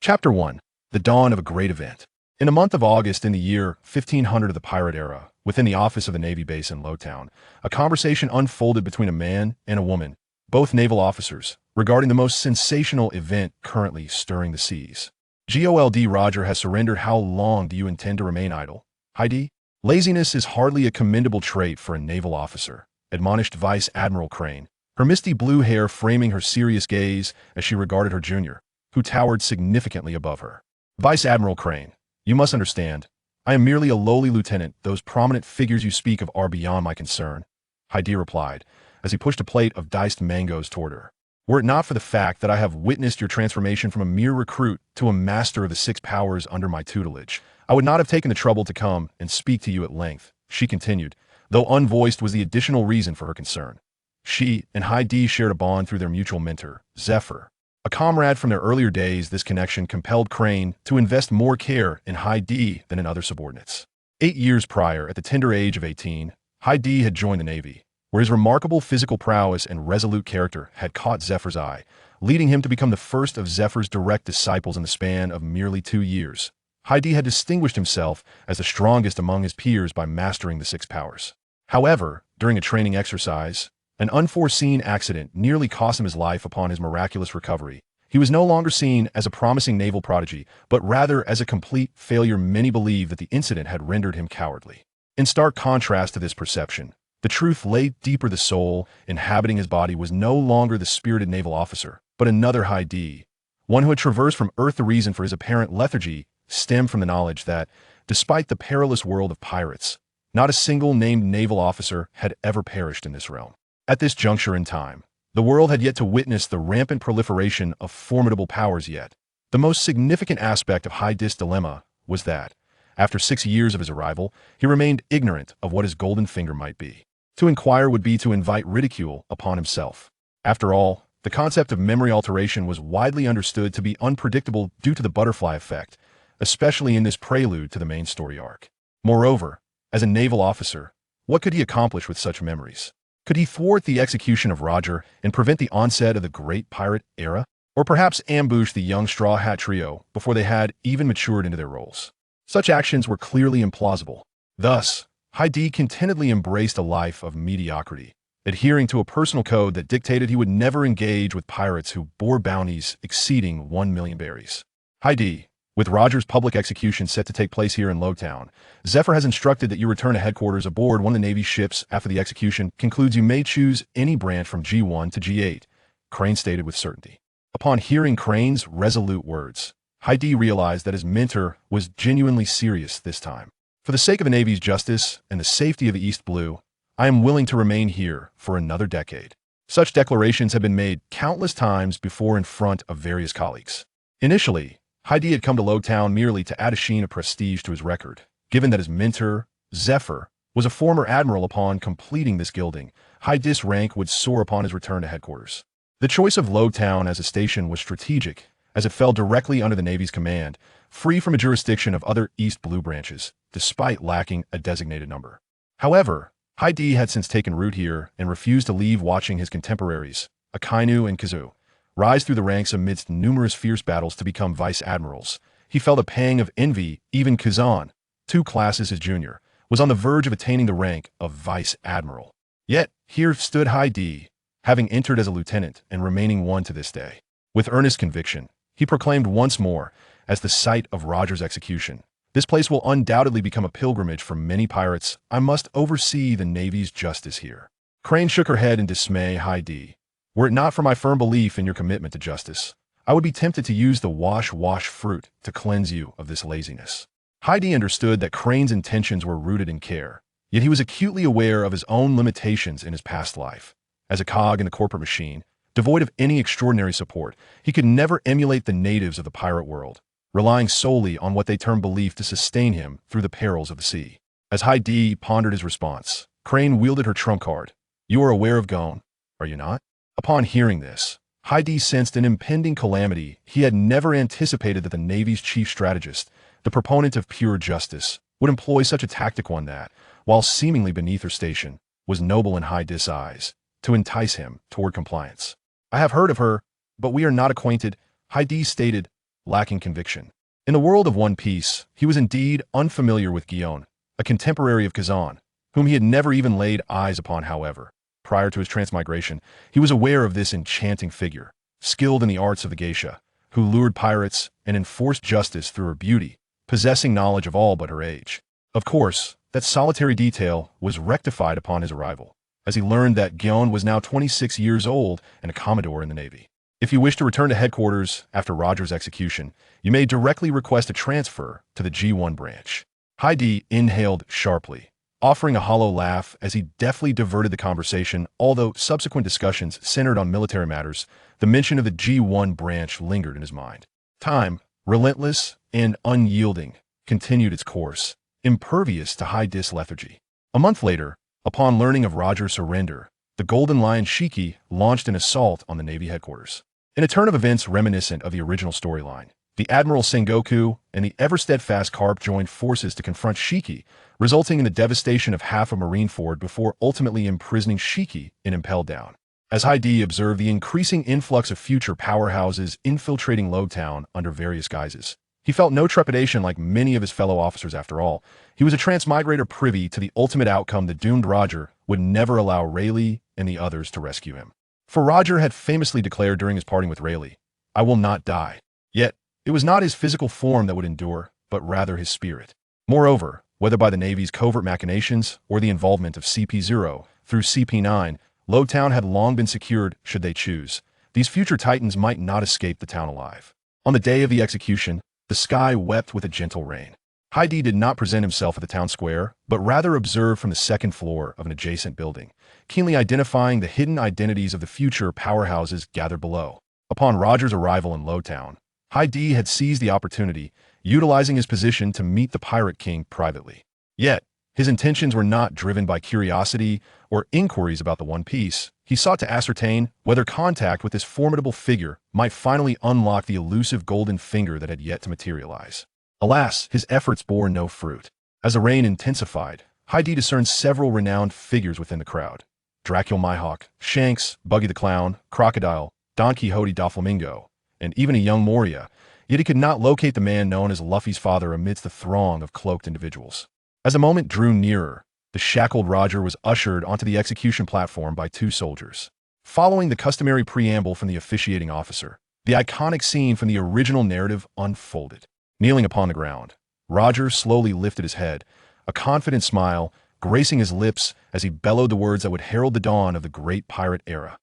Chapter 1. The Dawn of a Great Event. In the month of August in the year 1500 of the Pirate Era, within the office of the Navy base in Lowtown, a conversation unfolded between a man and a woman, both naval officers, regarding the most sensational event currently stirring the seas. "GOLD Roger has surrendered. How long do you intend to remain idle, Heidi?" "Laziness is hardly a commendable trait for a naval officer," admonished Vice Admiral Crane, her misty blue hair framing her serious gaze as she regarded her junior, who towered significantly above her. "Vice Admiral Crane, you must understand, I am merely a lowly lieutenant. Those prominent figures you speak of are beyond my concern," Heidi replied, as he pushed a plate of diced mangoes toward her. "Were it not for the fact that I have witnessed your transformation from a mere recruit to a master of the six powers under my tutelage, I would not have taken the trouble to come and speak to you at length," she continued, though unvoiced was the additional reason for her concern. She and Heidi shared a bond through their mutual mentor, Zephyr. A comrade from their earlier days, this connection compelled Crane to invest more care in Heidi than in other subordinates. 8 years prior, at the tender age of 18, Heidi had joined the Navy, where his remarkable physical prowess and resolute character had caught Zephyr's eye, leading him to become the first of Zephyr's direct disciples in the span of merely 2 years. Heidi had distinguished himself as the strongest among his peers by mastering the six powers. However, during a training exercise, an unforeseen accident nearly cost him his life. Upon his miraculous recovery, he was no longer seen as a promising naval prodigy, but rather as a complete failure. Many believed that the incident had rendered him cowardly. In stark contrast to this perception, the truth lay deeper. The soul inhabiting his body was no longer the spirited naval officer, but another Heidi, one who had traversed from Earth. The reason for his apparent lethargy stemmed from the knowledge that, despite the perilous world of pirates, not a single named naval officer had ever perished in this realm. At this juncture in time, the world had yet to witness the rampant proliferation of formidable powers. Yet, the most significant aspect of Heidi's dilemma was that, after 6 years of his arrival, he remained ignorant of what his golden finger might be. To inquire would be to invite ridicule upon himself. After all, the concept of memory alteration was widely understood to be unpredictable due to the butterfly effect, especially in this prelude to the main story arc. Moreover, as a naval officer, what could he accomplish with such memories? Could he thwart the execution of Roger and prevent the onset of the Great Pirate Era? Or perhaps ambush the young Straw Hat Trio before they had even matured into their roles? Such actions were clearly implausible. Thus, Heidi contentedly embraced a life of mediocrity, adhering to a personal code that dictated he would never engage with pirates who bore bounties exceeding 1 million berries. Heidi, with Roger's public execution set to take place here in Lowtown, Zephyr has instructed that you return to headquarters aboard one of the Navy's ships after the execution concludes. You may choose any branch from G1 to G8, Crane stated with certainty. Upon hearing Crane's resolute words, Heidi realized that his mentor was genuinely serious this time. "For the sake of the Navy's justice and the safety of the East Blue, I am willing to remain here for another decade." Such declarations have been made countless times before in front of various colleagues. Initially, Heidi had come to Lowtown merely to add a sheen of prestige to his record. Given that his mentor, Zephyr, was a former admiral, upon completing this gilding, Heidi's rank would soar upon his return to headquarters. The choice of Lowtown as a station was strategic, as it fell directly under the Navy's command, free from a jurisdiction of other East Blue branches, despite lacking a designated number. However, Heidi had since taken root here and refused to leave. Watching his contemporaries, Akainu and Kazu, rise through the ranks amidst numerous fierce battles to become vice admirals, he felt a pang of envy. Even Kazan, 2 classes his junior, was on the verge of attaining the rank of vice admiral. Yet, here stood Heidi, having entered as a lieutenant and remaining one to this day. With earnest conviction, he proclaimed once more, as the site of Roger's execution, "This place will undoubtedly become a pilgrimage for many pirates. I must oversee the Navy's justice here." Crane shook her head in dismay. "Heidi, were it not for my firm belief in your commitment to justice, I would be tempted to use the wash fruit to cleanse you of this laziness." Heidi understood that Crane's intentions were rooted in care, yet he was acutely aware of his own limitations in his past life. As a cog in the corporate machine, devoid of any extraordinary support, he could never emulate the natives of the pirate world, relying solely on what they termed belief to sustain him through the perils of the sea. As Heidi pondered his response, Crane wielded her trump card. "You are aware of Gone, are you not?" Upon hearing this, Heidi sensed an impending calamity. He had never anticipated that the Navy's chief strategist, the proponent of pure justice, would employ such a tactic, one that, while seemingly beneath her station, was noble in Heidi's eyes, to entice him toward compliance. "I have heard of her, but we are not acquainted," Heidi stated, lacking conviction. In the world of One Piece, he was indeed unfamiliar with Gion, a contemporary of Kazan, whom he had never even laid eyes upon. However, prior to his transmigration, he was aware of this enchanting figure, skilled in the arts of the geisha, who lured pirates and enforced justice through her beauty, possessing knowledge of all but her age. Of course, that solitary detail was rectified upon his arrival, as he learned that Gion was now 26 years old and a commodore in the Navy. If you wish to return to headquarters after Roger's execution, you may directly request a transfer to the G1 branch. Heidi inhaled sharply, offering a hollow laugh as he deftly diverted the conversation. Although subsequent discussions centered on military matters, the mention of the G1 branch lingered in his mind. Time, relentless and unyielding, continued its course, impervious to high-dis lethargy. A month later, upon learning of Roger's surrender, the Golden Lion Shiki launched an assault on the Navy headquarters. In a turn of events reminiscent of the original storyline, the Admiral Sengoku and the ever-steadfast Carp joined forces to confront Shiki, resulting in the devastation of half a Marineford before ultimately imprisoning Shiki in Impel Down. As Heidi observed the increasing influx of future powerhouses infiltrating Lowtown under various guises, he felt no trepidation like many of his fellow officers. After all, he was a transmigrator privy to the ultimate outcome that doomed Roger would never allow Rayleigh and the others to rescue him. For Roger had famously declared during his parting with Rayleigh, "I will not die." Yet, it was not his physical form that would endure, but rather his spirit. Moreover, whether by the Navy's covert machinations or the involvement of CP0 through CP9, Lowtown had long been secured should they choose. These future titans might not escape the town alive. On the day of the execution, the sky wept with a gentle rain. Heidi did not present himself at the town square, but rather observed from the second floor of an adjacent building, keenly identifying the hidden identities of the future powerhouses gathered below. Upon Roger's arrival in Lowtown, Heidi had seized the opportunity, utilizing his position to meet the Pirate King privately. Yet, his intentions were not driven by curiosity or inquiries about the One Piece. He sought to ascertain whether contact with this formidable figure might finally unlock the elusive golden finger that had yet to materialize. Alas, his efforts bore no fruit. As the rain intensified, Heidi discerned several renowned figures within the crowd. Dracula Mihawk, Shanks, Buggy the Clown, Crocodile, Don Quixote Doflamingo, and even a young Moria, yet he could not locate the man known as Luffy's father amidst the throng of cloaked individuals. As the moment drew nearer, the shackled Roger was ushered onto the execution platform by two soldiers. Following the customary preamble from the officiating officer, the iconic scene from the original narrative unfolded. Kneeling upon the ground, Roger slowly lifted his head, a confident smile gracing his lips as he bellowed the words that would herald the dawn of the great pirate era.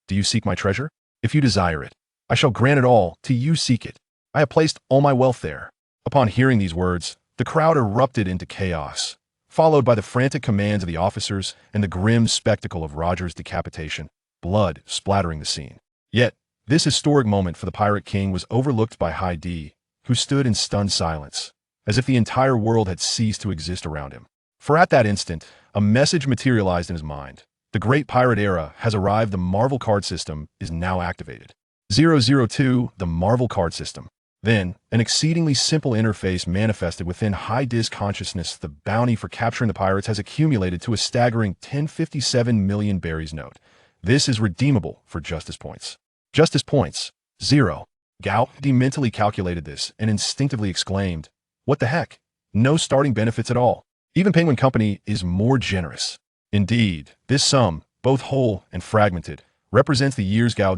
"Do you seek my treasure? If you desire it, I shall grant it all to you seek it. I have placed all my wealth there." Upon hearing these words, the crowd erupted into chaos, followed by the frantic commands of the officers and the grim spectacle of Roger's decapitation, blood splattering the scene. Yet, this historic moment for the Pirate King was overlooked by Heidi, who stood in stunned silence, as if the entire world had ceased to exist around him. For at that instant, a message materialized in his mind. The great pirate era has arrived. The Marvel card system is now activated. 002, the Marvel card system. Then, an exceedingly simple interface manifested within Heidi's consciousness. The bounty for capturing the pirates has accumulated to a staggering 1057 million berries. Note, this is redeemable for justice points. Justice points, 0. Gao mentally calculated this and instinctively exclaimed, "What the heck? No starting benefits at all. Even Penguin Company is more generous." Indeed, this sum, both whole and fragmented, represents the years Gao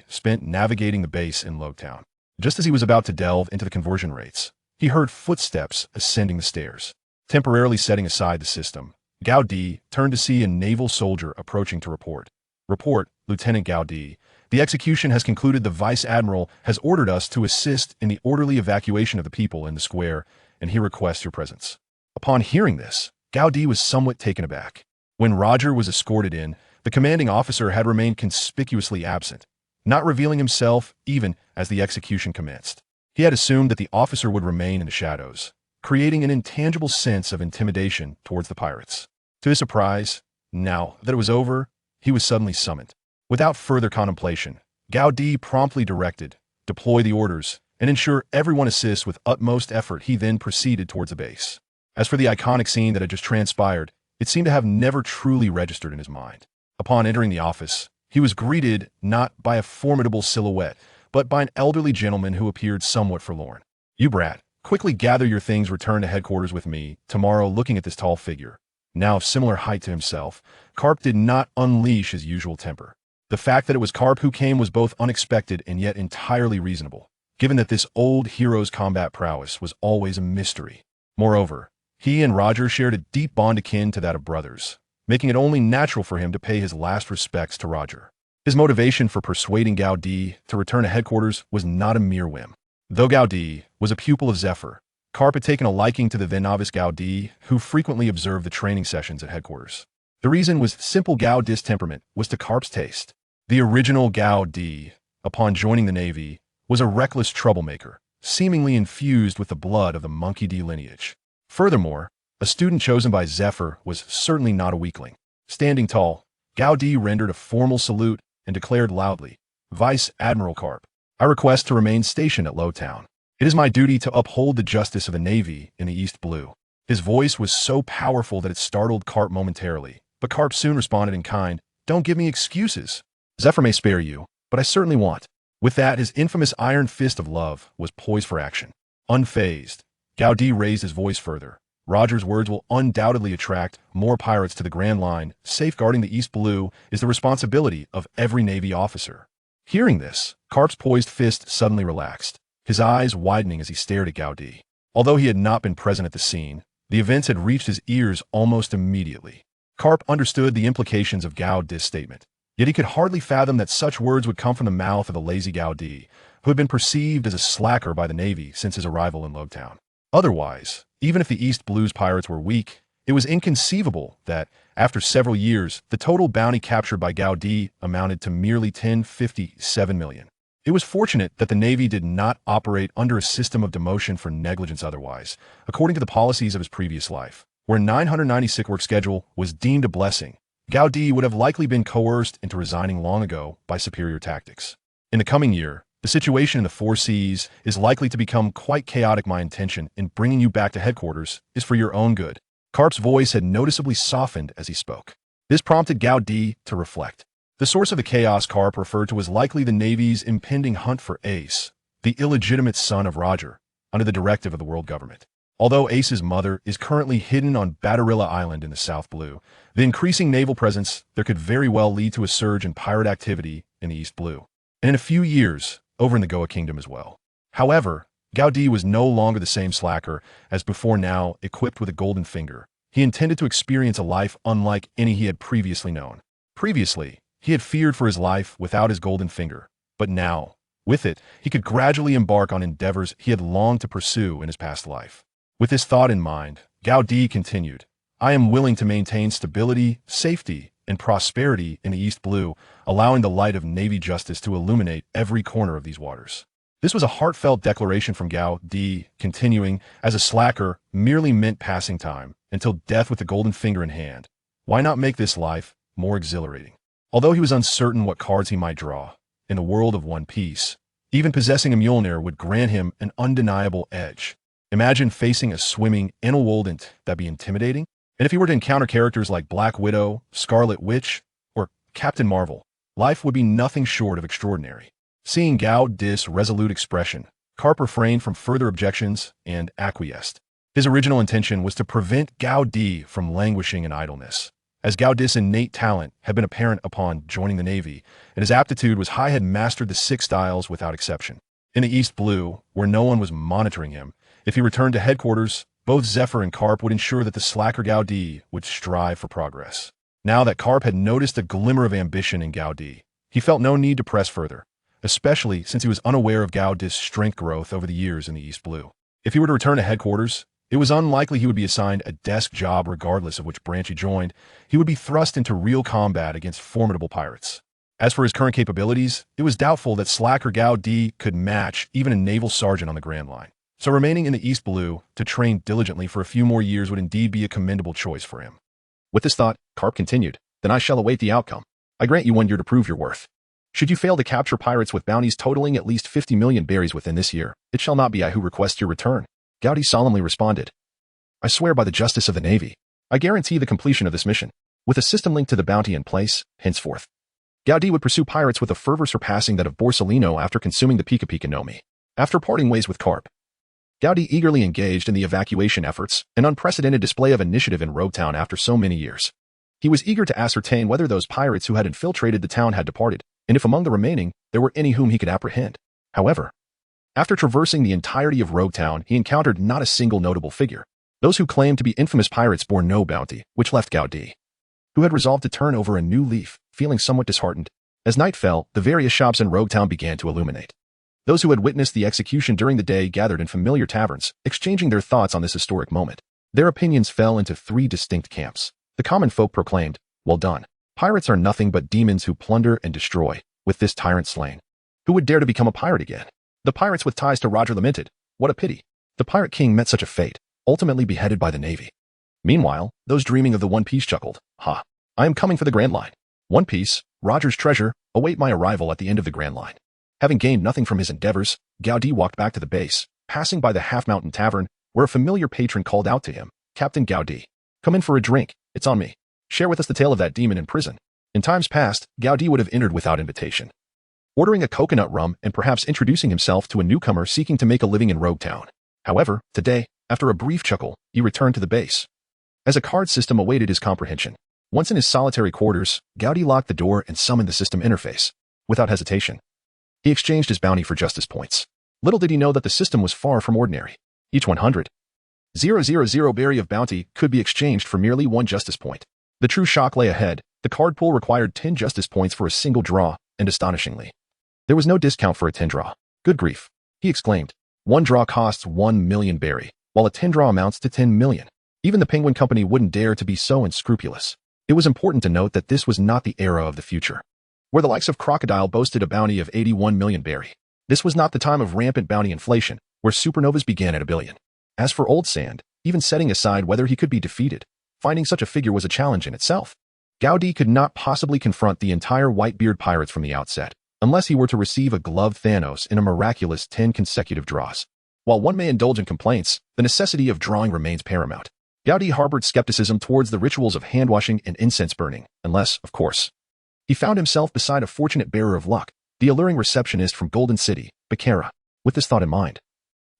spent navigating the base in Lowtown. Just as he was about to delve into the conversion rates, he heard footsteps ascending the stairs. Temporarily setting aside the system, Gao turned to see a naval soldier approaching to report. "Report, Lieutenant Gao. The execution has concluded. The Vice Admiral has ordered us to assist in the orderly evacuation of the people in the square, and he requests your presence." Upon hearing this, Gao was somewhat taken aback. When Roger was escorted in, the commanding officer had remained conspicuously absent, not revealing himself even as the execution commenced. He had assumed that the officer would remain in the shadows, creating an intangible sense of intimidation towards the pirates. To his surprise, now that it was over, he was suddenly summoned. Without further contemplation, Gao promptly directed, "Deploy the orders, and ensure everyone assists with utmost effort." He then proceeded towards the base. As for the iconic scene that had just transpired, it seemed to have never truly registered in his mind. Upon entering the office, he was greeted not by a formidable silhouette, but by an elderly gentleman who appeared somewhat forlorn. "You brat, quickly gather your things, return to headquarters with me tomorrow." Looking at this tall figure, now of similar height to himself, Karp did not unleash his usual temper. The fact that it was Karp who came was both unexpected and yet entirely reasonable, given that this old hero's combat prowess was always a mystery. Moreover, he and Roger shared a deep bond akin to that of brothers, making it only natural for him to pay his last respects to Roger. His motivation for persuading Gaudi to return to headquarters was not a mere whim. Though Gaudi was a pupil of Zephyr, Karp had taken a liking to the then novice Gaudi, who frequently observed the training sessions at headquarters. The reason was simple. Gaudi's temperament was to Karp's taste. The original Gaudi, upon joining the Navy, was a reckless troublemaker, seemingly infused with the blood of the Monkey D lineage. Furthermore, a student chosen by Zephyr was certainly not a weakling. Standing tall, Gaudi rendered a formal salute and declared loudly, "Vice Admiral Karp, I request to remain stationed at Lowtown. It is my duty to uphold the justice of the Navy in the East Blue." His voice was so powerful that it startled Karp momentarily, but Karp soon responded in kind, "Don't give me excuses. Zephyr may spare you, but I certainly want." With that, his infamous iron fist of love was poised for action. Unfazed, Gaudi raised his voice further. "Roger's words will undoubtedly attract more pirates to the Grand Line. Safeguarding the East Blue is the responsibility of every Navy officer." Hearing this, Karp's poised fist suddenly relaxed, his eyes widening as he stared at Gaudi. Although he had not been present at the scene, the events had reached his ears almost immediately. Karp understood the implications of Gaudi's statement, yet he could hardly fathom that such words would come from the mouth of a lazy Gaudi, who had been perceived as a slacker by the Navy since his arrival in Lowtown. Otherwise, even if the East Blue's pirates were weak, it was inconceivable that, after several years, the total bounty captured by Gaudi amounted to merely 1057 million. It was fortunate that the Navy did not operate under a system of demotion for negligence otherwise, according to the policies of his previous life, where a 996 work schedule was deemed a blessing. Gaudi would have likely been coerced into resigning long ago by superior tactics. In the coming year, the situation in the Four Seas is likely to become quite chaotic. My intention in bringing you back to headquarters is for your own good. Karp's voice had noticeably softened as he spoke. This prompted Gaudi to reflect. The source of the chaos Karp referred to was likely the Navy's impending hunt for Ace, the illegitimate son of Roger, under the directive of the world government. Although Ace's mother is currently hidden on Batarilla Island in the South Blue, the increasing naval presence there could very well lead to a surge in pirate activity in the East Blue, and in a few years, over in the Goa Kingdom as well. However, Gaudi was no longer the same slacker as before. Now, equipped with a golden finger, he intended to experience a life unlike any he had previously known. Previously, he had feared for his life without his golden finger, but now, with it, he could gradually embark on endeavors he had longed to pursue in his past life. With this thought in mind, Gaudi continued, "I am willing to maintain stability, safety, and prosperity in the East Blue, allowing the light of Navy justice to illuminate every corner of these waters." This was a heartfelt declaration from Gaudi, continuing, "As a slacker merely meant passing time, until death with the golden finger in hand. Why not make this life more exhilarating?" Although he was uncertain what cards he might draw, in the world of One Piece, even possessing a Mjolnir would grant him an undeniable edge. Imagine facing a swimming Enelwoldent. That'd be intimidating. And if he were to encounter characters like Black Widow, Scarlet Witch, or Captain Marvel, life would be nothing short of extraordinary. Seeing Gaudi's resolute expression, Karp refrained from further objections and acquiesced. His original intention was to prevent Gaudi from languishing in idleness, as Gaudi's innate talent had been apparent upon joining the Navy, and his aptitude was high. Had mastered the 6 styles without exception. In the East Blue, where no one was monitoring him, if he returned to headquarters, both Zephyr and Karp would ensure that the slacker Gaudi would strive for progress. Now that Karp had noticed a glimmer of ambition in Gaudi, he felt no need to press further, especially since he was unaware of Gaudi's strength growth over the years in the East Blue. If he were to return to headquarters, it was unlikely he would be assigned a desk job regardless of which branch he joined. He would be thrust into real combat against formidable pirates. As for his current capabilities, it was doubtful that slacker Gaudi could match even a naval sergeant on the Grand Line. So remaining in the East Blue to train diligently for a few more years would indeed be a commendable choice for him. With this thought, Karp continued, "Then I shall await the outcome. I grant you 1 year to prove your worth. Should you fail to capture pirates with bounties totaling at least 50 million berries within this year, it shall not be I who request your return." Gaudi solemnly responded, "I swear by the justice of the Navy, I guarantee the completion of this mission, with a system linked to the bounty in place, henceforth." Gaudi would pursue pirates with a fervor surpassing that of Borsellino after consuming the Pika Pika Nomi. After parting ways with Carp, Gaudi eagerly engaged in the evacuation efforts, an unprecedented display of initiative in Rogue Town after so many years. He was eager to ascertain whether those pirates who had infiltrated the town had departed, and if among the remaining, there were any whom he could apprehend. However, after traversing the entirety of Rogue Town, he encountered not a single notable figure. Those who claimed to be infamous pirates bore no bounty, which left Gaudi, who had resolved to turn over a new leaf, feeling somewhat disheartened. As night fell, the various shops in Rogue Town began to illuminate. Those who had witnessed the execution during the day gathered in familiar taverns, exchanging their thoughts on this historic moment. Their opinions fell into three distinct camps. The common folk proclaimed, "Well done. Pirates are nothing but demons who plunder and destroy, with this tyrant slain. Who would dare to become a pirate again?" The pirates with ties to Roger lamented, "What a pity. The pirate king met such a fate, ultimately beheaded by the navy." Meanwhile, those dreaming of the One Piece chuckled, "Ha! I am coming for the Grand Line. One Piece, Roger's treasure, await my arrival at the end of the Grand Line." Having gained nothing from his endeavors, Gaudi walked back to the base, passing by the Half-Mountain Tavern, where a familiar patron called out to him, "Captain Gaudi, come in for a drink, it's on me. Share with us the tale of that demon in prison." In times past, Gaudi would have entered without invitation, ordering a coconut rum and perhaps introducing himself to a newcomer seeking to make a living in Rogue Town. However, today, after a brief chuckle, he returned to the base, as a card system awaited his comprehension. Once in his solitary quarters, Gaudi locked the door and summoned the system interface. Without hesitation, he exchanged his bounty for justice points. Little did he know that the system was far from ordinary. Each 100,000 berry of bounty could be exchanged for merely one justice point. The true shock lay ahead. The card pool required 10 justice points for a single draw, and astonishingly, there was no discount for a 10 draw. "Good grief," he exclaimed. "One draw costs 1 million berry, while a 10 draw amounts to 10 million. Even the Penguin Company wouldn't dare to be so unscrupulous." It was important to note that this was not the era of the future, where the likes of Crocodile boasted a bounty of 81 million berry. This was not the time of rampant bounty inflation, where supernovas began at 1 billion. As for Old Sand, even setting aside whether he could be defeated, finding such a figure was a challenge in itself. Gaudi could not possibly confront the entire Whitebeard pirates from the outset, unless he were to receive a gloved Thanos in a miraculous 10 consecutive draws. While one may indulge in complaints, the necessity of drawing remains paramount. Gaudi harbored skepticism towards the rituals of hand-washing and incense burning, unless, of course, he found himself beside a fortunate bearer of luck, the alluring receptionist from Golden City, Bakara. With this thought in mind,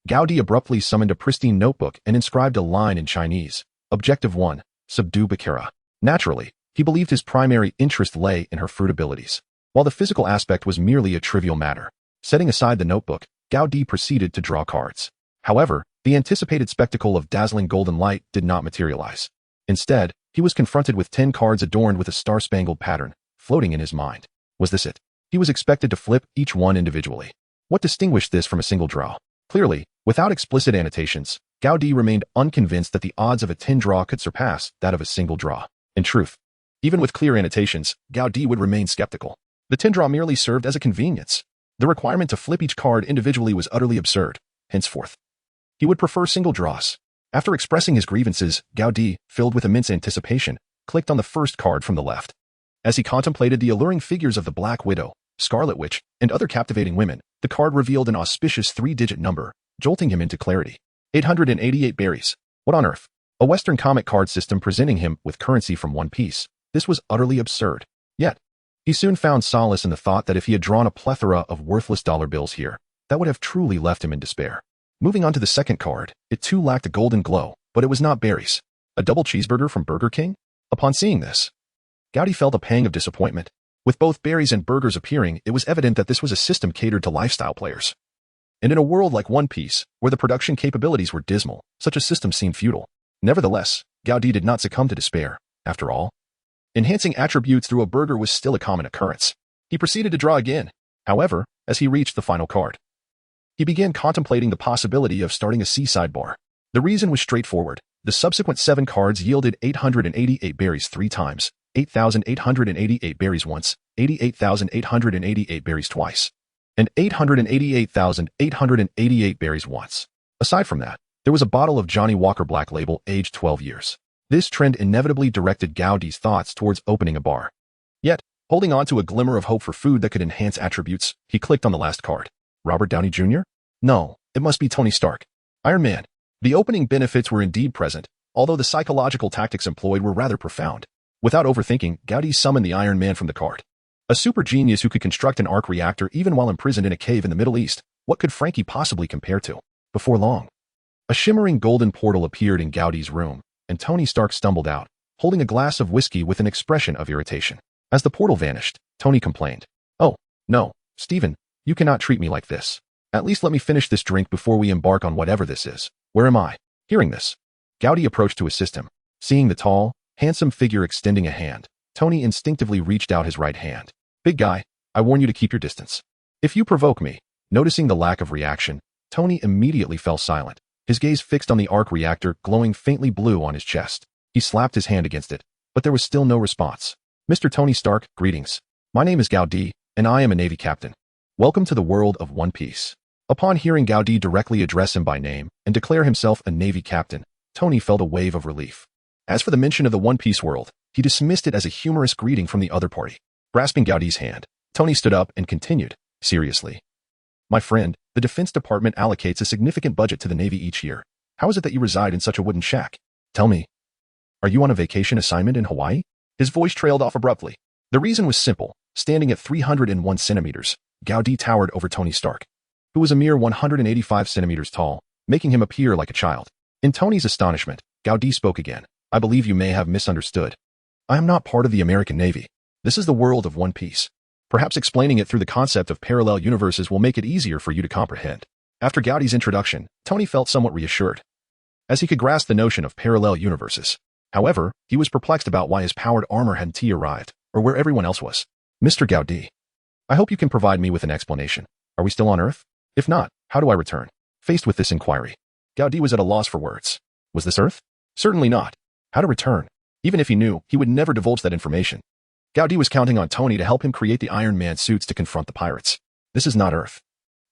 Gaudi abruptly summoned a pristine notebook and inscribed a line in Chinese. Objective 1, subdue Bakara. Naturally, he believed his primary interest lay in her fruit abilities, while the physical aspect was merely a trivial matter. Setting aside the notebook, Gaudi proceeded to draw cards. However, the anticipated spectacle of dazzling golden light did not materialize. Instead, he was confronted with 10 cards adorned with a star-spangled pattern, floating in his mind. Was this it? He was expected to flip each one individually. What distinguished this from a single draw? Clearly, without explicit annotations, Gaudi remained unconvinced that the odds of a 10 draw could surpass that of a single draw. In truth, even with clear annotations, Gaudi would remain skeptical. The 10 draw merely served as a convenience. The requirement to flip each card individually was utterly absurd. Henceforth, he would prefer single draws. After expressing his grievances, Gaudi, filled with immense anticipation, clicked on the first card from the left. As he contemplated the alluring figures of the Black Widow, Scarlet Witch, and other captivating women, the card revealed an auspicious 3-digit number, jolting him into clarity. 888 berries. What on earth? A Western comic card system presenting him with currency from One Piece. This was utterly absurd. Yet, he soon found solace in the thought that if he had drawn a plethora of worthless dollar bills here, that would have truly left him in despair. Moving on to the second card, it too lacked a golden glow, but it was not berries. A double cheeseburger from Burger King? Upon seeing this, Gaudi felt a pang of disappointment. With both berries and burgers appearing, it was evident that this was a system catered to lifestyle players. And in a world like One Piece, where the production capabilities were dismal, such a system seemed futile. Nevertheless, Gaudi did not succumb to despair. After all, enhancing attributes through a burger was still a common occurrence. He proceeded to draw again. However, as he reached the final card, he began contemplating the possibility of starting a seaside bar. The reason was straightforward. The subsequent 7 cards yielded 888 berries 3 times, 8,888 berries once, 88,888 berries twice, and 888,888 berries once. Aside from that, there was a bottle of Johnny Walker Black Label aged 12 years. This trend inevitably directed Gaudi's thoughts towards opening a bar. Yet, holding on to a glimmer of hope for food that could enhance attributes, he clicked on the last card. Robert Downey Jr.? No, it must be Tony Stark. Iron Man. The opening benefits were indeed present, although the psychological tactics employed were rather profound. Without overthinking, Gaudi summoned the Iron Man from the card. A super genius who could construct an arc reactor even while imprisoned in a cave in the Middle East. What could Frankie possibly compare to? Before long, a shimmering golden portal appeared in Gowdy's room, and Tony Stark stumbled out, holding a glass of whiskey with an expression of irritation. As the portal vanished, Tony complained, "Oh, no, Stephen, you cannot treat me like this. At least let me finish this drink before we embark on whatever this is. Where am I?" Hearing this, Gowdy approached to assist him. Seeing the tall, handsome figure extending a hand, Tony instinctively reached out his right hand. "Big guy, I warn you to keep your distance. If you provoke me." Noticing the lack of reaction, Tony immediately fell silent, his gaze fixed on the arc reactor glowing faintly blue on his chest. He slapped his hand against it, but there was still no response. "Mr. Tony Stark, greetings. My name is Gowdy, and I am a Navy captain. Welcome to the world of One Piece." Upon hearing Gowdy directly address him by name and declare himself a Navy captain, Tony felt a wave of relief. As for the mention of the One Piece world, he dismissed it as a humorous greeting from the other party. Grasping Gowdy's hand, Tony stood up and continued, seriously. "My friend, the Defense Department allocates a significant budget to the Navy each year. How is it that you reside in such a wooden shack? Tell me, are you on a vacation assignment in Hawaii?" His voice trailed off abruptly. The reason was simple. Standing at 301 centimeters, Gowdy towered over Tony Stark, who was a mere 185 centimeters tall, making him appear like a child. In Tony's astonishment, Gowdy spoke again. "I believe you may have misunderstood. I am not part of the American Navy. This is the world of One Piece. Perhaps explaining it through the concept of parallel universes will make it easier for you to comprehend." After Gowdy's introduction, Tony felt somewhat reassured, as he could grasp the notion of parallel universes. However, he was perplexed about why his powered armor hadn't arrived, or where everyone else was. "Mr. Gowdy, I hope you can provide me with an explanation. Are we still on Earth? If not, how do I return?" Faced with this inquiry, Gowdy was at a loss for words. Was this Earth? Certainly not. How to return? Even if he knew, he would never divulge that information. Gowdy was counting on Tony to help him create the Iron Man suits to confront the pirates. "This is not Earth,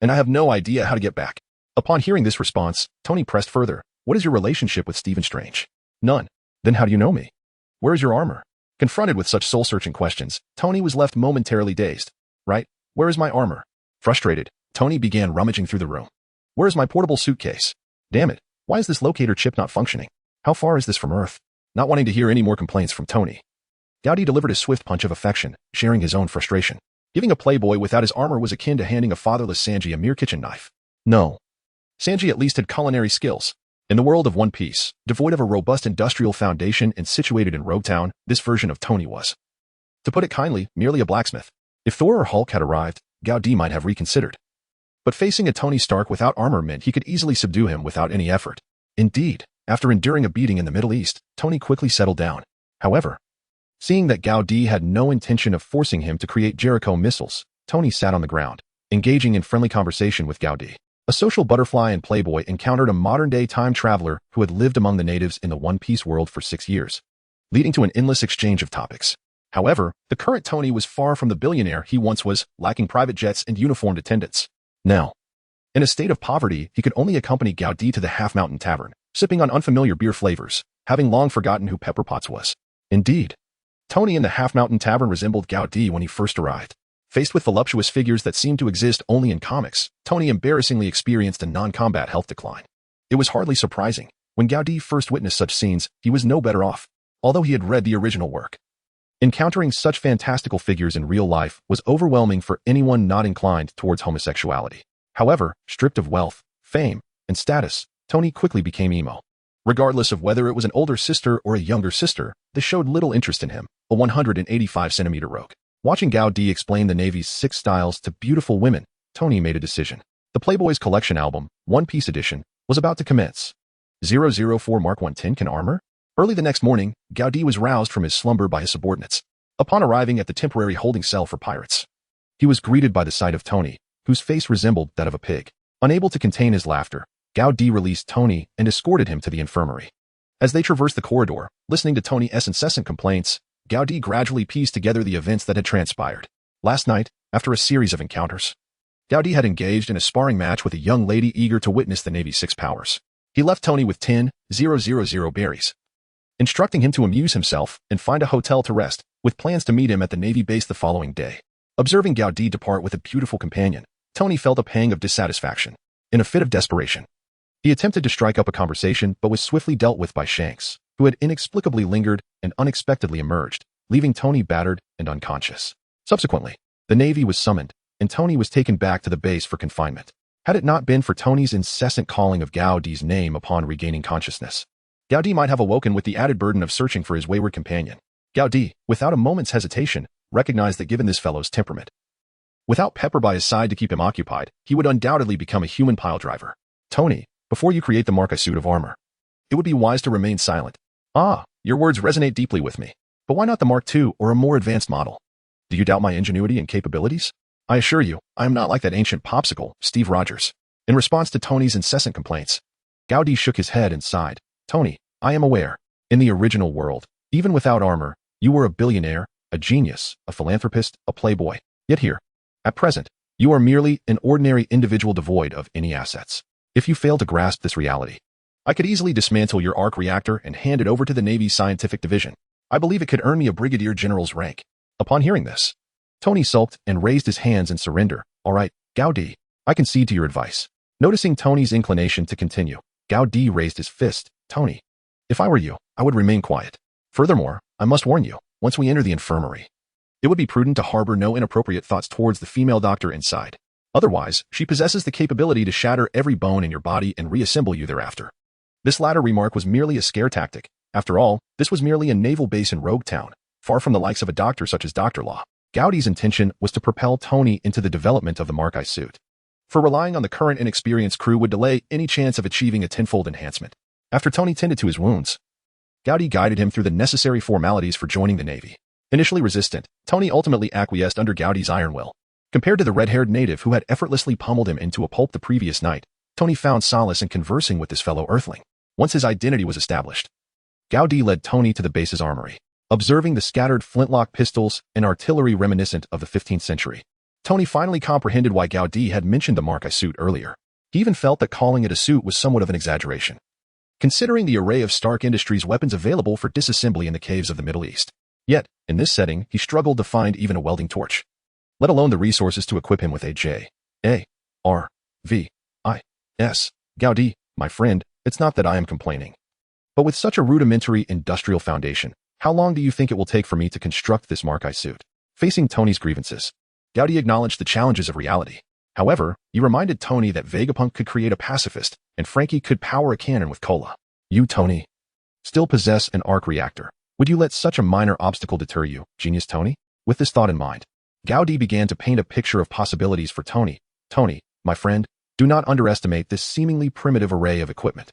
and I have no idea how to get back." Upon hearing this response, Tony pressed further. "What is your relationship with Stephen Strange?" "None." "Then how do you know me? Where is your armor?" Confronted with such soul-searching questions, Tony was left momentarily dazed. "Right, where is my armor?" Frustrated, Tony began rummaging through the room. "Where is my portable suitcase? Damn it, why is this locator chip not functioning? How far is this from Earth?" Not wanting to hear any more complaints from Tony, Gowdy delivered a swift punch of affection, sharing his own frustration. Giving a playboy without his armor was akin to handing a fatherless Sanji a mere kitchen knife. No. Sanji at least had culinary skills. In the world of One Piece, devoid of a robust industrial foundation and situated in Rogue Town, this version of Tony was, to put it kindly, merely a blacksmith. If Thor or Hulk had arrived, Gowdy might have reconsidered. But facing a Tony Stark without armor meant he could easily subdue him without any effort. Indeed, after enduring a beating in the Middle East, Tony quickly settled down. However, seeing that Gowdy had no intention of forcing him to create Jericho missiles, Tony sat on the ground, engaging in friendly conversation with Gowdy. A social butterfly and playboy encountered a modern-day time traveler who had lived among the natives in the One Piece world for 6 years, leading to an endless exchange of topics. However, the current Tony was far from the billionaire he once was, lacking private jets and uniformed attendants. Now, in a state of poverty, he could only accompany Gowdy to the Half Mountain Tavern, sipping on unfamiliar beer flavors, having long forgotten who Pepper Potts was. Indeed, Tony in the Half Mountain Tavern resembled Gowdy when he first arrived. Faced with voluptuous figures that seemed to exist only in comics, Tony embarrassingly experienced a non-combat health decline. It was hardly surprising. When Gowdy first witnessed such scenes, he was no better off, although he had read the original work. Encountering such fantastical figures in real life was overwhelming for anyone not inclined towards homosexuality. However, stripped of wealth, fame, and status, Tony quickly became emo. Regardless of whether it was an older sister or a younger sister, this showed little interest in him, a 185-centimeter rogue. Watching Gowdy explain the Navy's 6 styles to beautiful women, Tony made a decision. The Playboy's collection album, One Piece Edition, was about to commence. 004 Mark 110 can armor? Early the next morning, Gowdy was roused from his slumber by his subordinates. Upon arriving at the temporary holding cell for pirates, he was greeted by the sight of Tony, whose face resembled that of a pig. Unable to contain his laughter, Gowdy released Tony and escorted him to the infirmary. As they traversed the corridor, listening to Tony's incessant complaints, Gowdy gradually pieced together the events that had transpired. That night, after a series of encounters, Gowdy had engaged in a sparring match with a young lady eager to witness the Navy's 6 powers. He left Tony with 10,000 berries, instructing him to amuse himself and find a hotel to rest, with plans to meet him at the Navy base the following day. Observing Gowdy depart with a beautiful companion, Tony felt a pang of dissatisfaction. In a fit of desperation, he attempted to strike up a conversation but was swiftly dealt with by Shanks, who had inexplicably lingered and unexpectedly emerged, leaving Tony battered and unconscious. Subsequently, the Navy was summoned, and Tony was taken back to the base for confinement. Had it not been for Tony's incessant calling of Gao Di's name upon regaining consciousness, Gao Di might have awoken with the added burden of searching for his wayward companion. Gao Di, without a moment's hesitation, recognized that given this fellow's temperament, without Pepper by his side to keep him occupied, he would undoubtedly become a human pile driver. Tony, before you create the Markai suit of armor, it would be wise to remain silent. Ah, your words resonate deeply with me. But why not the Mark II or a more advanced model? Do you doubt my ingenuity and capabilities? I assure you, I am not like that ancient popsicle, Steve Rogers. In response to Tony's incessant complaints, Gao Di shook his head and sighed. Tony, I am aware. In the original world, even without armor, you were a billionaire, a genius, a philanthropist, a playboy. Yet here, at present, you are merely an ordinary individual devoid of any assets. If you fail to grasp this reality, I could easily dismantle your arc reactor and hand it over to the Navy's scientific division. I believe it could earn me a brigadier general's rank. Upon hearing this, Tony sulked and raised his hands in surrender. All right, Gao Di, I concede to your advice. Noticing Tony's inclination to continue, Gao Di raised his fist. Tony, if I were you, I would remain quiet. Furthermore, I must warn you, once we enter the infirmary, it would be prudent to harbor no inappropriate thoughts towards the female doctor inside. Otherwise, she possesses the capability to shatter every bone in your body and reassemble you thereafter. This latter remark was merely a scare tactic. After all, this was merely a naval base in Rogue Town, far from the likes of a doctor such as Dr. Law. Gao Di's intention was to propel Tony into the development of the Markai suit. For relying on the current inexperienced crew would delay any chance of achieving a tenfold enhancement. After Tony tended to his wounds, Gao Di guided him through the necessary formalities for joining the Navy. Initially resistant, Tony ultimately acquiesced under Gao Di's iron will. Compared to the red-haired native who had effortlessly pummeled him into a pulp the previous night, Tony found solace in conversing with this fellow Earthling. Once his identity was established, Gao Di led Tony to the base's armory. Observing the scattered flintlock pistols and artillery reminiscent of the 15th century, Tony finally comprehended why Gao Di had mentioned the Markai suit earlier. He even felt that calling it a suit was somewhat of an exaggeration, considering the array of Stark Industries weapons available for disassembly in the caves of the Middle East. Yet, in this setting, he struggled to find even a welding torch, let alone the resources to equip him with a J.A.R.V.I.S. Gao Di, my friend, it's not that I am complaining. But with such a rudimentary industrial foundation, how long do you think it will take for me to construct this Markai suit? Facing Tony's grievances, Gao Di acknowledged the challenges of reality. However, he reminded Tony that Vegapunk could create a pacifist, and Frankie could power a cannon with cola. You, Tony, still possess an arc reactor. Would you let such a minor obstacle deter you, genius Tony? With this thought in mind, Gao Di began to paint a picture of possibilities for Tony. Tony, my friend, do not underestimate this seemingly primitive array of equipment.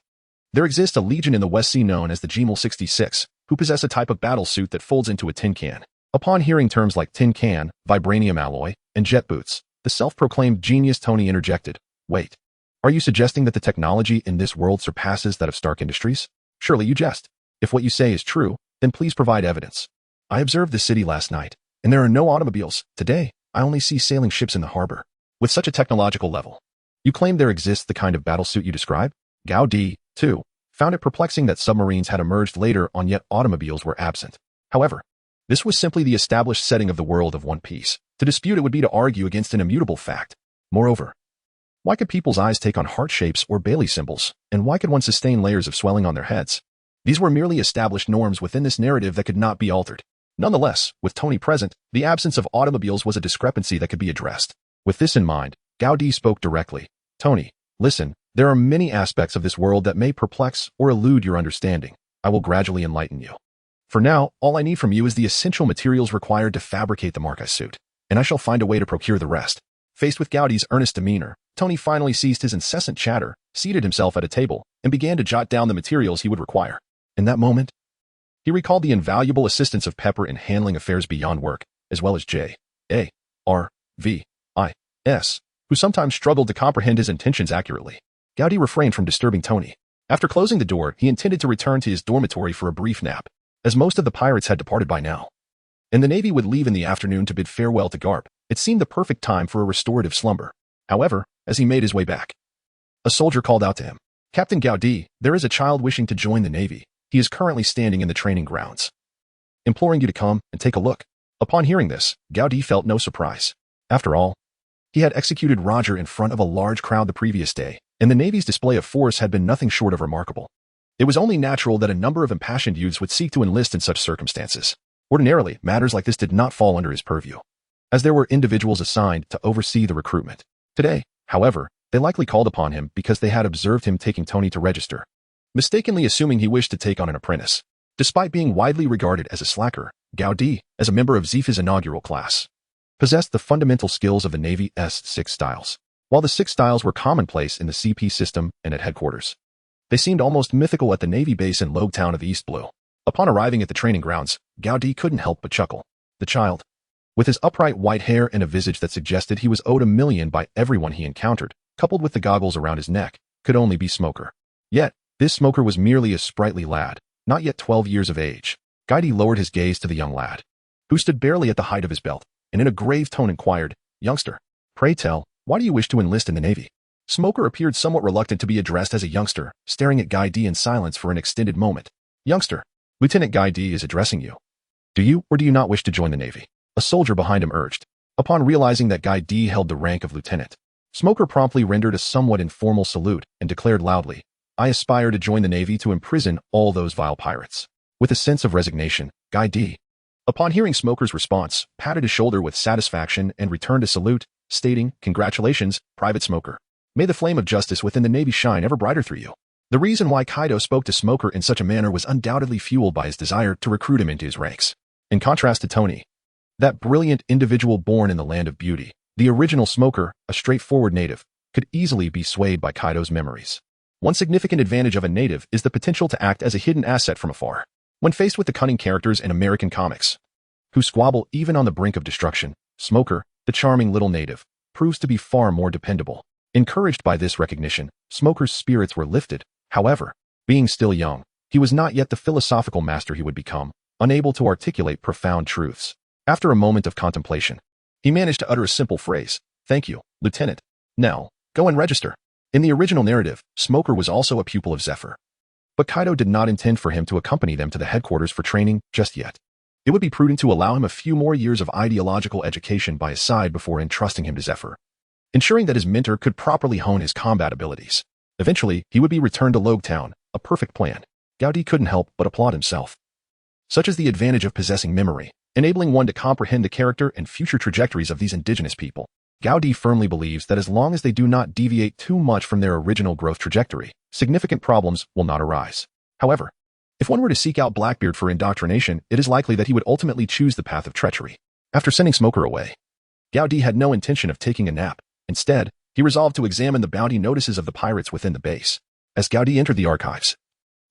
There exists a legion in the West Sea known as the Gmeul 66, who possess a type of battle suit that folds into a tin can. Upon hearing terms like tin can, vibranium alloy, and jet boots, the self-proclaimed genius Tony interjected. Wait, are you suggesting that the technology in this world surpasses that of Stark Industries? Surely you jest. If what you say is true, then please provide evidence. I observed the city last night, and there are no automobiles. Today, I only see sailing ships in the harbor. With such a technological level, you claim there exists the kind of battlesuit you describe? Gao Di, too, found it perplexing that submarines had emerged later on yet automobiles were absent. However, this was simply the established setting of the world of One Piece. To dispute it would be to argue against an immutable fact. Moreover, why could people's eyes take on heart shapes or Bailey symbols, and why could one sustain layers of swelling on their heads? These were merely established norms within this narrative that could not be altered. Nonetheless, with Tony present, the absence of automobiles was a discrepancy that could be addressed. With this in mind, Gao Di spoke directly. Tony, listen, there are many aspects of this world that may perplex or elude your understanding. I will gradually enlighten you. For now, all I need from you is the essential materials required to fabricate the Markai suit, and I shall find a way to procure the rest. Faced with Gao Di's earnest demeanor, Tony finally ceased his incessant chatter, seated himself at a table, and began to jot down the materials he would require. In that moment, he recalled the invaluable assistance of Pepper in handling affairs beyond work, as well as J.A.R.V.I.S., who sometimes struggled to comprehend his intentions accurately. Gao Di refrained from disturbing Tony. After closing the door, he intended to return to his dormitory for a brief nap, as most of the pirates had departed by now, and the Navy would leave in the afternoon to bid farewell to Garp. It seemed the perfect time for a restorative slumber. However, as he made his way back, a soldier called out to him. Captain Gao Di, there is a child wishing to join the Navy. He is currently standing in the training grounds, imploring you to come and take a look. Upon hearing this, Gao Di felt no surprise. After all, he had executed Roger in front of a large crowd the previous day, and the Navy's display of force had been nothing short of remarkable. It was only natural that a number of impassioned youths would seek to enlist in such circumstances. Ordinarily, matters like this did not fall under his purview. as there were individuals assigned to oversee the recruitment. Today, however, they likely called upon him because they had observed him taking Tony to register, mistakenly assuming he wished to take on an apprentice. Despite being widely regarded as a slacker, Gaudi, as a member of Zifa's inaugural class, possessed the fundamental skills of the Navy's 6 styles. While the 6 styles were commonplace in the CP system and at headquarters, they seemed almost mythical at the Navy base in Logtown of the East Blue. Upon arriving at the training grounds, Gaudi couldn't help but chuckle. The child, with his upright white hair and a visage that suggested he was owed $1 million by everyone he encountered, coupled with the goggles around his neck, could only be Smoker. Yet, this Smoker was merely a sprightly lad, not yet 12 years of age. Gaudi lowered his gaze to the young lad, who stood barely at the height of his belt, and in a grave tone inquired, "Youngster, pray tell, why do you wish to enlist in the Navy?" Smoker appeared somewhat reluctant to be addressed as a youngster, staring at Gaudi in silence for an extended moment. "Youngster, Lieutenant Gaudi is addressing you. Do you or do you not wish to join the Navy?" A soldier behind him urged. Upon realizing that Gaudi held the rank of lieutenant, Smoker promptly rendered a somewhat informal salute and declared loudly, "I aspire to join the Navy to imprison all those vile pirates." With a sense of resignation, Gaudi, upon hearing Smoker's response, patted his shoulder with satisfaction and returned a salute, stating, "Congratulations, Private Smoker. May the flame of justice within the Navy shine ever brighter through you." The reason why Kaido spoke to Smoker in such a manner was undoubtedly fueled by his desire to recruit him into his ranks. In contrast to Tony, that brilliant individual born in the land of beauty, the original Smoker, a straightforward native, could easily be swayed by Kaido's memories. One significant advantage of a native is the potential to act as a hidden asset from afar. When faced with the cunning characters in American comics, who squabble even on the brink of destruction, Smoker, the charming little native, proves to be far more dependable. Encouraged by this recognition, Smoker's spirits were lifted. However, being still young, he was not yet the philosophical master he would become, unable to articulate profound truths. After a moment of contemplation, he managed to utter a simple phrase, "Thank you, Lieutenant. Now, go and register." In the original narrative, Smoker was also a pupil of Zephyr, but Kaido did not intend for him to accompany them to the headquarters for training just yet. It would be prudent to allow him a few more years of ideological education by his side before entrusting him to Zephyr, ensuring that his mentor could properly hone his combat abilities. Eventually, he would be returned to Logtown, a perfect plan. Gaudi couldn't help but applaud himself. Such is the advantage of possessing memory, enabling one to comprehend the character and future trajectories of these indigenous people. Gaudi firmly believes that as long as they do not deviate too much from their original growth trajectory, significant problems will not arise. However, if one were to seek out Blackbeard for indoctrination, it is likely that he would ultimately choose the path of treachery. After sending Smoker away, Gaudi had no intention of taking a nap. Instead, he resolved to examine the bounty notices of the pirates within the base. As Gaudi entered the archives,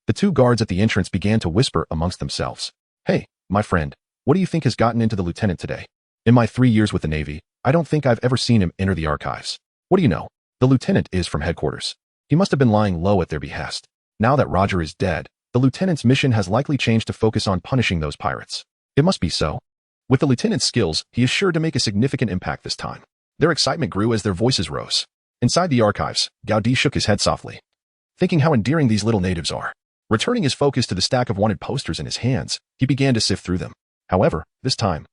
the 2 guards at the entrance began to whisper amongst themselves. "Hey, my friend, what do you think has gotten into the lieutenant today? In my 3 years with the Navy, I don't think I've ever seen him enter the archives. What do you know? The lieutenant is from headquarters. He must have been lying low at their behest. Now that Roger is dead, the lieutenant's mission has likely changed to focus on punishing those pirates. It must be so. With the lieutenant's skills, he is sure to make a significant impact this time." Their excitement grew as their voices rose. Inside the archives, Gaudi shook his head softly, thinking how endearing these little natives are. Returning his focus to the stack of wanted posters in his hands, he began to sift through them. However, this time,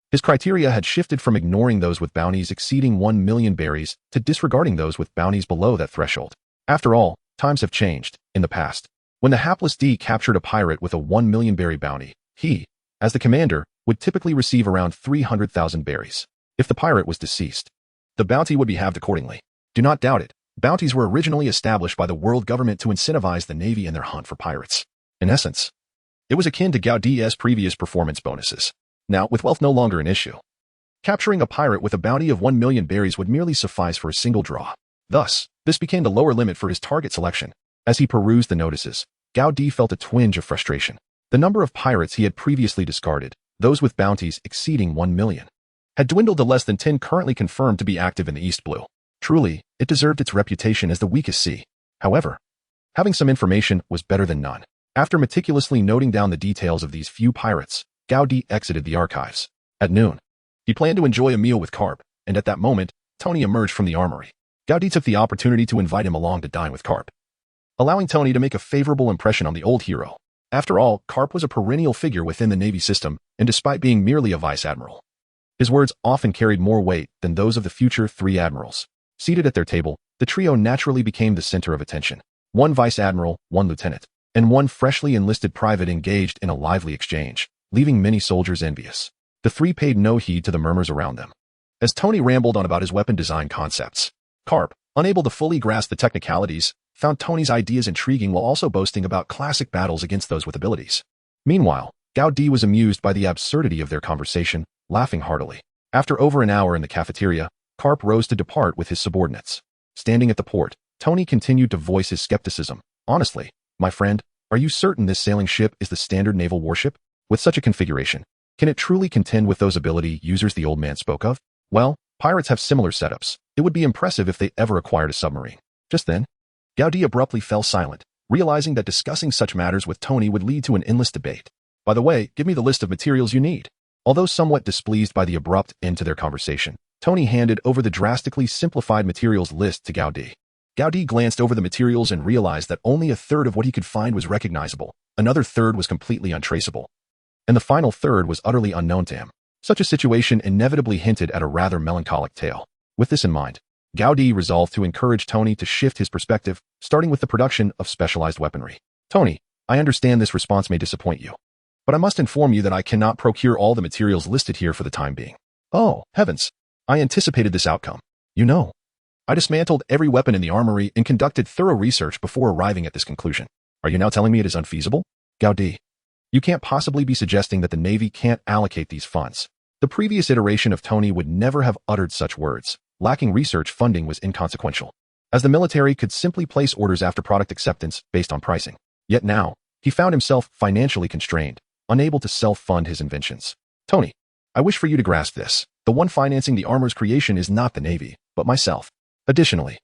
his criteria had shifted from ignoring those with bounties exceeding 1 million berries to disregarding those with bounties below that threshold. After all, times have changed. In the past, when the hapless D captured a pirate with a 1 million berry bounty, he, as the commander, would typically receive around 300,000 berries. If the pirate was deceased, the bounty would be halved accordingly. Do not doubt it. Bounties were originally established by the world government to incentivize the Navy in their hunt for pirates. In essence, it was akin to Gaudi's previous performance bonuses. Now, with wealth no longer an issue, capturing a pirate with a bounty of 1 million berries would merely suffice for a single draw. Thus, this became the lower limit for his target selection. As he perused the notices, Gaudi felt a twinge of frustration. The number of pirates he had previously discarded, those with bounties exceeding 1 million, had dwindled to less than 10 currently confirmed to be active in the East Blue. Truly, it deserved its reputation as the weakest sea. However, having some information was better than none. After meticulously noting down the details of these few pirates, Gaudi exited the archives. At noon, he planned to enjoy a meal with Carp, and at that moment, Tony emerged from the armory. Gaudi took the opportunity to invite him along to dine with Carp, allowing Tony to make a favorable impression on the old hero. After all, Carp was a perennial figure within the Navy system, and despite being merely a vice admiral, his words often carried more weight than those of the future 3 admirals. Seated at their table, the trio naturally became the center of attention. 1 vice admiral, 1 lieutenant, and 1 freshly enlisted private engaged in a lively exchange, leaving many soldiers envious. The 3 paid no heed to the murmurs around them. As Tony rambled on about his weapon design concepts, Carp, unable to fully grasp the technicalities, found Tony's ideas intriguing while also boasting about classic battles against those with abilities. Meanwhile, Gaudi was amused by the absurdity of their conversation, laughing heartily. After over an hour in the cafeteria, Carp rose to depart with his subordinates. Standing at the port, Tony continued to voice his skepticism. Honestly, my friend, are you certain this sailing ship is the standard naval warship? With such a configuration, can it truly contend with those ability users the old man spoke of? Well, pirates have similar setups. It would be impressive if they ever acquired a submarine. Just then, Gaudi abruptly fell silent, realizing that discussing such matters with Tony would lead to an endless debate. By the way, give me the list of materials you need. Although somewhat displeased by the abrupt end to their conversation, Tony handed over the drastically simplified materials list to Gaudi. Gaudi glanced over the materials and realized that only a third of what he could find was recognizable, another third was completely untraceable, and the final third was utterly unknown to him. Such a situation inevitably hinted at a rather melancholic tale. With this in mind, Gaudi resolved to encourage Tony to shift his perspective, starting with the production of specialized weaponry. Tony, I understand this response may disappoint you, but I must inform you that I cannot procure all the materials listed here for the time being. Oh, heavens! I anticipated this outcome. You know, I dismantled every weapon in the armory and conducted thorough research before arriving at this conclusion. Are you now telling me it is unfeasible? Gaudi, you can't possibly be suggesting that the Navy can't allocate these funds. The previous iteration of Tony would never have uttered such words. Lacking research funding was inconsequential, as the military could simply place orders after product acceptance based on pricing. Yet now, he found himself financially constrained, unable to self-fund his inventions. Tony, I wish for you to grasp this. The one financing the armor's creation is not the Navy, but myself. Additionally,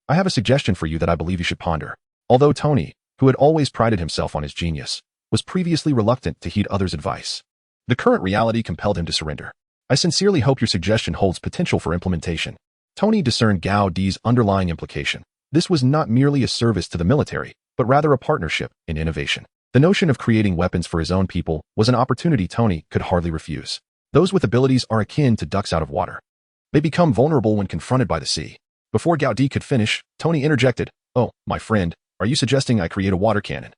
I have a suggestion for you that I believe you should ponder. Although Tony, who had always prided himself on his genius, was previously reluctant to heed others' advice, the current reality compelled him to surrender. I sincerely hope your suggestion holds potential for implementation. Tony discerned Gaudi's underlying implication. This was not merely a service to the military, but rather a partnership in innovation. The notion of creating weapons for his own people was an opportunity Tony could hardly refuse. Those with abilities are akin to ducks out of water. They become vulnerable when confronted by the sea. Before Gaudi could finish, Tony interjected, "Oh, my friend, are you suggesting I create a water cannon?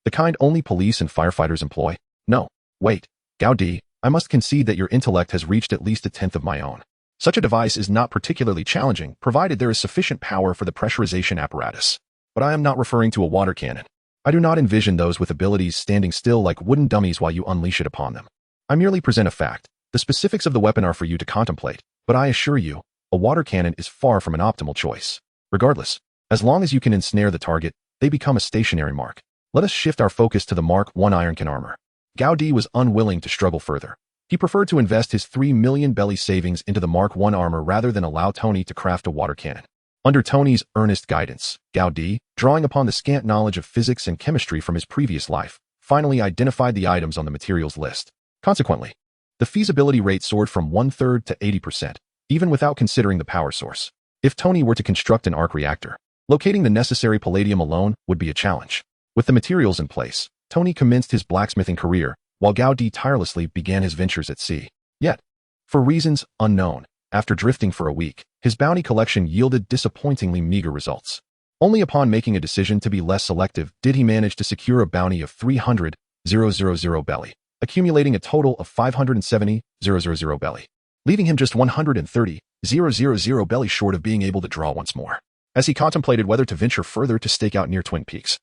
The kind only police and firefighters employ?" No, wait. Gaudi, I must concede that your intellect has reached at least a tenth of my own. Such a device is not particularly challenging, provided there is sufficient power for the pressurization apparatus. But I am not referring to a water cannon. I do not envision those with abilities standing still like wooden dummies while you unleash it upon them. I merely present a fact. The specifics of the weapon are for you to contemplate, but I assure you, a water cannon is far from an optimal choice. Regardless, as long as you can ensnare the target, they become a stationary mark. Let us shift our focus to the Mark I iron can armor. Gaudi was unwilling to struggle further. He preferred to invest his 3 million belly savings into the Mark I armor rather than allow Tony to craft a water cannon. Under Tony's earnest guidance, Gaudi, drawing upon the scant knowledge of physics and chemistry from his previous life, finally identified the items on the materials list. Consequently, the feasibility rate soared from 1/3 to 80%, even without considering the power source. If Tony were to construct an arc reactor, locating the necessary palladium alone would be a challenge. With the materials in place, Tony commenced his blacksmithing career, while Gaudi tirelessly began his ventures at sea. Yet, for reasons unknown, after drifting for a week, his bounty collection yielded disappointingly meager results. Only upon making a decision to be less selective did he manage to secure a bounty of 300,000 belly, accumulating a total of 570,000 belly, leaving him just 130,000 belly short of being able to draw once more. As he contemplated whether to venture further to stake out near Twin Peaks,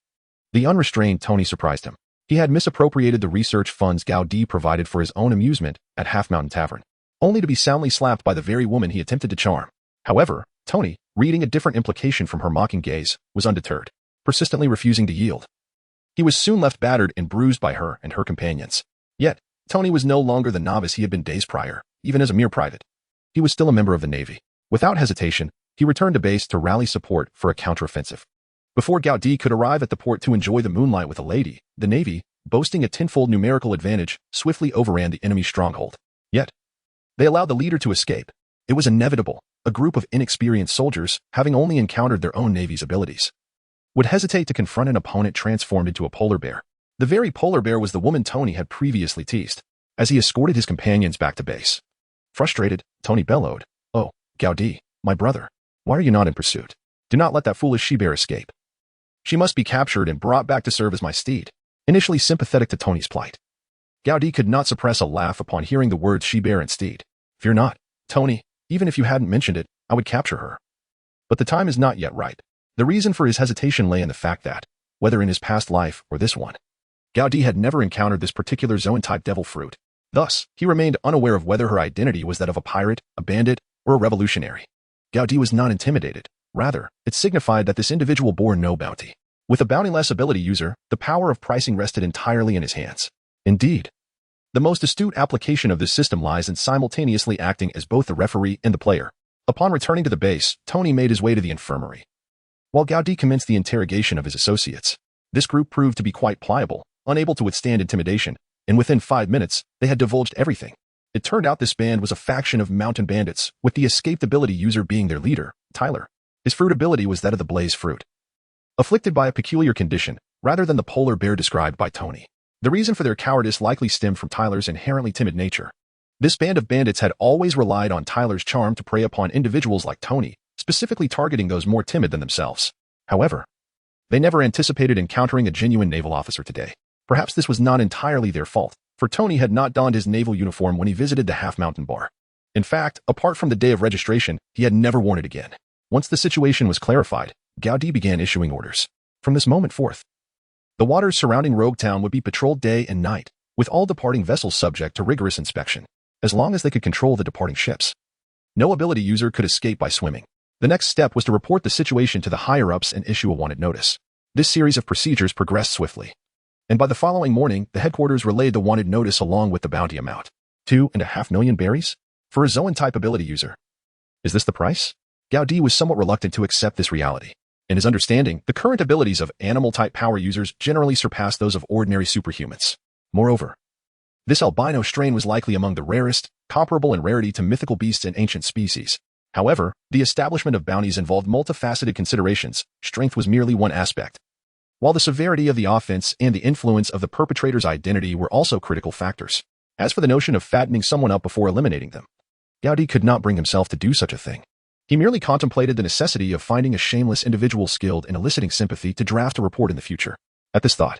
the unrestrained Tony surprised him. He had misappropriated the research funds Gaudi provided for his own amusement at Half Mountain Tavern, only to be soundly slapped by the very woman he attempted to charm. However, Tony, reading a different implication from her mocking gaze, was undeterred, persistently refusing to yield. He was soon left battered and bruised by her and her companions. Yet, Tony was no longer the novice he had been days prior, even as a mere private. He was still a member of the Navy. Without hesitation, he returned to base to rally support for a counteroffensive. Before Gaudi could arrive at the port to enjoy the moonlight with a lady, the Navy, boasting a tenfold numerical advantage, swiftly overran the enemy's stronghold. Yet, they allowed the leader to escape. It was inevitable. A group of inexperienced soldiers, having only encountered their own Navy's abilities, would hesitate to confront an opponent transformed into a polar bear. The very polar bear was the woman Tony had previously teased, as he escorted his companions back to base. Frustrated, Tony bellowed, "Oh, Gaudi, my brother, why are you not in pursuit? Do not let that foolish she-bear escape. She must be captured and brought back to serve as my steed." Initially sympathetic to Tony's plight, Gaudi could not suppress a laugh upon hearing the words she-bear and steed. "Fear not, Tony, Even if you hadn't mentioned it, I would capture her. But the time is not yet right. The reason for his hesitation lay in the fact that, whether in his past life or this one, Gaudi had never encountered this particular Zoan-type devil fruit. Thus, he remained unaware of whether her identity was that of a pirate, a bandit, or a revolutionary. Gaudi was not intimidated. Rather, it signified that this individual bore no bounty. With a bounty-less ability user, the power of pricing rested entirely in his hands. Indeed, the most astute application of this system lies in simultaneously acting as both the referee and the player. Upon returning to the base, Tony made his way to the infirmary. While Gaudi commenced the interrogation of his associates, this group proved to be quite pliable, unable to withstand intimidation, and within 5 minutes, they had divulged everything. It turned out this band was a faction of mountain bandits, with the escaped ability user being their leader, Tyler. His fruit ability was that of the blaze fruit. Afflicted by a peculiar condition, rather than the polar bear described by Tony. The reason for their cowardice likely stemmed from Tyler's inherently timid nature. This band of bandits had always relied on Tyler's charm to prey upon individuals like Tony, specifically targeting those more timid than themselves. However, they never anticipated encountering a genuine naval officer today. Perhaps this was not entirely their fault, for Tony had not donned his naval uniform when he visited the Half-Mountain Bar. In fact, apart from the day of registration, he had never worn it again. Once the situation was clarified, Gaudi began issuing orders. From this moment forth, the waters surrounding Rogue Town would be patrolled day and night, with all departing vessels subject to rigorous inspection, as long as they could control the departing ships. No ability user could escape by swimming. The next step was to report the situation to the higher-ups and issue a wanted notice. This series of procedures progressed swiftly, and by the following morning, the headquarters relayed the wanted notice along with the bounty amount. 2.5 million berries? For a Zoan-type ability user. Is this the price? Gaudi was somewhat reluctant to accept this reality. In his understanding, the current abilities of animal-type power users generally surpass those of ordinary superhumans. Moreover, this albino strain was likely among the rarest, comparable in rarity to mythical beasts and ancient species. However, the establishment of bounties involved multifaceted considerations. Strength was merely one aspect, while the severity of the offense and the influence of the perpetrator's identity were also critical factors. As for the notion of fattening someone up before eliminating them, Gaudi could not bring himself to do such a thing. He merely contemplated the necessity of finding a shameless individual skilled in eliciting sympathy to draft a report in the future. At this thought,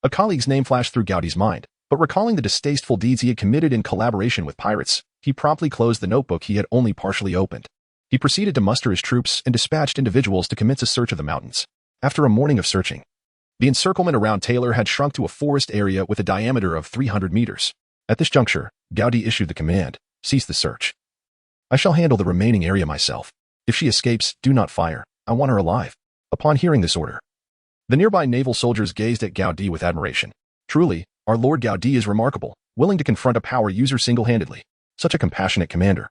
a colleague's name flashed through Gaudi's mind, but recalling the distasteful deeds he had committed in collaboration with pirates, he promptly closed the notebook he had only partially opened. He proceeded to muster his troops and dispatched individuals to commence a search of the mountains. After a morning of searching, the encirclement around Taylor had shrunk to a forest area with a diameter of 300 meters. At this juncture, Gaudi issued the command, "Cease the search. I shall handle the remaining area myself. If she escapes, do not fire. I want her alive." Upon hearing this order, the nearby naval soldiers gazed at Gaudi with admiration. Truly, our Lord Gaudi is remarkable, willing to confront a power user single-handedly. Such a compassionate commander.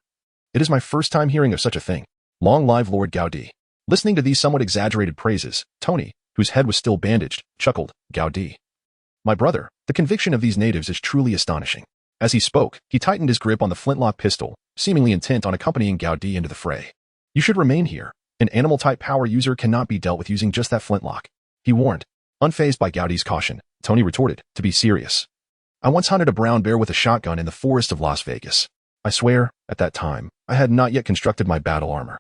It is my first time hearing of such a thing. Long live Lord Gaudi. Listening to these somewhat exaggerated praises, Tony, whose head was still bandaged, chuckled. "Gaudi. My brother, the conviction of these natives is truly astonishing." As he spoke, he tightened his grip on the flintlock pistol, seemingly intent on accompanying Gaudi into the fray. "You should remain here. An animal-type power user cannot be dealt with using just that flintlock," he warned. Unfazed by Gaudi's caution, Tony retorted, "To be serious. I once hunted a brown bear with a shotgun in the forest of Las Vegas. I swear, at that time, I had not yet constructed my battle armor.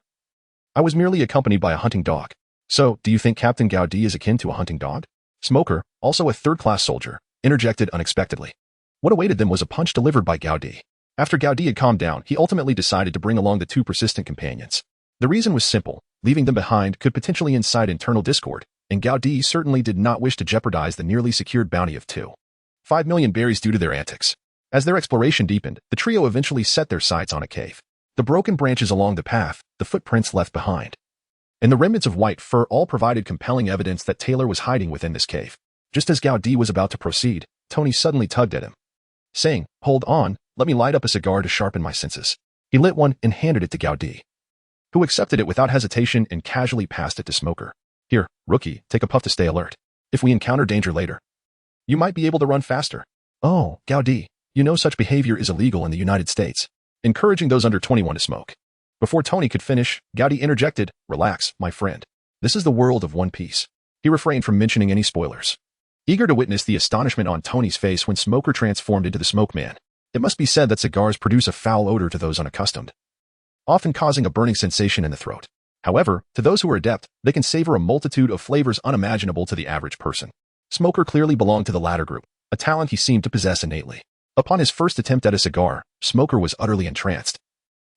I was merely accompanied by a hunting dog. So, do you think Captain Gaudi is akin to a hunting dog?" Smoker, also a third-class soldier, interjected unexpectedly. What awaited them was a punch delivered by Gaudi. After Gaudi had calmed down, he ultimately decided to bring along the two persistent companions. The reason was simple. Leaving them behind could potentially incite internal discord, and Gaudi certainly did not wish to jeopardize the nearly secured bounty of 2.5 million berries due to their antics. As their exploration deepened, the trio eventually set their sights on a cave. The broken branches along the path, the footprints left behind, and the remnants of white fur all provided compelling evidence that Taylor was hiding within this cave. Just as Gaudi was about to proceed, Tony suddenly tugged at him, saying, "Hold on, let me light up a cigar to sharpen my senses." He lit one and handed it to Gaudi, who accepted it without hesitation and casually passed it to Smoker. "Here, rookie, take a puff to stay alert. If we encounter danger later, you might be able to run faster." "Oh, Gaudi, you know such behavior is illegal in the United States, encouraging those under 21 to smoke." Before Tony could finish, Gaudi interjected, "Relax, my friend. This is the world of One Piece." He refrained from mentioning any spoilers, eager to witness the astonishment on Tony's face when Smoker transformed into the Smoke Man. It must be said that cigars produce a foul odor to those unaccustomed, often causing a burning sensation in the throat. However, to those who are adept, they can savor a multitude of flavors unimaginable to the average person. Smoker clearly belonged to the latter group, a talent he seemed to possess innately. Upon his first attempt at a cigar, Smoker was utterly entranced.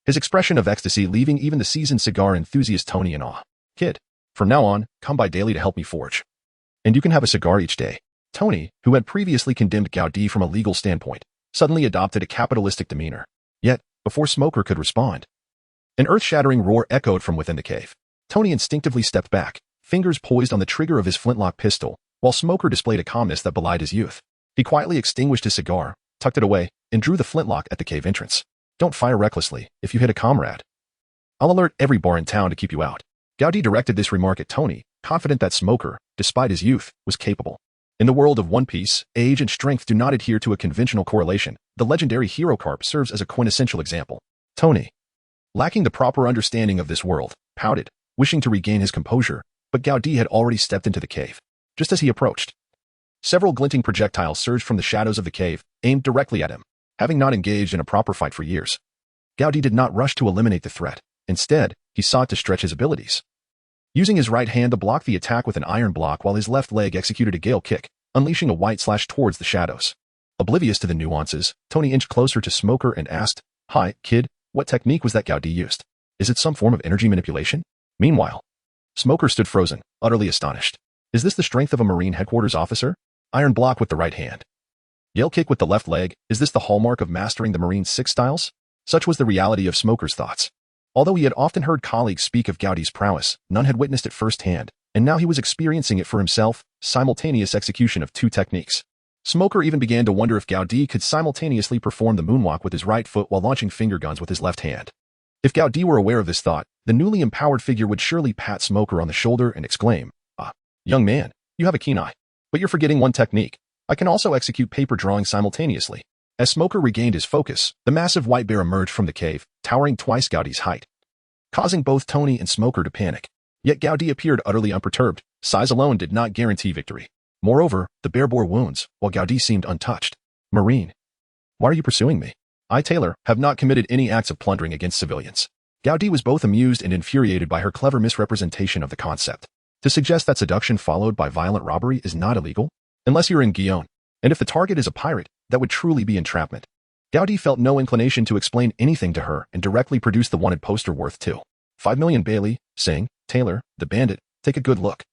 his expression of ecstasy leaving even the seasoned cigar enthusiast Tony in awe. "Kid, from now on, come by daily to help me forge. And you can have a cigar each day." Tony, who had previously condemned Gaudi from a legal standpoint, suddenly adopted a capitalistic demeanor. Yet, before Smoker could respond, an earth-shattering roar echoed from within the cave. Tony instinctively stepped back, fingers poised on the trigger of his flintlock pistol, while Smoker displayed a calmness that belied his youth. He quietly extinguished his cigar, tucked it away, and drew the flintlock at the cave entrance. "Don't fire recklessly if you hit a comrade. I'll alert every bar in town to keep you out." Gaudi directed this remark at Tony, confident that Smoker, despite his youth, was capable. In the world of One Piece, age and strength do not adhere to a conventional correlation. The legendary hero carp serves as a quintessential example. Tony, lacking the proper understanding of this world, pouted, wishing to regain his composure, but Gaudi had already stepped into the cave. Just as he approached, several glinting projectiles surged from the shadows of the cave, aimed directly at him. Having not engaged in a proper fight for years, Gaudi did not rush to eliminate the threat. Instead, he sought to stretch his abilities, using his right hand to block the attack with an iron block while his left leg executed a gale kick, unleashing a white slash towards the shadows. Oblivious to the nuances, Tony inched closer to Smoker and asked, "Hi, kid, what technique was that Gaudi used? Is it some form of energy manipulation?" Meanwhile, Smoker stood frozen, utterly astonished. Is this the strength of a Marine headquarters officer? Iron block with the right hand, yell kick with the left leg, is this the hallmark of mastering the Marine six styles? Such was the reality of Smoker's thoughts. Although he had often heard colleagues speak of Gaudi's prowess, none had witnessed it firsthand, and now he was experiencing it for himself, simultaneous execution of two techniques. Smoker even began to wonder if Gaudi could simultaneously perform the moonwalk with his right foot while launching finger guns with his left hand. If Gaudi were aware of this thought, the newly empowered figure would surely pat Smoker on the shoulder and exclaim, "Ah, young man, you have a keen eye. But you're forgetting one technique. I can also execute paper drawing simultaneously." As Smoker regained his focus, the massive white bear emerged from the cave, towering twice Gaudi's height, causing both Tony and Smoker to panic. Yet Gaudi appeared utterly unperturbed. Size alone did not guarantee victory. Moreover, the bear bore wounds, while Gaudi seemed untouched. "Marine, why are you pursuing me? I, Taylor, have not committed any acts of plundering against civilians." Gaudi was both amused and infuriated by her clever misrepresentation of the concept. To suggest that seduction followed by violent robbery is not illegal, unless you're in Guion, and if the target is a pirate, that would truly be entrapment. Gaudi felt no inclination to explain anything to her and directly produced the wanted poster worth $5 million. Bailey, saying, "Taylor, the bandit, take a good look.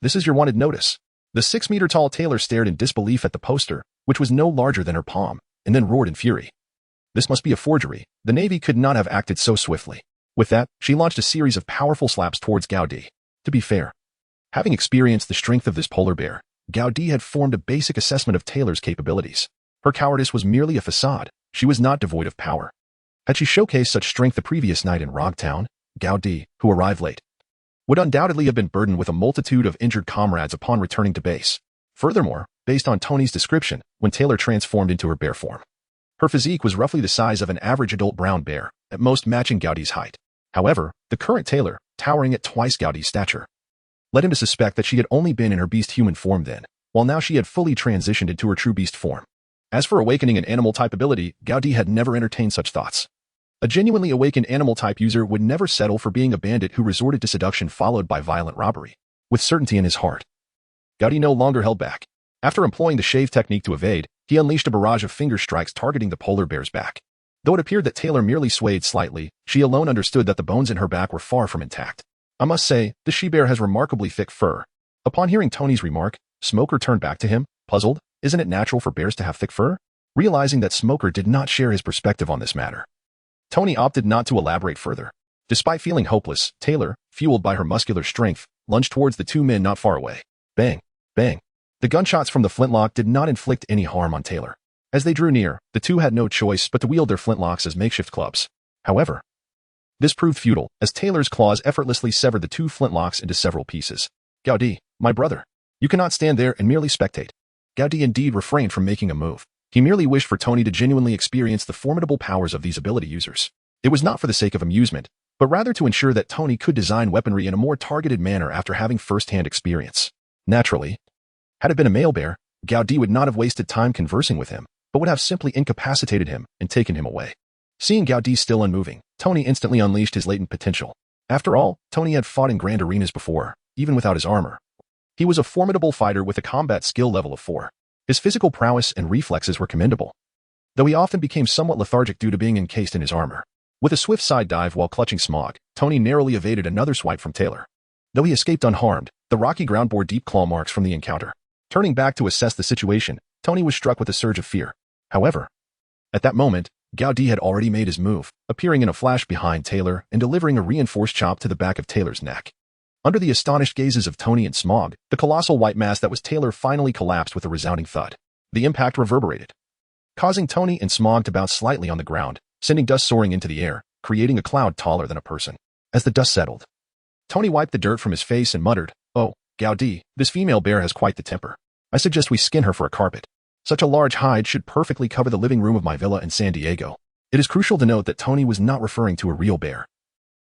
This is your wanted notice." The 6-meter-tall Taylor stared in disbelief at the poster, which was no larger than her palm, and then roared in fury. This must be a forgery. The Navy could not have acted so swiftly. With that, she launched a series of powerful slaps towards Gaudi. To be fair, having experienced the strength of this polar bear, Gaudi had formed a basic assessment of Taylor's capabilities. Her cowardice was merely a facade. She was not devoid of power. Had she showcased such strength the previous night in Rogtown, Gaudi, who arrived late, would undoubtedly have been burdened with a multitude of injured comrades upon returning to base. Furthermore, based on Tony's description, when Taylor transformed into her bear form, her physique was roughly the size of an average adult brown bear, at most matching Gaudi's height. However, the current Taylor, towering at twice Gaudi's stature, led him to suspect that she had only been in her beast-human form then, while now she had fully transitioned into her true beast form. As for awakening an animal-type ability, Gaudi had never entertained such thoughts. A genuinely awakened animal-type user would never settle for being a bandit who resorted to seduction followed by violent robbery. With certainty in his heart, Gaudi no longer held back. After employing the shave technique to evade, he unleashed a barrage of finger strikes targeting the polar bear's back. Though it appeared that Taylor merely swayed slightly, she alone understood that the bones in her back were far from intact. "I must say, the she-bear has remarkably thick fur." Upon hearing Tony's remark, Smoker turned back to him, puzzled. Isn't it natural for bears to have thick fur? Realizing that Smoker did not share his perspective on this matter, Tony opted not to elaborate further. Despite feeling hopeless, Taylor, fueled by her muscular strength, lunged towards the two men not far away. Bang! Bang! The gunshots from the flintlock did not inflict any harm on Taylor. As they drew near, the two had no choice but to wield their flintlocks as makeshift clubs. However, this proved futile, as Taylor's claws effortlessly severed the two flintlocks into several pieces. "Gaudi, my brother, you cannot stand there and merely spectate." Gaudi indeed refrained from making a move. He merely wished for Tony to genuinely experience the formidable powers of these ability users. It was not for the sake of amusement, but rather to ensure that Tony could design weaponry in a more targeted manner after having first-hand experience. Naturally, had it been a male bear, Gaudi would not have wasted time conversing with him, but would have simply incapacitated him and taken him away. Seeing Gaudi still unmoving, Tony instantly unleashed his latent potential. After all, Tony had fought in grand arenas before, even without his armor. He was a formidable fighter with a combat skill level of 4. His physical prowess and reflexes were commendable, though he often became somewhat lethargic due to being encased in his armor. With a swift side dive while clutching Smog, Tony narrowly evaded another swipe from Taylor. Though he escaped unharmed, the rocky ground bore deep claw marks from the encounter. Turning back to assess the situation, Tony was struck with a surge of fear. However, at that moment, Gaudi had already made his move, appearing in a flash behind Taylor and delivering a reinforced chop to the back of Taylor's neck. Under the astonished gazes of Tony and Smog, the colossal white mass that was Taylor finally collapsed with a resounding thud. The impact reverberated, causing Tony and Smog to bounce slightly on the ground, sending dust soaring into the air, creating a cloud taller than a person. As the dust settled, Tony wiped the dirt from his face and muttered, "Oh, Gaudi, this female bear has quite the temper. I suggest we skin her for a carpet. Such a large hide should perfectly cover the living room of my villa in San Diego." It is crucial to note that Tony was not referring to a real bear,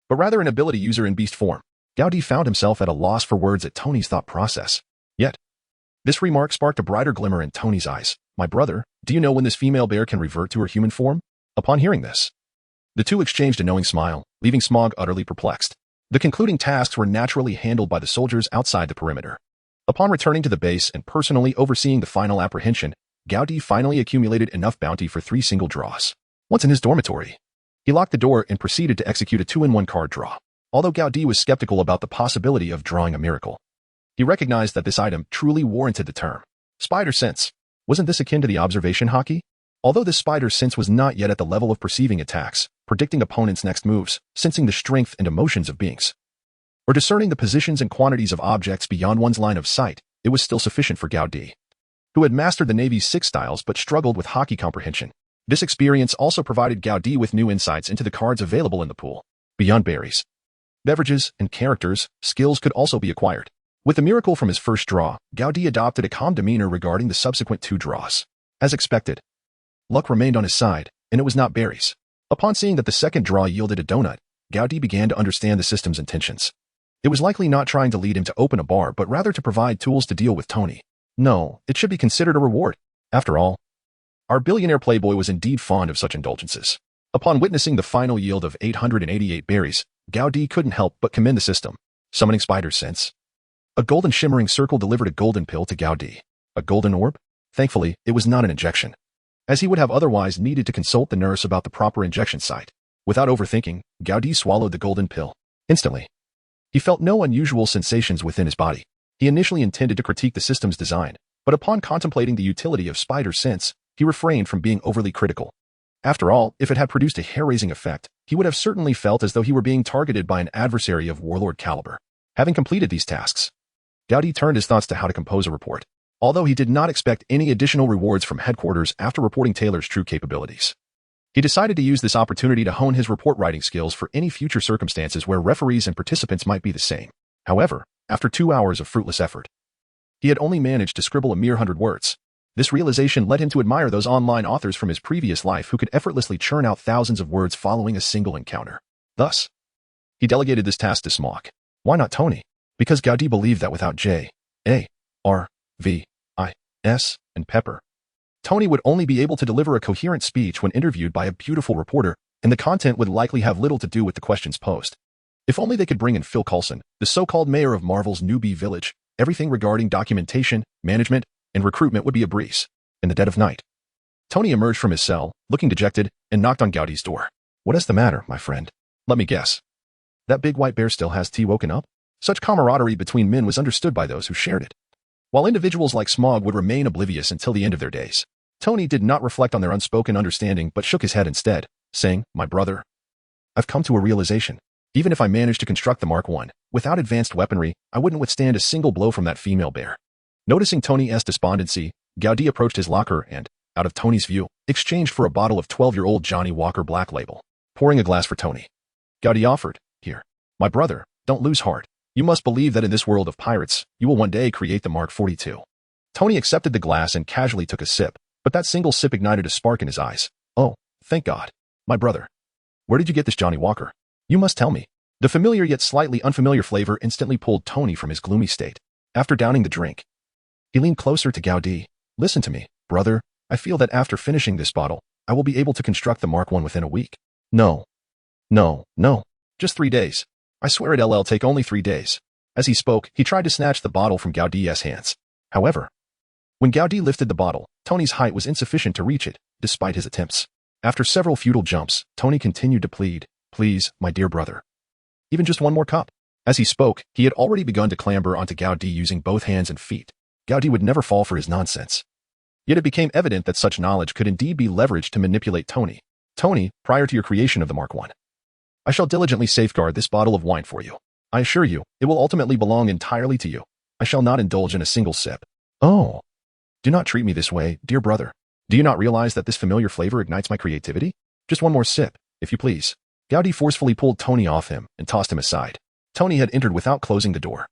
but rather an ability user in beast form. Gaudi found himself at a loss for words at Tony's thought process. Yet, this remark sparked a brighter glimmer in Tony's eyes. "My brother, do you know when this female bear can revert to her human form?" Upon hearing this, the two exchanged a knowing smile, leaving Smog utterly perplexed. The concluding tasks were naturally handled by the soldiers outside the perimeter. Upon returning to the base and personally overseeing the final apprehension, Gaudi finally accumulated enough bounty for 3 single draws. Once in his dormitory, he locked the door and proceeded to execute a 2-in-1 card draw. Although Gaudi was skeptical about the possibility of drawing a miracle, he recognized that this item truly warranted the term spider sense. Wasn't this akin to the observation hockey? Although this spider sense was not yet at the level of perceiving attacks, predicting opponents' next moves, sensing the strength and emotions of beings, or discerning the positions and quantities of objects beyond one's line of sight, it was still sufficient for Gaudi, who had mastered the Navy's 6 styles but struggled with hockey comprehension. This experience also provided Gaudi with new insights into the cards available in the pool. Beyond berries, beverages, and characters, skills could also be acquired. With the miracle from his first draw, Gaudi adopted a calm demeanor regarding the subsequent 2 draws. As expected, luck remained on his side, and it was not berries. Upon seeing that the second draw yielded a donut, Gaudi began to understand the system's intentions. It was likely not trying to lead him to open a bar but rather to provide tools to deal with Tony. No, it should be considered a reward. After all, our billionaire playboy was indeed fond of such indulgences. Upon witnessing the final yield of 888 berries, Gaudi couldn't help but commend the system. Summoning spider sense. A golden shimmering circle delivered a golden pill to Gaudi. A golden orb? Thankfully, it was not an injection, as he would have otherwise needed to consult the nurse about the proper injection site. Without overthinking, Gaudi swallowed the golden pill. Instantly, he felt no unusual sensations within his body. He initially intended to critique the system's design, but upon contemplating the utility of spider sense, he refrained from being overly critical. After all, if it had produced a hair-raising effect, he would have certainly felt as though he were being targeted by an adversary of warlord caliber. Having completed these tasks, Gaudi turned his thoughts to how to compose a report, although he did not expect any additional rewards from headquarters after reporting Taylor's true capabilities. He decided to use this opportunity to hone his report writing skills for any future circumstances where referees and participants might be the same. However, after 2 hours of fruitless effort, he had only managed to scribble a mere 100 words. This realization led him to admire those online authors from his previous life who could effortlessly churn out thousands of words following a single encounter. Thus, he delegated this task to Smog. Why not Tony? Because Gaudi believed that without J, A, R, V, I, S, and Pepper, Tony would only be able to deliver a coherent speech when interviewed by a beautiful reporter, and the content would likely have little to do with the questions posed. If only they could bring in Phil Coulson, the so-called mayor of Marvel's newbie village, everything regarding documentation, management, and recruitment would be a breeze. In the dead of night, Tony emerged from his cell, looking dejected, and knocked on Gaudi's door. "What is the matter, my friend?" "Let me guess. That big white bear still has tea woken up?" Such camaraderie between men was understood by those who shared it, while individuals like Smog would remain oblivious until the end of their days. Tony did not reflect on their unspoken understanding but shook his head instead, saying, "My brother, I've come to a realization. Even if I managed to construct the Mark I, without advanced weaponry, I wouldn't withstand a single blow from that female bear." Noticing Tony's despondency, Gaudi approached his locker and, out of Tony's view, exchanged for a bottle of 12-year-old Johnny Walker Black Label. Pouring a glass for Tony, Gaudi offered, "Here, my brother, don't lose heart. You must believe that in this world of pirates, you will one day create the Mark 42. Tony accepted the glass and casually took a sip, but that single sip ignited a spark in his eyes. "Oh, thank God. My brother, where did you get this Johnny Walker? You must tell me." The familiar yet slightly unfamiliar flavor instantly pulled Tony from his gloomy state. After downing the drink, he leaned closer to Gaudi. "Listen to me, brother. I feel that after finishing this bottle, I will be able to construct the Mark I within a week." No. Just 3 days. I swear it'll take only 3 days." As he spoke, he tried to snatch the bottle from Gaudi's hands. However, when Gaudi lifted the bottle, Tony's height was insufficient to reach it, despite his attempts. After several futile jumps, Tony continued to plead, "Please, my dear brother. Even just one more cup." As he spoke, he had already begun to clamber onto Gaudi using both hands and feet. Gaudi would never fall for his nonsense. Yet it became evident that such knowledge could indeed be leveraged to manipulate Tony. "Tony, prior to your creation of the Mark I, I shall diligently safeguard this bottle of wine for you. I assure you, it will ultimately belong entirely to you. I shall not indulge in a single sip." "Oh, do not treat me this way, dear brother. Do you not realize that this familiar flavor ignites my creativity? Just one more sip, if you please." Gaudi forcefully pulled Tony off him and tossed him aside. Tony had entered without closing the door,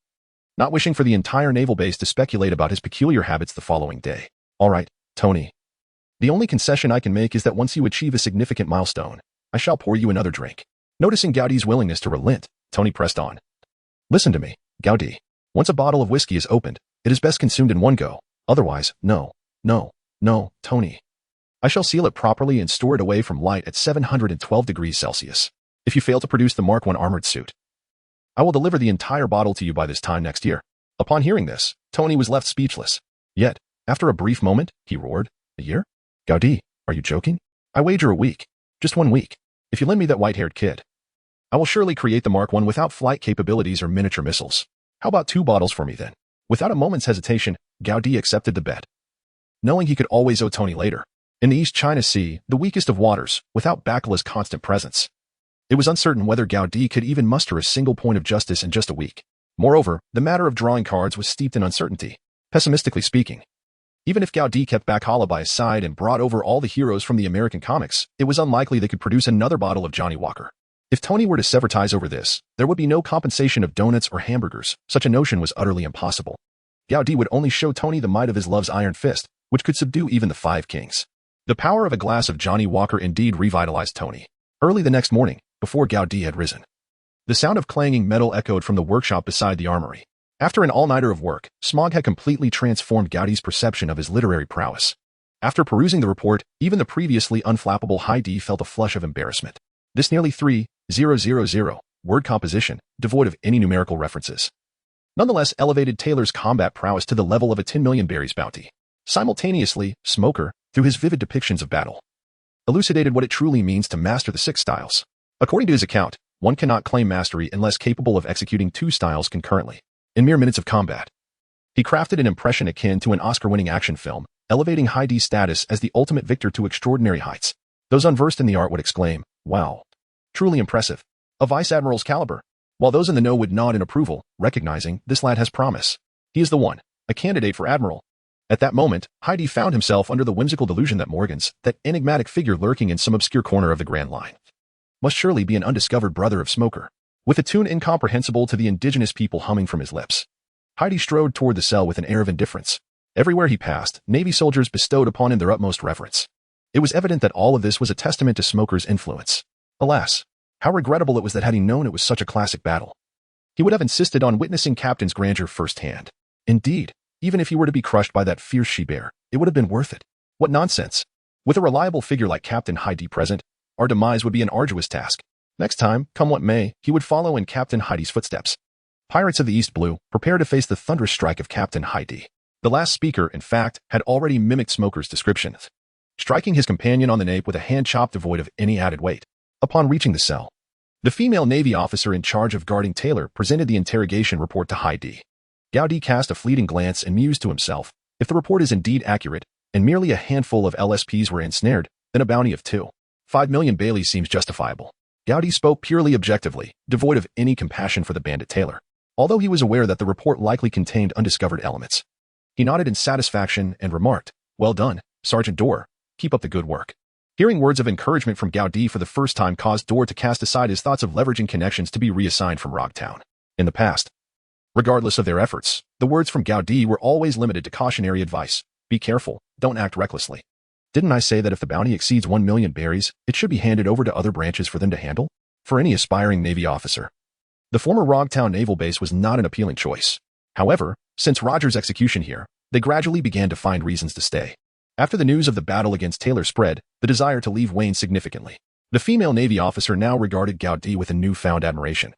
not wishing for the entire naval base to speculate about his peculiar habits the following day. "All right, Tony. The only concession I can make is that once you achieve a significant milestone, I shall pour you another drink." Noticing Gaudi's willingness to relent, Tony pressed on. "Listen to me, Gaudi. Once a bottle of whiskey is opened, it is best consumed in one go. Otherwise, no, Tony. I shall seal it properly and store it away from light at 712 degrees Celsius. If you fail to produce the Mark I armored suit, I will deliver the entire bottle to you by this time next year." Upon hearing this, Tony was left speechless. Yet, after a brief moment, he roared, "A year? Gaudi, are you joking? I wager a week. Just 1 week. If you lend me that white-haired kid, I will surely create the Mark I without flight capabilities or miniature missiles. How about 2 bottles for me then?" Without a moment's hesitation, Gaudi accepted the bet, knowing he could always owe Tony later. In the East China Sea, the weakest of waters, without Bacala's constant presence, it was uncertain whether Gaudi could even muster a single point of justice in just a week. Moreover, the matter of drawing cards was steeped in uncertainty. Pessimistically speaking, even if Gaudi kept Bacala by his side and brought over all the heroes from the American comics, it was unlikely they could produce another bottle of Johnny Walker. If Tony were to sever ties over this, there would be no compensation of donuts or hamburgers. Such a notion was utterly impossible. Gaudi would only show Tony the might of his love's iron fist, which could subdue even the 5 kings. The power of a glass of Johnny Walker indeed revitalized Tony. Early the next morning, before Gaudi had risen, the sound of clanging metal echoed from the workshop beside the armory. After an all-nighter of work, Smog had completely transformed Gaudi's perception of his literary prowess. After perusing the report, even the previously unflappable Heidi felt a flush of embarrassment. This nearly 3,000 word composition, devoid of any numerical references, nonetheless elevated Taylor's combat prowess to the level of a 10 million berries bounty. Simultaneously, Smoker, through his vivid depictions of battle, elucidated what it truly means to master the 6 styles. According to his account, one cannot claim mastery unless capable of executing 2 styles concurrently, in mere minutes of combat. He crafted an impression akin to an Oscar-winning action film, elevating Heidi's status as the ultimate victor to extraordinary heights. Those unversed in the art would exclaim, "Wow. Truly impressive. A vice admiral's caliber," while those in the know would nod in approval, recognizing this lad has promise. He is the one, a candidate for admiral. At that moment, Heidi found himself under the whimsical delusion that Morgan's, that enigmatic figure lurking in some obscure corner of the Grand Line, must surely be an undiscovered brother of Smoker. With a tune incomprehensible to the indigenous people humming from his lips, Heidi strode toward the cell with an air of indifference. Everywhere he passed, Navy soldiers bestowed upon him their utmost reverence. It was evident that all of this was a testament to Smoker's influence. Alas, how regrettable it was that had he known it was such a classic battle, he would have insisted on witnessing Captain's grandeur firsthand. Indeed, even if he were to be crushed by that fierce she-bear, it would have been worth it. What nonsense! With a reliable figure like Captain Heidi present, our demise would be an arduous task. Next time, come what may, he would follow in Captain Heidi's footsteps. Pirates of the East Blue, prepare to face the thunderous strike of Captain Heidi. The last speaker, in fact, had already mimicked Smoker's description, striking his companion on the nape with a hand chop devoid of any added weight. Upon reaching the cell, the female Navy officer in charge of guarding Taylor presented the interrogation report to Heidi. Gaudi cast a fleeting glance and mused to himself, if the report is indeed accurate, and merely a handful of LSPs were ensnared, then a bounty of 2.5 million Baileys seems justifiable. Gaudi spoke purely objectively, devoid of any compassion for the bandit Taylor. Although he was aware that the report likely contained undiscovered elements, he nodded in satisfaction and remarked, "Well done, Sergeant Dorr. Keep up the good work." Hearing words of encouragement from Gaudi for the first time caused Dorr to cast aside his thoughts of leveraging connections to be reassigned from Rocktown. In the past, regardless of their efforts, the words from Gaudi were always limited to cautionary advice. Be careful, don't act recklessly. Didn't I say that if the bounty exceeds 1 million berries, it should be handed over to other branches for them to handle? For any aspiring Navy officer, the former Rocktown Naval Base was not an appealing choice. However, since Roger's execution here, they gradually began to find reasons to stay. After the news of the battle against Taylor spread, the desire to leave waned significantly. The female Navy officer now regarded Gaudi with a newfound admiration,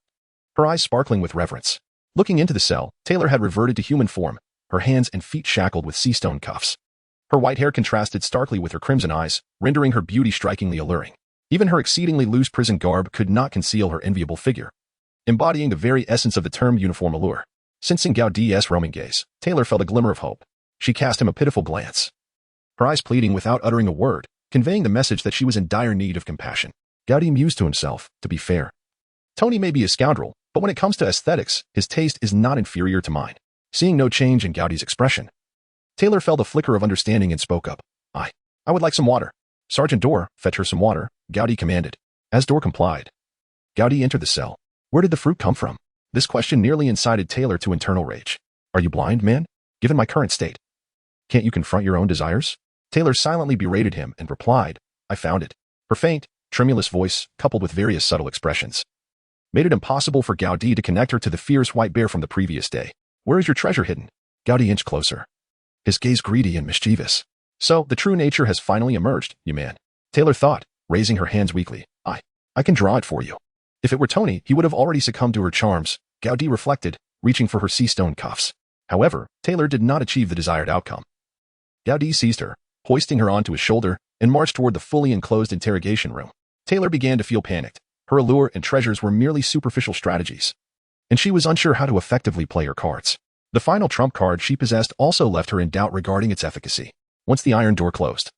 her eyes sparkling with reverence. Looking into the cell, Taylor had reverted to human form, her hands and feet shackled with sea-stone cuffs. Her white hair contrasted starkly with her crimson eyes, rendering her beauty strikingly alluring. Even her exceedingly loose prison garb could not conceal her enviable figure, embodying the very essence of the term uniform allure. Sensing Gaudí's roaming gaze, Taylor felt a glimmer of hope. She cast him a pitiful glance, her eyes pleading without uttering a word, conveying the message that she was in dire need of compassion. Gaudí mused to himself, to be fair, Tony may be a scoundrel, but when it comes to aesthetics, his taste is not inferior to mine. Seeing no change in Gaudí's expression, Taylor felt a flicker of understanding and spoke up. I would like some water. Sergeant Dorr, fetch her some water, Gaudí commanded. As Dorr complied, Gaudí entered the cell. Where did the fruit come from? This question nearly incited Taylor to internal rage. Are you blind, man? Given my current state, can't you confront your own desires? Taylor silently berated him and replied, I found it. Her faint, tremulous voice, coupled with various subtle expressions, made it impossible for Gaudí to connect her to the fierce white bear from the previous day. Where is your treasure hidden? Gaudí inched closer, his gaze greedy and mischievous. So, the true nature has finally emerged, you man. Taylor thought, raising her hands weakly. I can draw it for you. If it were Tony, he would have already succumbed to her charms, Gaudí reflected, reaching for her sea-stone cuffs. However, Taylor did not achieve the desired outcome. Gaudí seized her, hoisting her onto his shoulder, and marched toward the fully enclosed interrogation room. Taylor began to feel panicked. Her allure and treasures were merely superficial strategies, and she was unsure how to effectively play her cards. The final trump card she possessed also left her in doubt regarding its efficacy. Once the iron door closed,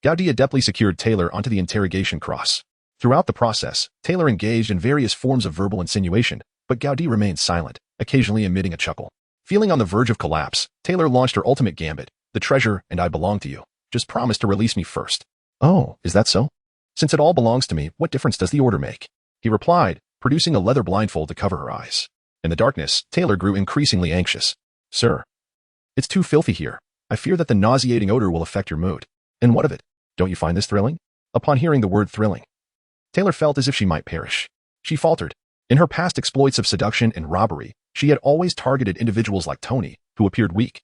Gaudí adeptly secured Taylor onto the interrogation cross. Throughout the process, Taylor engaged in various forms of verbal insinuation, but Gaudí remained silent, occasionally emitting a chuckle. Feeling on the verge of collapse, Taylor launched her ultimate gambit. The treasure and I belong to you. Just promise to release me first. Oh, is that so? Since it all belongs to me, what difference does the order make? He replied, producing a leather blindfold to cover her eyes. In the darkness, Taylor grew increasingly anxious. Sir, it's too filthy here. I fear that the nauseating odor will affect your mood. And what of it? Don't you find this thrilling? Upon hearing the word thrilling, Taylor felt as if she might perish. She faltered. In her past exploits of seduction and robbery, she had always targeted individuals like Tony, who appeared weak,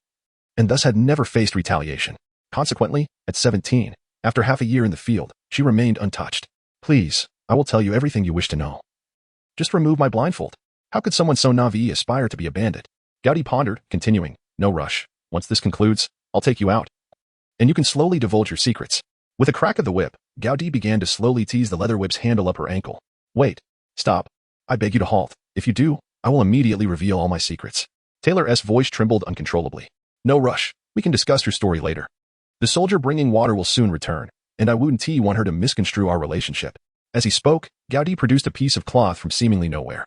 and thus had never faced retaliation. Consequently, at 17, after half a year in the field, she remained untouched. Please, I will tell you everything you wish to know. Just remove my blindfold. How could someone so naive aspire to be a bandit? Gaudí pondered, continuing, no rush. Once this concludes, I'll take you out, and you can slowly divulge your secrets. With a crack of the whip, Gaudí began to slowly tease the leather whip's handle up her ankle. Wait. Stop. I beg you to halt. If you do, I will immediately reveal all my secrets. Taylor's voice trembled uncontrollably. No rush. We can discuss your story later. The soldier bringing water will soon return, and I wouldn't want her to misconstrue our relationship. As he spoke, Gaudí produced a piece of cloth from seemingly nowhere,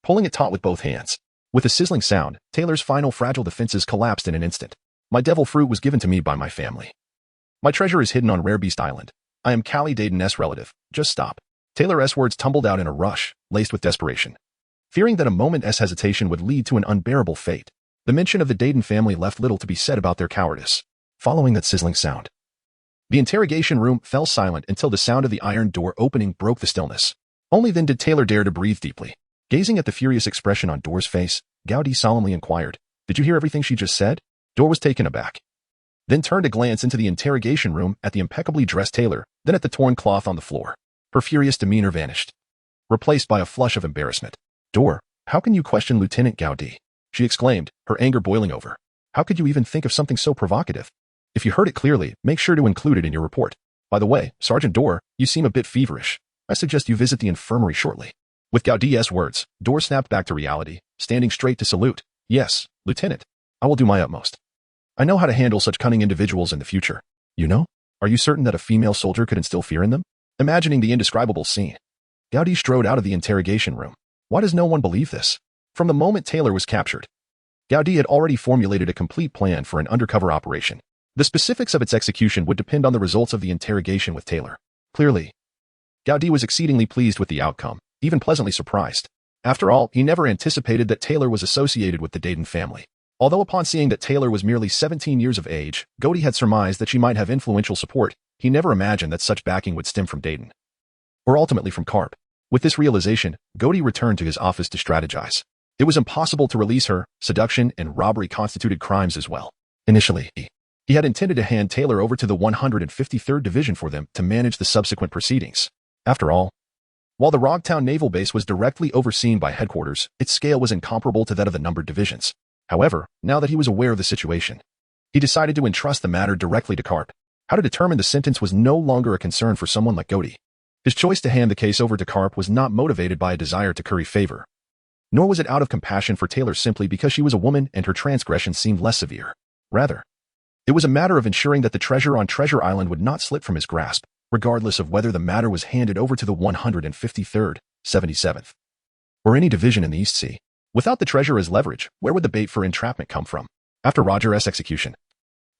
pulling it taut with both hands. With a sizzling sound, Taylor's final fragile defenses collapsed in an instant. My devil fruit was given to me by my family. My treasure is hidden on Rare Beast Island. I am Callie Dayton's relative. Just stop. Taylor's words tumbled out in a rush, laced with desperation. Fearing that a moment's hesitation would lead to an unbearable fate, the mention of the Dayton family left little to be said about their cowardice. Following that sizzling sound, the interrogation room fell silent until the sound of the iron door opening broke the stillness. Only then did Taylor dare to breathe deeply. Gazing at the furious expression on Dorr's face, Gaudí solemnly inquired, Did you hear everything she just said? Dorr was taken aback, then turned a glance into the interrogation room at the impeccably dressed Taylor, then at the torn cloth on the floor. Her furious demeanor vanished, replaced by a flush of embarrassment. Dorr, how can you question Lieutenant Gaudí? She exclaimed, her anger boiling over. How could you even think of something so provocative? If you heard it clearly, make sure to include it in your report. By the way, Sergeant Dorr, you seem a bit feverish. I suggest you visit the infirmary shortly. With Gaudí's words, Dorr snapped back to reality, standing straight to salute. Yes, Lieutenant. I will do my utmost. I know how to handle such cunning individuals in the future. You know? Are you certain that a female soldier could instill fear in them? Imagining the indescribable scene, Gaudí strode out of the interrogation room. Why does no one believe this? From the moment Taylor was captured, Gaudí had already formulated a complete plan for an undercover operation. The specifics of its execution would depend on the results of the interrogation with Taylor. Clearly, Gaudí was exceedingly pleased with the outcome, even pleasantly surprised. After all, he never anticipated that Taylor was associated with the Dayton family. Although upon seeing that Taylor was merely 17 years of age, Gaudí had surmised that she might have influential support, he never imagined that such backing would stem from Dayton, or ultimately from Carp. With this realization, Gaudí returned to his office to strategize. It was impossible to release her. Seduction and robbery constituted crimes as well. Initially, he had intended to hand Taylor over to the 153rd Division for them to manage the subsequent proceedings. After all, while the Rogtown Naval Base was directly overseen by headquarters, its scale was incomparable to that of the numbered divisions. However, now that he was aware of the situation, He decided to entrust the matter directly to Karp. How to determine the sentence was no longer a concern for someone like Gotti. His choice to hand the case over to Karp was not motivated by a desire to curry favor. Nor was it out of compassion for Taylor simply because she was a woman and her transgression seemed less severe. Rather, it was a matter of ensuring that the treasure on Treasure Island would not slip from his grasp, regardless of whether the matter was handed over to the 153rd, 77th, or any division in the East Sea. Without the treasure as leverage, where would the bait for entrapment come from? After Roger's execution,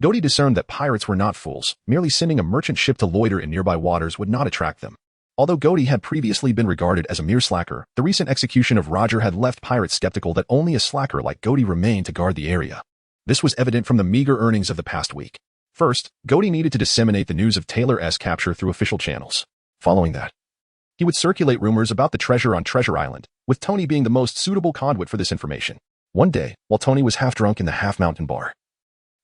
Gotti discerned that pirates were not fools. Merely sending a merchant ship to loiter in nearby waters would not attract them. Although Gotti had previously been regarded as a mere slacker, the recent execution of Roger had left pirates skeptical that only a slacker like Gotti remained to guard the area. This was evident from the meager earnings of the past week. First, Gotti needed to disseminate the news of Taylor's capture through official channels. Following that, he would circulate rumors about the treasure on Treasure Island, with Tony being the most suitable conduit for this information. One day, while Tony was half drunk in the half-mountain bar,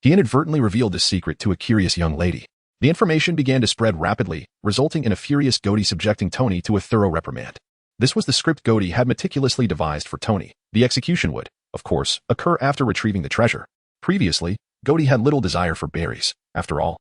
he inadvertently revealed this secret to a curious young lady. The information began to spread rapidly, resulting in a furious Gotti subjecting Tony to a thorough reprimand. This was the script Gotti had meticulously devised for Tony. The execution would, of course, occur after retrieving the treasure. Previously, Gotti had little desire for berries. After all,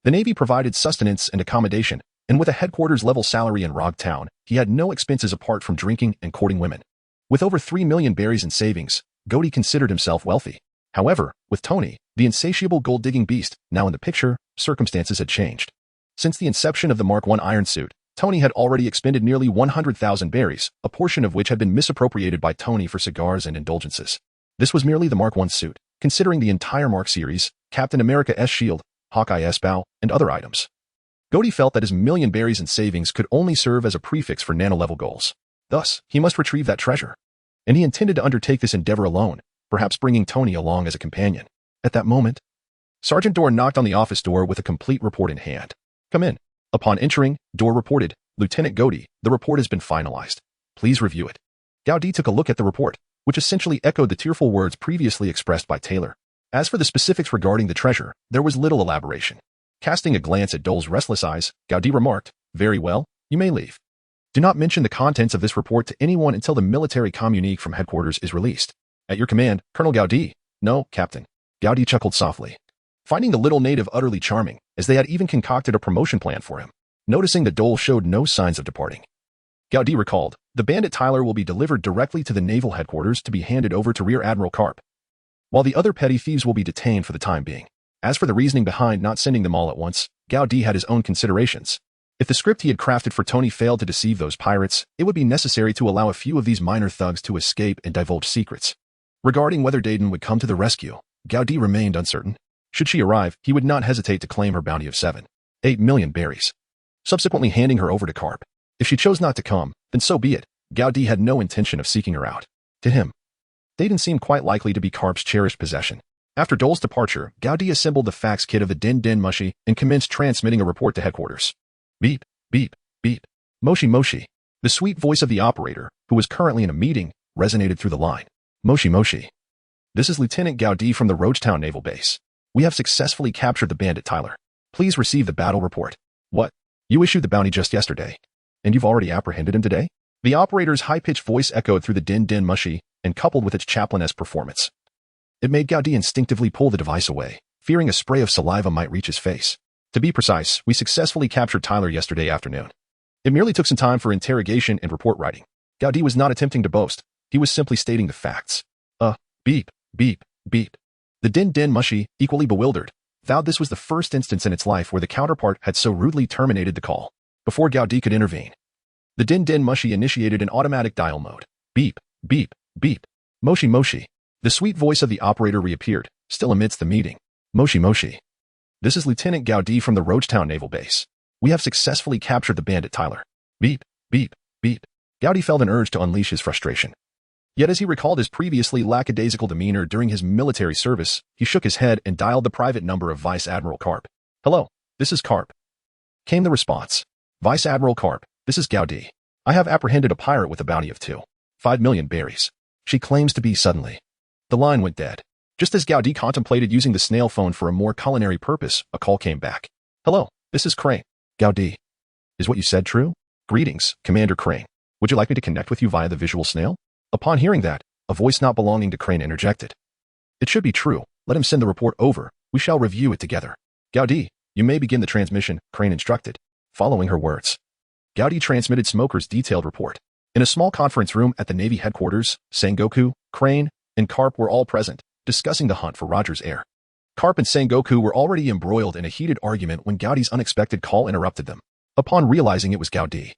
the Navy provided sustenance and accommodation, and with a headquarters-level salary in Rog Town, he had no expenses apart from drinking and courting women. With over 3 million berries in savings, Gotti considered himself wealthy. However, with Tony, the insatiable gold-digging beast, now in the picture, circumstances had changed. Since the inception of the Mark I iron suit, Tony had already expended nearly 100,000 berries, a portion of which had been misappropriated by Tony for cigars and indulgences. This was merely the Mark I suit, considering the entire Mark series, Captain America's shield, Hawkeye's bow, and other items. Gotti felt that his million berries in savings could only serve as a prefix for nano-level goals. Thus, he must retrieve that treasure. And he intended to undertake this endeavor alone, perhaps bringing Tony along as a companion. At that moment, Sergeant Dorr knocked on the office door with a complete report in hand. "Come in." Upon entering, Dorr reported, "Lieutenant Gotti, the report has been finalized. Please review it." Gotti took a look at the report, which essentially echoed the tearful words previously expressed by Taylor. As for the specifics regarding the treasure, there was little elaboration. Casting a glance at Dole's restless eyes, Gotti remarked, "Very well, you may leave. Do not mention the contents of this report to anyone until the military communique from headquarters is released. At your command, Colonel Gotti." "No, Captain." Gotti chuckled softly, finding the little native utterly charming, as they had even concocted a promotion plan for him. Noticing that Dole showed no signs of departing, Gotti recalled, "The bandit Tyler will be delivered directly to the naval headquarters to be handed over to Rear Admiral Karp, while the other petty thieves will be detained for the time being." As for the reasoning behind not sending them all at once, Gotti had his own considerations. If the script he had crafted for Tony failed to deceive those pirates, it would be necessary to allow a few of these minor thugs to escape and divulge secrets. Regarding whether Dayton would come to the rescue, Gotti remained uncertain. Should she arrive, he would not hesitate to claim her bounty of 7.8 million berries, subsequently handing her over to Karp. If she chose not to come, then so be it. Gotti had no intention of seeking her out. To him, Dayton seemed quite likely to be Karp's cherished possession. After Dole's departure, Gotti assembled the fax kit of the Din Mushi and commenced transmitting a report to headquarters. Beep, beep, beep. Moshi Moshi. The sweet voice of the operator, who was currently in a meeting, resonated through the line. "Moshi Moshi. This is Lieutenant Gotti from the Roachtown Naval Base. We have successfully captured the bandit Tyler. Please receive the battle report." "What? You issued the bounty just yesterday, and you've already apprehended him today?" The operator's high-pitched voice echoed through the Din Mushi, and coupled with its chaplain-esque performance, it made Gotti instinctively pull the device away, fearing a spray of saliva might reach his face. "To be precise, we successfully captured Tyler yesterday afternoon. It merely took some time for interrogation and report writing." Gotti was not attempting to boast. He was simply stating the facts. Beep, beep, beep. The Din Mushi, equally bewildered, vowed this was the first instance in its life where the counterpart had so rudely terminated the call. Before Gotti could intervene, the Din Mushi initiated an automatic dial mode. Beep, beep, beep. Moshi Moshi. The sweet voice of the operator reappeared, still amidst the meeting. "Moshi Moshi. This is Lieutenant Gotti from the Roachtown Naval Base. We have successfully captured the bandit Tyler." Beep, beep, beep. Gotti felt an urge to unleash his frustration. Yet as he recalled his previously lackadaisical demeanor during his military service, he shook his head and dialed the private number of Vice Admiral Karp. "Hello, this is Karp," came the response. "Vice Admiral Karp, this is Gotti. I have apprehended a pirate with a bounty of 2.5 million berries. She claims to be suddenly." The line went dead. Just as Gotti contemplated using the snail phone for a more culinary purpose, a call came back. "Hello, this is Crane." "Gotti. Is what you said true?" "Greetings, Commander Crane. Would you like me to connect with you via the visual snail?" Upon hearing that, a voice not belonging to Crane interjected. "It should be true. Let him send the report over. We shall review it together. Gaudi, you may begin the transmission, Crane instructed. Following her words, Gaudi transmitted Smoker's detailed report. In a small conference room at the Navy headquarters, Sengoku, Crane, and Karp were all present, discussing the hunt for Roger's heir. Karp and Sengoku were already embroiled in a heated argument when Gaudi's unexpected call interrupted them. Upon realizing it was Gaudi,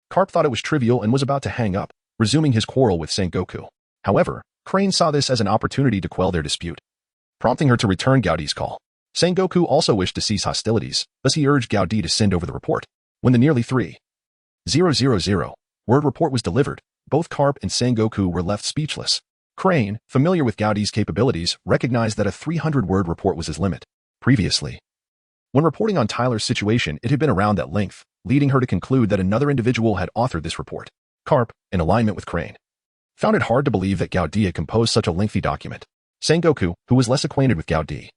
Karp thought it was trivial and was about to hang up, resuming his quarrel with Sengoku. However, Crane saw this as an opportunity to quell their dispute, prompting her to return Gaudi's call. Sengoku also wished to cease hostilities, thus he urged Gaudi to send over the report. When the nearly 3,000-word report was delivered, both Karp and Sengoku were left speechless. Crane, familiar with Gaudi's capabilities, recognized that a 300-word report was his limit. Previously, when reporting on Tyler's situation, it had been around that length, leading her to conclude that another individual had authored this report. Karp, in alignment with Crane, found it hard to believe that Gaudi had composed such a lengthy document. Sengoku, who was less acquainted with Gaudi,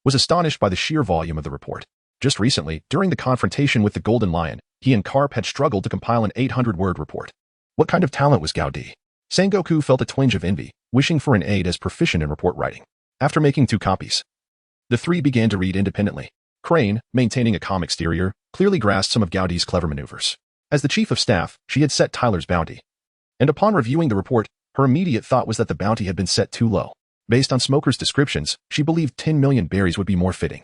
was astonished by the sheer volume of the report. Just recently, during the confrontation with the Golden Lion, he and Karp had struggled to compile an 800-word report. What kind of talent was Gaudi? Sengoku felt a twinge of envy, wishing for an aide as proficient in report writing. After making 2 copies, the three began to read independently. Crane, maintaining a calm exterior, clearly grasped some of Gaudi's clever maneuvers. As the chief of staff, she had set Tyler's bounty. And upon reviewing the report, her immediate thought was that the bounty had been set too low. Based on Smoker's descriptions, she believed 10 million berries would be more fitting.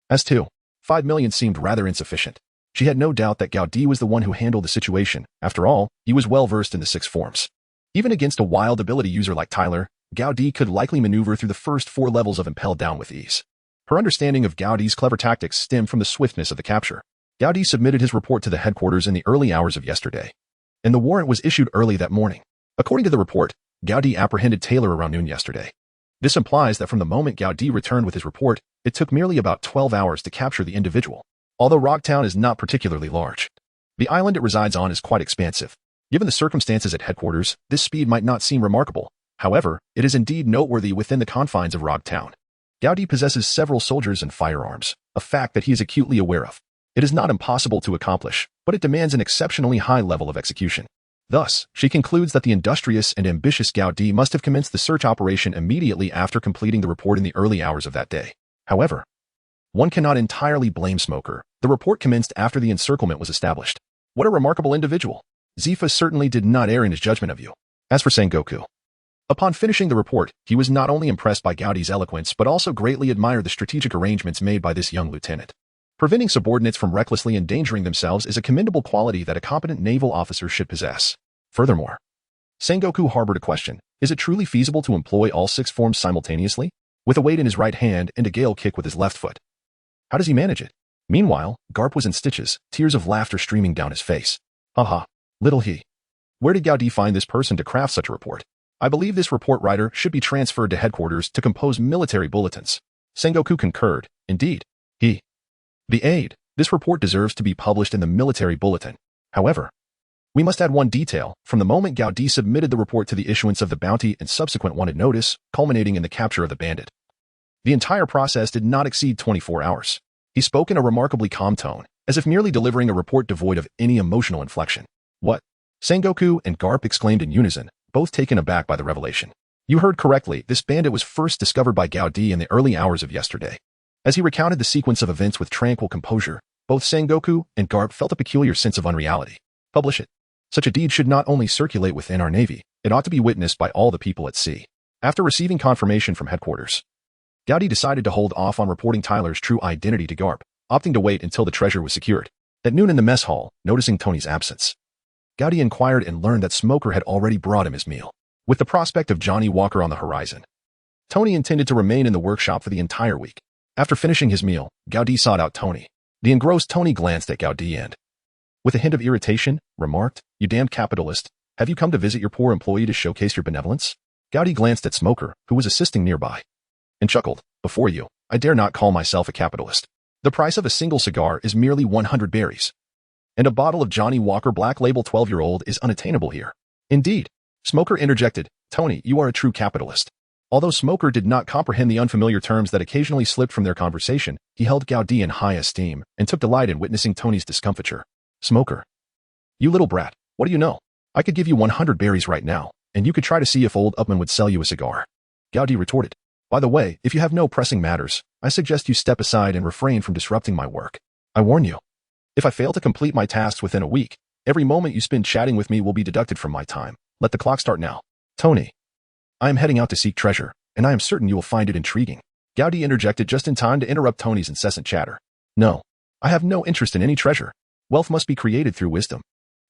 As to 5 million seemed rather insufficient. She had no doubt that Gaudi was the one who handled the situation. After all, he was well versed in the 6 forms. Even against a wild ability user like Tyler, Gaudi could likely maneuver through the first 4 levels of Impel down with ease. Her understanding of Gaudi's clever tactics stemmed from the swiftness of the capture. Gaudi submitted his report to the headquarters in the early hours of yesterday, and the warrant was issued early that morning. According to the report, Gaudi apprehended Taylor around noon yesterday. This implies that from the moment Gaudi returned with his report, it took merely about 12 hours to capture the individual. Although Rocktown is not particularly large, the island it resides on is quite expansive. Given the circumstances at headquarters, this speed might not seem remarkable. However, it is indeed noteworthy within the confines of Rocktown. Gaudi possesses several soldiers and firearms, a fact that he is acutely aware of. It is not impossible to accomplish, but it demands an exceptionally high level of execution. Thus, she concludes that the industrious and ambitious Gaudi must have commenced the search operation immediately after completing the report in the early hours of that day. However, one cannot entirely blame Smoker. The report commenced after the encirclement was established. What a remarkable individual. Zifa certainly did not err in his judgment of you. As for Sengoku, upon finishing the report, he was not only impressed by Gaudi's eloquence but also greatly admired the strategic arrangements made by this young lieutenant. Preventing subordinates from recklessly endangering themselves is a commendable quality that a competent naval officer should possess. Furthermore, Sengoku harbored a question. Is it truly feasible to employ all 6 forms simultaneously? With a weight in his right hand and a gale kick with his left foot. How does he manage it? Meanwhile, Garp was in stitches, tears of laughter streaming down his face. Haha, little he. Where did Gaudi find this person to craft such a report? I believe this report writer should be transferred to headquarters to compose military bulletins. Sengoku concurred. Indeed, the aide, this report deserves to be published in the military bulletin. However, we must add one detail. From the moment Gaudi submitted the report to the issuance of the bounty and subsequent wanted notice, culminating in the capture of the bandit, the entire process did not exceed 24 hours. He spoke in a remarkably calm tone, as if merely delivering a report devoid of any emotional inflection. What? Sengoku and Garp exclaimed in unison, both taken aback by the revelation. You heard correctly, this bandit was first discovered by Gaudi in the early hours of yesterday. As he recounted the sequence of events with tranquil composure, both Sengoku and Garp felt a peculiar sense of unreality. Publish it. Such a deed should not only circulate within our Navy, it ought to be witnessed by all the people at sea. After receiving confirmation from headquarters, Gaudi decided to hold off on reporting Tyler's true identity to Garp, opting to wait until the treasure was secured. At noon in the mess hall, noticing Tony's absence, Gaudi inquired and learned that Smoker had already brought him his meal. With the prospect of Johnny Walker on the horizon, Tony intended to remain in the workshop for the entire week. After finishing his meal, Gaudi sought out Tony. The engrossed Tony glanced at Gaudi and, with a hint of irritation, remarked, You damned capitalist, have you come to visit your poor employee to showcase your benevolence? Gaudi glanced at Smoker, who was assisting nearby, and chuckled, Before you, I dare not call myself a capitalist. The price of a single cigar is merely 100 berries. And a bottle of Johnny Walker Black Label 12-year-old is unattainable here. Indeed, Smoker interjected, Tony, you are a true capitalist. Although Smoker did not comprehend the unfamiliar terms that occasionally slipped from their conversation, he held Gaudi in high esteem and took delight in witnessing Tony's discomfiture. Smoker. You little brat, what do you know? I could give you 100 berries right now, and you could try to see if old Upman would sell you a cigar. Gaudi retorted. By the way, if you have no pressing matters, I suggest you step aside and refrain from disrupting my work. I warn you. If I fail to complete my tasks within a week, every moment you spend chatting with me will be deducted from my time. Let the clock start now. Tony. I am heading out to seek treasure, and I am certain you will find it intriguing. Gaudi interjected just in time to interrupt Tony's incessant chatter. No. I have no interest in any treasure. Wealth must be created through wisdom.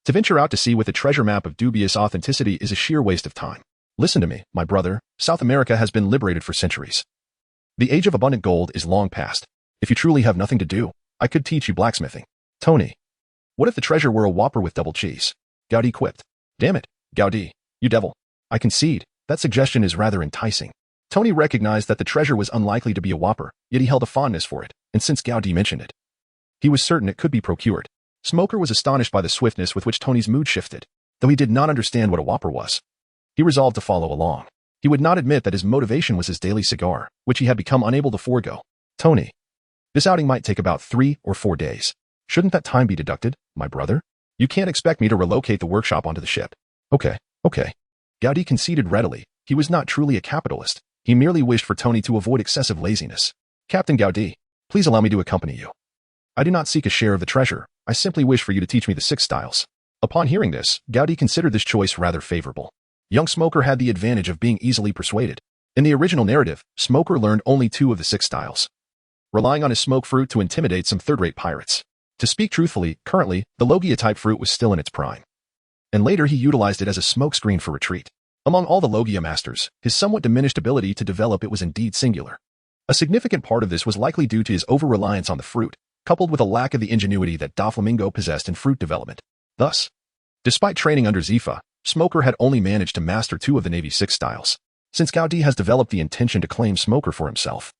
To venture out to sea with a treasure map of dubious authenticity is a sheer waste of time. Listen to me, my brother. South America has been liberated for centuries. The age of abundant gold is long past. If you truly have nothing to do, I could teach you blacksmithing. Tony. What if the treasure were a Whopper with double cheese? Gaudi quipped. Damn it, Gaudi, you devil. I concede, that suggestion is rather enticing. Tony recognized that the treasure was unlikely to be a Whopper, yet he held a fondness for it, and since Gaudi mentioned it, he was certain it could be procured. Smoker was astonished by the swiftness with which Tony's mood shifted. Though he did not understand what a Whopper was, he resolved to follow along. He would not admit that his motivation was his daily cigar, which he had become unable to forego. Tony. This outing might take about 3 or 4 days. Shouldn't that time be deducted, my brother? You can't expect me to relocate the workshop onto the ship. Okay. Gaudi conceded readily. He was not truly a capitalist. He merely wished for Tony to avoid excessive laziness. Captain Gaudi, please allow me to accompany you. I do not seek a share of the treasure. I simply wish for you to teach me the 6 styles. Upon hearing this, Gaudi considered this choice rather favorable. Young Smoker had the advantage of being easily persuaded. In the original narrative, Smoker learned only 2 of the 6 styles, relying on his smoke fruit to intimidate some third-rate pirates. To speak truthfully, currently, the Logia-type fruit was still in its prime, and later he utilized it as a smokescreen for retreat. Among all the Logia masters, his somewhat diminished ability to develop it was indeed singular. A significant part of this was likely due to his over-reliance on the fruit, coupled with a lack of the ingenuity that Doflamingo possessed in fruit development. Thus, despite training under Zifa, Smoker had only managed to master 2 of the Navy's 6 styles. Since Gaudi has developed the intention to claim Smoker for himself,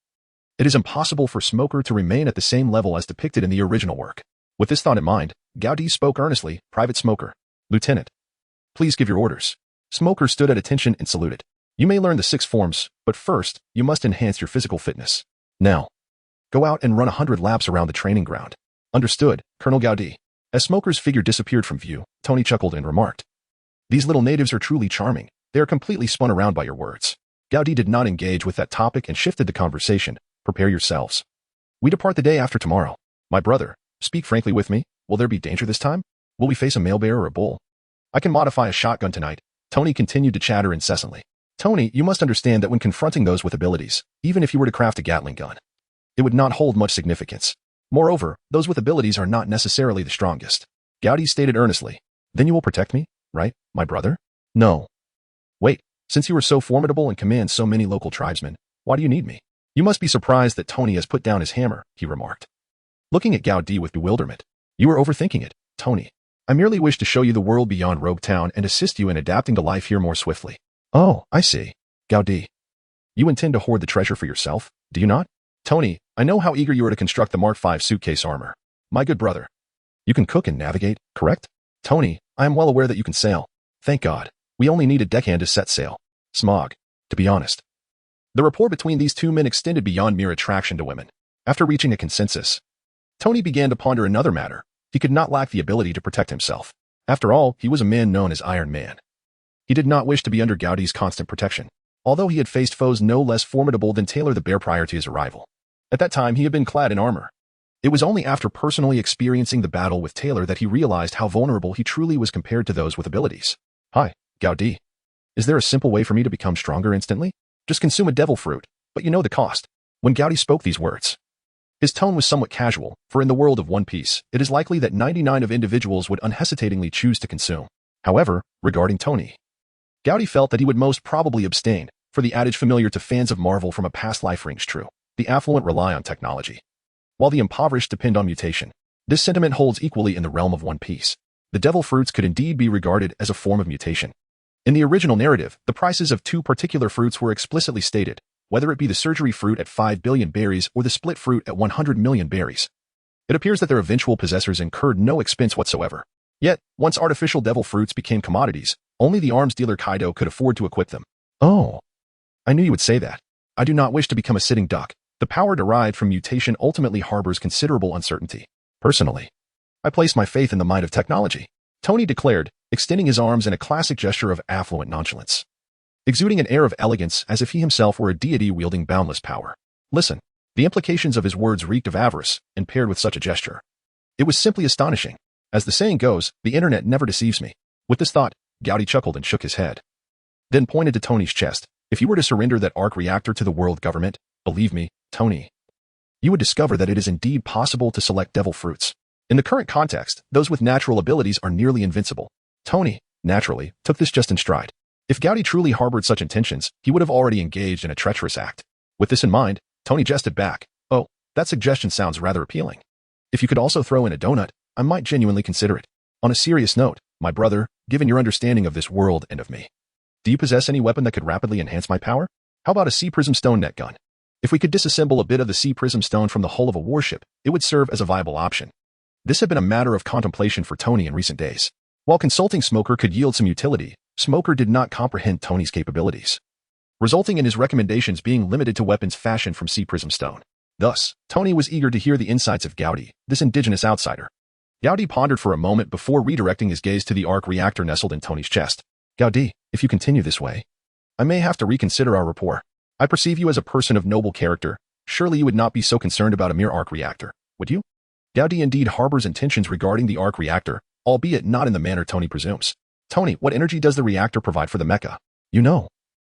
it is impossible for Smoker to remain at the same level as depicted in the original work. With this thought in mind, Gaudi spoke earnestly. Private Smoker. Lieutenant. Please give your orders. Smoker stood at attention and saluted. You may learn the 6 forms, but first, you must enhance your physical fitness. Now, go out and run 100 laps around the training ground. Understood, Colonel Gaudi. As Smoker's figure disappeared from view, Tony chuckled and remarked. These little natives are truly charming. They are completely spun around by your words. Gaudi did not engage with that topic and shifted the conversation. Prepare yourselves. We depart the day after tomorrow. My brother, speak frankly with me. Will there be danger this time? Will we face a male-bear or a bull? I can modify a shotgun tonight. Tony continued to chatter incessantly. Tony, you must understand that when confronting those with abilities, even if you were to craft a Gatling gun, it would not hold much significance. Moreover, those with abilities are not necessarily the strongest. Gaudi stated earnestly. Then you will protect me, right, my brother? No. Wait, since you are so formidable and command so many local tribesmen, why do you need me? You must be surprised that Tony has put down his hammer, he remarked, looking at Gaudi with bewilderment. You are overthinking it, Tony. I merely wish to show you the world beyond Rogue Town and assist you in adapting to life here more swiftly. Oh, I see. Gaudi. You intend to hoard the treasure for yourself, do you not? Tony, I know how eager you are to construct the Mark V suitcase armor. My good brother. You can cook and navigate, correct? Tony, I am well aware that you can sail. Thank God. We only need a deckhand to set sail. Smog. To be honest. The rapport between these 2 men extended beyond mere attraction to women. After reaching a consensus, Tony began to ponder another matter. He could not lack the ability to protect himself. After all, he was a man known as Iron Man. He did not wish to be under Gaudi's constant protection, although he had faced foes no less formidable than Taylor the Bear prior to his arrival. At that time, he had been clad in armor. It was only after personally experiencing the battle with Taylor that he realized how vulnerable he truly was compared to those with abilities. Hi, Gaudi. Is there a simple way for me to become stronger instantly? Just consume a devil fruit, but you know the cost. When Gaudi spoke these words, his tone was somewhat casual, for in the world of One Piece, it is likely that 99 of individuals would unhesitatingly choose to consume. However, regarding Tony, Gaudi felt that he would most probably abstain, for the adage familiar to fans of Marvel from a past life rings true. The affluent rely on technology, while the impoverished depend on mutation. This sentiment holds equally in the realm of One Piece. The devil fruits could indeed be regarded as a form of mutation. In the original narrative, the prices of 2 particular fruits were explicitly stated, whether it be the surgery fruit at 5 billion berries or the split fruit at 100 million berries. It appears that their eventual possessors incurred no expense whatsoever. Yet, once artificial devil fruits became commodities, only the arms dealer Kaido could afford to equip them. Oh. I knew you would say that. I do not wish to become a sitting duck. The power derived from mutation ultimately harbors considerable uncertainty. Personally, I place my faith in the might of technology, Tony declared, extending his arms in a classic gesture of affluent nonchalance, exuding an air of elegance as if he himself were a deity wielding boundless power. Listen, The implications of his words reeked of avarice, and paired with such a gesture. It was simply astonishing. As the saying goes, the internet never deceives me. With this thought, Gowdy chuckled and shook his head. Then pointed to Tony's chest. If you were to surrender that arc reactor to the world government, believe me, Tony, you would discover that it is indeed possible to select devil fruits. In the current context, those with natural abilities are nearly invincible. Tony, naturally, took this just in stride. If Gowdy truly harbored such intentions, he would have already engaged in a treacherous act. With this in mind, Tony jested back. Oh, that suggestion sounds rather appealing. If you could also throw in a donut, I might genuinely consider it. On a serious note, my brother, given your understanding of this world and of me, do you possess any weapon that could rapidly enhance my power? How about a sea prism stone net gun? If we could disassemble a bit of the sea prism stone from the hull of a warship, it would serve as a viable option. This had been a matter of contemplation for Tony in recent days. While consulting Smoker could yield some utility, Smoker did not comprehend Tony's capabilities, resulting in his recommendations being limited to weapons fashioned from sea prism stone. Thus, Tony was eager to hear the insights of Gowdy, this indigenous outsider. Gowdy pondered for a moment before redirecting his gaze to the arc reactor nestled in Tony's chest. Gowdy, if you continue this way, I may have to reconsider our rapport. I perceive you as a person of noble character. Surely you would not be so concerned about a mere arc reactor, would you? Gowdy indeed harbors intentions regarding the arc reactor, albeit not in the manner Tony presumes. Tony, what energy does the reactor provide for the mecha? You know.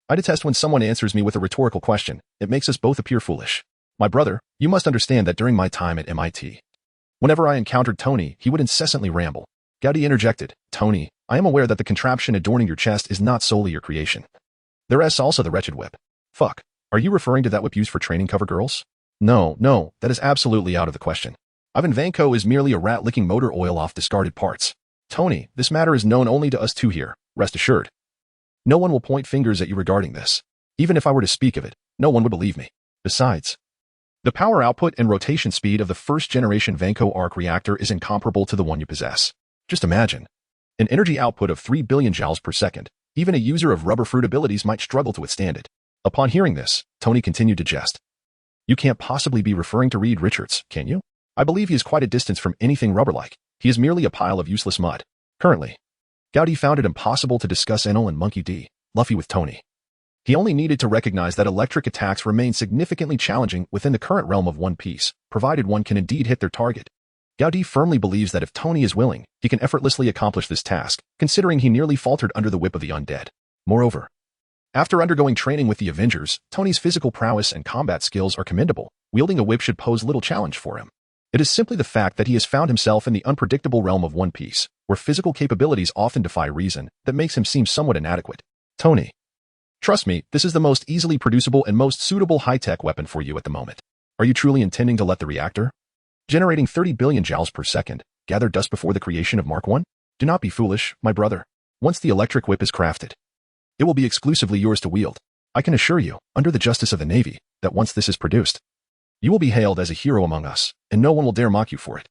I detest when someone answers me with a rhetorical question. It makes us both appear foolish. My brother, you must understand that during my time at MIT, whenever I encountered Tony, he would incessantly ramble. Gowdy interjected, Tony, I am aware that the contraption adorning your chest is not solely your creation. There is also the wretched whip. Fuck. Are you referring to that whip used for training cover girls? No, that is absolutely out of the question. Ivan Vanko is merely a rat-licking motor oil off discarded parts. Tony, this matter is known only to us two here, rest assured. No one will point fingers at you regarding this. Even if I were to speak of it, no one would believe me. Besides, the power output and rotation speed of the first-generation Vanko arc reactor is incomparable to the one you possess. Just imagine. An energy output of 3 billion joules per second. Even a user of rubber fruit abilities might struggle to withstand it. Upon hearing this, Tony continued to jest. You can't possibly be referring to Reed Richards, can you? I believe he is quite a distance from anything rubber-like. He is merely a pile of useless mud. Currently, Gowdy found it impossible to discuss Enel and Monkey D. Luffy with Tony. He only needed to recognize that electric attacks remain significantly challenging within the current realm of One Piece, provided one can indeed hit their target. Gowdy firmly believes that if Tony is willing, he can effortlessly accomplish this task, considering he nearly faltered under the whip of the undead. Moreover, after undergoing training with the Avengers, Tony's physical prowess and combat skills are commendable. Wielding a whip should pose little challenge for him. It is simply the fact that he has found himself in the unpredictable realm of One Piece, where physical capabilities often defy reason, that makes him seem somewhat inadequate. Tony, trust me, this is the most easily producible and most suitable high-tech weapon for you at the moment. Are you truly intending to let the reactor, generating 30 billion joules per second, gather dust before the creation of Mark I? Do not be foolish, my brother. Once the electric whip is crafted, it will be exclusively yours to wield. I can assure you, under the justice of the Navy, that once this is produced, you will be hailed as a hero among us, and no one will dare mock you for it.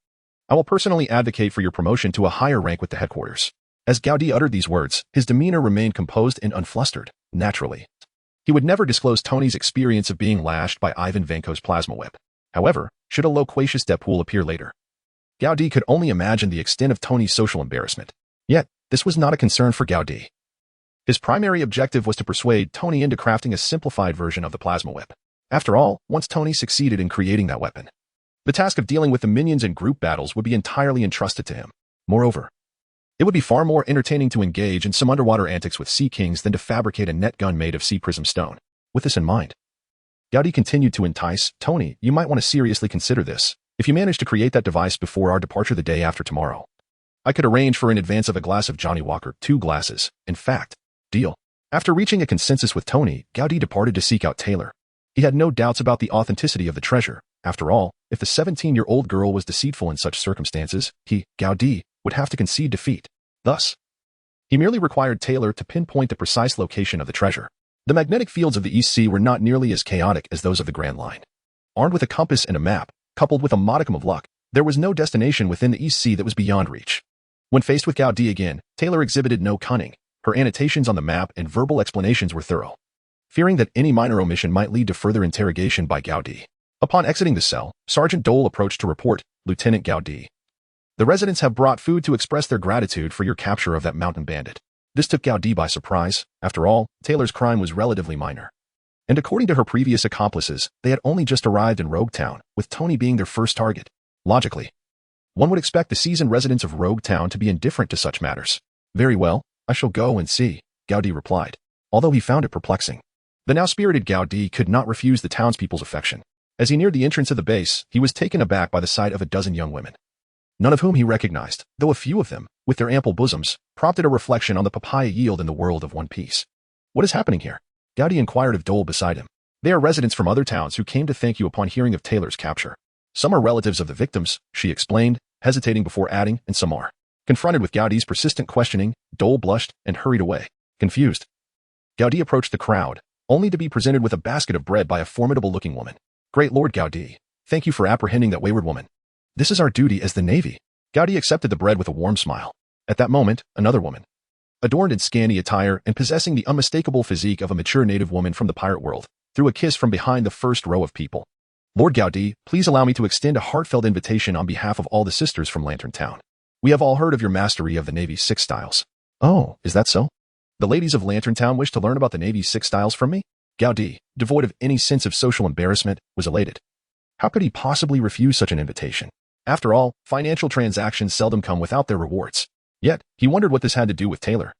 I will personally advocate for your promotion to a higher rank with the headquarters. As Gowdy uttered these words, his demeanor remained composed and unflustered. Naturally, he would never disclose Tony's experience of being lashed by Ivan Vanko's plasma whip. However, should a loquacious Deadpool appear later, Gowdy could only imagine the extent of Tony's social embarrassment. Yet, this was not a concern for Gowdy. His primary objective was to persuade Tony into crafting a simplified version of the plasma whip. After all, once Tony succeeded in creating that weapon, the task of dealing with the minions in group battles would be entirely entrusted to him. Moreover, it would be far more entertaining to engage in some underwater antics with Sea Kings than to fabricate a net gun made of sea prism stone. With this in mind, Gowdy continued to entice, Tony, you might want to seriously consider this. If you manage to create that device before our departure the day after tomorrow, I could arrange for in advance of a glass of Johnny Walker, 2 glasses. In fact, deal. After reaching a consensus with Tony, Gowdy departed to seek out Taylor. He had no doubts about the authenticity of the treasure. After all, if the 17-year-old girl was deceitful in such circumstances, he, Gowdy, would have to concede defeat. Thus, he merely required Taylor to pinpoint the precise location of the treasure. The magnetic fields of the East Sea were not nearly as chaotic as those of the Grand Line. Armed with a compass and a map, coupled with a modicum of luck, there was no destination within the East Sea that was beyond reach. When faced with Gowdy again, Taylor exhibited no cunning. Her annotations on the map and verbal explanations were thorough. Fearing that any minor omission might lead to further interrogation by Gowdy, upon exiting the cell, Sergeant Dole approached to report, Lieutenant Gowdy, the residents have brought food to express their gratitude for your capture of that mountain bandit. This took Gowdy by surprise. After all, Taylor's crime was relatively minor. And according to her previous accomplices, they had only just arrived in Rogue Town, with Tony being their first target. Logically, one would expect the seasoned residents of Rogue Town to be indifferent to such matters. Very well, I shall go and see, Gaudi replied, although he found it perplexing. The now-spirited Gaudi could not refuse the townspeople's affection. As he neared the entrance of the base, he was taken aback by the sight of a dozen young women, none of whom he recognized, though a few of them, with their ample bosoms, prompted a reflection on the papaya yield in the world of One Piece. What is happening here? Gaudi inquired of Dole beside him. They are residents from other towns who came to thank you upon hearing of Taylor's capture. Some are relatives of the victims, she explained, hesitating before adding, and some are. Confronted with Gaudi's persistent questioning, Dole blushed and hurried away, confused. Gaudi approached the crowd, only to be presented with a basket of bread by a formidable-looking woman. Great Lord Gaudi, thank you for apprehending that wayward woman. This is our duty as the Navy. Gaudi accepted the bread with a warm smile. At that moment, another woman, adorned in scanty attire and possessing the unmistakable physique of a mature native woman from the pirate world, threw a kiss from behind the first row of people. Lord Gaudi, please allow me to extend a heartfelt invitation on behalf of all the sisters from Lantern Town. We have all heard of your mastery of the Navy's 6 styles. Oh, is that so? The ladies of Lantern Town wish to learn about the Navy's 6 styles from me? Gaudi, devoid of any sense of social embarrassment, was elated. How could he possibly refuse such an invitation? After all, financial transactions seldom come without their rewards. Yet, he wondered what this had to do with Taylor.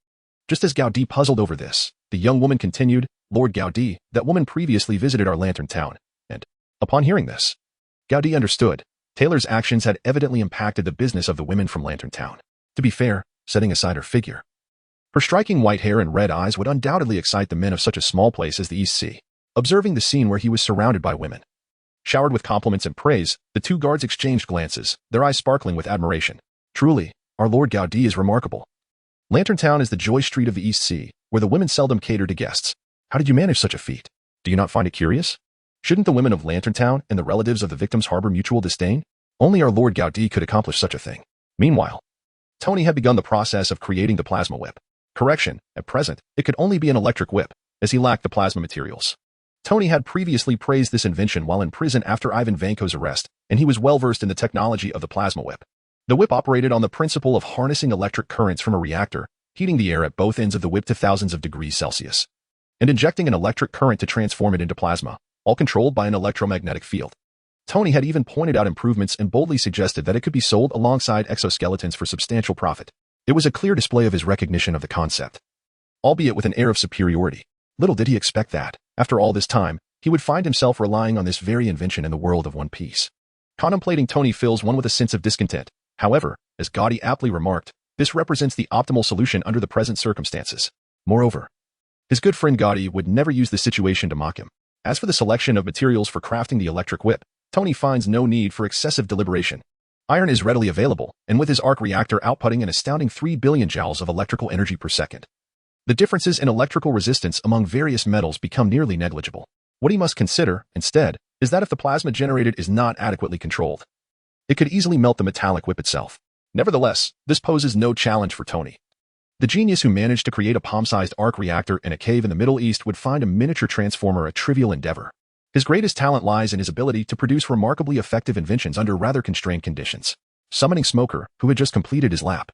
Just as Gaudi puzzled over this, the young woman continued, Lord Gaudi, that woman previously visited our Lantern Town, and, upon hearing this, Gaudi understood. Taylor's actions had evidently impacted the business of the women from Lantern Town. To be fair, setting aside her figure, her striking white hair and red eyes would undoubtedly excite the men of such a small place as the East Sea. Observing the scene where he was surrounded by women, showered with compliments and praise, the 2 guards exchanged glances, their eyes sparkling with admiration. Truly, our Lord Gaudi is remarkable. Lantern Town is the joy street of the East Sea, where the women seldom cater to guests. How did you manage such a feat? Do you not find it curious? Shouldn't the women of Lantern Town and the relatives of the victims harbor mutual disdain? Only our Lord Gaudi could accomplish such a thing. Meanwhile, Tony had begun the process of creating the plasma whip. Correction, at present, it could only be an electric whip, as he lacked the plasma materials. Tony had previously praised this invention while in prison after Ivan Vanko's arrest, and he was well-versed in the technology of the plasma whip. The whip operated on the principle of harnessing electric currents from a reactor, heating the air at both ends of the whip to thousands of degrees Celsius, and injecting an electric current to transform it into plasma, all controlled by an electromagnetic field. Tony had even pointed out improvements and boldly suggested that it could be sold alongside exoskeletons for substantial profit. It was a clear display of his recognition of the concept, albeit with an air of superiority. Little did he expect that, after all this time, he would find himself relying on this very invention in the world of One Piece. Contemplating Tony fills one with a sense of discontent. However, as Gaudi aptly remarked, this represents the optimal solution under the present circumstances. Moreover, his good friend Gaudi would never use the situation to mock him. As for the selection of materials for crafting the electric whip, Tony finds no need for excessive deliberation. Iron is readily available, and with his arc reactor outputting an astounding 3 billion joules of electrical energy per second, the differences in electrical resistance among various metals become nearly negligible. What he must consider, instead, is that if the plasma generated is not adequately controlled, it could easily melt the metallic whip itself. Nevertheless, this poses no challenge for Tony. The genius who managed to create a palm-sized arc reactor in a cave in the Middle East would find a miniature transformer a trivial endeavor. His greatest talent lies in his ability to produce remarkably effective inventions under rather constrained conditions. Summoning Smoker, who had just completed his lap,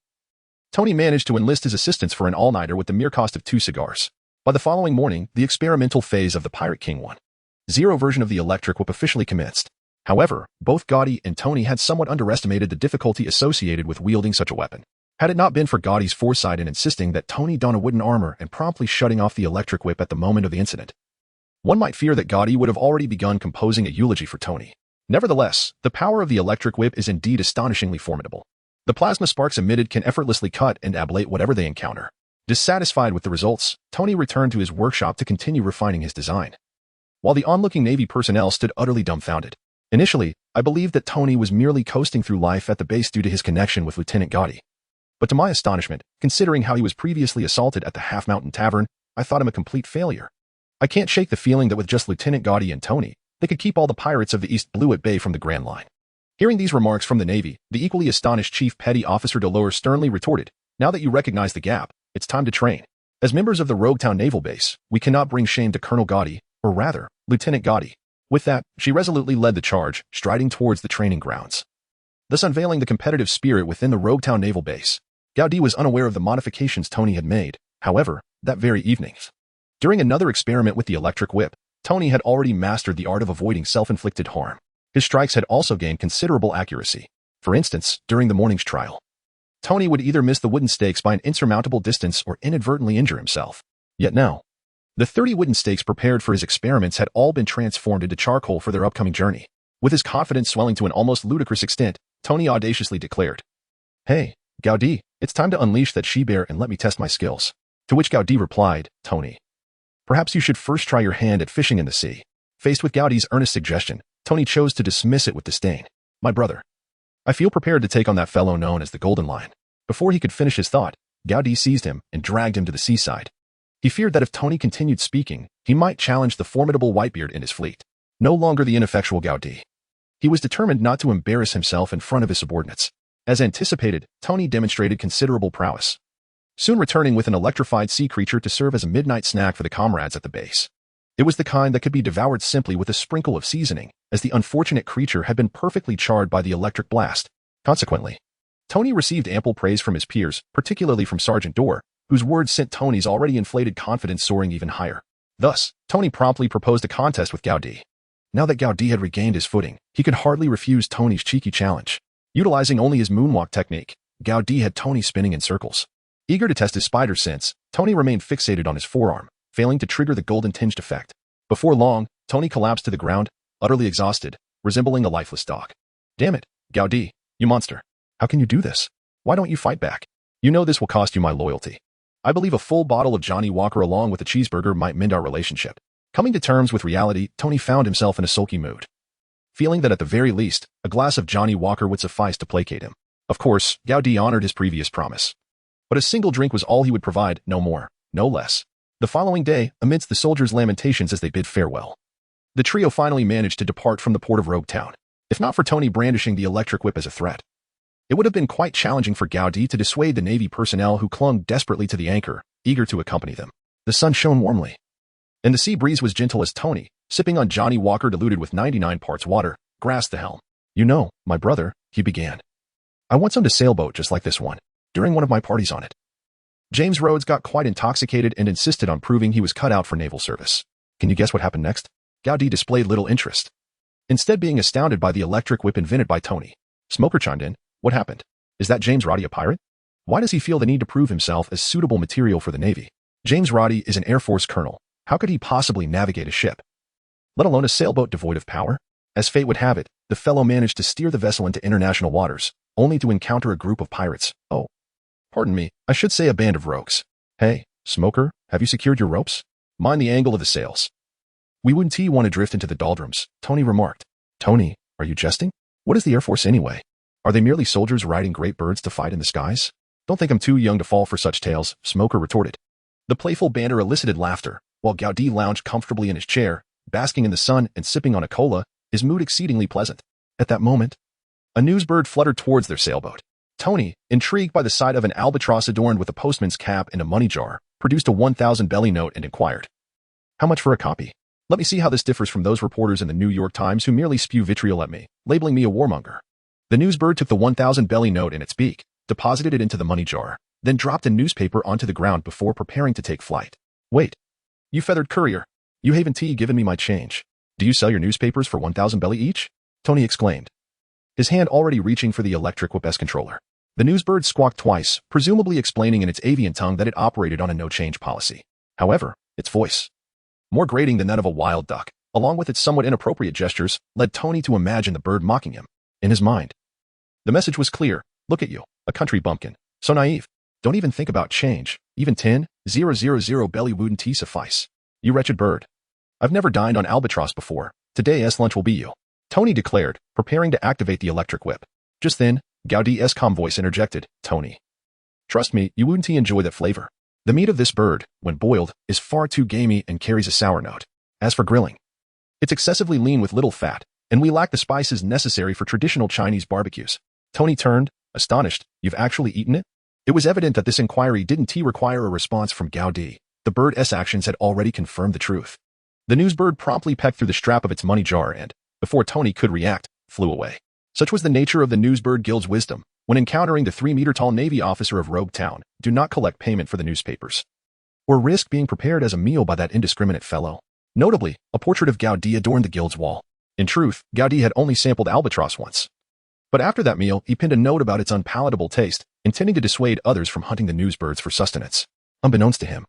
Tony managed to enlist his assistance for an all-nighter with the mere cost of 2 cigars. By the following morning, the experimental phase of the Pirate King 1.0 version of the electric whip officially commenced. However, both Gaudi and Tony had somewhat underestimated the difficulty associated with wielding such a weapon. Had it not been for Gaudi's foresight in insisting that Tony don a wooden armor and promptly shutting off the electric whip at the moment of the incident, one might fear that Gaudi would have already begun composing a eulogy for Tony. Nevertheless, the power of the electric whip is indeed astonishingly formidable. The plasma sparks emitted can effortlessly cut and ablate whatever they encounter. Dissatisfied with the results, Tony returned to his workshop to continue refining his design, while the onlooking Navy personnel stood utterly dumbfounded. Initially, I believed that Tony was merely coasting through life at the base due to his connection with Lieutenant Gaudi. But to my astonishment, considering how he was previously assaulted at the Half Mountain Tavern, I thought him a complete failure. I can't shake the feeling that with just Lieutenant Gaudi and Tony, they could keep all the pirates of the East Blue at bay from the Grand Line. Hearing these remarks from the Navy, the equally astonished Chief Petty Officer Delore sternly retorted, now that you recognize the gap, it's time to train. As members of the Roguetown Naval Base, we cannot bring shame to Colonel Gaudi, or rather, Lieutenant Gaudi. With that, she resolutely led the charge, striding towards the training grounds, thus unveiling the competitive spirit within the Roguetown Naval Base. Gaudi was unaware of the modifications Tony had made, however, that very evening. During another experiment with the electric whip, Tony had already mastered the art of avoiding self-inflicted harm. His strikes had also gained considerable accuracy. For instance, during the morning's trial, Tony would either miss the wooden stakes by an insurmountable distance or inadvertently injure himself. Yet now, the 30 wooden stakes prepared for his experiments had all been transformed into charcoal for their upcoming journey. With his confidence swelling to an almost ludicrous extent, Tony audaciously declared, "Hey, Gaudi, it's time to unleash that she-bear and let me test my skills." To which Gaudi replied, "Tony, perhaps you should first try your hand at fishing in the sea." Faced with Gaudi's earnest suggestion, Tony chose to dismiss it with disdain. "My brother, I feel prepared to take on that fellow known as the Golden Lion." Before he could finish his thought, Gaudi seized him and dragged him to the seaside. He feared that if Tony continued speaking, he might challenge the formidable Whitebeard in his fleet. No longer the ineffectual Gaudi, he was determined not to embarrass himself in front of his subordinates. As anticipated, Tony demonstrated considerable prowess, soon returning with an electrified sea creature to serve as a midnight snack for the comrades at the base. It was the kind that could be devoured simply with a sprinkle of seasoning, as the unfortunate creature had been perfectly charred by the electric blast. Consequently, Tony received ample praise from his peers, particularly from Sergeant Dorr, whose words sent Tony's already inflated confidence soaring even higher. Thus, Tony promptly proposed a contest with Gaudi. Now that Gaudi had regained his footing, he could hardly refuse Tony's cheeky challenge. Utilizing only his moonwalk technique, Gaudi had Tony spinning in circles. Eager to test his spider sense, Tony remained fixated on his forearm, failing to trigger the golden-tinged effect. Before long, Tony collapsed to the ground, utterly exhausted, resembling a lifeless dog. "Damn it, Gaudi, you monster. How can you do this? Why don't you fight back? You know this will cost you my loyalty. I believe a full bottle of Johnny Walker along with a cheeseburger might mend our relationship." Coming to terms with reality, Tony found himself in a sulky mood, feeling that at the very least, a glass of Johnny Walker would suffice to placate him. Of course, Gaudi honored his previous promise, but a single drink was all he would provide, no more, no less. The following day, amidst the soldiers' lamentations as they bid farewell, the trio finally managed to depart from the port of Rogue Town. If not for Tony brandishing the electric whip as a threat, it would have been quite challenging for Gaudi to dissuade the Navy personnel who clung desperately to the anchor, eager to accompany them. The sun shone warmly, and the sea breeze was gentle as Tony, sipping on Johnny Walker diluted with 99 parts water, grasped the helm. "You know, my brother," he began, "I once owned a sailboat just like this one, during one of my parties on it." James Rhodes got quite intoxicated and insisted on proving he was cut out for naval service. Can you guess what happened next? Gaudi displayed little interest, instead being astounded by the electric whip invented by Tony. Smoker chimed in, "What happened? Is that James Roddy a pirate? Why does he feel the need to prove himself as suitable material for the Navy? James Roddy is an Air Force colonel. How could he possibly navigate a ship, let alone a sailboat devoid of power?" As fate would have it, the fellow managed to steer the vessel into international waters, only to encounter a group of pirates. Oh, pardon me, I should say a band of rogues. "Hey, Smoker, have you secured your ropes? Mind the angle of the sails. We wouldn't want to drift into the doldrums," Tony remarked. "Tony, are you jesting? What is the Air Force anyway? Are they merely soldiers riding great birds to fight in the skies?" "Don't think I'm too young to fall for such tales," Smoker retorted. The playful banter elicited laughter, while Gaudi lounged comfortably in his chair, basking in the sun and sipping on a cola, his mood exceedingly pleasant. At that moment, a newsbird fluttered towards their sailboat. Tony, intrigued by the sight of an albatross adorned with a postman's cap and a money jar, produced a 1,000 belly note and inquired, "How much for a copy? Let me see how this differs from those reporters in the New York Times who merely spew vitriol at me, labeling me a warmonger." The newsbird took the 1,000 belly note in its beak, deposited it into the money jar, then dropped a newspaper onto the ground before preparing to take flight. "Wait, you feathered courier, you haven't given me my change. Do you sell your newspapers for 1,000 belly each?" Tony exclaimed, his hand already reaching for the electric whip S controller. The newsbird squawked twice, presumably explaining in its avian tongue that it operated on a no-change policy. However, its voice, more grating than that of a wild duck, along with its somewhat inappropriate gestures, led Tony to imagine the bird mocking him. In his mind, the message was clear. "Look at you, a country bumpkin. So naive. Don't even think about change. Even 10,000 belly wouldn't suffice. You wretched bird. I've never dined on albatross before. Today's lunch will be you," Tony declared, preparing to activate the electric whip. Just then, Gaudi's calm voice interjected, "Tony, trust me, you wouldn't enjoy that flavor. The meat of this bird, when boiled, is far too gamey and carries a sour note. As for grilling, it's excessively lean with little fat, and we lack the spices necessary for traditional Chinese barbecues." Tony turned, astonished. "You've actually eaten it?" It was evident that this inquiry didn't require a response from Gaudi. The bird's actions had already confirmed the truth. The newsbird promptly pecked through the strap of its money jar and, before Tony could react, flew away. Such was the nature of the Newsbird Guild's wisdom. When encountering the 3-meter-tall Navy officer of Rogue Town, do not collect payment for the newspapers, or risk being prepared as a meal by that indiscriminate fellow. Notably, a portrait of Gaudi adorned the guild's wall. In truth, Gaudi had only sampled albatross once. But after that meal, he pinned a note about its unpalatable taste, intending to dissuade others from hunting the newsbirds for sustenance. Unbeknownst to him,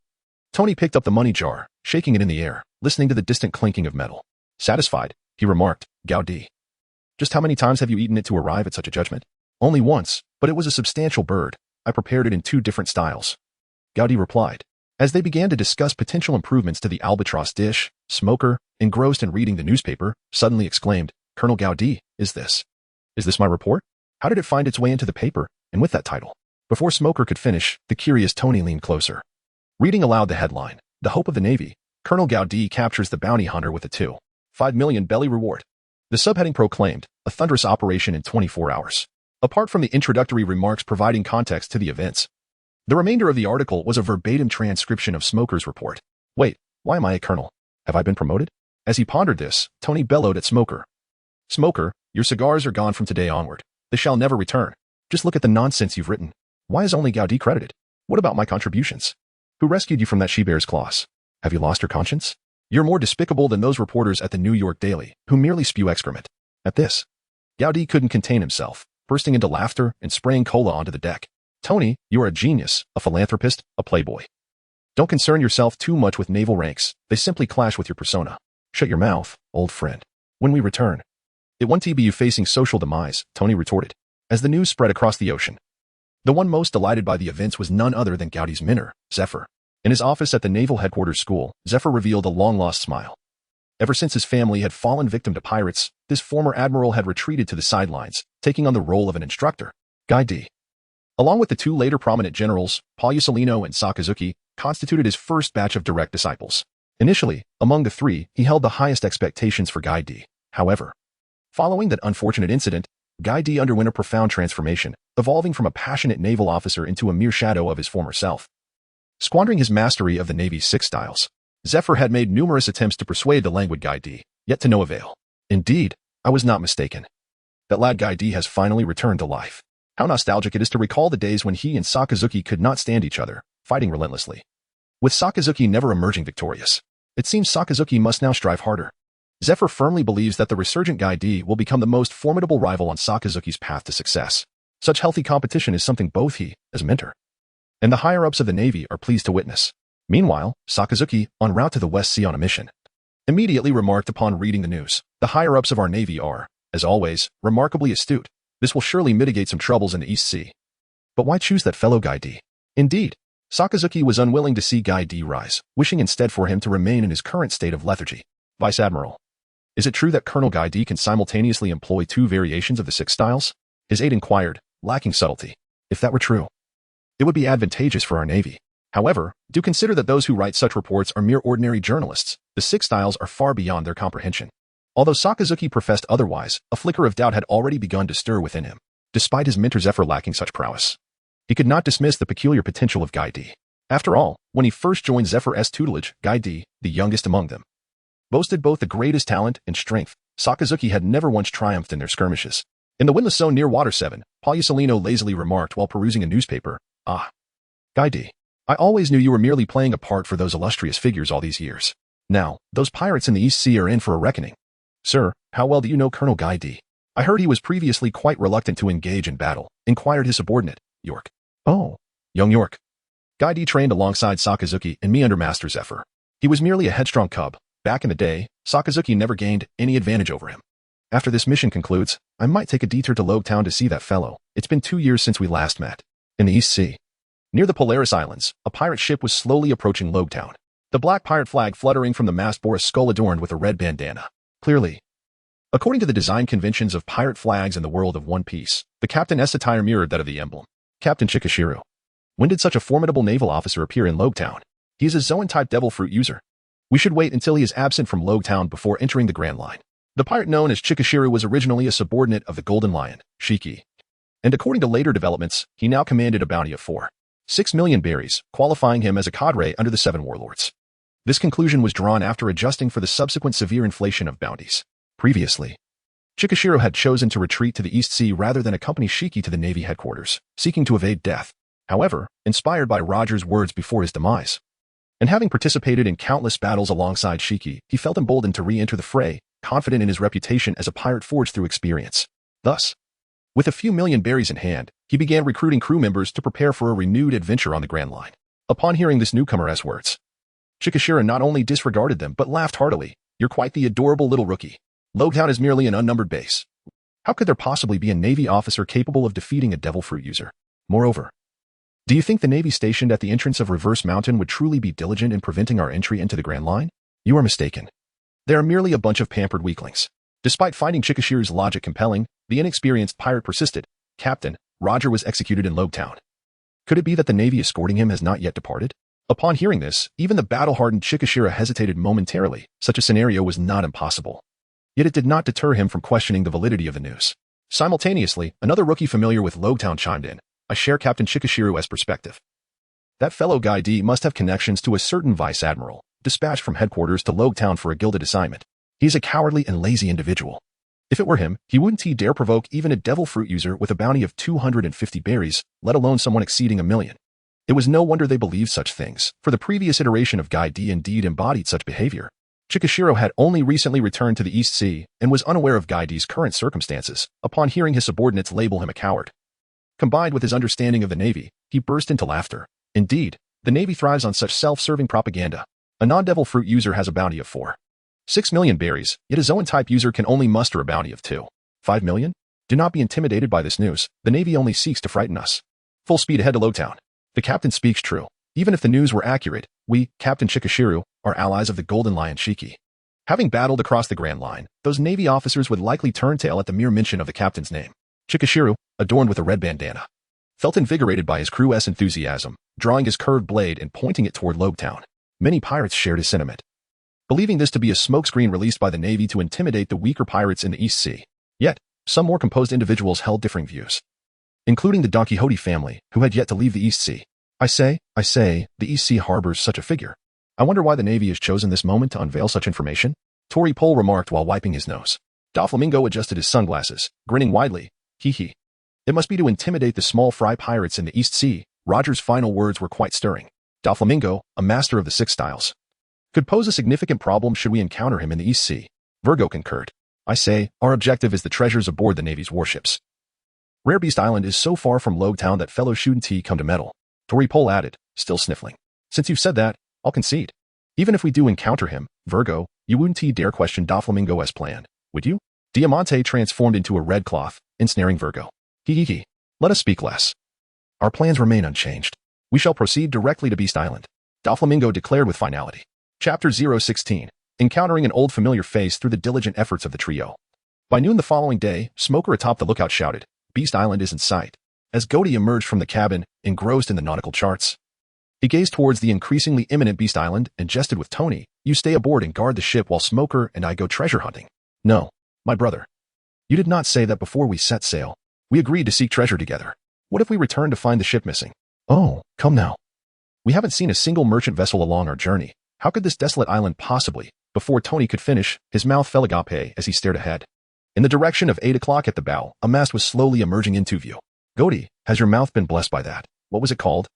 Tony picked up the money jar, shaking it in the air, listening to the distant clinking of metal. Satisfied, he remarked, Gaudi. Just how many times have you eaten it to arrive at such a judgment? Only once, but it was a substantial bird. I prepared it in 2 different styles. Gaudi replied. As they began to discuss potential improvements to the albatross dish, Smoker, engrossed in reading the newspaper, suddenly exclaimed, Colonel Gaudi, is this my report? How did it find its way into the paper, and with that title? Before Smoker could finish, the curious Tony leaned closer. Reading aloud the headline, The Hope of the Navy, Colonel Gaudi captures the bounty hunter with a $2.5 million belly reward. The subheading proclaimed, a thunderous operation in 24 hours. Apart from the introductory remarks providing context to the events, the remainder of the article was a verbatim transcription of Smoker's report. Wait, why am I a colonel? Have I been promoted? As he pondered this, Tony bellowed at Smoker. Smoker, your cigars are gone from today onward. They shall never return. Just look at the nonsense you've written. Why is only Gaudi credited? What about my contributions? Who rescued you from that she-bear's claws? Have you lost your conscience? You're more despicable than those reporters at the New York Daily, who merely spew excrement. At this, Gaudi couldn't contain himself, bursting into laughter and spraying cola onto the deck. Tony, you are a genius, a philanthropist, a playboy. Don't concern yourself too much with naval ranks. They simply clash with your persona. Shut your mouth, old friend. When we return, it won't be you facing social demise, Tony retorted, as the news spread across the ocean. The one most delighted by the events was none other than Gaudi's mentor, Zephyr. In his office at the Naval Headquarters School, Zephyr revealed a long-lost smile. Ever since his family had fallen victim to pirates, this former admiral had retreated to the sidelines, taking on the role of an instructor. Gaudi, along with the 2 later prominent generals, Paulusolino and Sakazuki, constituted his first batch of direct disciples. Initially, among the 3, he held the highest expectations for Gaudi. However, following that unfortunate incident, Gaudi underwent a profound transformation, evolving from a passionate naval officer into a mere shadow of his former self. Squandering his mastery of the Navy's 6 styles, Zephyr had made numerous attempts to persuade the languid Gaudi, yet to no avail. Indeed, I was not mistaken. That lad Gaudi has finally returned to life. How nostalgic it is to recall the days when he and Sakazuki could not stand each other, fighting relentlessly. With Sakazuki never emerging victorious, it seems Sakazuki must now strive harder. Zephyr firmly believes that the resurgent Gaudi will become the most formidable rival on Sakazuki's path to success. Such healthy competition is something both he, as mentor, and the higher-ups of the Navy are pleased to witness. Meanwhile, Sakazuki, en route to the West Sea on a mission, immediately remarked upon reading the news, the higher-ups of our Navy are, as always, remarkably astute. This will surely mitigate some troubles in the East Sea. But why choose that fellow Gaudi? Indeed, Sakazuki was unwilling to see Gaudi rise, wishing instead for him to remain in his current state of lethargy. Vice Admiral, is it true that Colonel Gaudi can simultaneously employ 2 variations of the 6 styles? His aide inquired, lacking subtlety. If that were true, it would be advantageous for our Navy. However, do consider that those who write such reports are mere ordinary journalists. The 6 styles are far beyond their comprehension. Although Sakazuki professed otherwise, a flicker of doubt had already begun to stir within him. Despite his mentor Zephyr lacking such prowess, he could not dismiss the peculiar potential of Gaudi. After all, when he first joined Zephyr's tutelage, Gaudi, the youngest among them, boasted both the greatest talent and strength. Sakazuki had never once triumphed in their skirmishes. In the windless zone near Water 7, Paulusolino lazily remarked while perusing a newspaper, Ah, Gaudi, I always knew you were merely playing a part for those illustrious figures all these years. Now, those pirates in the East Sea are in for a reckoning. Sir, how well do you know Colonel Gaudi? I heard he was previously quite reluctant to engage in battle, inquired his subordinate, York. Oh, young York. Gaudi trained alongside Sakazuki and me under Master Zephyr. He was merely a headstrong cub. Back in the day, Sakazuki never gained any advantage over him. After this mission concludes, I might take a detour to Logtown to see that fellow. It's been 2 years since we last met. In the East Sea, near the Polaris Islands, a pirate ship was slowly approaching Logtown. The black pirate flag fluttering from the mast bore a skull adorned with a red bandana. Clearly, according to the design conventions of pirate flags in the world of One Piece, the captain's attire mirrored that of the emblem. Captain Chikashiro. When did such a formidable naval officer appear in Logtown? He is a Zoan-type devil fruit user. We should wait until he is absent from Logtown before entering the Grand Line. The pirate known as Chikashiro was originally a subordinate of the Golden Lion, Shiki. And according to later developments, he now commanded a bounty of 4.6 million berries, qualifying him as a cadre under the 7 warlords. This conclusion was drawn after adjusting for the subsequent severe inflation of bounties. Previously, Chikashiro had chosen to retreat to the East Sea rather than accompany Shiki to the Navy headquarters, seeking to evade death. However, inspired by Roger's words before his demise, And having participated in countless battles alongside Shiki, he felt emboldened to re-enter the fray, confident in his reputation as a pirate forged through experience. Thus, with a few million berries in hand, he began recruiting crew members to prepare for a renewed adventure on the Grand Line. Upon hearing this newcomer's words, Shikishira not only disregarded them but laughed heartily. "You're quite the adorable little rookie. Logtown is merely an unnumbered base. How could there possibly be a Navy officer capable of defeating a devil fruit user? Moreover, do you think the Navy stationed at the entrance of Reverse Mountain would truly be diligent in preventing our entry into the Grand Line? You are mistaken. They are merely a bunch of pampered weaklings." Despite finding Shikishira's logic compelling, the inexperienced pirate persisted. "Captain, Roger was executed in Logtown. Could it be that the Navy escorting him has not yet departed?" Upon hearing this, even the battle-hardened Shikishira hesitated momentarily. Such a scenario was not impossible. Yet it did not deter him from questioning the validity of the news. Simultaneously, another rookie familiar with Logtown chimed in. "I share Captain Shikishira's perspective. That fellow Guy D must have connections to a certain vice admiral, dispatched from headquarters to Logtown for a gilded assignment. He's a cowardly and lazy individual. If it were him, he wouldn't dare provoke even a devil fruit user with a bounty of 250 berries, let alone someone exceeding 1,000,000. It was no wonder they believed such things, for the previous iteration of Guy D indeed embodied such behavior. Shikishiro had only recently returned to the East Sea and was unaware of Guy D's current circumstances. Upon hearing his subordinates label him a coward, combined with his understanding of the Navy, he burst into laughter. Indeed, the Navy thrives on such self-serving propaganda. A non-devil fruit user has a bounty of 4.6 million berries, yet a Zoan-type user can only muster a bounty of 2.5 million? Do not be intimidated by this news. The Navy only seeks to frighten us. Full speed ahead to Logtown. The captain speaks true. Even if the news were accurate, we, Captain Shikishiro, are allies of the Golden Lion Shiki. Having battled across the Grand Line, those Navy officers would likely turn tail at the mere mention of the captain's name. Shikishiro, adorned with a red bandana, felt invigorated by his crew's enthusiasm, drawing his curved blade and pointing it toward Logtown. Many pirates shared his sentiment, believing this to be a smokescreen released by the Navy to intimidate the weaker pirates in the East Sea. Yet, some more composed individuals held differing views, including the Don Quixote family, who had yet to leave the East Sea. I say, the East Sea harbors such a figure. I wonder why the Navy has chosen this moment to unveil such information? Tori Pole remarked while wiping his nose. Doflamingo adjusted his sunglasses, grinning widely. Hee. It must be to intimidate the small fry pirates in the East Sea. Roger's final words were quite stirring. Doflamingo, a master of the six styles, could pose a significant problem should we encounter him in the East Sea. Virgo concurred. I say, our objective is the treasures aboard the Navy's warships. Rare Beast Island is so far from Logtown that fellow shouldn't come to meddle. Tori Pole added, still sniffling. Since you've said that, I'll concede. Even if we do encounter him, Virgo, you wouldn't dare question Doflamingo's plan, would you? Diamante transformed into a red cloth, ensnaring Virgo. Hee. Let us speak less. Our plans remain unchanged. We shall proceed directly to Beast Island. Doflamingo declared with finality. Chapter 016. Encountering an old familiar face through the diligent efforts of the trio. By noon the following day, Smoker atop the lookout shouted, Beast Island is in sight. As Goaty emerged from the cabin, engrossed in the nautical charts, he gazed towards the increasingly imminent Beast Island and jested with Tony, you stay aboard and guard the ship while Smoker and I go treasure hunting. No, my brother. You did not say that before we set sail. We agreed to seek treasure together. What if we return to find the ship missing? Oh, come now. We haven't seen a single merchant vessel along our journey. How could this desolate island possibly? Before Tony could finish, his mouth fell agape as he stared ahead. In the direction of 8 o'clock at the bow, a mast was slowly emerging into view. Goaty, has your mouth been blessed by that? What was it called?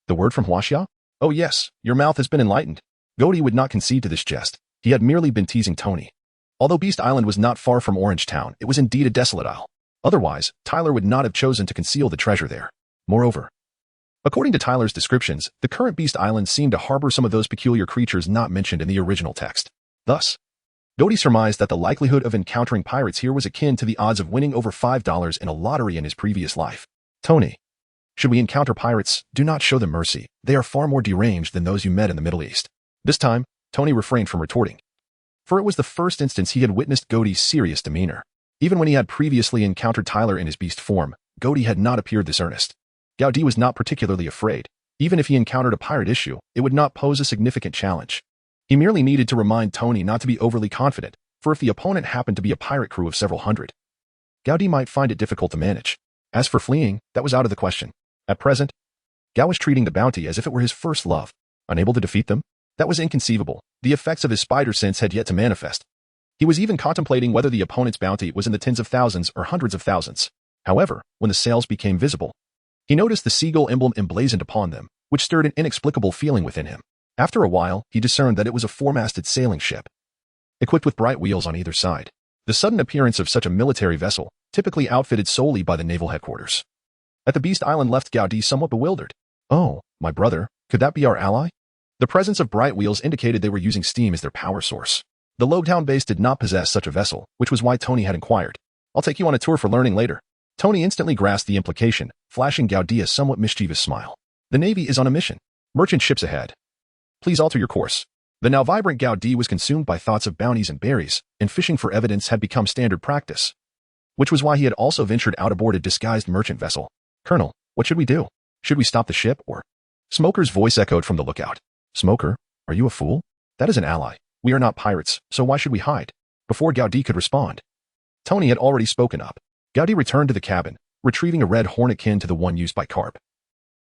The word from Huaxia? Oh yes, your mouth has been enlightened. Goaty would not concede to this jest. He had merely been teasing Tony. Although Beast Island was not far from Orange Town, it was indeed a desolate isle. Otherwise, Tyler would not have chosen to conceal the treasure there. Moreover, according to Tyler's descriptions, the current Beast Island seemed to harbor some of those peculiar creatures not mentioned in the original text. Thus, Goaty surmised that the likelihood of encountering pirates here was akin to the odds of winning over $5 in a lottery in his previous life. Tony, should we encounter pirates, do not show them mercy. They are far more deranged than those you met in the Middle East. This time, Tony refrained from retorting, for it was the first instance he had witnessed Goaty's serious demeanor. Even when he had previously encountered Tyler in his beast form, Goaty had not appeared this earnest. Gaudi was not particularly afraid. Even if he encountered a pirate issue, it would not pose a significant challenge. He merely needed to remind Tony not to be overly confident, for if the opponent happened to be a pirate crew of several hundred, Gaudi might find it difficult to manage. As for fleeing, that was out of the question. At present, Gao was treating the bounty as if it were his first love. Unable to defeat them? That was inconceivable. The effects of his spider sense had yet to manifest. He was even contemplating whether the opponent's bounty was in the tens of thousands or hundreds of thousands. However, when the sails became visible, he noticed the seagull emblem emblazoned upon them, which stirred an inexplicable feeling within him. After a while, he discerned that it was a four-masted sailing ship, equipped with bright wheels on either side. The sudden appearance of such a military vessel, typically outfitted solely by the naval headquarters at the Beast Island, left Gaudi somewhat bewildered. Oh, my brother, could that be our ally? The presence of bright wheels indicated they were using steam as their power source. The Logtown base did not possess such a vessel, which was why Tony had inquired. I'll take you on a tour for learning later. Tony instantly grasped the implication, flashing Gaudi a somewhat mischievous smile. The Navy is on a mission. Merchant ships ahead. Please alter your course. The now vibrant Gaudi was consumed by thoughts of bounties and berries, and fishing for evidence had become standard practice, which was why he had also ventured out aboard a disguised merchant vessel. Colonel, what should we do? Should we stop the ship, or? Smoker's voice echoed from the lookout. Smoker, are you a fool? That is an ally. We are not pirates, so why should we hide? Before Gaudi could respond, Tony had already spoken up. Gaudi returned to the cabin, retrieving a red horn akin to the one used by Carp,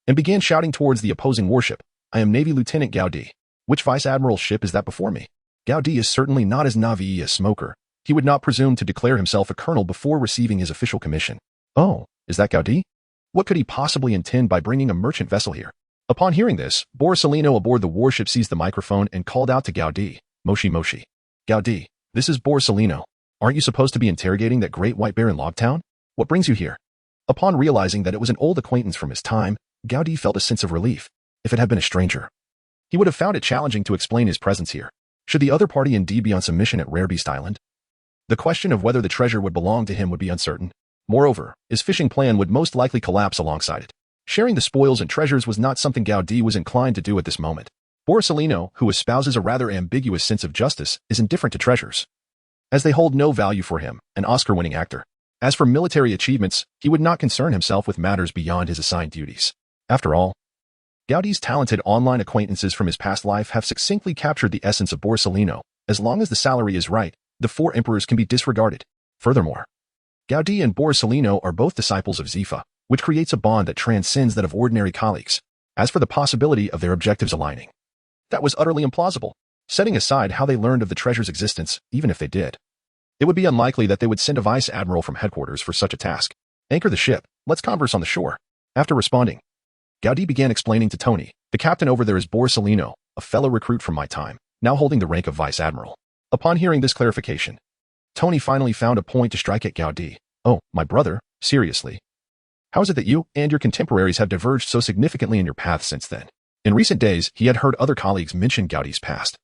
and began shouting towards the opposing warship. I am Navy Lieutenant Gaudi. Which Vice Admiral ship is that before me? Gaudi is certainly not as naive as Smoker. He would not presume to declare himself a colonel before receiving his official commission. Oh, is that Gaudi? What could he possibly intend by bringing a merchant vessel here? Upon hearing this, Borsalino aboard the warship seized the microphone and called out to Gaudi. Moshi Moshi. Gaudi, this is Borsalino. Aren't you supposed to be interrogating that great white bear in Logtown? What brings you here? Upon realizing that it was an old acquaintance from his time, Gaudi felt a sense of relief. If it had been a stranger, he would have found it challenging to explain his presence here. Should the other party indeed be on some mission at Rare Beast Island? The question of whether the treasure would belong to him would be uncertain. Moreover, his fishing plan would most likely collapse alongside it. Sharing the spoils and treasures was not something Gaudi was inclined to do at this moment. Borsalino, who espouses a rather ambiguous sense of justice, is indifferent to treasures, as they hold no value for him, an Oscar-winning actor. As for military achievements, he would not concern himself with matters beyond his assigned duties. After all, Gaudi's talented online acquaintances from his past life have succinctly captured the essence of Borsalino. As long as the salary is right, the four emperors can be disregarded. Furthermore, Gaudi and Borsalino are both disciples of Zifa, which creates a bond that transcends that of ordinary colleagues. As for the possibility of their objectives aligning, that was utterly implausible. Setting aside how they learned of the treasure's existence, even if they did, it would be unlikely that they would send a vice admiral from headquarters for such a task. Anchor the ship. Let's converse on the shore. After responding, Gaudi began explaining to Tony, the captain over there is Borsalino, a fellow recruit from my time, now holding the rank of vice admiral. Upon hearing this clarification, Tony finally found a point to strike at Gaudi. Oh, my brother, seriously. How is it that you and your contemporaries have diverged so significantly in your paths since then? In recent days, he had heard other colleagues mention Gaudi's past,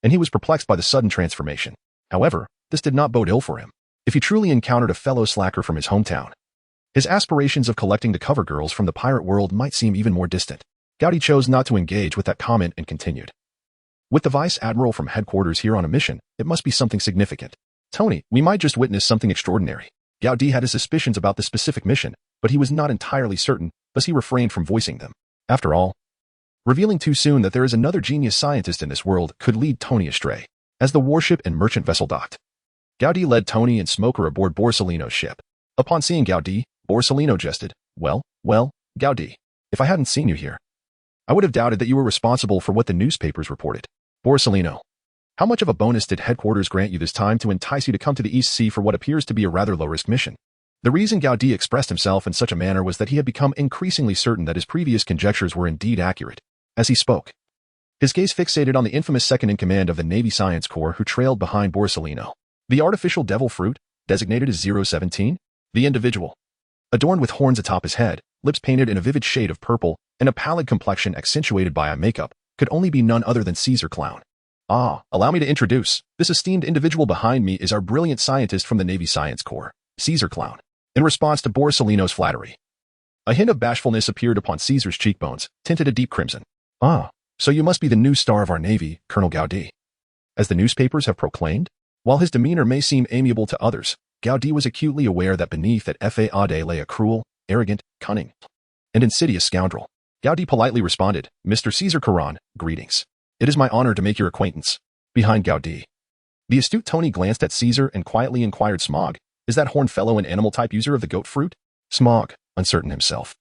and he was perplexed by the sudden transformation. However, this did not bode ill for him. If he truly encountered a fellow slacker from his hometown, his aspirations of collecting the cover girls from the pirate world might seem even more distant. Gaudi chose not to engage with that comment and continued. With the vice admiral from headquarters here on a mission, it must be something significant. Tony, we might just witness something extraordinary. Gaudi had his suspicions about the specific mission, but he was not entirely certain, thus he refrained from voicing them. After all, revealing too soon that there is another genius scientist in this world could lead Tony astray. As the warship and merchant vessel docked, Gaudi led Tony and Smoker aboard Borsalino's ship. Upon seeing Gaudi, Borsalino jested, Well, Gaudi, if I hadn't seen you here, I would have doubted that you were responsible for what the newspapers reported. Borsalino, how much of a bonus did headquarters grant you this time to entice you to come to the East Sea for what appears to be a rather low-risk mission? The reason Gaudi expressed himself in such a manner was that he had become increasingly certain that his previous conjectures were indeed accurate. As he spoke, his gaze fixated on the infamous second-in-command of the Navy Science Corps who trailed behind Borsalino. The artificial devil fruit, designated as 017, the individual, adorned with horns atop his head, lips painted in a vivid shade of purple, and a pallid complexion accentuated by eye makeup, could only be none other than Caesar Clown. Allow me to introduce. This esteemed individual behind me is our brilliant scientist from the Navy Science Corps, Caesar Clown. In response to Borsalino's flattery, a hint of bashfulness appeared upon Caesar's cheekbones, tinted a deep crimson. So you must be the new star of our Navy, Colonel Gaudi. As the newspapers have proclaimed? While his demeanor may seem amiable to others, Gaudi was acutely aware that beneath that facade lay a cruel, arrogant, cunning, and insidious scoundrel. Gaudi politely responded, Mr. Caesar Caron, greetings. It is my honor to make your acquaintance. Behind Gaudi, the astute Tony glanced at Caesar and quietly inquired, Smog, is that horned fellow an animal-type user of the goat fruit? Smog, uncertain himself,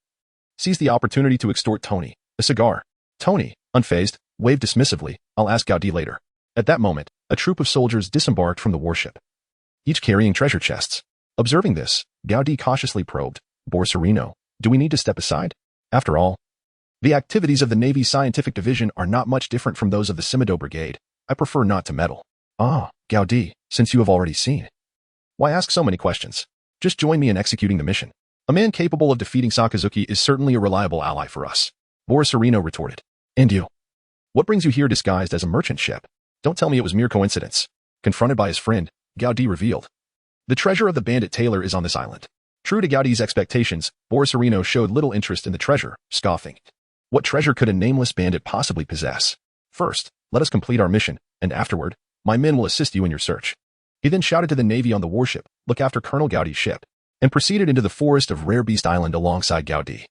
seized the opportunity to extort Tony. A cigar. Tony, unfazed, waved dismissively, I'll ask Gaudi later. At that moment, a troop of soldiers disembarked from the warship, each carrying treasure chests. Observing this, Gaudi cautiously probed, Borsalino, do we need to step aside? After all, The activities of the Navy's scientific division are not much different from those of the Simido Brigade. I prefer not to meddle. Ah, Gaudi, since you have already seen. Why ask so many questions? Just join me in executing the mission. A man capable of defeating Sakazuki is certainly a reliable ally for us. Borisarino retorted. And you? What brings you here disguised as a merchant ship? Don't tell me it was mere coincidence. Confronted by his friend, Gaudi revealed. The treasure of the bandit Taylor is on this island. True to Gaudi's expectations, Borisarino showed little interest in the treasure, scoffing. What treasure could a nameless bandit possibly possess? First, let us complete our mission, and afterward, my men will assist you in your search. He then shouted to the Navy on the warship, look after Colonel Gaudi's ship, and proceeded into the forest of Rare Beast Island alongside Gaudi.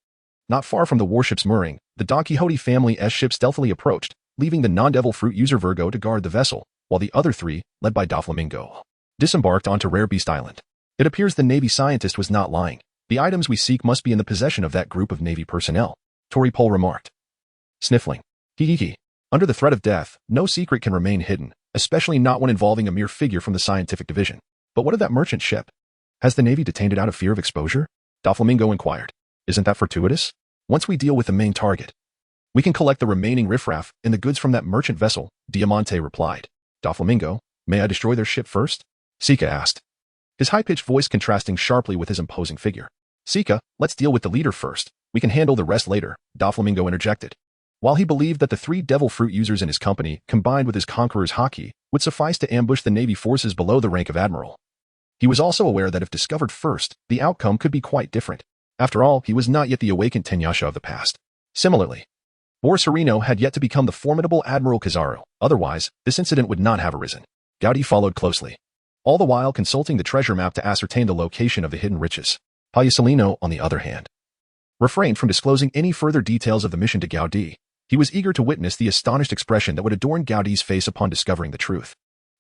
Not far from the warship's mooring, the Don Quixote family's ship stealthily approached, leaving the non-devil fruit user Virgo to guard the vessel, while the other three, led by Doflamingo, disembarked onto Rare Beast Island. It appears the Navy scientist was not lying. The items we seek must be in the possession of that group of Navy personnel, Tori Pole remarked. Sniffling. Hee. Under the threat of death, no secret can remain hidden, especially not one involving a mere figure from the scientific division. But what of that merchant ship? Has the Navy detained it out of fear of exposure? Doflamingo inquired. Isn't that fortuitous? Once we deal with the main target, we can collect the remaining riffraff and the goods from that merchant vessel, Diamante replied. Doflamingo, may I destroy their ship first? Sika asked, his high-pitched voice contrasting sharply with his imposing figure. Sika, let's deal with the leader first. We can handle the rest later, Doflamingo interjected. While he believed that the 3 devil fruit users in his company, combined with his conqueror's haki, would suffice to ambush the Navy forces below the rank of admiral, he was also aware that if discovered first, the outcome could be quite different. After all, he was not yet the awakened Tenyasha of the past. Similarly, Borisarino had yet to become the formidable Admiral Kizaru. Otherwise, this incident would not have arisen. Gaudi followed closely, all the while consulting the treasure map to ascertain the location of the hidden riches. Pagliasolino, on the other hand, refrained from disclosing any further details of the mission to Gaudi. He was eager to witness the astonished expression that would adorn Gaudi's face upon discovering the truth.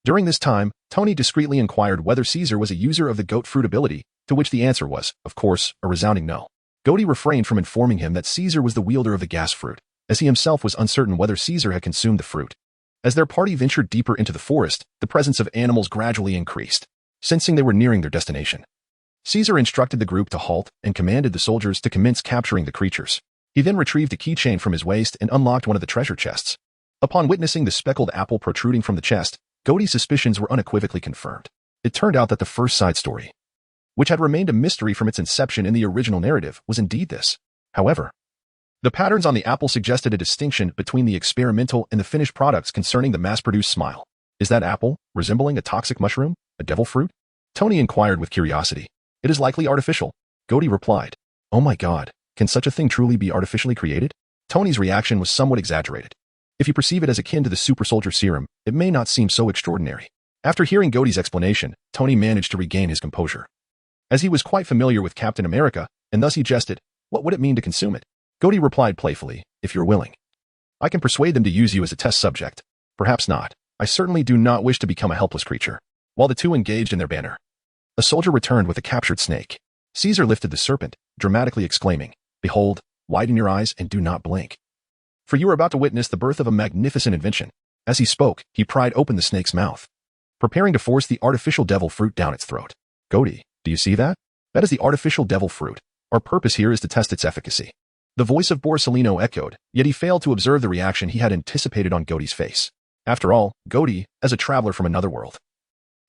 During this time, Tony discreetly inquired whether Caesar was a user of the goat fruit ability, to which the answer was, of course, a resounding no. Gaudi refrained from informing him that Caesar was the wielder of the gas fruit, as he himself was uncertain whether Caesar had consumed the fruit. As their party ventured deeper into the forest, the presence of animals gradually increased. Sensing they were nearing their destination, Caesar instructed the group to halt and commanded the soldiers to commence capturing the creatures. He then retrieved a keychain from his waist and unlocked one of the treasure chests. Upon witnessing the speckled apple protruding from the chest, Gaudi's suspicions were unequivocally confirmed. It turned out that the first side story, which had remained a mystery from its inception in the original narrative, was indeed this. However, the patterns on the apple suggested a distinction between the experimental and the finished products concerning the mass-produced smile. Is that apple, resembling a toxic mushroom, a devil fruit? Tony inquired with curiosity. It is likely artificial, Gaudi replied. Oh my god, can such a thing truly be artificially created? Tony's reaction was somewhat exaggerated. If you perceive it as akin to the super soldier serum, it may not seem so extraordinary. After hearing Gaudi's explanation, Tony managed to regain his composure. As he was quite familiar with Captain America, and thus he jested, what would it mean to consume it? Gaudi replied playfully, if you're willing, I can persuade them to use you as a test subject. Perhaps not. I certainly do not wish to become a helpless creature. While the two engaged in their banter, a soldier returned with a captured snake. Caesar lifted the serpent, dramatically exclaiming, behold, widen your eyes and do not blink, for you are about to witness the birth of a magnificent invention. As he spoke, he pried open the snake's mouth, preparing to force the artificial devil fruit down its throat. Gaudi, do you see that? That is the artificial devil fruit. Our purpose here is to test its efficacy. The voice of Borsellino echoed, yet he failed to observe the reaction he had anticipated on Gaudi's face. After all, Gaudi, as a traveler from another world,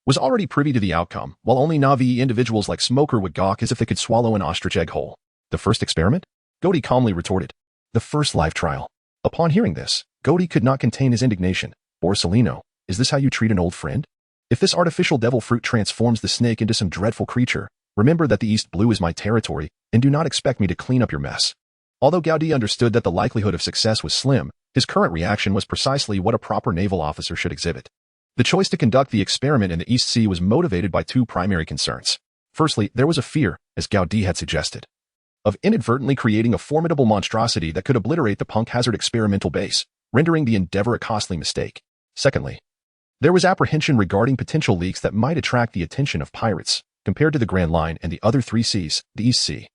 was already privy to the outcome, while only Navi individuals like Smoker would gawk as if they could swallow an ostrich egg whole. The first experiment? Gaudi calmly retorted. The first live trial. Upon hearing this, Gaudi could not contain his indignation. Borsellino, is this how you treat an old friend? If this artificial devil fruit transforms the snake into some dreadful creature, remember that the East Blue is my territory, and do not expect me to clean up your mess. Although Gaudi understood that the likelihood of success was slim, his current reaction was precisely what a proper naval officer should exhibit. The choice to conduct the experiment in the East Sea was motivated by 2 primary concerns. Firstly, there was a fear, as Gaudi had suggested, of inadvertently creating a formidable monstrosity that could obliterate the Punk Hazard experimental base, rendering the endeavor a costly mistake. Secondly, there was apprehension regarding potential leaks that might attract the attention of pirates. Compared to the Grand Line and the other 3 seas, the East Sea,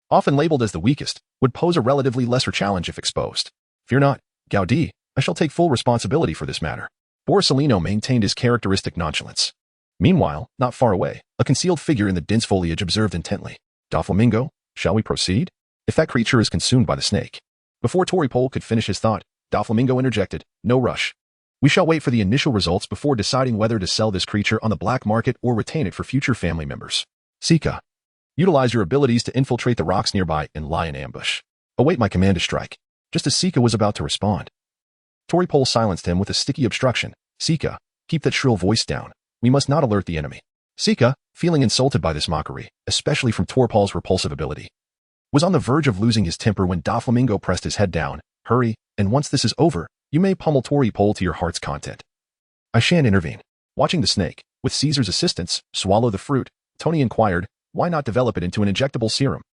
often labeled as the weakest, would pose a relatively lesser challenge if exposed. Fear not, Gaudi, I shall take full responsibility for this matter. Borsellino maintained his characteristic nonchalance. Meanwhile, not far away, a concealed figure in the dense foliage observed intently. Doflamingo, shall we proceed? If that creature is consumed by the snake, Before Pole could finish his thought, Doflamingo interjected, "No rush. We shall wait for the initial results before deciding whether to sell this creature on the black market or retain it for future family members. Sika, utilize your abilities to infiltrate the rocks nearby and lie in ambush. Await my command to strike." Just as Sika was about to respond, Pole silenced him with a sticky obstruction. "Sika, keep that shrill voice down. We must not alert the enemy." Sika, feeling insulted by this mockery, especially from Pole's repulsive ability, was on the verge of losing his temper when Doflamingo pressed his head down. "Hurry, and once this is over, you may pummel Pole to your heart's content. I shan't intervene." Watching the snake, with Caesar's assistance, swallow the fruit, Tony inquired, "Why not develop it into an injectable serum?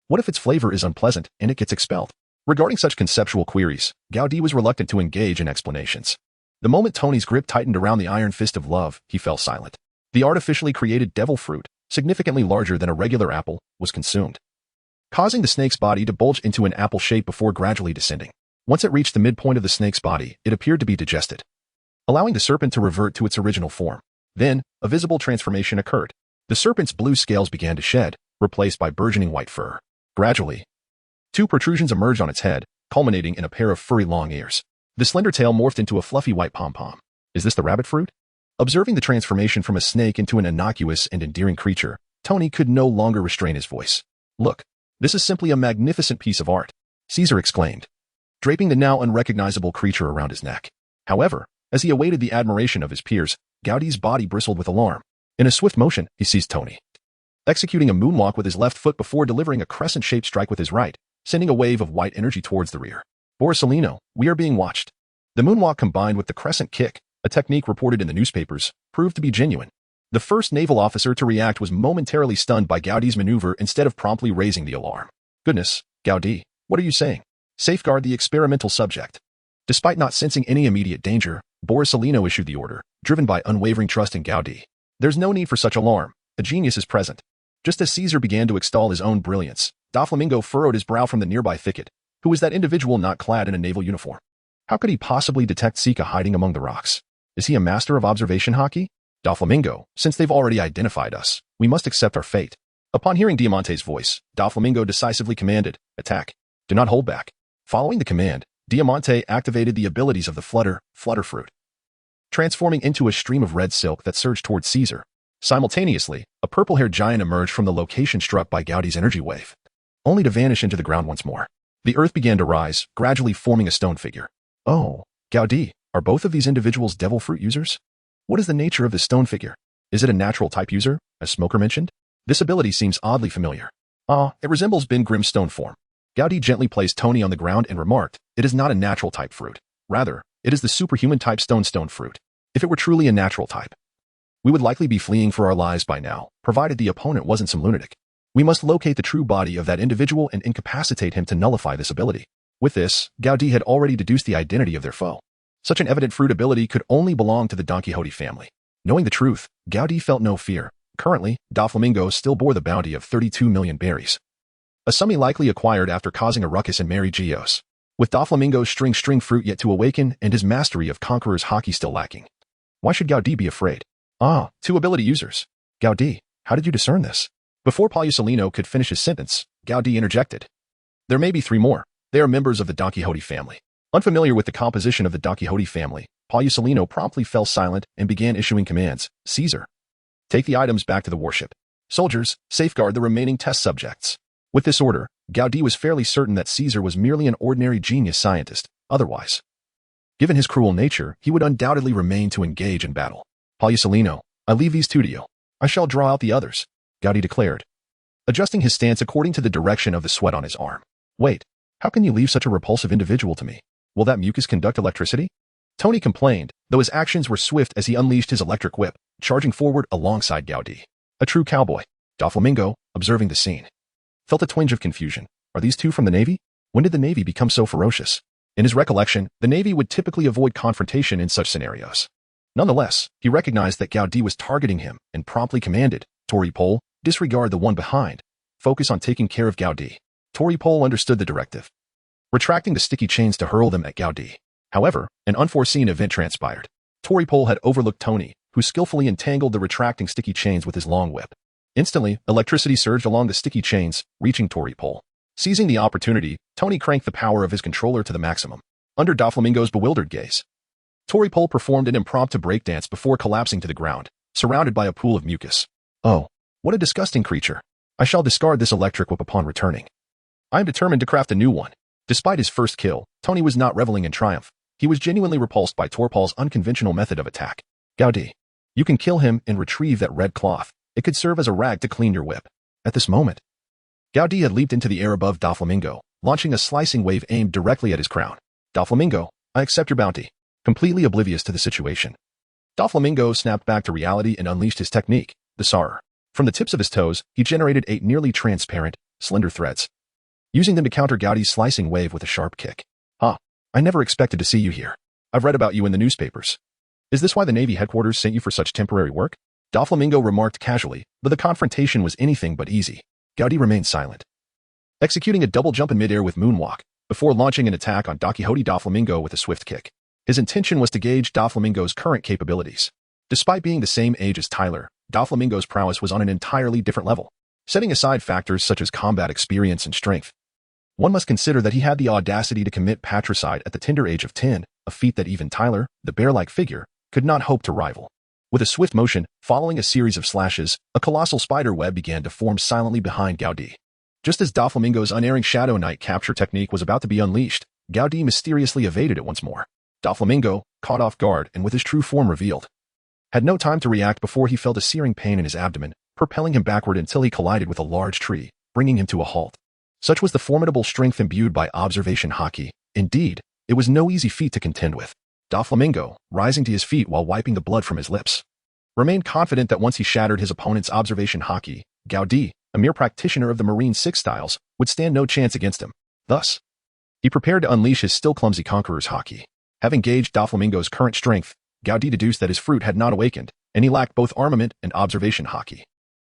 What if its flavor is unpleasant and it gets expelled?" Regarding such conceptual queries, Gaudi was reluctant to engage in explanations. The moment Tony's grip tightened around the iron fist of love, he fell silent. The artificially created devil fruit, significantly larger than a regular apple, was consumed, causing the snake's body to bulge into an apple shape before gradually descending. Once it reached the midpoint of the snake's body, it appeared to be digested, allowing the serpent to revert to its original form. Then, a visible transformation occurred. The serpent's blue scales began to shed, replaced by burgeoning white fur. Gradually, two protrusions emerged on its head, culminating in a pair of furry long ears. The slender tail morphed into a fluffy white pom-pom. Is this the rabbit fruit? Observing the transformation from a snake into an innocuous and endearing creature, Tony could no longer restrain his voice. "Look, this is simply a magnificent piece of art," Caesar exclaimed, draping the now unrecognizable creature around his neck. However, as he awaited the admiration of his peers, Gaudi's body bristled with alarm. In a swift motion, he seized Tony, executing a moonwalk with his left foot before delivering a crescent-shaped strike with his right, sending a wave of white energy towards the rear. "Borsellino, we are being watched." The moonwalk combined with the crescent kick, a technique reported in the newspapers, proved to be genuine. The first naval officer to react was momentarily stunned by Gaudi's maneuver instead of promptly raising the alarm. "Goodness, Gaudi, what are you saying? Safeguard the experimental subject." Despite not sensing any immediate danger, Borsellino issued the order, driven by unwavering trust in Gaudi. "There's no need for such alarm. A genius is present." Just as Caesar began to extol his own brilliance, Doflamingo furrowed his brow from the nearby thicket. Who was that individual not clad in a naval uniform? How could he possibly detect Sika hiding among the rocks? Is he a master of observation hockey? "Doflamingo, since they've already identified us, we must accept our fate." Upon hearing Diamante's voice, Doflamingo decisively commanded, "Attack. Do not hold back." Following the command, Diamante activated the abilities of the flutter fruit, transforming into a stream of red silk that surged towards Caesar. Simultaneously, a purple-haired giant emerged from the location struck by Gaudi's energy wave, only to vanish into the ground once more. The earth began to rise, gradually forming a stone figure. "Oh, Gaudi, are both of these individuals devil fruit users? What is the nature of this stone figure? Is it a natural type user, as Smoker mentioned? This ability seems oddly familiar." It resembles Ben Grimm's stone form." Gaudi gently placed Tony on the ground and remarked, "It is not a natural type fruit. Rather, it is the superhuman type stone fruit. If it were truly a natural type, we would likely be fleeing for our lives by now, provided the opponent wasn't some lunatic. We must locate the true body of that individual and incapacitate him to nullify this ability." With this, Gaudi had already deduced the identity of their foe. Such an evident fruit ability could only belong to the Don Quixote family. Knowing the truth, Gaudi felt no fear. Currently, Doflamingo still bore the bounty of 32 million berries, a sum he likely acquired after causing a ruckus in Mary Geos. With Doflamingo's string fruit yet to awaken and his mastery of Conqueror's hockey still lacking, why should Gaudi be afraid? Two ability users. Gaudi, how did you discern this? Before Borsellino could finish his sentence, Gaudi interjected. "There may be three more. They are members of the Don Quixote family." Unfamiliar with the composition of the Don Quixote family, Borsellino promptly fell silent and began issuing commands. "Caesar, take the items back to the warship. Soldiers, safeguard the remaining test subjects." With this order, Gaudi was fairly certain that Caesar was merely an ordinary genius scientist. Otherwise, given his cruel nature, he would undoubtedly remain to engage in battle. "Borsellino, I leave these two to you. I shall draw out the others," Gaudi declared, adjusting his stance according to the direction of the sweat on his arm. "Wait, how can you leave such a repulsive individual to me? Will that mucus conduct electricity?" Tony complained, though his actions were swift as he unleashed his electric whip, charging forward alongside Gaudi. A true cowboy. Doflamingo, observing the scene, felt a twinge of confusion. Are these two from the Navy? When did the Navy become so ferocious? In his recollection, the Navy would typically avoid confrontation in such scenarios. Nonetheless, he recognized that Gaudi was targeting him and promptly commanded, Pole, disregard the one behind. Focus on taking care of Gaudi." Pole understood the directive, retracting the sticky chains to hurl them at Gaudi. However, an unforeseen event transpired. Pole had overlooked Tony, who skillfully entangled the retracting sticky chains with his long whip. Instantly, electricity surged along the sticky chains, reaching Pole. Seizing the opportunity, Tony cranked the power of his controller to the maximum. Under Doflamingo's bewildered gaze, Tori-Pol performed an impromptu breakdance before collapsing to the ground, surrounded by a pool of mucus. Oh, what a disgusting creature. I shall discard this electric whip upon returning. I am determined to craft a new one. Despite his first kill, Tony was not reveling in triumph. He was genuinely repulsed by Tor-Pol's unconventional method of attack. Gaudi, you can kill him and retrieve that red cloth. It could serve as a rag to clean your whip. At this moment, Gaudi had leaped into the air above Doflamingo, launching a slicing wave aimed directly at his crown. Doflamingo, I accept your bounty. Completely oblivious to the situation, Doflamingo snapped back to reality and unleashed his technique, the Sarer. From the tips of his toes, he generated 8 nearly transparent, slender threads, using them to counter Gaudi's slicing wave with a sharp kick. I never expected to see you here. I've read about you in the newspapers. Is this why the Navy headquarters sent you for such temporary work? Doflamingo remarked casually, but the confrontation was anything but easy. Gaudi remained silent, executing a double jump in midair with moonwalk, before launching an attack on Don Quixote Doflamingo with a swift kick. His intention was to gauge Doflamingo's current capabilities. Despite being the same age as Tyler, Doflamingo's prowess was on an entirely different level. Setting aside factors such as combat experience and strength, one must consider that he had the audacity to commit patricide at the tender age of 10, a feat that even Tyler, the bear-like figure, could not hope to rival. With a swift motion, following a series of slashes, a colossal spider web began to form silently behind Gaudi. Just as Doflamingo's unerring Shadow Knight capture technique was about to be unleashed, Gaudi mysteriously evaded it once more. Doflamingo, caught off guard and with his true form revealed, had no time to react before he felt a searing pain in his abdomen, propelling him backward until he collided with a large tree, bringing him to a halt. Such was the formidable strength imbued by observation hockey. Indeed, it was no easy feat to contend with. Doflamingo, rising to his feet while wiping the blood from his lips, remained confident that once he shattered his opponent's observation hockey, Gaudi, a mere practitioner of the Marine Six styles, would stand no chance against him. Thus, he prepared to unleash his still clumsy conqueror's hockey. Having gauged Doflamingo's current strength, Gaudi deduced that his fruit had not awakened, and he lacked both armament and observation hockey.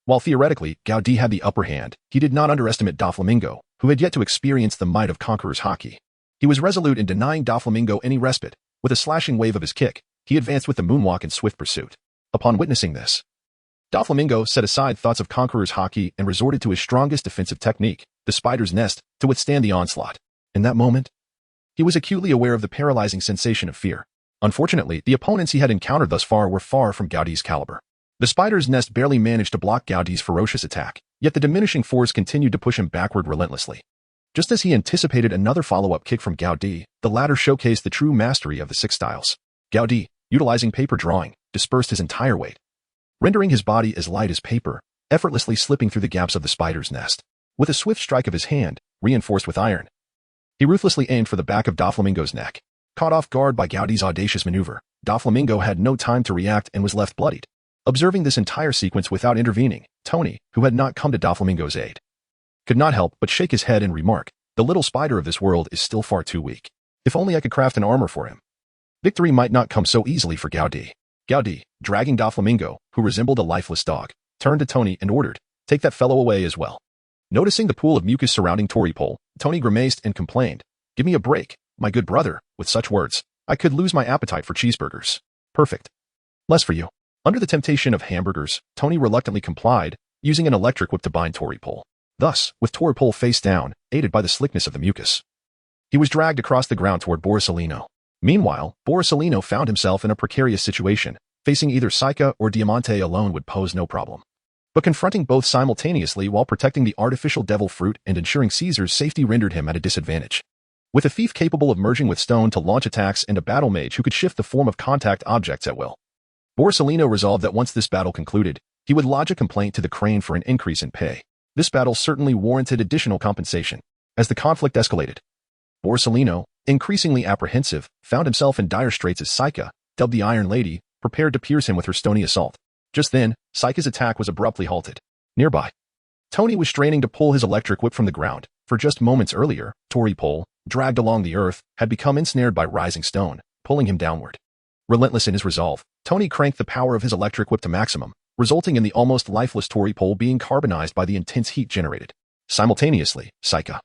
While theoretically, Gaudi had the upper hand, he did not underestimate Doflamingo, who had yet to experience the might of conqueror's hockey. He was resolute in denying Doflamingo any respite. With a slashing wave of his kick, he advanced with the moonwalk in swift pursuit. Upon witnessing this, Doflamingo set aside thoughts of conqueror's hockey and resorted to his strongest defensive technique, the spider's nest, to withstand the onslaught. In that moment, he was acutely aware of the paralyzing sensation of fear. Unfortunately, the opponents he had encountered thus far were far from Gaudi's caliber. The spider's nest barely managed to block Gaudi's ferocious attack, yet the diminishing force continued to push him backward relentlessly. Just as he anticipated another follow-up kick from Gaudi, the latter showcased the true mastery of the Six Styles. Gaudi, utilizing paper drawing, dispersed his entire weight, rendering his body as light as paper, effortlessly slipping through the gaps of the spider's nest. With a swift strike of his hand, reinforced with iron, he ruthlessly aimed for the back of Doflamingo's neck. Caught off guard by Gaudi's audacious maneuver, Doflamingo had no time to react and was left bloodied. Observing this entire sequence without intervening, Tony, who had not come to Doflamingo's aid, could not help but shake his head and remark, "The little spider of this world is still far too weak. If only I could craft an armor for him." Victory might not come so easily for Gaudi. Gaudi, dragging Doflamingo, who resembled a lifeless dog, turned to Tony and ordered, "Take that fellow away as well." Noticing the pool of mucus surrounding Tori-Pol, Tony grimaced and complained, "Give me a break, my good brother." With such words, I could lose my appetite for cheeseburgers. Perfect. Less for you. Under the temptation of hamburgers, Tony reluctantly complied, using an electric whip to bind Tori-Pol. Thus, with Tori-Pol face down, aided by the slickness of the mucus, he was dragged across the ground toward Borsalino. Meanwhile, Borsalino found himself in a precarious situation. Facing either Saika or Diamante alone would pose no problem, but confronting both simultaneously while protecting the artificial devil fruit and ensuring Caesar's safety rendered him at a disadvantage. With a thief capable of merging with stone to launch attacks and a battle mage who could shift the form of contact objects at will, Borsalino resolved that once this battle concluded, he would lodge a complaint to the Crane for an increase in pay. This battle certainly warranted additional compensation. As the conflict escalated, Borsalino, increasingly apprehensive, found himself in dire straits as Saika, dubbed the Iron Lady, prepared to pierce him with her stony assault. Just then, Saika's attack was abruptly halted. Nearby, Tony was straining to pull his electric whip from the ground. For just moments earlier, Tori-Pol, dragged along the earth, had become ensnared by rising stone, pulling him downward. Relentless in his resolve, Tony cranked the power of his electric whip to maximum, resulting in the almost lifeless Tori-Pol being carbonized by the intense heat generated. Simultaneously, Saika,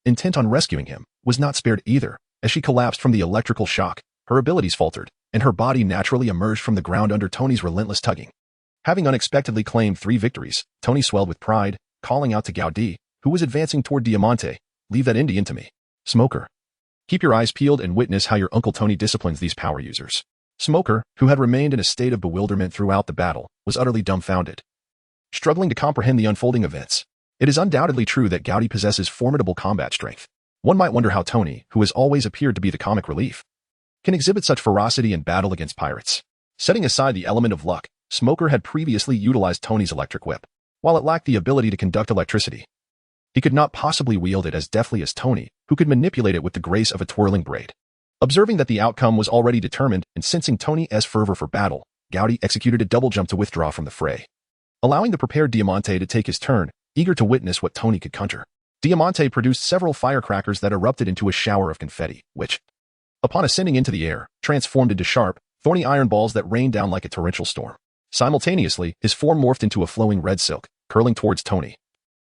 intent on rescuing him, was not spared either. As she collapsed from the electrical shock, her abilities faltered, and her body naturally emerged from the ground under Tony's relentless tugging. Having unexpectedly claimed 3 victories, Tony swelled with pride, calling out to Gaudi, who was advancing toward Diamante, leave that Indian to me. Smoker. Keep your eyes peeled and witness how your Uncle Tony disciplines these power users. Smoker, who had remained in a state of bewilderment throughout the battle, was utterly dumbfounded, struggling to comprehend the unfolding events. It is undoubtedly true that Gowdy possesses formidable combat strength. One might wonder how Tony, who has always appeared to be the comic relief, can exhibit such ferocity in battle against pirates. Setting aside the element of luck, Smoker had previously utilized Tony's electric whip. While it lacked the ability to conduct electricity, he could not possibly wield it as deftly as Tony, who could manipulate it with the grace of a twirling braid. Observing that the outcome was already determined and sensing Tony's fervor for battle, Gowdy executed a double jump to withdraw from the fray, allowing the prepared Diamante to take his turn, eager to witness what Tony could conjure. Diamante produced several firecrackers that erupted into a shower of confetti, which, upon ascending into the air, transformed into sharp, thorny iron balls that rained down like a torrential storm. Simultaneously, his form morphed into a flowing red silk, curling towards Tony,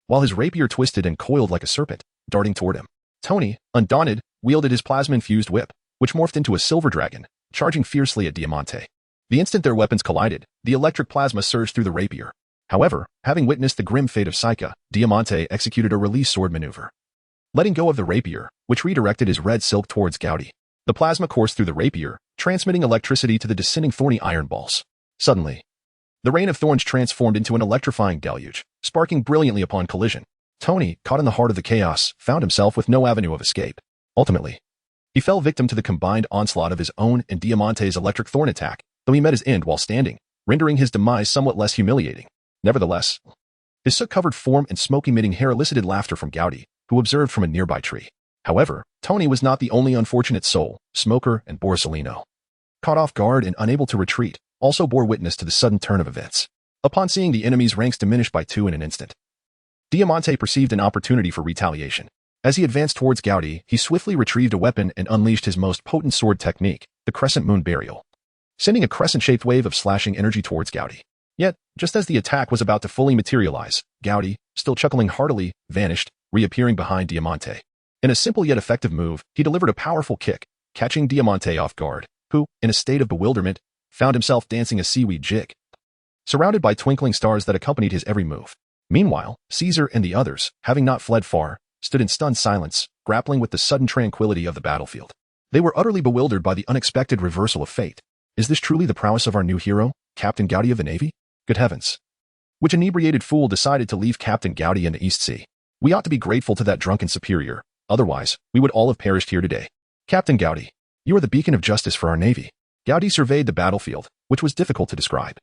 while his rapier twisted and coiled like a serpent, darting toward him. Tony, undaunted, wielded his plasma-infused whip, which morphed into a silver dragon, charging fiercely at Diamante. The instant their weapons collided, the electric plasma surged through the rapier. However, having witnessed the grim fate of Psyche, Diamante executed a release sword maneuver, letting go of the rapier, which redirected his red silk towards Gowdy. The plasma coursed through the rapier, transmitting electricity to the descending thorny iron balls. Suddenly, the rain of thorns transformed into an electrifying deluge, sparking brilliantly upon collision. Tony, caught in the heart of the chaos, found himself with no avenue of escape. Ultimately, he fell victim to the combined onslaught of his own and Diamante's electric thorn attack, though he met his end while standing, rendering his demise somewhat less humiliating. Nevertheless, his soot-covered form and smoke-emitting hair elicited laughter from Gowdy, who observed from a nearby tree. However, Tony was not the only unfortunate soul. Smoker and Borsalino, caught off guard and unable to retreat, also bore witness to the sudden turn of events. Upon seeing the enemy's ranks diminish by 2 in an instant, Diamante perceived an opportunity for retaliation. As he advanced towards Gowdy, he swiftly retrieved a weapon and unleashed his most potent sword technique, the Crescent Moon Burial, sending a crescent-shaped wave of slashing energy towards Gowdy. Yet, just as the attack was about to fully materialize, Gowdy, still chuckling heartily, vanished, reappearing behind Diamante. In a simple yet effective move, he delivered a powerful kick, catching Diamante off guard, who, in a state of bewilderment, found himself dancing a seaweed jig, surrounded by twinkling stars that accompanied his every move. Meanwhile, Caesar and the others, having not fled far, stood in stunned silence, grappling with the sudden tranquility of the battlefield. They were utterly bewildered by the unexpected reversal of fate. Is this truly the prowess of our new hero, Captain Gowdy of the Navy? Good heavens. Which inebriated fool decided to leave Captain Gowdy in the East Sea? We ought to be grateful to that drunken superior. Otherwise, we would all have perished here today. Captain Gowdy, you are the beacon of justice for our Navy. Gowdy surveyed the battlefield, which was difficult to describe,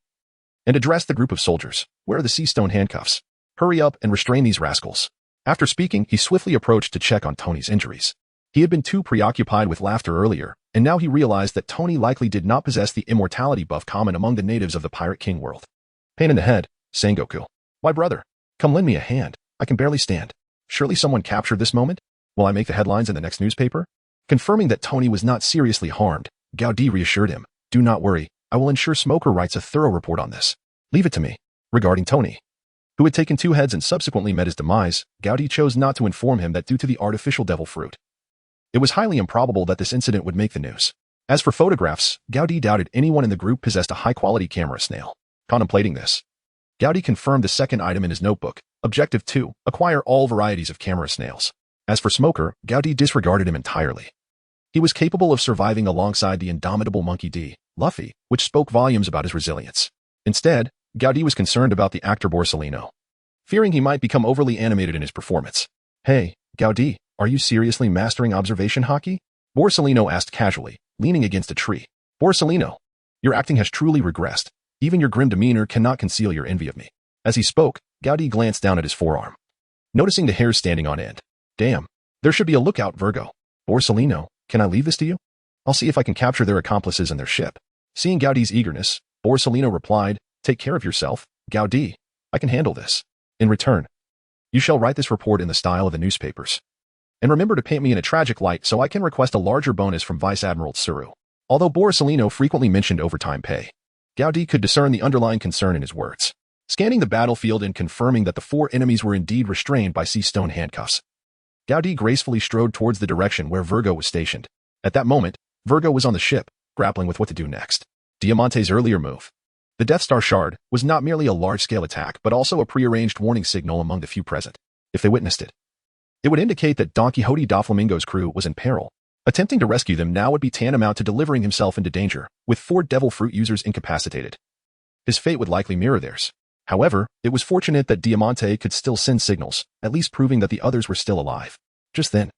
and addressed the group of soldiers. Where are the sea stone handcuffs? Hurry up and restrain these rascals. After speaking, he swiftly approached to check on Tony's injuries. He had been too preoccupied with laughter earlier, and now he realized that Tony likely did not possess the immortality buff common among the natives of the Pirate King world. Pain in the head, Sengoku. My brother, come lend me a hand. I can barely stand. Surely someone captured this moment? Will I make the headlines in the next newspaper? Confirming that Tony was not seriously harmed, Gowdy reassured him. Do not worry, I will ensure Smoker writes a thorough report on this. Leave it to me. Regarding Tony, who had taken 2 heads and subsequently met his demise, Gowdy chose not to inform him that due to the artificial devil fruit, it was highly improbable that this incident would make the news. As for photographs, Gowdy doubted anyone in the group possessed a high-quality camera snail. Contemplating this, Gowdy confirmed the second item in his notebook. Objective 2, acquire all varieties of camera snails. As for Smoker, Gowdy disregarded him entirely. He was capable of surviving alongside the indomitable monkey D, Luffy, which spoke volumes about his resilience. Instead, Gowdy was concerned about the actor Borsalino, fearing he might become overly animated in his performance. Hey, Gowdy, are you seriously mastering observation hockey? Borsalino asked casually, leaning against a tree. Borsalino, your acting has truly regressed. Even your grim demeanor cannot conceal your envy of me. As he spoke, Gowdy glanced down at his forearm, noticing the hairs standing on end. Damn, there should be a lookout, Virgo. Borsalino, can I leave this to you? I'll see if I can capture their accomplices and their ship. Seeing Gowdy's eagerness, Borsalino replied, take care of yourself, Gowdy. I can handle this. In return, you shall write this report in the style of the newspapers. And remember to paint me in a tragic light so I can request a larger bonus from Vice Admiral Tsuru. Although Borsalino frequently mentioned overtime pay, Gowdy could discern the underlying concern in his words. Scanning the battlefield and confirming that the 4 enemies were indeed restrained by sea stone handcuffs, Gowdy gracefully strode towards the direction where Virgo was stationed. At that moment, Virgo was on the ship, grappling with what to do next. Diamante's earlier move, the Death Star Shard, was not merely a large-scale attack but also a prearranged warning signal among the few present. If they witnessed it, It would indicate that Don Quixote Doflamingo's crew was in peril. Attempting to rescue them now would be tantamount to delivering himself into danger, with 4 devil fruit users incapacitated. His fate would likely mirror theirs. However, it was fortunate that Diamante could still send signals, at least proving that the others were still alive. Just then,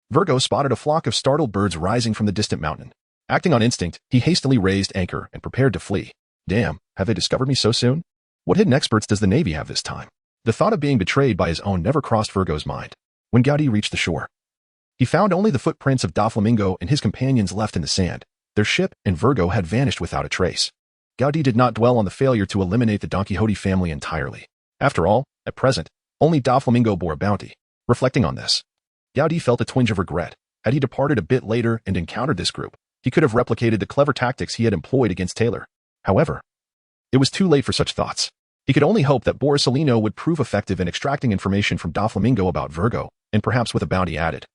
Virgo spotted a flock of startled birds rising from the distant mountain. Acting on instinct, he hastily raised anchor and prepared to flee. Damn, have they discovered me so soon? What hidden experts does the Navy have this time? The thought of being betrayed by his own never crossed Virgo's mind. When Gaudi reached the shore, he found only the footprints of Doflamingo and his companions left in the sand. Their ship and Virgo had vanished without a trace. Gaudi did not dwell on the failure to eliminate the Don Quixote family entirely. After all, at present, only Doflamingo bore a bounty. Reflecting on this, Gaudi felt a twinge of regret. Had he departed a bit later and encountered this group, he could have replicated the clever tactics he had employed against Taylor. However, it was too late for such thoughts. He could only hope that Borsalino would prove effective in extracting information from Doflamingo about Virgo, and perhaps with a bounty added.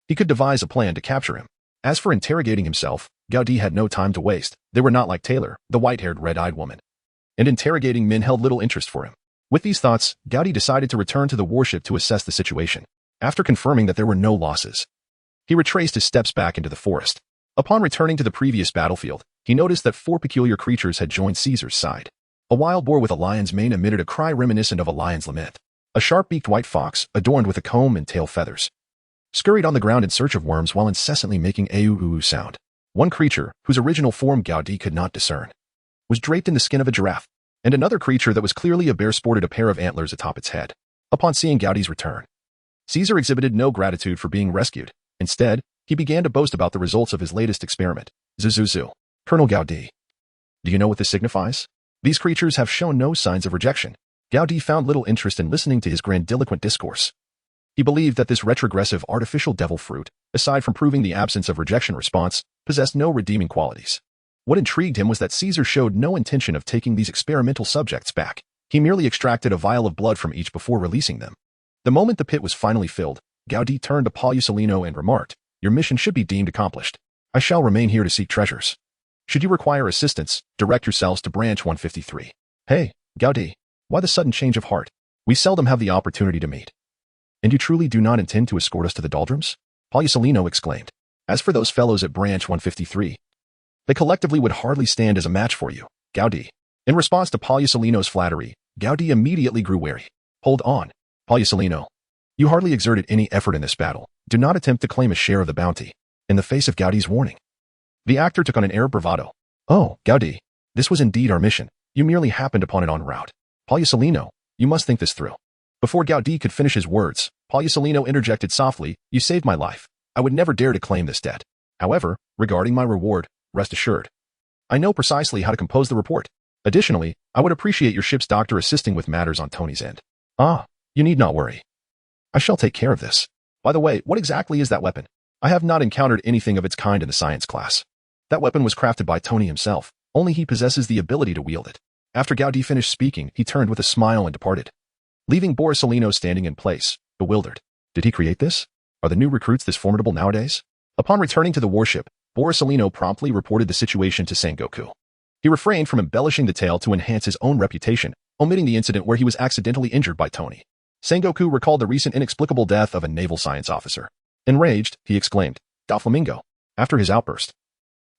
He could devise a plan to capture him. As for interrogating himself, Gaudi had no time to waste. They were not like Taylor, the white-haired, red-eyed woman. And interrogating men held little interest for him. With these thoughts, Gaudi decided to return to the warship to assess the situation. After confirming that there were no losses, he retraced his steps back into the forest. Upon returning to the previous battlefield, he noticed that 4 peculiar creatures had joined Caesar's side. A wild boar with a lion's mane emitted a cry reminiscent of a lion's lament. A sharp-beaked white fox, adorned with a comb and tail feathers, scurried on the ground in search of worms while incessantly making a oo-oo sound. One creature, whose original form Gaudi could not discern, was draped in the skin of a giraffe, and another creature that was clearly a bear sported a pair of antlers atop its head. Upon seeing Gaudi's return, Caesar exhibited no gratitude for being rescued. Instead, he began to boast about the results of his latest experiment. Zuzuzu. Colonel Gaudi. Do you know what this signifies? These creatures have shown no signs of rejection. Gaudi found little interest in listening to his grandiloquent discourse. He believed that this retrogressive artificial devil fruit, aside from proving the absence of rejection response, possessed no redeeming qualities. What intrigued him was that Caesar showed no intention of taking these experimental subjects back. He merely extracted a vial of blood from each before releasing them. The moment the pit was finally filled, Gaudi turned to Paulusolino and remarked, "Your mission should be deemed accomplished. I shall remain here to seek treasures. Should you require assistance, direct yourselves to branch 153. Hey, Gaudi, why the sudden change of heart? We seldom have the opportunity to meet. And you truly do not intend to escort us to the doldrums?" Paulusolino exclaimed. "As for those fellows at branch 153, they collectively would hardly stand as a match for you, Gaudi." In response to Paulusolino's flattery, Gaudi immediately grew wary. "Hold on, Paulusolino. You hardly exerted any effort in this battle. Do not attempt to claim a share of the bounty." In the face of Gaudi's warning, the actor took on an air of bravado. "Oh, Gaudi, this was indeed our mission. You merely happened upon it en route. Paulusolino, you must think this through." Before Gaudi could finish his words, Paulusolino interjected softly, "You saved my life. I would never dare to claim this debt. However, regarding my reward, rest assured, I know precisely how to compose the report. Additionally, I would appreciate your ship's doctor assisting with matters on Tony's end." "Ah, you need not worry. I shall take care of this. By the way, what exactly is that weapon? I have not encountered anything of its kind in the science class." "That weapon was crafted by Tony himself. Only he possesses the ability to wield it." After Gaudi finished speaking, he turned with a smile and departed, leaving Borsalino standing in place, bewildered. Did he create this? Are the new recruits this formidable nowadays? Upon returning to the warship, Borsalino promptly reported the situation to Sengoku. He refrained from embellishing the tale to enhance his own reputation, omitting the incident where he was accidentally injured by Tony. Sengoku recalled the recent inexplicable death of a naval science officer. Enraged, he exclaimed, "Doflamingo." After his outburst,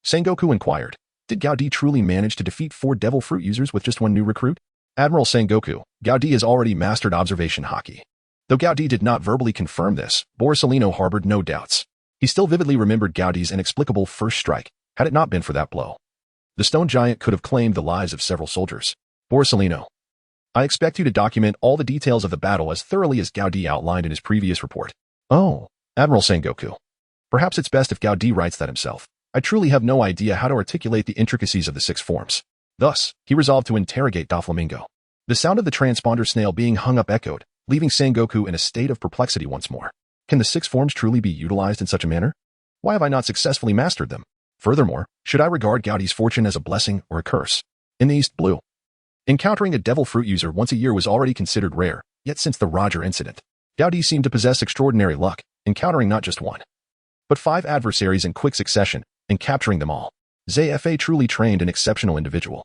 Sengoku inquired, "Did Gaudi truly manage to defeat 4 devil fruit users with just one new recruit?" "Admiral Sengoku, Gaudi has already mastered observation hockey." Though Gaudi did not verbally confirm this, Borsalino harbored no doubts. He still vividly remembered Gaudi's inexplicable first strike. Had it not been for that blow, the stone giant could have claimed the lives of several soldiers. "Borsalino, I expect you to document all the details of the battle as thoroughly as Gaudi outlined in his previous report." "Oh, Admiral Sengoku. Perhaps it's best if Gaudi writes that himself. I truly have no idea how to articulate the intricacies of the 6 forms." Thus, he resolved to interrogate Doflamingo. The sound of the transponder snail being hung up echoed, leaving Sengoku in a state of perplexity once more. Can the 6 forms truly be utilized in such a manner? Why have I not successfully mastered them? Furthermore, should I regard Gaudi's fortune as a blessing or a curse? In the East Blue, encountering a devil fruit user once a year was already considered rare, yet since the Roger incident, Gaudi seemed to possess extraordinary luck, encountering not just 1, but 5 adversaries in quick succession, and capturing them all. ZFA truly trained an exceptional individual.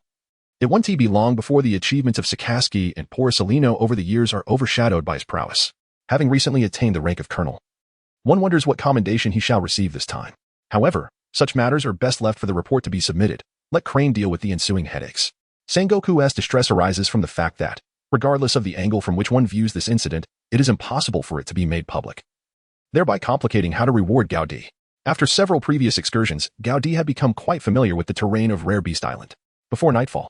It won't be long before the achievements of Sakaski and Borsalino over the years are overshadowed by his prowess. having recently attained the rank of colonel. One wonders what commendation he shall receive this time. However, such matters are best left for the report to be submitted. Let Crane deal with the ensuing headaches. Sengoku's distress arises from the fact that, regardless of the angle from which one views this incident, it is impossible for it to be made public, thereby complicating how to reward Gaudi. After several previous excursions, Gaudi had become quite familiar with the terrain of Rare Beast Island. Before nightfall,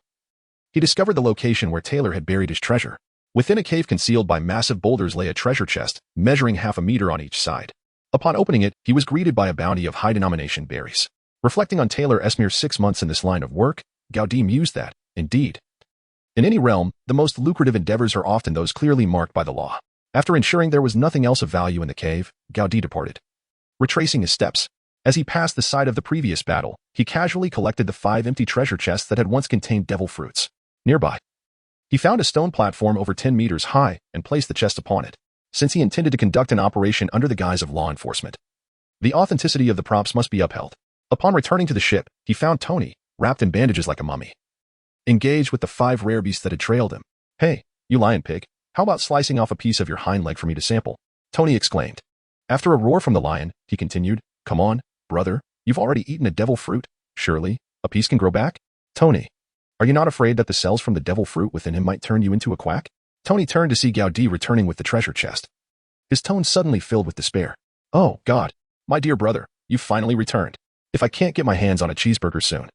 he discovered the location where Taylor had buried his treasure. Within a cave concealed by massive boulders lay a treasure chest, measuring half a meter on each side. Upon opening it, he was greeted by a bounty of high-denomination berries. Reflecting on Taylor's mere 6 months in this line of work, Gaudi mused that, indeed, in any realm, the most lucrative endeavors are often those clearly marked by the law. After ensuring there was nothing else of value in the cave, Gaudi departed. Retracing his steps, as he passed the site of the previous battle, he casually collected the 5 empty treasure chests that had once contained devil fruits. Nearby, he found a stone platform over 10 meters high and placed the chest upon it, since he intended to conduct an operation under the guise of law enforcement. The authenticity of the props must be upheld. Upon returning to the ship, he found Tony, wrapped in bandages like a mummy, engaged with the 5 rare beasts that had trailed him. "Hey, you lion pig, how about slicing off a piece of your hind leg for me to sample?" Tony exclaimed. After a roar from the lion, he continued, "Come on, brother, you've already eaten a devil fruit. Surely, a piece can grow back? Tony, are you not afraid that the cells from the devil fruit within him might turn you into a quack?" Tony turned to see Gaudi returning with the treasure chest. His tone suddenly filled with despair. "Oh, God, my dear brother, you've finally returned. If I can't get my hands on a cheeseburger soon,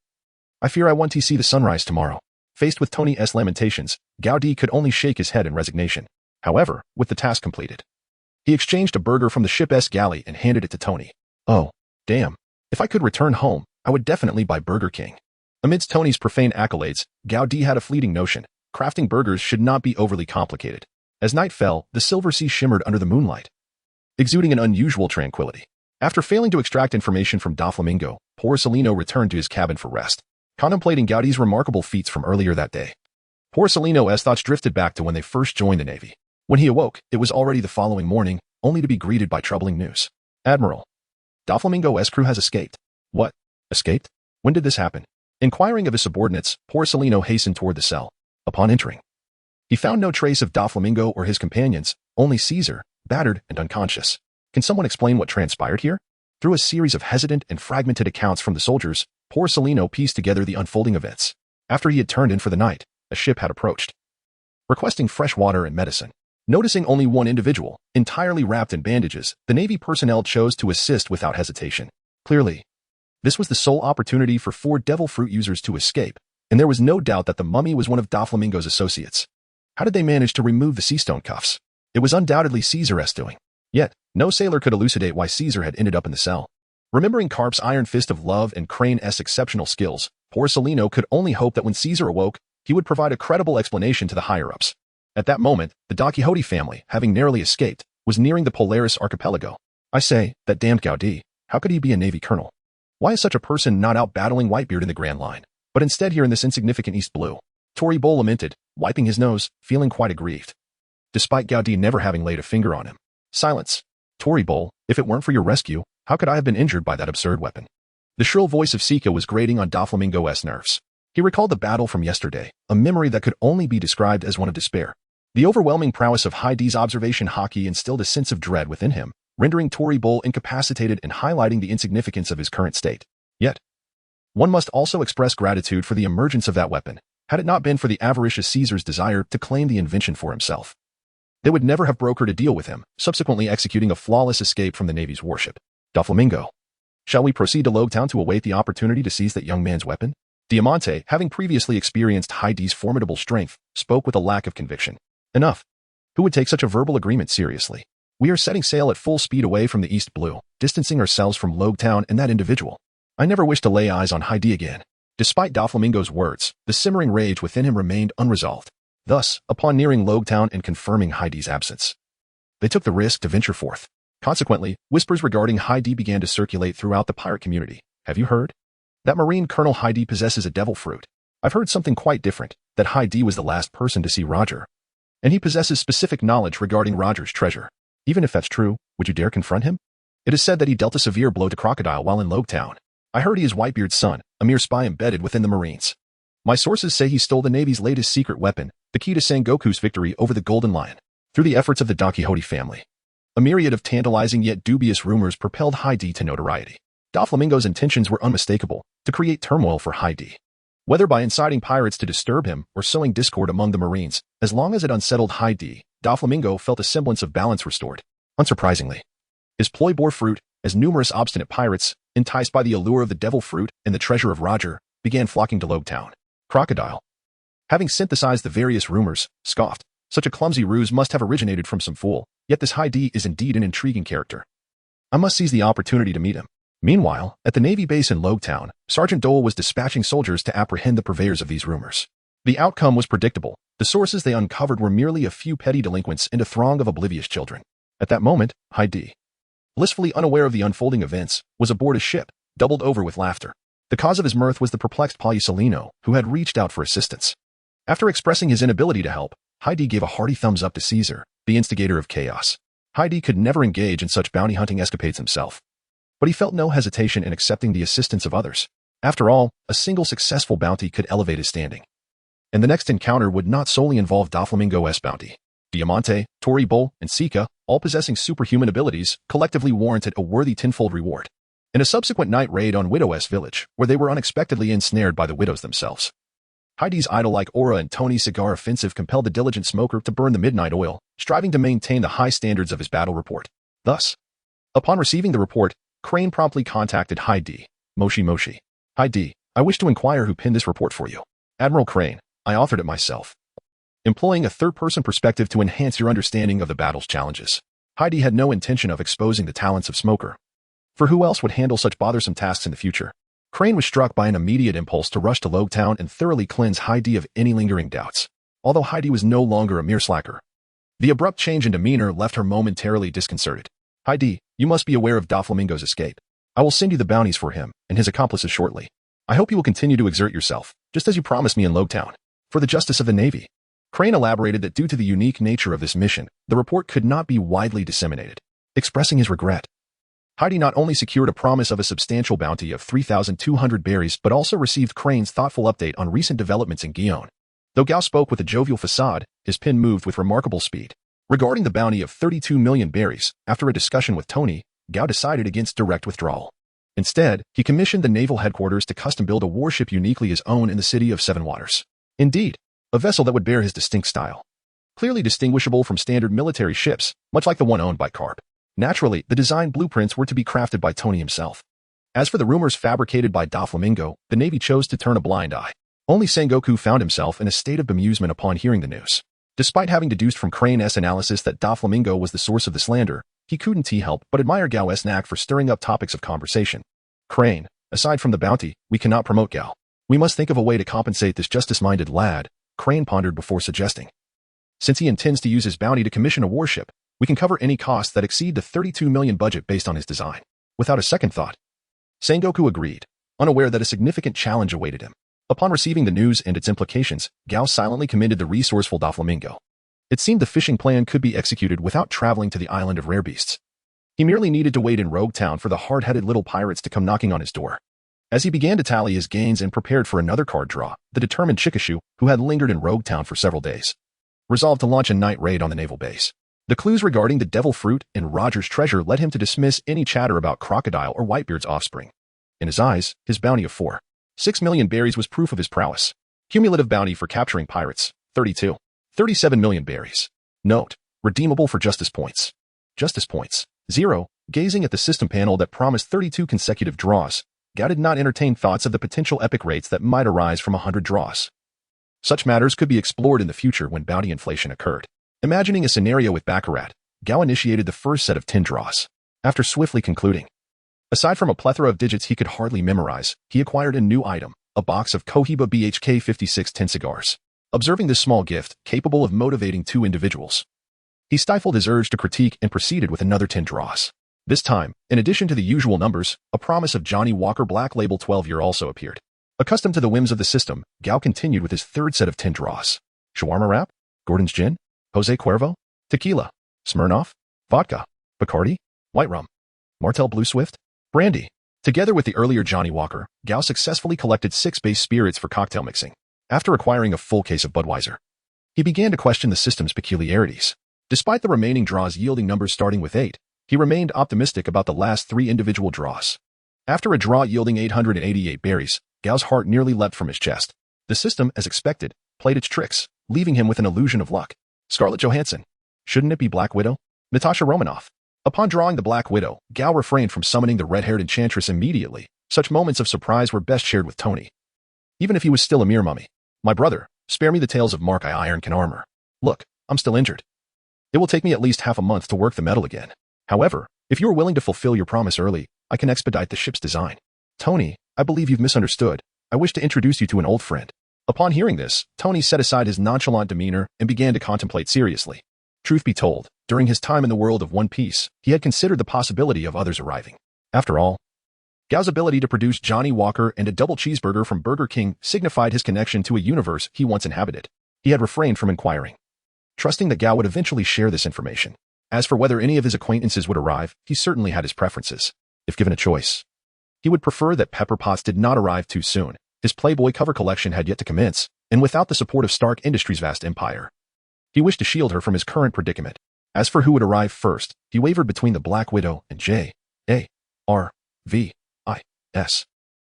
I fear I won't see the sunrise tomorrow." Faced with Tony's lamentations, Gaudi could only shake his head in resignation. However, with the task completed, he exchanged a burger from the ship's galley and handed it to Tony. "Oh, damn. If I could return home, I would definitely buy Burger King." Amidst Tony's profane accolades, Gaudi had a fleeting notion. Crafting burgers should not be overly complicated. As night fell, the silver sea shimmered under the moonlight, exuding an unusual tranquility. After failing to extract information from Doflamingo, Porcelino returned to his cabin for rest, contemplating Gaudi's remarkable feats from earlier that day. Porcelino's thoughts drifted back to when they first joined the Navy. When he awoke, it was already the following morning, only to be greeted by troubling news. "Admiral, Doflamingo's crew has escaped." "What? Escaped? When did this happen?" Inquiring of his subordinates, Porcelino hastened toward the cell. Upon entering, he found no trace of Doflamingo or his companions, only Caesar, battered and unconscious. "Can someone explain what transpired here?" Through a series of hesitant and fragmented accounts from the soldiers, Porcelino pieced together the unfolding events. After he had turned in for the night, a ship had approached, requesting fresh water and medicine. Noticing only one individual, entirely wrapped in bandages, the Navy personnel chose to assist without hesitation. Clearly, this was the sole opportunity for 4 devil fruit users to escape, and there was no doubt that the mummy was one of Doflamingo's associates. How did they manage to remove the sea stone cuffs? It was undoubtedly Caesar's doing. Yet, no sailor could elucidate why Caesar had ended up in the cell. Remembering Carp's iron fist of love and Crane's exceptional skills, Porcelino could only hope that when Caesar awoke, he would provide a credible explanation to the higher-ups. At that moment, the Don Quixote family, having narrowly escaped, was nearing the Polaris archipelago. "I say, that damned Gaudi, how could he be a Navy colonel? Why is such a person not out battling Whitebeard in the Grand Line, but instead here in this insignificant East Blue?" Tory Bull lamented, wiping his nose, feeling quite aggrieved, despite Gaudi never having laid a finger on him. "Silence. Tory Bull, if it weren't for your rescue, how could I have been injured by that absurd weapon?" The shrill voice of Sika was grating on Doflamingo's nerves. He recalled the battle from yesterday, a memory that could only be described as one of despair. The overwhelming prowess of Heidi's observation hockey instilled a sense of dread within him, rendering Tory Bull incapacitated and highlighting the insignificance of his current state. Yet, one must also express gratitude for the emergence of that weapon. Had it not been for the avaricious Caesar's desire to claim the invention for himself, they would never have brokered a deal with him, subsequently executing a flawless escape from the Navy's warship. "Doflamingo, shall we proceed to Logtown to await the opportunity to seize that young man's weapon?" Diamante, having previously experienced Heidi's formidable strength, spoke with a lack of conviction. "Enough. Who would take such a verbal agreement seriously? We are setting sail at full speed away from the East Blue, distancing ourselves from Logtown and that individual. I never wish to lay eyes on Heidi again." Despite Doflamingo's words, the simmering rage within him remained unresolved. Thus, upon nearing Logtown and confirming Heidi's absence, they took the risk to venture forth. Consequently, whispers regarding Heidi began to circulate throughout the pirate community. "Have you heard? That Marine Colonel Heidi possesses a devil fruit. I've heard something quite different, that Heidi was the last person to see Roger, and he possesses specific knowledge regarding Roger's treasure. Even if that's true, would you dare confront him? It is said that he dealt a severe blow to Crocodile while in Logtown. I heard he is Whitebeard's son, a mere spy embedded within the Marines. My sources say he stole the Navy's latest secret weapon, the key to Sengoku's victory over the Golden Lion, through the efforts of the Don Quixote family. A myriad of tantalizing yet dubious rumors propelled High D to notoriety. Doflamingo's intentions were unmistakable, to create turmoil for High D. Whether by inciting pirates to disturb him or sowing discord among the Marines, as long as it unsettled High D, Doflamingo felt a semblance of balance restored. Unsurprisingly, his ploy bore fruit, as numerous obstinate pirates, enticed by the allure of the devil fruit and the treasure of Roger, began flocking to Logtown. Crocodile, having synthesized the various rumors, scoffed. Such a clumsy ruse must have originated from some fool, yet this High D is indeed an intriguing character. I must seize the opportunity to meet him. Meanwhile, at the Navy base in Logtown, Sergeant Dole was dispatching soldiers to apprehend the purveyors of these rumors. The outcome was predictable. The sources they uncovered were merely a few petty delinquents and a throng of oblivious children. At that moment, High D, blissfully unaware of the unfolding events, was aboard a ship, doubled over with laughter. The cause of his mirth was the perplexed Polysolino, who had reached out for assistance. After expressing his inability to help, High D gave a hearty thumbs up to Caesar, the instigator of chaos. High D could never engage in such bounty-hunting escapades himself, but he felt no hesitation in accepting the assistance of others. After all, a single successful bounty could elevate his standing. And the next encounter would not solely involve Doflamingo's bounty. Diamante, Tori Bull, and Sika, all possessing superhuman abilities, collectively warranted a worthy tenfold reward. In a subsequent night raid on Widow's village, where they were unexpectedly ensnared by the widows themselves, High D's idol-like aura and Tony's cigar offensive compelled the diligent smoker to burn the midnight oil, striving to maintain the high standards of his battle report. Thus, upon receiving the report, Crane promptly contacted High D. Moshi. High D, I wish to inquire who penned this report for you. Admiral Crane, I authored it myself. Employing a third-person perspective to enhance your understanding of the battle's challenges. High D had no intention of exposing the talents of Smoker. For who else would handle such bothersome tasks in the future? Crane was struck by an immediate impulse to rush to Logtown and thoroughly cleanse High D of any lingering doubts. Although High D was no longer a mere slacker, the abrupt change in demeanor left her momentarily disconcerted. High D, you must be aware of Doflamingo's escape. I will send you the bounties for him and his accomplices shortly. I hope you will continue to exert yourself, just as you promised me in Logtown, for the justice of the Navy. Crane elaborated that due to the unique nature of this mission, the report could not be widely disseminated. Expressing his regret, High D not only secured a promise of a substantial bounty of 3,200 berries but also received Crane's thoughtful update on recent developments in Guion. Though Gao spoke with a jovial facade, his pen moved with remarkable speed. Regarding the bounty of 32 million berries, after a discussion with Tony, Gao decided against direct withdrawal. Instead, he commissioned the naval headquarters to custom-build a warship uniquely his own in the city of Seven Waters. Indeed, a vessel that would bear his distinct style. Clearly distinguishable from standard military ships, much like the one owned by Carp. Naturally, the design blueprints were to be crafted by Tony himself. As for the rumors fabricated by Doflamingo, the Navy chose to turn a blind eye. Only Sengoku found himself in a state of bemusement upon hearing the news. Despite having deduced from Crane's analysis that Doflamingo was the source of the slander, he couldn't help but admire Gao's knack for stirring up topics of conversation. Crane, aside from the bounty, we cannot promote Gao. We must think of a way to compensate this justice-minded lad, Crane pondered before suggesting. Since he intends to use his bounty to commission a warship, we can cover any costs that exceed the 32 million budget based on his design. Without a second thought, Sengoku agreed, unaware that a significant challenge awaited him. Upon receiving the news and its implications, Gao silently commended the resourceful Doflamingo. It seemed the fishing plan could be executed without traveling to the island of rare beasts. He merely needed to wait in Rogue Town for the hard-headed little pirates to come knocking on his door. As he began to tally his gains and prepared for another card draw, the determined Chikishu, who had lingered in Rogue Town for several days, resolved to launch a night raid on the naval base. The clues regarding the devil fruit and Roger's treasure led him to dismiss any chatter about Crocodile or Whitebeard's offspring. In his eyes, his bounty of 4.6 million berries was proof of his prowess. Cumulative bounty for capturing pirates, 37 million berries. Note, redeemable for justice points. Justice points, 0. Gazing at the system panel that promised 32 consecutive draws, Gao did not entertain thoughts of the potential epic rates that might arise from 100 draws. Such matters could be explored in the future when bounty inflation occurred. Imagining a scenario with Baccarat, Gao initiated the first set of 10 draws. After swiftly concluding, aside from a plethora of digits he could hardly memorize, he acquired a new item, a box of Cohiba BHK 5610 cigars. Observing this small gift, capable of motivating 2 individuals, he stifled his urge to critique and proceeded with another 10 draws. This time, in addition to the usual numbers, a promise of Johnny Walker Black Label 12-year also appeared. Accustomed to the whims of the system, Gao continued with his third set of 10 draws. Shawarma wrap, Gordon's Gin, Jose Cuervo, Tequila, Smirnoff, Vodka, Bacardi, White Rum, Martell Blue Swift, Brandy. Together with the earlier Johnny Walker, Gao successfully collected 6 base spirits for cocktail mixing. After acquiring a full case of Budweiser, he began to question the system's peculiarities. Despite the remaining draws yielding numbers starting with 8, he remained optimistic about the last 3 individual draws. After a draw yielding 888 berries, Gao's heart nearly leapt from his chest. The system, as expected, played its tricks, leaving him with an illusion of luck. Scarlett Johansson. Shouldn't it be Black Widow? Natasha Romanoff. Upon drawing the Black Widow, Gao refrained from summoning the red-haired enchantress immediately. Such moments of surprise were best shared with Tony. Even if he was still a mere mummy. My brother, spare me the tales of Mark I Iron Can Armor. Look, I'm still injured. It will take me at least half a month to work the metal again. However, if you are willing to fulfill your promise early, I can expedite the ship's design. Tony, I believe you've misunderstood. I wish to introduce you to an old friend. Upon hearing this, Tony set aside his nonchalant demeanor and began to contemplate seriously. Truth be told, during his time in the world of One Piece, he had considered the possibility of others arriving. After all, Gao's ability to produce Johnny Walker and a double cheeseburger from Burger King signified his connection to a universe he once inhabited. He had refrained from inquiring, trusting that Gao would eventually share this information. As for whether any of his acquaintances would arrive, he certainly had his preferences. If given a choice, he would prefer that Pepper Potts did not arrive too soon. His Playboy cover collection had yet to commence, and without the support of Stark Industries' vast empire, he wished to shield her from his current predicament. As for who would arrive first, he wavered between the Black Widow and J.A.R.V.I.S.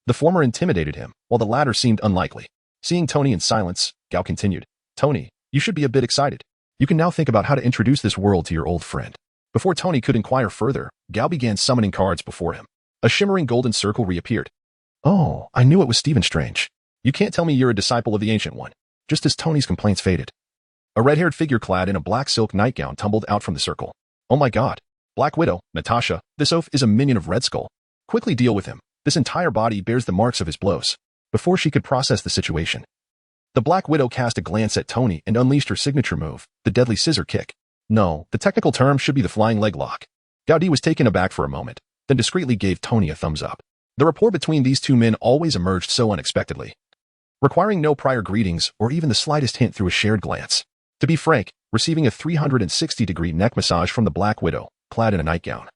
The former intimidated him, while the latter seemed unlikely. Seeing Tony in silence, Gao continued, Tony, you should be a bit excited. You can now think about how to introduce this world to your old friend. Before Tony could inquire further, Gao began summoning cards before him. A shimmering golden circle reappeared. Oh, I knew it was Stephen Strange. You can't tell me you're a disciple of the Ancient One. Just as Tony's complaints faded, a red-haired figure clad in a black silk nightgown tumbled out from the circle. Oh my god. Black Widow, Natasha, this oaf is a minion of Red Skull. Quickly deal with him. This entire body bears the marks of his blows. Before she could process the situation, the Black Widow cast a glance at Tony and unleashed her signature move, the deadly scissor kick. No, the technical term should be the flying leg lock. Gaudi was taken aback for a moment, then discreetly gave Tony a thumbs up. The rapport between these two men always emerged so unexpectedly, requiring no prior greetings or even the slightest hint through a shared glance. To be frank, receiving a 360-degree neck massage from the Black Widow, clad in a nightgown,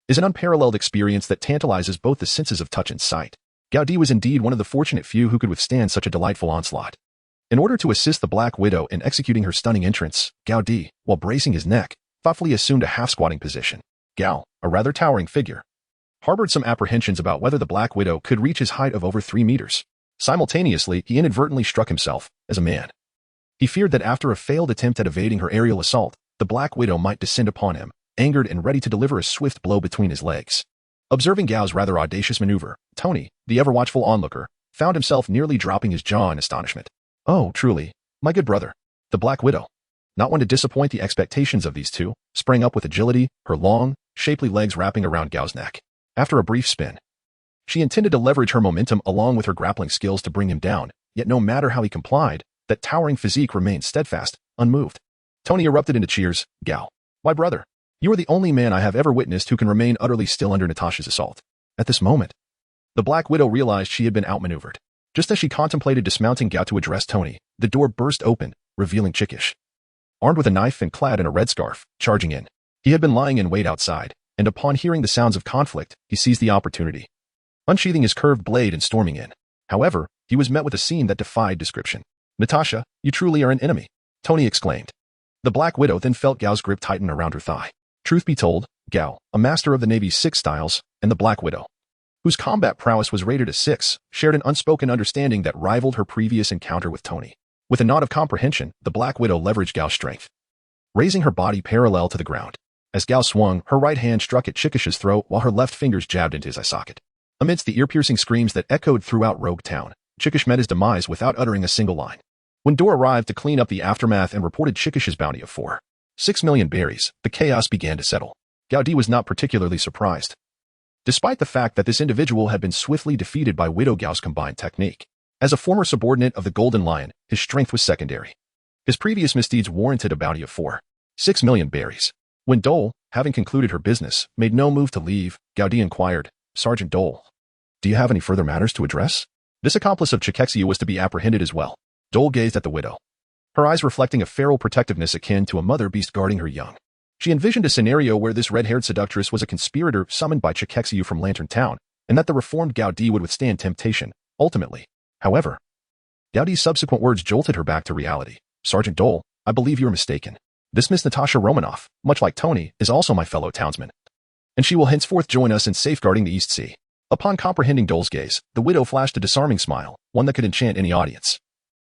is an unparalleled experience that tantalizes both the senses of touch and sight. Gaudi was indeed one of the fortunate few who could withstand such a delightful onslaught. In order to assist the Black Widow in executing her stunning entrance, Gaudi, while bracing his neck, thoughtfully assumed a half-squatting position. Gao, a rather towering figure, harbored some apprehensions about whether the Black Widow could reach his height of over 3 meters. Simultaneously, he inadvertently struck himself, as a man. He feared that after a failed attempt at evading her aerial assault, the Black Widow might descend upon him, angered and ready to deliver a swift blow between his legs. Observing Gao's rather audacious maneuver, Tony, the ever-watchful onlooker, found himself nearly dropping his jaw in astonishment. Oh, truly, my good brother, the Black Widow, not one to disappoint the expectations of these two, sprang up with agility, her long, shapely legs wrapping around Gao's neck. After a brief spin, she intended to leverage her momentum along with her grappling skills to bring him down, yet no matter how he complied, that towering physique remained steadfast, unmoved. Tony erupted into cheers. Gao, my brother, you are the only man I have ever witnessed who can remain utterly still under Natasha's assault. At this moment, the Black Widow realized she had been outmaneuvered. Just as she contemplated dismounting Gao to address Tony, the door burst open, revealing Chickish, armed with a knife and clad in a red scarf, charging in. He had been lying in wait outside, and upon hearing the sounds of conflict, he seized the opportunity, unsheathing his curved blade and storming in. However, he was met with a scene that defied description. Natasha, you truly are an enemy, Tony exclaimed. The Black Widow then felt Gao's grip tighten around her thigh. Truth be told, Gao, a master of the Navy's 6 styles, and the Black Widow, whose combat prowess was rated a 6, shared an unspoken understanding that rivaled her previous encounter with Tony. With a nod of comprehension, the Black Widow leveraged Gao's strength, raising her body parallel to the ground. As Gao swung, her right hand struck at Chickish's throat while her left fingers jabbed into his eye socket. Amidst the ear-piercing screams that echoed throughout Rogue Town, Chickish met his demise without uttering a single line. When Dor arrived to clean up the aftermath and reported Chickish's bounty of 4.6 million berries, the chaos began to settle. Gaudi was not particularly surprised, despite the fact that this individual had been swiftly defeated by Widow Gao's combined technique. As a former subordinate of the Golden Lion, his strength was secondary. His previous misdeeds warranted a bounty of 4.6 million berries. When Dole, having concluded her business, made no move to leave, Gaudi inquired, Sergeant Dole, do you have any further matters to address? This accomplice of Chikexiu was to be apprehended as well. Dole gazed at the widow, her eyes reflecting a feral protectiveness akin to a mother beast guarding her young. She envisioned a scenario where this red-haired seductress was a conspirator summoned by Chikexiu from Lantern Town, and that the reformed Gaudi would withstand temptation, ultimately. However, Gaudi's subsequent words jolted her back to reality. Sergeant Dole, I believe you're mistaken. This Miss Natasha Romanoff, much like Tony, is also my fellow townsman, and she will henceforth join us in safeguarding the East Sea." Upon comprehending Dole's gaze, the widow flashed a disarming smile, one that could enchant any audience,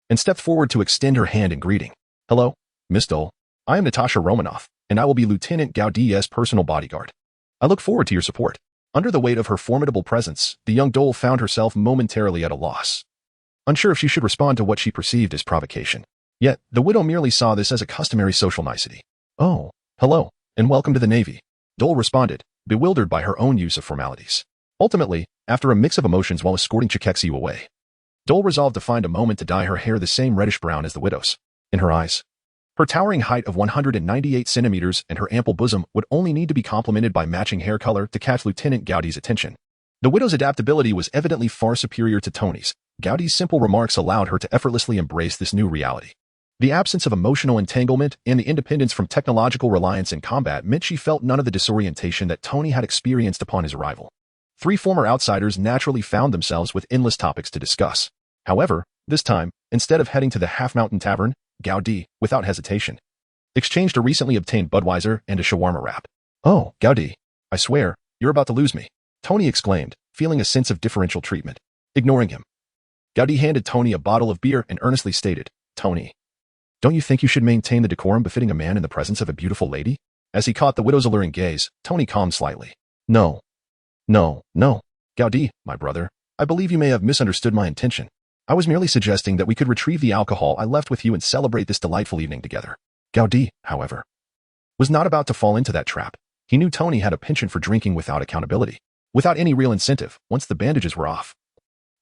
and stepped forward to extend her hand in greeting. "Hello, Miss Dole. I am Natasha Romanoff, and I will be Lieutenant Gaudier's personal bodyguard. I look forward to your support." Under the weight of her formidable presence, the young Dole found herself momentarily at a loss, unsure if she should respond to what she perceived as provocation. Yet, the widow merely saw this as a customary social nicety. "Oh, hello, and welcome to the Navy," Dole responded, bewildered by her own use of formalities. Ultimately, after a mix of emotions while escorting Chikexiu away, Dole resolved to find a moment to dye her hair the same reddish-brown as the widow's. In her eyes, her towering height of 198 centimeters and her ample bosom would only need to be complemented by matching hair color to catch Lieutenant Gaudie's attention. The widow's adaptability was evidently far superior to Tony's. Gaudie's simple remarks allowed her to effortlessly embrace this new reality. The absence of emotional entanglement and the independence from technological reliance in combat meant she felt none of the disorientation that Tony had experienced upon his arrival. Three former outsiders naturally found themselves with endless topics to discuss. However, this time, instead of heading to the Half-Mountain Tavern, Gaudie, without hesitation, exchanged a recently obtained Budweiser and a shawarma wrap. "Oh, Gaudie, I swear, you're about to lose me," Tony exclaimed, feeling a sense of differential treatment. Ignoring him, Gaudie handed Tony a bottle of beer and earnestly stated, "Tony, don't you think you should maintain the decorum befitting a man in the presence of a beautiful lady?" As he caught the widow's alluring gaze, Tony calmed slightly. No, Gaudie, my brother, I believe you may have misunderstood my intention. I was merely suggesting that we could retrieve the alcohol I left with you and celebrate this delightful evening together." Gaudie, however, was not about to fall into that trap. He knew Tony had a penchant for drinking without accountability, without any real incentive. Once the bandages were off,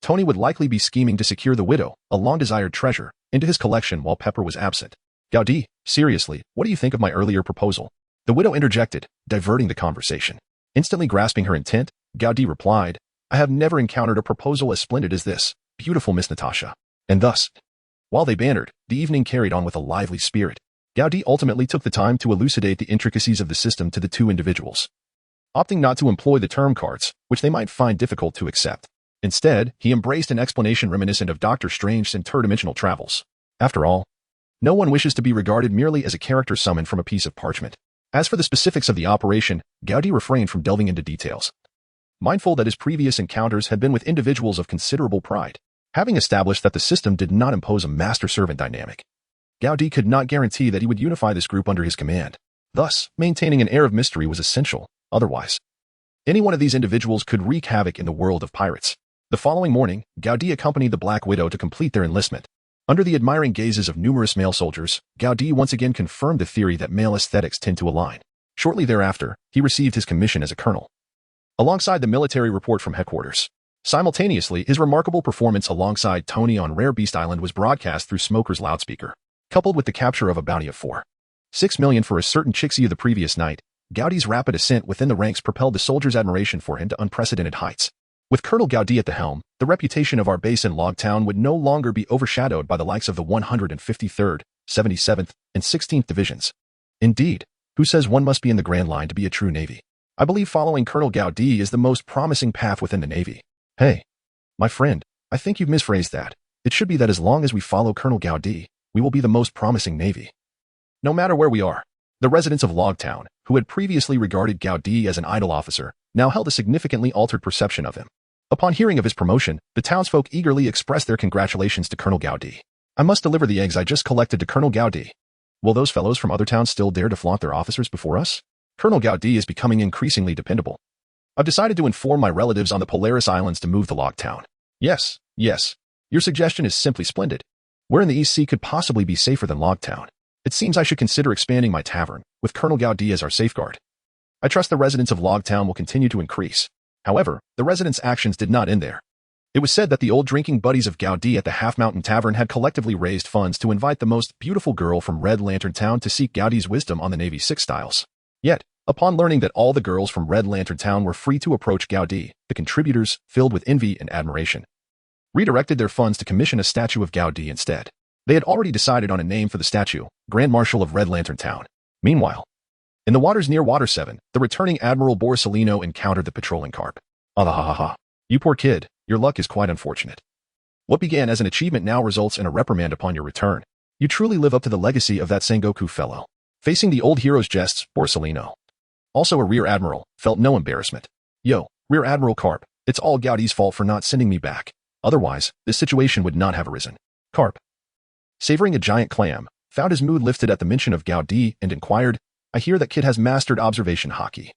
Tony would likely be scheming to secure the widow, a long-desired treasure, into his collection while Pepper was absent. "Gaudie, seriously, what do you think of my earlier proposal?" The widow interjected, diverting the conversation. Instantly grasping her intent, Gaudie replied, "I have never encountered a proposal as splendid as this, beautiful Miss Natasha." And thus, while they bantered, the evening carried on with a lively spirit. Gaudie ultimately took the time to elucidate the intricacies of the system to the two individuals, opting not to employ the term cards, which they might find difficult to accept. Instead, he embraced an explanation reminiscent of Doctor Strange's interdimensional travels. After all, no one wishes to be regarded merely as a character summoned from a piece of parchment. As for the specifics of the operation, Gaudie refrained from delving into details, mindful that his previous encounters had been with individuals of considerable pride. Having established that the system did not impose a master-servant dynamic, Gaudie could not guarantee that he would unify this group under his command. Thus, maintaining an air of mystery was essential. Otherwise, any one of these individuals could wreak havoc in the world of pirates. The following morning, Gaudie accompanied the Black Widow to complete their enlistment. Under the admiring gazes of numerous male soldiers, Gaudie once again confirmed the theory that male aesthetics tend to align. Shortly thereafter, he received his commission as a colonel, alongside the military report from headquarters. Simultaneously, his remarkable performance alongside Tony on Rare Beast Island was broadcast through Smoker's loudspeaker. Coupled with the capture of a bounty of 4.6 million for a certain Chikexiu the previous night, Gaudie's rapid ascent within the ranks propelled the soldiers' admiration for him to unprecedented heights. With Colonel Gaudie at the helm, the reputation of our base in Logtown would no longer be overshadowed by the likes of the 153rd, 77th, and 16th Divisions. Indeed, who says one must be in the Grand Line to be a true Navy? I believe following Colonel Gaudie is the most promising path within the Navy. Hey, my friend, I think you've misphrased that. It should be that as long as we follow Colonel Gaudie, we will be the most promising Navy. No matter where we are, the residents of Logtown, who had previously regarded Gaudie as an idle officer, now held a significantly altered perception of him. Upon hearing of his promotion, the townsfolk eagerly expressed their congratulations to Colonel Gaudie. "I must deliver the eggs I just collected to Colonel Gaudie. Will those fellows from other towns still dare to flaunt their officers before us? Colonel Gaudie is becoming increasingly dependable. I've decided to inform my relatives on the Polaris Islands to move to Logtown." Yes, your suggestion is simply splendid. Where in the East Sea could possibly be safer than Logtown? It seems I should consider expanding my tavern, with Colonel Gaudie as our safeguard. I trust the residents of Logtown will continue to increase. However, the residents' actions did not end there. It was said that the old drinking buddies of Gaudie at the Half-Mountain Tavern had collectively raised funds to invite the most beautiful girl from Red Lantern Town to seek Gaudie's wisdom on the Navy's 6 styles. Yet, upon learning that all the girls from Red Lantern Town were free to approach Gaudie, the contributors, filled with envy and admiration, redirected their funds to commission a statue of Gaudie instead. They had already decided on a name for the statue, Grand Marshal of Red Lantern Town. Meanwhile, in the waters near Water 7, the returning Admiral Borsalino encountered the patrolling carp. "Ah, you poor kid, your luck is quite unfortunate. What began as an achievement now results in a reprimand upon your return. You truly live up to the legacy of that Sengoku fellow." Facing the old hero's jests, Borsellino, also a rear admiral, felt no embarrassment. Yo, Rear Admiral Carp, it's all Gaudi's fault for not sending me back. Otherwise, this situation would not have arisen. Carp, savoring a giant clam, found his mood lifted at the mention of Gaudi and inquired, I hear that kid has mastered observation hockey.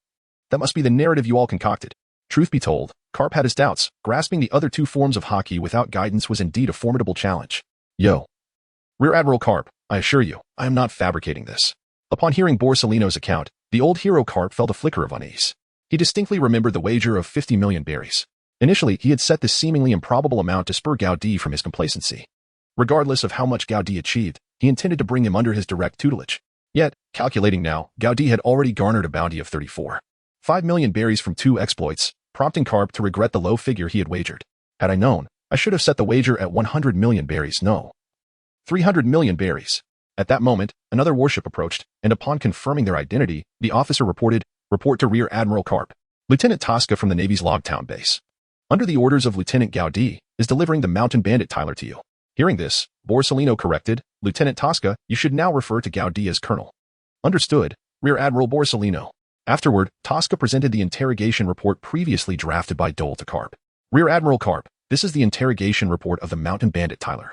That must be the narrative you all concocted. Truth be told, Carp had his doubts. Grasping the other two forms of hockey without guidance was indeed a formidable challenge. Yo, Rear Admiral Carp, I assure you, I am not fabricating this. Upon hearing Borsellino's account, the old hero Carp felt a flicker of unease. He distinctly remembered the wager of 50 million berries. Initially, he had set this seemingly improbable amount to spur Gaudi from his complacency. Regardless of how much Gaudi achieved, he intended to bring him under his direct tutelage. Yet, calculating now, Gaudi had already garnered a bounty of 5 million berries from 2 exploits, prompting Carp to regret the low figure he had wagered. Had I known, I should have set the wager at 100 million berries, no. 300 million berries. At that moment, another warship approached, and upon confirming their identity, the officer reported, Report to Rear Admiral Carp. Lieutenant Tosca from the Navy's Logtown base. Under the orders of Lieutenant Gaudi, is delivering the mountain bandit Tyler to you. Hearing this, Borsellino corrected, Lieutenant Tosca, you should now refer to Gaudi as Colonel. Understood, Rear Admiral Borsellino. Afterward, Tosca presented the interrogation report previously drafted by Dole to Carp. Rear Admiral Carp, this is the interrogation report of the mountain bandit Tyler,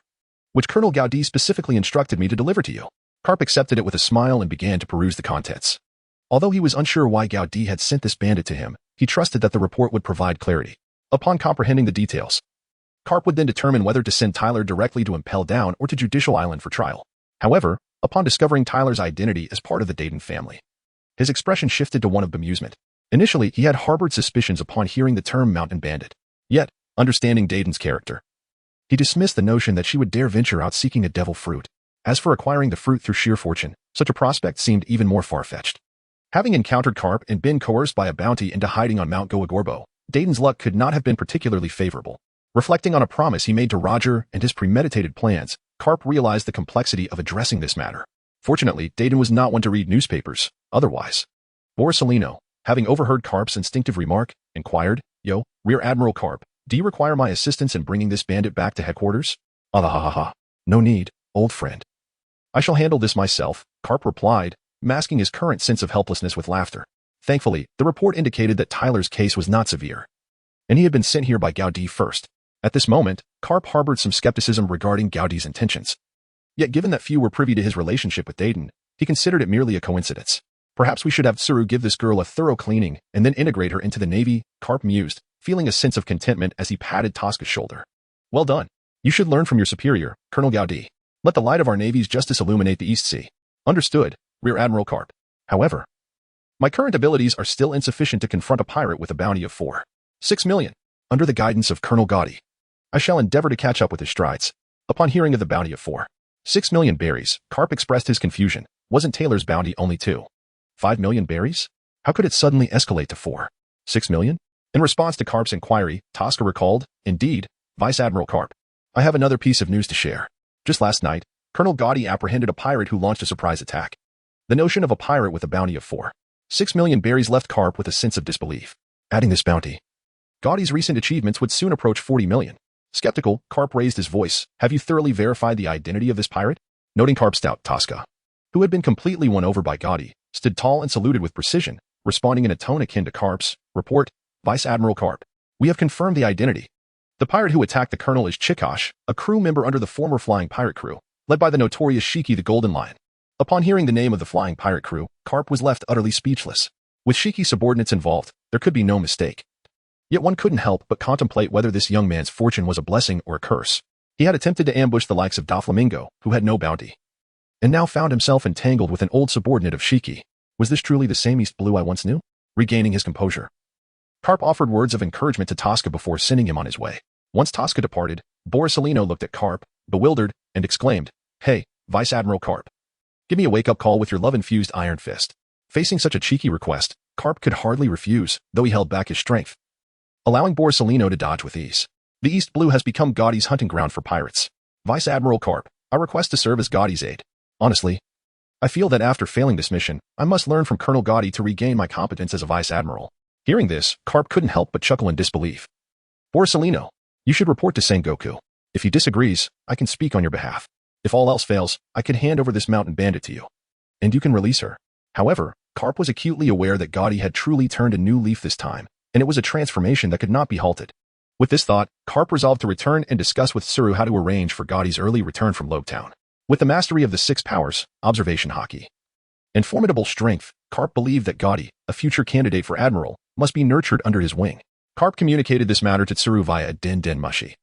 which Colonel Gaudi specifically instructed me to deliver to you. Carp accepted it with a smile and began to peruse the contents. Although he was unsure why Gaudi had sent this bandit to him, he trusted that the report would provide clarity. Upon comprehending the details, Carp would then determine whether to send Tyler directly to Impel Down or to Judicial Island for trial. However, upon discovering Tyler's identity as part of the Dayton family, his expression shifted to one of bemusement. Initially, he had harbored suspicions upon hearing the term mountain bandit. Yet, understanding Dayton's character, he dismissed the notion that she would dare venture out seeking a devil fruit. As for acquiring the fruit through sheer fortune, such a prospect seemed even more far-fetched. Having encountered Carp and been coerced by a bounty into hiding on Mount Goagorbo, Dayton's luck could not have been particularly favorable. Reflecting on a promise he made to Roger and his premeditated plans, Carp realized the complexity of addressing this matter. Fortunately, Dayton was not one to read newspapers. Otherwise, Borsellino, having overheard Carp's instinctive remark, inquired, Yo, Rear Admiral Carp, do you require my assistance in bringing this bandit back to headquarters? Ah, no need, old friend. I shall handle this myself, Carp replied, masking his current sense of helplessness with laughter. Thankfully, the report indicated that Tyler's case was not severe, and he had been sent here by Gaudi first. At this moment, Carp harbored some skepticism regarding Gaudi's intentions. Yet given that few were privy to his relationship with Dayton, he considered it merely a coincidence. Perhaps we should have Tsuru give this girl a thorough cleaning and then integrate her into the Navy, Carp mused, feeling a sense of contentment as he patted Tosca's shoulder. Well done. You should learn from your superior, Colonel Gaudi. Let the light of our Navy's justice illuminate the East Sea. Understood, Rear Admiral Carp. However, my current abilities are still insufficient to confront a pirate with a bounty of 6 million. Under the guidance of Colonel Gaudi, I shall endeavor to catch up with his strides. Upon hearing of the bounty of 6 million berries, Carp expressed his confusion. Wasn't Taylor's bounty only 5 million berries? How could it suddenly escalate to 6 million? In response to Carp's inquiry, Tosca recalled, Indeed, Vice Admiral Carp, I have another piece of news to share. Just last night, Colonel Gaudi apprehended a pirate who launched a surprise attack. The notion of a pirate with a bounty of 6 million berries left Carp with a sense of disbelief. Adding this bounty, Gaudi's recent achievements would soon approach 40 million. Skeptical, Carp raised his voice. Have you thoroughly verified the identity of this pirate? Noting Carp's doubt, Tosca, who had been completely won over by Gaudi, stood tall and saluted with precision, responding in a tone akin to Carp's. Report, Vice Admiral Carp. We have confirmed the identity. The pirate who attacked the colonel is Chikosh, a crew member under the former flying pirate crew, led by the notorious Shiki the Golden Lion. Upon hearing the name of the flying pirate crew, Carp was left utterly speechless. With Shiki subordinates involved, there could be no mistake. Yet one couldn't help but contemplate whether this young man's fortune was a blessing or a curse. He had attempted to ambush the likes of Doflamingo, who had no bounty, and now found himself entangled with an old subordinate of Shiki. Was this truly the same East Blue I once knew? Regaining his composure, Carp offered words of encouragement to Tosca before sending him on his way. Once Tosca departed, Borsellino looked at Carp, bewildered, and exclaimed, Hey, Vice Admiral Carp. Give me a wake-up call with your love-infused iron fist. Facing such a cheeky request, Carp could hardly refuse, though he held back his strength, allowing Borsellino to dodge with ease. The East Blue has become Gaudi's hunting ground for pirates. Vice Admiral Carp, I request to serve as Gaudi's aide. Honestly, I feel that after failing this mission, I must learn from Colonel Gaudi to regain my competence as a Vice Admiral. Hearing this, Carp couldn't help but chuckle in disbelief. Borsellino, you should report to Sengoku. If he disagrees, I can speak on your behalf. If all else fails, I can hand over this mountain bandit to you. and you can release her. However, Karp was acutely aware that Gaudi had truly turned a new leaf this time, and it was a transformation that could not be halted. With this thought, Karp resolved to return and discuss with Tsuru how to arrange for Gaudi's early return from Loketown. With the mastery of the six powers, observation haki, and formidable strength, Karp believed that Gaudi, a future candidate for admiral, must be nurtured under his wing. Karp communicated this matter to Tsuru via a den mushi,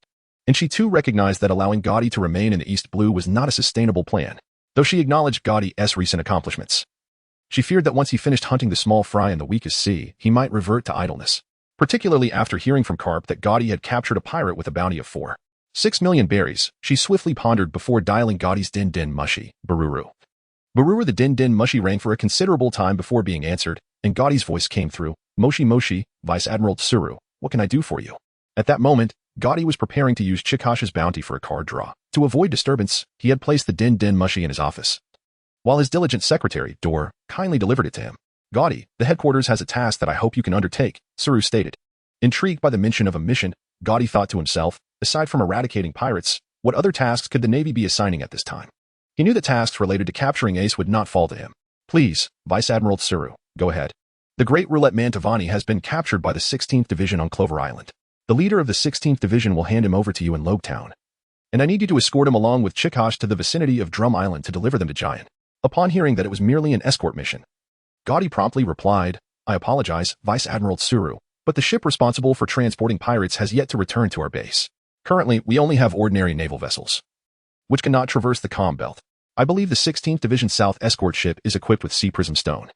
and she too recognized that allowing Gaudi to remain in the East Blue was not a sustainable plan, though she acknowledged Gaudi's recent accomplishments. She feared that once he finished hunting the small fry in the weakest sea, he might revert to idleness, particularly after hearing from Karp that Gaudi had captured a pirate with a bounty of 4.6 million berries. She swiftly pondered before dialing Gaudi's den mushi, Bururu. Bururu the den mushi rang for a considerable time before being answered, and Gaudi's voice came through. Moshi, Vice Admiral Tsuru, what can I do for you? At that moment, Gaudi was preparing to use Chikash's bounty for a card draw. To avoid disturbance, he had placed the den mushi in his office, while his diligent secretary, Dor, kindly delivered it to him. Gaudi, the headquarters has a task that I hope you can undertake, Tsuru stated. Intrigued by the mention of a mission, Gaudi thought to himself, aside from eradicating pirates, what other tasks could the Navy be assigning at this time? He knew that tasks related to capturing Ace would not fall to him. Please, Vice Admiral Tsuru, go ahead. The great roulette man Tavani has been captured by the 16th Division on Clover Island. The leader of the 16th Division will hand him over to you in Loketown, and I need you to escort him along with Chikash to the vicinity of Drum Island to deliver them to Giant. Upon hearing that it was merely an escort mission, Gaudi promptly replied, I apologize, Vice Admiral Tsuru, but the ship responsible for transporting pirates has yet to return to our base. Currently, we only have ordinary naval vessels, which cannot traverse the calm belt. I believe the 16th Division South escort ship is equipped with sea prism stone.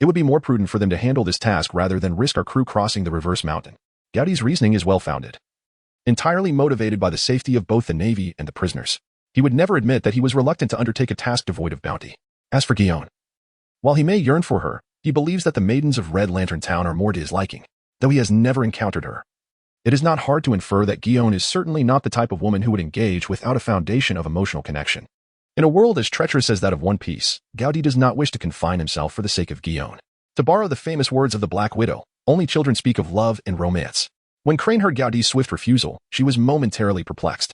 It would be more prudent for them to handle this task rather than risk our crew crossing the reverse mountain. Gaudi's reasoning is well-founded. Entirely motivated by the safety of both the Navy and the prisoners, he would never admit that he was reluctant to undertake a task devoid of bounty. As for Guion, while he may yearn for her, he believes that the maidens of Red Lantern Town are more to his liking, though he has never encountered her. It is not hard to infer that Guion is certainly not the type of woman who would engage without a foundation of emotional connection. In a world as treacherous as that of One Piece, Gaudi does not wish to confine himself for the sake of Guion. To borrow the famous words of the Black Widow, only children speak of love and romance. When Crane heard Gaudi's swift refusal, she was momentarily perplexed,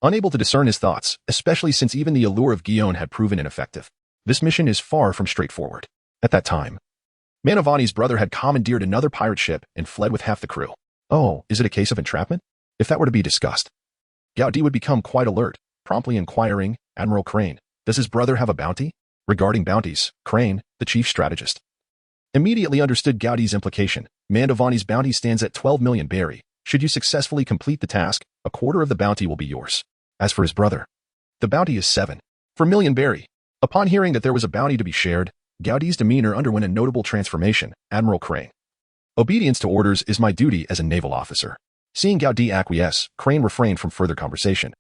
unable to discern his thoughts, especially since even the allure of Guion had proven ineffective. This mission is far from straightforward. At that time, Manavani's brother had commandeered another pirate ship and fled with half the crew. Oh, is it a case of entrapment? If that were to be discussed, Gaudi would become quite alert, promptly inquiring, Admiral Crane, does his brother have a bounty? Regarding bounties, Crane, the chief strategist, immediately understood Gaudi's implication. Mandavani's bounty stands at 12 million berry. Should you successfully complete the task, a quarter of the bounty will be yours. As for his brother, the bounty is 7 million berry. Upon hearing that there was a bounty to be shared, Gaudi's demeanor underwent a notable transformation. Admiral Crane, obedience to orders is my duty as a naval officer. Seeing Gaudi acquiesce, Crane refrained from further conversation,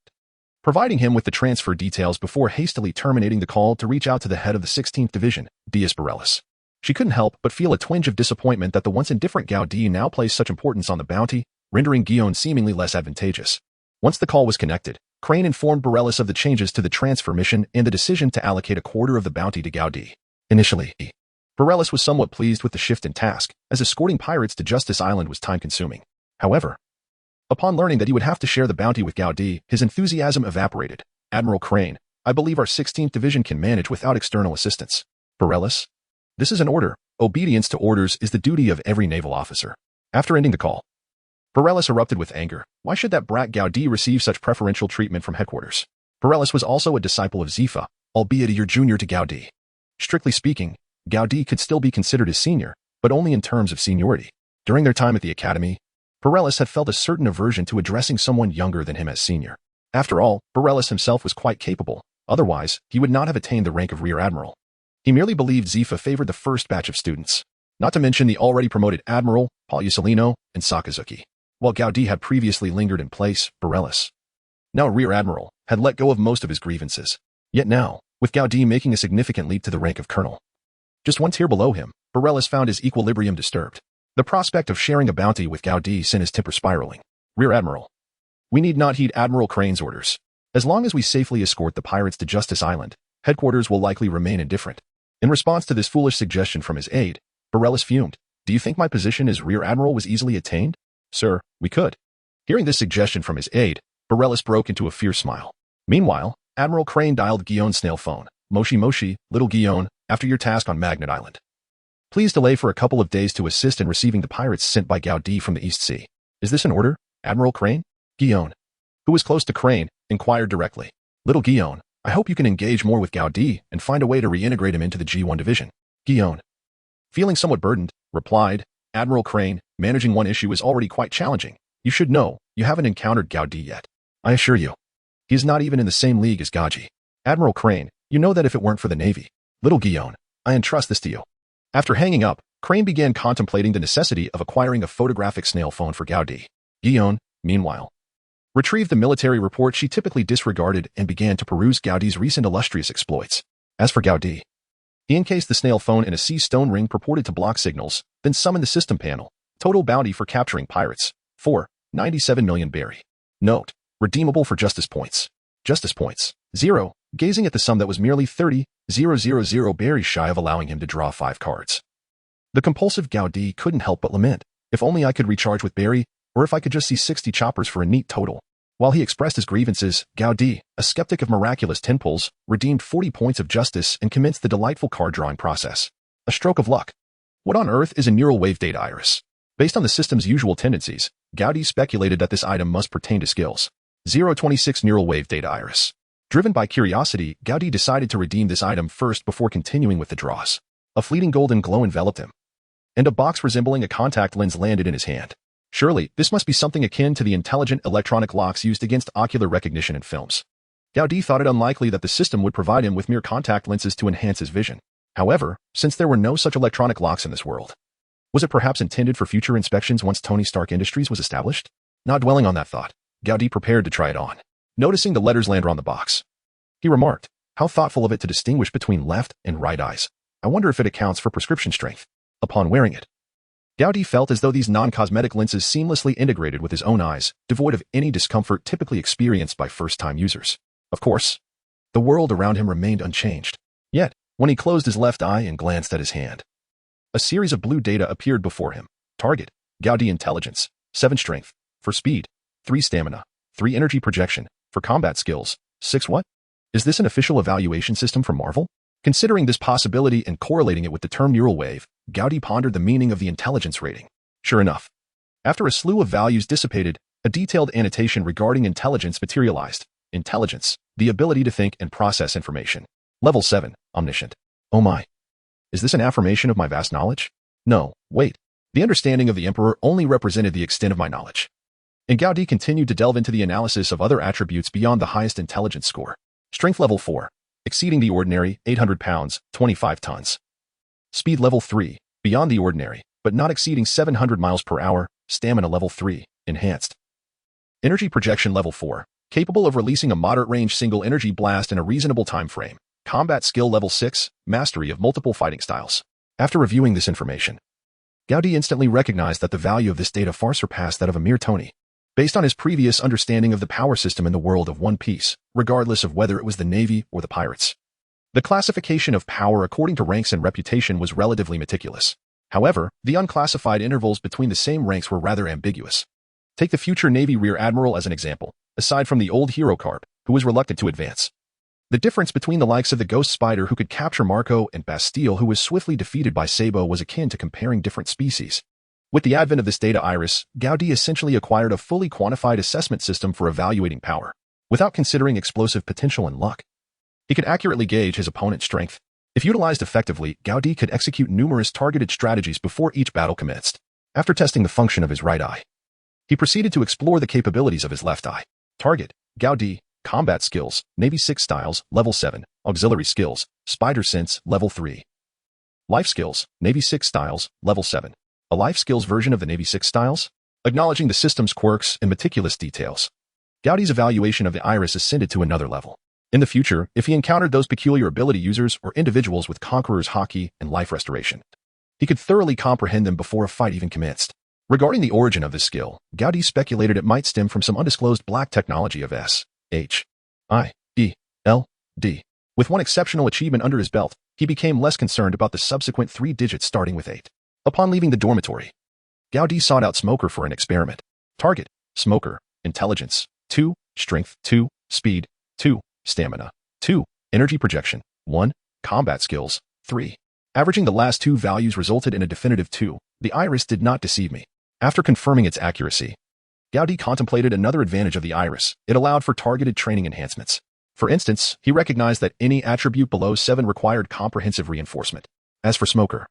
providing him with the transfer details before hastily terminating the call to reach out to the head of the 16th Division, Diaz Bareilles. She couldn't help but feel a twinge of disappointment that the once indifferent Gaudi now placed such importance on the bounty, rendering Guion seemingly less advantageous. Once the call was connected, Crane informed Bareilles of the changes to the transfer mission and the decision to allocate a quarter of the bounty to Gaudi. Initially, Bareilles was somewhat pleased with the shift in task, as escorting pirates to Justice Island was time-consuming. However, upon learning that he would have to share the bounty with Gaudi, his enthusiasm evaporated. Admiral Crane, I believe our 16th Division can manage without external assistance. Bareilles, this is an order. Obedience to orders is the duty of every naval officer. After ending the call, Bareilles erupted with anger. Why should that brat Gaudi receive such preferential treatment from headquarters? Bareilles was also a disciple of Zifa, albeit a year junior to Gaudi. Strictly speaking, Gaudi could still be considered his senior, but only in terms of seniority. During their time at the academy, Bareilles had felt a certain aversion to addressing someone younger than him as senior. After all, Bareilles himself was quite capable. Otherwise, he would not have attained the rank of Rear Admiral. He merely believed Zifa favored the first batch of students, not to mention the already promoted Admiral, Paul Usolino, and Sakazuki. While Gaudi had previously lingered in place, Bareilles, now Rear Admiral, had let go of most of his grievances. Yet now, with Gaudi making a significant leap to the rank of Colonel, just one tier below him, Bareilles found his equilibrium disturbed. The prospect of sharing a bounty with Gaudi sent his temper spiraling. Rear Admiral, we need not heed Admiral Crane's orders. As long as we safely escort the pirates to Justice Island, headquarters will likely remain indifferent. In response to this foolish suggestion from his aide, Bareilles fumed. Do you think my position as Rear Admiral was easily attained? Sir, we could. Hearing this suggestion from his aide, Bareilles broke into a fierce smile. Meanwhile, Admiral Crane dialed Guion's snail phone. Moshi, little Guion, after your task on Magnet Island. Please delay for a couple of days to assist in receiving the pirates sent by Gaudi from the East Sea. Is this an order, Admiral Crane? Guillaume, who was close to Crane, inquired directly. Little Guillaume, I hope you can engage more with Gaudi and find a way to reintegrate him into the G1 division. Guillaume, feeling somewhat burdened, replied, Admiral Crane, managing one issue is already quite challenging. You should know, you haven't encountered Gaudi yet. I assure you. He is not even in the same league as Gaudi. Admiral Crane, you know that if it weren't for the Navy. Little Guillaume, I entrust this to you. After hanging up, Crane began contemplating the necessity of acquiring a photographic snail phone for Gaudi. Guillaume, meanwhile, retrieved the military report she typically disregarded and began to peruse Gaudi's recent illustrious exploits. As for Gaudi, he encased the snail phone in a sea stone ring purported to block signals, then summoned the system panel. Total bounty for capturing pirates. 97 million berry. Note, redeemable for justice points. Justice points. 0. Gazing at the sum that was merely 30,000 berries shy of allowing him to draw 5 cards. The compulsive Gaudi couldn't help but lament, if only I could recharge with berry, or if I could just see 60 choppers for a neat total. While he expressed his grievances, Gaudi, a skeptic of miraculous 10 pulls, redeemed 40 points of justice and commenced the delightful card drawing process. A stroke of luck. What on earth is a neural wave data iris? Based on the system's usual tendencies, Gaudi speculated that this item must pertain to skills. 026 neural wave data iris. Driven by curiosity, Gaudi decided to redeem this item first before continuing with the draws. A fleeting golden glow enveloped him, and a box resembling a contact lens landed in his hand. Surely, this must be something akin to the intelligent electronic locks used against ocular recognition in films. Gaudi thought it unlikely that the system would provide him with mere contact lenses to enhance his vision. However, since there were no such electronic locks in this world, was it perhaps intended for future inspections once Tony Stark Industries was established? Not dwelling on that thought, Gaudi prepared to try it on. Noticing the letters land on the box, he remarked, how thoughtful of it to distinguish between left and right eyes. I wonder if it accounts for prescription strength. Upon wearing it, Gaudi felt as though these non-cosmetic lenses seamlessly integrated with his own eyes, devoid of any discomfort typically experienced by first-time users. Of course, the world around him remained unchanged. Yet, when he closed his left eye and glanced at his hand, a series of blue data appeared before him. Target, Gaudi Intelligence, 7 Strength, for Speed, 3 Stamina, 3 Energy Projection, for Combat Skills, 6 What? Is this an official evaluation system from Marvel? Considering this possibility and correlating it with the term neural wave, Gaudi pondered the meaning of the intelligence rating. Sure enough, after a slew of values dissipated, a detailed annotation regarding intelligence materialized. Intelligence, the ability to think and process information. Level 7, Omniscient. Oh my. Is this an affirmation of my vast knowledge? No, wait. The understanding of the Emperor only represented the extent of my knowledge. And Gaudi continued to delve into the analysis of other attributes beyond the highest intelligence score. Strength level 4, exceeding the ordinary, 800 pounds, 25 tons. Speed level 3, beyond the ordinary, but not exceeding 700 miles per hour. Stamina level 3, enhanced. Energy projection level 4, capable of releasing a moderate-range single energy blast in a reasonable time frame. Combat skill level 6, mastery of multiple fighting styles. After reviewing this information, Gaudi instantly recognized that the value of this data far surpassed that of a mere Tony. Based on his previous understanding of the power system in the world of One Piece, regardless of whether it was the Navy or the pirates, the classification of power according to ranks and reputation was relatively meticulous. However, the unclassified intervals between the same ranks were rather ambiguous. Take the future Navy Rear Admiral as an example, aside from the old hero Carp, who was reluctant to advance. The difference between the likes of the Ghost Spider who could capture Marco and Bastille who was swiftly defeated by Sabo was akin to comparing different species. With the advent of this data iris, Gaudi essentially acquired a fully quantified assessment system for evaluating power, without considering explosive potential and luck. He could accurately gauge his opponent's strength. If utilized effectively, Gaudi could execute numerous targeted strategies before each battle commenced. After testing the function of his right eye, he proceeded to explore the capabilities of his left eye. Target, Gaudi, Combat Skills, Navy 6 Styles, Level 7, Auxiliary Skills, Spider Sense, Level 3. Life Skills, Navy 6 Styles, Level 7. A life skills version of the Navy 6 styles? Acknowledging the system's quirks and meticulous details, Gaudi's evaluation of the iris ascended to another level. In the future, if he encountered those peculiar ability users or individuals with Conqueror's Haki and Life Restoration, he could thoroughly comprehend them before a fight even commenced. Regarding the origin of this skill, Gaudi speculated it might stem from some undisclosed black technology of S.H.I.E.L.D. With one exceptional achievement under his belt, he became less concerned about the subsequent 3 digits starting with 8. Upon leaving the dormitory, Gaudi sought out Smoker for an experiment. Target, Smoker, Intelligence, 2, Strength, 2, Speed, 2, Stamina, 2, Energy Projection, 1, Combat Skills, 3. Averaging the last two values resulted in a definitive 2. The iris did not deceive me. After confirming its accuracy, Gaudi contemplated another advantage of the iris. It allowed for targeted training enhancements. For instance, he recognized that any attribute below 7 required comprehensive reinforcement. As for Smoker,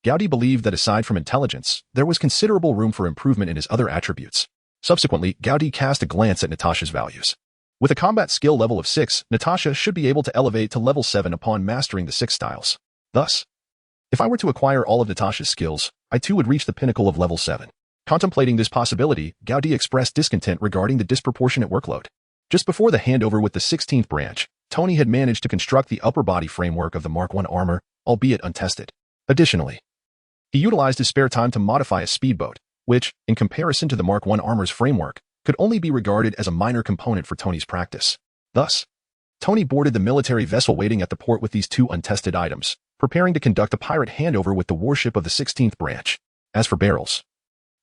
Gaudi believed that aside from intelligence, there was considerable room for improvement in his other attributes. Subsequently, Gaudi cast a glance at Natasha's values. With a combat skill level of 6, Natasha should be able to elevate to level 7 upon mastering the 6 styles. Thus, if I were to acquire all of Natasha's skills, I too would reach the pinnacle of level 7. Contemplating this possibility, Gaudi expressed discontent regarding the disproportionate workload. Just before the handover with the 16th branch, Tony had managed to construct the upper body framework of the Mark I armor, albeit untested. Additionally, he utilized his spare time to modify a speedboat, which, in comparison to the Mark I armor's framework, could only be regarded as a minor component for Tony's practice. Thus, Tony boarded the military vessel waiting at the port with these two untested items, preparing to conduct a pirate handover with the warship of the 16th branch. As for Barrels,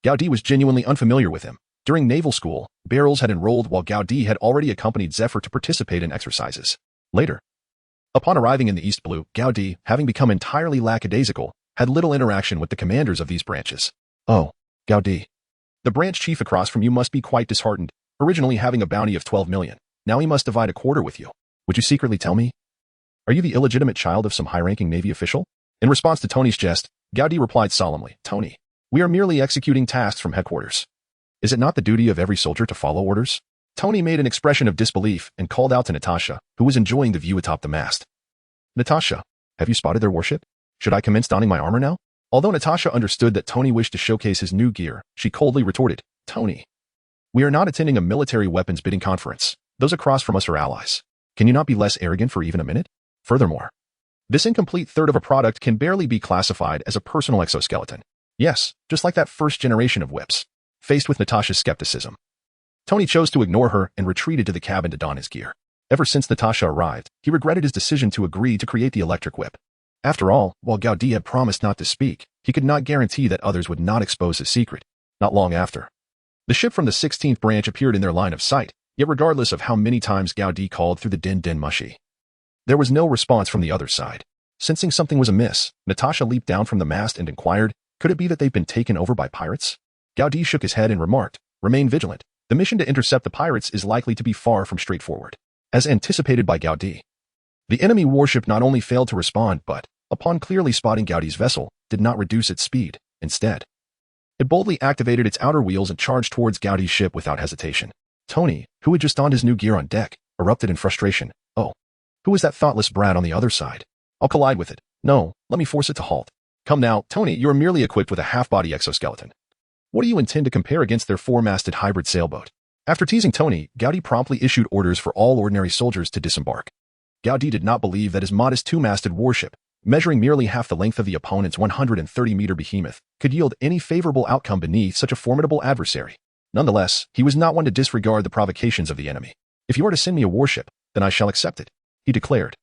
Gaudi was genuinely unfamiliar with him. During naval school, Barrels had enrolled while Gaudi had already accompanied Zephyr to participate in exercises. Later, upon arriving in the East Blue, Gaudi, having become entirely lackadaisical, had little interaction with the commanders of these branches. Oh, Gaudi. The branch chief across from you must be quite disheartened, originally having a bounty of 12 million. Now he must divide a quarter with you. Would you secretly tell me? Are you the illegitimate child of some high-ranking Navy official? In response to Tony's jest, Gaudi replied solemnly, Tony, we are merely executing tasks from headquarters. Is it not the duty of every soldier to follow orders? Tony made an expression of disbelief and called out to Natasha, who was enjoying the view atop the mast. Natasha, have you spotted their warship? Should I commence donning my armor now? Although Natasha understood that Tony wished to showcase his new gear, she coldly retorted, Tony, we are not attending a military weapons bidding conference. Those across from us are allies. Can you not be less arrogant for even a minute? Furthermore, this incomplete third of a product can barely be classified as a personal exoskeleton. Yes, just like that first generation of whips. Faced with Natasha's skepticism, Tony chose to ignore her and retreated to the cabin to don his gear. Ever since Natasha arrived, he regretted his decision to agree to create the electric whip. After all, while Gaudi had promised not to speak, he could not guarantee that others would not expose his secret. Not long after, the ship from the 16th branch appeared in their line of sight, yet regardless of how many times Gaudi called through the din-din mushy, there was no response from the other side. Sensing something was amiss, Natasha leaped down from the mast and inquired, could it be that they've been taken over by pirates? Gaudi shook his head and remarked, remain vigilant. The mission to intercept the pirates is likely to be far from straightforward. As anticipated by Gaudi, the enemy warship not only failed to respond but, upon clearly spotting Gaudi's vessel, did not reduce its speed. Instead, it boldly activated its outer wheels and charged towards Gaudi's ship without hesitation. Tony, who had just donned his new gear on deck, erupted in frustration. Oh, who is that thoughtless brat on the other side? I'll collide with it. No, let me force it to halt. Come now, Tony, you are merely equipped with a half-body exoskeleton. What do you intend to compare against their four-masted hybrid sailboat? After teasing Tony, Gaudi promptly issued orders for all ordinary soldiers to disembark. Gaudi did not believe that his modest two-masted warship, measuring merely half the length of the opponent's 130-meter behemoth, could yield any favorable outcome beneath such a formidable adversary. Nonetheless, he was not one to disregard the provocations of the enemy. If you are to send me a warship, then I shall accept it, he declared.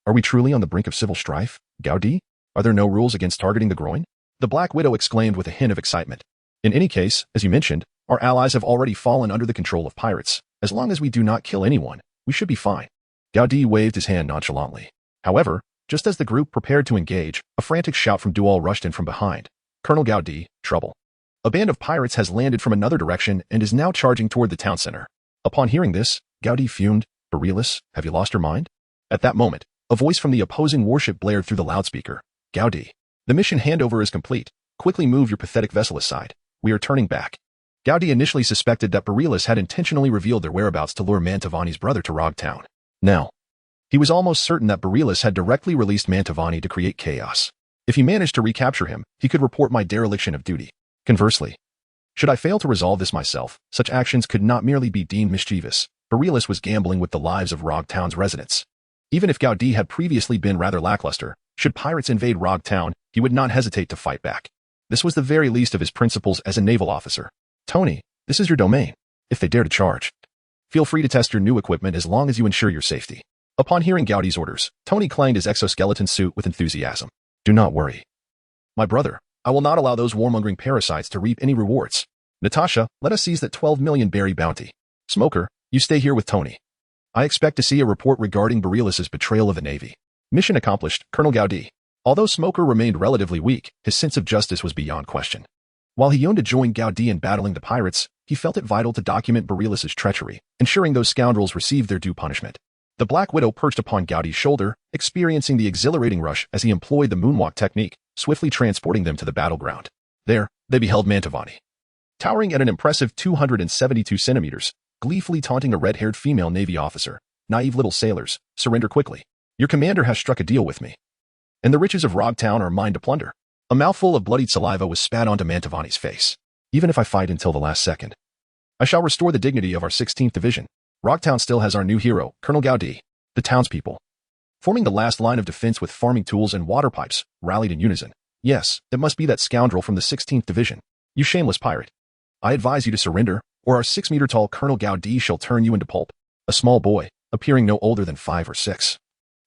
Are we truly on the brink of civil strife, Gaudi? Are there no rules against targeting the groin? The Black Widow exclaimed with a hint of excitement. In any case, as you mentioned, our allies have already fallen under the control of pirates. As long as we do not kill anyone, we should be fine. Gaudi waved his hand nonchalantly. However, just as the group prepared to engage, a frantic shout from Dual rushed in from behind. Colonel Gaudi, trouble. A band of pirates has landed from another direction and is now charging toward the town center. Upon hearing this, Gaudi fumed, Bareilles, have you lost your mind? At that moment, a voice from the opposing warship blared through the loudspeaker. Gaudi, the mission handover is complete. Quickly move your pathetic vessel aside. We are turning back. Gaudi initially suspected that Bareilles had intentionally revealed their whereabouts to lure Mantovani's brother to Rog Town. Now, he was almost certain that Bareilles had directly released Mantovani to create chaos. If he managed to recapture him, he could report my dereliction of duty. Conversely, should I fail to resolve this myself, such actions could not merely be deemed mischievous. Bareilles was gambling with the lives of Rog Town's residents. Even if Gaudi had previously been rather lackluster, should pirates invade Rog Town, he would not hesitate to fight back. This was the very least of his principles as a naval officer. Tony, this is your domain. If they dare to charge, feel free to test your new equipment as long as you ensure your safety. Upon hearing Gaudi's orders, Tony clanged his exoskeleton suit with enthusiasm. Do not worry, my brother. I will not allow those warmongering parasites to reap any rewards. Natasha, let us seize that 12 million berry bounty. Smoker, you stay here with Tony. I expect to see a report regarding Bareilles' betrayal of the Navy. Mission accomplished, Colonel Gaudi. Although Smoker remained relatively weak, his sense of justice was beyond question. While he yearned to join Gaudi in battling the pirates, he felt it vital to document Borealis' treachery, ensuring those scoundrels received their due punishment. The Black Widow perched upon Gaudi's shoulder, experiencing the exhilarating rush as he employed the moonwalk technique, swiftly transporting them to the battleground. There, they beheld Mantovani. Towering at an impressive 272 centimeters, gleefully taunting a red-haired female Navy officer. Naive little sailors, surrender quickly. Your commander has struck a deal with me. And the riches of Rogtown are mine to plunder. A mouthful of bloodied saliva was spat onto Mantovani's face. Even if I fight until the last second, I shall restore the dignity of our 16th Division. Rogtown still has our new hero, Colonel Gaudi. The townspeople, forming the last line of defense with farming tools and water pipes, rallied in unison. Yes, it must be that scoundrel from the 16th Division. You shameless pirate. I advise you to surrender, or our 6-meter-tall Colonel Gaudi shall turn you into pulp. A small boy, appearing no older than 5 or 6,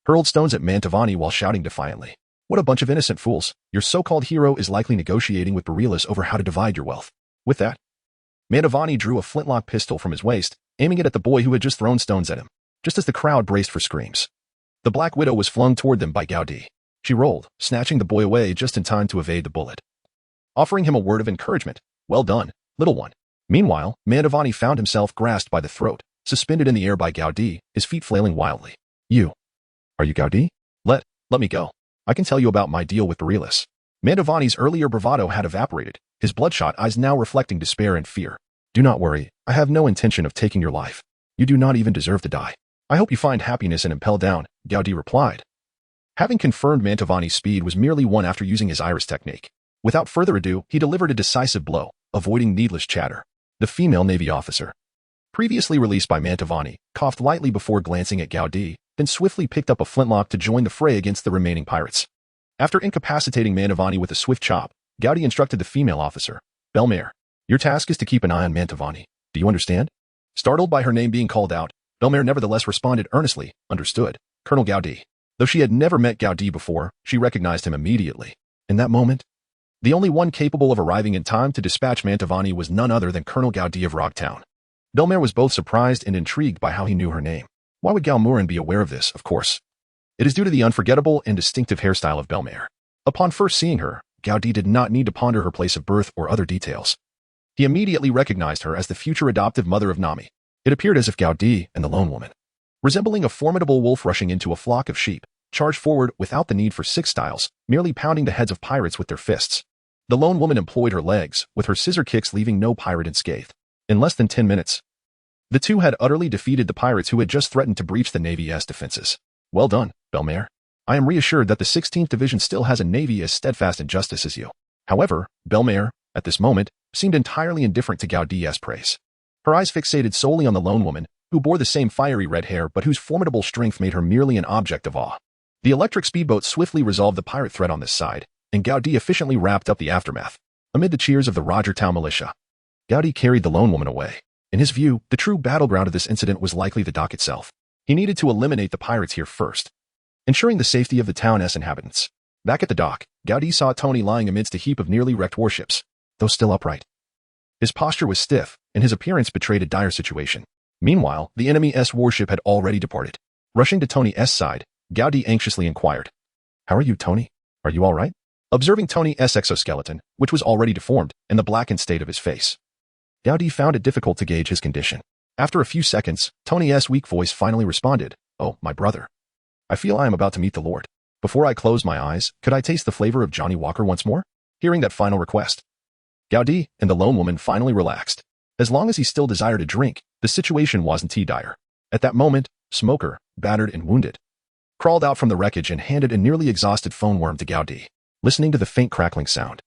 hurled stones at Mantovani while shouting defiantly. What a bunch of innocent fools. Your so-called hero is likely negotiating with Borealis over how to divide your wealth. With that, Mantovani drew a flintlock pistol from his waist, aiming it at the boy who had just thrown stones at him. Just as the crowd braced for screams, the Black Widow was flung toward them by Gaudi. She rolled, snatching the boy away just in time to evade the bullet, offering him a word of encouragement. Well done, little one. Meanwhile, Mantovani found himself grasped by the throat, suspended in the air by Gaudi, his feet flailing wildly. Are you Gaudi? Let me go. I can tell you about my deal with Borealis. Mantovani's earlier bravado had evaporated, his bloodshot eyes now reflecting despair and fear. Do not worry, I have no intention of taking your life. You do not even deserve to die. I hope you find happiness and impel down, Gaudi replied. Having confirmed Mantovani's speed was merely won after using his iris technique. Without further ado, he delivered a decisive blow, avoiding needless chatter. The female Navy officer, previously released by Mantovani, coughed lightly before glancing at Gaudi, then swiftly picked up a flintlock to join the fray against the remaining pirates. After incapacitating Mantovani with a swift chop, Gaudi instructed the female officer, Belmare, your task is to keep an eye on Mantovani. Do you understand? Startled by her name being called out, Belmare nevertheless responded earnestly, understood, Colonel Gaudi. Though she had never met Gaudi before, she recognized him immediately. In that moment, the only one capable of arriving in time to dispatch Mantovani was none other than Colonel Gaudi of Rogtown. Belmare was both surprised and intrigued by how he knew her name. Why would Galmurin be aware of this, of course? It is due to the unforgettable and distinctive hairstyle of Belmare. Upon first seeing her, Gaudi did not need to ponder her place of birth or other details. He immediately recognized her as the future adoptive mother of Nami. It appeared as if Gaudi and the lone woman, resembling a formidable wolf rushing into a flock of sheep, charged forward without the need for six styles, merely pounding the heads of pirates with their fists. The lone woman employed her legs, with her scissor kicks leaving no pirate unscathed. In less than 10 minutes, the two had utterly defeated the pirates who had just threatened to breach the Navy's defenses. Well done, Belmare. I am reassured that the 16th Division still has a Navy as steadfast in justice as you. However, Belmare, at this moment, seemed entirely indifferent to Gaudi's praise. Her eyes fixated solely on the lone woman, who bore the same fiery red hair but whose formidable strength made her merely an object of awe. The electric speedboat swiftly resolved the pirate threat on this side, and Gaudi efficiently wrapped up the aftermath. Amid the cheers of the Rogertown militia, Gaudi carried the lone woman away. In his view, the true battleground of this incident was likely the dock itself. He needed to eliminate the pirates here first, ensuring the safety of the town's inhabitants. Back at the dock, Gaudi saw Tony lying amidst a heap of nearly wrecked warships, though still upright. His posture was stiff, and his appearance betrayed a dire situation. Meanwhile, the enemy's warship had already departed. Rushing to Tony's side, Gaudi anxiously inquired, "How are you, Tony? Are you all right?" Observing Tony's exoskeleton, which was already deformed, and the blackened state of his face, Gaudi found it difficult to gauge his condition. After a few seconds, Tony's weak voice finally responded, "Oh, my brother. I feel I am about to meet the Lord. Before I close my eyes, could I taste the flavor of Johnny Walker once more?" Hearing that final request, Gaudi and the lone woman finally relaxed. As long as he still desired a drink, the situation wasn't too dire. At that moment, Smoker, battered and wounded, crawled out from the wreckage and handed a nearly exhausted phone worm to Gaudi. Listening to the faint crackling sound,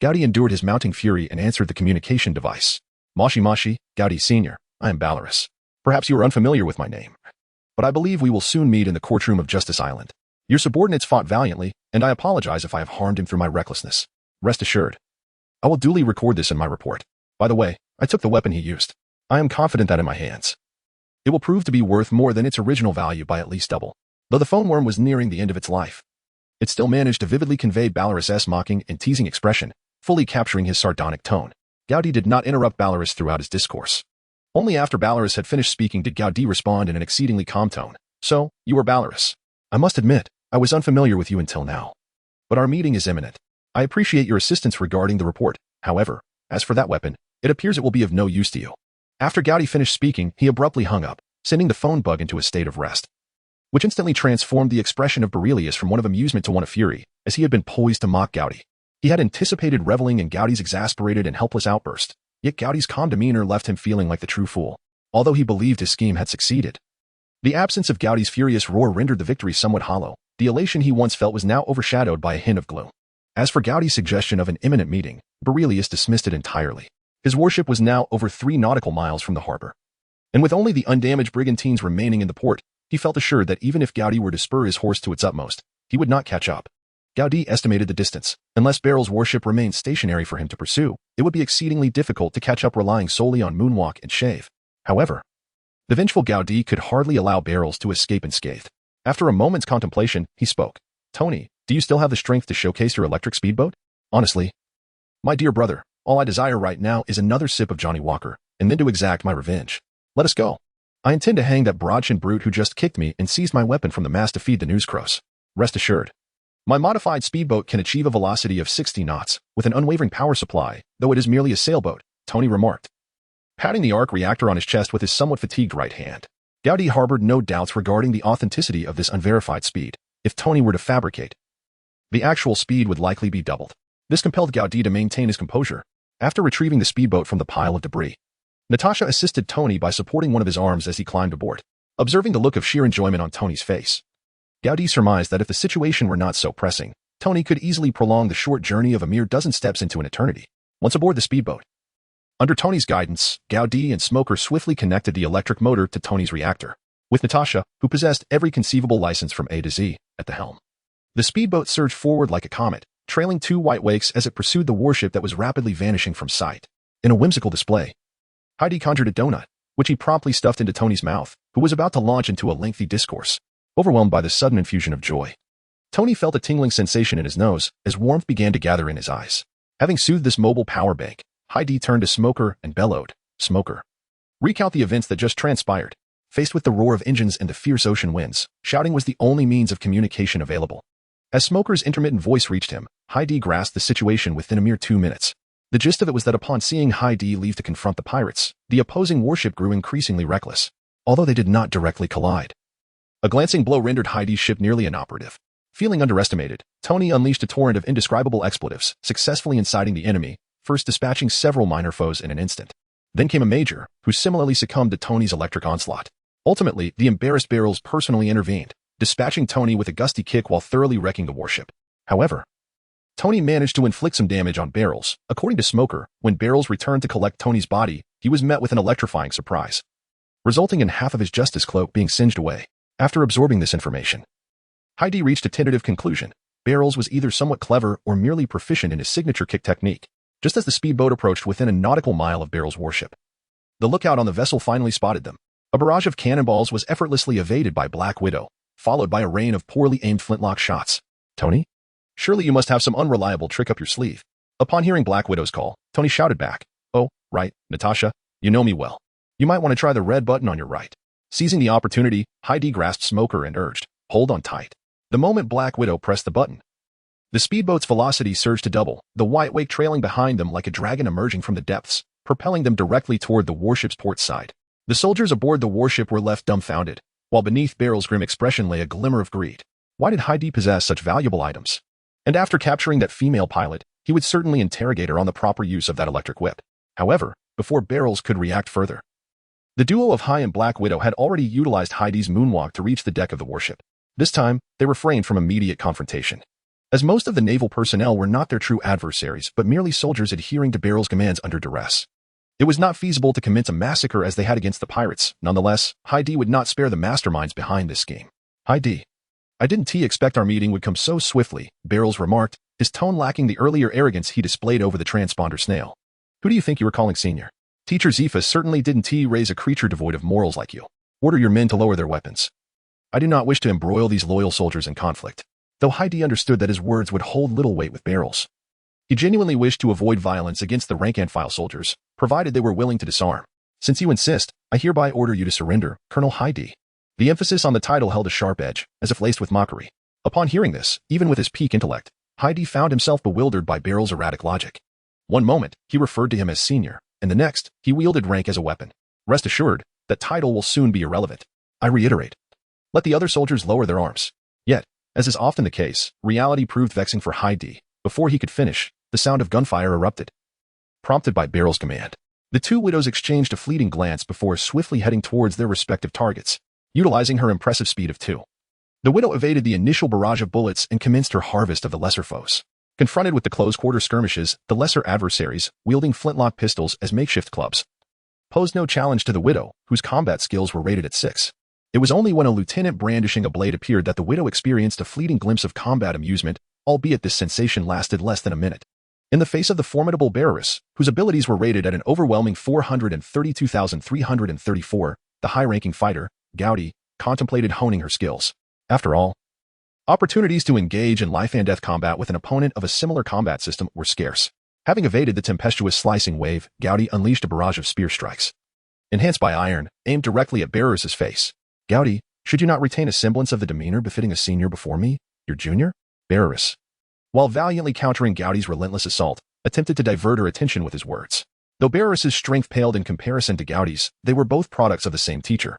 Gaudi endured his mounting fury and answered the communication device. "Mashi Mashi, Gaudi Sr., I am Balorus. Perhaps you are unfamiliar with my name, but I believe we will soon meet in the courtroom of Justice Island. Your subordinates fought valiantly, and I apologize if I have harmed him through my recklessness. Rest assured, I will duly record this in my report. By the way, I took the weapon he used. I am confident that in my hands, it will prove to be worth more than its original value by at least double." Though the phone worm was nearing the end of its life, it still managed to vividly convey Balorus's mocking and teasing expression, fully capturing his sardonic tone. Gaudi did not interrupt Balorus throughout his discourse. Only after Balorus had finished speaking did Gaudi respond in an exceedingly calm tone. "So, you are Balorus. I must admit, I was unfamiliar with you until now. but our meeting is imminent. I appreciate your assistance regarding the report. However, as for that weapon, it appears it will be of no use to you. After Gowdy finished speaking, he abruptly hung up, sending the phone bug into a state of rest, which instantly transformed the expression of Berelius from one of amusement to one of fury, as he had been poised to mock Gowdy. He had anticipated reveling in Gowdy's exasperated and helpless outburst, yet Gowdy's calm demeanor left him feeling like the true fool, although he believed his scheme had succeeded. The absence of Gowdy's furious roar rendered the victory somewhat hollow. The elation he once felt was now overshadowed by a hint of gloom. As for Gowdy's suggestion of an imminent meeting, Berelius dismissed it entirely. His warship was now over 3 nautical miles from the harbor, and with only the undamaged brigantines remaining in the port, he felt assured that even if Gowdy were to spur his horse to its utmost, he would not catch up. Gowdy estimated the distance. Unless Beryl's warship remained stationary for him to pursue, it would be exceedingly difficult to catch up relying solely on moonwalk and shave. However, the vengeful Gowdy could hardly allow Beryls to escape unscathed. After a moment's contemplation, he spoke. Tony, do you still have the strength to showcase your electric speedboat? Honestly, my dear brother, all I desire right now is another sip of Johnny Walker, and then to exact my revenge. Let us go. I intend to hang that broad-chinned brute who just kicked me and seized my weapon from the mast to feed the news crows. Rest assured, my modified speedboat can achieve a velocity of 60 knots, with an unwavering power supply, though it is merely a sailboat, Tony remarked, patting the arc reactor on his chest with his somewhat fatigued right hand. Gowdy harbored no doubts regarding the authenticity of this unverified speed. If Tony were to fabricate, the actual speed would likely be doubled. This compelled Gowdy to maintain his composure. After retrieving the speedboat from the pile of debris, Natasha assisted Tony by supporting one of his arms as he climbed aboard. Observing the look of sheer enjoyment on Tony's face, Gowdy surmised that if the situation were not so pressing, Tony could easily prolong the short journey of a mere dozen steps into an eternity. Once aboard the speedboat, under Tony's guidance, Gowdy and Smoker swiftly connected the electric motor to Tony's reactor, with Natasha, who possessed every conceivable license from A to Z, at the helm. The speedboat surged forward like a comet, trailing 2 white wakes as it pursued the warship that was rapidly vanishing from sight. In a whimsical display, Heidi conjured a donut, which he promptly stuffed into Tony's mouth, who was about to launch into a lengthy discourse. Overwhelmed by the sudden infusion of joy, Tony felt a tingling sensation in his nose as warmth began to gather in his eyes. Having soothed this mobile power bank, Heidi turned to Smoker and bellowed, Smoker, recount the events that just transpired. Faced with the roar of engines and the fierce ocean winds, shouting was the only means of communication available. As Smoker's intermittent voice reached him, Heidi grasped the situation within a mere 2 minutes. The gist of it was that upon seeing Heidi leave to confront the pirates, the opposing warship grew increasingly reckless, although they did not directly collide. A glancing blow rendered Heidi's ship nearly inoperative. Feeling underestimated, Tony unleashed a torrent of indescribable expletives, successfully inciting the enemy, first dispatching several minor foes in an instant. Then came a major, who similarly succumbed to Tony's electric onslaught. Ultimately, the embarrassed Beryls personally intervened, dispatching Tony with a gusty kick while thoroughly wrecking the warship. However, Tony managed to inflict some damage on Beryls. According to Smoker, when Beryls returned to collect Tony's body, he was met with an electrifying surprise, resulting in half of his justice cloak being singed away. After absorbing this information, Heidi reached a tentative conclusion. Beryls was either somewhat clever or merely proficient in his signature kick technique. Just as the speedboat approached within a nautical mile of Beryls' warship, the lookout on the vessel finally spotted them. A barrage of cannonballs was effortlessly evaded by Black Widow, followed by a rain of poorly aimed flintlock shots. Tony? Surely you must have some unreliable trick up your sleeve. Upon hearing Black Widow's call, Tony shouted back, Oh, right, Natasha, you know me well. You might want to try the red button on your right. Seizing the opportunity, Heidi grasped Smoker and urged, Hold on tight. The moment Black Widow pressed the button, the speedboat's velocity surged to double, the white wake trailing behind them like a dragon emerging from the depths, propelling them directly toward the warship's port side. The soldiers aboard the warship were left dumbfounded, while beneath Beryl's grim expression lay a glimmer of greed. Why did Heidi possess such valuable items? And after capturing that female pilot, he would certainly interrogate her on the proper use of that electric whip. However, before Beryls could react further, the duo of High and Black Widow had already utilized Heidi's moonwalk to reach the deck of the warship. This time, they refrained from immediate confrontation, as most of the naval personnel were not their true adversaries but merely soldiers adhering to Beryl's commands under duress. It was not feasible to commence a massacre as they had against the pirates. Nonetheless, Heidi would not spare the masterminds behind this scheme. Heidi, I didn't expect our meeting would come so swiftly, Beryls remarked, his tone lacking the earlier arrogance he displayed over the transponder snail. Who do you think you were calling senior? Teacher Zephas certainly didn't raise a creature devoid of morals like you. Order your men to lower their weapons. I do not wish to embroil these loyal soldiers in conflict. Though Heidi understood that his words would hold little weight with Beryls, he genuinely wished to avoid violence against the rank-and-file soldiers, provided they were willing to disarm. Since you insist, I hereby order you to surrender, Colonel Heidi. The emphasis on the title held a sharp edge, as if laced with mockery. Upon hearing this, even with his peak intellect, Heidi found himself bewildered by Barrel's erratic logic. One moment, he referred to him as senior, and the next, he wielded rank as a weapon. Rest assured, that title will soon be irrelevant. I reiterate. Let the other soldiers lower their arms. Yet, as is often the case, reality proved vexing for Heidi. Before he could finish, the sound of gunfire erupted. Prompted by Barrel's command, the two widows exchanged a fleeting glance before swiftly heading towards their respective targets, utilizing her impressive speed of 2. The widow evaded the initial barrage of bullets and commenced her harvest of the lesser foes. Confronted with the close-quarter skirmishes, the lesser adversaries, wielding flintlock pistols as makeshift clubs, posed no challenge to the widow, whose combat skills were rated at 6. It was only when a lieutenant brandishing a blade appeared that the widow experienced a fleeting glimpse of combat amusement, albeit this sensation lasted less than a minute. In the face of the formidable Barris, whose abilities were rated at an overwhelming 432,334, the high-ranking fighter, Gowdy, contemplated honing her skills. After all, opportunities to engage in life-and-death combat with an opponent of a similar combat system were scarce. Having evaded the tempestuous slicing wave, Gowdy unleashed a barrage of spear strikes, enhanced by iron, aimed directly at Barris's face. Gowdy, should you not retain a semblance of the demeanor befitting a senior before me, your junior? Barris, while valiantly countering Gowdy's relentless assault, attempted to divert her attention with his words. Though Barris's strength paled in comparison to Gowdy's, they were both products of the same teacher.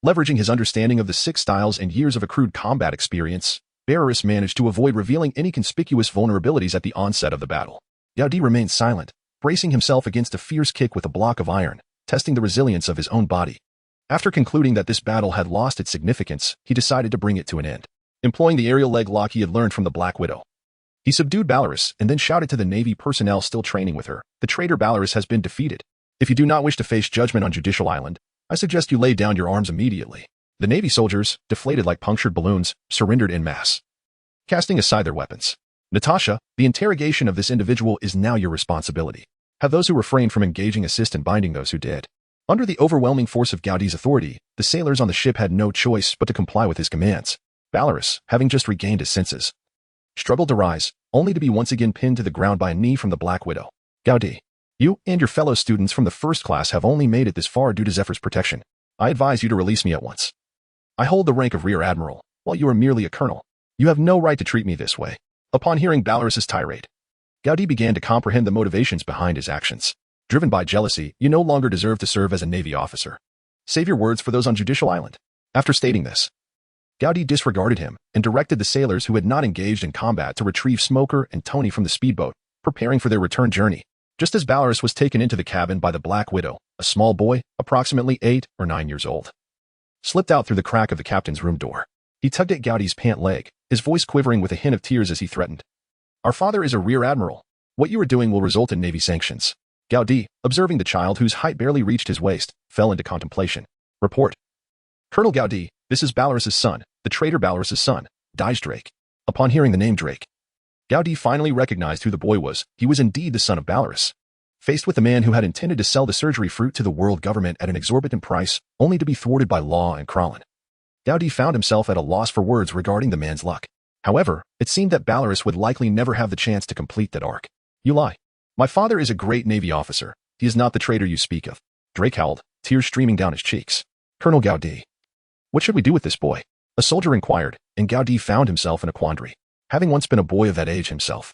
Leveraging his understanding of the 6 styles and years of accrued combat experience, Barris managed to avoid revealing any conspicuous vulnerabilities at the onset of the battle. Gowdy remained silent, bracing himself against a fierce kick with a block of iron, testing the resilience of his own body. After concluding that this battle had lost its significance, he decided to bring it to an end, employing the aerial leg lock he had learned from the Black Widow. He subdued Belarus and then shouted to the Navy personnel still training with her, "The traitor Belarus has been defeated. If you do not wish to face judgment on Judicial Island, I suggest you lay down your arms immediately." The Navy soldiers, deflated like punctured balloons, surrendered en masse, casting aside their weapons. Natasha, the interrogation of this individual is now your responsibility. Have those who refrained from engaging assist in binding those who did. Under the overwhelming force of Gowdy's authority, the sailors on the ship had no choice but to comply with his commands. Belarus, having just regained his senses, struggled to rise, only to be once again pinned to the ground by a knee from the Black Widow. Gowdy, you and your fellow students from the first class have only made it this far due to Zephyr's protection. I advise you to release me at once. I hold the rank of Rear Admiral, while you are merely a colonel. You have no right to treat me this way. Upon hearing Belarus's tirade, Gowdy began to comprehend the motivations behind his actions. Driven by jealousy, you no longer deserve to serve as a Navy officer. Save your words for those on Judicial Island. After stating this, Gowdy disregarded him and directed the sailors who had not engaged in combat to retrieve Smoker and Tony from the speedboat, preparing for their return journey. Just as Belarus was taken into the cabin by the Black Widow, a small boy, approximately 8 or 9 years old, slipped out through the crack of the captain's room door. He tugged at Gowdy's pant leg, his voice quivering with a hint of tears as he threatened. "Our father is a Rear Admiral. What you are doing will result in Navy sanctions." Gowdy, observing the child whose height barely reached his waist, fell into contemplation. Report. Colonel Gowdy, this is Belarus's son, the traitor Belarus's son, dies Drake. Upon hearing the name Drake, Gowdy finally recognized who the boy was. He was indeed the son of Belarus. Faced with a man who had intended to sell the surgery fruit to the world government at an exorbitant price, only to be thwarted by law and Kralin, Gowdy found himself at a loss for words regarding the man's luck. However, it seemed that Belarus would likely never have the chance to complete that arc. "You lie. My father is a great Navy officer. He is not the traitor you speak of." Drake howled, tears streaming down his cheeks. "Colonel Gowdy, what should we do with this boy?" a soldier inquired, and Gowdy found himself in a quandary. Having once been a boy of that age himself,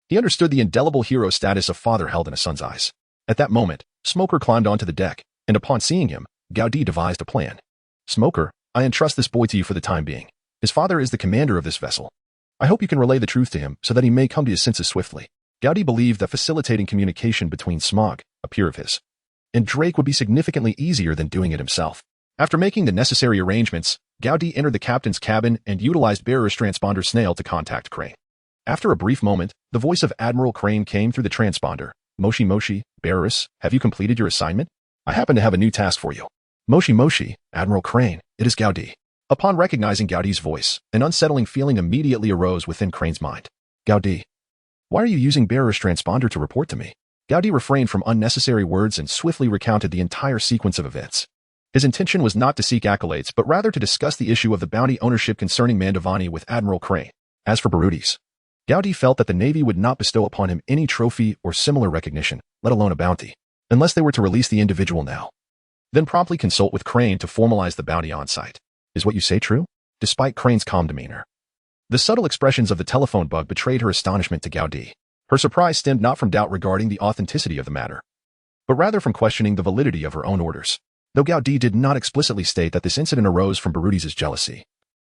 he understood the indelible hero status a father held in a son's eyes. At that moment, Smoker climbed onto the deck, and upon seeing him, Gowdy devised a plan. "Smoker, I entrust this boy to you for the time being. His father is the commander of this vessel. I hope you can relay the truth to him so that he may come to his senses swiftly." Gowdy believed that facilitating communication between Smog, a peer of his, and Drake would be significantly easier than doing it himself. After making the necessary arrangements, Gowdy entered the captain's cabin and utilized bearer's transponder Snail to contact Crane. After a brief moment, the voice of Admiral Crane came through the transponder. "Moshi Moshi, Bearers, have you completed your assignment? I happen to have a new task for you." "Moshi Moshi, Admiral Crane, it is Gowdy." Upon recognizing Gowdy's voice, an unsettling feeling immediately arose within Crane's mind. "Gowdy, why are you using bearer's transponder to report to me?" Gowdy refrained from unnecessary words and swiftly recounted the entire sequence of events. His intention was not to seek accolades, but rather to discuss the issue of the bounty ownership concerning Mandavani with Admiral Crane. As for Barutis, Gowdy felt that the Navy would not bestow upon him any trophy or similar recognition, let alone a bounty, unless they were to release the individual now. Then promptly consult with Crane to formalize the bounty on site. "Is what you say true?" Despite Crane's calm demeanor, The subtle expressions of the telephone bug betrayed her astonishment to Gaudi. Her surprise stemmed not from doubt regarding the authenticity of the matter, but rather from questioning the validity of her own orders. Though Gaudi did not explicitly state that this incident arose from Baruti's jealousy,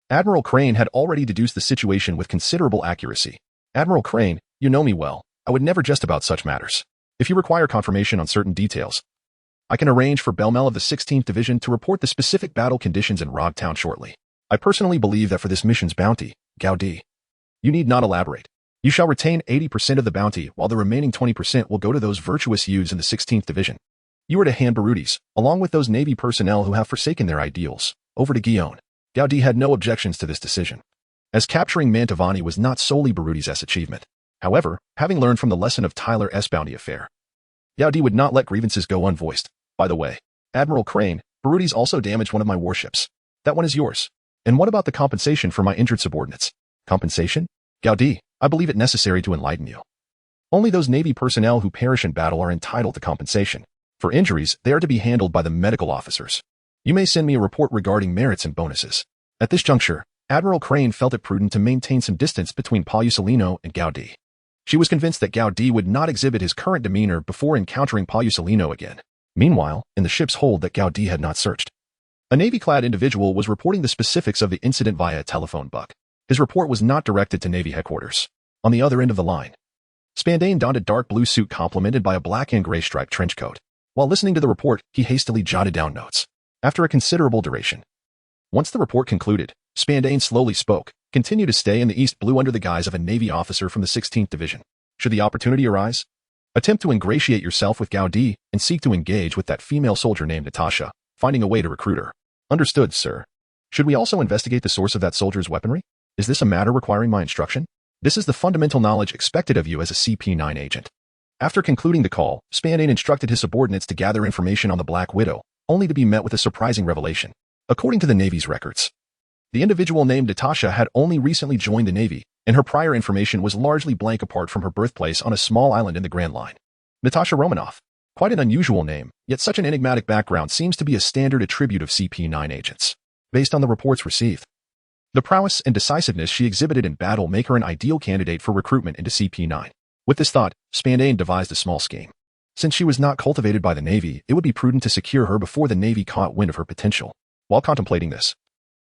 Admiral Crane had already deduced the situation with considerable accuracy. Admiral Crane, you know me well. I would never jest about such matters. If you require confirmation on certain details, I can arrange for Belmel of the 16th Division to report the specific battle conditions in Rogtown shortly. I personally believe that for this mission's bounty, Gaudi, you need not elaborate. You shall retain 80% of the bounty, while the remaining 20% will go to those virtuous youths in the 16th Division. You are to hand Baruti's, along with those Navy personnel who have forsaken their ideals, over to Guion. Gaudi had no objections to this decision, as capturing Mantovani was not solely Baruti's achievement. However, having learned from the lesson of Tyler S. bounty affair, Gaudi would not let grievances go unvoiced. By the way, Admiral Crane, Baruti's also damaged one of my warships. That one is yours. And what about the compensation for my injured subordinates? Compensation? Gaudi, I believe it necessary to enlighten you. Only those Navy personnel who perish in battle are entitled to compensation. For injuries, they are to be handled by the medical officers. You may send me a report regarding merits and bonuses. At this juncture, Admiral Crane felt it prudent to maintain some distance between Palusolino and Gaudi. She was convinced that Gaudi would not exhibit his current demeanor before encountering Palusolino again. Meanwhile, in the ship's hold that Gaudi had not searched, a Navy-clad individual was reporting the specifics of the incident via a telephone bug. His report was not directed to Navy headquarters. On the other end of the line, Spandane donned a dark blue suit complemented by a black and gray striped trench coat. While listening to the report, he hastily jotted down notes. After a considerable duration, once the report concluded, Spandane slowly spoke, continue to stay in the East Blue under the guise of a Navy officer from the 16th Division. Should the opportunity arise, attempt to ingratiate yourself with Gaudi and seek to engage with that female soldier named Natasha, finding a way to recruit her. Understood, sir. Should we also investigate the source of that soldier's weaponry? Is this a matter requiring my instruction? This is the fundamental knowledge expected of you as a CP9 agent. After concluding the call, Spandane instructed his subordinates to gather information on the Black Widow, only to be met with a surprising revelation. According to the Navy's records, the individual named Natasha had only recently joined the Navy, and her prior information was largely blank apart from her birthplace on a small island in the Grand Line. Natasha Romanoff. Quite an unusual name, yet such an enigmatic background seems to be a standard attribute of CP9 agents. Based on the reports received, the prowess and decisiveness she exhibited in battle make her an ideal candidate for recruitment into CP9. With this thought, Spandane devised a small scheme. Since she was not cultivated by the Navy, it would be prudent to secure her before the Navy caught wind of her potential. While contemplating this,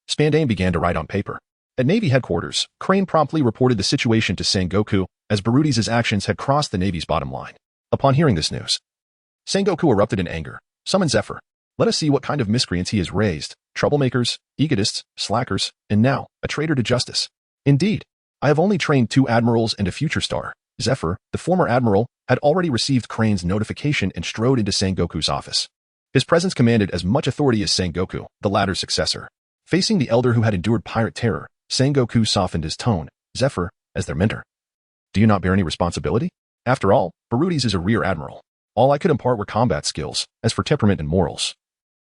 Spandane began to write on paper. At Navy headquarters, Crane promptly reported the situation to Sengoku, as Baruti's actions had crossed the Navy's bottom line. Upon hearing this news, Sengoku erupted in anger. Summon Zephyr. Let us see what kind of miscreants he has raised. Troublemakers, egotists, slackers, and now, a traitor to justice. Indeed, I have only trained 2 admirals and a future star. Zephyr, the former admiral, had already received Crane's notification and strode into Sengoku's office. His presence commanded as much authority as Sengoku, the latter's successor. Facing the elder who had endured pirate terror, Sengoku softened his tone. Zephyr, as their mentor, do you not bear any responsibility? After all, Baruti's is a rear admiral. All I could impart were combat skills. As for temperament and morals,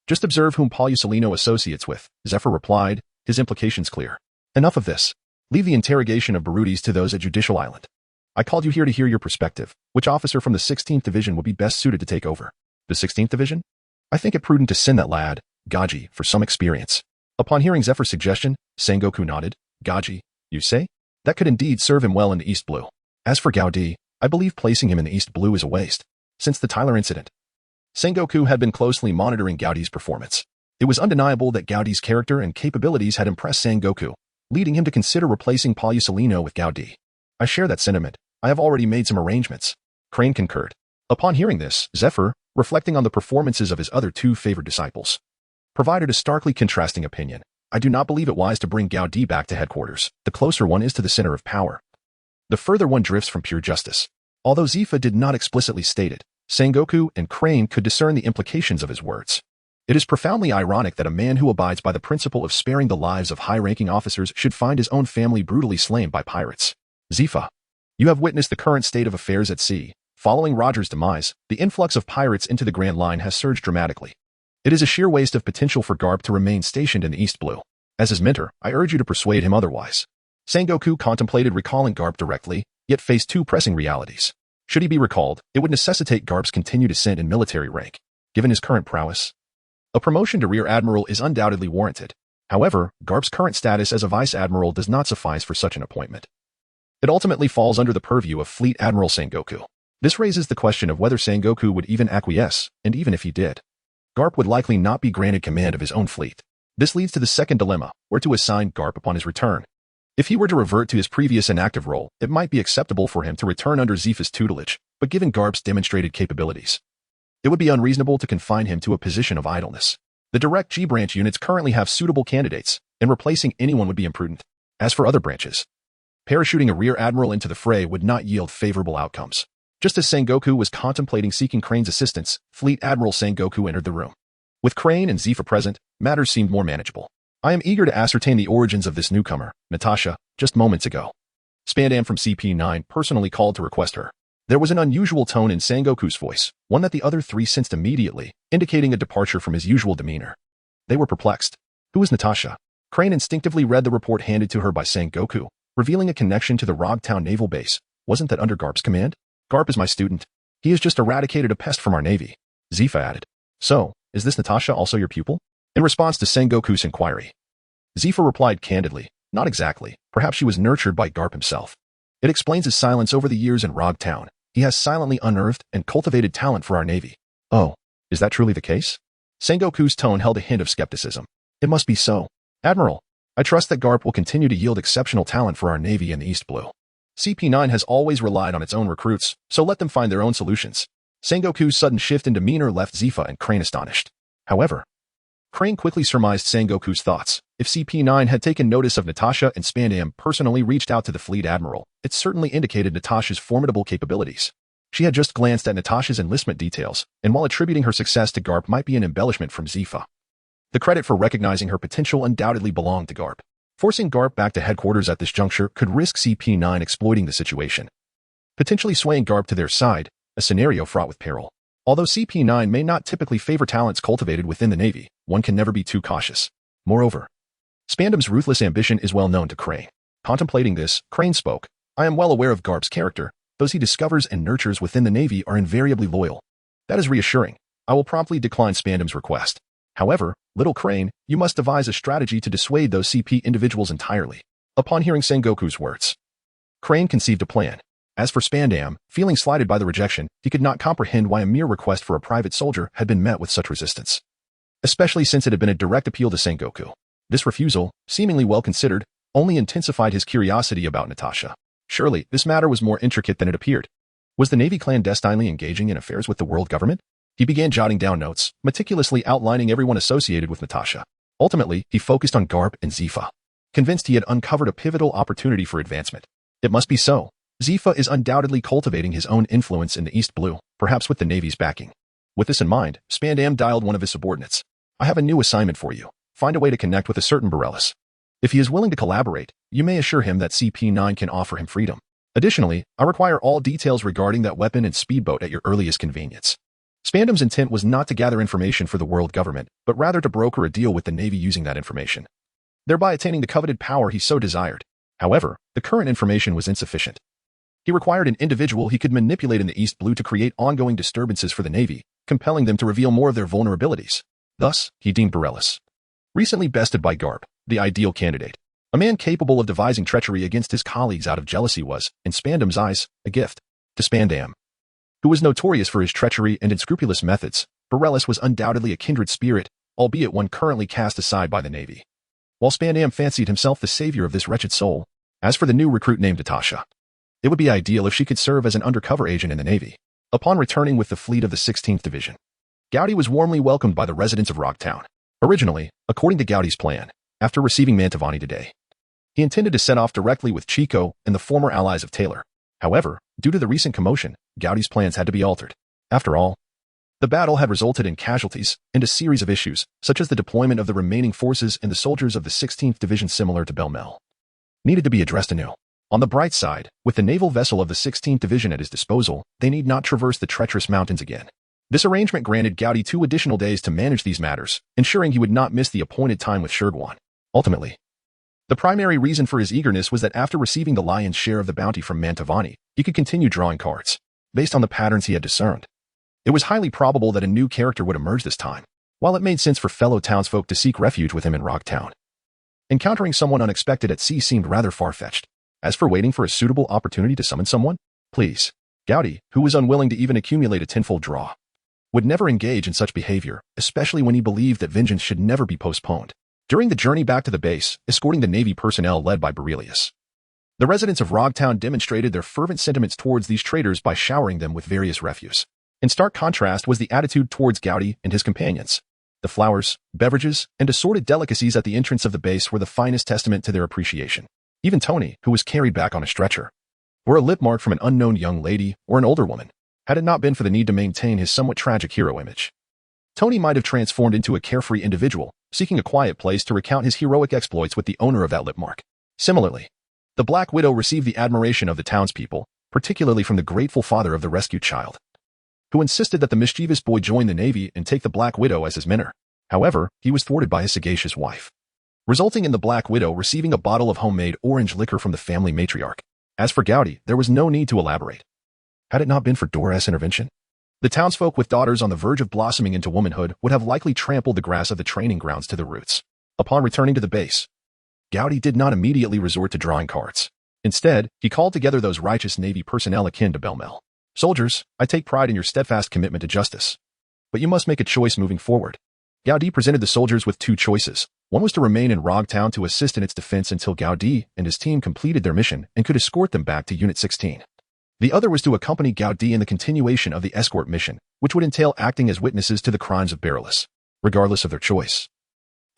just observe whom Palusolino associates with. Zephyr replied, his implications clear. Enough of this. Leave the interrogation of Baruti's to those at Judicial Island. I called you here to hear your perspective. Which officer from the 16th Division would be best suited to take over? The 16th Division? I think it prudent to send that lad, Gaji, for some experience. Upon hearing Zephyr's suggestion, Sengoku nodded. Gaji, you say? That could indeed serve him well in the East Blue. As for Gaudi, I believe placing him in the East Blue is a waste. Since the Tyler incident, Sengoku had been closely monitoring Gaudi's performance. It was undeniable that Gaudi's character and capabilities had impressed Sengoku, leading him to consider replacing Palusolino with Gaudi. I share that sentiment. I have already made some arrangements. Crane concurred. Upon hearing this, Zephyr, reflecting on the performances of his other 2 favored disciples, provided a starkly contrasting opinion. I do not believe it wise to bring Gaudi back to headquarters. The closer one is to the center of power, the further one drifts from pure justice. Although Zifa did not explicitly state it, Sengoku and Crane could discern the implications of his words. It is profoundly ironic that a man who abides by the principle of sparing the lives of high-ranking officers should find his own family brutally slain by pirates. Zifa, you have witnessed the current state of affairs at sea. Following Roger's demise, the influx of pirates into the Grand Line has surged dramatically. It is a sheer waste of potential for Garp to remain stationed in the East Blue. As his mentor, I urge you to persuade him otherwise. Sengoku contemplated recalling Garp directly, yet faced 2 pressing realities. Should he be recalled, it would necessitate Garp's continued ascent in military rank. Given his current prowess, a promotion to Rear Admiral is undoubtedly warranted. However, Garp's current status as a vice admiral does not suffice for such an appointment. It ultimately falls under the purview of Fleet Admiral Sengoku. This raises the question of whether Sengoku would even acquiesce, and even if he did, Garp would likely not be granted command of his own fleet. This leads to the second dilemma, where to assign Garp upon his return. If he were to revert to his previous inactive role, it might be acceptable for him to return under Zifa's tutelage, but given Garp's demonstrated capabilities, it would be unreasonable to confine him to a position of idleness. The direct G-branch units currently have suitable candidates, and replacing anyone would be imprudent. As for other branches, parachuting a rear admiral into the fray would not yield favorable outcomes. Just as Sengoku was contemplating seeking Crane's assistance, Fleet Admiral Sengoku entered the room. With Crane and Zifa present, matters seemed more manageable. I am eager to ascertain the origins of this newcomer, Natasha, just moments ago. Spandam from CP9 personally called to request her. There was an unusual tone in Sengoku's voice, one that the other three sensed immediately, indicating a departure from his usual demeanor. They were perplexed. Who is Natasha? Crane instinctively read the report handed to her by Sengoku, revealing a connection to the Rogtown naval base. Wasn't that under Garp's command? Garp is my student. He has just eradicated a pest from our navy, Zifa added. So, is this Natasha also your pupil? In response to Sengoku's inquiry, Zifa replied candidly, not exactly. Perhaps she was nurtured by Garp himself. It explains his silence over the years in Rogtown. He has silently unearthed and cultivated talent for our navy. Oh, is that truly the case? Sengoku's tone held a hint of skepticism. It must be so. Admiral, I trust that Garp will continue to yield exceptional talent for our navy in the East Blue. CP9 has always relied on its own recruits, so let them find their own solutions. Sengoku's sudden shift in demeanor left Zifa and Crane astonished. However, Crane quickly surmised Sengoku's thoughts. If CP9 had taken notice of Natasha and Spandam personally reached out to the fleet admiral, it certainly indicated Natasha's formidable capabilities. She had just glanced at Natasha's enlistment details, and while attributing her success to Garp might be an embellishment from Zifa, the credit for recognizing her potential undoubtedly belonged to Garp. Forcing Garp back to headquarters at this juncture could risk CP9 exploiting the situation, potentially swaying Garp to their side, a scenario fraught with peril. Although CP9 may not typically favor talents cultivated within the Navy, one can never be too cautious. Moreover, Spandam's ruthless ambition is well known to Crane. Contemplating this, Crane spoke. I am well aware of Garp's character. Those he discovers and nurtures within the Navy are invariably loyal. That is reassuring. I will promptly decline Spandam's request. However, little Crane, you must devise a strategy to dissuade those CP individuals entirely. Upon hearing Sengoku's words, Crane conceived a plan. As for Spandam, feeling slighted by the rejection, he could not comprehend why a mere request for a private soldier had been met with such resistance, especially since it had been a direct appeal to Sengoku. This refusal, seemingly well considered, only intensified his curiosity about Natasha. Surely, this matter was more intricate than it appeared. Was the Navy clandestinely engaging in affairs with the world government? He began jotting down notes, meticulously outlining everyone associated with Natasha. Ultimately, he focused on Garp and Zifa, convinced he had uncovered a pivotal opportunity for advancement. It must be so. Zifa is undoubtedly cultivating his own influence in the East Blue, perhaps with the Navy's backing. With this in mind, Spandam dialed one of his subordinates. I have a new assignment for you. Find a way to connect with a certain Borellis. If he is willing to collaborate, you may assure him that CP9 can offer him freedom. Additionally, I require all details regarding that weapon and speedboat at your earliest convenience. Spandam's intent was not to gather information for the world government, but rather to broker a deal with the Navy using that information, thereby attaining the coveted power he so desired. However, the current information was insufficient. He required an individual he could manipulate in the East Blue to create ongoing disturbances for the Navy, compelling them to reveal more of their vulnerabilities. Thus, he deemed Borellis, recently bested by Garp, the ideal candidate. A man capable of devising treachery against his colleagues out of jealousy was, in Spandam's eyes, a gift. To Spandam, who was notorious for his treachery and unscrupulous methods, Borellis was undoubtedly a kindred spirit, albeit one currently cast aside by the Navy. While Spandam fancied himself the savior of this wretched soul, as for the new recruit named Natasha, it would be ideal if she could serve as an undercover agent in the Navy. Upon returning with the fleet of the 16th Division, Gowdy was warmly welcomed by the residents of Rogtown. Originally, according to Gowdy's plan, after receiving Mantovani today, he intended to set off directly with Chico and the former allies of Taylor. However, due to the recent commotion, Gowdy's plans had to be altered. After all, the battle had resulted in casualties and a series of issues, such as the deployment of the remaining forces and the soldiers of the 16th Division similar to Belmel, needed to be addressed anew. On the bright side, with the naval vessel of the 16th Division at his disposal, they need not traverse the treacherous mountains again. This arrangement granted Gowdy 2 additional days to manage these matters, ensuring he would not miss the appointed time with Shirguan. Ultimately, the primary reason for his eagerness was that after receiving the lion's share of the bounty from Mantovani, he could continue drawing cards, based on the patterns he had discerned. It was highly probable that a new character would emerge this time. While it made sense for fellow townsfolk to seek refuge with him in Rogtown, Encountering someone unexpected at sea seemed rather far-fetched. As for waiting for a suitable opportunity to summon someone, please. Gowdy, who was unwilling to even accumulate a tenfold draw, would never engage in such behavior, especially when he believed that vengeance should never be postponed. During the journey back to the base, escorting the Navy personnel led by Berelius, the residents of Rogtown demonstrated their fervent sentiments towards these traitors by showering them with various refuse. In stark contrast was the attitude towards Gowdy and his companions. The flowers, beverages, and assorted delicacies at the entrance of the base were the finest testament to their appreciation. Even Tony, who was carried back on a stretcher, bore a lip mark from an unknown young lady or an older woman, had it not been for the need to maintain his somewhat tragic hero image. Tony might have transformed into a carefree individual, seeking a quiet place to recount his heroic exploits with the owner of that lip mark. Similarly, the Black Widow received the admiration of the townspeople, particularly from the grateful father of the rescued child, who insisted that the mischievous boy join the Navy and take the Black Widow as his mentor. However, he was thwarted by his sagacious wife, resulting in the Black Widow receiving a bottle of homemade orange liquor from the family matriarch. As for Gowdy, there was no need to elaborate. Had it not been for Dora's intervention, the townsfolk with daughters on the verge of blossoming into womanhood would have likely trampled the grass of the training grounds to the roots. Upon returning to the base, Gowdy did not immediately resort to drawing cards. Instead, he called together those righteous Navy personnel akin to Belmel. Soldiers, I take pride in your steadfast commitment to justice, but you must make a choice moving forward. Gowdy presented the soldiers with two choices. One was to remain in Rogtown to assist in its defense until Gowdy and his team completed their mission and could escort them back to Unit 16. The other was to accompany Gowdy in the continuation of the escort mission, which would entail acting as witnesses to the crimes of Berelius. Regardless of their choice,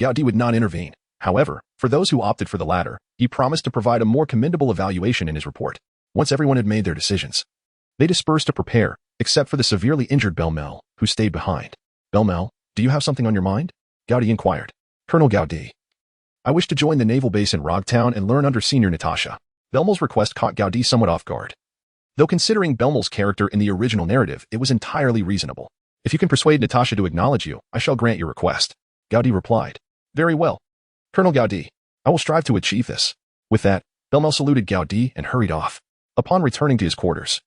Gowdy would not intervene. However, for those who opted for the latter, he promised to provide a more commendable evaluation in his report. Once everyone had made their decisions, they dispersed to prepare, except for the severely injured Belmel, who stayed behind. Belmel, do you have something on your mind? Gowdy inquired. Colonel Gowdy, I wish to join the naval base in Rogtown and learn under Senior Natasha. Belmel's request caught Gowdy somewhat off guard. Though considering Belmel's character in the original narrative, it was entirely reasonable. If you can persuade Natasha to acknowledge you, I shall grant your request. Gowdy replied. Very well. Colonel Gowdy, I will strive to achieve this. With that, Belmel saluted Gowdy and hurried off. Upon returning to his quarters,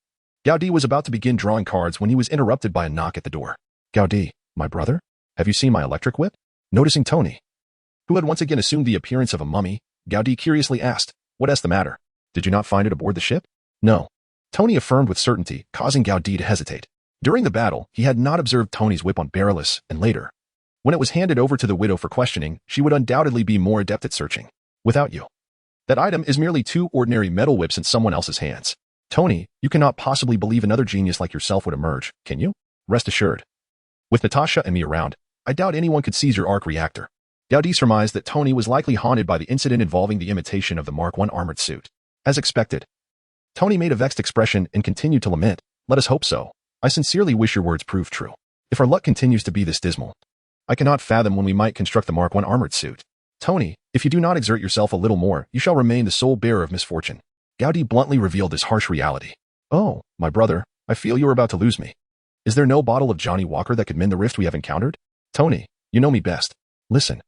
Gowdy was about to begin drawing cards when he was interrupted by a knock at the door. Gowdy, my brother, have you seen my electric whip? Noticing Tony, who had once again assumed the appearance of a mummy, Gowdy curiously asked, What's the matter? Did you not find it aboard the ship? No. Tony affirmed with certainty, causing Gowdy to hesitate. During the battle, he had not observed Tony's whip on Berelius, and later, when it was handed over to the widow for questioning, she would undoubtedly be more adept at searching. Without you, that item is merely two ordinary metal whips in someone else's hands. Tony, you cannot possibly believe another genius like yourself would emerge, can you? Rest assured. With Natasha and me around, I doubt anyone could seize your arc reactor. Gowdy surmised that Tony was likely haunted by the incident involving the imitation of the Mark I armored suit. As expected, Tony made a vexed expression and continued to lament. Let us hope so. I sincerely wish your words prove true. If our luck continues to be this dismal, I cannot fathom when we might construct the Mark I armored suit. Tony, if you do not exert yourself a little more, you shall remain the sole bearer of misfortune. Gowdy bluntly revealed this harsh reality. Oh, my brother, I feel you are about to lose me. Is there no bottle of Johnny Walker that could mend the rift we have encountered? Tony, you know me best. Listen.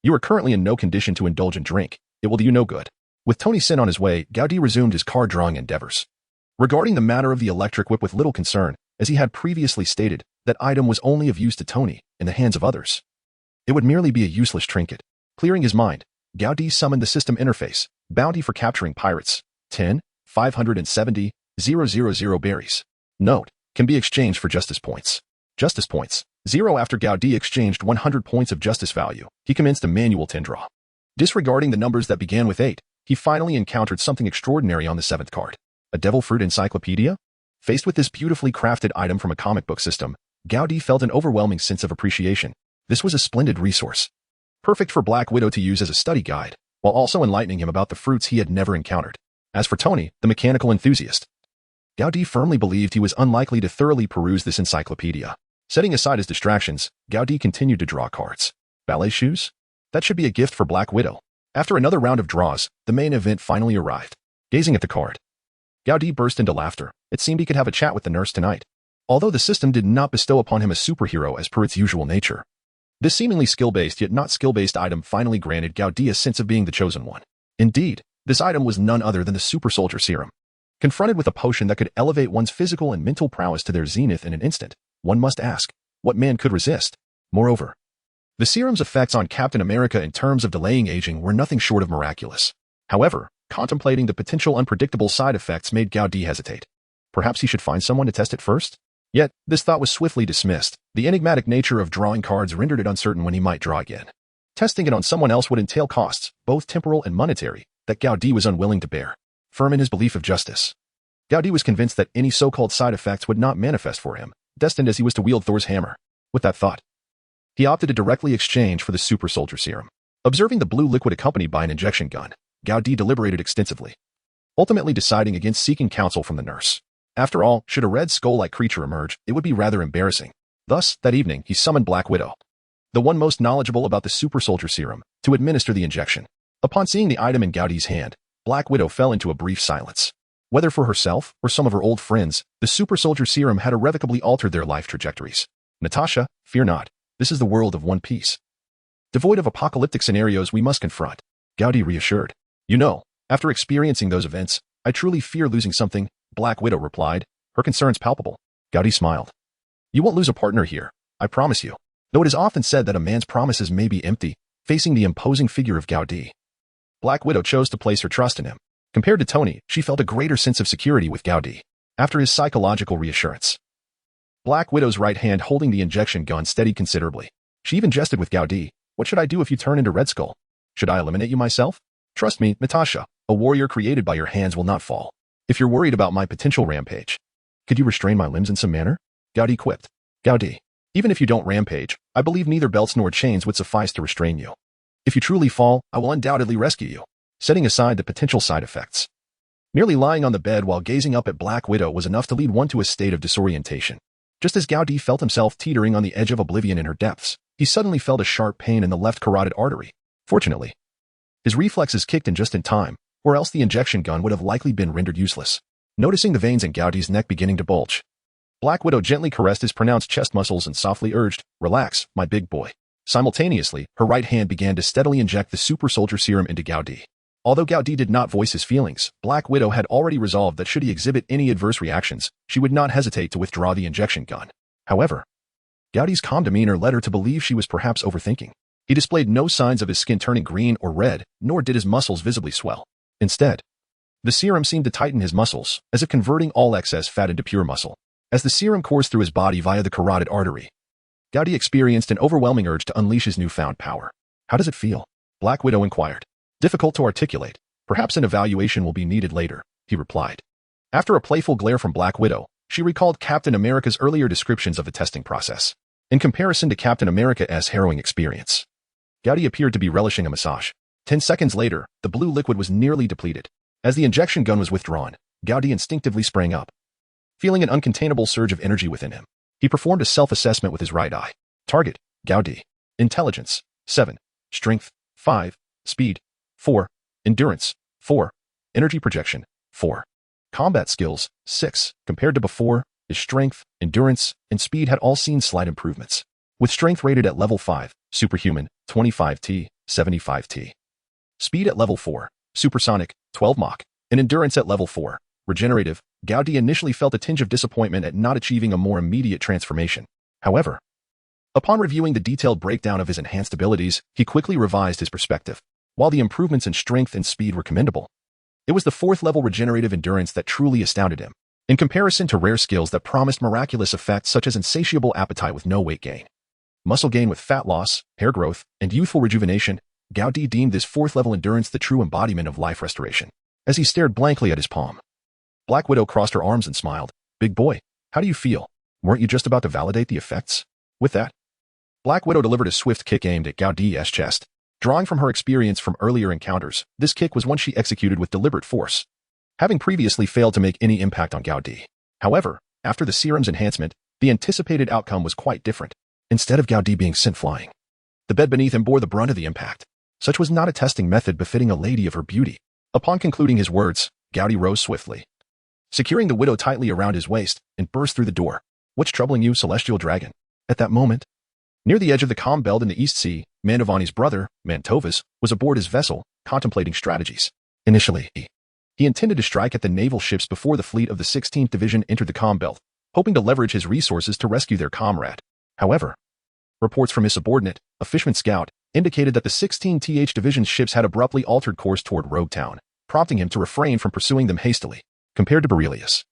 You are currently in no condition to indulge in drink. It will do you no good. With Tony sent on his way, Gowdy resumed his card-drawing endeavors. Regarding the matter of the electric whip with little concern, as he had previously stated, that item was only of use to Tony, in the hands of others. It would merely be a useless trinket. Clearing his mind, Gowdy summoned the system interface, bounty for capturing pirates, 10, 570, 000 berries. Note, can be exchanged for justice points. Justice points. 0 After Gowdy exchanged 100 points of justice value, he commenced a manual 10 draw. Disregarding the numbers that began with 8, he finally encountered something extraordinary on the 7th card. A devil fruit encyclopedia? Faced with this beautifully crafted item from a comic book system, Gowdy felt an overwhelming sense of appreciation. This was a splendid resource, perfect for Black Widow to use as a study guide, while also enlightening him about the fruits he had never encountered. As for Tony, the mechanical enthusiast, Gowdy firmly believed he was unlikely to thoroughly peruse this encyclopedia. Setting aside his distractions, Gowdy continued to draw cards. Ballet shoes? That should be a gift for Black Widow. After another round of draws, the main event finally arrived. Gazing at the card, Gowdy burst into laughter. It seemed he could have a chat with the nurse tonight. Although the system did not bestow upon him a superhero as per its usual nature, this seemingly skill-based yet not skill-based item finally granted Gowdy a sense of being the chosen one. Indeed, this item was none other than the Super Soldier Serum. Confronted with a potion that could elevate one's physical and mental prowess to their zenith in an instant, one must ask, what man could resist? Moreover, The serum's effects on Captain America in terms of delaying aging were nothing short of miraculous. However, contemplating the potential unpredictable side effects made Gaudi hesitate. Perhaps he should find someone to test it first? Yet, this thought was swiftly dismissed. The enigmatic nature of drawing cards rendered it uncertain when he might draw again. Testing it on someone else would entail costs, both temporal and monetary, that Gaudi was unwilling to bear. Firm in his belief of justice, Gaudi was convinced that any so-called side effects would not manifest for him, destined as he was to wield Thor's hammer. With that thought, he opted to directly exchange for the super soldier serum. Observing the blue liquid accompanied by an injection gun, Gaudi deliberated extensively, ultimately deciding against seeking counsel from the nurse. After all, should a red skull-like creature emerge, it would be rather embarrassing. Thus, that evening, he summoned Black Widow, the one most knowledgeable about the super soldier serum, to administer the injection. Upon seeing the item in Gaudi's hand, Black Widow fell into a brief silence. Whether for herself or some of her old friends, the super soldier serum had irrevocably altered their life trajectories. Natasha, fear not. This is the world of One Piece. Devoid of apocalyptic scenarios we must confront, Gaudi reassured. You know, after experiencing those events, I truly fear losing something, Black Widow replied, her concerns palpable. Gaudi smiled. You won't lose a partner here, I promise you. Though it is often said that a man's promises may be empty, facing the imposing figure of Gaudi, Black Widow chose to place her trust in him. Compared to Tony, she felt a greater sense of security with Gaudi. After his psychological reassurance, Black Widow's right hand holding the injection gun steadied considerably. She even jested with Gaudi. What should I do if you turn into Red Skull? Should I eliminate you myself? Trust me, Natasha, a warrior created by your hands will not fall. If you're worried about my potential rampage, could you restrain my limbs in some manner? Gaudi quipped. Gaudi, even if you don't rampage, I believe neither belts nor chains would suffice to restrain you. If you truly fall, I will undoubtedly rescue you. Setting aside the potential side effects, merely lying on the bed while gazing up at Black Widow was enough to lead one to a state of disorientation. Just as Gaudi felt himself teetering on the edge of oblivion in her depths, he suddenly felt a sharp pain in the left carotid artery. Fortunately, his reflexes kicked in just in time, or else the injection gun would have likely been rendered useless. Noticing the veins in Gaudi's neck beginning to bulge, Black Widow gently caressed his pronounced chest muscles and softly urged, "Relax, my big boy." Simultaneously, her right hand began to steadily inject the super soldier serum into Gaudi. Although Gaudi did not voice his feelings, Black Widow had already resolved that should he exhibit any adverse reactions, she would not hesitate to withdraw the injection gun. However, Gaudi's calm demeanor led her to believe she was perhaps overthinking. He displayed no signs of his skin turning green or red, nor did his muscles visibly swell. Instead, the serum seemed to tighten his muscles, as if converting all excess fat into pure muscle. As the serum coursed through his body via the carotid artery, Gaudi experienced an overwhelming urge to unleash his newfound power. How does it feel? Black Widow inquired. Difficult to articulate. Perhaps an evaluation will be needed later, he replied. After a playful glare from Black Widow, she recalled Captain America's earlier descriptions of the testing process. In comparison to Captain America's harrowing experience, Gaudi appeared to be relishing a massage. 10 seconds later, the blue liquid was nearly depleted. As the injection gun was withdrawn, Gaudi instinctively sprang up, feeling an uncontainable surge of energy within him. He performed a self-assessment with his right eye. Target, Gaudi. Intelligence, 7. Strength, 5. Speed, 4. Endurance, 4. Energy projection, 4. Combat skills, 6. Compared to before, his strength, endurance, and speed had all seen slight improvements. With strength rated at level 5, superhuman, 25T, 75T. Speed at level 4, supersonic, 12 Mach, and endurance at level 4, regenerative. Gaudi initially felt a tinge of disappointment at not achieving a more immediate transformation. However, upon reviewing the detailed breakdown of his enhanced abilities, he quickly revised his perspective. While the improvements in strength and speed were commendable, it was the 4th-level regenerative endurance that truly astounded him. In comparison to rare skills that promised miraculous effects such as insatiable appetite with no weight gain, muscle gain with fat loss, hair growth, and youthful rejuvenation, Gaudi deemed this 4th-level endurance the true embodiment of life restoration. As he stared blankly at his palm, Black Widow crossed her arms and smiled. Big boy, how do you feel? Weren't you just about to validate the effects? With that, Black Widow delivered a swift kick aimed at Gaudi's chest. Drawing from her experience from earlier encounters, this kick was one she executed with deliberate force, having previously failed to make any impact on Gaudi. However, after the serum's enhancement, the anticipated outcome was quite different. Instead of Gaudi being sent flying, the bed beneath him bore the brunt of the impact. Such was not a testing method befitting a lady of her beauty. Upon concluding his words, Gaudi rose swiftly, securing the widow tightly around his waist, and burst through the door. What's troubling you, celestial dragon? At that moment, near the edge of the calm belt in the East Sea, Mantovani's brother, Mantovas, was aboard his vessel, contemplating strategies. Initially, he intended to strike at the naval ships before the fleet of the 16th Division entered the calm belt, hoping to leverage his resources to rescue their comrade. However, Reports from his subordinate, a fisherman scout, indicated that the 16th Division's ships had abruptly altered course toward Rogue Town, prompting him to refrain from pursuing them hastily. Compared to Berelius,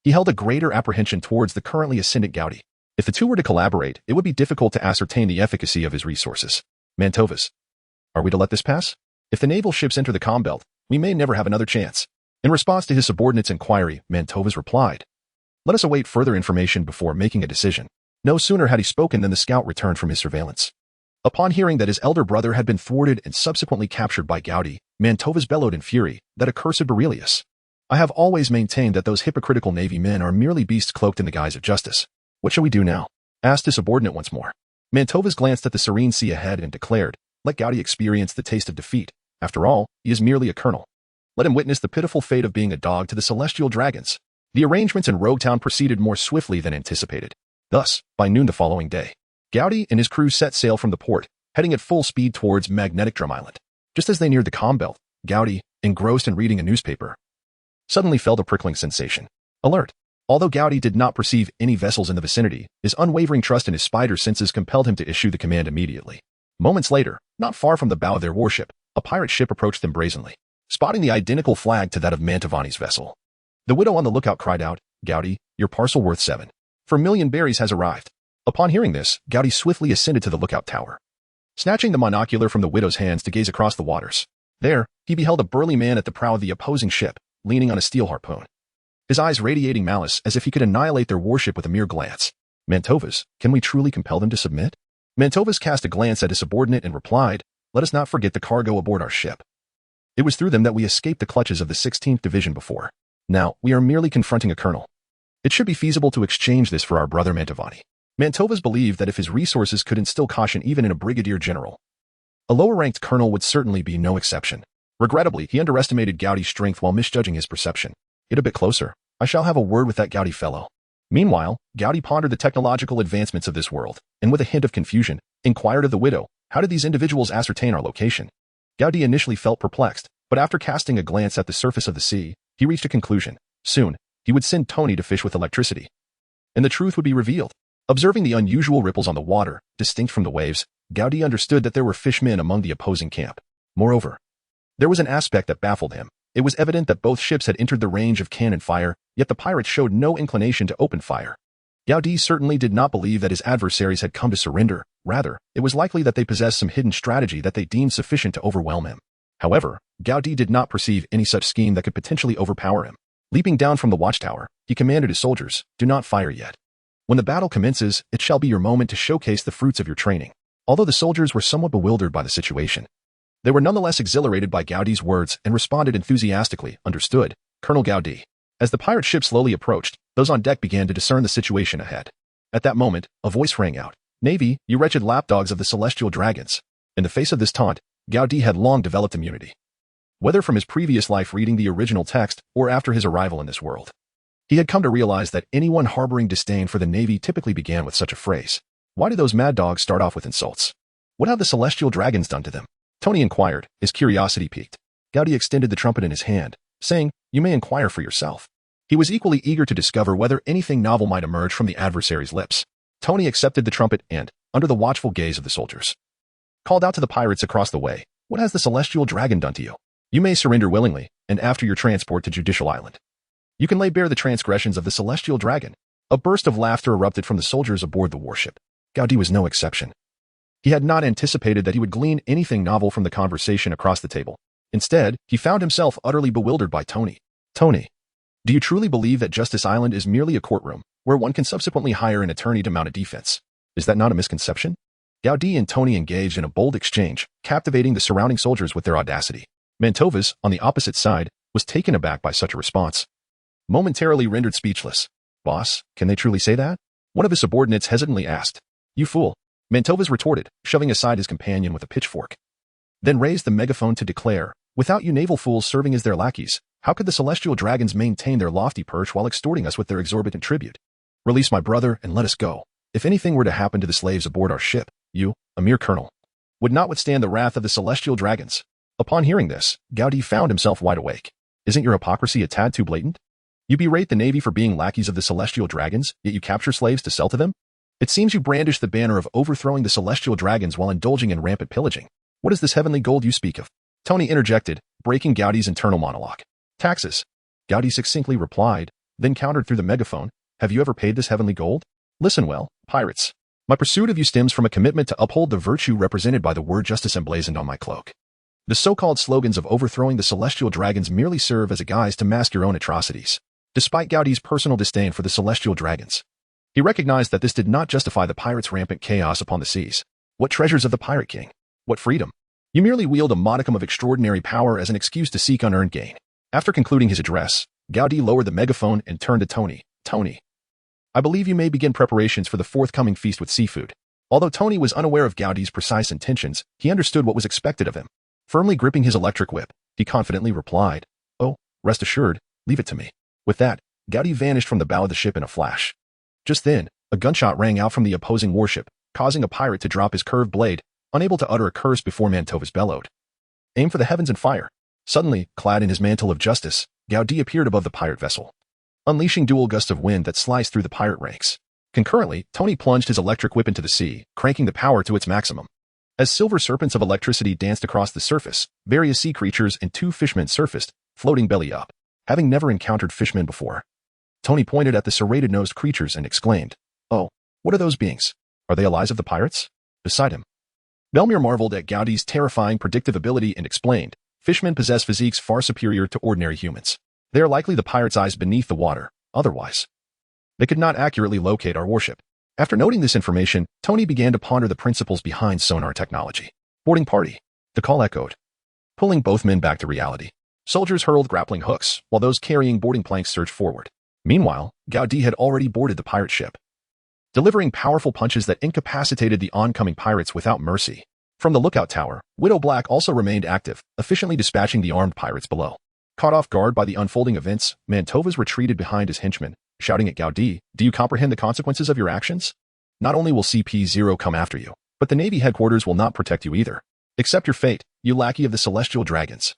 he held a greater apprehension towards the currently ascendant Gowdy. If the two were to collaborate, it would be difficult to ascertain the efficacy of his resources. Mantovas. Are we to let this pass? If the naval ships enter the Combelt, we may never have another chance. In response to his subordinate's inquiry, Mantovas replied, "Let us await further information before making a decision." No sooner had he spoken than the scout returned from his surveillance. Upon hearing that his elder brother had been thwarted and subsequently captured by Gowdy, Mantovas bellowed in fury, "That accursed Berelius! I have always maintained that those hypocritical Navy men are merely beasts cloaked in the guise of justice. What shall we do now?" asked his subordinate once more. Mantovas glanced at the serene sea ahead and declared, "Let Gowdy experience the taste of defeat. After all, he is merely a colonel. Let him witness the pitiful fate of being a dog to the celestial dragons." The arrangements in Rogue Town proceeded more swiftly than anticipated. Thus, by noon the following day, Gowdy and his crew set sail from the port, heading at full speed towards Magnetic Drum Island. Just as they neared the Combelt, Gowdy, engrossed in reading a newspaper, suddenly felt a prickling sensation. Alert! Although Gowdy did not perceive any vessels in the vicinity, his unwavering trust in his spider senses compelled him to issue the command immediately. Moments later, not far from the bow of their warship, a pirate ship approached them brazenly, spotting the identical flag to that of Mantovani's vessel. The widow on the lookout cried out, "Gowdy, your parcel worth 7 million berries has arrived." Upon hearing this, Gowdy swiftly ascended to the lookout tower, snatching the monocular from the widow's hands to gaze across the waters. There, he beheld a burly man at the prow of the opposing ship, leaning on a steel harpoon, his eyes radiating malice as if he could annihilate their warship with a mere glance. "Mantovas, can we truly compel them to submit?" Mantovas cast a glance at his subordinate and replied, "Let us not forget the cargo aboard our ship. It was through them that we escaped the clutches of the 16th Division before. Now, we are merely confronting a colonel. It should be feasible to exchange this for our brother Mantovani." Mantovas believed that if his resources could instill caution even in a brigadier general, a lower-ranked colonel would certainly be no exception. Regrettably, he underestimated Gowdy's strength while misjudging his perception. "Get a bit closer. I shall have a word with that Gowdy fellow." Meanwhile, Gowdy pondered the technological advancements of this world, and with a hint of confusion, inquired of the widow, "How did these individuals ascertain our location?" Gowdy initially felt perplexed, but after casting a glance at the surface of the sea, he reached a conclusion. Soon, he would send Tony to fish with electricity, and the truth would be revealed. Observing the unusual ripples on the water, distinct from the waves, Gowdy understood that there were fishmen among the opposing camp. Moreover, there was an aspect that baffled him. It was evident that both ships had entered the range of cannon fire, yet the pirates showed no inclination to open fire. Gowdy certainly did not believe that his adversaries had come to surrender. Rather, it was likely that they possessed some hidden strategy that they deemed sufficient to overwhelm him. However, Gowdy did not perceive any such scheme that could potentially overpower him. Leaping down from the watchtower, he commanded his soldiers, "Do not fire yet. When the battle commences, it shall be your moment to showcase the fruits of your training." Although the soldiers were somewhat bewildered by the situation, they were nonetheless exhilarated by Gowdy's words and responded enthusiastically. "Understood, Colonel Gowdy." As the pirate ship slowly approached, those on deck began to discern the situation ahead. At that moment, a voice rang out, "Navy, you wretched lapdogs of the celestial dragons." In the face of this taunt, Gowdy had long developed immunity, whether from his previous life reading the original text or after his arrival in this world. He had come to realize that anyone harboring disdain for the Navy typically began with such a phrase. Why did those mad dogs start off with insults? What have the celestial dragons done to them? Tony inquired, his curiosity piqued. Gowdy extended the trumpet in his hand, saying, "You may inquire for yourself." He was equally eager to discover whether anything novel might emerge from the adversary's lips. Tony accepted the trumpet and, under the watchful gaze of the soldiers, called out to the pirates across the way, "What has the celestial dragon done to you? You may surrender willingly, and after your transport to Judicial Island, you can lay bare the transgressions of the celestial dragon." A burst of laughter erupted from the soldiers aboard the warship. Gowdy was no exception. He had not anticipated that he would glean anything novel from the conversation across the table. Instead, he found himself utterly bewildered by Tony. "Tony, do you truly believe that Justice Island is merely a courtroom, where one can subsequently hire an attorney to mount a defense? Is that not a misconception?" Gowdy and Tony engaged in a bold exchange, captivating the surrounding soldiers with their audacity. Mantovas, on the opposite side, was taken aback by such a response, momentarily rendered speechless. "Boss, can they truly say that?" one of his subordinates hesitantly asked. "You fool," Mantovas retorted, shoving aside his companion with a pitchfork. Then raised the megaphone to declare, "Without you naval fools serving as their lackeys, how could the celestial dragons maintain their lofty perch while extorting us with their exorbitant tribute? Release my brother and let us go. If anything were to happen to the slaves aboard our ship, you, a mere colonel, would not withstand the wrath of the celestial dragons." Upon hearing this, Gowdy found himself wide awake. "Isn't your hypocrisy a tad too blatant? You berate the Navy for being lackeys of the celestial dragons, yet you capture slaves to sell to them? It seems you brandish the banner of overthrowing the celestial dragons while indulging in rampant pillaging. What is this heavenly gold you speak of? Tony interjected, breaking Gowdy's internal monologue. Taxes. Gowdy succinctly replied, then countered through the megaphone, have you ever paid this heavenly gold? Listen well, pirates. My pursuit of you stems from a commitment to uphold the virtue represented by the word justice emblazoned on my cloak. The so-called slogans of overthrowing the celestial dragons merely serve as a guise to mask your own atrocities. Despite Gowdy's personal disdain for the celestial dragons, he recognized that this did not justify the pirates' rampant chaos upon the seas. What treasures of the pirate king? What freedom? You merely wield a modicum of extraordinary power as an excuse to seek unearned gain. After concluding his address, Gowdy lowered the megaphone and turned to Tony. Tony, I believe you may begin preparations for the forthcoming feast with seafood. Although Tony was unaware of Gowdy's precise intentions, he understood what was expected of him. Firmly gripping his electric whip, he confidently replied, oh, rest assured, leave it to me. With that, Gowdy vanished from the bow of the ship in a flash. Just then, a gunshot rang out from the opposing warship, causing a pirate to drop his curved blade, unable to utter a curse before Mantovas bellowed. Aim for the heavens and fire. Suddenly, clad in his mantle of justice, Gowdy appeared above the pirate vessel, unleashing dual gusts of wind that sliced through the pirate ranks. Concurrently, Tony plunged his electric whip into the sea, cranking the power to its maximum. As silver serpents of electricity danced across the surface, various sea creatures and 2 fishmen surfaced, floating belly up. Having never encountered fishmen before, Tony pointed at the serrated-nosed creatures and exclaimed, oh, what are those beings? Are they allies of the pirates? Beside him, Belmere marveled at Gowdy's terrifying predictive ability and explained, fishmen possess physiques far superior to ordinary humans. They are likely the pirates' eyes beneath the water, otherwise they could not accurately locate our warship. After noting this information, Tony began to ponder the principles behind sonar technology. Boarding party. The call echoed, pulling both men back to reality. Soldiers hurled grappling hooks, while those carrying boarding planks surged forward. Meanwhile, Gowdy had already boarded the pirate ship, delivering powerful punches that incapacitated the oncoming pirates without mercy. From the lookout tower, Widow Black also remained active, efficiently dispatching the armed pirates below. Caught off guard by the unfolding events, Mantovas retreated behind his henchmen, shouting at Gowdy, do you comprehend the consequences of your actions? Not only will CP0 come after you, but the Navy headquarters will not protect you either. Accept your fate, you lackey of the celestial dragons.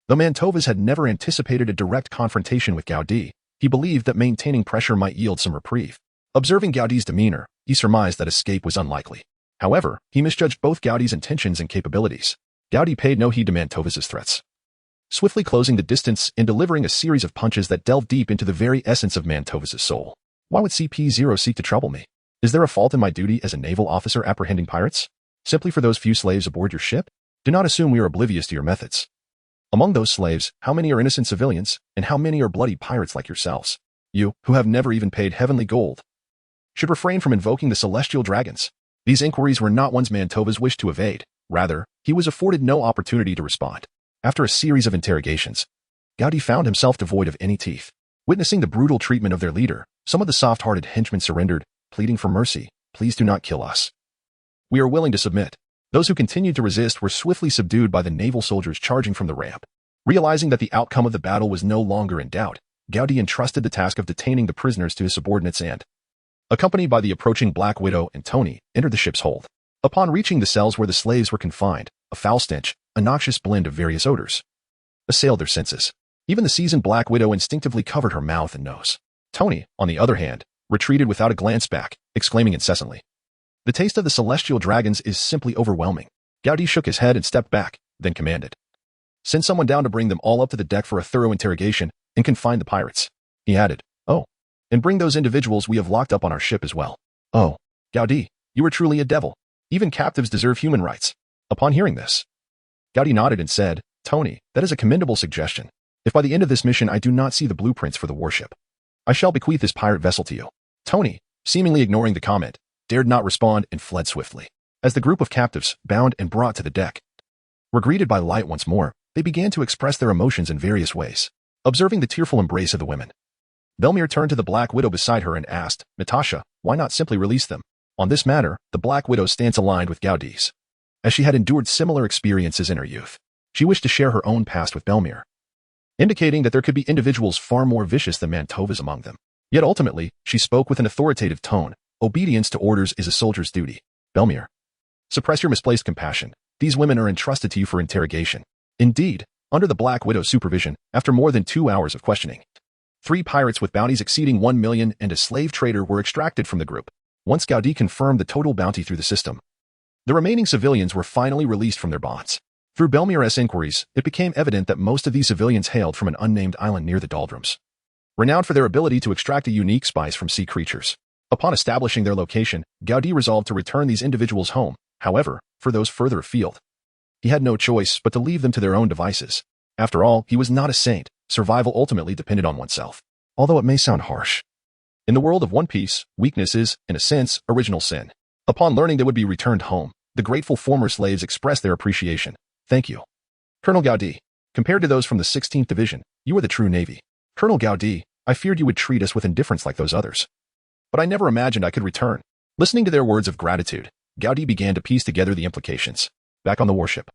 Though Mantovas had never anticipated a direct confrontation with Gowdy, he believed that maintaining pressure might yield some reprieve. Observing Gowdy's demeanor, he surmised that escape was unlikely. However, he misjudged both Gowdy's intentions and capabilities. Gowdy paid no heed to Mantovas' threats, swiftly closing the distance and delivering a series of punches that delved deep into the very essence of Mantovas' soul. Why would CP0 seek to trouble me? Is there a fault in my duty as a naval officer apprehending pirates? Simply for those few slaves aboard your ship? Do not assume we are oblivious to your methods. Among those slaves, how many are innocent civilians, and how many are bloody pirates like yourselves? You, who have never even paid heavenly gold, should refrain from invoking the celestial dragons. These inquiries were not ones Mantovas wished to evade. Rather, he was afforded no opportunity to respond. After a series of interrogations, Gowdy found himself devoid of any teeth. Witnessing the brutal treatment of their leader, some of the soft-hearted henchmen surrendered, pleading for mercy. Please do not kill us. We are willing to submit. Those who continued to resist were swiftly subdued by the naval soldiers charging from the ramp. Realizing that the outcome of the battle was no longer in doubt, Gowdy entrusted the task of detaining the prisoners to his subordinates and, accompanied by the approaching Black Widow and Tony, entered the ship's hold. Upon reaching the cells where the slaves were confined, a foul stench, a noxious blend of various odors, assailed their senses. Even the seasoned Black Widow instinctively covered her mouth and nose. Tony, on the other hand, retreated without a glance back, exclaiming incessantly, the taste of the celestial dragons is simply overwhelming. Gowdy shook his head and stepped back, then commanded, send someone down to bring them all up to the deck for a thorough interrogation and confine the pirates. He added, oh, and bring those individuals we have locked up on our ship as well. Oh, Gowdy, you are truly a devil. Even captives deserve human rights. Upon hearing this, Gowdy nodded and said, Tony, that is a commendable suggestion. If by the end of this mission I do not see the blueprints for the warship, I shall bequeath this pirate vessel to you. Tony, seemingly ignoring the comment, dared not respond and fled swiftly. As the group of captives, bound and brought to the deck, were greeted by light once more, they began to express their emotions in various ways. Observing the tearful embrace of the women, Belmere turned to the Black Widow beside her and asked, Natasha, why not simply release them? On this matter, the Black Widow's stance aligned with Gowdy's, as she had endured similar experiences in her youth. She wished to share her own past with Belmere, indicating that there could be individuals far more vicious than Mantovas among them. Yet ultimately, she spoke with an authoritative tone. Obedience to orders is a soldier's duty. Belmere, suppress your misplaced compassion. These women are entrusted to you for interrogation. Indeed, under the Black Widow's supervision, after more than 2 hours of questioning, 3 pirates with bounties exceeding 1 million and a slave trader were extracted from the group. Once Gaudi confirmed the total bounty through the system, the remaining civilians were finally released from their bonds. Through Belmir's inquiries, it became evident that most of these civilians hailed from an unnamed island near the doldrums, renowned for their ability to extract a unique spice from sea creatures. Upon establishing their location, Gaudi resolved to return these individuals home. However, for those further afield, he had no choice but to leave them to their own devices. After all, he was not a saint. Survival ultimately depended on oneself. Although it may sound harsh, in the world of One Piece, weakness is, in a sense, original sin. Upon learning they would be returned home, the grateful former slaves expressed their appreciation. Thank you, Colonel Gaudi. Compared to those from the 16th Division, you are the true Navy. Colonel Gaudi, I feared you would treat us with indifference like those others. But I never imagined I could return. Listening to their words of gratitude, Gaudi began to piece together the implications. Back on the warship,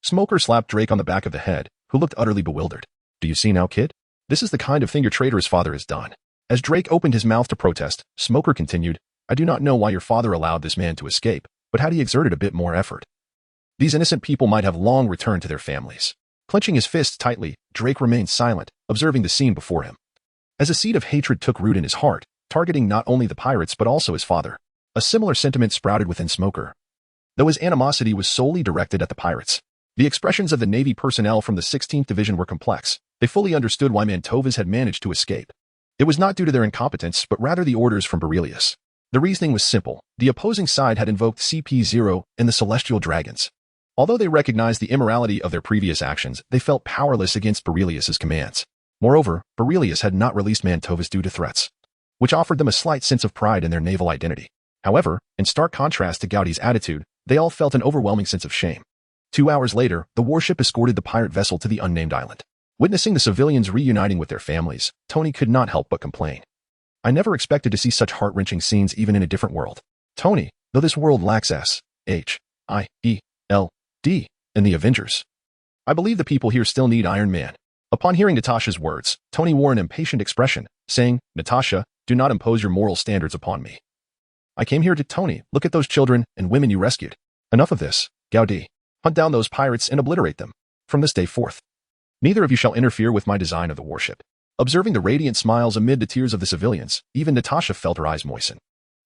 Smoker slapped Drake on the back of the head, who looked utterly bewildered. Do you see now, kid? This is the kind of thing your traitorous father has done. As Drake opened his mouth to protest, Smoker continued, I do not know why your father allowed this man to escape, but had he exerted a bit more effort, these innocent people might have long returned to their families. Clenching his fists tightly, Drake remained silent, observing the scene before him. As a seed of hatred took root in his heart, targeting not only the pirates but also his father, a similar sentiment sprouted within Smoker. Though his animosity was solely directed at the pirates, the expressions of the Navy personnel from the 16th Division were complex. They fully understood why Mantovas had managed to escape. It was not due to their incompetence, but rather the orders from Berelius. The reasoning was simple. The opposing side had invoked CP0 and the Celestial Dragons. Although they recognized the immorality of their previous actions, they felt powerless against Berelius's commands. Moreover, Berelius had not released Mantovas due to threats, which offered them a slight sense of pride in their naval identity. However, in stark contrast to Gaudi's attitude, they all felt an overwhelming sense of shame. 2 hours later, the warship escorted the pirate vessel to the unnamed island. Witnessing the civilians reuniting with their families, Tony could not help but complain. I never expected to see such heart-wrenching scenes even in a different world. Tony, though this world lacks S-H-I-E-L-D in the Avengers, I believe the people here still need Iron Man. Upon hearing Natasha's words, Tony wore an impatient expression, saying, Natasha, do not impose your moral standards upon me. I came here to Tony, look at those children and women you rescued. Enough of this, Gaudi. Hunt down those pirates and obliterate them. From this day forth, neither of you shall interfere with my design of the warship. Observing the radiant smiles amid the tears of the civilians, even Natasha felt her eyes moisten.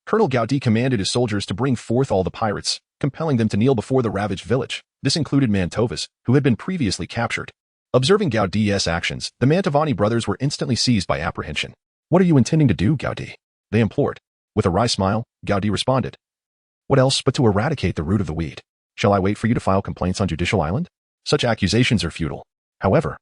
Colonel Gaudi commanded his soldiers to bring forth all the pirates, compelling them to kneel before the ravaged village. This included Mantovas, who had been previously captured. Observing Gaudi's actions, the Mantovani brothers were instantly seized by apprehension. What are you intending to do, Gaudi? They implored. With a wry smile, Gaudi responded. What else but to eradicate the root of the weed? Shall I wait for you to file complaints on Judicial Island? Such accusations are futile. However,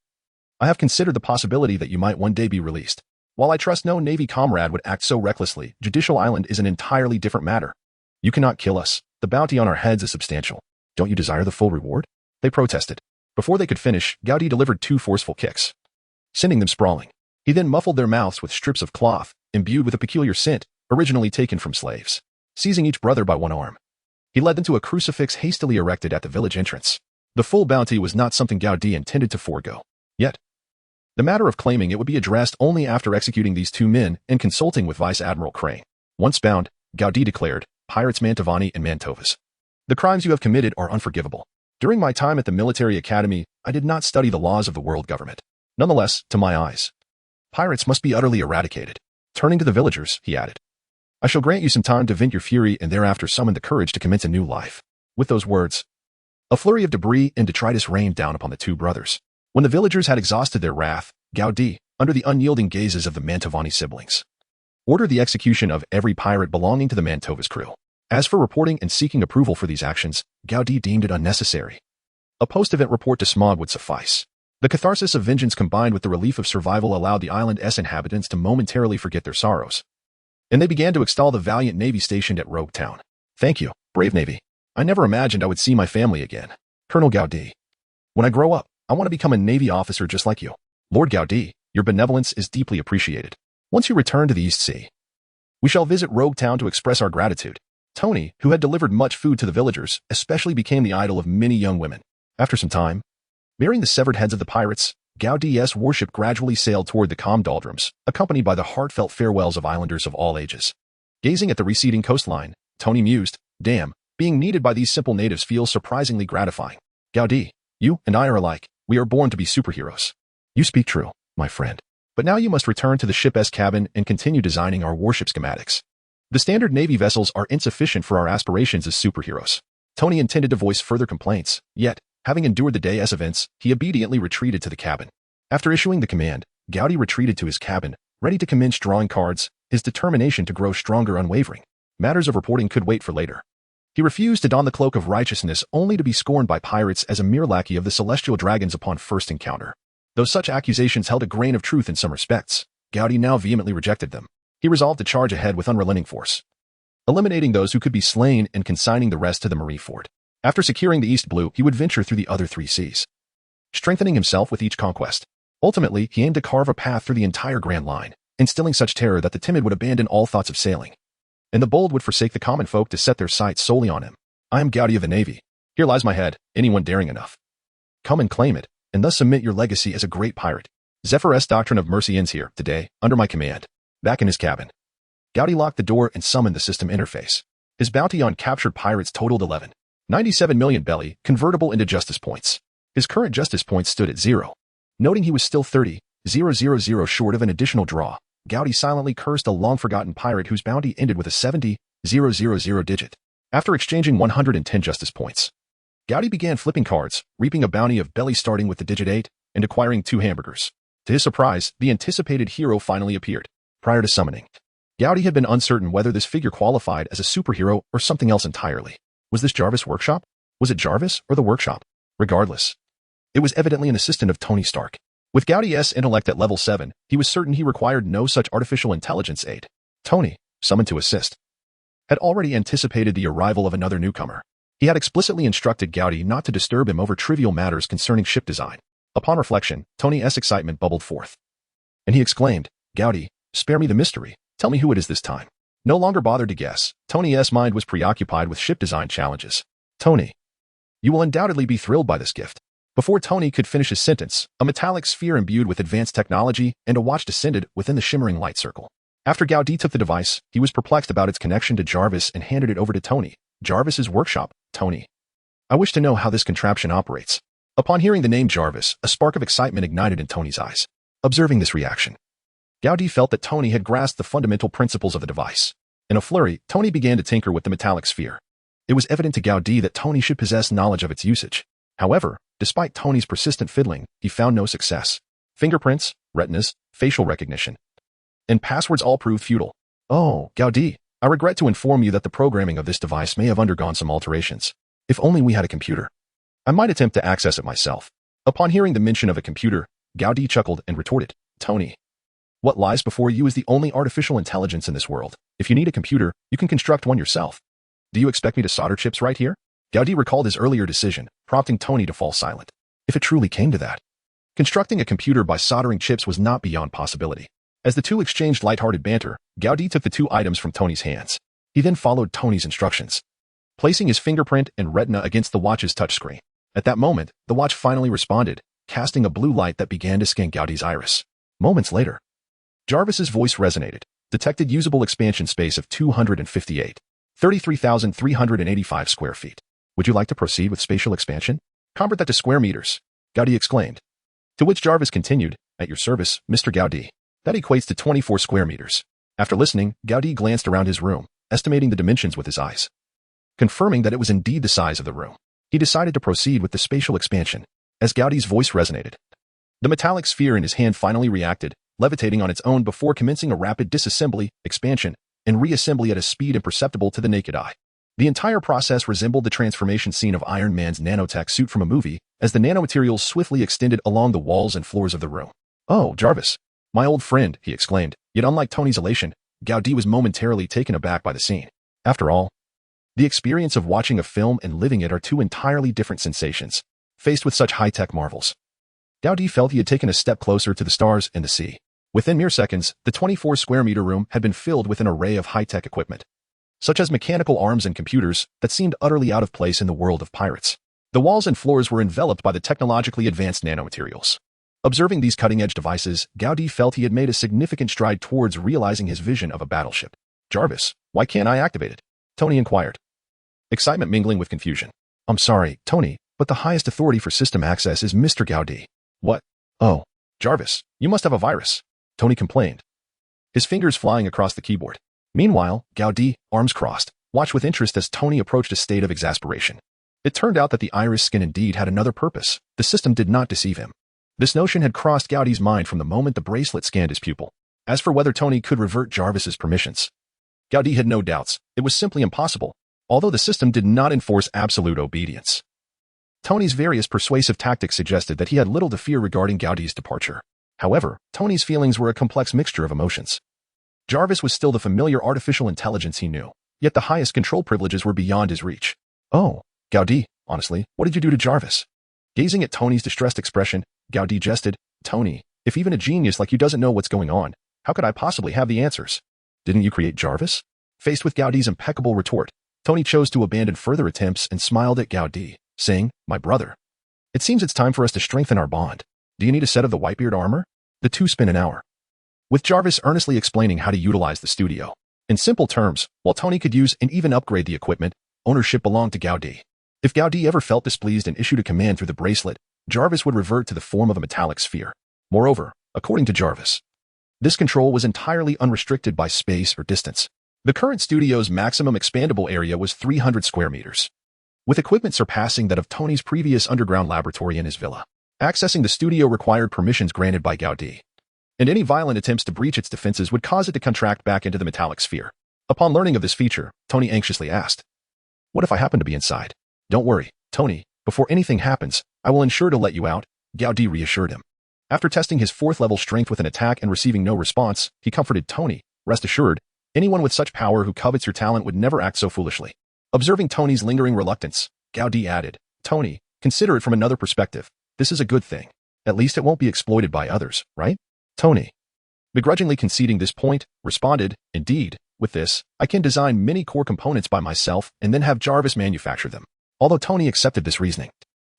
I have considered the possibility that you might one day be released. While I trust no Navy comrade would act so recklessly, Judicial Island is an entirely different matter. You cannot kill us. The bounty on our heads is substantial. Don't you desire the full reward? They protested. Before they could finish, Gaudi delivered 2 forceful kicks, sending them sprawling. He then muffled their mouths with strips of cloth, imbued with a peculiar scent, originally taken from slaves. Seizing each brother by one arm, he led them to a crucifix hastily erected at the village entrance. The full bounty was not something Gaudi intended to forego. Yet, the matter of claiming it would be addressed only after executing these 2 men and consulting with Vice Admiral Crane. Once bound, Gaudi declared, Pirates Mantovani and Mantovas, the crimes you have committed are unforgivable. During my time at the military academy, I did not study the laws of the world government. Nonetheless, to my eyes, pirates must be utterly eradicated. Turning to the villagers, he added, I shall grant you some time to vent your fury and thereafter summon the courage to commence a new life. With those words, a flurry of debris and detritus rained down upon the 2 brothers. When the villagers had exhausted their wrath, Gaudi, under the unyielding gazes of the Mantovani siblings, ordered the execution of every pirate belonging to the Mantovas crew. As for reporting and seeking approval for these actions, Gaudi deemed it unnecessary. A post-event report to Smog would suffice. The catharsis of vengeance combined with the relief of survival allowed the island's inhabitants to momentarily forget their sorrows, and they began to extol the valiant Navy stationed at Rogue Town. Thank you, brave Navy. I never imagined I would see my family again. Colonel Gaudi. When I grow up, I want to become a Navy officer just like you. Lord Gaudi, your benevolence is deeply appreciated. Once you return to the East Sea, we shall visit Rogue Town to express our gratitude. Tony, who had delivered much food to the villagers, especially became the idol of many young women. After some time, bearing the severed heads of the pirates, Gaudi's warship gradually sailed toward the calm doldrums, accompanied by the heartfelt farewells of islanders of all ages. Gazing at the receding coastline, Tony mused, damn, being needed by these simple natives feels surprisingly gratifying. Gaudi, you and I are alike. We are born to be superheroes. You speak true, my friend. But now you must return to the ship's cabin and continue designing our warship schematics. The standard Navy vessels are insufficient for our aspirations as superheroes. Tony intended to voice further complaints, yet, having endured the day's events, he obediently retreated to the cabin. After issuing the command, Gowdy retreated to his cabin, ready to commence drawing cards, his determination to grow stronger unwavering. Matters of reporting could wait for later. He refused to don the cloak of righteousness only to be scorned by pirates as a mere lackey of the celestial dragons upon first encounter. Though such accusations held a grain of truth in some respects, Gowdy now vehemently rejected them. He resolved to charge ahead with unrelenting force, eliminating those who could be slain and consigning the rest to the Marineford. After securing the East Blue, he would venture through the other 3 seas, strengthening himself with each conquest. Ultimately, he aimed to carve a path through the entire Grand Line, instilling such terror that the timid would abandon all thoughts of sailing, and the bold would forsake the common folk to set their sights solely on him. I am Gowdy of the Navy. Here lies my head, anyone daring enough. Come and claim it, and thus submit your legacy as a great pirate. Zephyr's doctrine of mercy ends here, today, under my command. Back in his cabin, Gowdy locked the door and summoned the system interface. His bounty on captured pirates totaled 11.97 million belly, convertible into justice points. His current justice points stood at 0. Noting he was still 30,000 short of an additional draw, Gowdy silently cursed a long-forgotten pirate whose bounty ended with a 70,000 digit. After exchanging 110 justice points, Gowdy began flipping cards, reaping a bounty of belly starting with the digit 8, and acquiring 2 hamburgers. To his surprise, the anticipated hero finally appeared. Prior to summoning, Gowdy had been uncertain whether this figure qualified as a superhero or something else entirely. Was this Jarvis' workshop? Was it Jarvis or the workshop? Regardless, it was evidently an assistant of Tony Stark. With Gowdy's intellect at level 7, he was certain he required no such artificial intelligence aid. Tony, summoned to assist, had already anticipated the arrival of another newcomer. He had explicitly instructed Gowdy not to disturb him over trivial matters concerning ship design. Upon reflection, Tony's excitement bubbled forth, and he exclaimed, Gowdy, spare me the mystery. Tell me who it is this time. No longer bothered to guess, Tony's mind was preoccupied with ship design challenges. Tony, you will undoubtedly be thrilled by this gift. Before Tony could finish his sentence, a metallic sphere imbued with advanced technology and a watch descended within the shimmering light circle. After Gowdy took the device, he was perplexed about its connection to Jarvis and handed it over to Tony. Jarvis's workshop. Tony, I wish to know how this contraption operates. Upon hearing the name Jarvis, a spark of excitement ignited in Tony's eyes. Observing this reaction, Gowdy felt that Tony had grasped the fundamental principles of the device. In a flurry, Tony began to tinker with the metallic sphere. It was evident to Gowdy that Tony should possess knowledge of its usage. However, despite Tony's persistent fiddling, he found no success. Fingerprints, retinas, facial recognition, and passwords all proved futile. Oh, Gowdy, I regret to inform you that the programming of this device may have undergone some alterations. If only we had a computer. I might attempt to access it myself. Upon hearing the mention of a computer, Gowdy chuckled and retorted, Tony, what lies before you is the only artificial intelligence in this world. If you need a computer, you can construct one yourself. Do you expect me to solder chips right here? Gowdy recalled his earlier decision, prompting Tony to fall silent. If it truly came to that, constructing a computer by soldering chips was not beyond possibility. As the two exchanged lighthearted banter, Gowdy took the 2 items from Tony's hands. He then followed Tony's instructions, placing his fingerprint and retina against the watch's touchscreen. At that moment, the watch finally responded, casting a blue light that began to scan Gowdy's iris. Moments later, Jarvis's voice resonated, detected usable expansion space of 258, 33,385 square feet. Would you like to proceed with spatial expansion? Convert that to square meters, Gowdy exclaimed. To which Jarvis continued, at your service, Mr. Gowdy. That equates to 24 square meters. After listening, Gowdy glanced around his room, estimating the dimensions with his eyes. Confirming that it was indeed the size of the room, he decided to proceed with the spatial expansion. As Gowdy's voice resonated, the metallic sphere in his hand finally reacted, levitating on its own before commencing a rapid disassembly, expansion, and reassembly at a speed imperceptible to the naked eye. The entire process resembled the transformation scene of Iron Man's nanotech suit from a movie, as the nanomaterials swiftly extended along the walls and floors of the room. Oh, Jarvis, my old friend, he exclaimed, yet unlike Tony's elation, Gowdy was momentarily taken aback by the scene. After all, the experience of watching a film and living it are 2 entirely different sensations. Faced with such high-tech marvels, Gowdy felt he had taken a step closer to the stars and the sea. Within mere seconds, the 24 square meter room had been filled with an array of high-tech equipment, such as mechanical arms and computers that seemed utterly out of place in the world of pirates. The walls and floors were enveloped by the technologically advanced nanomaterials. Observing these cutting-edge devices, Gowdy felt he had made a significant stride towards realizing his vision of a battleship. Jarvis, why can't I activate it? Tony inquired, excitement mingling with confusion. I'm sorry, Tony, but the highest authority for system access is Mr. Gowdy. What? Oh, Jarvis, you must have a virus, Tony complained, his fingers flying across the keyboard. Meanwhile, Gaudi, arms crossed, watched with interest as Tony approached a state of exasperation. It turned out that the iris skin indeed had another purpose. The system did not deceive him. This notion had crossed Gaudi's mind from the moment the bracelet scanned his pupil. As for whether Tony could revert Jarvis's permissions, Gaudi had no doubts. It was simply impossible, although the system did not enforce absolute obedience. Tony's various persuasive tactics suggested that he had little to fear regarding Gaudi's departure. However, Tony's feelings were a complex mixture of emotions. Jarvis was still the familiar artificial intelligence he knew, yet the highest control privileges were beyond his reach. Oh, Gaudi, honestly, what did you do to Jarvis? Gazing at Tony's distressed expression, Gaudi jested, Tony, if even a genius like you doesn't know what's going on, how could I possibly have the answers? Didn't you create Jarvis? Faced with Gaudi's impeccable retort, Tony chose to abandon further attempts and smiled at Gaudi, saying, my brother. It seems it's time for us to strengthen our bond. Do you need a set of the Whitebeard armor? The two spent an hour, with Jarvis earnestly explaining how to utilize the studio. In simple terms, while Tony could use and even upgrade the equipment, ownership belonged to Gaudi. If Gaudi ever felt displeased and issued a command through the bracelet, Jarvis would revert to the form of a metallic sphere. Moreover, according to Jarvis, this control was entirely unrestricted by space or distance. The current studio's maximum expandable area was 300 square meters, with equipment surpassing that of Tony's previous underground laboratory in his villa. Accessing the studio required permissions granted by Gaudi, and any violent attempts to breach its defenses would cause it to contract back into the metallic sphere. Upon learning of this feature, Tony anxiously asked, what if I happen to be inside? Don't worry, Tony, before anything happens, I will ensure to let you out, Gaudi reassured him. After testing his 4th level strength with an attack and receiving no response, he comforted Tony, rest assured, anyone with such power who covets your talent would never act so foolishly. Observing Tony's lingering reluctance, Gaudi added, Tony, consider it from another perspective. This is a good thing. At least it won't be exploited by others, right? Tony, begrudgingly conceding this point, responded, indeed, with this, I can design many core components by myself and then have Jarvis manufacture them. Although Tony accepted this reasoning,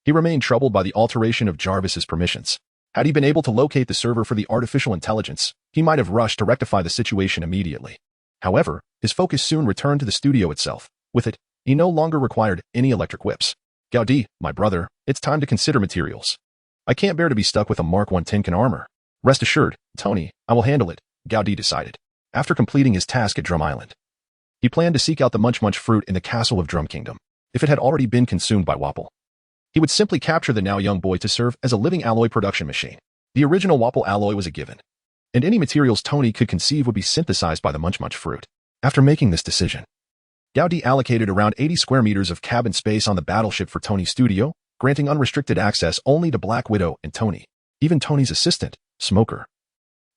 he remained troubled by the alteration of Jarvis's permissions. Had he been able to locate the server for the artificial intelligence, he might have rushed to rectify the situation immediately. However, his focus soon returned to the studio itself. With it, he no longer required any electric whips. Gaudi, my brother, it's time to consider materials. I can't bear to be stuck with a Mark I Tinkin armor. Rest assured, Tony, I will handle it, Gaudi decided. After completing his task at Drum Island, he planned to seek out the Munch fruit in the castle of Drum Kingdom. If it had already been consumed by Wapple, he would simply capture the now young boy to serve as a living alloy production machine. The original Wapple alloy was a given, and any materials Tony could conceive would be synthesized by the Munch fruit. After making this decision, Gaudi allocated around 80 square meters of cabin space on the battleship for Tony's studio, granting unrestricted access only to Black Widow and Tony. Even Tony's assistant, Smoker,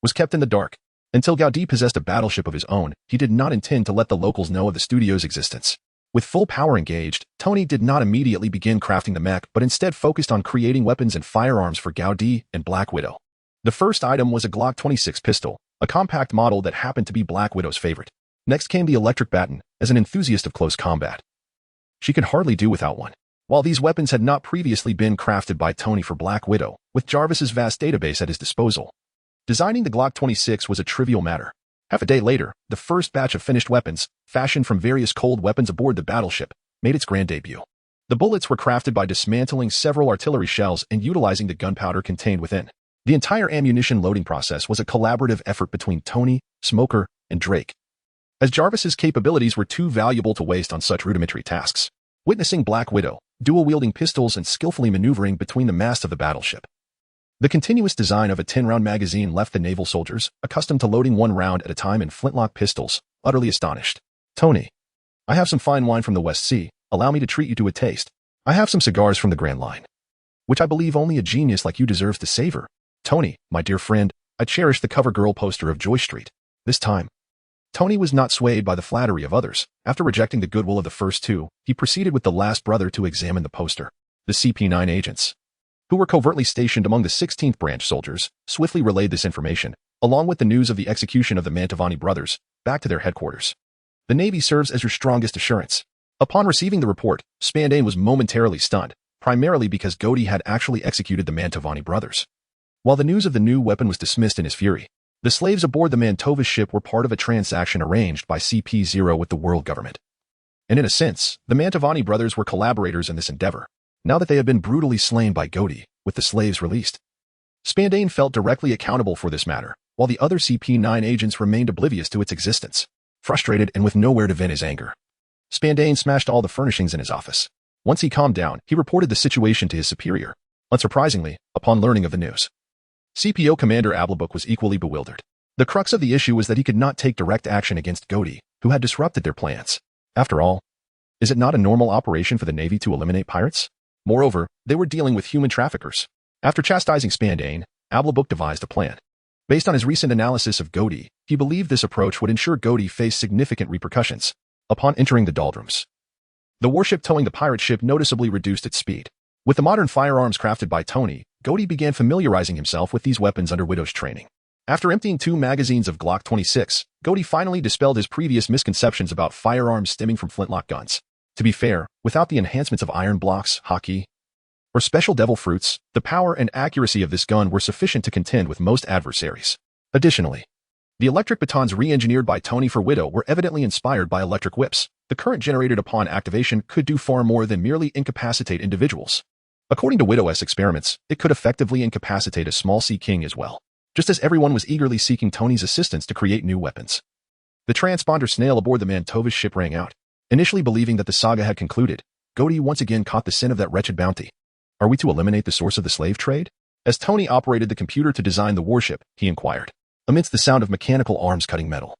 was kept in the dark. Until Gaudi possessed a battleship of his own, he did not intend to let the locals know of the studio's existence. With full power engaged, Tony did not immediately begin crafting the mech, but instead focused on creating weapons and firearms for Gaudi and Black Widow. The first item was a Glock 26 pistol, a compact model that happened to be Black Widow's favorite. Next came the electric baton, as an enthusiast of close combat. She could hardly do without one. While these weapons had not previously been crafted by Tony for Black Widow, with Jarvis's vast database at his disposal, designing the Glock 26 was a trivial matter. Half a day later, the first batch of finished weapons, fashioned from various cold weapons aboard the battleship, made its grand debut. The bullets were crafted by dismantling several artillery shells and utilizing the gunpowder contained within. The entire ammunition loading process was a collaborative effort between Tony, Smoker, and Drake, as Jarvis's capabilities were too valuable to waste on such rudimentary tasks. Witnessing Black Widow, dual-wielding pistols and skillfully maneuvering between the masts of the battleship, the continuous design of a 10-round magazine left the naval soldiers, accustomed to loading one round at a time in flintlock pistols, utterly astonished. Tony, I have some fine wine from the West Sea. Allow me to treat you to a taste. I have some cigars from the Grand Line, which I believe only a genius like you deserves to savor. Tony, my dear friend, I cherish the cover girl poster of Joy Street. This time, Tony was not swayed by the flattery of others. After rejecting the goodwill of the first two, he proceeded with the last brother to examine the poster. The CP9 agents, who were covertly stationed among the 16th branch soldiers, swiftly relayed this information, along with the news of the execution of the Mantovani brothers, back to their headquarters. The Navy serves as your strongest assurance. Upon receiving the report, Spandane was momentarily stunned, primarily because Gaudi had actually executed the Mantovani brothers. While the news of the new weapon was dismissed in his fury, the slaves aboard the Mantova ship were part of a transaction arranged by CP0 with the world government. And in a sense, the Mantovani brothers were collaborators in this endeavor, now that they had been brutally slain by Gaudi, with the slaves released. Spandane felt directly accountable for this matter, while the other CP9 agents remained oblivious to its existence. frustrated and with nowhere to vent his anger. Spandane smashed all the furnishings in his office. Once he calmed down, he reported the situation to his superior. Unsurprisingly, upon learning of the news, CPO Commander Ablabuk was equally bewildered. The crux of the issue was that he could not take direct action against Godi, who had disrupted their plans. After all, is it not a normal operation for the Navy to eliminate pirates? Moreover, they were dealing with human traffickers. After chastising Spandane, Ablabuk devised a plan. Based on his recent analysis of Godi, he believed this approach would ensure Godi faced significant repercussions. Upon entering the doldrums, the warship towing the pirate ship noticeably reduced its speed. With the modern firearms crafted by Tony, Godi began familiarizing himself with these weapons under Widow's training. After emptying 2 magazines of Glock 26, Godi finally dispelled his previous misconceptions about firearms stemming from flintlock guns. To be fair, without the enhancements of iron blocks, hockey, or special devil fruits, the power and accuracy of this gun were sufficient to contend with most adversaries. Additionally, the electric batons re-engineered by Tony for Widow were evidently inspired by electric whips. The current generated upon activation could do far more than merely incapacitate individuals. According to Widow's experiments, it could effectively incapacitate a small sea king as well, just as everyone was eagerly seeking Tony's assistance to create new weapons. The transponder snail aboard the Mantova's ship rang out. Initially believing that the saga had concluded, Godi once again caught the scent of that wretched bounty. Are we to eliminate the source of the slave trade? As Tony operated the computer to design the warship, he inquired, amidst the sound of mechanical arms cutting metal.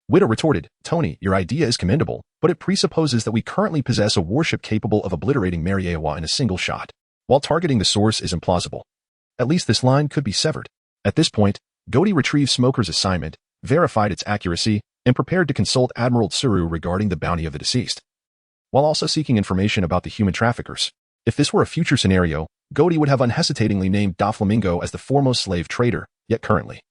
Widow retorted, Tony, your idea is commendable, but it presupposes that we currently possess a warship capable of obliterating Mariewa in a single shot. While targeting the source is implausible, at least this line could be severed. At this point, Godi retrieved Smoker's assignment, verified its accuracy, and prepared to consult Admiral Tsuru regarding the bounty of the deceased, while also seeking information about the human traffickers. If this were a future scenario, Godi would have unhesitatingly named Doflamingo as the foremost slave trader, yet currently,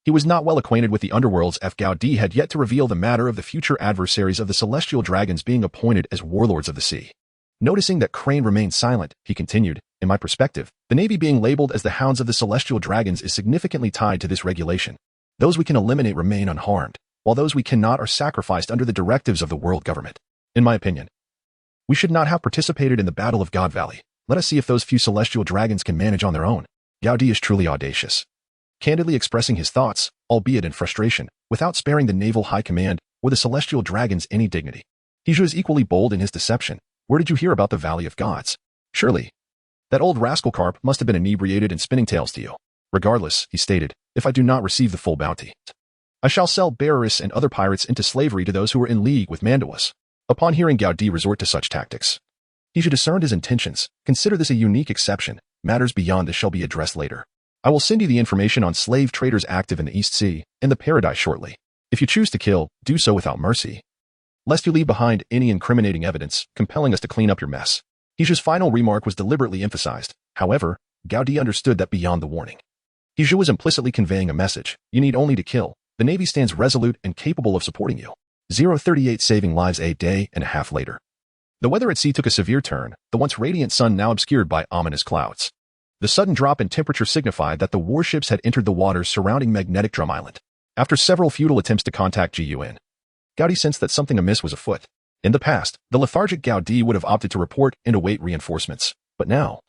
he was not well acquainted with the underworlds. Gaudi had yet to reveal the matter of the future adversaries of the celestial dragons being appointed as warlords of the sea. Noticing that Crane remained silent, he continued, in my perspective, the Navy being labeled as the hounds of the celestial dragons is significantly tied to this regulation. Those we can eliminate remain unharmed, while those we cannot are sacrificed under the directives of the world government. In my opinion, we should not have participated in the Battle of God Valley. Let us see if those few celestial dragons can manage on their own. Gaudi is truly audacious, candidly expressing his thoughts, albeit in frustration, without sparing the naval high command or the celestial dragons any dignity. He is equally bold in his deception. Where did you hear about the Valley of Gods? Surely, that old rascal Carp must have been inebriated and spinning tales to you. Regardless, he stated, if I do not receive the full bounty, I shall sell Bereris and other pirates into slavery to those who are in league with Mandawas. Upon hearing Gaudi resort to such tactics, he should discern his intentions. Consider this a unique exception. Matters beyond this shall be addressed later. I will send you the information on slave traders active in the East Sea and the Paradise shortly. If you choose to kill, do so without mercy, lest you leave behind any incriminating evidence, compelling us to clean up your mess. Hijau's final remark was deliberately emphasized. However, Gaudi understood that beyond the warning, Hijau was implicitly conveying a message. You need only to kill. The Navy stands resolute and capable of supporting you. 038 saving lives a day and a half later. The weather at sea took a severe turn, the once radiant sun now obscured by ominous clouds. The sudden drop in temperature signified that the warships had entered the waters surrounding Magnetic Drum Island. After several futile attempts to contact GUN, Gaudi sensed that something amiss was afoot. In the past, the lethargic Gaudi would have opted to report and await reinforcements. But now,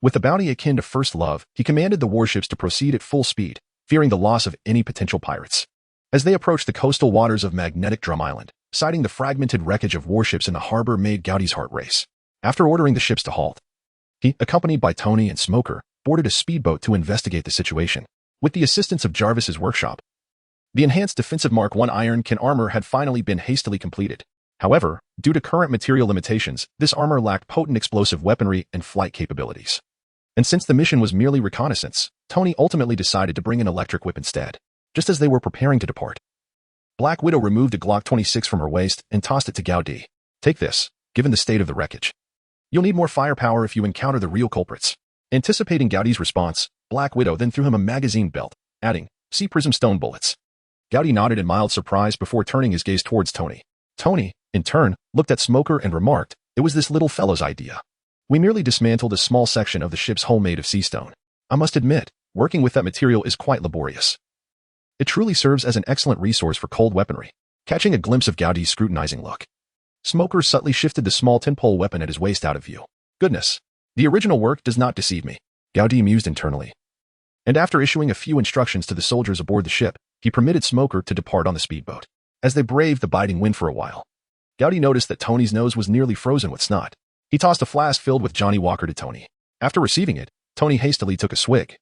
with the bounty akin to first love, he commanded the warships to proceed at full speed, fearing the loss of any potential pirates. As they approached the coastal waters of Magnetic Drum Island, sighting the fragmented wreckage of warships in the harbor made Gaudi's heart race. After ordering the ships to halt, he, accompanied by Tony and Smoker, boarded a speedboat to investigate the situation. With the assistance of Jarvis's workshop, the enhanced defensive Mark I iron can armor had finally been hastily completed. However, due to current material limitations, this armor lacked potent explosive weaponry and flight capabilities. And since the mission was merely reconnaissance, Tony ultimately decided to bring an electric whip instead. Just as they were preparing to depart, Black Widow removed a Glock 26 from her waist and tossed it to Gaudi. Take this, given the state of the wreckage. You'll need more firepower if you encounter the real culprits. Anticipating Gaudi's response, Black Widow then threw him a magazine belt, adding, see prism stone bullets. Gaudi nodded in mild surprise before turning his gaze towards Tony. Tony, in turn, looked at Smoker and remarked, it was this little fellow's idea. We merely dismantled a small section of the ship's hull made of sea stone. I must admit, working with that material is quite laborious. It truly serves as an excellent resource for cold weaponry. Catching a glimpse of Gaudi's scrutinizing look, Smoker subtly shifted the small tin-pole weapon at his waist out of view. Goodness, the original work does not deceive me, Gaudi mused internally. And after issuing a few instructions to the soldiers aboard the ship, he permitted Smoker to depart on the speedboat. As they braved the biting wind for a while, Gowdy noticed that Tony's nose was nearly frozen with snot. He tossed a flask filled with Johnny Walker to Tony. After receiving it, Tony hastily took a swig,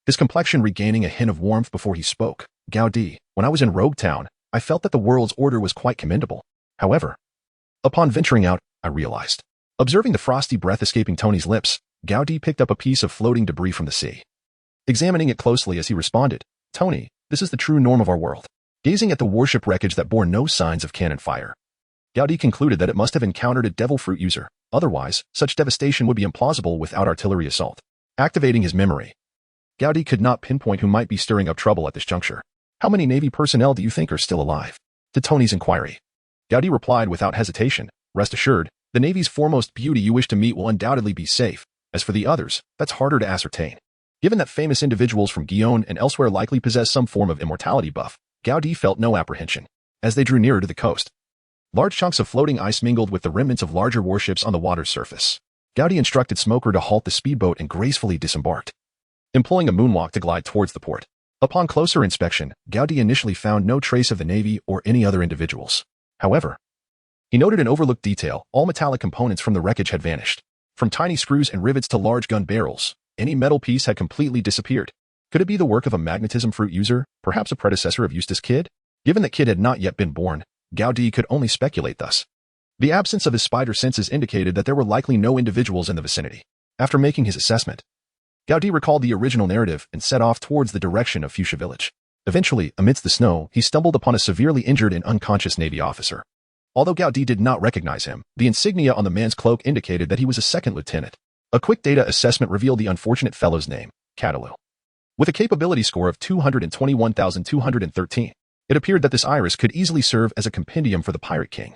his complexion regaining a hint of warmth before he spoke. Gowdy, when I was in Rogue Town, I felt that the world's order was quite commendable. However, upon venturing out, I realized. Observing the frosty breath escaping Tony's lips, Gowdy picked up a piece of floating debris from the sea. Examining it closely as he responded, Tony, this is the true norm of our world. Gazing at the warship wreckage that bore no signs of cannon fire, Gowdy concluded that it must have encountered a devil fruit user. Otherwise, such devastation would be implausible without artillery assault. Activating his memory, Gowdy could not pinpoint who might be stirring up trouble at this juncture. How many Navy personnel do you think are still alive? To Tony's inquiry, Gowdy replied without hesitation, rest assured, the Navy's foremost beauty you wish to meet will undoubtedly be safe. As for the others, that's harder to ascertain. Given that famous individuals from Guion and elsewhere likely possess some form of immortality buff, Gowdy felt no apprehension. As they drew nearer to the coast, large chunks of floating ice mingled with the remnants of larger warships on the water's surface. Gowdy instructed Smoker to halt the speedboat and gracefully disembarked, employing a moonwalk to glide towards the port. Upon closer inspection, Gowdy initially found no trace of the Navy or any other individuals. However, he noted an overlooked detail. All metallic components from the wreckage had vanished. From tiny screws and rivets to large gun barrels, any metal piece had completely disappeared. Could it be the work of a magnetism fruit user, perhaps a predecessor of Eustace Kidd? Given that Kidd had not yet been born, Gowdy could only speculate thus. The absence of his spider senses indicated that there were likely no individuals in the vicinity. After making his assessment, Gowdy recalled the original narrative and set off towards the direction of Fuchsia Village. Eventually, amidst the snow, he stumbled upon a severely injured and unconscious Navy officer. Although Gowdy did not recognize him, the insignia on the man's cloak indicated that he was a second lieutenant. A quick data assessment revealed the unfortunate fellow's name, Catalu. With a capability score of 221,213, it appeared that this iris could easily serve as a compendium for the Pirate King.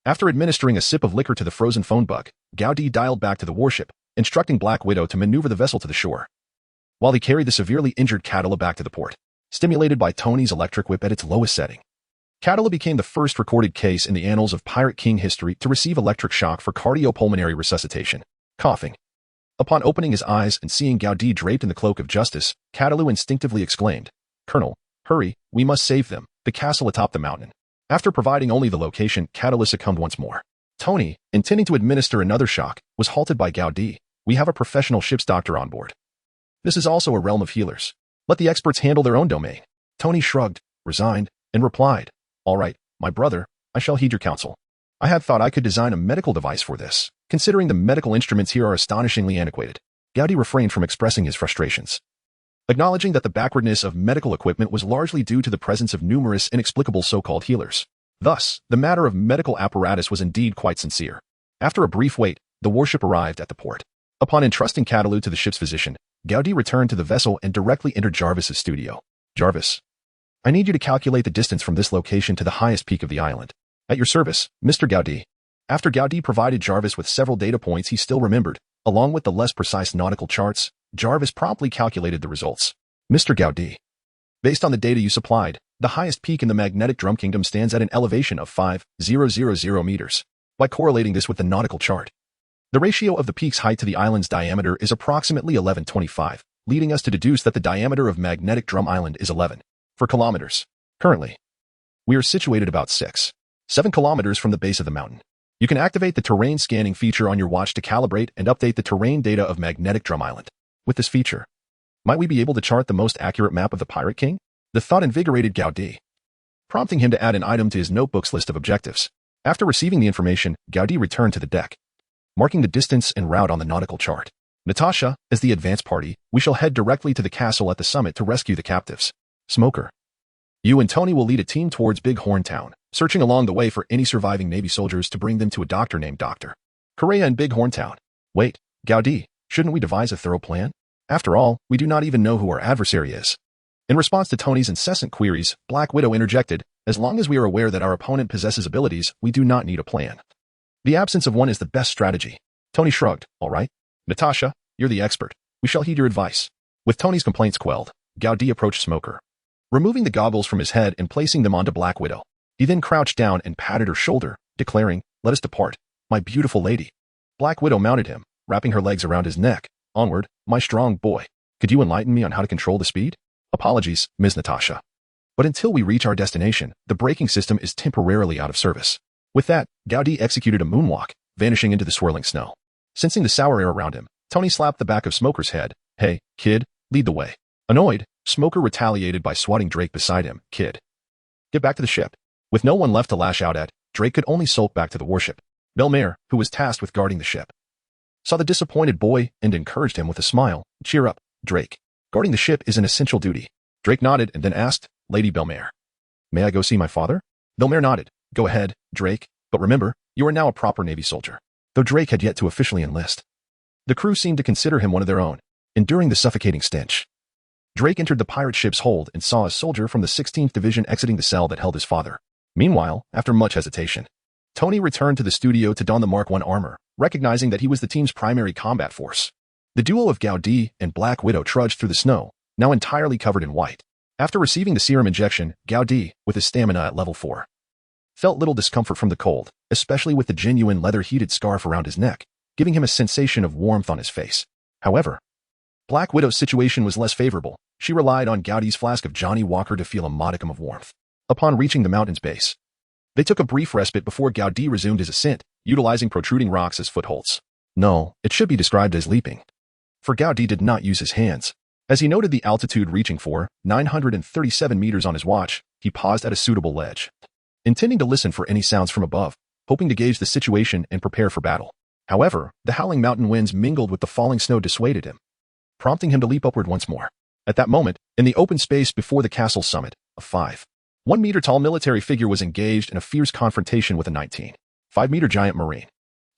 After administering a sip of liquor to the frozen phone bug, Gowdy dialed back to the warship, instructing Black Widow to maneuver the vessel to the shore, while he carried the severely injured Catalu back to the port. Stimulated by Tony's electric whip at its lowest setting, Catalu became the first recorded case in the annals of Pirate King history to receive electric shock for cardiopulmonary resuscitation. Coughing. Upon opening his eyes and seeing Gowdy draped in the cloak of justice, Catalu instinctively exclaimed, "Colonel, hurry, we must save them." The castle atop the mountain. After providing only the location, Catalu succumbed once more. Tony, intending to administer another shock, was halted by Gowdy. "We have a professional ship's doctor on board. This is also a realm of healers. Let the experts handle their own domain." Tony shrugged, resigned, and replied, "All right, my brother, I shall heed your counsel. I had thought I could design a medical device for this, considering the medical instruments here are astonishingly antiquated." Gowdy refrained from expressing his frustrations, acknowledging that the backwardness of medical equipment was largely due to the presence of numerous inexplicable so-called healers. Thus, the matter of medical apparatus was indeed quite sincere. After a brief wait, the warship arrived at the port. Upon entrusting Catalu to the ship's physician, Gowdy returned to the vessel and directly entered Jarvis's studio. "Jarvis, I need you to calculate the distance from this location to the highest peak of the island." "At your service, Mr. Gowdy." After Gowdy provided Jarvis with several data points he still remembered, along with the less precise nautical charts, Jarvis promptly calculated the results. "Mr. Gowdy, based on the data you supplied, the highest peak in the magnetic drum kingdom stands at an elevation of 5,000 meters. By correlating this with the nautical chart, the ratio of the peak's height to the island's diameter is approximately 1125, leading us to deduce that the diameter of Magnetic Drum Island is 11 for kilometers. Currently, we are situated about 6-7 kilometers from the base of the mountain. You can activate the terrain scanning feature on your watch to calibrate and update the terrain data of Magnetic Drum Island. With this feature, might we be able to chart the most accurate map of the Pirate King?" The thought invigorated Gowdy, prompting him to add an item to his notebook's list of objectives. After receiving the information, Gowdy returned to the deck, marking the distance and route on the nautical chart. "Natasha, as the advance party, we shall head directly to the castle at the summit to rescue the captives. Smoker, you and Tony will lead a team towards Big Horn Town, searching along the way for any surviving Navy soldiers to bring them to a doctor named Dr. Correa in Big Horn Town." "Wait, Gowdy, shouldn't we devise a thorough plan? After all, we do not even know who our adversary is." In response to Tony's incessant queries, Black Widow interjected, "As long as we are aware that our opponent possesses abilities, we do not need a plan. The absence of one is the best strategy." Tony shrugged, "All right. Natasha, you're the expert. We shall heed your advice." With Tony's complaints quelled, Gowdy approached Smoker, removing the goggles from his head and placing them onto Black Widow. He then crouched down and patted her shoulder, declaring, "Let us depart, my beautiful lady." Black Widow mounted him, wrapping her legs around his neck. "Onward, my strong boy. Could you enlighten me on how to control the speed?" "Apologies, Ms. Natasha. But until we reach our destination, the braking system is temporarily out of service. With that, Gaudi executed a moonwalk, vanishing into the swirling snow. Sensing the sour air around him, Tony slapped the back of Smoker's head. "Hey, kid, lead the way." Annoyed, Smoker retaliated by swatting Drake beside him. "Kid, get back to the ship." With no one left to lash out at, Drake could only sulk back to the warship. Belmare, who was tasked with guarding the ship, saw the disappointed boy and encouraged him with a smile. "Cheer up, Drake. Guarding the ship is an essential duty." Drake nodded and then asked, "Lady Belmare, may I go see my father?" Belmare nodded. "Go ahead, Drake, but remember, you are now a proper Navy soldier." Though Drake had yet to officially enlist, the crew seemed to consider him one of their own. Enduring the suffocating stench, Drake entered the pirate ship's hold and saw a soldier from the 16th Division exiting the cell that held his father. Meanwhile, after much hesitation, Tony returned to the studio to don the Mark I armor, recognizing that he was the team's primary combat force. The duo of Gaudi and Black Widow trudged through the snow, now entirely covered in white. After receiving the serum injection, Gaudi, with his stamina at level 4, felt little discomfort from the cold, especially with the genuine leather-heated scarf around his neck, giving him a sensation of warmth on his face. However, Black Widow's situation was less favorable. She relied on Gaudi's flask of Johnny Walker to feel a modicum of warmth. Upon reaching the mountain's base, they took a brief respite before Gaudi resumed his ascent, utilizing protruding rocks as footholds. No, it should be described as leaping, for Gaudi did not use his hands. As he noted the altitude reaching for 937 meters on his watch, he paused at a suitable ledge, intending to listen for any sounds from above, hoping to gauge the situation and prepare for battle. However, the howling mountain winds mingled with the falling snow dissuaded him, prompting him to leap upward once more. At that moment, in the open space before the castle's summit, a 5'1" military figure was engaged in a fierce confrontation with a 19'5" giant marine.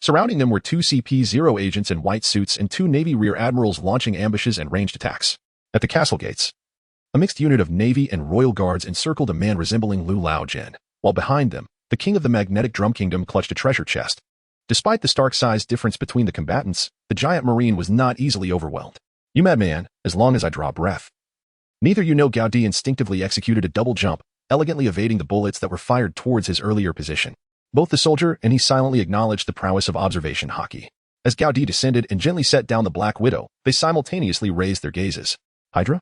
Surrounding them were two CP-0 agents in white suits and two Navy rear admirals launching ambushes and ranged attacks. At the castle gates, a mixed unit of Navy and Royal Guards encircled a man resembling Lu Lao Jin, while behind them, the king of the magnetic drum kingdom clutched a treasure chest. Despite the stark size difference between the combatants, the giant marine was not easily overwhelmed. "You madman, as long as I draw breath." Neither Gaudi instinctively executed a double jump, elegantly evading the bullets that were fired towards his earlier position. Both the soldier and he silently acknowledged the prowess of observation hockey. As Gaudi descended and gently set down the Black Widow, they simultaneously raised their gazes. Hydra?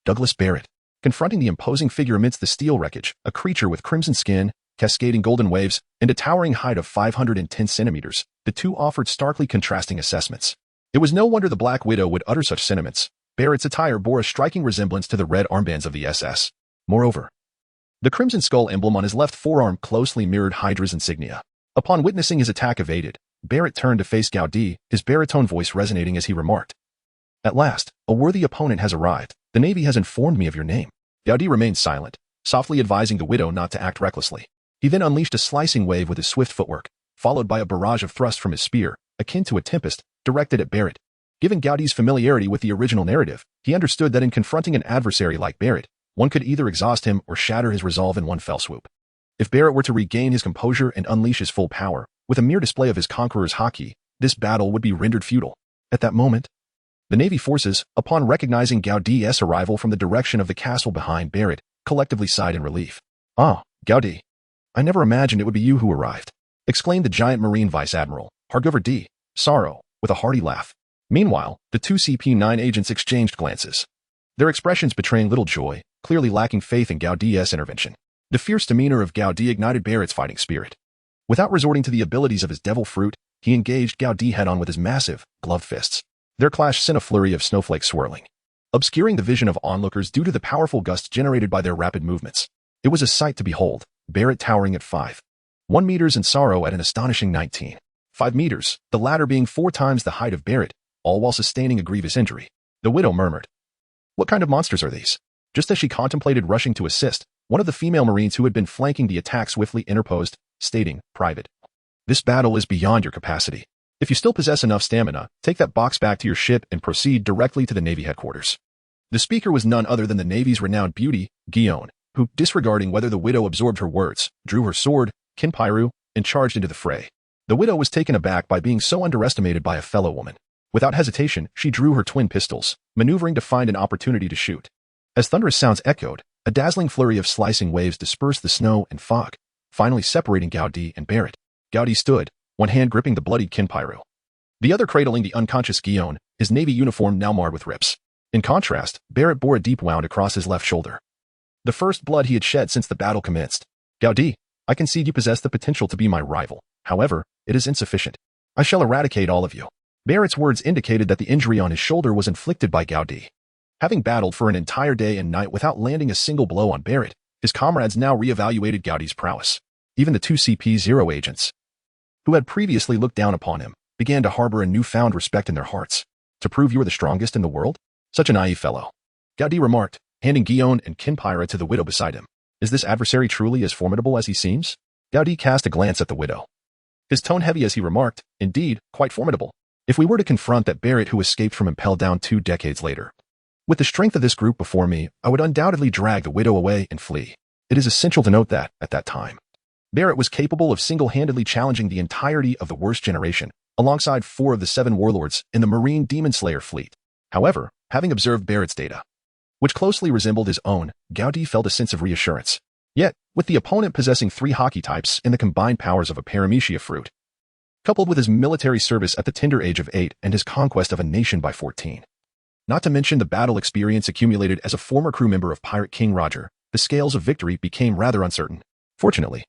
Douglas Barrett. Confronting the imposing figure amidst the steel wreckage, a creature with crimson skin, cascading golden waves, and a towering height of 510 centimeters, the two offered starkly contrasting assessments. It was no wonder the Black Widow would utter such sentiments. Barrett's attire bore a striking resemblance to the red armbands of the SS. Moreover, the crimson skull emblem on his left forearm closely mirrored Hydra's insignia. Upon witnessing his attack evaded, Barrett turned to face Gaudi, his baritone voice resonating as he remarked, "At last, a worthy opponent has arrived. The Navy has informed me of your name." Gaudi remained silent, softly advising the widow not to act recklessly. He then unleashed a slicing wave with his swift footwork, followed by a barrage of thrusts from his spear, akin to a tempest, directed at Barrett. Given Gaudi's familiarity with the original narrative, he understood that in confronting an adversary like Barrett, one could either exhaust him or shatter his resolve in one fell swoop. If Barrett were to regain his composure and unleash his full power, with a mere display of his conqueror's hockey, this battle would be rendered futile. At that moment, the Navy forces, upon recognizing Gaudi's arrival from the direction of the castle behind Barrett, collectively sighed in relief. "Ah, Gaudi. I never imagined it would be you who arrived," exclaimed the giant Marine Vice Admiral, Hargover D. Sorrow, with a hearty laugh. Meanwhile, the two CP-9 agents exchanged glances, their expressions betraying little joy, clearly lacking faith in Gaudi's intervention. The fierce demeanor of Gaudi ignited Barrett's fighting spirit. Without resorting to the abilities of his devil fruit, he engaged Gaudi head-on with his massive, gloved fists. Their clash sent a flurry of snowflakes swirling, obscuring the vision of onlookers due to the powerful gusts generated by their rapid movements. It was a sight to behold, Barrett towering at 5'1" meters and Sorrow at an astonishing 19'5" meters, the latter being 4 times the height of Barrett, all while sustaining a grievous injury. The widow murmured, "What kind of monsters are these?" Just as she contemplated rushing to assist, one of the female Marines who had been flanking the attack swiftly interposed, stating, "Private, this battle is beyond your capacity. If you still possess enough stamina, take that box back to your ship and proceed directly to the Navy headquarters." The speaker was none other than the Navy's renowned beauty, Guion, who, disregarding whether the widow absorbed her words, drew her sword, Kinpairu, and charged into the fray. The widow was taken aback by being so underestimated by a fellow woman. Without hesitation, she drew her twin pistols, maneuvering to find an opportunity to shoot. As thunderous sounds echoed, a dazzling flurry of slicing waves dispersed the snow and fog, finally separating Gaudi and Barrett. Gaudi stood, one hand gripping the bloodied Kinpairu, the other cradling the unconscious Guion, his Navy uniform now marred with rips. In contrast, Barrett bore a deep wound across his left shoulder, the first blood he had shed since the battle commenced. Gaudi, I concede you possess the potential to be my rival. However, it is insufficient. I shall eradicate all of you. Barrett's words indicated that the injury on his shoulder was inflicted by Gaudi. Having battled for an entire day and night without landing a single blow on Barrett, his comrades now re-evaluated Gaudi's prowess. Even the two CP0 agents, who had previously looked down upon him, began to harbor a newfound respect in their hearts. To prove you are the strongest in the world? Such a naive fellow. Gaudi remarked, handing Guillaume and Kinpyra to the widow beside him. Is this adversary truly as formidable as he seems? Gaudi cast a glance at the widow. His tone heavy as he remarked, indeed, quite formidable. If we were to confront that Barrett who escaped from Impel Down 2 decades later, with the strength of this group before me, I would undoubtedly drag the widow away and flee. It is essential to note that, at that time, Barrett was capable of single-handedly challenging the entirety of the worst generation, alongside 4 of the 7 warlords in the Marine Demon Slayer fleet. However, having observed Barrett's data, which closely resembled his own, Gaudi felt a sense of reassurance. Yet, with the opponent possessing 3 hockey types and the combined powers of a paramecia fruit, coupled with his military service at the tender age of 8 and his conquest of a nation by 14, not to mention the battle experience accumulated as a former crew member of Pirate King Roger, the scales of victory became rather uncertain. Fortunately,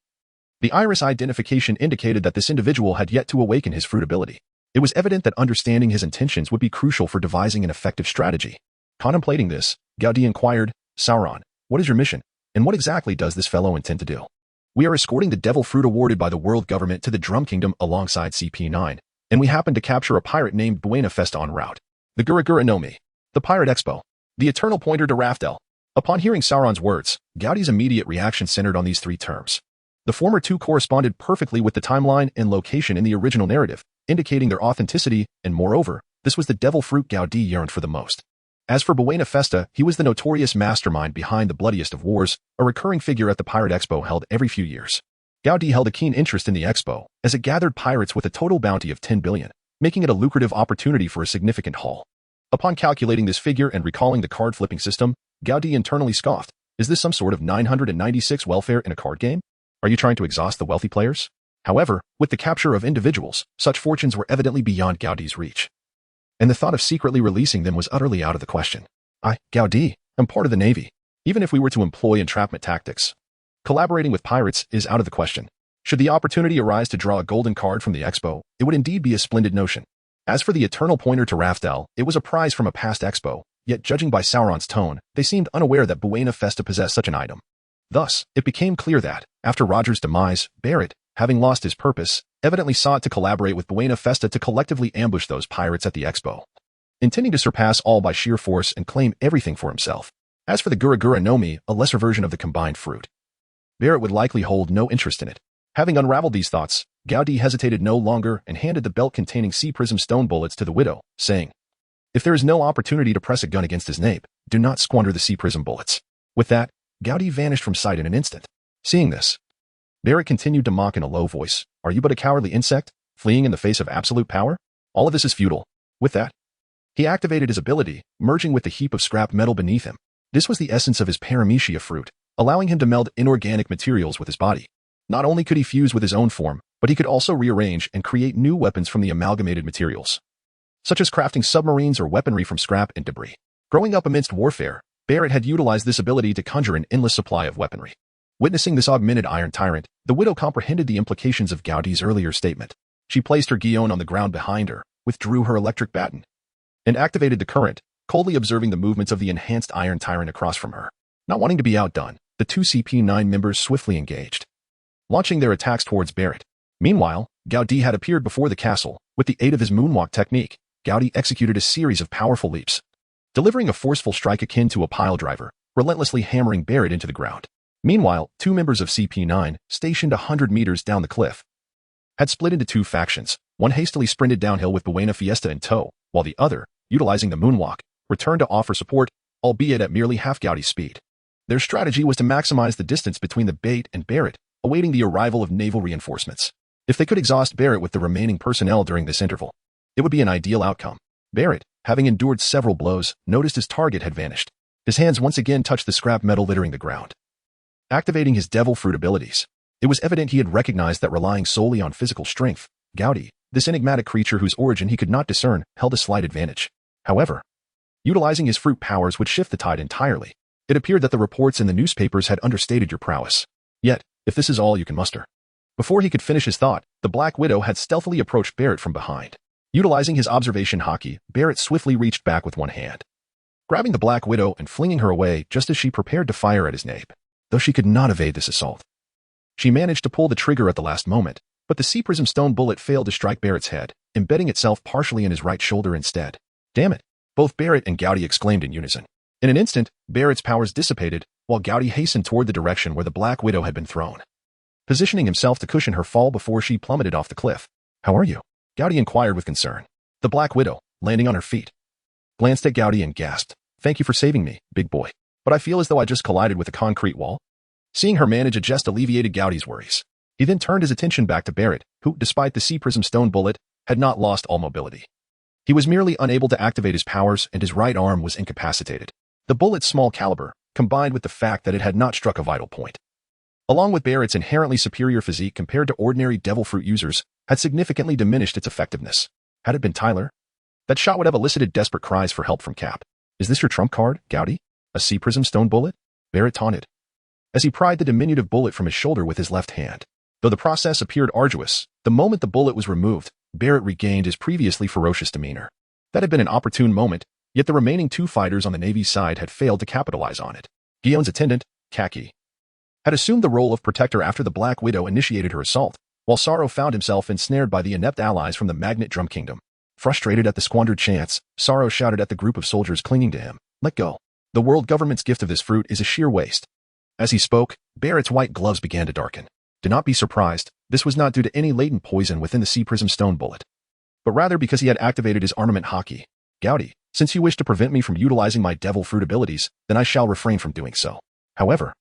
the iris identification indicated that this individual had yet to awaken his fruit ability. It was evident that understanding his intentions would be crucial for devising an effective strategy. Contemplating this, Gaudi inquired, Sauron, what is your mission, and what exactly does this fellow intend to do? We are escorting the devil fruit awarded by the world government to the Drum Kingdom alongside CP9, and we happen to capture a pirate named Buena Festa en route. The Gura no Mi, the Pirate Expo, the Eternal Pointer to Raftel. Upon hearing Sauron's words, Gaudi's immediate reaction centered on these 3 terms. The former 2 corresponded perfectly with the timeline and location in the original narrative, indicating their authenticity, and moreover, this was the devil fruit Gaudi yearned for the most. As for Buena Festa, he was the notorious mastermind behind the bloodiest of wars, a recurring figure at the Pirate Expo held every few years. Gaudi held a keen interest in the expo, as it gathered pirates with a total bounty of 10 billion, making it a lucrative opportunity for a significant haul. Upon calculating this figure and recalling the card-flipping system, Gaudi internally scoffed. Is this some sort of 996 welfare in a card game? Are you trying to exhaust the wealthy players? However, with the capture of individuals, such fortunes were evidently beyond Gaudi's reach, and the thought of secretly releasing them was utterly out of the question. I, Gaudi, am part of the Navy. Even if we were to employ entrapment tactics, collaborating with pirates is out of the question. Should the opportunity arise to draw a golden card from the expo, it would indeed be a splendid notion. As for the Eternal Pointer to Raftel, it was a prize from a past expo, yet judging by Sauron's tone, they seemed unaware that Buena Festa possessed such an item. Thus, it became clear that, after Roger's demise, Barrett, having lost his purpose, evidently sought to collaborate with Buena Festa to collectively ambush those pirates at the expo, intending to surpass all by sheer force and claim everything for himself. As for the Gura no Mi, a lesser version of the combined fruit, Barrett would likely hold no interest in it. Having unraveled these thoughts, Gaudi hesitated no longer and handed the belt containing sea prism stone bullets to the widow, saying, if there is no opportunity to press a gun against his nape, do not squander the sea prism bullets. With that, Gaudi vanished from sight in an instant. Seeing this, Barrett continued to mock in a low voice, are you but a cowardly insect, fleeing in the face of absolute power? All of this is futile. With that, he activated his ability, merging with the heap of scrap metal beneath him. This was the essence of his paramecia fruit, allowing him to meld inorganic materials with his body. Not only could he fuse with his own form, but he could also rearrange and create new weapons from the amalgamated materials, such as crafting submarines or weaponry from scrap and debris. Growing up amidst warfare, Barrett had utilized this ability to conjure an endless supply of weaponry. Witnessing this augmented Iron Tyrant, the widow comprehended the implications of Gaudi's earlier statement. She placed her Guillaume on the ground behind her, withdrew her electric baton, and activated the current, coldly observing the movements of the enhanced Iron Tyrant across from her. Not wanting to be outdone, the 2 CP9 members swiftly engaged, launching their attacks towards Barrett. Meanwhile, Gaudi had appeared before the castle. With the aid of his moonwalk technique, Gaudi executed a series of powerful leaps, delivering a forceful strike akin to a pile driver, relentlessly hammering Barrett into the ground. Meanwhile, 2 members of CP9, stationed 100 meters down the cliff, had split into 2 factions. One hastily sprinted downhill with Buena Fiesta in tow, while the other, utilizing the moonwalk, returned to offer support, albeit at merely half Gaudi's speed. Their strategy was to maximize the distance between the bait and Barrett, awaiting the arrival of naval reinforcements. If they could exhaust Barrett with the remaining personnel during this interval, it would be an ideal outcome. Barrett, having endured several blows, noticed his target had vanished. His hands once again touched the scrap metal littering the ground, activating his devil fruit abilities. It was evident he had recognized that relying solely on physical strength, Gaudi, this enigmatic creature whose origin he could not discern, held a slight advantage. However, utilizing his fruit powers would shift the tide entirely. It appeared that the reports in the newspapers had understated your prowess. Yet, if this is all you can muster. Before he could finish his thought, the Black Widow had stealthily approached Barrett from behind. Utilizing his observation hockey, Barrett swiftly reached back with one hand, grabbing the Black Widow and flinging her away just as she prepared to fire at his nape. Though she could not evade this assault. She managed to pull the trigger at the last moment, but the sea prism stone bullet failed to strike Barrett's head, embedding itself partially in his right shoulder instead. Damn it! Both Barrett and Gowdy exclaimed in unison. In an instant, Barrett's powers dissipated, while Gowdy hastened toward the direction where the Black Widow had been thrown, positioning himself to cushion her fall before she plummeted off the cliff. How are you? Gowdy inquired with concern. The Black Widow, landing on her feet, glanced at Gowdy and gasped, "Thank you for saving me, big boy. But I feel as though I just collided with a concrete wall." Seeing her manage a jest alleviated Gowdy's worries. He then turned his attention back to Barrett, who, despite the sea prism stone bullet, had not lost all mobility. He was merely unable to activate his powers and his right arm was incapacitated. The bullet's small caliber, combined with the fact that it had not struck a vital point, along with Barrett's inherently superior physique compared to ordinary devil fruit users, had significantly diminished its effectiveness. Had it been Tyler, that shot would have elicited desperate cries for help from Cap. "Is this your trump card, Gowdy? A sea prism stone bullet?" Barrett taunted, as he pried the diminutive bullet from his shoulder with his left hand. Though the process appeared arduous, the moment the bullet was removed, Barrett regained his previously ferocious demeanor. That had been an opportune moment, yet the remaining two fighters on the Navy's side had failed to capitalize on it. Guillaume's attendant, Khaki, had assumed the role of protector after the Black Widow initiated her assault, while Sorrow found himself ensnared by the inept allies from the Magnet Drum Kingdom. Frustrated at the squandered chance, Sorrow shouted at the group of soldiers clinging to him, "Let go. The world government's gift of this fruit is a sheer waste." As he spoke, Barrett's white gloves began to darken. Do not be surprised, this was not due to any latent poison within the sea prism stone bullet, but rather because he had activated his armament hockey. "Gowdy, since you wish to prevent me from utilizing my devil fruit abilities, then I shall refrain from doing so. However,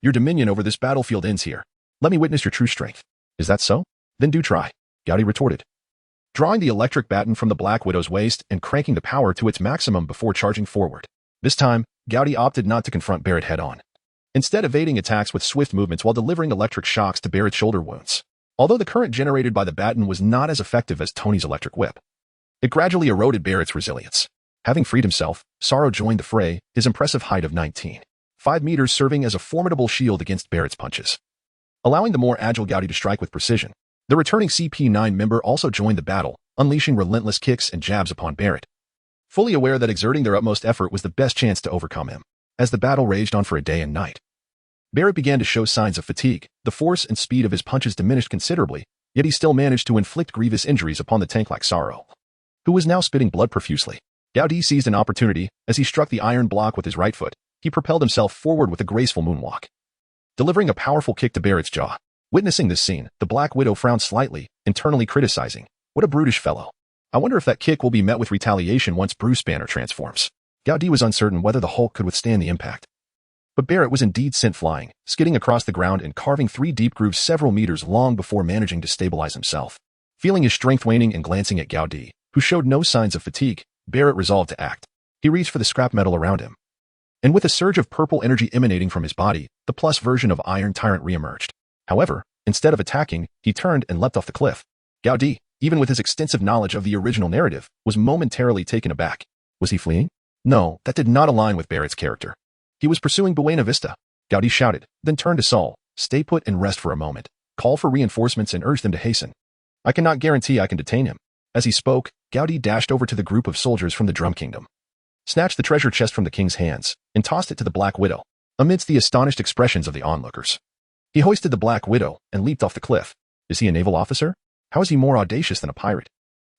your dominion over this battlefield ends here. Let me witness your true strength." "Is that so? Then do try," Gowdy retorted, drawing the electric baton from the Black Widow's waist and cranking the power to its maximum before charging forward. This time, Gowdy opted not to confront Barrett head-on, instead evading attacks with swift movements while delivering electric shocks to Barrett's shoulder wounds. Although the current generated by the baton was not as effective as Tony's electric whip, it gradually eroded Barrett's resilience. Having freed himself, Sorrow joined the fray, his impressive height of 19.5 meters serving as a formidable shield against Barrett's punches, allowing the more agile Gowdy to strike with precision. The returning CP9 member also joined the battle, unleashing relentless kicks and jabs upon Barrett, fully aware that exerting their utmost effort was the best chance to overcome him. As the battle raged on for a day and night, Barrett began to show signs of fatigue. The force and speed of his punches diminished considerably, yet he still managed to inflict grievous injuries upon the tank like Sorrow, who was now spitting blood profusely. Gowdy seized an opportunity. As he struck the iron block with his right foot, he propelled himself forward with a graceful moonwalk, delivering a powerful kick to Barrett's jaw. Witnessing this scene, the Black Widow frowned slightly, internally criticizing, "What a brutish fellow. I wonder if that kick will be met with retaliation once Bruce Banner transforms." Gowdy was uncertain whether the Hulk could withstand the impact. But Barrett was indeed sent flying, skidding across the ground and carving 3 deep grooves several meters long before managing to stabilize himself. Feeling his strength waning and glancing at Gowdy, who showed no signs of fatigue, Barrett resolved to act. He reached for the scrap metal around him, and with a surge of purple energy emanating from his body, the plus version of Iron Tyrant reemerged. However, instead of attacking, he turned and leapt off the cliff. Gowdy, even with his extensive knowledge of the original narrative, was momentarily taken aback. Was he fleeing? No, that did not align with Barrett's character. He was pursuing Buena Vista. Gowdy shouted, then turned to Saul, "Stay put and rest for a moment. Call for reinforcements and urge them to hasten. I cannot guarantee I can detain him." As he spoke, Gowdy dashed over to the group of soldiers from the Drum Kingdom, snatched the treasure chest from the king's hands, and tossed it to the Black Widow. Amidst the astonished expressions of the onlookers, he hoisted the Black Widow and leaped off the cliff. Is he a naval officer? How is he more audacious than a pirate?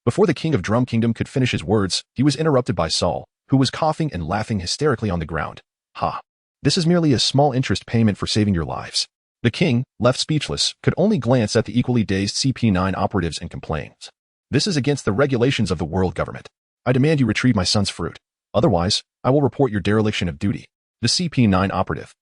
Before the king of Drum Kingdom could finish his words, he was interrupted by Saul, who was coughing and laughing hysterically on the ground. "Ha! This is merely a small interest payment for saving your lives." The king, left speechless, could only glance at the equally dazed CP9 operatives and complain. "This is against the regulations of the world government. I demand you retrieve my son's fruit. Otherwise, I will report your dereliction of duty." The CP9 operative,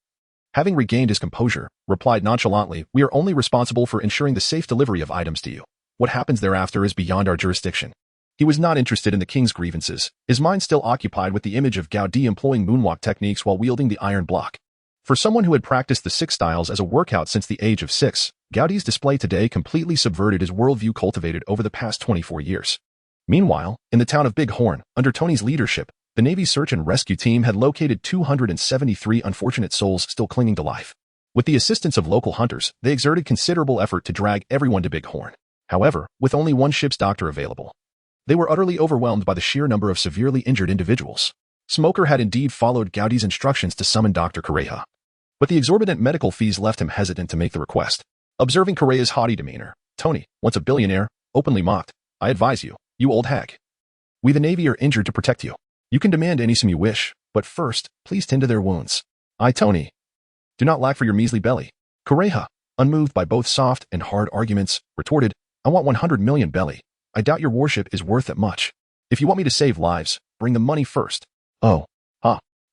having regained his composure, replied nonchalantly, "We are only responsible for ensuring the safe delivery of items to you. What happens thereafter is beyond our jurisdiction." He was not interested in the king's grievances, his mind still occupied with the image of Gowdy employing moonwalk techniques while wielding the iron block. For someone who had practiced the Six Styles as a workout since the age of 6, Gowdy's display today completely subverted his worldview cultivated over the past 24 years. Meanwhile, in the town of Big Horn, under Tony's leadership, The Navy's search and rescue team had located 273 unfortunate souls still clinging to life. With the assistance of local hunters, they exerted considerable effort to drag everyone to Bighorn. However, with only one ship's doctor available, they were utterly overwhelmed by the sheer number of severely injured individuals. Smoker had indeed followed Gowdy's instructions to summon Dr. Correa, but the exorbitant medical fees left him hesitant to make the request. Observing Correa's haughty demeanor, Tony, once a billionaire, openly mocked, "I advise you, you old hag. We the Navy are injured to protect you. You can demand any sum you wish, but first, please tend to their wounds. I, Tony, do not lack for your measly belly." Correa, unmoved by both soft and hard arguments, retorted, "I want 100 million belly. I doubt your warship is worth that much. If you want me to save lives, bring the money first." "Oh,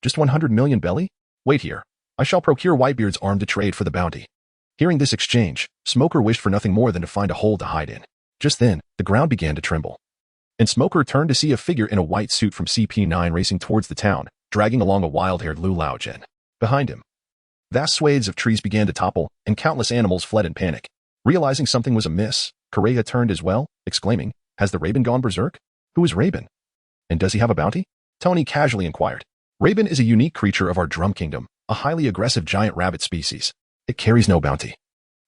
just 100 million belly? Wait here. I shall procure Whitebeard's arm to trade for the bounty." Hearing this exchange, Smoker wished for nothing more than to find a hole to hide in. Just then, the ground began to tremble, and Smoker turned to see a figure in a white suit from CP9 racing towards the town, dragging along a wild-haired Lulaugen. Behind him, vast swathes of trees began to topple, and countless animals fled in panic. Realizing something was amiss, Correa turned as well, exclaiming, "Has the Raven gone berserk? Who is Raven? And does he have a bounty?" Tony casually inquired. "Raven is a unique creature of our Drum Kingdom, a highly aggressive giant rabbit species. It carries no bounty,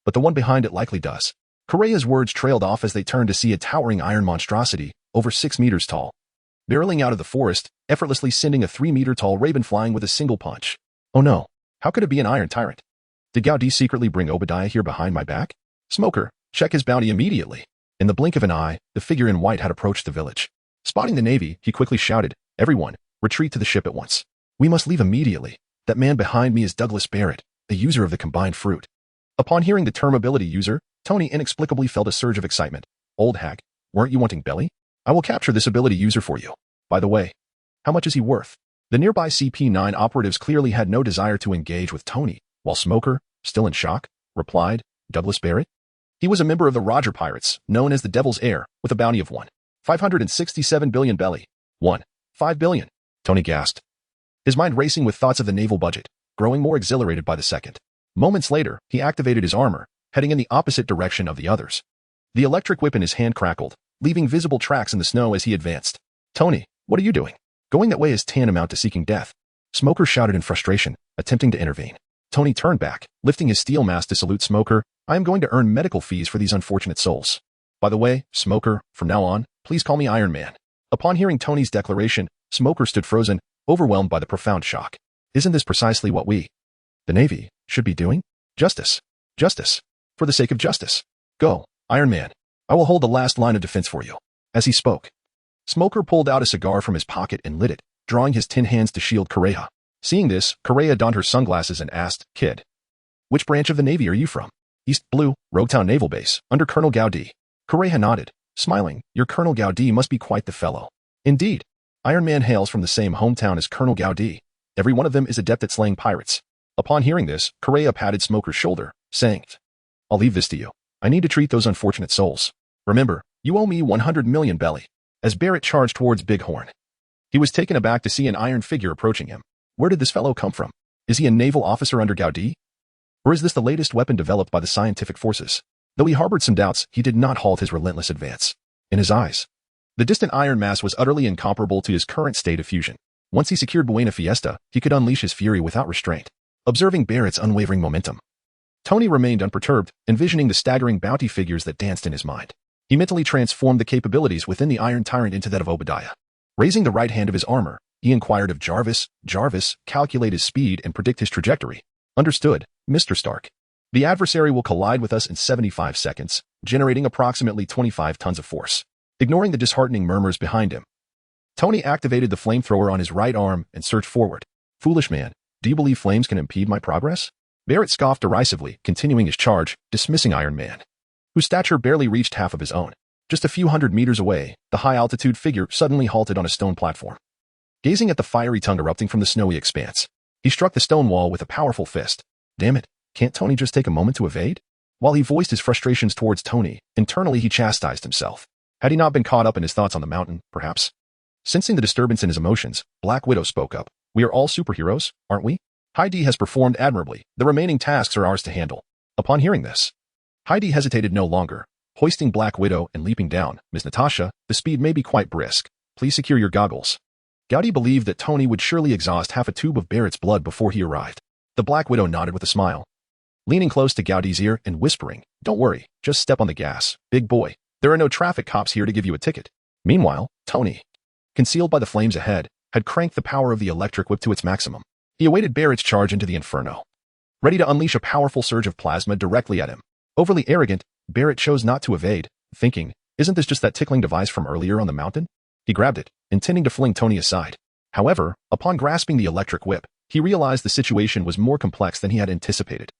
but the one behind it likely does." Correa's words trailed off as they turned to see a towering iron monstrosity, over 6 meters tall, barreling out of the forest, effortlessly sending a 3-meter-tall raven flying with a single punch. "Oh no, how could it be an iron tyrant? Did Gowdy secretly bring Obadiah here behind my back?" "Smoker, check his bounty immediately." In the blink of an eye, the figure in white had approached the village. Spotting the Navy, he quickly shouted, "Everyone, retreat to the ship at once. We must leave immediately. That man behind me is Douglas Barrett, a user of the combined fruit." Upon hearing the term ability user, Tony inexplicably felt a surge of excitement. "Old hag, weren't you wanting belly? I will capture this ability user for you. By the way, how much is he worth?" The nearby CP9 operatives clearly had no desire to engage with Tony, while Smoker, still in shock, replied, "Douglas Barrett? He was a member of the Roger Pirates, known as the Devil's Heir, with a bounty of 1.567 billion belly. 1.5 billion. Tony gasped, his mind racing with thoughts of the naval budget, growing more exhilarated by the second. Moments later, he activated his armor, heading in the opposite direction of the others. The electric whip in his hand crackled, leaving visible tracks in the snow as he advanced. "Tony, what are you doing? Going that way is tantamount to seeking death." Smoker shouted in frustration, attempting to intervene. Tony turned back, lifting his steel mask to salute Smoker. "I am going to earn medical fees for these unfortunate souls. By the way, Smoker, from now on, please call me Iron Man." Upon hearing Tony's declaration, Smoker stood frozen, overwhelmed by the profound shock. Isn't this precisely what we, the Navy, should be doing? Justice. Justice. For the sake of justice. Go, Iron Man. I will hold the last line of defense for you. As he spoke, Smoker pulled out a cigar from his pocket and lit it, drawing his tin hands to shield Correa. Seeing this, Correa donned her sunglasses and asked, "Kid, which branch of the Navy are you from?" "East Blue, Roguetown Naval Base, under Colonel Gowdy." Correa nodded, smiling. "Your Colonel Gowdy must be quite the fellow." "Indeed. Iron Man hails from the same hometown as Colonel Gowdy. Every one of them is adept at slaying pirates." Upon hearing this, Correa patted Smoker's shoulder, saying, "I'll leave this to you. I need to treat those unfortunate souls. Remember, you owe me 100 million belly." As Barrett charged towards Bighorn, he was taken aback to see an iron figure approaching him. Where did this fellow come from? Is he a naval officer under Gowdy? Or is this the latest weapon developed by the scientific forces? Though he harbored some doubts, he did not halt his relentless advance. In his eyes, the distant iron mass was utterly incomparable to his current state of fusion. Once he secured Buena Fiesta, he could unleash his fury without restraint. Observing Barrett's unwavering momentum, Tony remained unperturbed, envisioning the staggering bounty figures that danced in his mind. He mentally transformed the capabilities within the Iron Tyrant into that of Obadiah. Raising the right hand of his armor, he inquired of Jarvis. "Jarvis, calculate his speed and predict his trajectory." "Understood, Mr. Stark. The adversary will collide with us in 75 seconds, generating approximately 25 tons of force." Ignoring the disheartening murmurs behind him, Tony activated the flamethrower on his right arm and surged forward. "Foolish man, do you believe flames can impede my progress?" Barrett scoffed derisively, continuing his charge, dismissing Iron Man, whose stature barely reached half of his own. Just a few hundred meters away, the high-altitude figure suddenly halted on a stone platform. Gazing at the fiery tongue erupting from the snowy expanse, he struck the stone wall with a powerful fist. "Damn it, can't Tony just take a moment to evade?" While he voiced his frustrations towards Tony, internally he chastised himself. Had he not been caught up in his thoughts on the mountain, perhaps? Sensing the disturbance in his emotions, Black Widow spoke up. "We are all superheroes, aren't we? Heidi has performed admirably. The remaining tasks are ours to handle." Upon hearing this, Heidi hesitated no longer, hoisting Black Widow and leaping down. "Miss Natasha, the speed may be quite brisk. Please secure your goggles." Gowdy believed that Tony would surely exhaust half a tube of Barrett's blood before he arrived. The Black Widow nodded with a smile, leaning close to Gowdy's ear and whispering, "Don't worry, just step on the gas, big boy. There are no traffic cops here to give you a ticket." Meanwhile, Tony, concealed by the flames ahead, had cranked the power of the electric whip to its maximum. He awaited Barrett's charge into the inferno, ready to unleash a powerful surge of plasma directly at him. Overly arrogant, Barrett chose not to evade, thinking, "Isn't this just that tickling device from earlier on the mountain?" He grabbed it, intending to fling Tony aside. However, upon grasping the electric whip, he realized the situation was more complex than he had anticipated.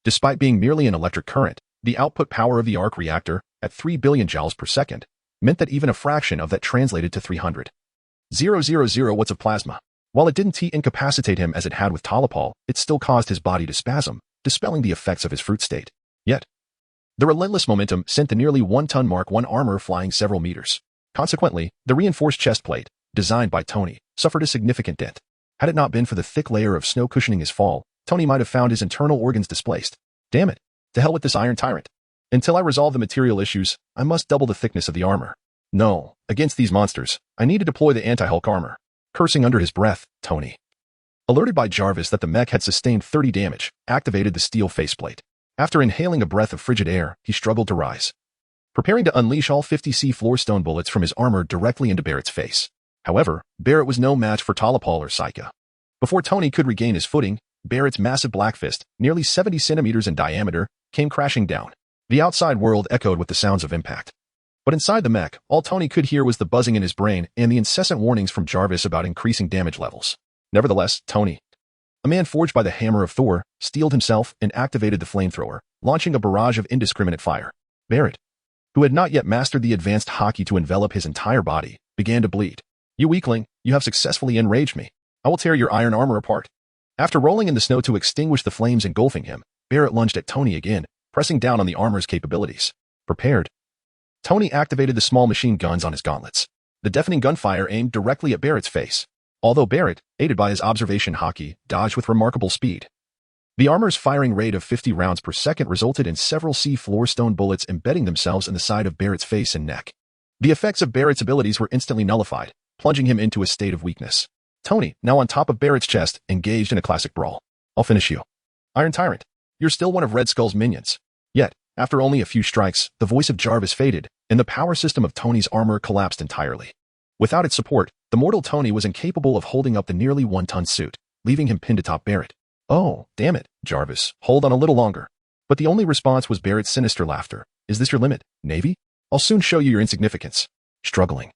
Despite being merely an electric current, the output power of the arc reactor, at 3 billion joules per second, meant that even a fraction of that translated to 300,000 watts of plasma. While it didn't incapacitate him as it had with Talipal, it still caused his body to spasm, dispelling the effects of his fruit state. Yet, the relentless momentum sent the nearly 1-ton Mark I armor flying several meters. Consequently, the reinforced chest plate, designed by Tony, suffered a significant dent. Had it not been for the thick layer of snow cushioning his fall, Tony might have found his internal organs displaced. Damn it. To hell with this iron tyrant. Until I resolve the material issues, I must double the thickness of the armor. No, against these monsters, I need to deploy the anti-Hulk armor. Cursing under his breath, Tony, alerted by Jarvis that the mech had sustained 30 damage, activated the steel faceplate. After inhaling a breath of frigid air, he struggled to rise, preparing to unleash all 50 C4 stone bullets from his armor directly into Barrett's face. However, Barrett was no match for Talipal or Psycha. Before Tony could regain his footing, Barrett's massive black fist, nearly 70 centimeters in diameter, came crashing down. The outside world echoed with the sounds of impact. But inside the mech, all Tony could hear was the buzzing in his brain and the incessant warnings from Jarvis about increasing damage levels. Nevertheless, Tony, a man forged by the hammer of Thor, steeled himself and activated the flamethrower, launching a barrage of indiscriminate fire. Barrett, who had not yet mastered the advanced hockey to envelop his entire body, began to bleed. "You weakling, you have successfully enraged me. I will tear your iron armor apart." After rolling in the snow to extinguish the flames engulfing him, Barrett lunged at Tony again, pressing down on the armor's capabilities. Prepared, Tony activated the small machine guns on his gauntlets. The deafening gunfire aimed directly at Barrett's face. Although Barrett, aided by his observation hockey, dodged with remarkable speed. The armor's firing rate of 50 rounds per second resulted in several C4 stone bullets embedding themselves in the side of Barrett's face and neck. The effects of Barrett's abilities were instantly nullified, plunging him into a state of weakness. Tony, now on top of Barrett's chest, engaged in a classic brawl. "I'll finish you, Iron Tyrant. You're still one of Red Skull's minions." Yet, after only a few strikes, the voice of Jarvis faded, and the power system of Tony's armor collapsed entirely. Without its support, the mortal Tony was incapable of holding up the nearly 1-ton suit, leaving him pinned atop Barrett. "Oh, damn it, Jarvis, hold on a little longer." But the only response was Barrett's sinister laughter. "Is this your limit, Navy? I'll soon show you your insignificance." Struggling,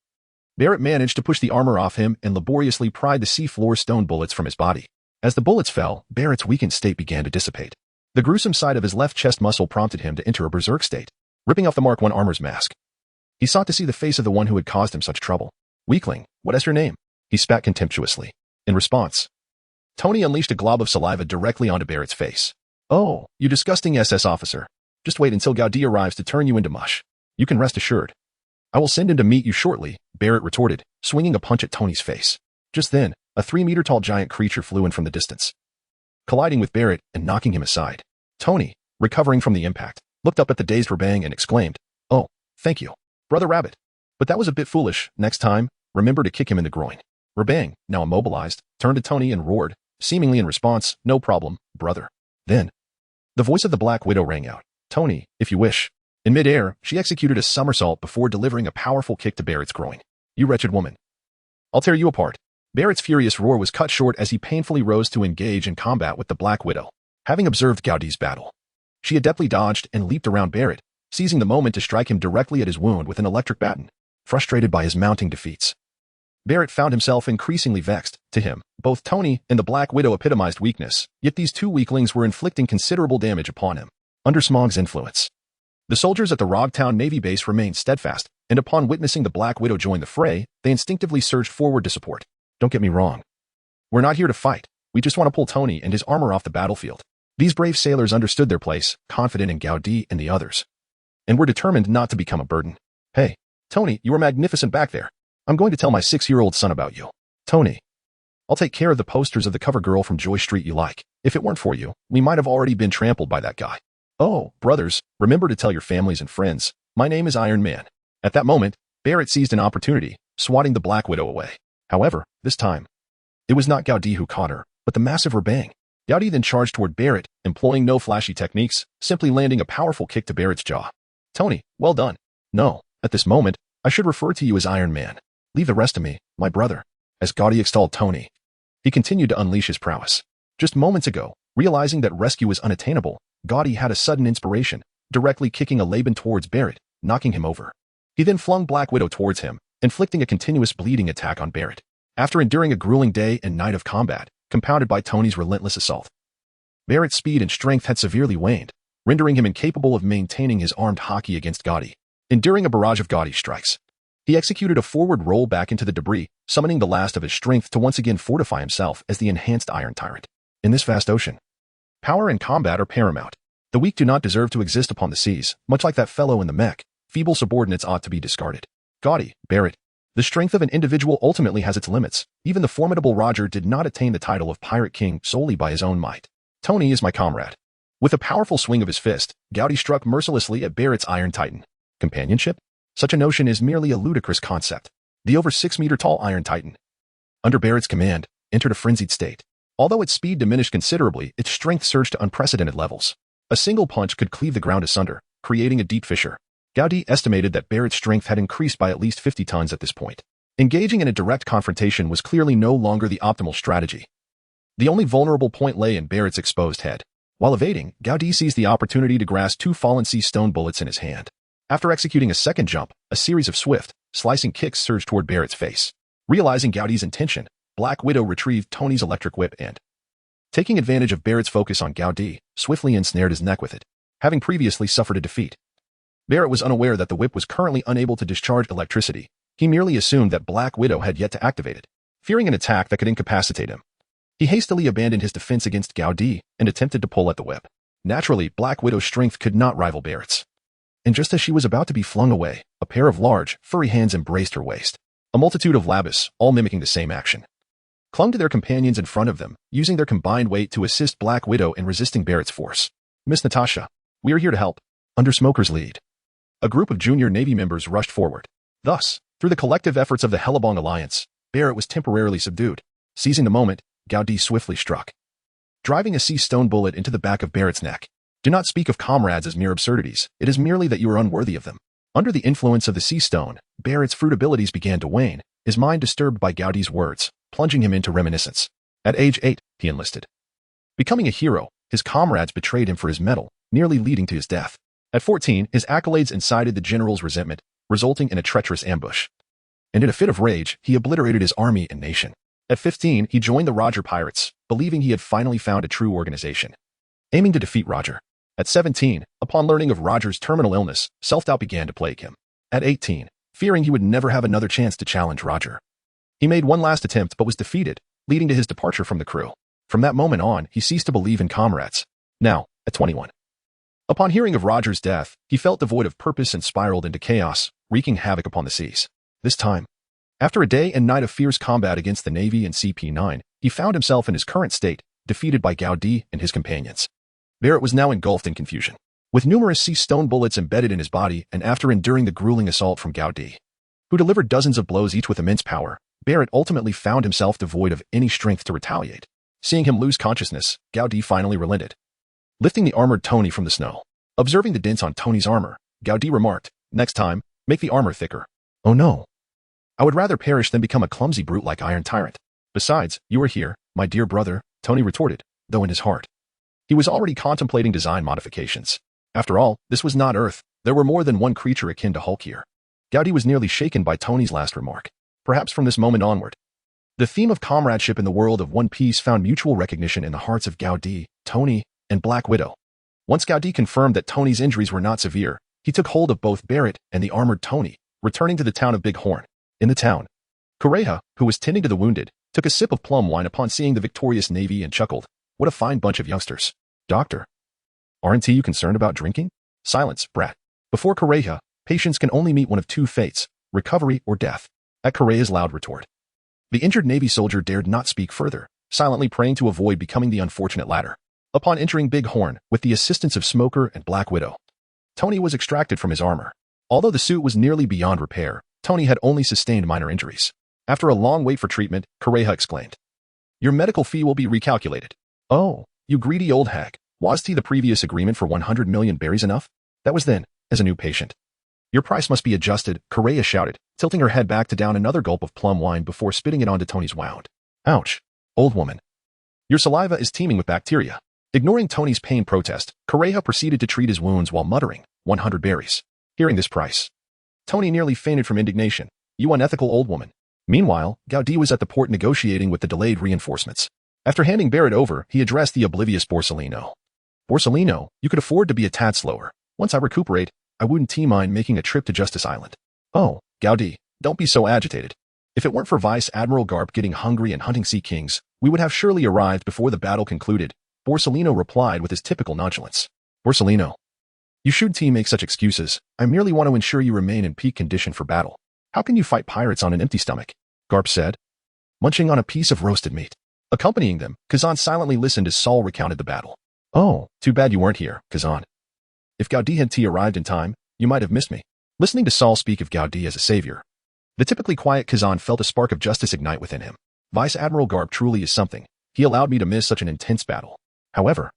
Barrett managed to push the armor off him and laboriously pried the C4 stone bullets from his body. As the bullets fell, Barrett's weakened state began to dissipate. The gruesome side of his left chest muscle prompted him to enter a berserk state, ripping off the Mark I armor's mask. He sought to see the face of the one who had caused him such trouble. "Weakling, what is your name?" he spat contemptuously. In response, Tony unleashed a glob of saliva directly onto Barrett's face. "Oh, you disgusting SS officer. Just wait until Gowdy arrives to turn you into mush. You can rest assured. I will send him to meet you shortly," Barrett retorted, swinging a punch at Tony's face. Just then, a 3-meter-tall giant creature flew in from the distance, colliding with Barrett and knocking him aside. Tony, recovering from the impact, looked up at the dazed Rabang and exclaimed, "Oh, thank you, Brother Rabbit. But that was a bit foolish. Next time, remember to kick him in the groin." Rabang, now immobilized, turned to Tony and roared, seemingly in response, "No problem, brother." Then, the voice of the Black Widow rang out, "Tony, if you wish." In midair, she executed a somersault before delivering a powerful kick to Barrett's groin. "You wretched woman. I'll tear you apart." Barrett's furious roar was cut short as he painfully rose to engage in combat with the Black Widow. Having observed Gowdy's battle, she adeptly dodged and leaped around Barrett, seizing the moment to strike him directly at his wound with an electric baton. Frustrated by his mounting defeats, Barrett found himself increasingly vexed. To him, both Tony and the Black Widow epitomized weakness, yet these two weaklings were inflicting considerable damage upon him. Under Smog's influence, the soldiers at the Rogtown Navy base remained steadfast, and upon witnessing the Black Widow join the fray, they instinctively surged forward to support. "Don't get me wrong. We're not here to fight. We just want to pull Tony and his armor off the battlefield." These brave sailors understood their place, confident in Gowdy and the others, and were determined not to become a burden. "Hey, Tony, you are magnificent back there. I'm going to tell my 6-year-old son about you." "Tony, I'll take care of the posters of the cover girl from Joy Street you like. If it weren't for you, we might have already been trampled by that guy." "Oh, brothers, remember to tell your families and friends. My name is Iron Man." At that moment, Barrett seized an opportunity, swatting the Black Widow away. However, this time, it was not Gaudi who caught her, but the massive rebang. Gaudi then charged toward Barrett, employing no flashy techniques, simply landing a powerful kick to Barrett's jaw. Tony, well done. No, at this moment, I should refer to you as Iron Man. Leave the rest to me, my brother. As Gaudi extolled Tony, he continued to unleash his prowess. Just moments ago, realizing that rescue was unattainable, Gaudi had a sudden inspiration, directly kicking a Laban towards Barrett, knocking him over. He then flung Black Widow towards him, inflicting a continuous bleeding attack on Barrett. After enduring a grueling day and night of combat, compounded by Tony's relentless assault, Barrett's speed and strength had severely waned, rendering him incapable of maintaining his armed hockey against Gaudi. Enduring a barrage of Gaudi strikes, he executed a forward roll back into the debris, summoning the last of his strength to once again fortify himself as the enhanced Iron Tyrant. In this vast ocean, power and combat are paramount. The weak do not deserve to exist upon the seas, much like that fellow in the mech. Feeble subordinates ought to be discarded. Gaudi, Barrett. The strength of an individual ultimately has its limits. Even the formidable Roger did not attain the title of Pirate King solely by his own might. Tony is my comrade. With a powerful swing of his fist, Gaudi struck mercilessly at Barrett's Iron Titan. Companionship? Such a notion is merely a ludicrous concept. The over 6-meter-tall Iron Titan, under Barrett's command, entered a frenzied state. Although its speed diminished considerably, its strength surged to unprecedented levels. A single punch could cleave the ground asunder, creating a deep fissure. Gaudi estimated that Barrett's strength had increased by at least 50 tons at this point. Engaging in a direct confrontation was clearly no longer the optimal strategy. The only vulnerable point lay in Barrett's exposed head. While evading, Gaudi seized the opportunity to grasp 2 fallen sea stone bullets in his hand. After executing a second jump, a series of swift, slicing kicks surged toward Barrett's face. Realizing Gaudi's intention, Black Widow retrieved Tony's electric whip and, taking advantage of Barrett's focus on Gaudi, swiftly ensnared his neck with it. Having previously suffered a defeat, Barrett was unaware that the whip was currently unable to discharge electricity. He merely assumed that Black Widow had yet to activate it. Fearing an attack that could incapacitate him, he hastily abandoned his defense against Gaudi and attempted to pull at the whip. Naturally, Black Widow's strength could not rival Barrett's. And just as she was about to be flung away, a pair of large, furry hands embraced her waist. A multitude of labus, all mimicking the same action, clung to their companions in front of them, using their combined weight to assist Black Widow in resisting Barrett's force. Miss Natasha, we are here to help. Under Smoker's lead, a group of junior Navy members rushed forward. Thus, through the collective efforts of the Hellebong Alliance, Barrett was temporarily subdued. Seizing the moment, Gaudi swiftly struck, driving a sea stone bullet into the back of Barrett's neck. Do not speak of comrades as mere absurdities. It is merely that you are unworthy of them. Under the influence of the sea stone, Barrett's fruit abilities began to wane, his mind disturbed by Gaudi's words, plunging him into reminiscence. At age 8, he enlisted. Becoming a hero, his comrades betrayed him for his mettle, nearly leading to his death. At 14, his accolades incited the general's resentment, resulting in a treacherous ambush. And in a fit of rage, he obliterated his army and nation. At 15, he joined the Roger Pirates, believing he had finally found a true organization, aiming to defeat Roger. At 17, upon learning of Roger's terminal illness, self-doubt began to plague him. At 18, fearing he would never have another chance to challenge Roger, he made one last attempt but was defeated, leading to his departure from the crew. From that moment on, he ceased to believe in comrades. Now, at 21, upon hearing of Roger's death, he felt devoid of purpose and spiraled into chaos, wreaking havoc upon the seas. This time, after a day and night of fierce combat against the Navy and CP9, he found himself in his current state, defeated by Gaudi and his companions. Barrett was now engulfed in confusion. With numerous sea stone bullets embedded in his body and after enduring the grueling assault from Gaudi, who delivered dozens of blows each with immense power, Barrett ultimately found himself devoid of any strength to retaliate. Seeing him lose consciousness, Gaudi finally relented, lifting the armored Tony from the snow. Observing the dents on Tony's armor, Gaudi remarked, "Next time, make the armor thicker." "Oh no. I would rather perish than become a clumsy brute like Iron Tyrant." "Besides, you are here, my dear brother," Tony retorted, though in his heart, he was already contemplating design modifications. After all, this was not Earth. There were more than one creature akin to Hulk here. Gaudi was nearly shaken by Tony's last remark. Perhaps from this moment onward, the theme of comradeship in the world of One Piece found mutual recognition in the hearts of Gaudi, Tony, and Black Widow. Once Gaudi confirmed that Tony's injuries were not severe, he took hold of both Barrett and the armored Tony, returning to the town of Big Horn. In the town, Kureha, who was tending to the wounded, took a sip of plum wine upon seeing the victorious Navy and chuckled, "What a fine bunch of youngsters. Doctor, aren't you concerned about drinking?" "Silence, brat." Before Kureha, patients can only meet one of two fates, recovery or death. At Kureha's loud retort, the injured Navy soldier dared not speak further, silently praying to avoid becoming the unfortunate latter. Upon entering Big Horn, with the assistance of Smoker and Black Widow, Tony was extracted from his armor. Although the suit was nearly beyond repair, Tony had only sustained minor injuries. After a long wait for treatment, Kureha exclaimed, "Your medical fee will be recalculated." "Oh, you greedy old hag. Was the previous agreement for 100 million berries enough?" "That was then, as a new patient." "Your price must be adjusted," Kureha shouted, tilting her head back to down another gulp of plum wine before spitting it onto Tony's wound. "Ouch. Old woman. Your saliva is teeming with bacteria." Ignoring Tony's pain protest, Kureha proceeded to treat his wounds while muttering, 100 berries. Hearing this price, Tony nearly fainted from indignation. "You unethical old woman." Meanwhile, Gaudi was at the port negotiating with the delayed reinforcements. After handing Barrett over, he addressed the oblivious Borsellino. "Borsellino, you could afford to be a tad slower. Once I recuperate, I wouldn't mind making a trip to Justice Island." "Oh, Gaudi, don't be so agitated. If it weren't for Vice Admiral Garp getting hungry and hunting sea kings, we would have surely arrived before the battle concluded," Borsellino replied with his typical nonchalance. "Borsellino, you shouldn't make such excuses. I merely want to ensure you remain in peak condition for battle. How can you fight pirates on an empty stomach?" Garp said, munching on a piece of roasted meat. Accompanying them, Kazan silently listened as Saul recounted the battle. "Oh, too bad you weren't here, Kazan. If Gaudi had arrived in time, you might have missed me." Listening to Saul speak of Gaudi as a savior, the typically quiet Kazan felt a spark of justice ignite within him. Vice Admiral Garp truly is something. He allowed me to miss such an intense battle. However,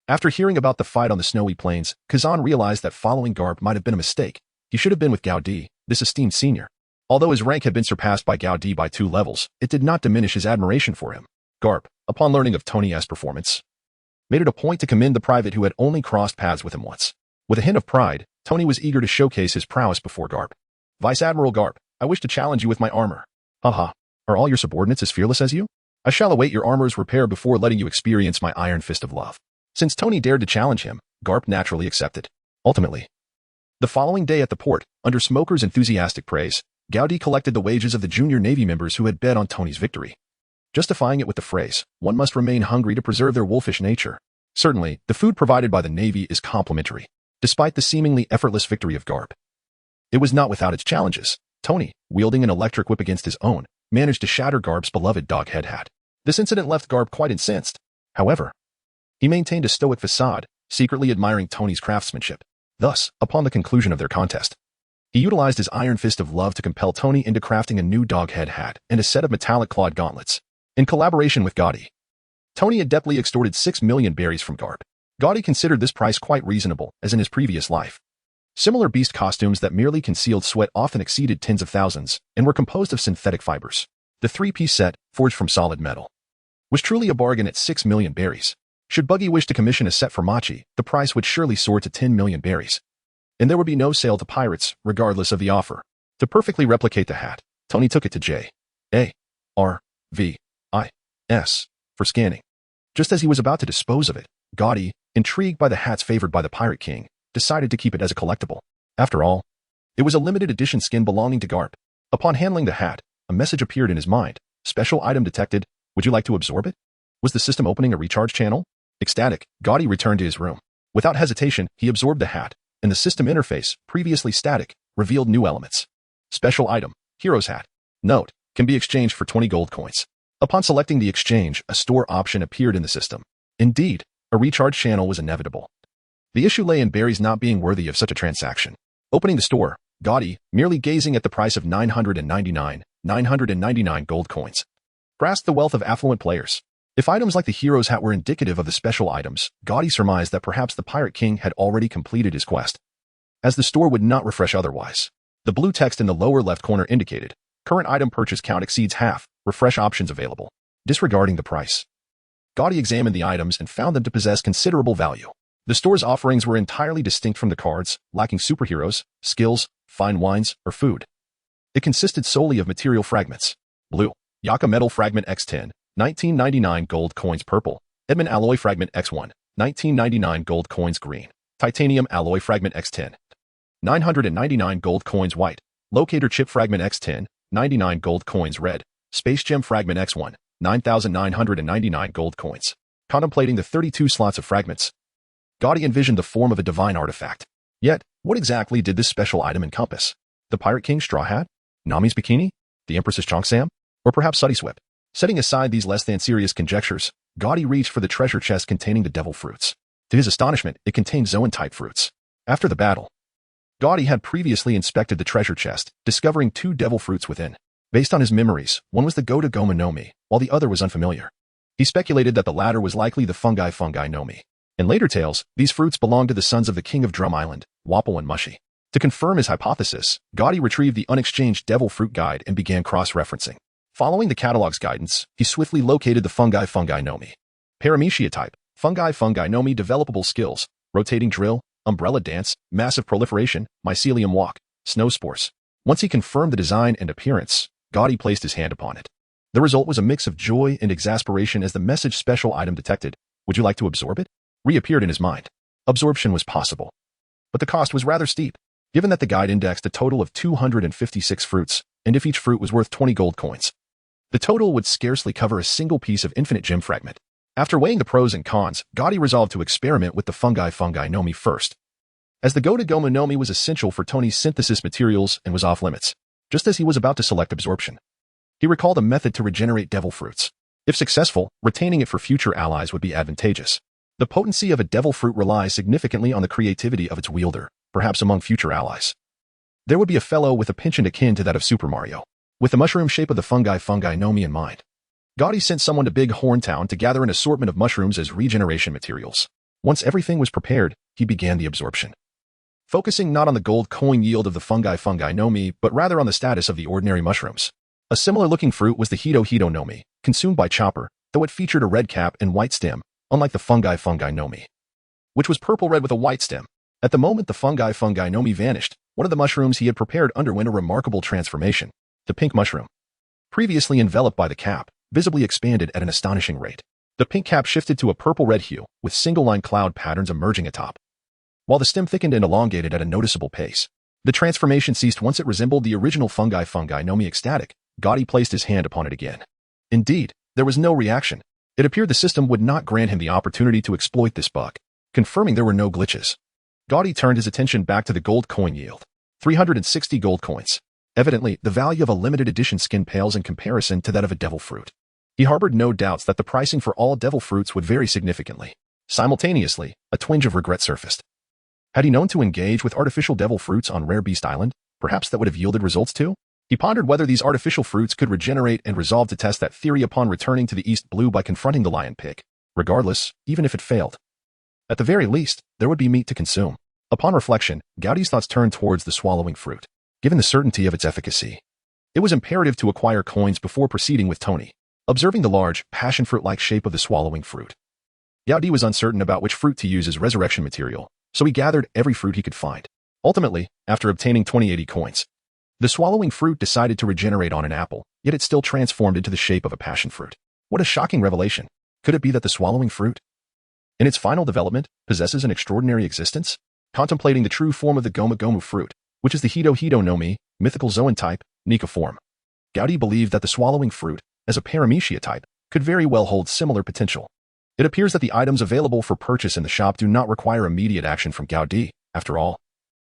after hearing about the fight on the snowy plains, Kazan realized that following Garp might have been a mistake. He should have been with Gaudi, this esteemed senior. Although his rank had been surpassed by Gaudi by 2 levels, it did not diminish his admiration for him. Garp, upon learning of Tony's performance, made it a point to commend the private who had only crossed paths with him once. With a hint of pride, Tony was eager to showcase his prowess before Garp. "Vice Admiral Garp, I wish to challenge you with my armor." "Haha, are all your subordinates as fearless as you? I shall await your armor's repair before letting you experience my iron fist of love." Since Tony dared to challenge him, Garp naturally accepted. Ultimately, the following day at the port, under Smoker's enthusiastic praise, Gaudi collected the wages of the junior Navy members who had bet on Tony's victory, justifying it with the phrase, "One must remain hungry to preserve their wolfish nature." Certainly, the food provided by the Navy is complimentary. Despite the seemingly effortless victory of Garp, it was not without its challenges. Tony, wielding an electric whip against his own, managed to shatter Garp's beloved dog head hat. This incident left Garp quite incensed. However, he maintained a stoic facade, secretly admiring Tony's craftsmanship. Thus, upon the conclusion of their contest, he utilized his iron fist of love to compel Tony into crafting a new dog head hat and a set of metallic clawed gauntlets. In collaboration with Gaudi, Tony adeptly extorted 6 million berries from Garp. Gaudi considered this price quite reasonable, as in his previous life. Similar beast costumes that merely concealed sweat often exceeded tens of thousands and were composed of synthetic fibers. The 3-piece set, forged from solid metal, was truly a bargain at 6 million berries. Should Buggy wish to commission a set for Machi, the price would surely soar to 10 million berries. And there would be no sale to pirates, regardless of the offer. To perfectly replicate the hat, Tony took it to J.A.R.V.I.S. for scanning. Just as he was about to dispose of it, Gaudi, intrigued by the hats favored by the Pirate King, decided to keep it as a collectible. After all, it was a limited edition skin belonging to Garp. Upon handling the hat, a message appeared in his mind. "Special item detected. Would you like to absorb it?" Was the system opening a recharge channel? Ecstatic, Gaudi returned to his room. Without hesitation, he absorbed the hat, and the system interface, previously static, revealed new elements. Special item, Hero's Hat. Note, can be exchanged for 20 gold coins. Upon selecting the exchange, a store option appeared in the system. Indeed, a recharge channel was inevitable. The issue lay in berries not being worthy of such a transaction. Opening the store, Gaudi, merely gazing at the price of 999 gold coins, grasped the wealth of affluent players. If items like the Hero's Hat were indicative of the special items, Gaudi surmised that perhaps the Pirate King had already completed his quest, as the store would not refresh otherwise. The blue text in the lower left corner indicated, "Current item purchase count exceeds half, refresh options available." Disregarding the price, Gaudi examined the items and found them to possess considerable value. The store's offerings were entirely distinct from the cards, lacking superheroes, skills, fine wines, or food. It consisted solely of material fragments. Blue, Yaka Metal Fragment X10, 1999 gold coins. Purple, Edmund Alloy Fragment X1, 1999 gold coins. Green, Titanium Alloy Fragment X10, 999 gold coins. White, Locator Chip Fragment X10, 99 gold coins. Red, Space Gem Fragment X1, 9,999 gold coins. Contemplating the 32 slots of fragments, Gaudi envisioned the form of a divine artifact. Yet, what exactly did this special item encompass? The Pirate King's straw hat? Nami's bikini? The Empress's Chongsam? Or perhaps Suddy's whip? Setting aside these less than serious conjectures, Gaudi reached for the treasure chest containing the devil fruits. To his astonishment, it contained Zoan-type fruits. After the battle, Gaudi had previously inspected the treasure chest, discovering 2 devil fruits within. Based on his memories, one was the Goda Goma no Mi, while the other was unfamiliar. He speculated that the latter was likely the fungi no Mi. In later tales, these fruits belonged to the sons of the king of Drum Island, Wapple and Mushy. To confirm his hypothesis, Gotti retrieved the unexchanged devil fruit guide and began cross-referencing. Following the catalog's guidance, he swiftly located the fungi no Mi. Paramecia type, fungi no Mi developable skills, rotating drill, umbrella dance, massive proliferation, mycelium walk, snow spores. Once he confirmed the design and appearance, Gotti placed his hand upon it. The result was a mix of joy and exasperation as the message special item detected, "Would you like to absorb it?" reappeared in his mind. Absorption was possible. But the cost was rather steep, given that the guide indexed a total of 256 fruits, and if each fruit was worth 20 gold coins, the total would scarcely cover a single piece of infinite gem fragment. After weighing the pros and cons, Gotti resolved to experiment with the fungi no Mi first. As the Goda Goma no Mi was essential for Tony's synthesis materials and was off-limits, just as he was about to select absorption, he recalled a method to regenerate devil fruits. If successful, retaining it for future allies would be advantageous. The potency of a devil fruit relies significantly on the creativity of its wielder, perhaps among future allies. There would be a fellow with a penchant akin to that of Super Mario. With the mushroom shape of the fungi no Mi in mind, Gotti sent someone to Big Horn Town to gather an assortment of mushrooms as regeneration materials. Once everything was prepared, he began the absorption. Focusing not on the gold coin yield of the fungi no Mi, but rather on the status of the ordinary mushrooms. A similar-looking fruit was the Hito no Mi, consumed by Chopper, though it featured a red cap and white stem, unlike the fungi no Mi, which was purple-red with a white stem. At the moment the fungi no Mi vanished, one of the mushrooms he had prepared underwent a remarkable transformation. The pink mushroom, previously enveloped by the cap, visibly expanded at an astonishing rate. The pink cap shifted to a purple-red hue, with single-line cloud patterns emerging atop, while the stem thickened and elongated at a noticeable pace. The transformation ceased once it resembled the original fungi no Mi. Ecstatic, Gotti placed his hand upon it again. Indeed, there was no reaction. It appeared the system would not grant him the opportunity to exploit this bug. Confirming there were no glitches, Gotti turned his attention back to the gold coin yield. 360 gold coins. Evidently, the value of a limited edition skin pales in comparison to that of a devil fruit. He harbored no doubts that the pricing for all devil fruits would vary significantly. Simultaneously, a twinge of regret surfaced. Had he known to engage with artificial devil fruits on Rare Beast Island, perhaps that would have yielded results too? He pondered whether these artificial fruits could regenerate and resolved to test that theory upon returning to the East Blue by confronting the lion pig. Regardless, even if it failed, at the very least, there would be meat to consume. Upon reflection, Gaudi's thoughts turned towards the swallowing fruit. Given the certainty of its efficacy, it was imperative to acquire coins before proceeding with Tony. Observing the large, passion fruit-like shape of the swallowing fruit, Gaudi was uncertain about which fruit to use as resurrection material, so he gathered every fruit he could find. Ultimately, after obtaining 2080 coins, the swallowing fruit decided to regenerate on an apple, yet it still transformed into the shape of a passion fruit. What a shocking revelation. Could it be that the swallowing fruit, in its final development, possesses an extraordinary existence? Contemplating the true form of the Gomu fruit, which is the Hito no Mi, mythical zoan type, Nika form, Gaudi believed that the swallowing fruit, as a paramecia type, could very well hold similar potential. It appears that the items available for purchase in the shop do not require immediate action from Gaudi, after all.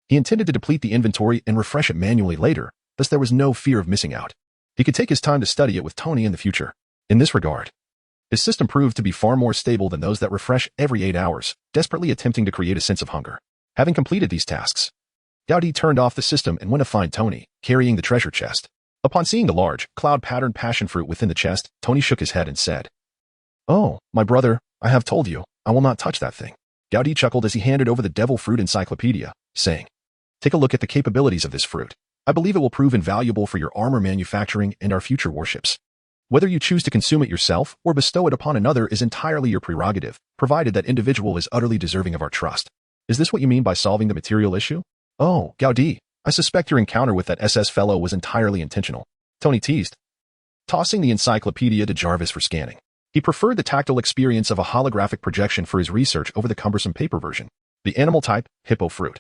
He intended to deplete the inventory and refresh it manually later, thus there was no fear of missing out. He could take his time to study it with Tony in the future. In this regard, his system proved to be far more stable than those that refresh every 8 hours, desperately attempting to create a sense of hunger. Having completed these tasks, Gaudi turned off the system and went to find Tony, carrying the treasure chest. Upon seeing the large, cloud-patterned passion fruit within the chest, Tony shook his head and said, "Oh, my brother, I have told you, I will not touch that thing." Gaudi chuckled as he handed over the devil fruit encyclopedia, saying, "Take a look at the capabilities of this fruit. I believe it will prove invaluable for your armor manufacturing and our future warships. Whether you choose to consume it yourself or bestow it upon another is entirely your prerogative, provided that individual is utterly deserving of our trust. Is this what you mean by solving the material issue?" "Oh, Gaudi, I suspect your encounter with that SS fellow was entirely intentional," Tony teased, tossing the encyclopedia to Jarvis for scanning. He preferred the tactile experience of a holographic projection for his research over the cumbersome paper version. The animal type, hippo fruit,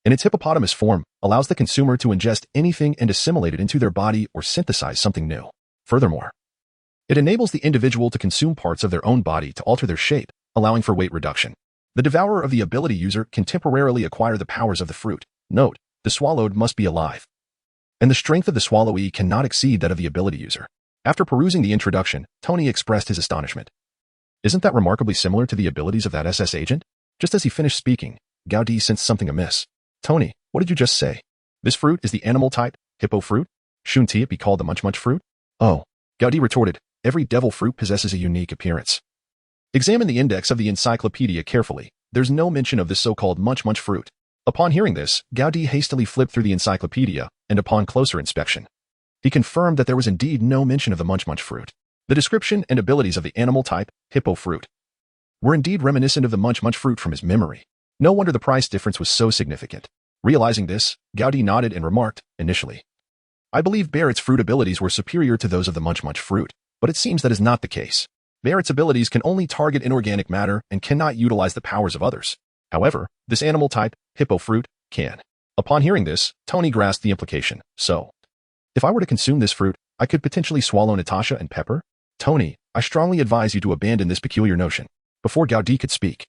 in its hippopotamus form, allows the consumer to ingest anything and assimilate it into their body or synthesize something new. Furthermore, it enables the individual to consume parts of their own body to alter their shape, allowing for weight reduction. The devourer of the ability user can temporarily acquire the powers of the fruit. Note, the swallowed must be alive, and the strength of the swallowee cannot exceed that of the ability user. After perusing the introduction, Tony expressed his astonishment. "Isn't that remarkably similar to the abilities of that SS agent?" Just as he finished speaking, Gaudi sensed something amiss. "Tony, what did you just say? This fruit is the animal type, hippo fruit?" Shouldn't it be called the munch fruit? Oh, Gaudi retorted, every devil fruit possesses a unique appearance. Examine the index of the encyclopedia carefully. There's no mention of this so-called munch fruit. Upon hearing this, Gaudi hastily flipped through the encyclopedia, and upon closer inspection, he confirmed that there was indeed no mention of the munch fruit. The description and abilities of the animal type, hippo fruit, were indeed reminiscent of the munch fruit from his memory. No wonder the price difference was so significant. Realizing this, Gaudi nodded and remarked, initially, I believe Barrett's fruit abilities were superior to those of the munch fruit, but it seems that is not the case. Barrett's abilities can only target inorganic matter and cannot utilize the powers of others. However, this animal type, hippo fruit, can. Upon hearing this, Tony grasped the implication. So, if I were to consume this fruit, I could potentially swallow Natasha and Pepper? Tony, I strongly advise you to abandon this peculiar notion. Before Gaudi could speak,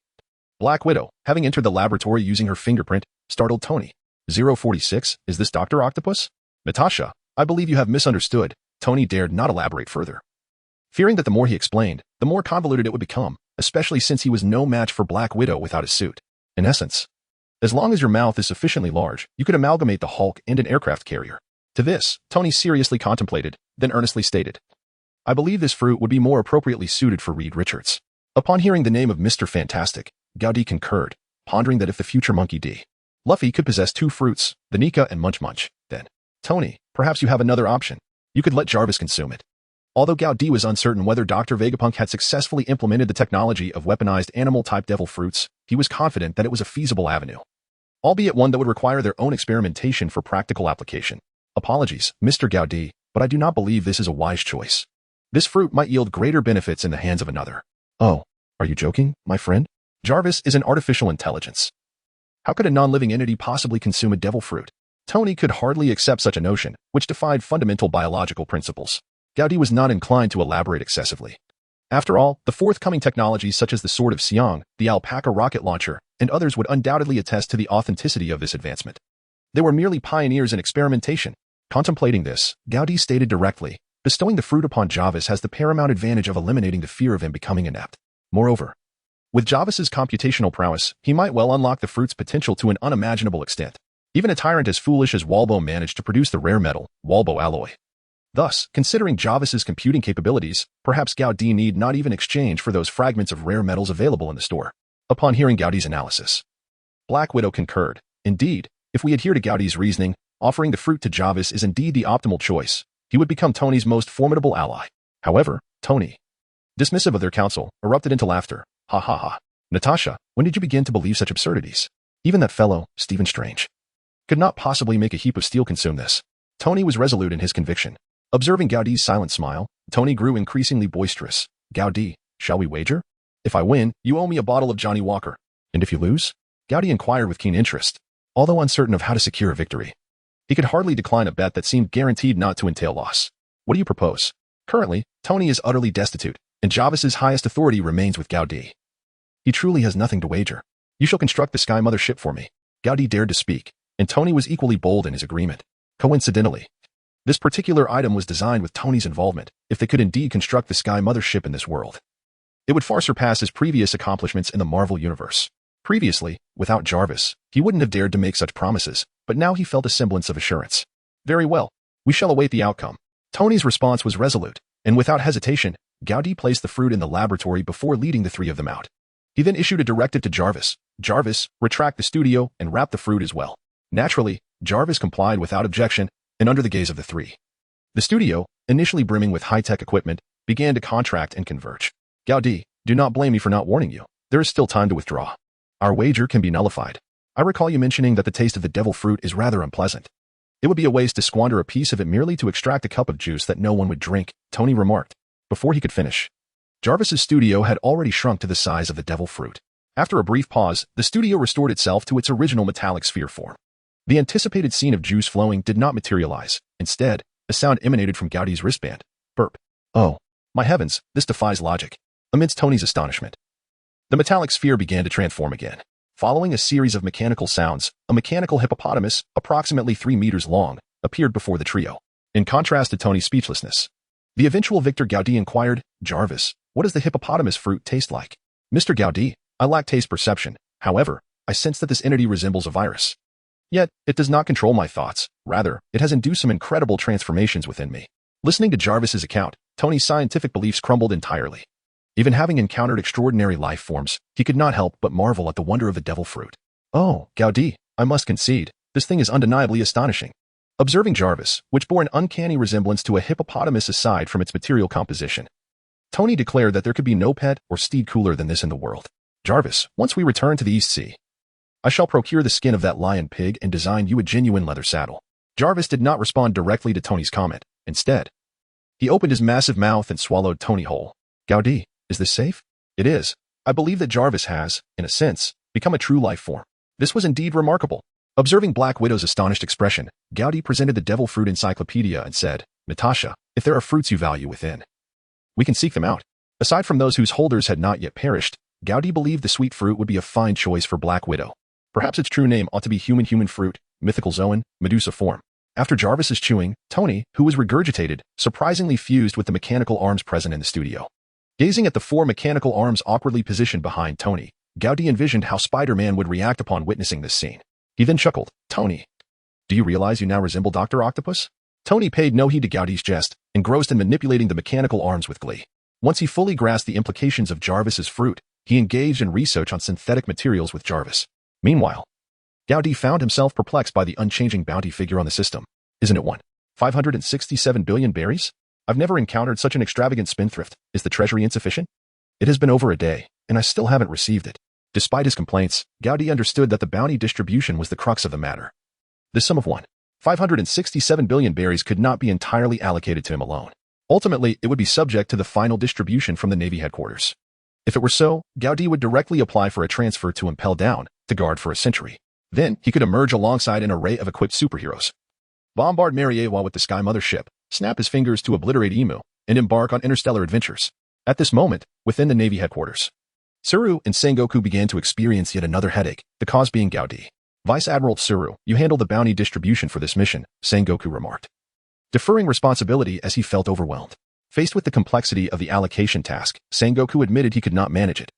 Black Widow, having entered the laboratory using her fingerprint, startled Tony. 046, is this Dr. Octopus? Natasha, I believe you have misunderstood. Tony dared not elaborate further, fearing that the more he explained, the more convoluted it would become, especially since he was no match for Black Widow without a suit. In essence, as long as your mouth is sufficiently large, you could amalgamate the Hulk and an aircraft carrier. To this, Tony seriously contemplated, then earnestly stated, I believe this fruit would be more appropriately suited for Reed Richards. Upon hearing the name of Mr. Fantastic, Gaudi concurred, pondering that if the future Monkey D. Luffy could possess two fruits, the Nika and Munch, then, Tony, perhaps you have another option. You could let Jarvis consume it. Although Gaudi was uncertain whether Dr. Vegapunk had successfully implemented the technology of weaponized animal-type devil fruits, he was confident that it was a feasible avenue, albeit one that would require their own experimentation for practical application. Apologies, Mr. Gaudi, but I do not believe this is a wise choice. This fruit might yield greater benefits in the hands of another. Oh, are you joking, my friend? Jarvis is an artificial intelligence. How could a non-living entity possibly consume a devil fruit? Tony could hardly accept such a notion, which defied fundamental biological principles. Gaudi was not inclined to elaborate excessively. After all, the forthcoming technologies such as the Sword of Siang, the Alpaca rocket launcher, and others would undoubtedly attest to the authenticity of this advancement. They were merely pioneers in experimentation. Contemplating this, Gaudi stated directly, bestowing the fruit upon Jarvis has the paramount advantage of eliminating the fear of him becoming inept. Moreover, with Jarvis's computational prowess, he might well unlock the fruit's potential to an unimaginable extent. Even a tyrant as foolish as Walbo managed to produce the rare metal, Walbo alloy. Thus, considering Jarvis's computing capabilities, perhaps Gaudi need not even exchange for those fragments of rare metals available in the store. Upon hearing Gaudi's analysis, Black Widow concurred. Indeed, if we adhere to Gaudi's reasoning, offering the fruit to Jarvis is indeed the optimal choice. He would become Tony's most formidable ally. However, Tony, dismissive of their counsel, erupted into laughter. Ha ha ha. Natasha, when did you begin to believe such absurdities? Even that fellow, Stephen Strange, could not possibly make a heap of steel consume this. Tony was resolute in his conviction. Observing Gaudi's silent smile, Tony grew increasingly boisterous. Gaudi, shall we wager? If I win, you owe me a bottle of Johnny Walker. And if you lose? Gaudi inquired with keen interest. Although uncertain of how to secure a victory, he could hardly decline a bet that seemed guaranteed not to entail loss. What do you propose? Currently, Tony is utterly destitute, and Jarvis's highest authority remains with Gaudi. He truly has nothing to wager. You shall construct the Sky Mother ship for me. Gaudi dared to speak, and Tony was equally bold in his agreement. Coincidentally, this particular item was designed with Tony's involvement. If they could indeed construct the Sky Mother ship in this world, it would far surpass his previous accomplishments in the Marvel Universe. Previously, without Jarvis, he wouldn't have dared to make such promises, but now he felt a semblance of assurance. Very well, we shall await the outcome. Tony's response was resolute, and without hesitation, Gaudi placed the fruit in the laboratory before leading the three of them out. He then issued a directive to Jarvis. Jarvis, retract the studio and wrap the fruit as well. Naturally, Jarvis complied without objection, and under the gaze of the three, the studio, initially brimming with high-tech equipment, began to contract and converge. Gaudi, do not blame me for not warning you. There is still time to withdraw. Our wager can be nullified. I recall you mentioning that the taste of the devil fruit is rather unpleasant. It would be a waste to squander a piece of it merely to extract a cup of juice that no one would drink, Tony remarked. Before he could finish, Jarvis's studio had already shrunk to the size of the devil fruit. After a brief pause, the studio restored itself to its original metallic sphere form. The anticipated scene of juice flowing did not materialize. Instead, a sound emanated from Gaudi's wristband. Burp. Oh, my heavens, this defies logic. Amidst Tony's astonishment, the metallic sphere began to transform again. Following a series of mechanical sounds, a mechanical hippopotamus, approximately 3 meters long, appeared before the trio. In contrast to Tony's speechlessness, the eventual victor Gaudi inquired, Jarvis, what does the hippopotamus fruit taste like? Mr. Gaudi, I lack taste perception. However, I sense that this entity resembles a virus. Yet, it does not control my thoughts. Rather, it has induced some incredible transformations within me. Listening to Jarvis's account, Tony's scientific beliefs crumbled entirely. Even having encountered extraordinary life forms, he could not help but marvel at the wonder of the devil fruit. Oh, Gaudi, I must concede, this thing is undeniably astonishing. Observing Jarvis, which bore an uncanny resemblance to a hippopotamus aside from its material composition, Tony declared that there could be no pet or steed cooler than this in the world. Jarvis, once we return to the East Sea, I shall procure the skin of that lion pig and design you a genuine leather saddle. Jarvis did not respond directly to Tony's comment. Instead, he opened his massive mouth and swallowed Tony whole. Gaudi, is this safe? It is. I believe that Jarvis has, in a sense, become a true life form. This was indeed remarkable. Observing Black Widow's astonished expression, Gaudi presented the devil fruit encyclopedia and said, Natasha, if there are fruits you value within, we can seek them out. Aside from those whose holders had not yet perished, Gaudi believed the sweet fruit would be a fine choice for Black Widow. Perhaps its true name ought to be human fruit, mythical zoan, Medusa form. After Jarvis's chewing, Tony, who was regurgitated, surprisingly fused with the mechanical arms present in the studio. Gazing at the 4 mechanical arms awkwardly positioned behind Tony, Gaudi envisioned how Spider-Man would react upon witnessing this scene. He then chuckled, Tony, do you realize you now resemble Dr. Octopus? Tony paid no heed to Gaudi's jest, engrossed in manipulating the mechanical arms with glee. Once he fully grasped the implications of Jarvis's fruit, he engaged in research on synthetic materials with Jarvis. Meanwhile, Gaudi found himself perplexed by the unchanging bounty figure on the system. Isn't it 567 billion berries? I've never encountered such an extravagant spendthrift. Is the treasury insufficient? It has been over a day, and I still haven't received it. Despite his complaints, Gaudi understood that the bounty distribution was the crux of the matter. The sum of 567 billion berries could not be entirely allocated to him alone. Ultimately, it would be subject to the final distribution from the Navy headquarters. If it were so, Gaudi would directly apply for a transfer to Impel Down, to guard for a century. Then, he could emerge alongside an array of equipped superheroes, bombard Mariewa with the Sky Mothership, snap his fingers to obliterate Emu, and embark on interstellar adventures. At this moment, within the Navy headquarters, Tsuru and Sengoku began to experience yet another headache, the cause being Gaudi. Vice Admiral Tsuru, you handle the bounty distribution for this mission, Sengoku remarked, deferring responsibility as he felt overwhelmed. Faced with the complexity of the allocation task, Sengoku admitted he could not manage it.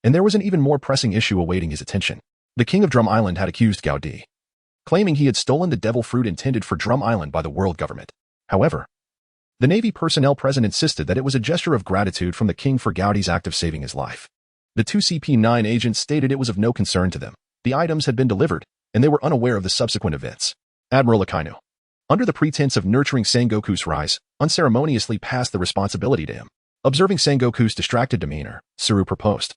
And there was an even more pressing issue awaiting his attention. The King of Drum Island had accused Gaudi, claiming he had stolen the devil fruit intended for Drum Island by the world government. However, the Navy personnel present insisted that it was a gesture of gratitude from the king for Gaudi's act of saving his life. The 2 CP9 agents stated it was of no concern to them. The items had been delivered, and they were unaware of the subsequent events. Admiral Akainu, under the pretense of nurturing Sengoku's rise, unceremoniously passed the responsibility to him. Observing Sengoku's distracted demeanor, Tsuru proposed,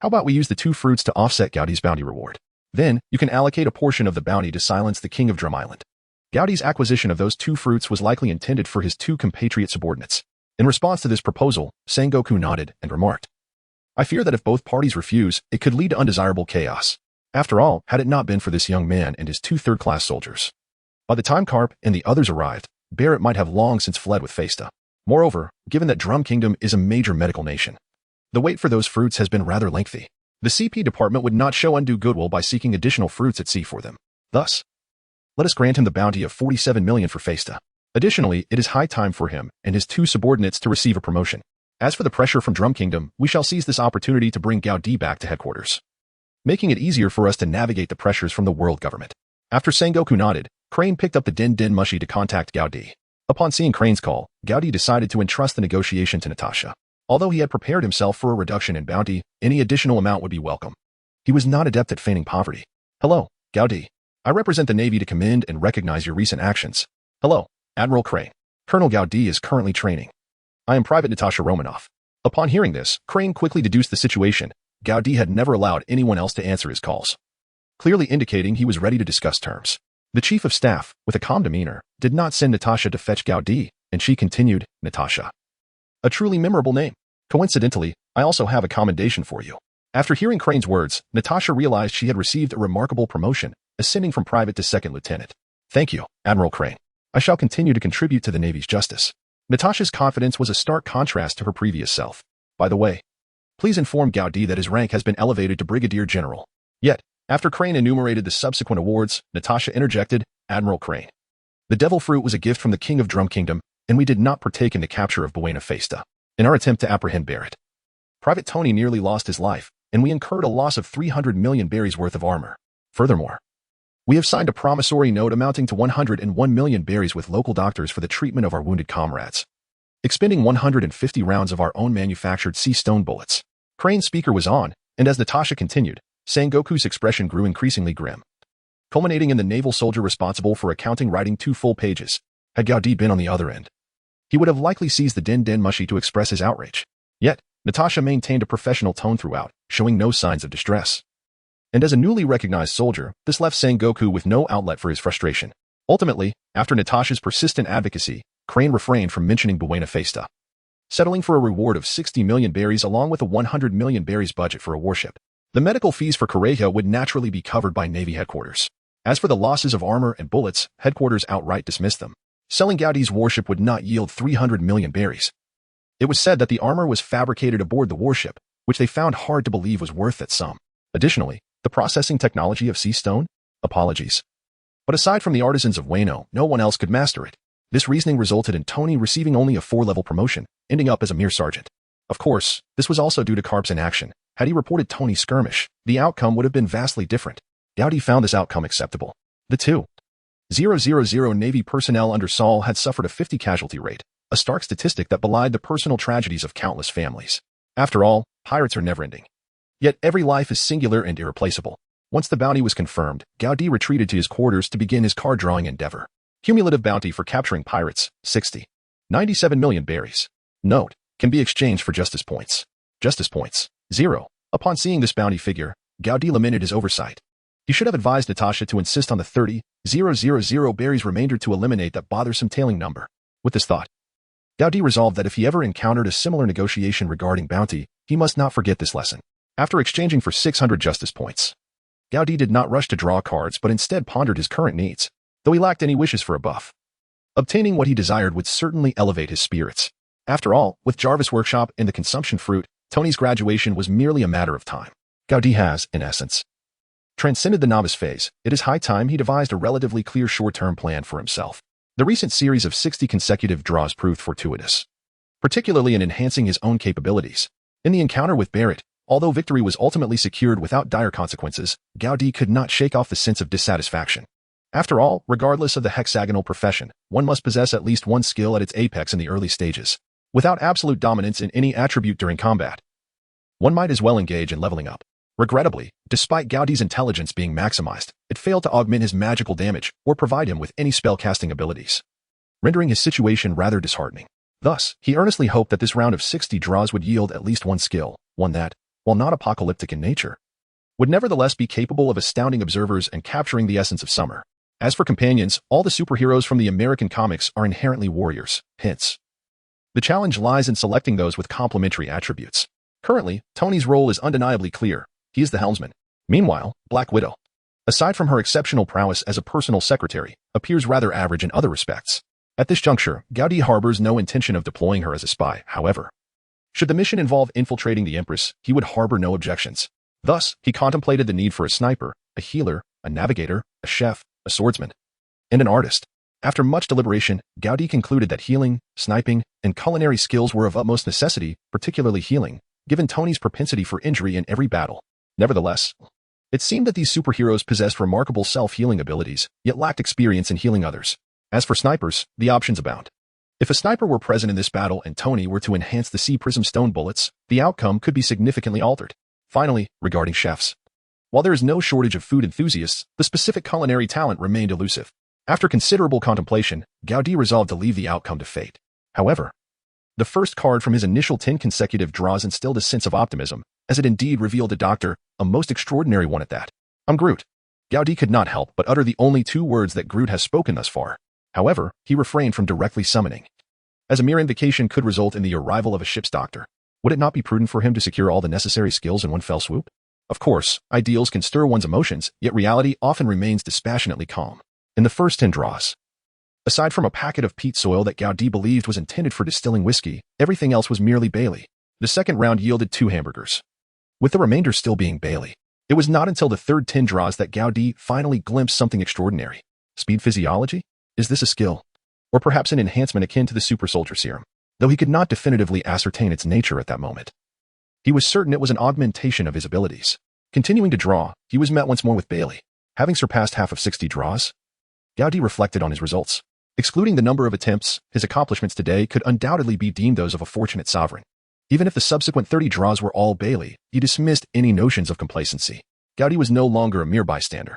how about we use the 2 fruits to offset Gaudi's bounty reward? Then, you can allocate a portion of the bounty to silence the King of Drum Island. Gaudi's acquisition of those 2 fruits was likely intended for his 2 compatriot subordinates. In response to this proposal, Sengoku nodded and remarked, I fear that if both parties refuse, it could lead to undesirable chaos. After all, had it not been for this young man and his 2 third-class soldiers, by the time Karp and the others arrived, Barrett might have long since fled with Festa. Moreover, given that Drum Kingdom is a major medical nation, the wait for those fruits has been rather lengthy. The CP department would not show undue goodwill by seeking additional fruits at sea for them. Thus, let us grant him the bounty of 47 million for Festa. Additionally, it is high time for him and his 2 subordinates to receive a promotion. As for the pressure from Drum Kingdom, we shall seize this opportunity to bring Gaudi back to headquarters, making it easier for us to navigate the pressures from the world government. After Sengoku nodded, Crane picked up the Den Mushi to contact Gaudi. Upon seeing Crane's call, Gaudi decided to entrust the negotiation to Natasha. Although he had prepared himself for a reduction in bounty, any additional amount would be welcome. He was not adept at feigning poverty. Hello, Gaudi. I represent the Navy to commend and recognize your recent actions. Hello, Admiral Crane. Colonel Gaudi is currently training. I am Private Natasha Romanoff. Upon hearing this, Crane quickly deduced the situation. Gaudi had never allowed anyone else to answer his calls, clearly indicating he was ready to discuss terms. The Chief of Staff, with a calm demeanor, did not send Natasha to fetch Gaudi, and she continued, Natasha. A truly memorable name. Coincidentally, I also have a commendation for you. After hearing Crane's words, Natasha realized she had received a remarkable promotion, ascending from private to second lieutenant. Thank you, Admiral Crane. I shall continue to contribute to the Navy's justice. Natasha's confidence was a stark contrast to her previous self. By the way, please inform Gaudi that his rank has been elevated to Brigadier General. Yet, after Crane enumerated the subsequent awards, Natasha interjected, Admiral Crane. The devil fruit was a gift from the King of Drum Kingdom, and we did not partake in the capture of Buena Festa. In our attempt to apprehend Barrett, Private Tony nearly lost his life, and we incurred a loss of 300 million berries worth of armor. Furthermore, We have signed a promissory note amounting to 101 million berries with local doctors for the treatment of our wounded comrades, expending 150 rounds of our own manufactured sea stone bullets. Crane's speaker was on, and as Natasha continued, Sengoku's expression grew increasingly grim, culminating in the naval soldier responsible for accounting writing 2 full pages. Had Gaudi been on the other end, he would have likely seized the den mushi to express his outrage. Yet, Natasha maintained a professional tone throughout, showing no signs of distress. And as a newly recognized soldier, this left Sengoku with no outlet for his frustration. Ultimately, after Natasha's persistent advocacy, Crane refrained from mentioning Buena Festa, settling for a reward of 60 million berries along with a 100 million berries budget for a warship. The medical fees for Correia would naturally be covered by Navy headquarters. As for the losses of armor and bullets, headquarters outright dismissed them. Selling Gaudi's warship would not yield 300 million berries. It was said that the armor was fabricated aboard the warship, which they found hard to believe was worth that sum. Additionally, the processing technology of sea stone? Apologies. But aside from the artisans of Wano, no one else could master it. This reasoning resulted in Tony receiving only a 4-level promotion, ending up as a mere sergeant. Of course, this was also due to Carp's inaction. Had he reported Tony's skirmish, the outcome would have been vastly different. Gaudi found this outcome acceptable. The 2,000 Navy personnel under Saul had suffered a 50 casualty rate, a stark statistic that belied the personal tragedies of countless families. After all, pirates are never-ending. Yet every life is singular and irreplaceable. Once the bounty was confirmed, Gaudi retreated to his quarters to begin his card-drawing endeavor. Cumulative bounty for capturing pirates, 60. 97 million berries. Note, can be exchanged for justice points. Justice points, 0. Upon seeing this bounty figure, Gaudi lamented his oversight. He should have advised Natasha to insist on the 30,000 berries remainder to eliminate that bothersome tailing number. With this thought, Gaudi resolved that if he ever encountered a similar negotiation regarding bounty, he must not forget this lesson. After exchanging for 600 justice points, Gaudi did not rush to draw cards but instead pondered his current needs, though he lacked any wishes for a buff. Obtaining what he desired would certainly elevate his spirits. After all, with Jarvis' workshop and the consumption fruit, Tony's graduation was merely a matter of time. Gaudi has, in essence, transcended the novice phase. It is high time he devised a relatively clear short-term plan for himself. The recent series of 60 consecutive draws proved fortuitous, particularly in enhancing his own capabilities. In the encounter with Barrett, although victory was ultimately secured without dire consequences, Gaudi could not shake off the sense of dissatisfaction. After all, regardless of the hexagonal profession, one must possess at least one skill at its apex in the early stages. Without absolute dominance in any attribute during combat, one might as well engage in leveling up. Regrettably, despite Gaudi's intelligence being maximized, it failed to augment his magical damage or provide him with any spell-casting abilities, rendering his situation rather disheartening. Thus, he earnestly hoped that this round of 60 draws would yield at least one skill, one that, while not apocalyptic in nature, would nevertheless be capable of astounding observers and capturing the essence of summer. As for companions, all the superheroes from the American comics are inherently warriors, hence, the challenge lies in selecting those with complementary attributes. Currently, Tony's role is undeniably clear. He is the helmsman. Meanwhile, Black Widow, aside from her exceptional prowess as a personal secretary, appears rather average in other respects. At this juncture, Gaudi harbors no intention of deploying her as a spy, however. Should the mission involve infiltrating the Empress, he would harbor no objections. Thus, he contemplated the need for a sniper, a healer, a navigator, a chef, a swordsman, and an artist. After much deliberation, Gaudi concluded that healing, sniping, and culinary skills were of utmost necessity, particularly healing, given Tony's propensity for injury in every battle. Nevertheless, it seemed that these superheroes possessed remarkable self-healing abilities, yet lacked experience in healing others. As for snipers, the options abound. If a sniper were present in this battle and Tony were to enhance the Sea Prism stone bullets, the outcome could be significantly altered. Finally, regarding chefs. While there is no shortage of food enthusiasts, the specific culinary talent remained elusive. After considerable contemplation, Gaudi resolved to leave the outcome to fate. However, the first card from his initial 10 consecutive draws instilled a sense of optimism, as it indeed revealed a doctor, a most extraordinary one at that. I'm Groot. Gaudi could not help but utter the only 2 words that Groot has spoken thus far. However, he refrained from directly summoning, as a mere invocation could result in the arrival of a ship's doctor. Would it not be prudent for him to secure all the necessary skills in one fell swoop? Of course, ideals can stir one's emotions, yet reality often remains dispassionately calm. In the first 10 draws, aside from a packet of peat soil that Gaudi believed was intended for distilling whiskey, everything else was merely Bailey. The second round yielded 2 hamburgers, with the remainder still being Bailey. It was not until the third 10 draws that Gaudi finally glimpsed something extraordinary. Speed physiology? Is this a skill? Or perhaps an enhancement akin to the super soldier serum? Though he could not definitively ascertain its nature at that moment, he was certain it was an augmentation of his abilities. Continuing to draw, he was met once more with Bailey. having surpassed half of 60 draws. Gaudi reflected on his results. Excluding the number of attempts, his accomplishments today could undoubtedly be deemed those of a fortunate sovereign. Even if the subsequent 30 draws were all Bailey, he dismissed any notions of complacency. Gaudi was no longer a mere bystander.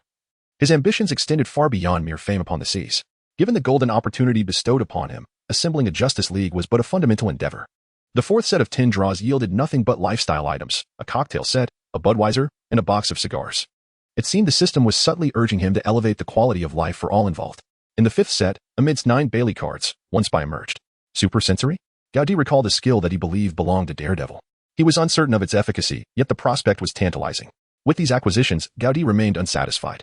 His ambitions extended far beyond mere fame upon the seas. Given the golden opportunity bestowed upon him, assembling a Justice League was but a fundamental endeavor. The fourth set of 10 draws yielded nothing but lifestyle items, a cocktail set, a Budweiser, and a box of cigars. It seemed the system was subtly urging him to elevate the quality of life for all involved. In the fifth set, amidst 9 Bailey cards, one spy emerged. Supersensory? Gaudi recalled a skill that he believed belonged to Daredevil. He was uncertain of its efficacy, yet the prospect was tantalizing. With these acquisitions, Gaudi remained unsatisfied.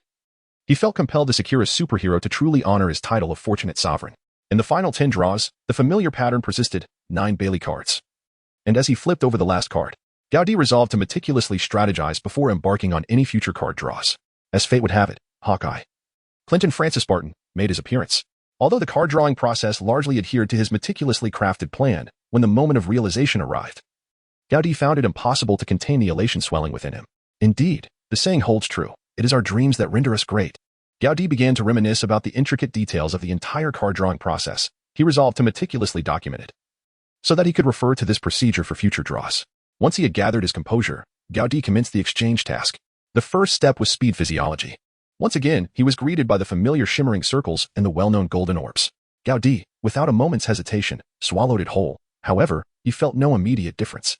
He felt compelled to secure a superhero to truly honor his title of Fortunate Sovereign. In the final 10 draws, the familiar pattern persisted, 9 Bailey cards. And as he flipped over the last card, Gaudi resolved to meticulously strategize before embarking on any future card draws. As fate would have it, Hawkeye, Clinton Francis Barton, made his appearance. Although the card drawing process largely adhered to his meticulously crafted plan, when the moment of realization arrived, Gaudi found it impossible to contain the elation swelling within him. Indeed, the saying holds true. It is our dreams that render us great. Gaudi began to reminisce about the intricate details of the entire card drawing process. He resolved to meticulously document it, so that he could refer to this procedure for future draws. Once he had gathered his composure, Gaudi commenced the exchange task. The first step was speed physiology. Once again, he was greeted by the familiar shimmering circles and the well-known golden orbs. Gaudi, without a moment's hesitation, swallowed it whole. However, he felt no immediate difference.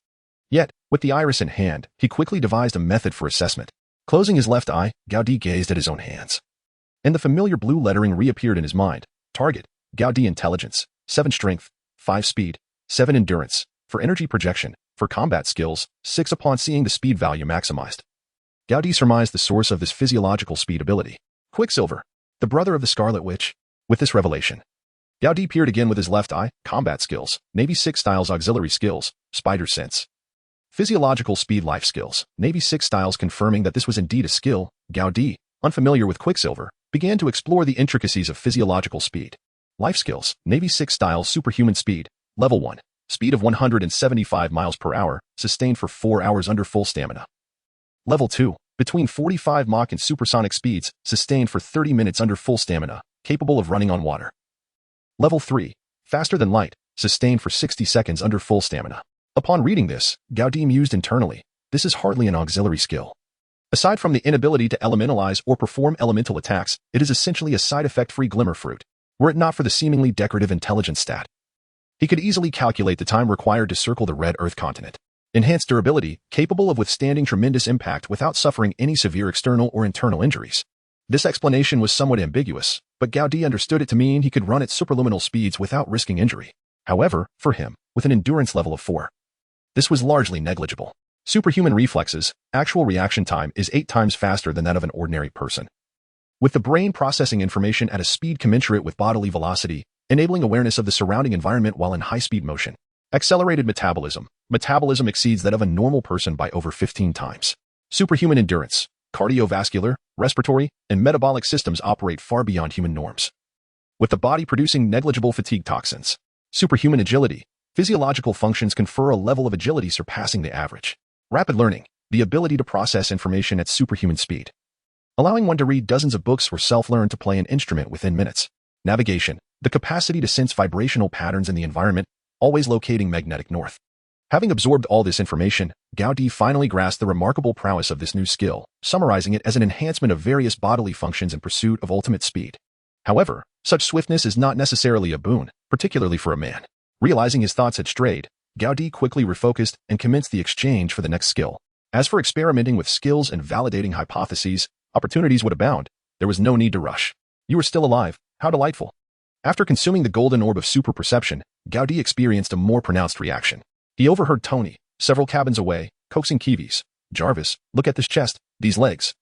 Yet, with the iris in hand, he quickly devised a method for assessment. Closing his left eye, Gaudi gazed at his own hands. And the familiar blue lettering reappeared in his mind. Target, Gaudi Intelligence, 7 Strength, 5 Speed, 7 Endurance, for energy projection, for combat skills, 6 upon seeing the speed value maximized. Gaudi surmised the source of this physiological speed ability. Quicksilver, the brother of the Scarlet Witch. With this revelation, Gaudi peered again with his left eye, combat skills, Navy 6 styles auxiliary skills, spider sense. Physiological speed life skills, Navy 6 styles confirming that this was indeed a skill. Gaudi, unfamiliar with Quicksilver, began to explore the intricacies of physiological speed. Life skills, Navy 6 styles superhuman speed, level 1, speed of 175 miles per hour, sustained for 4 hours under full stamina. Level 2, between 45 Mach and supersonic speeds, sustained for 30 minutes under full stamina, capable of running on water. Level 3, faster than light, sustained for 60 seconds under full stamina. Upon reading this, Gaudi mused internally, this is hardly an auxiliary skill. Aside from the inability to elementalize or perform elemental attacks, it is essentially a side-effect-free glimmer fruit, were it not for the seemingly decorative intelligence stat. He could easily calculate the time required to circle the red Earth continent. Enhanced durability, capable of withstanding tremendous impact without suffering any severe external or internal injuries. This explanation was somewhat ambiguous, but Gaudi understood it to mean he could run at superluminal speeds without risking injury. However, for him, with an endurance level of 4, this was largely negligible. Superhuman reflexes, actual reaction time is 8 times faster than that of an ordinary person. With the brain processing information at a speed commensurate with bodily velocity, enabling awareness of the surrounding environment while in high-speed motion. Accelerated metabolism. Metabolism exceeds that of a normal person by over 15 times. Superhuman endurance. Cardiovascular, respiratory, and metabolic systems operate far beyond human norms, with the body producing negligible fatigue toxins. Superhuman agility. Physiological functions confer a level of agility surpassing the average. Rapid learning, the ability to process information at superhuman speed, allowing one to read dozens of books or self-learn to play an instrument within minutes. Navigation, the capacity to sense vibrational patterns in the environment, always locating magnetic north. Having absorbed all this information, Gaudi finally grasped the remarkable prowess of this new skill, summarizing it as an enhancement of various bodily functions in pursuit of ultimate speed. However, such swiftness is not necessarily a boon, particularly for a man. Realizing his thoughts had strayed, Gaudi quickly refocused and commenced the exchange for the next skill. As for experimenting with skills and validating hypotheses, opportunities would abound. There was no need to rush. You were still alive. How delightful. After consuming the golden orb of super perception, Gaudi experienced a more pronounced reaction. He overheard Tony, several cabins away, coaxing Kiwi's. Jarvis, look at this chest, these legs.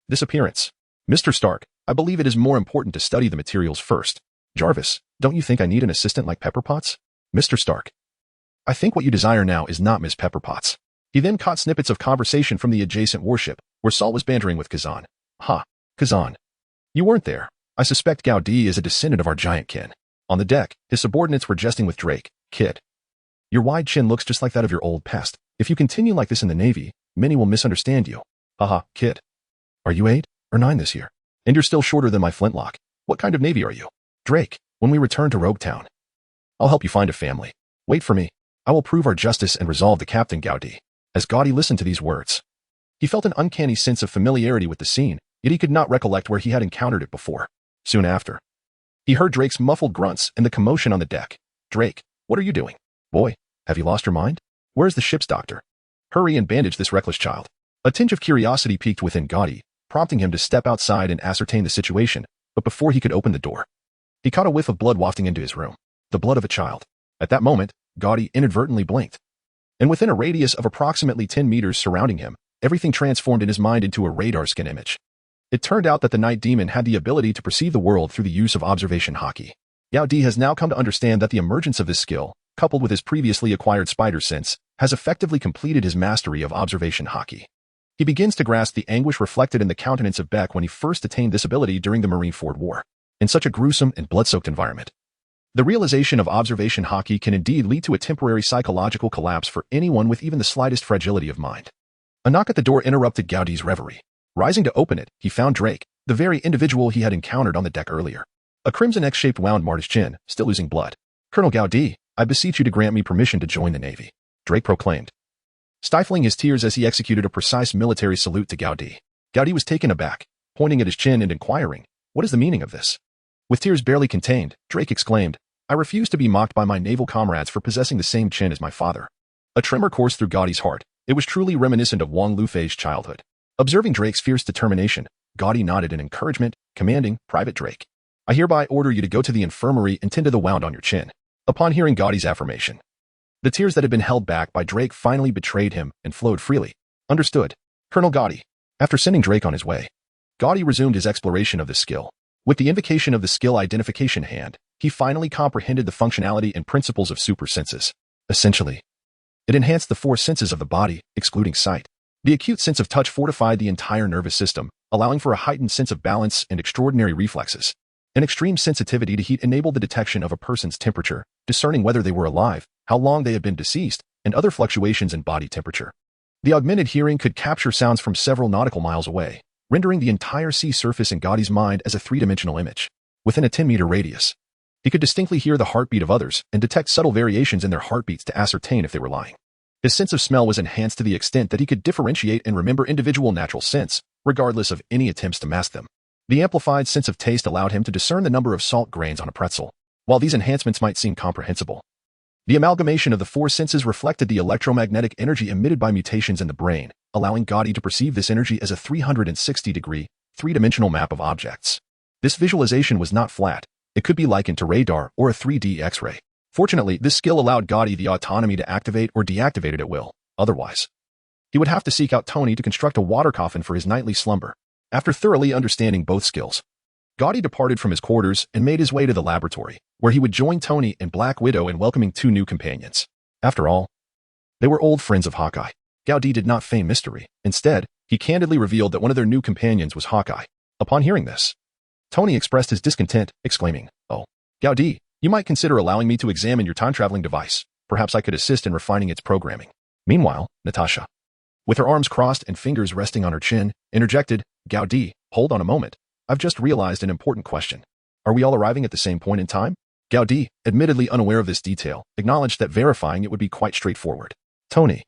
This appearance. Mr. Stark, I believe it is more important to study the materials first. Jarvis, don't you think I need an assistant like Pepper Potts? Mr. Stark, I think what you desire now is not Miss Pepper Potts. He then caught snippets of conversation from the adjacent warship, where Saul was bantering with Kazan. Ha, Kazan. You weren't there. I suspect Gaudi is a descendant of our giant kin. On the deck, his subordinates were jesting with Drake. Kid, your wide chin looks just like that of your old pest. If you continue like this in the Navy, many will misunderstand you. Haha, kid. Are you 8 or 9 this year? And you're still shorter than my flintlock. What kind of navy are you? Drake, when we return to Rogue Town, I'll help you find a family. Wait for me. I will prove our justice and resolve the Captain Gaudi. As Gaudi listened to these words, he felt an uncanny sense of familiarity with the scene, yet he could not recollect where he had encountered it before. Soon after, he heard Drake's muffled grunts and the commotion on the deck. Drake, what are you doing? Boy, have you lost your mind? Where's the ship's doctor? Hurry and bandage this reckless child. A tinge of curiosity piqued within Gaudi, prompting him to step outside and ascertain the situation, but before he could open the door, he caught a whiff of blood wafting into his room. The blood of a child. At that moment, Gaudi inadvertently blinked. And within a radius of approximately 10 meters surrounding him, everything transformed in his mind into a radar scan image. It turned out that the Night Demon had the ability to perceive the world through the use of observation haki. Gaudi has now come to understand that the emergence of this skill, coupled with his previously acquired spider sense, has effectively completed his mastery of observation haki. He begins to grasp the anguish reflected in the countenance of Beck when he first attained this ability during the Marineford War. In such a gruesome and blood-soaked environment, the realization of observation haki can indeed lead to a temporary psychological collapse for anyone with even the slightest fragility of mind. A knock at the door interrupted Gaudi's reverie. Rising to open it, he found Drake, the very individual he had encountered on the deck earlier. A crimson X-shaped wound marred his chin, still oozing blood. Colonel Gaudi, I beseech you to grant me permission to join the Navy, Drake proclaimed, stifling his tears as he executed a precise military salute to Gaudi. Gaudi was taken aback, pointing at his chin and inquiring, what is the meaning of this? With tears barely contained, Drake exclaimed, I refuse to be mocked by my naval comrades for possessing the same chin as my father. A tremor coursed through Gaudi's heart. It was truly reminiscent of Wang Lufei's childhood. Observing Drake's fierce determination, Gaudi nodded in encouragement, commanding, Private Drake, I hereby order you to go to the infirmary and tend to the wound on your chin. Upon hearing Gaudi's affirmation, the tears that had been held back by Drake finally betrayed him and flowed freely. Understood, Colonel Gaudi. After sending Drake on his way, Gaudi resumed his exploration of the skill. With the invocation of the skill identification hand, he finally comprehended the functionality and principles of super senses. Essentially, it enhanced the four senses of the body, excluding sight. The acute sense of touch fortified the entire nervous system, allowing for a heightened sense of balance and extraordinary reflexes. An extreme sensitivity to heat enabled the detection of a person's temperature, discerning whether they were alive, how long they had been deceased, and other fluctuations in body temperature. The augmented hearing could capture sounds from several nautical miles away, rendering the entire sea surface in Gaudi's mind as a three-dimensional image. Within a 10-meter radius, he could distinctly hear the heartbeat of others and detect subtle variations in their heartbeats to ascertain if they were lying. His sense of smell was enhanced to the extent that he could differentiate and remember individual natural scents, regardless of any attempts to mask them. The amplified sense of taste allowed him to discern the number of salt grains on a pretzel. While these enhancements might seem comprehensible, the amalgamation of the four senses reflected the electromagnetic energy emitted by mutations in the brain, allowing Gaudi to perceive this energy as a 360-degree, three-dimensional map of objects. This visualization was not flat. It could be likened to radar or a 3D X-ray. Fortunately, this skill allowed Gaudi the autonomy to activate or deactivate it at will. Otherwise, he would have to seek out Tony to construct a water coffin for his nightly slumber. After thoroughly understanding both skills, Gaudi departed from his quarters and made his way to the laboratory, where he would join Tony and Black Widow in welcoming two new companions. After all, they were old friends of Hawkeye. Gaudi did not feign mystery. Instead, he candidly revealed that one of their new companions was Hawkeye. Upon hearing this, Tony expressed his discontent, exclaiming, Oh, Gaudi, you might consider allowing me to examine your time-traveling device. Perhaps I could assist in refining its programming. Meanwhile, Natasha, with her arms crossed and fingers resting on her chin, interjected, Gaudi, hold on a moment. I've just realized an important question. Are we all arriving at the same point in time? Gaudi, admittedly unaware of this detail, acknowledged that verifying it would be quite straightforward. Tony,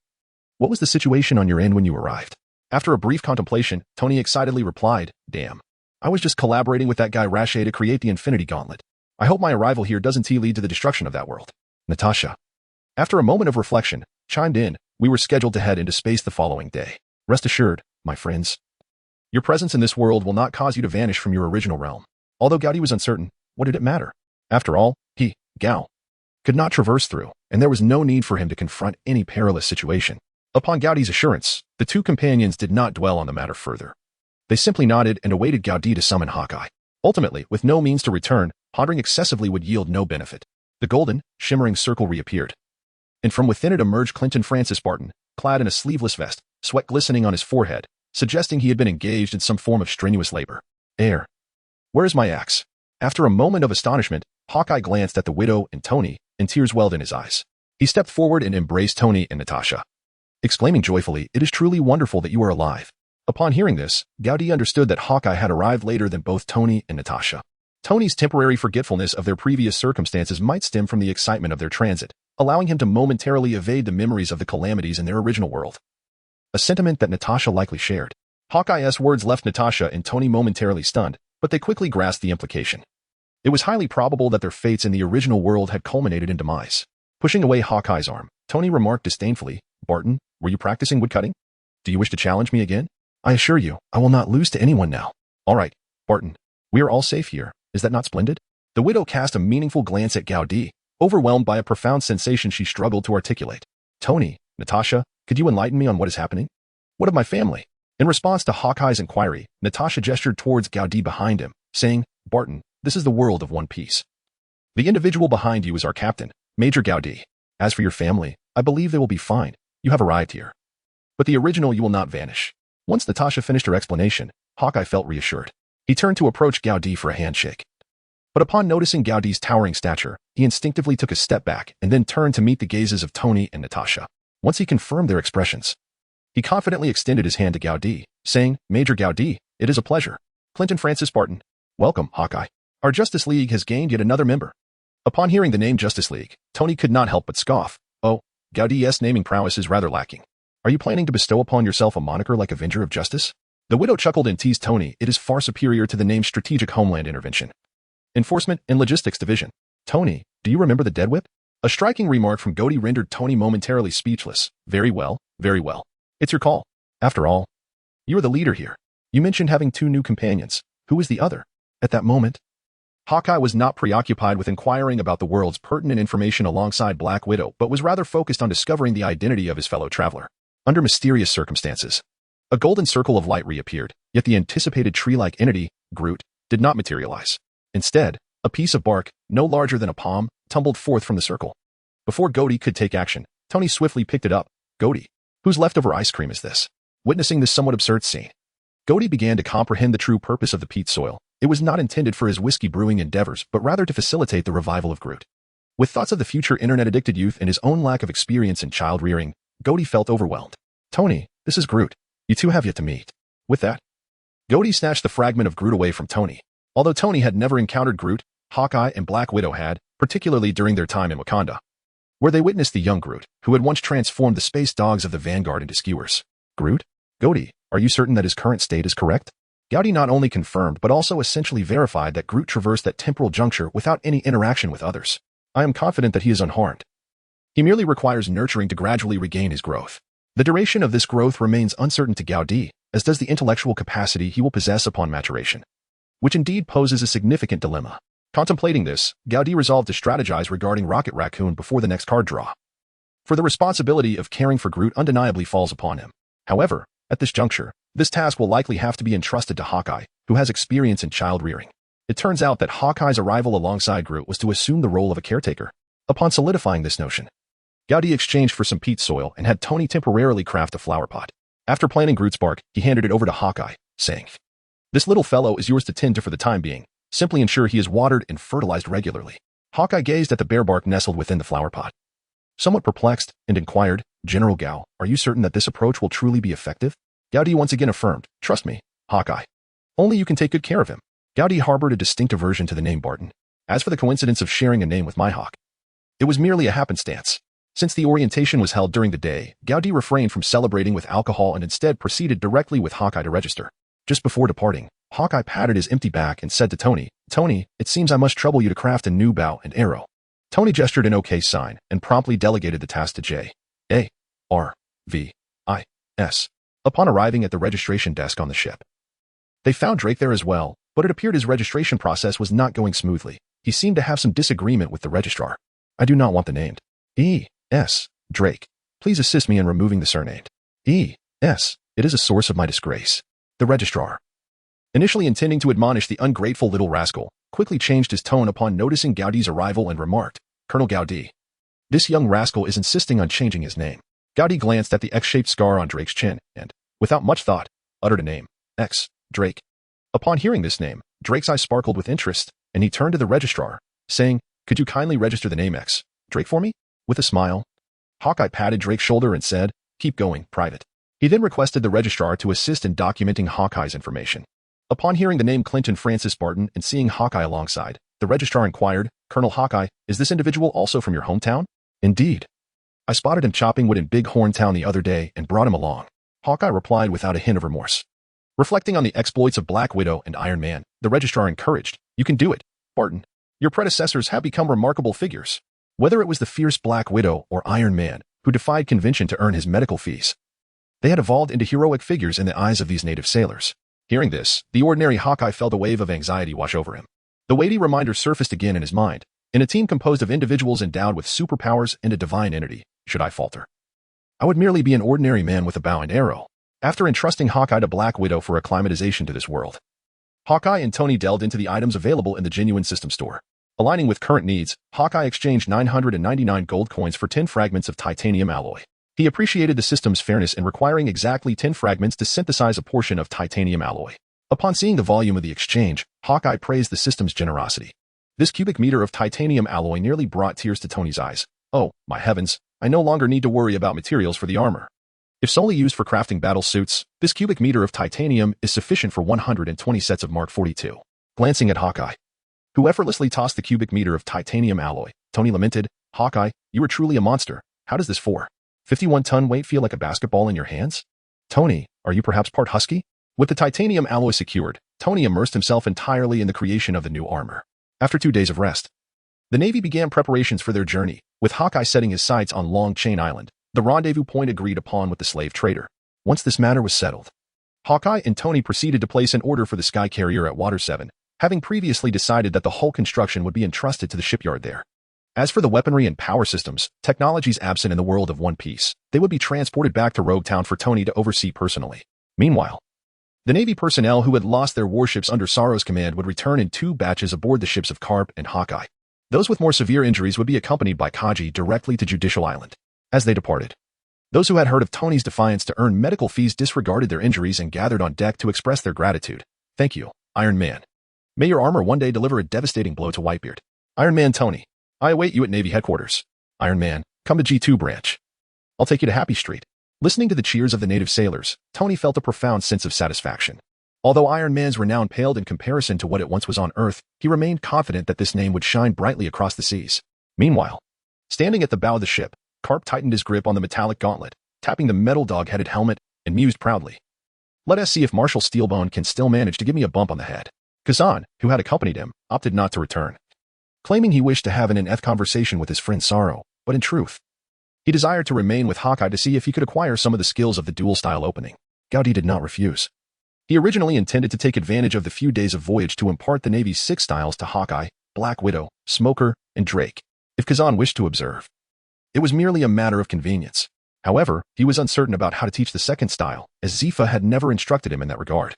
what was the situation on your end when you arrived? After a brief contemplation, Tony excitedly replied, Damn. I was just collaborating with that guy Rache to create the Infinity Gauntlet. I hope my arrival here doesn't lead to the destruction of that world. Natasha, after a moment of reflection, chimed in, We were scheduled to head into space the following day. Rest assured, my friends, your presence in this world will not cause you to vanish from your original realm. Although Gaudi was uncertain, what did it matter? After all, he, Gao, could not traverse through, and there was no need for him to confront any perilous situation. Upon Gaudi's assurance, the two companions did not dwell on the matter further. They simply nodded and awaited Gaudi to summon Hawkeye. Ultimately, with no means to return, pondering excessively would yield no benefit. The golden, shimmering circle reappeared, and from within it emerged Clinton Francis Barton, clad in a sleeveless vest, sweat glistening on his forehead, suggesting he had been engaged in some form of strenuous labor. Where is my axe? After a moment of astonishment, Hawkeye glanced at the widow and Tony, and tears welled in his eyes. He stepped forward and embraced Tony and Natasha, exclaiming joyfully, It is truly wonderful that you are alive. Upon hearing this, Gaudi understood that Hawkeye had arrived later than both Tony and Natasha. Tony's temporary forgetfulness of their previous circumstances might stem from the excitement of their transit, allowing him to momentarily evade the memories of the calamities in their original world. A sentiment that Natasha likely shared. Hawkeye's words left Natasha and Tony momentarily stunned, but they quickly grasped the implication. It was highly probable that their fates in the original world had culminated in demise. Pushing away Hawkeye's arm, Tony remarked disdainfully, "Barton, were you practicing woodcutting? Do you wish to challenge me again? I assure you, I will not lose to anyone now. All right, Barton. We are all safe here. Is that not splendid?" The widow cast a meaningful glance at Gaudi, overwhelmed by a profound sensation she struggled to articulate. "Tony, Natasha, could you enlighten me on what is happening? What of my family?" In response to Hawkeye's inquiry, Natasha gestured towards Gaudi behind him, saying, "Barton, this is the world of one piece. The individual behind you is our captain, Major Gaudi. As for your family, I believe they will be fine. You have arrived here. But the original you will not vanish." Once Natasha finished her explanation, Hawkeye felt reassured. He turned to approach Gaudi for a handshake. But upon noticing Gaudi's towering stature, he instinctively took a step back and then turned to meet the gazes of Tony and Natasha. Once he confirmed their expressions, he confidently extended his hand to Gaudi, saying, "Major Gaudi, it is a pleasure. Clinton Francis Barton. Welcome, Hawkeye. Our Justice League has gained yet another member." Upon hearing the name Justice League, Tony could not help but scoff. "Oh, Gaudi's naming prowess is rather lacking. Are you planning to bestow upon yourself a moniker like Avenger of Justice?" The widow chuckled and teased Tony. "It is far superior to the name Strategic Homeland Intervention, Enforcement and Logistics Division. Tony, do you remember the dead whip?" A striking remark from Gaudi rendered Tony momentarily speechless. Very well. It's your call. After all, you are the leader here. You mentioned having 2 new companions. Who is the other?" At that moment, Hawkeye was not preoccupied with inquiring about the world's pertinent information alongside Black Widow, but was rather focused on discovering the identity of his fellow traveler. Under mysterious circumstances, a golden circle of light reappeared, yet the anticipated tree-like entity, Groot, did not materialize. Instead, a piece of bark, no larger than a palm, tumbled forth from the circle. Before Gaudi could take action, Tony swiftly picked it up. "Gaudi, whose leftover ice cream is this?" Witnessing this somewhat absurd scene, Gaudi began to comprehend the true purpose of the peat soil. It was not intended for his whiskey brewing endeavors, but rather to facilitate the revival of Groot. With thoughts of the future internet-addicted youth and his own lack of experience in child-rearing, Gaudi felt overwhelmed. "Tony, this is Groot. You two have yet to meet." With that, Gaudi snatched the fragment of Groot away from Tony. Although Tony had never encountered Groot, Hawkeye and Black Widow had, particularly during their time in Wakanda, where they witnessed the young Groot, who had once transformed the space dogs of the Vanguard into skewers. "Groot? Gaudi, are you certain that his current state is correct?" Gaudi not only confirmed but also essentially verified that Groot traversed that temporal juncture without any interaction with others. "I am confident that he is unharmed. He merely requires nurturing to gradually regain his growth. The duration of this growth remains uncertain to Gaudi, as does the intellectual capacity he will possess upon maturation, which indeed poses a significant dilemma." Contemplating this, Gaudi resolved to strategize regarding Rocket Raccoon before the next card draw, for the responsibility of caring for Groot undeniably falls upon him. However, at this juncture, this task will likely have to be entrusted to Hawkeye, who has experience in child rearing. It turns out that Hawkeye's arrival alongside Groot was to assume the role of a caretaker. Upon solidifying this notion, Gaudi exchanged for some peat soil and had Tony temporarily craft a flower pot. After planting Groot's bark, he handed it over to Hawkeye, saying, "This little fellow is yours to tend to for the time being. Simply ensure he is watered and fertilized regularly." Hawkeye gazed at the bare bark nestled within the flower pot, somewhat perplexed, and inquired, "General Gao, are you certain that this approach will truly be effective?" Gaudi once again affirmed, "Trust me, Hawkeye. Only you can take good care of him." Gaudi harbored a distinct aversion to the name Barton. As for the coincidence of sharing a name with my hawk, it was merely a happenstance. Since the orientation was held during the day, Gaudi refrained from celebrating with alcohol and instead proceeded directly with Hawkeye to register. Just before departing, Hawkeye patted his empty back and said to Tony, "Tony, it seems I must trouble you to craft a new bow and arrow." Tony gestured an OK sign and promptly delegated the task to J.A.R.V.I.S. Upon arriving at the registration desk on the ship, they found Drake there as well, but it appeared his registration process was not going smoothly. He seemed to have some disagreement with the registrar. "I do not want the named E.S. Drake. Please assist me in removing the surnamed E.S. It is a source of my disgrace." The registrar, initially intending to admonish the ungrateful little rascal, quickly changed his tone upon noticing Gaudi's arrival and remarked, "Colonel Gaudi, this young rascal is insisting on changing his name." Gaudi glanced at the X-shaped scar on Drake's chin and, without much thought, uttered a name, X. Drake. Upon hearing this name, Drake's eyes sparkled with interest, and he turned to the registrar, saying, "Could you kindly register the name X. Drake for me?" With a smile, Hawkeye patted Drake's shoulder and said, "Keep going, Private." He then requested the registrar to assist in documenting Hawkeye's information. Upon hearing the name Clinton Francis Barton and seeing Hawkeye alongside, the registrar inquired, "Colonel Hawkeye, is this individual also from your hometown?" "Indeed. I spotted him chopping wood in Big Horn Town the other day and brought him along," Hawkeye replied without a hint of remorse. Reflecting on the exploits of Black Widow and Iron Man, the registrar encouraged, "You can do it, Barton. Your predecessors have become remarkable figures." Whether it was the fierce Black Widow or Iron Man, who defied convention to earn his medical fees, they had evolved into heroic figures in the eyes of these native sailors. Hearing this, the ordinary Hawkeye felt a wave of anxiety wash over him. The weighty reminder surfaced again in his mind. In a team composed of individuals endowed with superpowers and a divine entity, should I falter, I would merely be an ordinary man with a bow and arrow. After entrusting Hawkeye to Black Widow for acclimatization to this world, Hawkeye and Tony delved into the items available in the genuine system store. Aligning with current needs, Hawkeye exchanged 999 gold coins for 10 fragments of titanium alloy. He appreciated the system's fairness in requiring exactly 10 fragments to synthesize a portion of titanium alloy. Upon seeing the volume of the exchange, Hawkeye praised the system's generosity. This cubic meter of titanium alloy nearly brought tears to Tony's eyes. "Oh, my heavens, I no longer need to worry about materials for the armor. If solely used for crafting battle suits, this cubic meter of titanium is sufficient for 120 sets of Mark 42. Glancing at Hawkeye, who effortlessly tossed the cubic meter of titanium alloy, Tony lamented, "Hawkeye, you are truly a monster. How does this 451-ton weight feel like a basketball in your hands?" "Tony, are you perhaps part husky?" With the titanium alloy secured, Tony immersed himself entirely in the creation of the new armor. After 2 days of rest, the Navy began preparations for their journey, with Hawkeye setting his sights on Long Chain Island, the rendezvous point agreed upon with the slave trader. Once this matter was settled, Hawkeye and Tony proceeded to place an order for the Sky Carrier at Water 7, having previously decided that the hull construction would be entrusted to the shipyard there. As for the weaponry and power systems, technologies absent in the world of One Piece, they would be transported back to Rogue Town for Tony to oversee personally. Meanwhile, the Navy personnel who had lost their warships under Sorrow's command would return in 2 batches aboard the ships of Carp and Hawkeye. Those with more severe injuries would be accompanied by Kaji directly to Judicial Island. As they departed, those who had heard of Tony's defiance to earn medical fees disregarded their injuries and gathered on deck to express their gratitude. "Thank you, Iron Man. May your armor one day deliver a devastating blow to Whitebeard." "Iron Man Tony, I await you at Navy headquarters." "Iron Man, come to G2 branch. I'll take you to Happy Street." Listening to the cheers of the native sailors, Tony felt a profound sense of satisfaction. Although Iron Man's renown paled in comparison to what it once was on Earth, he remained confident that this name would shine brightly across the seas. Meanwhile, standing at the bow of the ship, Carp tightened his grip on the metallic gauntlet, tapping the metal dog-headed helmet, and mused proudly, "Let us see if Marshal Steelbone can still manage to give me a bump on the head." Kazan, who had accompanied him, opted not to return, claiming he wished to have an in-depth conversation with his friend Sorrow, but in truth, he desired to remain with Hawkeye to see if he could acquire some of the skills of the dual-style opening. Gaudi did not refuse. He originally intended to take advantage of the few days of voyage to impart the Navy's 6 styles to Hawkeye, Black Widow, Smoker, and Drake, if Kazan wished to observe. It was merely a matter of convenience. However, he was uncertain about how to teach the second style, as Zifa had never instructed him in that regard.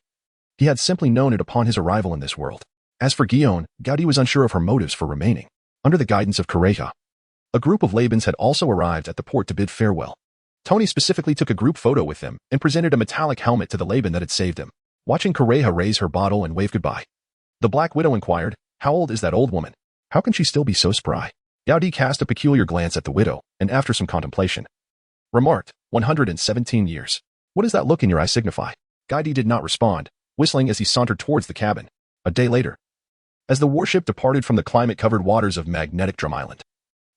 He had simply known it upon his arrival in this world. As for Guion, Gaudi was unsure of her motives for remaining. Under the guidance of Correia, a group of Labans had also arrived at the port to bid farewell. Tony specifically took a group photo with them and presented a metallic helmet to the Laban that had saved him. Watching Correia raise her bottle and wave goodbye, the Black Widow inquired, "How old is that old woman? How can she still be so spry?" Gaudi cast a peculiar glance at the widow, and after some contemplation, remarked, 117 years. "What does that look in your eye signify?" Gaudi did not respond, whistling as he sauntered towards the cabin. A day later, as the warship departed from the climate-covered waters of Magnetic Drum Island,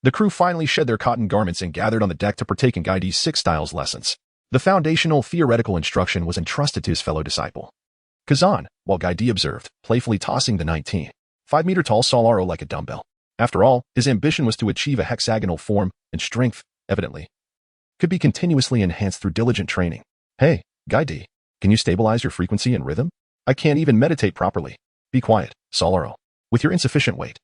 the crew finally shed their cotton garments and gathered on the deck to partake in Gaidi's 6 styles lessons. The foundational theoretical instruction was entrusted to his fellow disciple, Kazan, while Gaidi observed, playfully tossing the 19.5-meter-tall Solaro like a dumbbell. After all, his ambition was to achieve a hexagonal form, and strength, evidently, could be continuously enhanced through diligent training. "Hey, Gaidi, can you stabilize your frequency and rhythm? I can't even meditate properly." "Be quiet, Solaro. With your insufficient weight,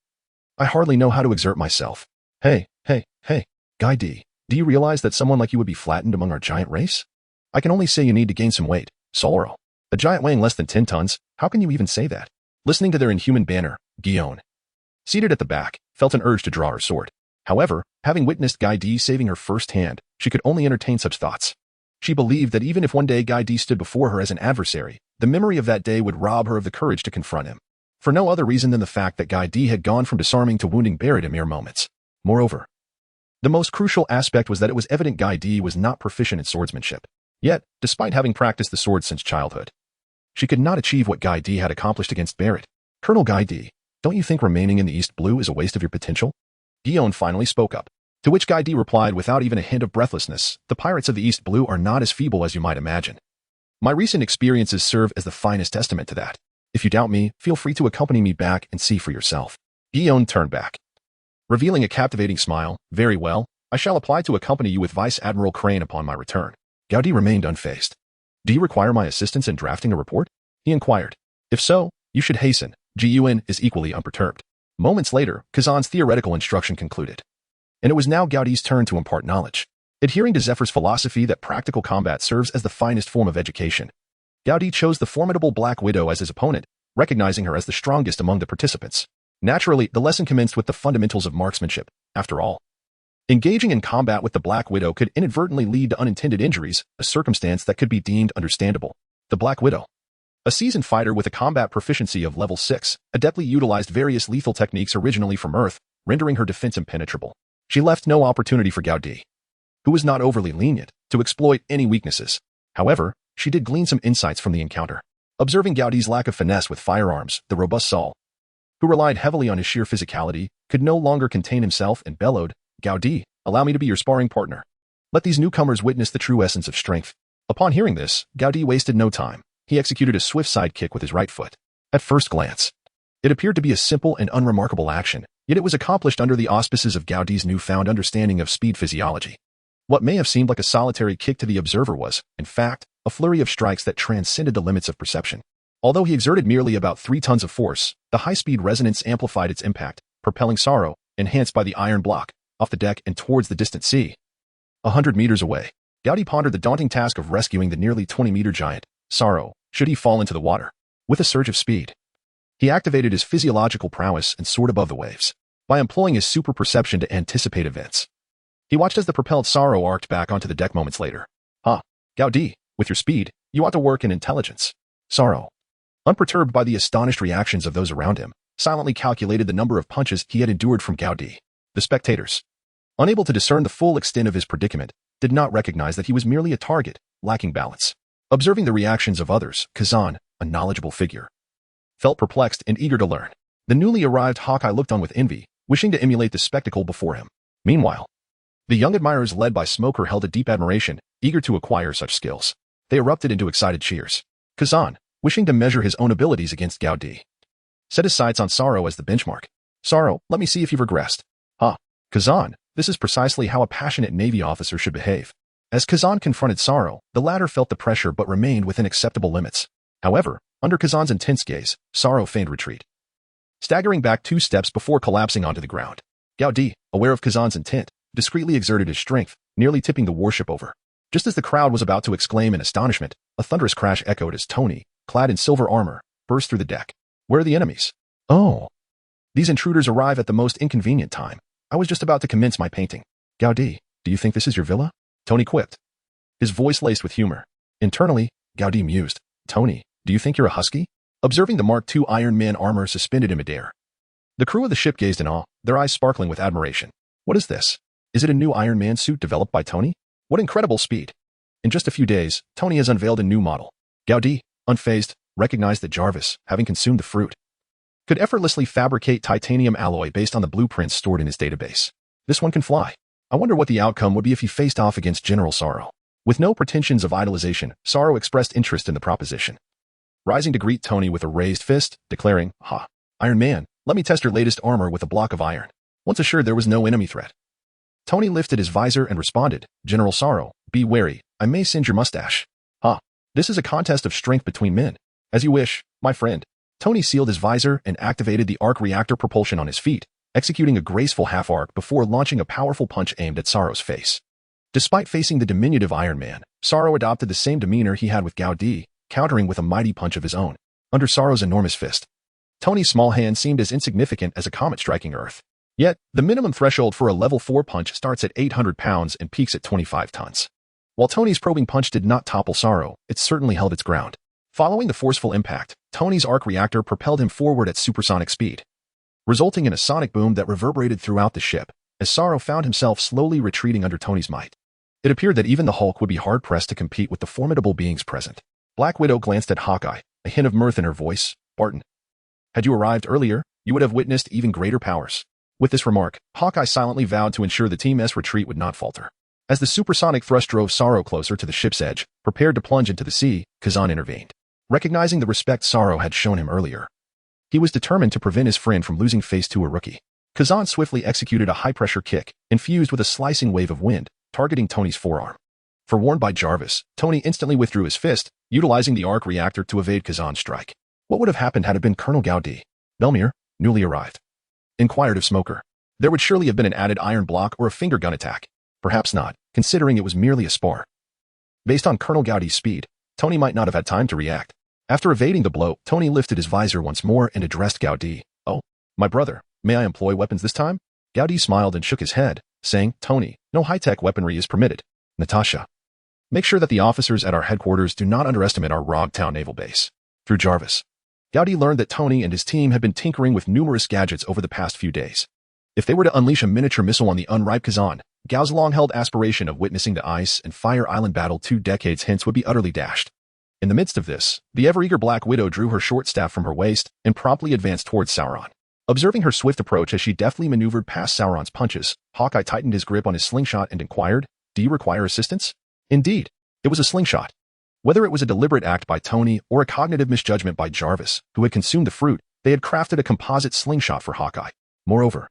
I hardly know how to exert myself." Hey, Gaidi, do you realize that someone like you would be flattened among our giant race?" "I can only say you need to gain some weight, Solaro. A giant weighing less than 10 tons, how can you even say that?" Listening to their inhuman banter, Guion, seated at the back, felt an urge to draw her sword. However, having witnessed Gaidi saving her firsthand, she could only entertain such thoughts. She believed that even if one day Gaidi stood before her as an adversary, the memory of that day would rob her of the courage to confront him, for no other reason than the fact that Gaidi had gone from disarming to wounding Barrett in mere moments. Moreover, the most crucial aspect was that it was evident Gaidi was not proficient in swordsmanship. Yet, despite having practiced the sword since childhood, she could not achieve what Guy D had accomplished against Barrett. Colonel Guy D, don't you think remaining in the East Blue is a waste of your potential? Guillaume finally spoke up, to which Guy D replied without even a hint of breathlessness, the pirates of the East Blue are not as feeble as you might imagine. My recent experiences serve as the finest testament to that. If you doubt me, feel free to accompany me back and see for yourself. Guillaume turned back, revealing a captivating smile. Very well, I shall apply to accompany you with Vice Admiral Crane upon my return. Gaudi remained unfazed. Do you require my assistance in drafting a report? He inquired. If so, you should hasten. Gun is equally unperturbed. Moments later, Kazan's theoretical instruction concluded, and it was now Gaudi's turn to impart knowledge. Adhering to Zephyr's philosophy that practical combat serves as the finest form of education, Gaudi chose the formidable Black Widow as his opponent, recognizing her as the strongest among the participants. Naturally, the lesson commenced with the fundamentals of marksmanship. After all, engaging in combat with the Black Widow could inadvertently lead to unintended injuries, a circumstance that could be deemed understandable. The Black Widow, a seasoned fighter with a combat proficiency of level 6, adeptly utilized various lethal techniques originally from Earth, rendering her defense impenetrable. She left no opportunity for Gaudi, who was not overly lenient, to exploit any weaknesses. However, she did glean some insights from the encounter. Observing Gaudi's lack of finesse with firearms, the robust Saul, who relied heavily on his sheer physicality, could no longer contain himself and bellowed, Gaudi, allow me to be your sparring partner. Let these newcomers witness the true essence of strength. Upon hearing this, Gaudi wasted no time. He executed a swift side kick with his right foot. At first glance, it appeared to be a simple and unremarkable action, yet it was accomplished under the auspices of Gaudi's newfound understanding of speed physiology. What may have seemed like a solitary kick to the observer was, in fact, a flurry of strikes that transcended the limits of perception. Although he exerted merely about 3 tons of force, the high-speed resonance amplified its impact, propelling Sorrow, enhanced by the iron block, off the deck and towards the distant sea. 100 meters away, Gaudi pondered the daunting task of rescuing the nearly 20-meter giant, Sorrow, should he fall into the water. With a surge of speed, he activated his physiological prowess and soared above the waves. By employing his super perception to anticipate events, he watched as the propelled Sorrow arced back onto the deck moments later. Gaudi, with your speed, you ought to work in intelligence. Sorrow, unperturbed by the astonished reactions of those around him, silently calculated the number of punches he had endured from Gaudi. The spectators, unable to discern the full extent of his predicament, did not recognize that he was merely a target, lacking balance. Observing the reactions of others, Kazan, a knowledgeable figure, felt perplexed and eager to learn. The newly arrived Hawkeye looked on with envy, wishing to emulate the spectacle before him. Meanwhile, the young admirers led by Smoker held a deep admiration, eager to acquire such skills. They erupted into excited cheers. Kazan, wishing to measure his own abilities against Gaudi, set his sights on Sorrow as the benchmark. Sorrow, let me see if you've regressed. Kazan, this is precisely how a passionate Navy officer should behave. As Kazan confronted Sorrow, the latter felt the pressure but remained within acceptable limits. However, under Kazan's intense gaze, Sorrow feigned retreat, staggering back 2 steps before collapsing onto the ground. Gaudi, aware of Kazan's intent, discreetly exerted his strength, nearly tipping the warship over. Just as the crowd was about to exclaim in astonishment, a thunderous crash echoed as Tony, clad in silver armor, burst through the deck. Where are the enemies? Oh. These intruders arrive at the most inconvenient time. I was just about to commence my painting. Gaudi, do you think this is your villa? Tony quipped, his voice laced with humor. Internally, Gaudi mused. Tony, do you think you're a husky? Observing the Mark II Iron Man armor suspended in midair, the crew of the ship gazed in awe, their eyes sparkling with admiration. What is this? Is it a new Iron Man suit developed by Tony? What incredible speed! In just a few days, Tony has unveiled a new model. Gaudi, unfazed, recognized that Jarvis, having consumed the fruit, could effortlessly fabricate titanium alloy based on the blueprints stored in his database. This one can fly. I wonder what the outcome would be if he faced off against General Sorrow. With no pretensions of idolization, Sorrow expressed interest in the proposition, rising to greet Tony with a raised fist, declaring, Iron Man, let me test your latest armor with a block of iron. Once assured there was no enemy threat, Tony lifted his visor and responded, General Sorrow, be wary, I may singe your mustache. This is a contest of strength between men. As you wish, my friend. Tony sealed his visor and activated the arc reactor propulsion on his feet, executing a graceful half-arc before launching a powerful punch aimed at Sorrow's face. Despite facing the diminutive Iron Man, Sorrow adopted the same demeanor he had with Gaudi, countering with a mighty punch of his own. Under Sorrow's enormous fist, Tony's small hand seemed as insignificant as a comet striking Earth. Yet, the minimum threshold for a level 4 punch starts at 800 pounds and peaks at 25 tons. While Tony's probing punch did not topple Sorrow, it certainly held its ground. Following the forceful impact, Tony's arc reactor propelled him forward at supersonic speed, resulting in a sonic boom that reverberated throughout the ship, as Sorrow found himself slowly retreating under Tony's might. It appeared that even the Hulk would be hard-pressed to compete with the formidable beings present. Black Widow glanced at Hawkeye, a hint of mirth in her voice. Barton, had you arrived earlier, you would have witnessed even greater powers. With this remark, Hawkeye silently vowed to ensure the Team's retreat would not falter. As the supersonic thrust drove Sorrow closer to the ship's edge, prepared to plunge into the sea, Kazan intervened. Recognizing the respect Sorrow had shown him earlier, he was determined to prevent his friend from losing face to a rookie. Kazan swiftly executed a high-pressure kick, infused with a slicing wave of wind, targeting Tony's forearm. Forewarned by Jarvis, Tony instantly withdrew his fist, utilizing the arc reactor to evade Kazan's strike. What would have happened had it been Colonel Gaudi, Belmere, newly arrived? Inquired of Smoker. There would surely have been an added iron block or a finger gun attack. Perhaps not, considering it was merely a spar. Based on Colonel Gaudi's speed, Tony might not have had time to react. After evading the blow, Tony lifted his visor once more and addressed Gaudi. Oh, my brother, may I employ weapons this time? Gaudi smiled and shook his head, saying, Tony, no high-tech weaponry is permitted. Natasha, make sure that the officers at our headquarters do not underestimate our Rogtown naval base. Through Jarvis, Gaudi learned that Tony and his team had been tinkering with numerous gadgets over the past few days. If they were to unleash a miniature missile on the unripe Kazan, Gao's long-held aspiration of witnessing the Ice and Fire Island battle 2 decades hence would be utterly dashed. In the midst of this, the ever-eager Black Widow drew her short staff from her waist and promptly advanced towards Sauron. Observing her swift approach as she deftly maneuvered past Sauron's punches, Hawkeye tightened his grip on his slingshot and inquired, Do you require assistance? Indeed, it was a slingshot. Whether it was a deliberate act by Tony or a cognitive misjudgment by Jarvis, who had consumed the fruit, they had crafted a composite slingshot for Hawkeye. Moreover,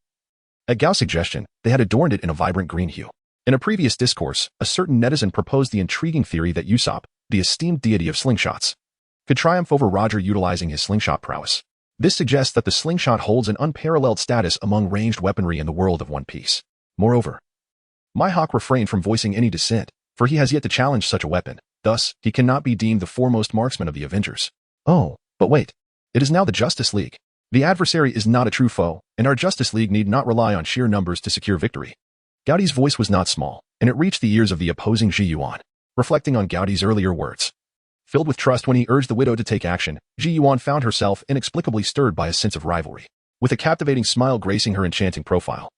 at Gao's suggestion, they had adorned it in a vibrant green hue. In a previous discourse, a certain netizen proposed the intriguing theory that Usopp, the esteemed deity of slingshots, could triumph over Roger utilizing his slingshot prowess. This suggests that the slingshot holds an unparalleled status among ranged weaponry in the world of One Piece. Moreover, Mihawk refrained from voicing any dissent, for he has yet to challenge such a weapon. Thus, he cannot be deemed the foremost marksman of the Avengers. Oh, but wait. It is now the Justice League. The adversary is not a true foe, and our Justice League need not rely on sheer numbers to secure victory. Gaudi's voice was not small, and it reached the ears of the opposing Ji Yuan, reflecting on Gaudi's earlier words. Filled with trust when he urged the widow to take action, Ji Yuan found herself inexplicably stirred by a sense of rivalry. With a captivating smile gracing her enchanting profile,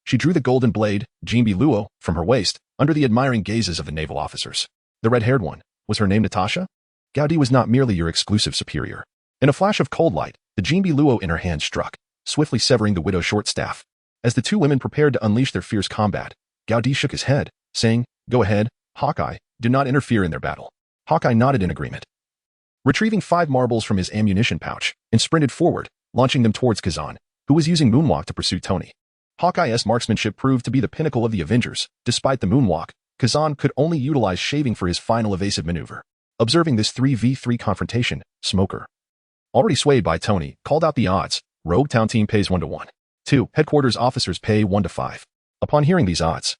she drew the golden blade, Jinbi Luo, from her waist, under the admiring gazes of the naval officers. The red-haired one, was her name Natasha? Gaudi was not merely your exclusive superior. In a flash of cold light, the Jinbi Luo in her hand struck, swiftly severing the widow's short staff. As the two women prepared to unleash their fierce combat, Gaudi shook his head, saying, Go ahead, Hawkeye, do not interfere in their battle. Hawkeye nodded in agreement. Retrieving 5 marbles from his ammunition pouch, and sprinted forward, launching them towards Kazan, who was using moonwalk to pursue Tony. Hawkeye's marksmanship proved to be the pinnacle of the Avengers. Despite the moonwalk, Kazan could only utilize shaving for his final evasive maneuver. Observing this 3v3 confrontation, Smoker, already swayed by Tony, called out the odds. Rogue Town team pays 1-1. 2. Headquarters officers pay 1-5. Upon hearing these odds,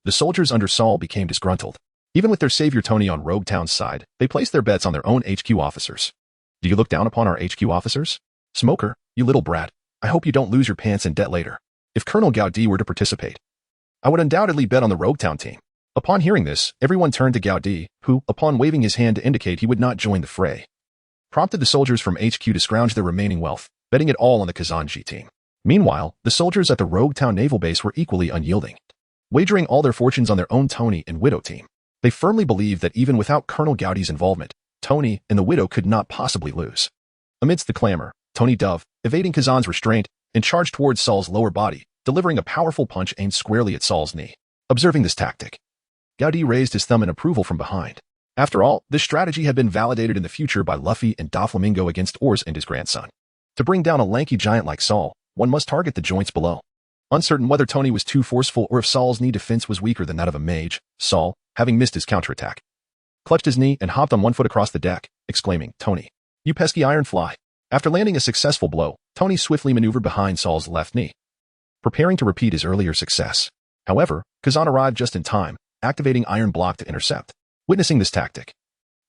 the soldiers under Saul became disgruntled. Even with their savior Tony on Rogue Town's side, they placed their bets on their own HQ officers. Do you look down upon our HQ officers? Smoker, you little brat, I hope you don't lose your pants in debt later. If Colonel Gaudi were to participate, I would undoubtedly bet on the Rogue Town team. Upon hearing this, everyone turned to Gaudi, who, upon waving his hand to indicate he would not join the fray, prompted the soldiers from HQ to scrounge their remaining wealth, betting it all on the Kazanji team. Meanwhile, the soldiers at the Rogue Town naval base were equally unyielding, wagering all their fortunes on their own Tony and Widow team. They firmly believed that even without Colonel Gaudi's involvement, Tony and the Widow could not possibly lose. Amidst the clamor, Tony dove, evading Kazan's restraint, and charged towards Saul's lower body, delivering a powerful punch aimed squarely at Saul's knee. Observing this tactic, Gaudi raised his thumb in approval from behind. After all, this strategy had been validated in the future by Luffy and Doflamingo against Ors and his grandson. To bring down a lanky giant like Saul, one must target the joints below. Uncertain whether Tony was too forceful or if Saul's knee defense was weaker than that of a mage, Saul, having missed his counterattack, clutched his knee and hopped on one foot across the deck, exclaiming, Tony, you pesky iron fly. After landing a successful blow, Tony swiftly maneuvered behind Saul's left knee, preparing to repeat his earlier success. However, Kazan arrived just in time, activating Iron Block to intercept. Witnessing this tactic,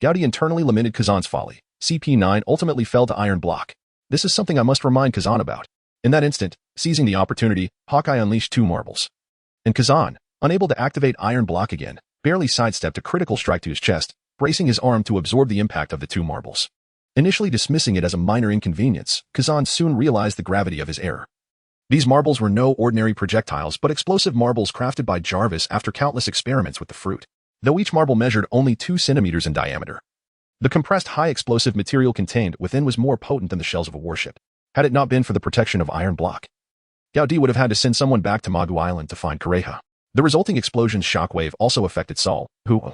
Gaudi internally lamented Kazan's folly. CP9 ultimately fell to Iron Block. This is something I must remind Kazan about. In that instant, seizing the opportunity, Hawkeye unleashed 2 marbles. And Kazan, unable to activate Iron Block again, barely sidestepped a critical strike to his chest, bracing his arm to absorb the impact of the 2 marbles. Initially dismissing it as a minor inconvenience, Kazan soon realized the gravity of his error. These marbles were no ordinary projectiles but explosive marbles crafted by Jarvis after countless experiments with the fruit, though each marble measured only 2 centimeters in diameter. The compressed high-explosive material contained within was more potent than the shells of a warship. Had it not been for the protection of iron block, Gaudi would have had to send someone back to Magu Island to find Kareha. The resulting explosion's shockwave also affected Saul, who,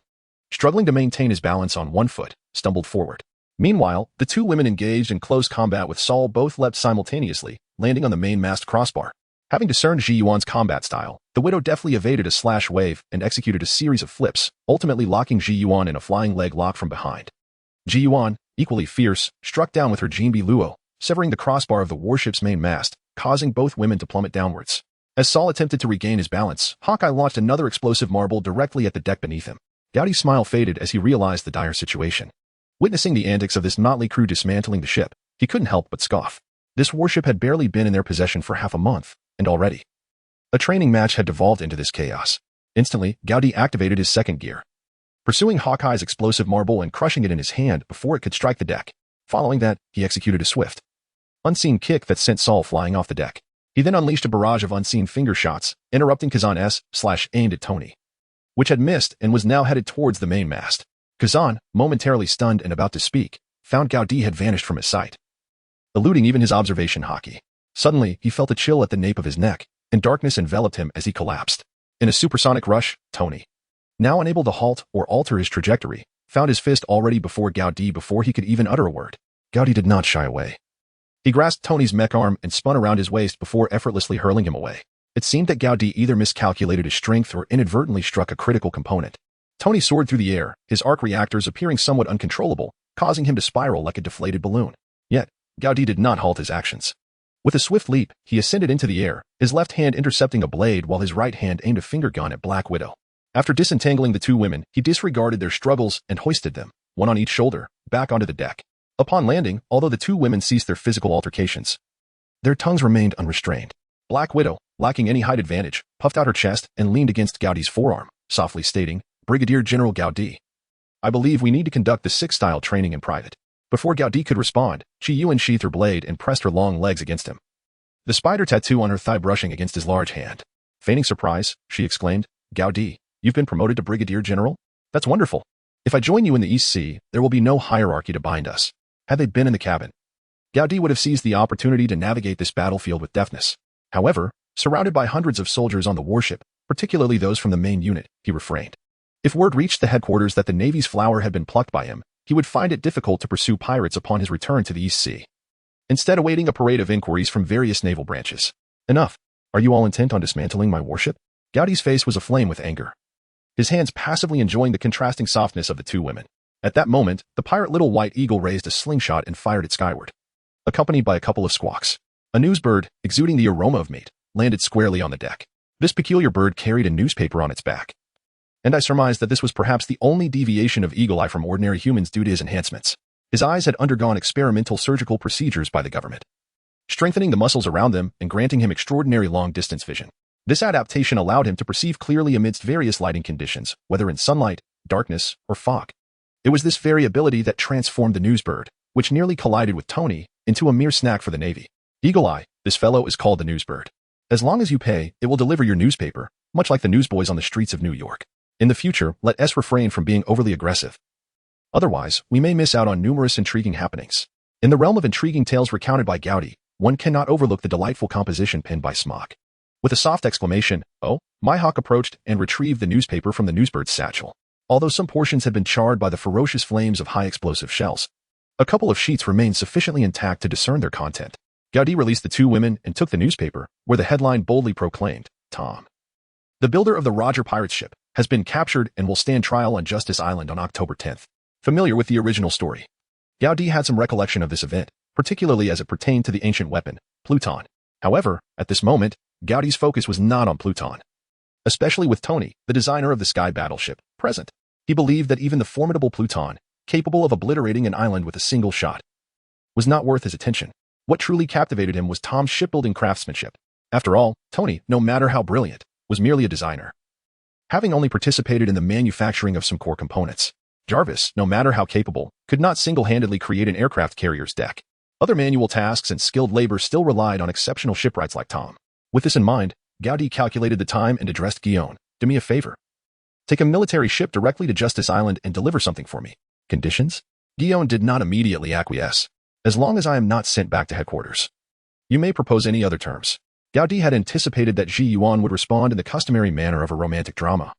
struggling to maintain his balance on one foot, stumbled forward. Meanwhile, the 2 women engaged in close combat with Saul both leapt simultaneously, landing on the main-mast crossbar. Having discerned Ji Yuan's combat style, the widow deftly evaded a slash wave and executed a series of flips, ultimately locking Ji Yuan in a flying leg lock from behind. Ji Yuan, equally fierce, struck down with her Jinbi Luo, severing the crossbar of the warship's main mast, causing both women to plummet downwards. As Saul attempted to regain his balance, Hawkeye launched another explosive marble directly at the deck beneath him. Gaudi's smile faded as he realized the dire situation. Witnessing the antics of this motley crew dismantling the ship, he couldn't help but scoff. This warship had barely been in their possession for half a month, and already a training match had devolved into this chaos. Instantly, Gaudi activated his second gear, pursuing Hawkeye's explosive marble and crushing it in his hand before it could strike the deck. Following that, he executed a swift, unseen kick that sent Saul flying off the deck. He then unleashed a barrage of unseen finger shots, interrupting Kazan's slash aimed at Tony, which had missed and was now headed towards the mainmast. Kazan, momentarily stunned and about to speak, found Gaudi had vanished from his sight, eluding even his observation hockey. Suddenly, he felt a chill at the nape of his neck, and darkness enveloped him as he collapsed. In a supersonic rush, Tony, now unable to halt or alter his trajectory, found his fist already before Gaudi before he could even utter a word. Gaudi did not shy away. He grasped Tony's mech arm and spun around his waist before effortlessly hurling him away. It seemed that Gaudi either miscalculated his strength or inadvertently struck a critical component. Tony soared through the air, his arc reactors appearing somewhat uncontrollable, causing him to spiral like a deflated balloon. Yet, Gaudi did not halt his actions. With a swift leap, he ascended into the air, his left hand intercepting a blade while his right hand aimed a finger gun at Black Widow. After disentangling the 2 women, he disregarded their struggles and hoisted them, one on each shoulder, back onto the deck. Upon landing, although the 2 women ceased their physical altercations, their tongues remained unrestrained. Black Widow, lacking any height advantage, puffed out her chest and leaned against Gaudi's forearm, softly stating, "Brigadier General Gaudi, I believe we need to conduct the 6-style training in private." Before Gaudi could respond, Chi Yuan sheathed her blade and pressed her long legs against him, the spider tattoo on her thigh brushing against his large hand. Feigning surprise, she exclaimed, "Gaudi, you've been promoted to Brigadier General? That's wonderful. If I join you in the East Sea, there will be no hierarchy to bind us." Had they been in the cabin, Gaudi would have seized the opportunity to navigate this battlefield with deftness. However, surrounded by hundreds of soldiers on the warship, particularly those from the main unit, he refrained. If word reached the headquarters that the Navy's flower had been plucked by him, he would find it difficult to pursue pirates upon his return to the East Sea, instead awaiting a parade of inquiries from various naval branches. "Enough. Are you all intent on dismantling my warship?" Gaudi's face was aflame with anger, his hands passively enjoying the contrasting softness of the 2 women. At that moment, the pirate Little White Eagle raised a slingshot and fired it skyward, accompanied by a couple of squawks. A newsbird, exuding the aroma of meat, landed squarely on the deck. This peculiar bird carried a newspaper on its back, and I surmised that this was perhaps the only deviation of Eagle Eye from ordinary humans due to his enhancements. His eyes had undergone experimental surgical procedures by the government, strengthening the muscles around them and granting him extraordinary long-distance vision. This adaptation allowed him to perceive clearly amidst various lighting conditions, whether in sunlight, darkness, or fog. It was this very ability that transformed the newsbird, which nearly collided with Tony, into a mere snack for the Navy. "Eagle Eye, this fellow is called the newsbird. As long as you pay, it will deliver your newspaper, much like the newsboys on the streets of New York. In the future, let us refrain from being overly aggressive. Otherwise, we may miss out on numerous intriguing happenings." In the realm of intriguing tales recounted by Gaudi, one cannot overlook the delightful composition penned by Smock. With a soft exclamation, "Oh," my hawk approached and retrieved the newspaper from the newsbird's satchel. Although some portions had been charred by the ferocious flames of high-explosive shells, a couple of sheets remained sufficiently intact to discern their content. Gaudi released the 2 women and took the newspaper, where the headline boldly proclaimed, "Tom, the builder of the Roger pirate ship, has been captured and will stand trial on Justice Island on October 10th. Familiar with the original story, Gaudi had some recollection of this event, particularly as it pertained to the ancient weapon, Pluton. However, at this moment, Gaudi's focus was not on Pluton, especially with Tony, the designer of the sky battleship, present. He believed that even the formidable Pluton, capable of obliterating an island with a single shot, was not worth his attention. What truly captivated him was Tom's shipbuilding craftsmanship. After all, Tony, no matter how brilliant, was merely a designer, having only participated in the manufacturing of some core components. Jarvis, no matter how capable, could not single-handedly create an aircraft carrier's deck. Other manual tasks and skilled labor still relied on exceptional shipwrights like Tom. With this in mind, Gaudi calculated the time and addressed Guillaume. Do me a favor. Take a military ship directly to Justice Island and deliver something for me. Conditions? Guillaume did not immediately acquiesce. As long as I am not sent back to headquarters. You may propose any other terms. Gaudi had anticipated that Ji Yuan would respond in the customary manner of a romantic drama,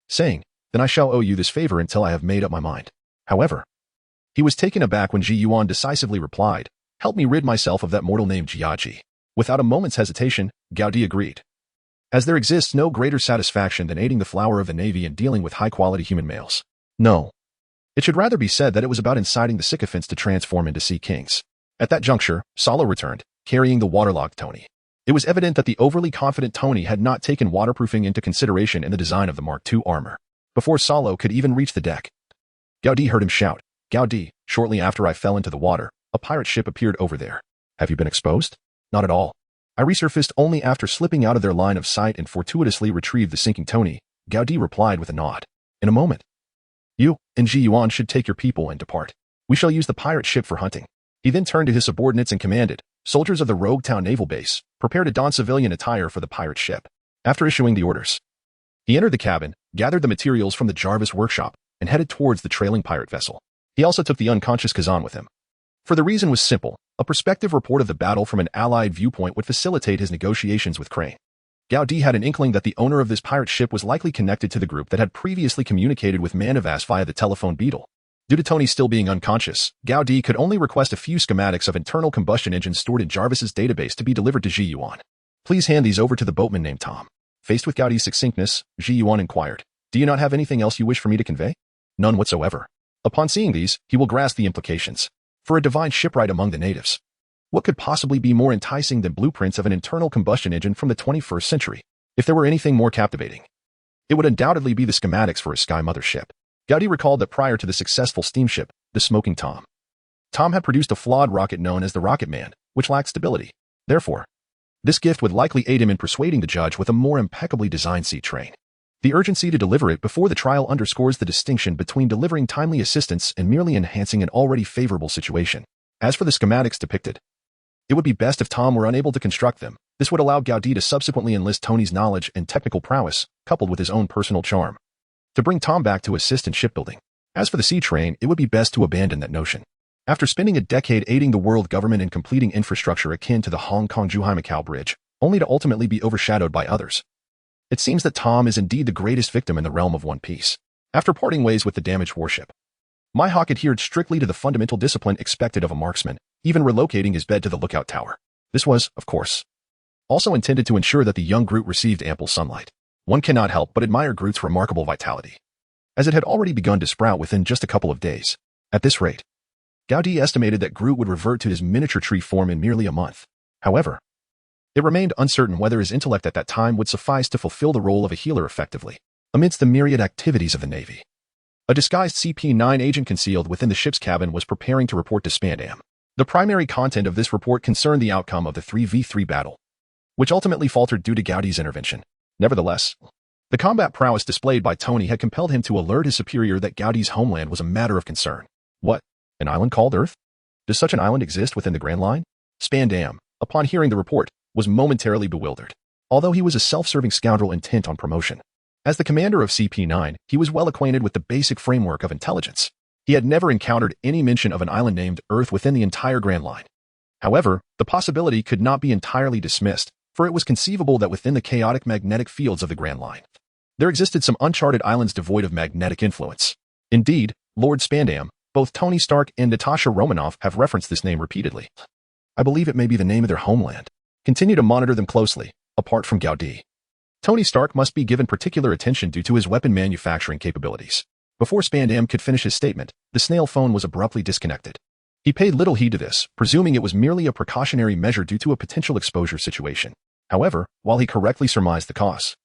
saying, then I shall owe you this favor until I have made up my mind. However, he was taken aback when Ji Yuan decisively replied, help me rid myself of that mortal named Jiaji. Without a moment's hesitation, Gaudi agreed. As there exists no greater satisfaction than aiding the flower of the Navy in dealing with high-quality human males. No. It should rather be said that it was about inciting the sycophants to transform into sea kings. At that juncture, Salo returned, carrying the waterlogged Tony. It was evident that the overly confident Tony had not taken waterproofing into consideration in the design of the Mark II armor. Before Salo could even reach the deck, Gaudi heard him shout, Gaudi, shortly after I fell into the water, a pirate ship appeared over there. Have you been exposed? Not at all. I resurfaced only after slipping out of their line of sight and fortuitously retrieved the sinking Tony, Gaudi replied with a nod. In a moment. You and Ji Yuan should take your people and depart. We shall use the pirate ship for hunting. He then turned to his subordinates and commanded, soldiers of the Rogue Town Naval Base, prepare to don civilian attire for the pirate ship. After issuing the orders, he entered the cabin, gathered the materials from the Jarvis workshop, and headed towards the trailing pirate vessel. He also took the unconscious Kazan with him. For the reason was simple, a prospective report of the battle from an allied viewpoint would facilitate his negotiations with Crane. Gaudi had an inkling that the owner of this pirate ship was likely connected to the group that had previously communicated with Manivas via the telephone beetle. Due to Tony still being unconscious, Gaudi could only request a few schematics of internal combustion engines stored in Jarvis's database to be delivered to Ji Yuan. Please hand these over to the boatman named Tom. Faced with Gaudi's succinctness, Ji Yuan inquired, do you not have anything else you wish for me to convey? None whatsoever. Upon seeing these, he will grasp the implications. For a divine shipwright among the natives, what could possibly be more enticing than blueprints of an internal combustion engine from the 21st century? If there were anything more captivating, it would undoubtedly be the schematics for a Sky Mother ship. Gaudi recalled that prior to the successful steamship, the Smoking Tom, Tom had produced a flawed rocket known as the Rocket Man, which lacked stability. Therefore, this gift would likely aid him in persuading the judge with a more impeccably designed sea train. The urgency to deliver it before the trial underscores the distinction between delivering timely assistance and merely enhancing an already favorable situation. As for the schematics depicted, it would be best if Tom were unable to construct them. This would allow Gaudi to subsequently enlist Tony's knowledge and technical prowess, coupled with his own personal charm, to bring Tom back to assist in shipbuilding. As for the sea train, it would be best to abandon that notion. After spending a decade aiding the world government in completing infrastructure akin to the Hong Kong-Zhuhai-Macau Bridge, only to ultimately be overshadowed by others, it seems that Tom is indeed the greatest victim in the realm of One Piece. After parting ways with the damaged warship, Mihawk adhered strictly to the fundamental discipline expected of a marksman, even relocating his bed to the lookout tower. This was, of course, also intended to ensure that the young Groot received ample sunlight. One cannot help but admire Groot's remarkable vitality, as it had already begun to sprout within just a couple of days. At this rate, Gaudi estimated that Groot would revert to his miniature tree form in merely a month. However, it remained uncertain whether his intellect at that time would suffice to fulfill the role of a healer effectively. Amidst the myriad activities of the Navy, a disguised CP-9 agent concealed within the ship's cabin was preparing to report to Spandam. The primary content of this report concerned the outcome of the 3v3 battle, which ultimately faltered due to Gaudi's intervention. Nevertheless, the combat prowess displayed by Tony had compelled him to alert his superior that Gaudi's homeland was a matter of concern. What? An island called Earth? Does such an island exist within the Grand Line? Spandam, upon hearing the report, was momentarily bewildered, although he was a self-serving scoundrel intent on promotion. As the commander of CP-9, he was well acquainted with the basic framework of intelligence. He had never encountered any mention of an island named Earth within the entire Grand Line. However, the possibility could not be entirely dismissed, for it was conceivable that within the chaotic magnetic fields of the Grand Line, there existed some uncharted islands devoid of magnetic influence. Indeed, Lord Spandam, both Tony Stark and Natasha Romanoff have referenced this name repeatedly. I believe it may be the name of their homeland. Continue to monitor them closely, apart from Gaudi. Tony Stark must be given particular attention due to his weapon manufacturing capabilities. Before Spandam could finish his statement, the snail phone was abruptly disconnected. He paid little heed to this, presuming it was merely a precautionary measure due to a potential exposure situation. However, while he correctly surmised the cause,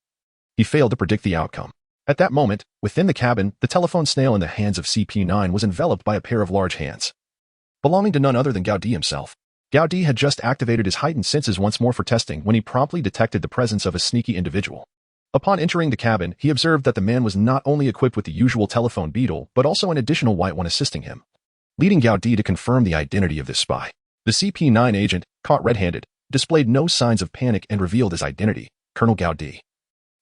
he failed to predict the outcome. At that moment, within the cabin, the telephone snail in the hands of CP-9 was enveloped by a pair of large hands, belonging to none other than Gaudi himself. Gaudi had just activated his heightened senses once more for testing when he promptly detected the presence of a sneaky individual. Upon entering the cabin, he observed that the man was not only equipped with the usual telephone beetle, but also an additional white one assisting him, leading Gaudi to confirm the identity of this spy. The CP-9 agent, caught red-handed, displayed no signs of panic and revealed his identity, Colonel Gaudi.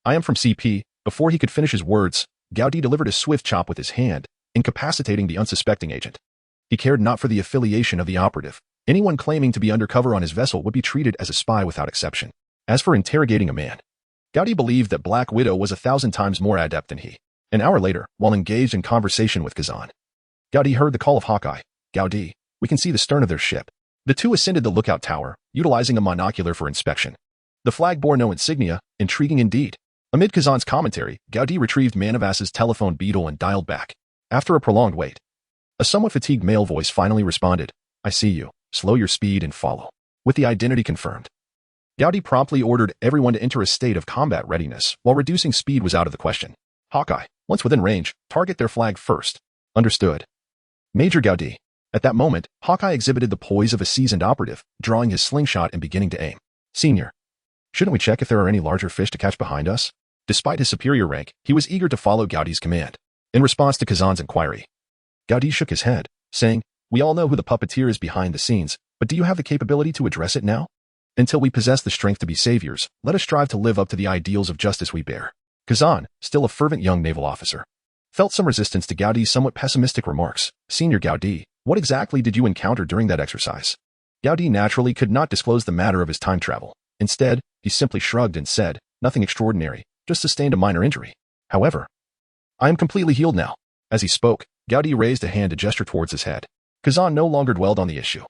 I am from CP. Before he could finish his words, Gaudi delivered a swift chop with his hand, incapacitating the unsuspecting agent. He cared not for the affiliation of the operative. Anyone claiming to be undercover on his vessel would be treated as a spy without exception. As for interrogating a man, Gaudi believed that Black Widow was 1,000 times more adept than he. An hour later, while engaged in conversation with Kazan, Gaudi heard the call of Hawkeye. Gaudi, we can see the stern of their ship. The two ascended the lookout tower, utilizing a monocular for inspection. The flag bore no insignia, intriguing indeed. Amid Kazan's commentary, Gaudi retrieved Manavas's telephone beetle and dialed back. After a prolonged wait, a somewhat fatigued male voice finally responded, I see you. Slow your speed and follow. With the identity confirmed, Gaudi promptly ordered everyone to enter a state of combat readiness, while reducing speed was out of the question. Hawkeye, once within range, target their flag first. Understood. Major Gaudi. At that moment, Hawkeye exhibited the poise of a seasoned operative, drawing his slingshot and beginning to aim. Senior. Shouldn't we check if there are any larger fish to catch behind us? Despite his superior rank, he was eager to follow Gaudi's command. In response to Kazan's inquiry, Gaudi shook his head, saying, we all know who the puppeteer is behind the scenes, but do you have the capability to address it now? Until we possess the strength to be saviors, let us strive to live up to the ideals of justice we bear. Kazan, still a fervent young naval officer, felt some resistance to Gaudi's somewhat pessimistic remarks. Senior Gaudi, what exactly did you encounter during that exercise? Gaudi naturally could not disclose the matter of his time travel. Instead, he simply shrugged and said, nothing extraordinary, just sustained a minor injury. However, I am completely healed now. As he spoke, Gaudi raised a hand to gesture towards his head. Kazan no longer dwelled on the issue.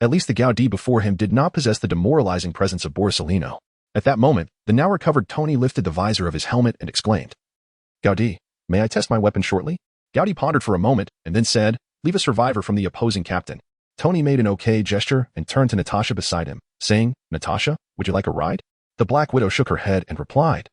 At least the Gaudi before him did not possess the demoralizing presence of Borsalino. At that moment, the now recovered Tony lifted the visor of his helmet and exclaimed, Gaudi, may I test my weapon shortly? Gaudi pondered for a moment and then said, leave a survivor from the opposing captain. Tony made an okay gesture and turned to Natasha beside him, saying, Natasha, would you like a ride? The Black Widow shook her head and replied,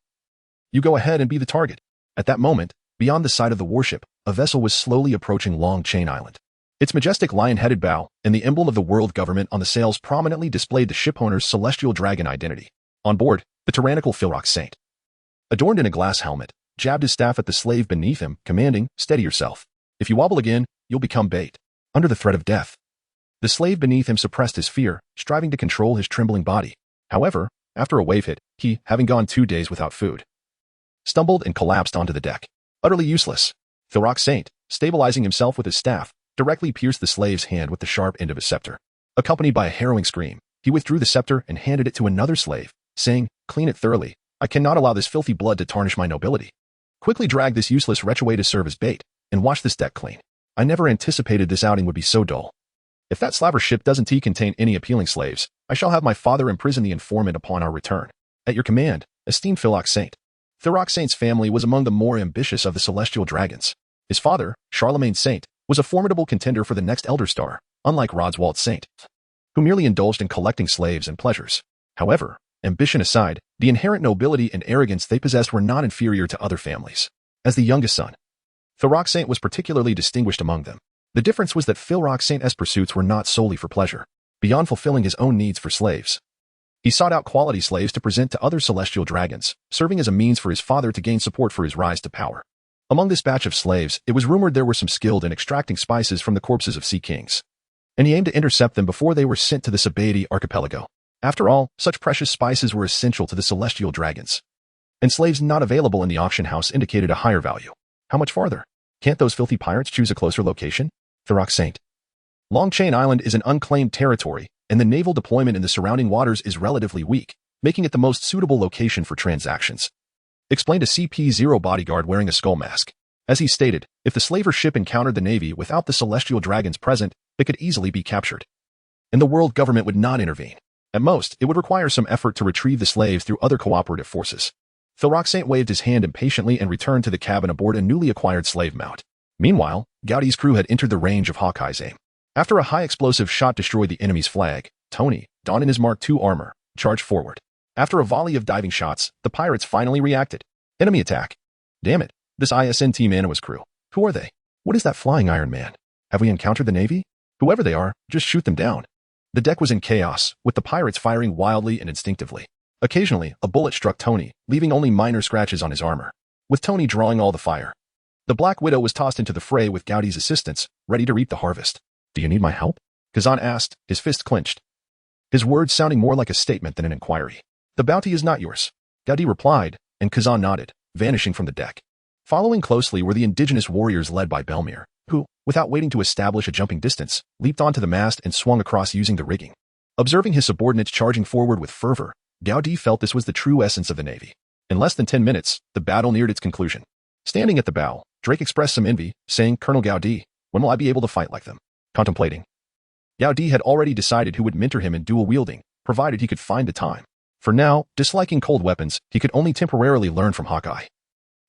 you go ahead and be the target. At that moment, beyond the side of the warship, a vessel was slowly approaching Long Chain Island. Its majestic lion-headed bow and the emblem of the world government on the sails prominently displayed the shipowner's celestial dragon identity. On board, the tyrannical Philrock Saint, adorned in a glass helmet, jabbed his staff at the slave beneath him, commanding, steady yourself. If you wobble again, you'll become bait. Under the threat of death, the slave beneath him suppressed his fear, striving to control his trembling body. However, after a wave hit, he, having gone 2 days without food, stumbled and collapsed onto the deck. Utterly useless. Philrock Saint, stabilizing himself with his staff, directly pierced the slave's hand with the sharp end of his scepter. Accompanied by a harrowing scream, he withdrew the scepter and handed it to another slave, saying, clean it thoroughly. I cannot allow this filthy blood to tarnish my nobility. Quickly drag this useless wretch away to serve as bait, and wash this deck clean. I never anticipated this outing would be so dull. If that slaver ship doesn't contain any appealing slaves, I shall have my father imprison the informant upon our return. At your command, esteemed Philrock Saint. Philrock Saint's family was among the more ambitious of the celestial dragons. His father, Charlemagne Saint, was a formidable contender for the next Elder Star, unlike Rodswald Saint, who merely indulged in collecting slaves and pleasures. However, ambition aside, the inherent nobility and arrogance they possessed were not inferior to other families. As the youngest son, Philrock Saint was particularly distinguished among them. The difference was that Philrock Saint's pursuits were not solely for pleasure. Beyond fulfilling his own needs for slaves, he sought out quality slaves to present to other celestial dragons, serving as a means for his father to gain support for his rise to power. Among this batch of slaves, it was rumored there were some skilled in extracting spices from the corpses of sea kings, and he aimed to intercept them before they were sent to the Sabaody archipelago. After all, such precious spices were essential to the celestial dragons, and slaves not available in the auction house indicated a higher value. How much farther? Can't those filthy pirates choose a closer location? Philrock Saint. Long Chain Island is an unclaimed territory, and the naval deployment in the surrounding waters is relatively weak, making it the most suitable location for transactions. Explained a CP-0 bodyguard wearing a skull mask. As he stated, if the slaver ship encountered the Navy without the celestial dragons present, it could easily be captured, and the world government would not intervene. At most, it would require some effort to retrieve the slaves through other cooperative forces. Philrock Saint waved his hand impatiently and returned to the cabin aboard a newly acquired slave mount. Meanwhile, Gaudi's crew had entered the range of Hawkeye's aim. After a high-explosive shot destroyed the enemy's flag, Tony, donned in his Mark II armor, charged forward. After a volley of diving shots, the pirates finally reacted. Enemy attack. Damn it, this ISNT Manawa's crew. Who are they? What is that flying Iron Man? Have we encountered the Navy? Whoever they are, just shoot them down. The deck was in chaos, with the pirates firing wildly and instinctively. Occasionally, a bullet struck Tony, leaving only minor scratches on his armor. With Tony drawing all the fire, the Black Widow was tossed into the fray with Gaudi's assistance, ready to reap the harvest. Do you need my help? Kazan asked, his fist clenched. his words sounding more like a statement than an inquiry. "The bounty is not yours," Gaudi replied, and Kazan nodded, vanishing from the deck. Following closely were the indigenous warriors led by Belmir, who, without waiting to establish a jumping distance, leaped onto the mast and swung across using the rigging. Observing his subordinates charging forward with fervor, Gaudi felt this was the true essence of the Navy. In less than 10 minutes, the battle neared its conclusion. Standing at the bow, Drake expressed some envy, saying, "Colonel Gaudi, when will I be able to fight like them?" Contemplating. Gaudi had already decided who would mentor him in dual wielding, provided he could find the time. For now, disliking cold weapons, he could only temporarily learn from Hawkeye.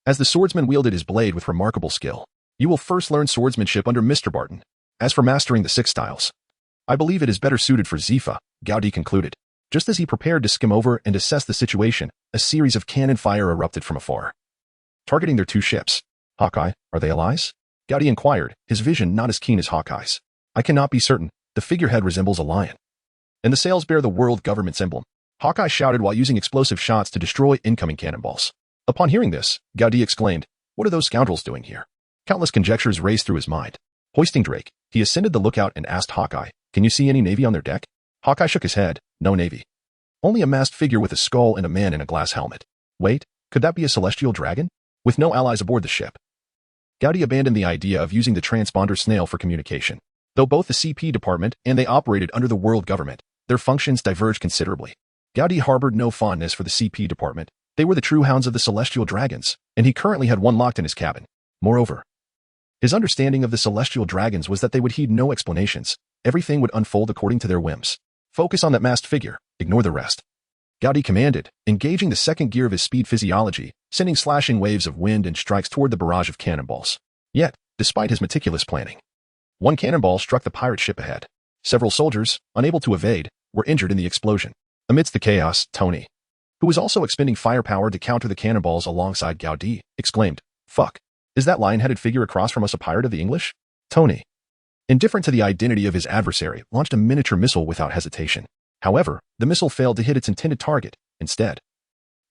As the swordsman wielded his blade with remarkable skill, "You will first learn swordsmanship under Mr. Barton. As for mastering the 6 styles, I believe it is better suited for Zifa," Gaudi concluded. Just as he prepared to skim over and assess the situation, a series of cannon fire erupted from afar, targeting their 2 ships. "Hawkeye, are they allies?" Gaudi inquired, his vision not as keen as Hawkeye's. "I cannot be certain. The figurehead resembles a lion, and the sails bear the world government's emblem," Hawkeye shouted while using explosive shots to destroy incoming cannonballs. Upon hearing this, Gaudi exclaimed, "What are those scoundrels doing here?" Countless conjectures raced through his mind. Hoisting Drake, he ascended the lookout and asked Hawkeye, "Can you see any Navy on their deck?" Hawkeye shook his head, "No Navy. Only a masked figure with a skull and a man in a glass helmet." "Wait, could that be a celestial dragon?" With no allies aboard the ship, Gaudi abandoned the idea of using the transponder snail for communication. Though both the CP department and they operated under the world government, their functions diverged considerably. Gaudi harbored no fondness for the CP department. They were the true hounds of the celestial dragons, and he currently had one locked in his cabin. Moreover, his understanding of the celestial dragons was that they would heed no explanations. Everything would unfold according to their whims. "Focus on that masked figure, ignore the rest," Gaudi commanded, engaging the second gear of his speed physiology, sending slashing waves of wind and strikes toward the barrage of cannonballs. Yet, despite his meticulous planning, one cannonball struck the pirate ship ahead. Several soldiers, unable to evade, were injured in the explosion. Amidst the chaos, Tony, who was also expending firepower to counter the cannonballs alongside Gaudi, exclaimed, "Fuck. Is that lion-headed figure across from us a pirate of the English?" Tony, indifferent to the identity of his adversary, launched a miniature missile without hesitation. However, the missile failed to hit its intended target. Instead,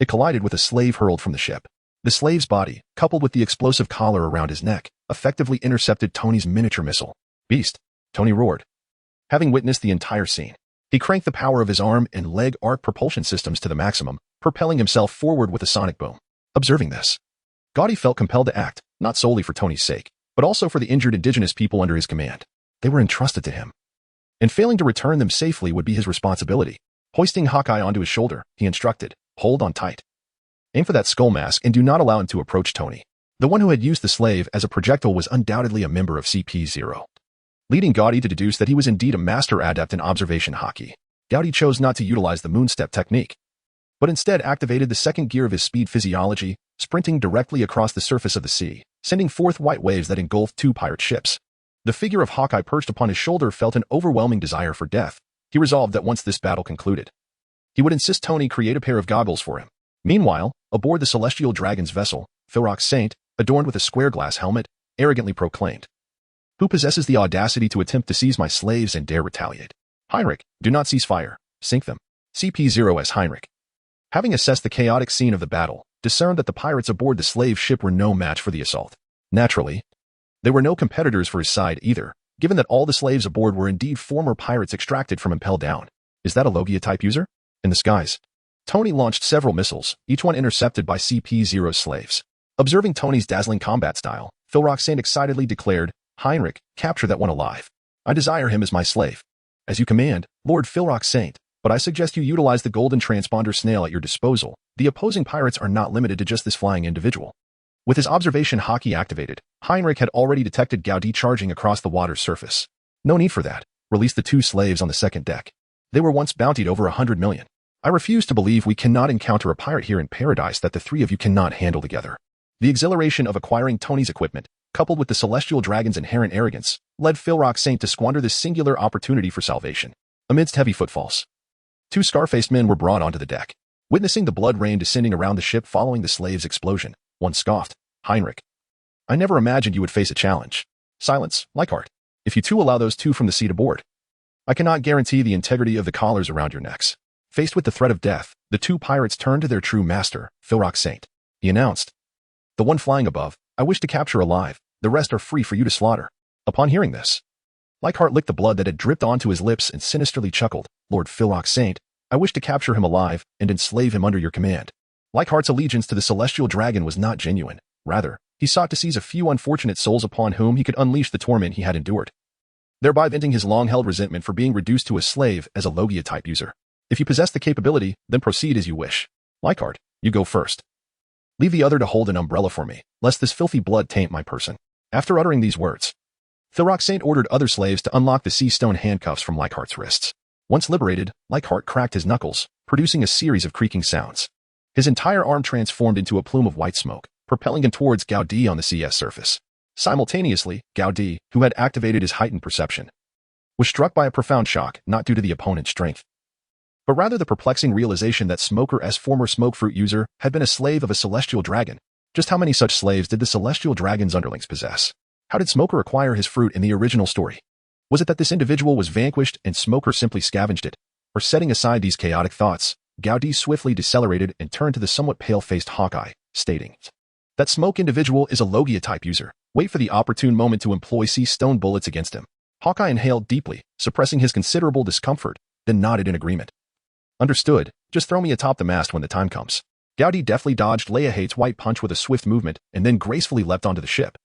it collided with a slave hurled from the ship. The slave's body, coupled with the explosive collar around his neck, effectively intercepted Tony's miniature missile. "Beast," Tony roared. Having witnessed the entire scene, he cranked the power of his arm and leg arc propulsion systems to the maximum, propelling himself forward with a sonic boom. Observing this, Gaudi felt compelled to act, not solely for Tony's sake, but also for the injured indigenous people under his command. They were entrusted to him, and failing to return them safely would be his responsibility. Hoisting Hawkeye onto his shoulder, he instructed, "Hold on tight. Aim for that skull mask and do not allow him to approach Tony." The one who had used the slave as a projectile was undoubtedly a member of CP0, leading Gaudi to deduce that he was indeed a master adept in observation hockey. Gaudi chose not to utilize the moonstep technique, but instead activated the second gear of his speed physiology, sprinting directly across the surface of the sea, sending forth white waves that engulfed 2 pirate ships. The figure of Hawkeye perched upon his shoulder felt an overwhelming desire for death. He resolved that once this battle concluded, he would insist Tony create a pair of goggles for him. Meanwhile, aboard the celestial dragon's vessel, Philrock's Saint, adorned with a square glass helmet, arrogantly proclaimed, "Who possesses the audacity to attempt to seize my slaves and dare retaliate? Heinrich, do not cease fire. Sink them." CP0S Heinrich, having assessed the chaotic scene of the battle, discerned that the pirates aboard the slave ship were no match for the assault. Naturally, they were no competitors for his side either, given that all the slaves aboard were indeed former pirates extracted from Impel Down. "Is that a Logia-type user?" In the skies, Tony launched several missiles, each one intercepted by CP0 slaves. Observing Tony's dazzling combat style, Philrock Saint excitedly declared, "Heinrich, capture that one alive. I desire him as my slave." "As you command, Lord Philrock Saint, but I suggest you utilize the golden transponder snail at your disposal. The opposing pirates are not limited to just this flying individual." With his observation hockey activated, Heinrich had already detected Gaudi charging across the water's surface. "No need for that. Release the 2 slaves on the second deck. They were once bountied over 100 million. I refuse to believe we cannot encounter a pirate here in paradise that the 3 of you cannot handle together." The exhilaration of acquiring Tony's equipment, coupled with the celestial dragon's inherent arrogance, led Philrock Saint to squander this singular opportunity for salvation. Amidst heavy footfalls, 2 scar-faced men were brought onto the deck. Witnessing the blood rain descending around the ship following the slave's explosion, one scoffed, "Heinrich, I never imagined you would face a challenge." "Silence, Leichhardt. If you 2 allow those 2 from the seat aboard, I cannot guarantee the integrity of the collars around your necks." Faced with the threat of death, the 2 pirates turned to their true master, Philrock Saint. He announced, "The one flying above, I wish to capture alive. The rest are free for you to slaughter." Upon hearing this, Leichhardt licked the blood that had dripped onto his lips and sinisterly chuckled, Lord Philrock Saint, I wish to capture him alive and enslave him under your command. Leichhardt's allegiance to the celestial dragon was not genuine. Rather, he sought to seize a few unfortunate souls upon whom he could unleash the torment he had endured, thereby venting his long-held resentment for being reduced to a slave as a Logia-type user. If you possess the capability, then proceed as you wish. Leichhardt, you go first. Leave the other to hold an umbrella for me, lest this filthy blood taint my person. After uttering these words, Philrock Saint ordered other slaves to unlock the sea stone handcuffs from Leichhardt's wrists. Once liberated, Leichhardt cracked his knuckles, producing a series of creaking sounds. His entire arm transformed into a plume of white smoke, propelling him towards Gaudi on the CS surface. Simultaneously, Gaudi, who had activated his heightened perception, was struck by a profound shock, not due to the opponent's strength, but rather the perplexing realization that Smoker's former smoke fruit user had been a slave of a celestial dragon. Just how many such slaves did the celestial dragon's underlings possess? How did Smoker acquire his fruit in the original story? Was it that this individual was vanquished and Smoker simply scavenged it? Or setting aside these chaotic thoughts, Gaudi swiftly decelerated and turned to the somewhat pale-faced Hawkeye, stating, "That smoke individual is a Logia-type user. Wait for the opportune moment to employ sea stone bullets against him." Hawkeye inhaled deeply, suppressing his considerable discomfort, then nodded in agreement. "Understood. Just throw me atop the mast when the time comes." Gaudi deftly dodged Leahate's white punch with a swift movement and then gracefully leapt onto the ship,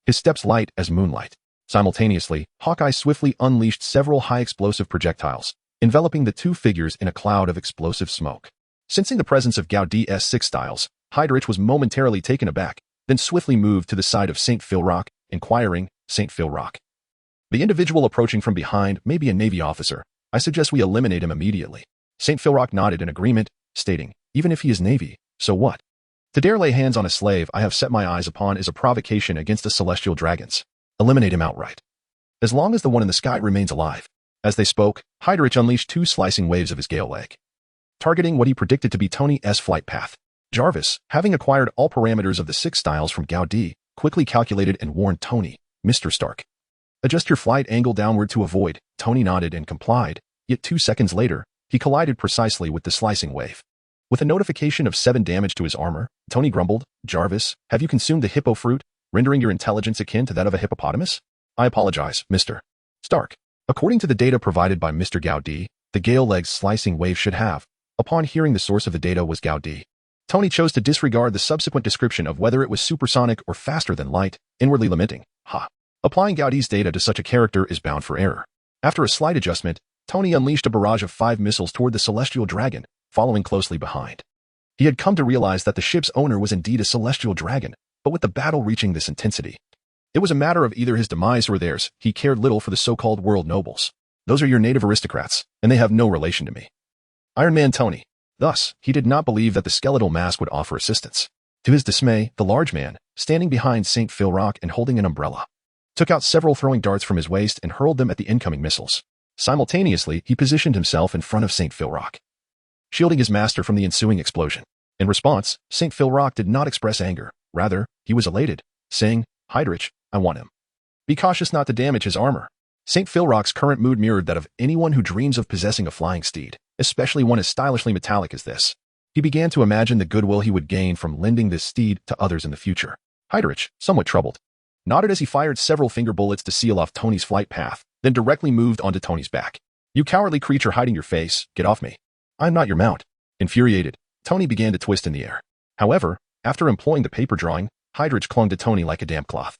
his steps light as moonlight. Simultaneously, Hawkeye swiftly unleashed several high-explosive projectiles, enveloping the two figures in a cloud of explosive smoke. Sensing the presence of Gaudi's six styles, Heydrich was momentarily taken aback, then swiftly moved to the side of St. Philrock, inquiring, "St. Philrock, the individual approaching from behind may be a Navy officer. I suggest we eliminate him immediately." St. Philrock nodded in agreement, stating, "Even if he is Navy, so what? To dare lay hands on a slave I have set my eyes upon is a provocation against the celestial dragons. Eliminate him outright, as long as the one in the sky remains alive." As they spoke, Heydrich unleashed two slicing waves of his gale leg, targeting what he predicted to be Tony's flight path. Jarvis, having acquired all parameters of the six styles from Gaudi, quickly calculated and warned Tony, "Mr. Stark, adjust your flight angle downward to avoid." Tony nodded and complied, yet 2 seconds later, he collided precisely with the slicing wave. With a notification of 7 damage to his armor, Tony grumbled, "Jarvis, have you consumed the hippo fruit, rendering your intelligence akin to that of a hippopotamus?" "I apologize, Mr. Stark. According to the data provided by Mr. Gaudi, the gale leg's slicing wave should have." Upon hearing the source of the data was Gaudi, Tony chose to disregard the subsequent description of whether it was supersonic or faster than light, inwardly lamenting, "Ha! Applying Gaudi's data to such a character is bound for error." After a slight adjustment, Tony unleashed a barrage of 5 missiles toward the celestial dragon, following closely behind. He had come to realize that the ship's owner was indeed a celestial dragon, but with the battle reaching this intensity, it was a matter of either his demise or theirs. He cared little for the so-called world nobles. "Those are your native aristocrats, and they have no relation to me." Iron Man Tony. Thus, he did not believe that the skeletal mask would offer assistance. To his dismay, the large man, standing behind St. Philrock and holding an umbrella, took out several throwing darts from his waist and hurled them at the incoming missiles. Simultaneously, he positioned himself in front of St. Philrock, shielding his master from the ensuing explosion. In response, St. Philrock did not express anger. Rather, he was elated, saying, "Heydrich, I want him. Be cautious not to damage his armor." St. Philrock's current mood mirrored that of anyone who dreams of possessing a flying steed, especially one as stylishly metallic as this. He began to imagine the goodwill he would gain from lending this steed to others in the future. Heydrich, somewhat troubled, nodded as he fired several finger bullets to seal off Tony's flight path, then directly moved onto Tony's back. "You cowardly creature hiding your face, get off me. I'm not your mount." Infuriated, Tony began to twist in the air. However, after employing the paper drawing, Heydrich clung to Tony like a damp cloth,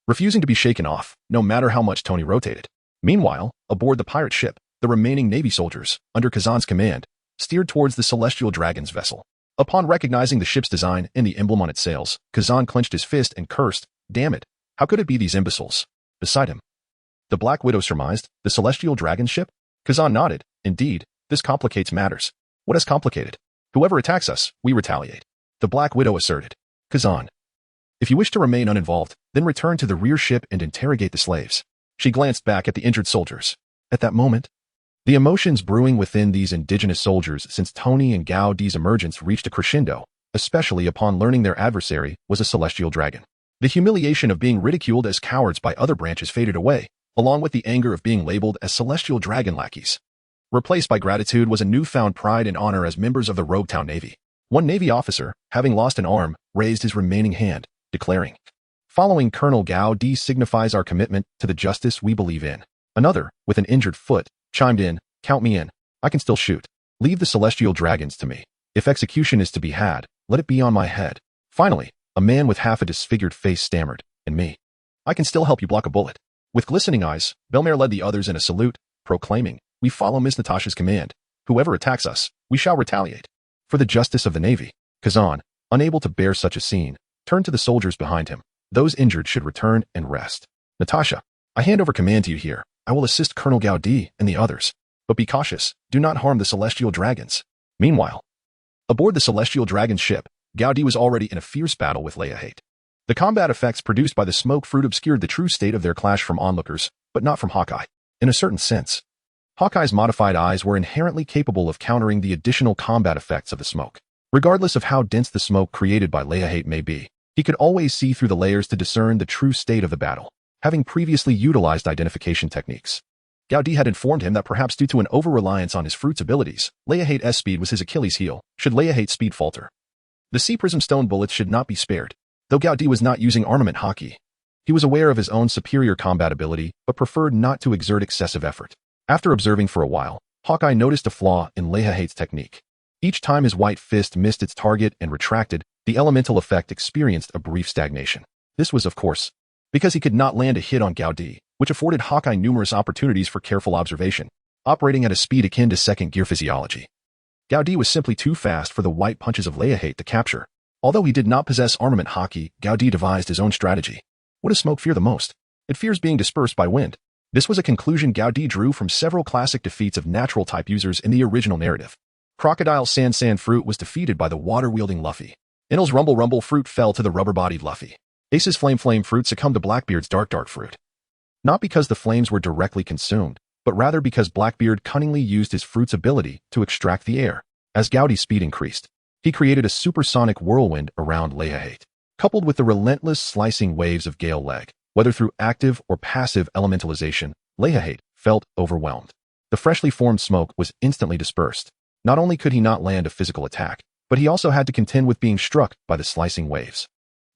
refusing to be shaken off, no matter how much Tony rotated. Meanwhile, aboard the pirate ship, the remaining Navy soldiers, under Kazan's command, steered towards the celestial dragon's vessel. Upon recognizing the ship's design and the emblem on its sails, Kazan clenched his fist and cursed, "Damn it, how could it be these imbeciles?" Beside him, the Black Widow surmised, "The celestial dragon ship?" Kazan nodded. "Indeed, this complicates matters." "What has complicated?" "Whoever attacks us, we retaliate," the Black Widow asserted. "Kazan, if you wish to remain uninvolved, then return to the rear ship and interrogate the slaves." She glanced back at the injured soldiers. At that moment, the emotions brewing within these indigenous soldiers since Tony and Gaudi's emergence reached a crescendo, especially upon learning their adversary was a celestial dragon. The humiliation of being ridiculed as cowards by other branches faded away, along with the anger of being labeled as celestial dragon lackeys. Replaced by gratitude was a newfound pride and honor as members of the Roguetown Navy. One Navy officer, having lost an arm, raised his remaining hand, declaring, "Following Colonel Gaudi signifies our commitment to the justice we believe in." Another, with an injured foot, chimed in, "Count me in." I can still shoot. Leave the celestial dragons to me. If execution is to be had, let it be on my head. Finally, a man with half a disfigured face stammered, and me. I can still help you block a bullet. With glistening eyes, Belmare led the others in a salute, proclaiming, we follow Miss Natasha's command. Whoever attacks us, we shall retaliate. For the justice of the Navy, Kazan, unable to bear such a scene, turned to the soldiers behind him. Those injured should return and rest. Natasha, I hand over command to you here. I will assist Colonel Gaudi and the others. But be cautious, do not harm the celestial dragons. Meanwhile, aboard the celestial dragon ship, Gaudi was already in a fierce battle with Leahate. The combat effects produced by the smoke fruit obscured the true state of their clash from onlookers, but not from Hawkeye. In a certain sense, Hawkeye's modified eyes were inherently capable of countering the additional combat effects of the smoke. Regardless of how dense the smoke created by Leahate may be, he could always see through the layers to discern the true state of the battle, having previously utilized identification techniques. Gaudi had informed him that perhaps due to an over-reliance on his fruit's abilities, Leahate's speed was his Achilles heel, should Leahate's speed falter. The Sea Prism Stone bullets should not be spared. Though Gaudi was not using armament hockey, he was aware of his own superior combat ability, but preferred not to exert excessive effort. After observing for a while, Hawkeye noticed a flaw in Leahate's technique. Each time his white fist missed its target and retracted, the elemental effect experienced a brief stagnation. This was, of course, because he could not land a hit on Gaudi, which afforded Hawkeye numerous opportunities for careful observation, operating at a speed akin to second-gear physiology. Gaudi was simply too fast for the white punches of Leahate to capture. Although he did not possess armament hockey, Gaudi devised his own strategy. What does smoke fear the most? It fears being dispersed by wind. This was a conclusion Gaudi drew from several classic defeats of natural-type users in the original narrative. Crocodile Sand Fruit was defeated by the water-wielding Luffy. Inel's Rumble Fruit fell to the rubber-bodied Luffy. Ace's Flame Fruit succumbed to Blackbeard's Dark Fruit. Not because the flames were directly consumed, but rather because Blackbeard cunningly used his fruit's ability to extract the air. As Gaudi's speed increased, he created a supersonic whirlwind around Leahate. Coupled with the relentless slicing waves of Gale Leg, whether through active or passive elementalization, Leahate felt overwhelmed. The freshly formed smoke was instantly dispersed. Not only could he not land a physical attack, but he also had to contend with being struck by the slicing waves.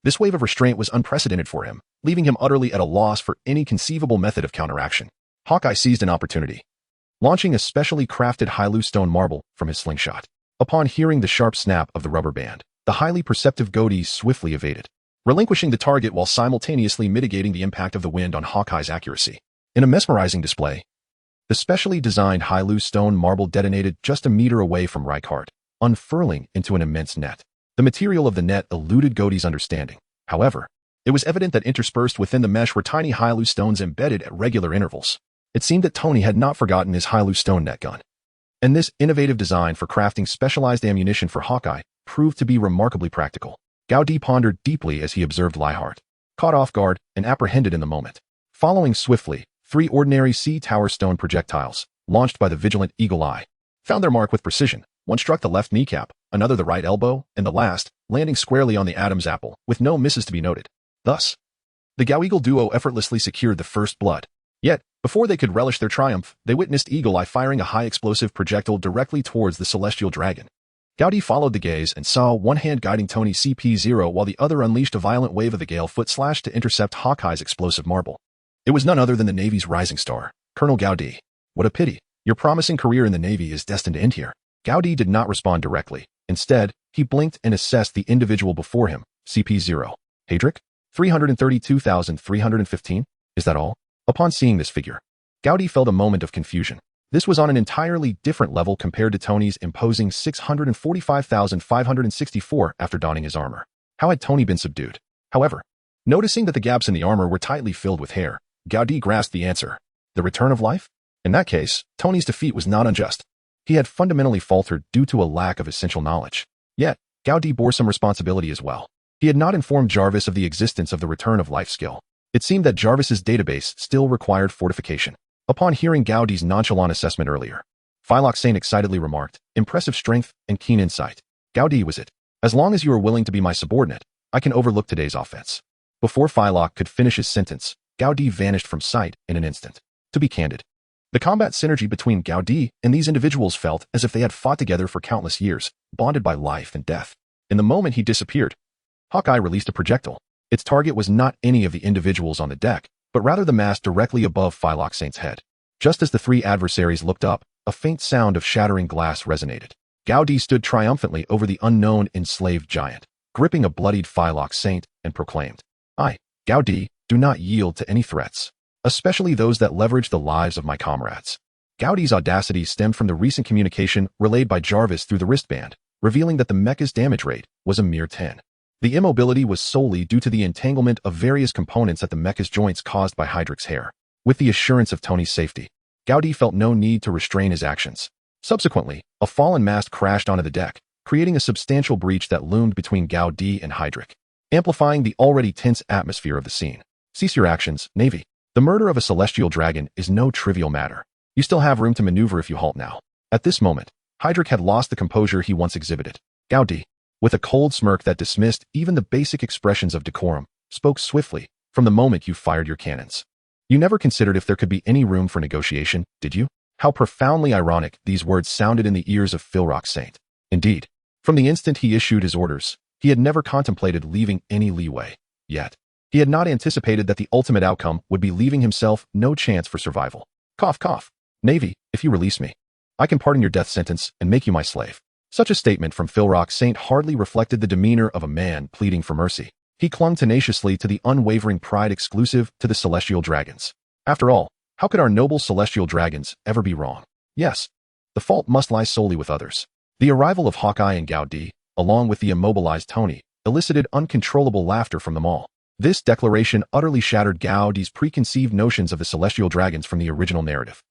This wave of restraint was unprecedented for him, leaving him utterly at a loss for any conceivable method of counteraction. Hawkeye seized an opportunity, launching a specially crafted Hylu stone marble from his slingshot. Upon hearing the sharp snap of the rubber band, the highly perceptive Gaudi swiftly evaded, relinquishing the target while simultaneously mitigating the impact of the wind on Hawkeye's accuracy. In a mesmerizing display, the specially designed Hylu stone marble detonated just a meter away from Reichardt, unfurling into an immense net. The material of the net eluded Gaudi's understanding. However, it was evident that interspersed within the mesh were tiny Hylu stones embedded at regular intervals. It seemed that Tony had not forgotten his Hylu stone net gun. And this innovative design for crafting specialized ammunition for Hawkeye proved to be remarkably practical. Gaudi pondered deeply as he observed Leihart, caught off guard and apprehended in the moment. Following swiftly, 3 ordinary sea tower stone projectiles, launched by the vigilant Eagle Eye, found their mark with precision. One struck the left kneecap, another the right elbow, and the last, landing squarely on the Adam's apple, with no misses to be noted. Thus, the Gao-Eagle duo effortlessly secured the first blood. Yet, before they could relish their triumph, they witnessed Eagle Eye firing a high-explosive projectile directly towards the celestial dragon. Gaudi followed the gaze and saw one hand guiding Tony CP0 while the other unleashed a violent wave of the gale foot slash to intercept Hawkeye's explosive marble. It was none other than the Navy's rising star, Colonel Gaudi. What a pity. Your promising career in the Navy is destined to end here. Gaudi did not respond directly. Instead, he blinked and assessed the individual before him, CP0. Hadrick? 332,315? Is that all? Upon seeing this figure, Gaudi felt a moment of confusion. This was on an entirely different level compared to Tony's imposing 645,564 after donning his armor. How had Tony been subdued? However, noticing that the gaps in the armor were tightly filled with hair, Gaudi grasped the answer. The return of life? In that case, Tony's defeat was not unjust. He had fundamentally faltered due to a lack of essential knowledge. Yet, Gaudi bore some responsibility as well. He had not informed Jarvis of the existence of the return of life skill. It seemed that Jarvis's database still required fortification. Upon hearing Gaudi's nonchalant assessment earlier, Phyloxane excitedly remarked, impressive strength and keen insight. Gaudi was it. As long as you are willing to be my subordinate, I can overlook today's offense. Before Phylox could finish his sentence, Gaudi vanished from sight in an instant. To be candid, the combat synergy between Gaudi and these individuals felt as if they had fought together for countless years, bonded by life and death. In the moment he disappeared, Hawkeye released a projectile. Its target was not any of the individuals on the deck, but rather the mass directly above Phyloxane's head. Just as the 3 adversaries looked up, A faint sound of shattering glass resonated. Gaudi stood triumphantly over the unknown enslaved giant, gripping a bloodied Phylock saint, and proclaimed, "I, Gaudi, do not yield to any threats, especially those that leverage the lives of my comrades." Gaudi's audacity stemmed from the recent communication relayed by Jarvis through the wristband, revealing that the mecha's damage rate was a mere 10. The immobility was solely due to the entanglement of various components at the mecha's joints caused by Hydric's hair. With the assurance of Tony's safety, Gaudi felt no need to restrain his actions. Subsequently, a fallen mast crashed onto the deck, creating a substantial breach that loomed between Gaudi and Hydric, amplifying the already tense atmosphere of the scene. Cease your actions, Navy. The murder of a celestial dragon is no trivial matter. You still have room to maneuver if you halt now. At this moment, Hydric had lost the composure he once exhibited. Gaudi, with a cold smirk that dismissed even the basic expressions of decorum, spoke swiftly, "From the moment you fired your cannons. You never considered if there could be any room for negotiation, did you?" How profoundly ironic these words sounded in the ears of Phylock Saint. Indeed, from the instant he issued his orders, he had never contemplated leaving any leeway. Yet, he had not anticipated that the ultimate outcome would be leaving himself no chance for survival. Cough, cough. "Navy, if you release me, I can pardon your death sentence and make you my slave." Such a statement from Phylock Saint hardly reflected the demeanor of a man pleading for mercy. He clung tenaciously to the unwavering pride exclusive to the celestial dragons. After all, how could our noble celestial dragons ever be wrong? Yes, the fault must lie solely with others. The arrival of Hawkeye and Gaudi, along with the immobilized Tony, elicited uncontrollable laughter from them all. This declaration utterly shattered Gaudi's preconceived notions of the celestial dragons from the original narrative.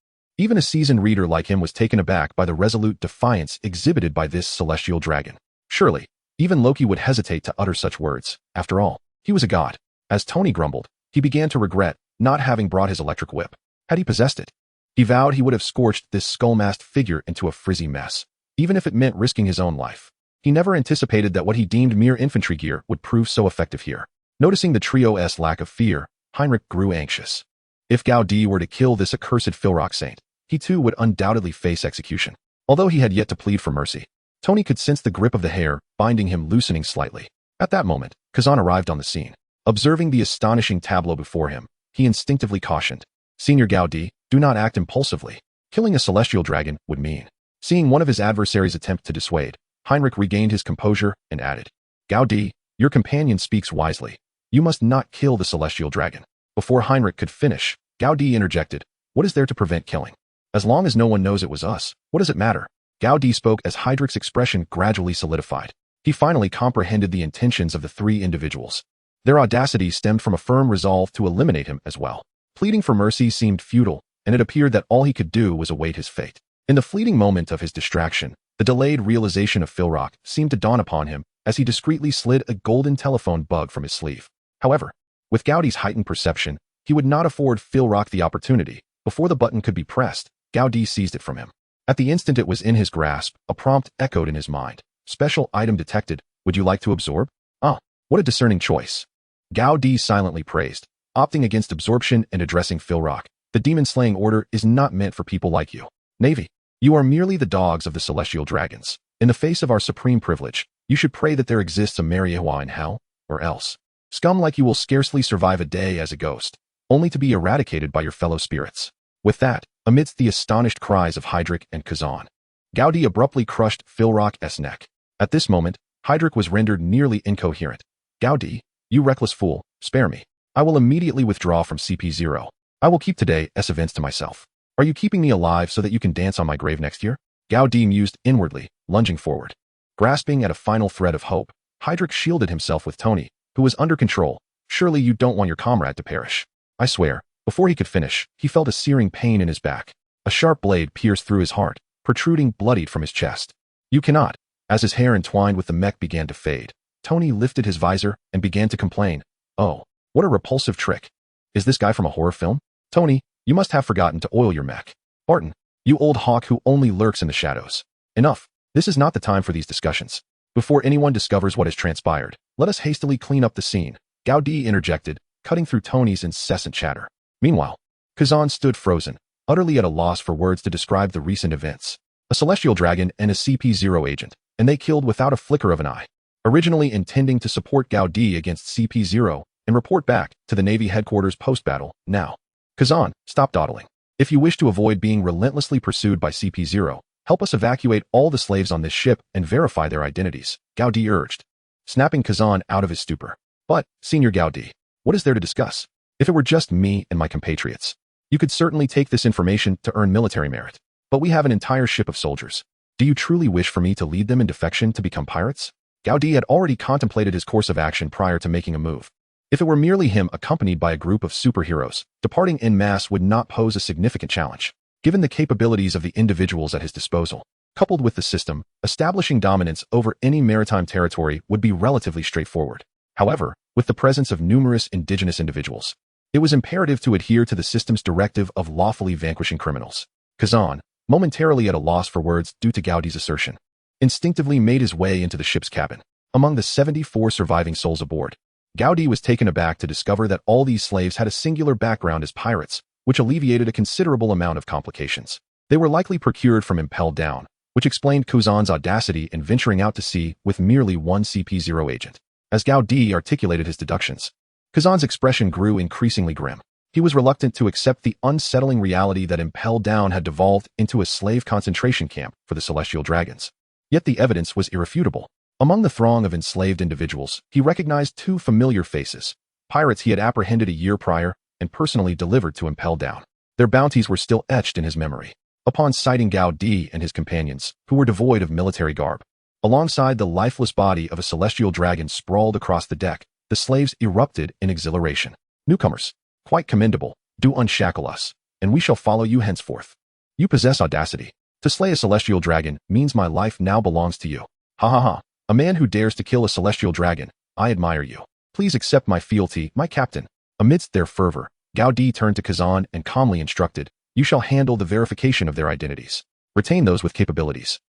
Even a seasoned reader like him was taken aback by the resolute defiance exhibited by this celestial dragon. Surely, even Loki would hesitate to utter such words. After all, he was a god. As Tony grumbled, he began to regret not having brought his electric whip. Had he possessed it, he vowed he would have scorched this skull-masked figure into a frizzy mess, even if it meant risking his own life. He never anticipated that what he deemed mere infantry gear would prove so effective here. Noticing the trio's lack of fear, Heinrich grew anxious. If Gaudi were to kill this accursed Phylock Saint, he too would undoubtedly face execution. Although he had yet to plead for mercy, Tony could sense the grip of the hair binding him loosening slightly. At that moment, Kazan arrived on the scene. Observing the astonishing tableau before him, he instinctively cautioned, "Senior Gaudi, do not act impulsively. Killing a celestial dragon would mean." Seeing one of his adversaries attempt to dissuade, Heinrich regained his composure and added, "Gaudi, your companion speaks wisely. You must not kill the celestial dragon." Before Heinrich could finish, Gaudi interjected, "What is there to prevent killing? As long as no one knows it was us, what does it matter?" Gaudi spoke as Heinrich's expression gradually solidified. He finally comprehended the intentions of the three individuals. Their audacity stemmed from a firm resolve to eliminate him as well. Pleading for mercy seemed futile, and it appeared that all he could do was await his fate. In the fleeting moment of his distraction, the delayed realization of Phylock seemed to dawn upon him as he discreetly slid a golden telephone bug from his sleeve. However, with Gaudi's heightened perception, he would not afford Phylock the opportunity. Before the button could be pressed, Gaudi seized it from him. At the instant it was in his grasp, a prompt echoed in his mind. "Special item detected. Would you like to absorb?" "Ah, what a discerning choice." Gaudi silently praised, opting against absorption and addressing Phylock. "The demon-slaying order is not meant for people like you. Navy, you are merely the dogs of the celestial dragons. In the face of our supreme privilege, you should pray that there exists a Mariahua in hell, or else. Scum like you will scarcely survive a day as a ghost, only to be eradicated by your fellow spirits." With that, amidst the astonished cries of Hydric and Kazan, Gaudi abruptly crushed Phylock's neck. At this moment, Hydric was rendered nearly incoherent. "Gaudi, you reckless fool, spare me. I will immediately withdraw from CP0. I will keep today's events to myself. Are you keeping me alive so that you can dance on my grave next year?" Gaudi mused inwardly, lunging forward. Grasping at a final thread of hope, Hydric shielded himself with Tony, who was under control. "Surely you don't want your comrade to perish." "I swear." Before he could finish, he felt a searing pain in his back. A sharp blade pierced through his heart, protruding bloodied from his chest. "You cannot." As his hair entwined with the mech began to fade, Tony lifted his visor and began to complain. "Oh, what a repulsive trick. Is this guy from a horror film? Tony, you must have forgotten to oil your mech. Barton, you old hawk who only lurks in the shadows. Enough. This is not the time for these discussions. Before anyone discovers what has transpired, let us hastily clean up the scene." Gaudi interjected, cutting through Tony's incessant chatter. Meanwhile, Kazan stood frozen, utterly at a loss for words to describe the recent events. A celestial dragon and a CP0 agent, and they killed without a flicker of an eye. Originally intending to support Gaudi against CP0 and report back to the Navy headquarters post-battle, now. "Kazan, stop dawdling. If you wish to avoid being relentlessly pursued by CP0, help us evacuate all the slaves on this ship and verify their identities, Gaudi urged, snapping Kazan out of his stupor. But, Senior Gaudi, what is there to discuss? If it were just me and my compatriots, you could certainly take this information to earn military merit. But we have an entire ship of soldiers. Do you truly wish for me to lead them in defection to become pirates? Gaudi had already contemplated his course of action prior to making a move. If it were merely him accompanied by a group of superheroes, departing en masse would not pose a significant challenge. Given the capabilities of the individuals at his disposal, coupled with the system, establishing dominance over any maritime territory would be relatively straightforward. However, with the presence of numerous indigenous individuals, it was imperative to adhere to the system's directive of lawfully vanquishing criminals. Kazan, momentarily at a loss for words due to Gaudi's assertion, instinctively made his way into the ship's cabin. Among the 74 surviving souls aboard, Gaudi was taken aback to discover that all these slaves had a singular background as pirates, which alleviated a considerable amount of complications. They were likely procured from Impelled Down, which explained Kazan's audacity in venturing out to sea with merely one CP0 agent. As Gaudi articulated his deductions, Kazan's expression grew increasingly grim. He was reluctant to accept the unsettling reality that Impelled Down had devolved into a slave concentration camp for the celestial dragons. Yet the evidence was irrefutable. Among the throng of enslaved individuals, he recognized two familiar faces, pirates he had apprehended a year prior and personally delivered to Impelled Down. Their bounties were still etched in his memory. Upon sighting Gaudi and his companions, who were devoid of military garb, alongside the lifeless body of a celestial dragon sprawled across the deck, the slaves erupted in exhilaration. Newcomers, quite commendable, do unshackle us, and we shall follow you henceforth. You possess audacity. To slay a celestial dragon means my life now belongs to you. Ha ha ha. A man who dares to kill a celestial dragon, I admire you. Please accept my fealty, my captain. Amidst their fervor, Gaudi turned to Kazan and calmly instructed, you shall handle the verification of their identities. Retain those with capabilities.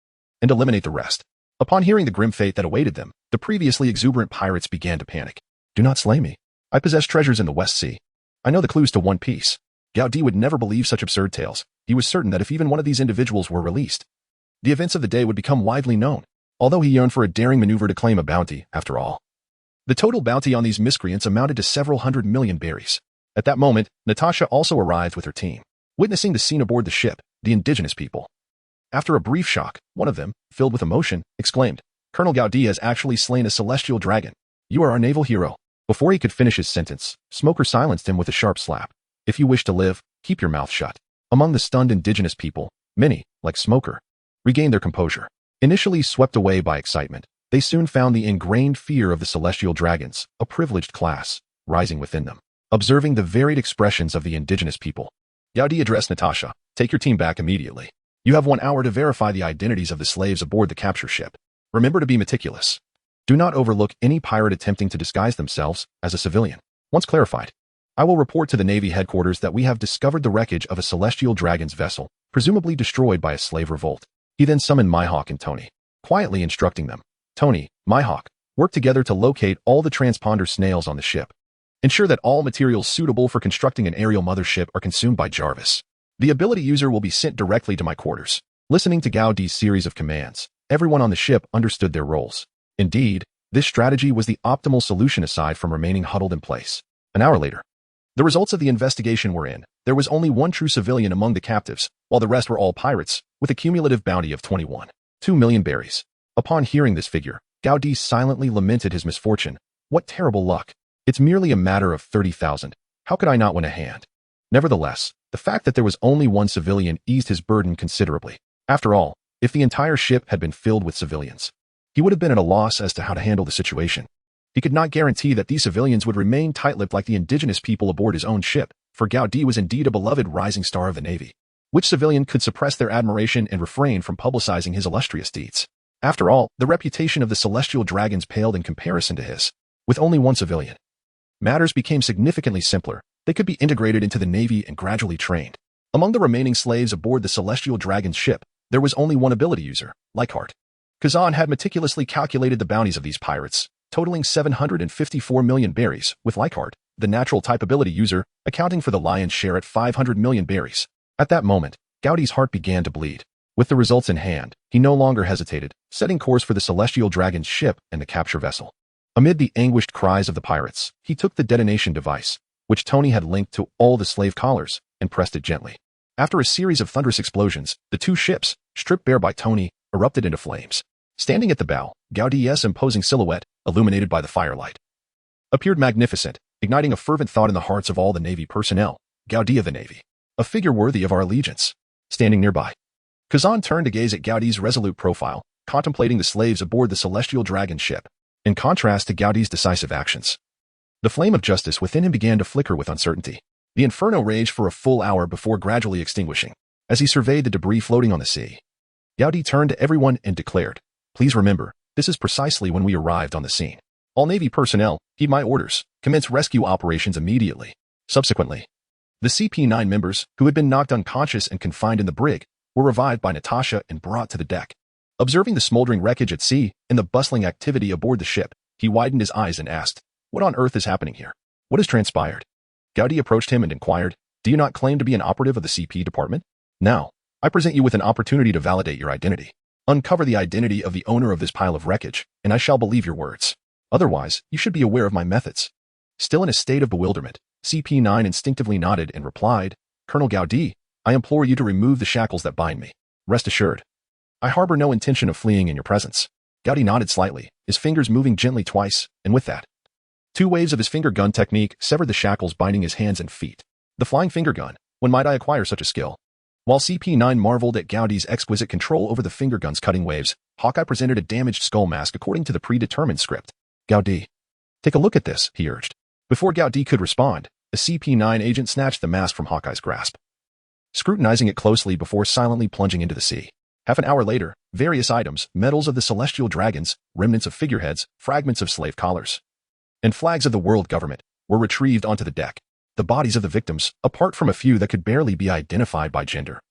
And eliminate the rest. Upon hearing the grim fate that awaited them, the previously exuberant pirates began to panic. Do not slay me. I possess treasures in the West Sea. I know the clues to One Piece. Gaudi would never believe such absurd tales. He was certain that if even one of these individuals were released, the events of the day would become widely known. Although he yearned for a daring maneuver to claim a bounty, after all. The total bounty on these miscreants amounted to several 100 million berries. At that moment, Natasha also arrived with her team. Witnessing the scene aboard the ship, the indigenous people, after a brief shock, one of them, filled with emotion, exclaimed, Colonel Gaudi has actually slain a celestial dragon. You are our naval hero. Before he could finish his sentence, Smoker silenced him with a sharp slap. If you wish to live, keep your mouth shut. Among the stunned indigenous people, many, like Smoker, regained their composure. Initially swept away by excitement, they soon found the ingrained fear of the celestial dragons, a privileged class, rising within them. Observing the varied expressions of the indigenous people, Gaudi addressed Natasha, take your team back immediately. You have 1 hour to verify the identities of the slaves aboard the capture ship. Remember to be meticulous. Do not overlook any pirate attempting to disguise themselves as a civilian. Once clarified, I will report to the Navy headquarters that we have discovered the wreckage of a celestial dragon's vessel, presumably destroyed by a slave revolt. He then summoned Mihawk and Tony, quietly instructing them, Tony, Mihawk, work together to locate all the transponder snails on the ship. Ensure that all materials suitable for constructing an aerial mothership are consumed by Jarvis. The ability user will be sent directly to my quarters. Listening to Gaudi's series of commands, everyone on the ship understood their roles. Indeed, this strategy was the optimal solution aside from remaining huddled in place. An hour later, the results of the investigation were in. There was only one true civilian among the captives, while the rest were all pirates, with a cumulative bounty of 21.2 million berries. Upon hearing this figure, Gaudi silently lamented his misfortune. What terrible luck. It's merely a matter of 30,000. How could I not win a hand? Nevertheless, the fact that there was only one civilian eased his burden considerably. After all, if the entire ship had been filled with civilians, he would have been at a loss as to how to handle the situation. He could not guarantee that these civilians would remain tight-lipped like the indigenous people aboard his own ship, for Gaudi was indeed a beloved rising star of the Navy. Which civilian could suppress their admiration and refrain from publicizing his illustrious deeds? After all, the reputation of the celestial dragons paled in comparison to his. With only one civilian, matters became significantly simpler. They could be integrated into the Navy and gradually trained. Among the remaining slaves aboard the celestial dragon's ship, there was only one ability user, Leichhardt. Kazan had meticulously calculated the bounties of these pirates, totaling 754 million berries, with Leichhardt, the natural type ability user, accounting for the lion's share at 500 million berries. At that moment, Gaudi's heart began to bleed. With the results in hand, he no longer hesitated, setting course for the celestial dragon's ship and the capture vessel. Amid the anguished cries of the pirates, he took the detonation device, which Tony had linked to all the slave collars, and pressed it gently. After a series of thunderous explosions, the two ships, stripped bare by Tony, erupted into flames. Standing at the bow, Gaudí's imposing silhouette, illuminated by the firelight, appeared magnificent, igniting a fervent thought in the hearts of all the Navy personnel. Gaudí of the Navy, a figure worthy of our allegiance. Standing nearby, Kazan turned to gaze at Gaudí's resolute profile, contemplating the slaves aboard the celestial dragon ship. In contrast to Gaudí's decisive actions, the flame of justice within him began to flicker with uncertainty. The inferno raged for a full hour before gradually extinguishing. As he surveyed the debris floating on the sea, Gaudí turned to everyone and declared, "Please remember, this is precisely when we arrived on the scene. All Navy personnel, heed my orders, commence rescue operations immediately." Subsequently, the CP-9 members, who had been knocked unconscious and confined in the brig, were revived by Natasha and brought to the deck. Observing the smoldering wreckage at sea and the bustling activity aboard the ship, he widened his eyes and asked, "What on earth is happening here? What has transpired?" Gaudí approached him and inquired, "Do you not claim to be an operative of the CP department? Now, I present you with an opportunity to validate your identity. Uncover the identity of the owner of this pile of wreckage, and I shall believe your words. Otherwise, you should be aware of my methods." Still in a state of bewilderment, CP-9 instinctively nodded and replied, "Colonel Gaudí, I implore you to remove the shackles that bind me. Rest assured, I harbor no intention of fleeing in your presence." Gaudí nodded slightly, his fingers moving gently twice, and with that, two waves of his finger gun technique severed the shackles binding his hands and feet. The flying finger gun, when might I acquire such a skill? While CP-9 marveled at Gaudí's exquisite control over the finger gun's cutting waves, Hawkeye presented a damaged skull mask according to the predetermined script. "Gaudí, take a look at this," he urged. Before Gaudí could respond, a CP-9 agent snatched the mask from Hawkeye's grasp, scrutinizing it closely before silently plunging into the sea. Half an hour later, various items, medals of the celestial dragons, remnants of figureheads, fragments of slave collars, and flags of the world government, were retrieved onto the deck. The bodies of the victims, apart from a few that could barely be identified by gender,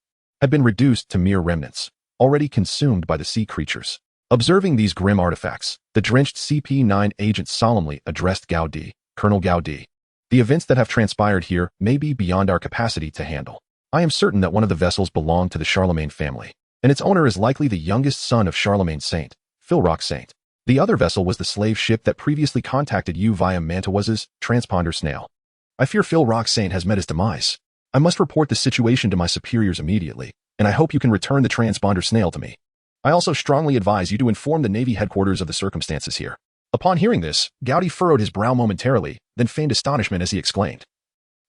had been reduced to mere remnants, already consumed by the sea creatures. Observing these grim artifacts, the drenched CP-9 agent solemnly addressed Gaudí, "Colonel Gaudí, the events that have transpired here may be beyond our capacity to handle. I am certain that one of the vessels belonged to the Charlemagne family, and its owner is likely the youngest son of Charlemagne Saint, Philrock Saint. The other vessel was the slave ship that previously contacted you via Mantua's transponder snail. I fear Philrock Saint has met his demise. I must report the situation to my superiors immediately, and I hope you can return the transponder snail to me. I also strongly advise you to inform the Navy headquarters of the circumstances here." Upon hearing this, Gaudí furrowed his brow momentarily, then feigned astonishment as he exclaimed,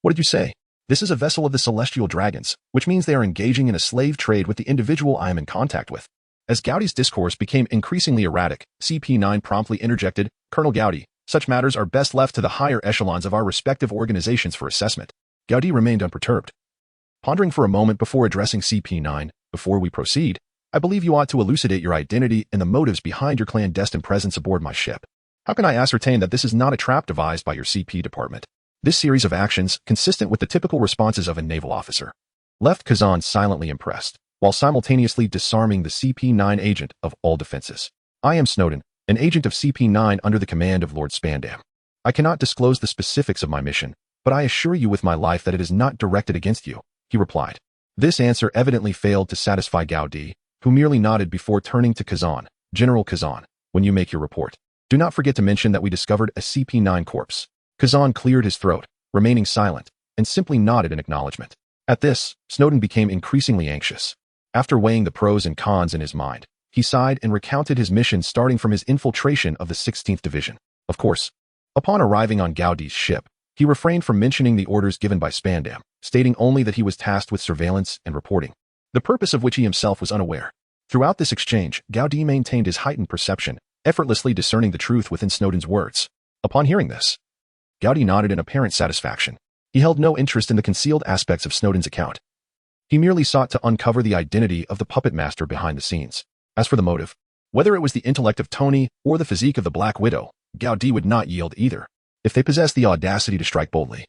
"What did you say? This is a vessel of the celestial dragons, which means they are engaging in a slave trade with the individual I am in contact with." As Gaudí's discourse became increasingly erratic, CP-9 promptly interjected, "Colonel Gaudí, such matters are best left to the higher echelons of our respective organizations for assessment." Gaudí remained unperturbed, pondering for a moment before addressing CP-9. "Before we proceed, I believe you ought to elucidate your identity and the motives behind your clandestine presence aboard my ship. How can I ascertain that this is not a trap devised by your CP department?" This series of actions, consistent with the typical responses of a naval officer, left Kazan silently impressed, while simultaneously disarming the CP-9 agent of all defenses. "I am Snowden, an agent of CP-9 under the command of Lord Spandam. I cannot disclose the specifics of my mission, but I assure you with my life that it is not directed against you," he replied. This answer evidently failed to satisfy Gaudí, who merely nodded before turning to Kazan. "General Kazan, when you make your report, do not forget to mention that we discovered a CP-9 corpse." Kazan cleared his throat, remaining silent, and simply nodded in acknowledgement. At this, Snowden became increasingly anxious. After weighing the pros and cons in his mind, he sighed and recounted his mission starting from his infiltration of the 16th Division. Of course, upon arriving on Gaudí's ship, he refrained from mentioning the orders given by Spandam, stating only that he was tasked with surveillance and reporting, the purpose of which he himself was unaware. Throughout this exchange, Gaudí maintained his heightened perception, effortlessly discerning the truth within Snowden's words. Upon hearing this, Gaudí nodded in apparent satisfaction. He held no interest in the concealed aspects of Snowden's account. He merely sought to uncover the identity of the puppet master behind the scenes. As for the motive, whether it was the intellect of Tony or the physique of the Black Widow, Gaudí would not yield either. If they possessed the audacity to strike boldly,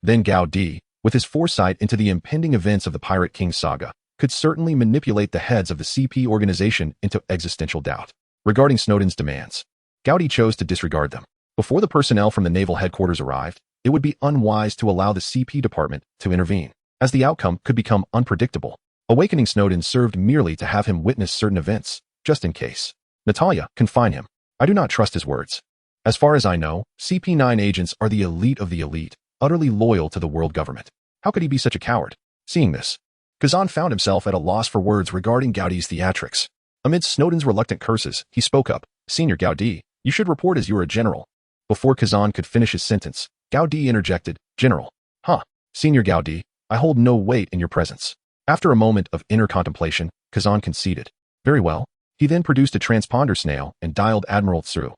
then Gaudí, with his foresight into the impending events of the Pirate King saga, could certainly manipulate the heads of the CP organization into existential doubt. Regarding Snowden's demands, Gaudí chose to disregard them. Before the personnel from the naval headquarters arrived, it would be unwise to allow the CP department to intervene, as the outcome could become unpredictable. Awakening Snowden served merely to have him witness certain events, just in case. "Natalia, confine him. I do not trust his words. As far as I know, CP-9 agents are the elite of the elite, utterly loyal to the world government. How could he be such a coward?" Seeing this, Kazan found himself at a loss for words regarding Gaudi's theatrics. Amidst Snowden's reluctant curses, he spoke up. Senior Gaudi, you should report as you are a general. Before Kazan could finish his sentence, Gaudi interjected, General. Huh. Senior Gaudi, I hold no weight in your presence. After a moment of inner contemplation, Kazan conceded. Very well. He then produced a transponder snail and dialed Admiral Tsuru.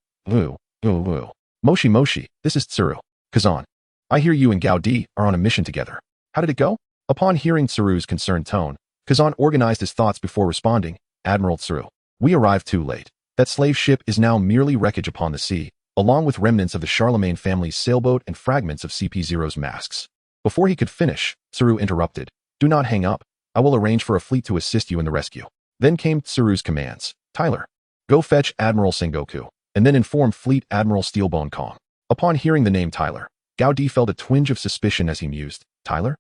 Moshi Moshi, this is Tsuru. Kazan. I hear you and Gaudi are on a mission together. How did it go? Upon hearing Tsuru's concerned tone, Kazan organized his thoughts before responding. Admiral Tsuru. We arrived too late. That slave ship is now merely wreckage upon the sea, along with remnants of the Charlemagne family's sailboat and fragments of CP0's masks. Before he could finish, Tsuru interrupted. Do not hang up. I will arrange for a fleet to assist you in the rescue. Then came Tsuru's commands. Tyler. Go fetch Admiral Sengoku, and then inform Fleet Admiral Steelbone Kong. Upon hearing the name Tyler, Gaudi felt a twinge of suspicion as he mused. Tyler?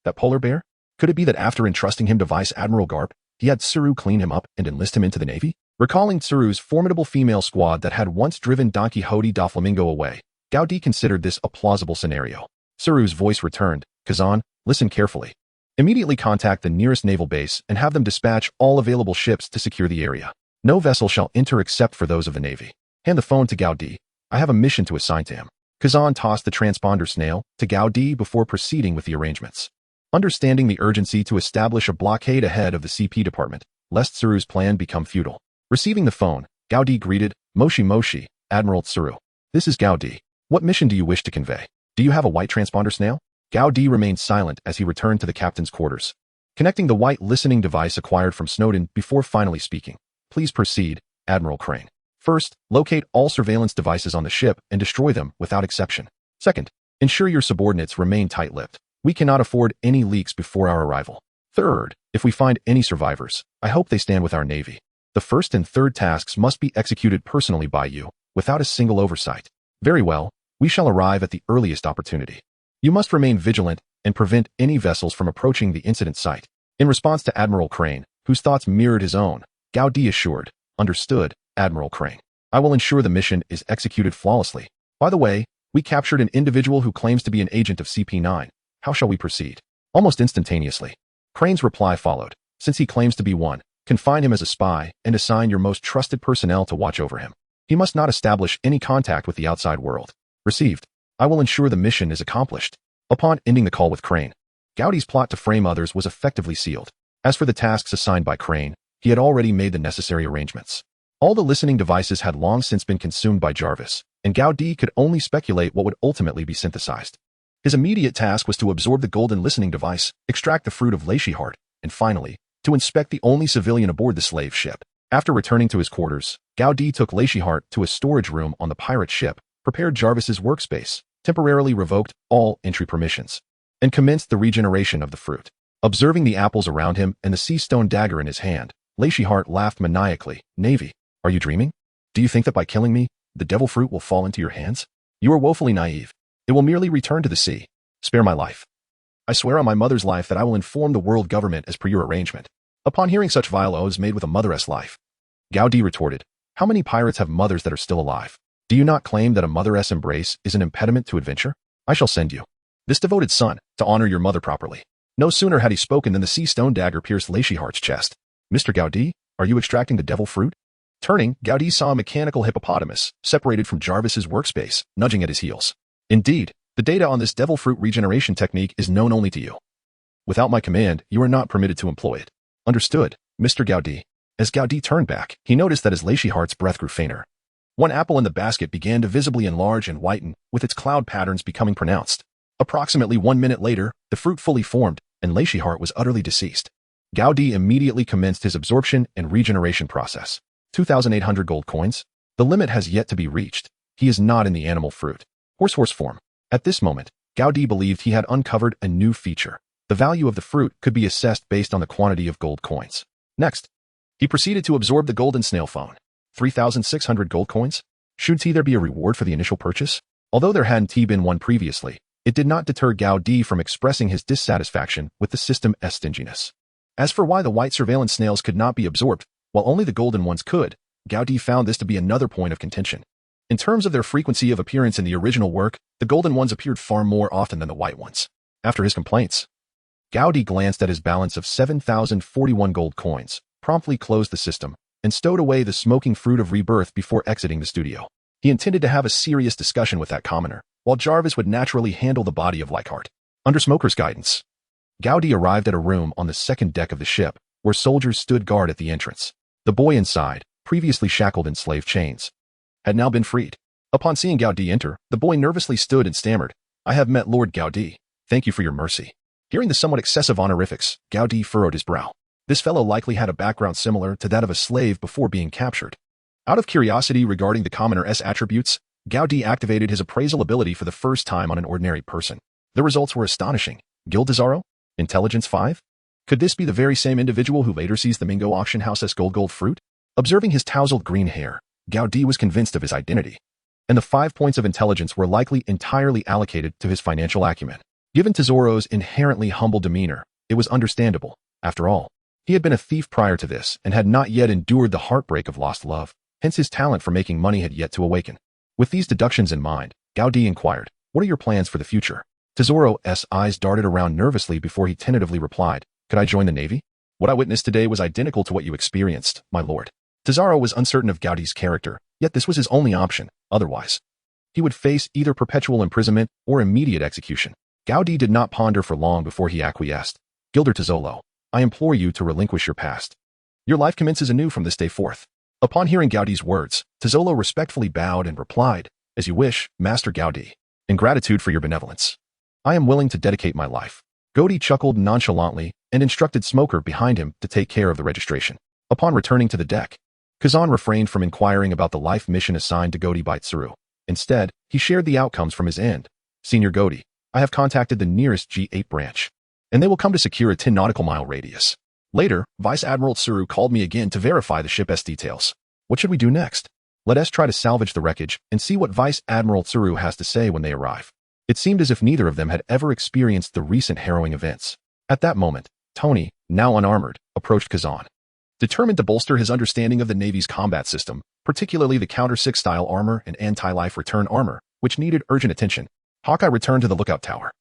That polar bear? Could it be that after entrusting him to Vice Admiral Garp, he had Tsuru clean him up and enlist him into the Navy? Recalling Tsuru's formidable female squad that had once driven Don Quixote da Flamingo away, Gaudi considered this a plausible scenario. Tsuru's voice returned. Kazan, listen carefully. Immediately contact the nearest naval base and have them dispatch all available ships to secure the area. No vessel shall enter except for those of the Navy. Hand the phone to Gaudi. I have a mission to assign to him. Kazan tossed the transponder snail to Gaudi before proceeding with the arrangements. Understanding the urgency to establish a blockade ahead of the CP department, lest Tsuru's plan become futile. Receiving the phone, Gaudi greeted, Moshi Moshi, Admiral Tsuru. This is Gaudi. What mission do you wish to convey? Do you have a white transponder snail? Gaudi remained silent as he returned to the captain's quarters, connecting the white listening device acquired from Snowden before finally speaking. Please proceed, Admiral Crane. First, locate all surveillance devices on the ship and destroy them without exception. Second, ensure your subordinates remain tight-lipped. We cannot afford any leaks before our arrival. Third, if we find any survivors, I hope they stand with our Navy. The first and third tasks must be executed personally by you, without a single oversight. Very well, we shall arrive at the earliest opportunity. You must remain vigilant and prevent any vessels from approaching the incident site. In response to Admiral Crane, whose thoughts mirrored his own, Gaudi assured, Understood, Admiral Crane. I will ensure the mission is executed flawlessly. By the way, we captured an individual who claims to be an agent of CP9. How shall we proceed? Almost instantaneously, Crane's reply followed. Since he claims to be one, confine him as a spy and assign your most trusted personnel to watch over him. He must not establish any contact with the outside world. Received. I will ensure the mission is accomplished. Upon ending the call with Crane, Gaudi's plot to frame others was effectively sealed. As for the tasks assigned by Crane, he had already made the necessary arrangements. All the listening devices had long since been consumed by Jarvis, and Gaudi could only speculate what would ultimately be synthesized. His immediate task was to absorb the golden listening device, extract the fruit of Lacey Heart, and finally, to inspect the only civilian aboard the slave ship. After returning to his quarters, Gaudi took Lacey Heart to a storage room on the pirate ship, prepared Jarvis's workspace, temporarily revoked all entry permissions, and commenced the regeneration of the fruit. Observing the apples around him and the sea stone dagger in his hand, Lacey Heart laughed maniacally. Navy, are you dreaming? Do you think that by killing me, the devil fruit will fall into your hands? You are woefully naive. It will merely return to the sea. Spare my life. I swear on my mother's life that I will inform the world government as per your arrangement. Upon hearing such vile oaths made with a motheress life, Gaudi retorted, How many pirates have mothers that are still alive? Do you not claim that a motheress embrace is an impediment to adventure? I shall send you this devoted son to honor your mother properly. No sooner had he spoken than the sea stone dagger pierced Lacey Heart's chest. Mr. Gaudi, are you extracting the devil fruit? Turning, Gaudi saw a mechanical hippopotamus, separated from Jarvis's workspace, nudging at his heels. Indeed, the data on this devil fruit regeneration technique is known only to you. Without my command, you are not permitted to employ it. Understood, Mr. Gaudi. As Gaudi turned back, he noticed that his Lacey Heart's breath grew fainter. One apple in the basket began to visibly enlarge and whiten, with its cloud patterns becoming pronounced. Approximately 1 minute later, the fruit fully formed, and Lacey Heart was utterly deceased. Gaudi immediately commenced his absorption and regeneration process. 2,800 gold coins? The limit has yet to be reached. He is not in the animal fruit. Horse form. At this moment, Gaudi believed he had uncovered a new feature. The value of the fruit could be assessed based on the quantity of gold coins. Next, he proceeded to absorb the golden snail phone. 3,600 gold coins? Should there be a reward for the initial purchase? Although there hadn't been one previously, it did not deter Gaudi from expressing his dissatisfaction with the system's stinginess. As for why the white surveillance snails could not be absorbed, while only the golden ones could, Gaudi found this to be another point of contention. In terms of their frequency of appearance in the original work, the golden ones appeared far more often than the white ones. After his complaints, Gaudi glanced at his balance of 7,041 gold coins, promptly closed the system, and stowed away the smoking fruit of rebirth before exiting the studio. He intended to have a serious discussion with that commoner, while Jarvis would naturally handle the body of Leichhardt. Under Smoker's guidance, Gaudi arrived at a room on the second deck of the ship, where soldiers stood guard at the entrance. The boy inside, previously shackled in slave chains, had now been freed. Upon seeing Gaudi enter, the boy nervously stood and stammered, "I have met Lord Gaudi. Thank you for your mercy." Hearing the somewhat excessive honorifics, Gaudi furrowed his brow. This fellow likely had a background similar to that of a slave before being captured. Out of curiosity regarding the commoner's attributes, Gaudi activated his appraisal ability for the first time on an ordinary person. The results were astonishing. Gil Desaro? Intelligence 5? Could this be the very same individual who later sees the Mingo auction house as gold fruit? Observing his tousled green hair, Gaudi was convinced of his identity, and the 5 points of intelligence were likely entirely allocated to his financial acumen. Given Tesoro's inherently humble demeanor, it was understandable. After all, he had been a thief prior to this and had not yet endured the heartbreak of lost love, hence his talent for making money had yet to awaken. With these deductions in mind, Gaudi inquired, "What are your plans for the future?" Tesoro's eyes darted around nervously before he tentatively replied, "Could I join the Navy? What I witnessed today was identical to what you experienced, my lord." Tesoro was uncertain of Gaudi's character, yet this was his only option. Otherwise, he would face either perpetual imprisonment or immediate execution. Gaudi did not ponder for long before he acquiesced. "Gilder Tezolo, I implore you to relinquish your past. Your life commences anew from this day forth." Upon hearing Gaudi's words, Tezolo respectfully bowed and replied, "As you wish, Master Gaudi. In gratitude for your benevolence, I am willing to dedicate my life." Gaudi chuckled nonchalantly and instructed Smoker behind him to take care of the registration. Upon returning to the deck, Kazan refrained from inquiring about the life mission assigned to Gaudi by Tsuru. Instead, he shared the outcomes from his end. "Senior Gaudi, I have contacted the nearest G8 branch, and they will come to secure a 10 nautical mile radius. Later, Vice Admiral Tsuru called me again to verify the ship's details. What should we do next? Let us try to salvage the wreckage and see what Vice Admiral Tsuru has to say when they arrive." It seemed as if neither of them had ever experienced the recent harrowing events. At that moment, Tony, now unarmored, approached Kazan. Determined to bolster his understanding of the Navy's combat system, particularly the Counter-6 style armor and anti-life return armor, which needed urgent attention, Hawkeye returned to the lookout tower.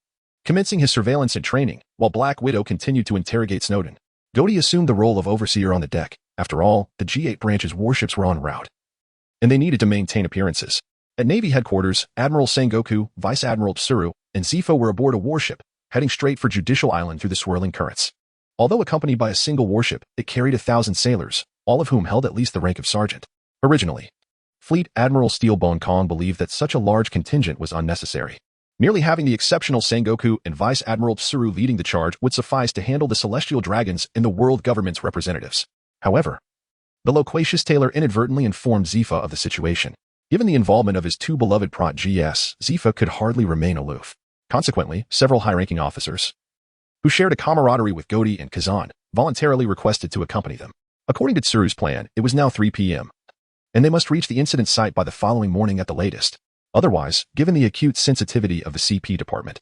Commencing his surveillance and training, while Black Widow continued to interrogate Snowden, Gaudi assumed the role of overseer on the deck. After all, the G8 branch's warships were en route, and they needed to maintain appearances. At Navy headquarters, Admiral Sengoku, Vice Admiral Tsuru, and Zifo were aboard a warship, heading straight for Judicial Island through the swirling currents. Although accompanied by a single warship, it carried 1,000 sailors, all of whom held at least the rank of sergeant. Originally, Fleet Admiral Steelbone Kong believed that such a large contingent was unnecessary. Merely having the exceptional Sengoku and Vice Admiral Tsuru leading the charge would suffice to handle the Celestial Dragons and the world government's representatives. However, the loquacious Taylor inadvertently informed Zifo of the situation. Given the involvement of his two beloved Prot GS, Zifo could hardly remain aloof. Consequently, several high-ranking officers, who shared a camaraderie with Gaudi and Kazan, voluntarily requested to accompany them. According to Tsuru's plan, it was now 3 p.m., and they must reach the incident site by the following morning at the latest. Otherwise, given the acute sensitivity of the CP department,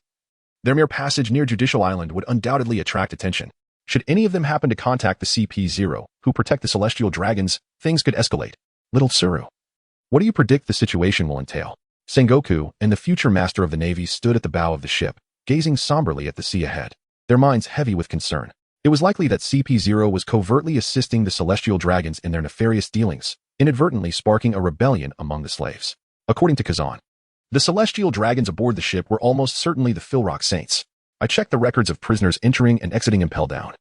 their mere passage near Judicial Island would undoubtedly attract attention. Should any of them happen to contact the CP-0, who protect the Celestial Dragons, things could escalate. Little Tsuru, what do you predict the situation will entail? Sengoku and the future master of the Navy stood at the bow of the ship, gazing somberly at the sea ahead, their minds heavy with concern. It was likely that CP-0 was covertly assisting the Celestial Dragons in their nefarious dealings, inadvertently sparking a rebellion among the slaves. According to Kazan, the Celestial Dragons aboard the ship were almost certainly the Philrock Saints. I checked the records of prisoners entering and exiting Impel Down.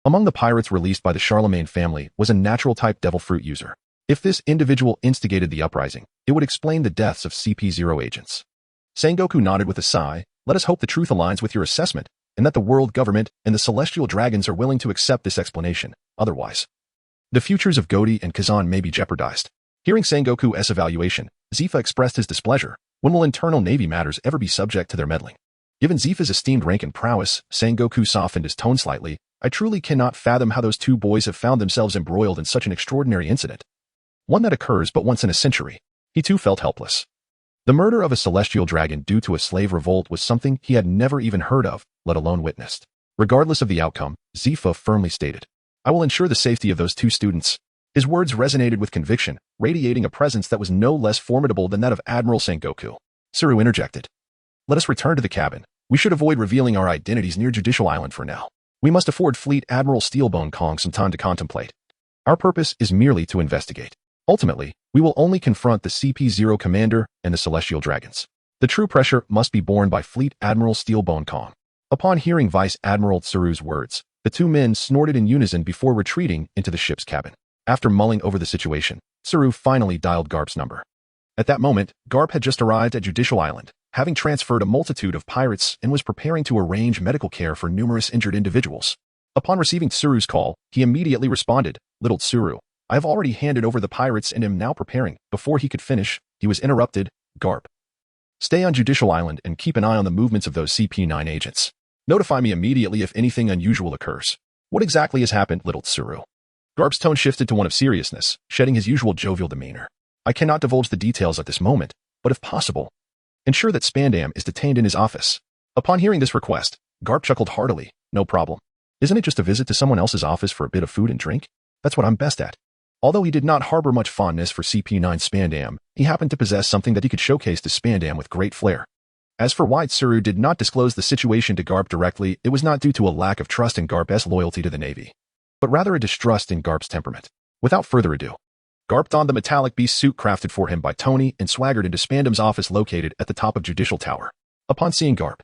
Among the pirates released by the Charlemagne family was a natural-type devil fruit user. If this individual instigated the uprising, it would explain the deaths of CP-0 agents. Sengoku nodded with a sigh. Let us hope the truth aligns with your assessment, and that the world government and the Celestial Dragons are willing to accept this explanation. Otherwise, the futures of Gaudi and Kazan may be jeopardized. Hearing Sengoku's evaluation, Zifo expressed his displeasure. When will internal Navy matters ever be subject to their meddling? Given Zifa's esteemed rank and prowess, Sengoku softened his tone slightly. I truly cannot fathom how those two boys have found themselves embroiled in such an extraordinary incident. One that occurs but once in a century. He too felt helpless. The murder of a Celestial Dragon due to a slave revolt was something he had never even heard of, let alone witnessed. Regardless of the outcome, Zifo firmly stated, I will ensure the safety of those two students. His words resonated with conviction, radiating a presence that was no less formidable than that of Admiral Sengoku. Tsuru interjected. Let us return to the cabin. We should avoid revealing our identities near Judicial Island for now. We must afford Fleet Admiral Steelbone Kong some time to contemplate. Our purpose is merely to investigate. Ultimately, we will only confront the CP-0 commander and the Celestial Dragons. The true pressure must be borne by Fleet Admiral Steelbone Kong. Upon hearing Vice Admiral Tsuru's words, the two men snorted in unison before retreating into the ship's cabin. After mulling over the situation, Tsuru finally dialed Garp's number. At that moment, Garp had just arrived at Judicial Island, having transferred a multitude of pirates and was preparing to arrange medical care for numerous injured individuals. Upon receiving Tsuru's call, he immediately responded, "Little Tsuru, I have already handed over the pirates and am now preparing." Before he could finish, he was interrupted. "Garp, stay on Judicial Island and keep an eye on the movements of those CP-9 agents. Notify me immediately if anything unusual occurs." "What exactly has happened, little Tsuru?" Garp's tone shifted to one of seriousness, shedding his usual jovial demeanor. "I cannot divulge the details at this moment, but if possible, ensure that Spandam is detained in his office." Upon hearing this request, Garp chuckled heartily. "No problem. Isn't it just a visit to someone else's office for a bit of food and drink? That's what I'm best at." Although he did not harbor much fondness for CP-9 Spandam, he happened to possess something that he could showcase to Spandam with great flair. As for why Tsuru did not disclose the situation to Garp directly, it was not due to a lack of trust in Garp's loyalty to the Navy, but rather a distrust in Garp's temperament. Without further ado, Garp donned the metallic beast suit crafted for him by Tony and swaggered into Spandam's office located at the top of Judicial Tower. Upon seeing Garp,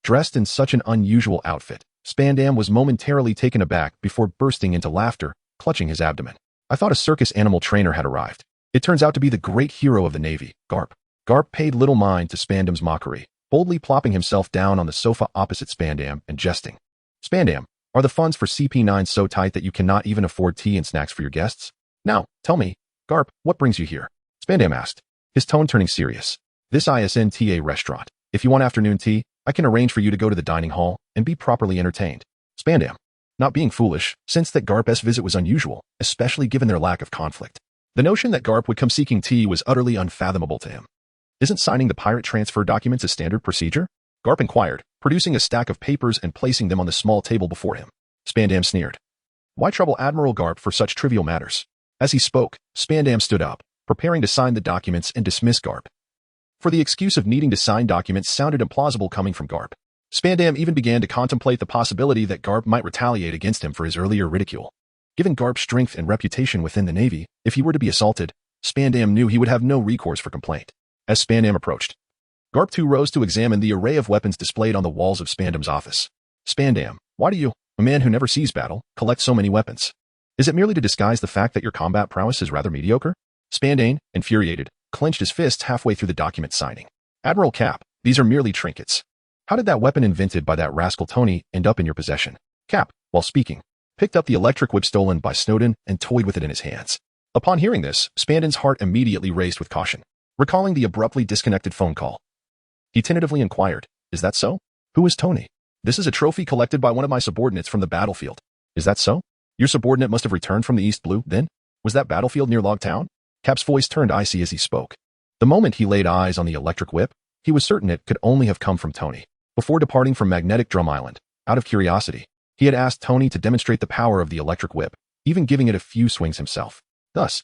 dressed in such an unusual outfit, Spandam was momentarily taken aback before bursting into laughter, clutching his abdomen. "I thought a circus animal trainer had arrived. It turns out to be the great hero of the Navy, Garp." Garp paid little mind to Spandam's mockery, boldly plopping himself down on the sofa opposite Spandam and jesting. "Spandam, are the funds for CP-9 so tight that you cannot even afford tea and snacks for your guests? Now, tell me, Garp, what brings you here?" Spandam asked, his tone turning serious. "This ISNTA restaurant. If you want afternoon tea, I can arrange for you to go to the dining hall and be properly entertained." Spandam, not being foolish, sensed that Garp's visit was unusual, especially given their lack of conflict. The notion that Garp would come seeking tea was utterly unfathomable to him. "Isn't signing the pirate transfer documents a standard procedure?" Garp inquired, producing a stack of papers and placing them on the small table before him. Spandam sneered. "Why trouble Admiral Garp for such trivial matters?" As he spoke, Spandam stood up, preparing to sign the documents and dismiss Garp. For the excuse of needing to sign documents sounded implausible coming from Garp. Spandam even began to contemplate the possibility that Garp might retaliate against him for his earlier ridicule. Given Garp's strength and reputation within the Navy, if he were to be assaulted, Spandam knew he would have no recourse for complaint. As Spandam approached, Garp too rose to examine the array of weapons displayed on the walls of Spandam's office. "Spandam, why do you, a man who never sees battle, collect so many weapons? Is it merely to disguise the fact that your combat prowess is rather mediocre?" Spandam, infuriated, clenched his fists halfway through the document signing. "Admiral Cap, these are merely trinkets. How did that weapon invented by that rascal Tony end up in your possession?" Cap, while speaking, picked up the electric whip stolen by Snowden and toyed with it in his hands. Upon hearing this, Spandam's heart immediately raced with caution. Recalling the abruptly disconnected phone call, he tentatively inquired, "Is that so? Who is Tony?" "This is a trophy collected by one of my subordinates from the battlefield." "Is that so? Your subordinate must have returned from the East Blue, then? Was that battlefield near Log Town?" Cap's voice turned icy as he spoke. The moment he laid eyes on the electric whip, he was certain it could only have come from Tony. Before departing from Magnetic Drum Island, out of curiosity, he had asked Tony to demonstrate the power of the electric whip, even giving it a few swings himself. Thus,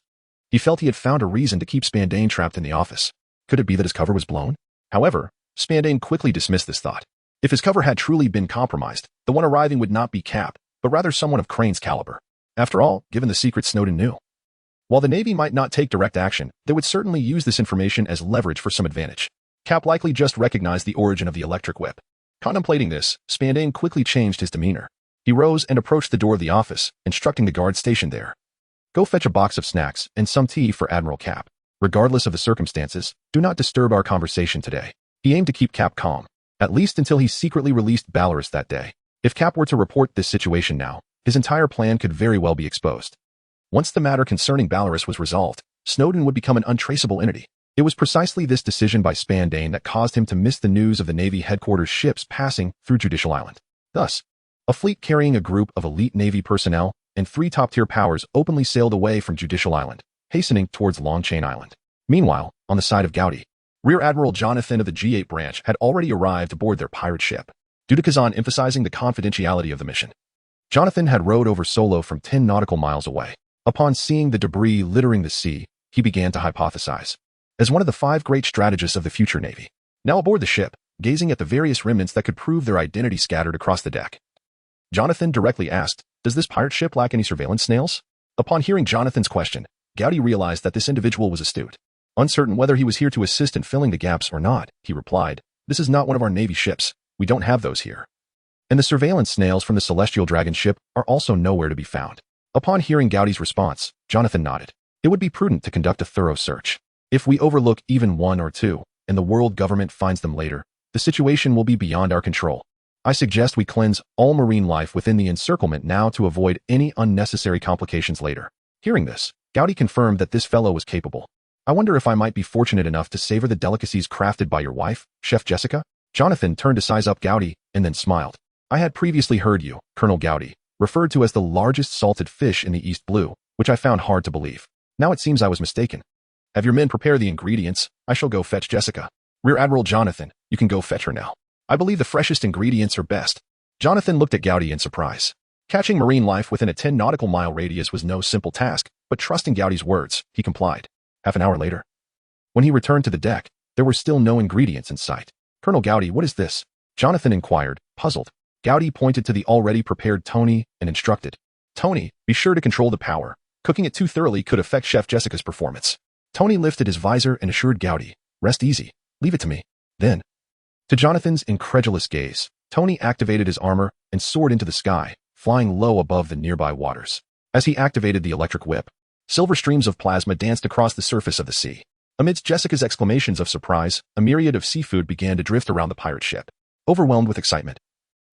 he felt he had found a reason to keep Spandam trapped in the office. Could it be that his cover was blown? However, Spandam quickly dismissed this thought. If his cover had truly been compromised, the one arriving would not be Cap, but rather someone of Crane's caliber. After all, given the secret Snowden knew. While the Navy might not take direct action, they would certainly use this information as leverage for some advantage. Cap likely just recognized the origin of the electric whip. Contemplating this, Spandam quickly changed his demeanor. He rose and approached the door of the office, instructing the guard stationed there. "Go fetch a box of snacks and some tea for Admiral Cap. Regardless of the circumstances, do not disturb our conversation today." He aimed to keep Cap calm, at least until he secretly released Balorus that day. If Cap were to report this situation now, his entire plan could very well be exposed. Once the matter concerning Balorus was resolved, Snowden would become an untraceable entity. It was precisely this decision by Spandam that caused him to miss the news of the Navy headquarters ships passing through Judicial Island. Thus, a fleet carrying a group of elite Navy personnel and 3 top-tier powers openly sailed away from Judicial Island, hastening towards Longchain Island. Meanwhile, on the side of Gowdy, Rear Admiral Jonathan of the G8 branch had already arrived aboard their pirate ship, due to Kazan emphasizing the confidentiality of the mission. Jonathan had rowed over solo from 10 nautical miles away. Upon seeing the debris littering the sea, he began to hypothesize. As one of the 5 great strategists of the future Navy. Now aboard the ship, gazing at the various remnants that could prove their identity scattered across the deck. Jonathan directly asked, "Does this pirate ship lack any surveillance snails?" Upon hearing Jonathan's question, Gowdy realized that this individual was astute. Uncertain whether he was here to assist in filling the gaps or not, he replied, "This is not one of our Navy ships. We don't have those here. And the surveillance snails from the Celestial Dragon ship are also nowhere to be found." Upon hearing Gowdy's response, Jonathan nodded. It would be prudent to conduct a thorough search. If we overlook even one or two, and the world government finds them later, the situation will be beyond our control. I suggest we cleanse all marine life within the encirclement now to avoid any unnecessary complications later. Hearing this, Gowdy confirmed that this fellow was capable. "I wonder if I might be fortunate enough to savor the delicacies crafted by your wife, Chef Jessica?" Jonathan turned to size up Gowdy and then smiled. "I had previously heard you, Colonel Gowdy, referred to as the largest salted fish in the East Blue, which I found hard to believe. Now it seems I was mistaken. Have your men prepare the ingredients. I shall go fetch Jessica. Rear Admiral Jonathan, you can go fetch her now. I believe the freshest ingredients are best." Jonathan looked at Gowdy in surprise. Catching marine life within a 10 nautical mile radius was no simple task, but trusting Gowdy's words, he complied. Half an hour later, when he returned to the deck, there were still no ingredients in sight. "Colonel Gowdy, what is this?" Jonathan inquired, puzzled. Gowdy pointed to the already prepared Tony and instructed, "Tony, be sure to control the power. Cooking it too thoroughly could affect Chef Jessica's performance." Tony lifted his visor and assured Gowdy, "Rest easy. Leave it to me." Then, to Jonathan's incredulous gaze, Tony activated his armor and soared into the sky, flying low above the nearby waters. As he activated the electric whip, silver streams of plasma danced across the surface of the sea. Amidst Jessica's exclamations of surprise, a myriad of seafood began to drift around the pirate ship. Overwhelmed with excitement,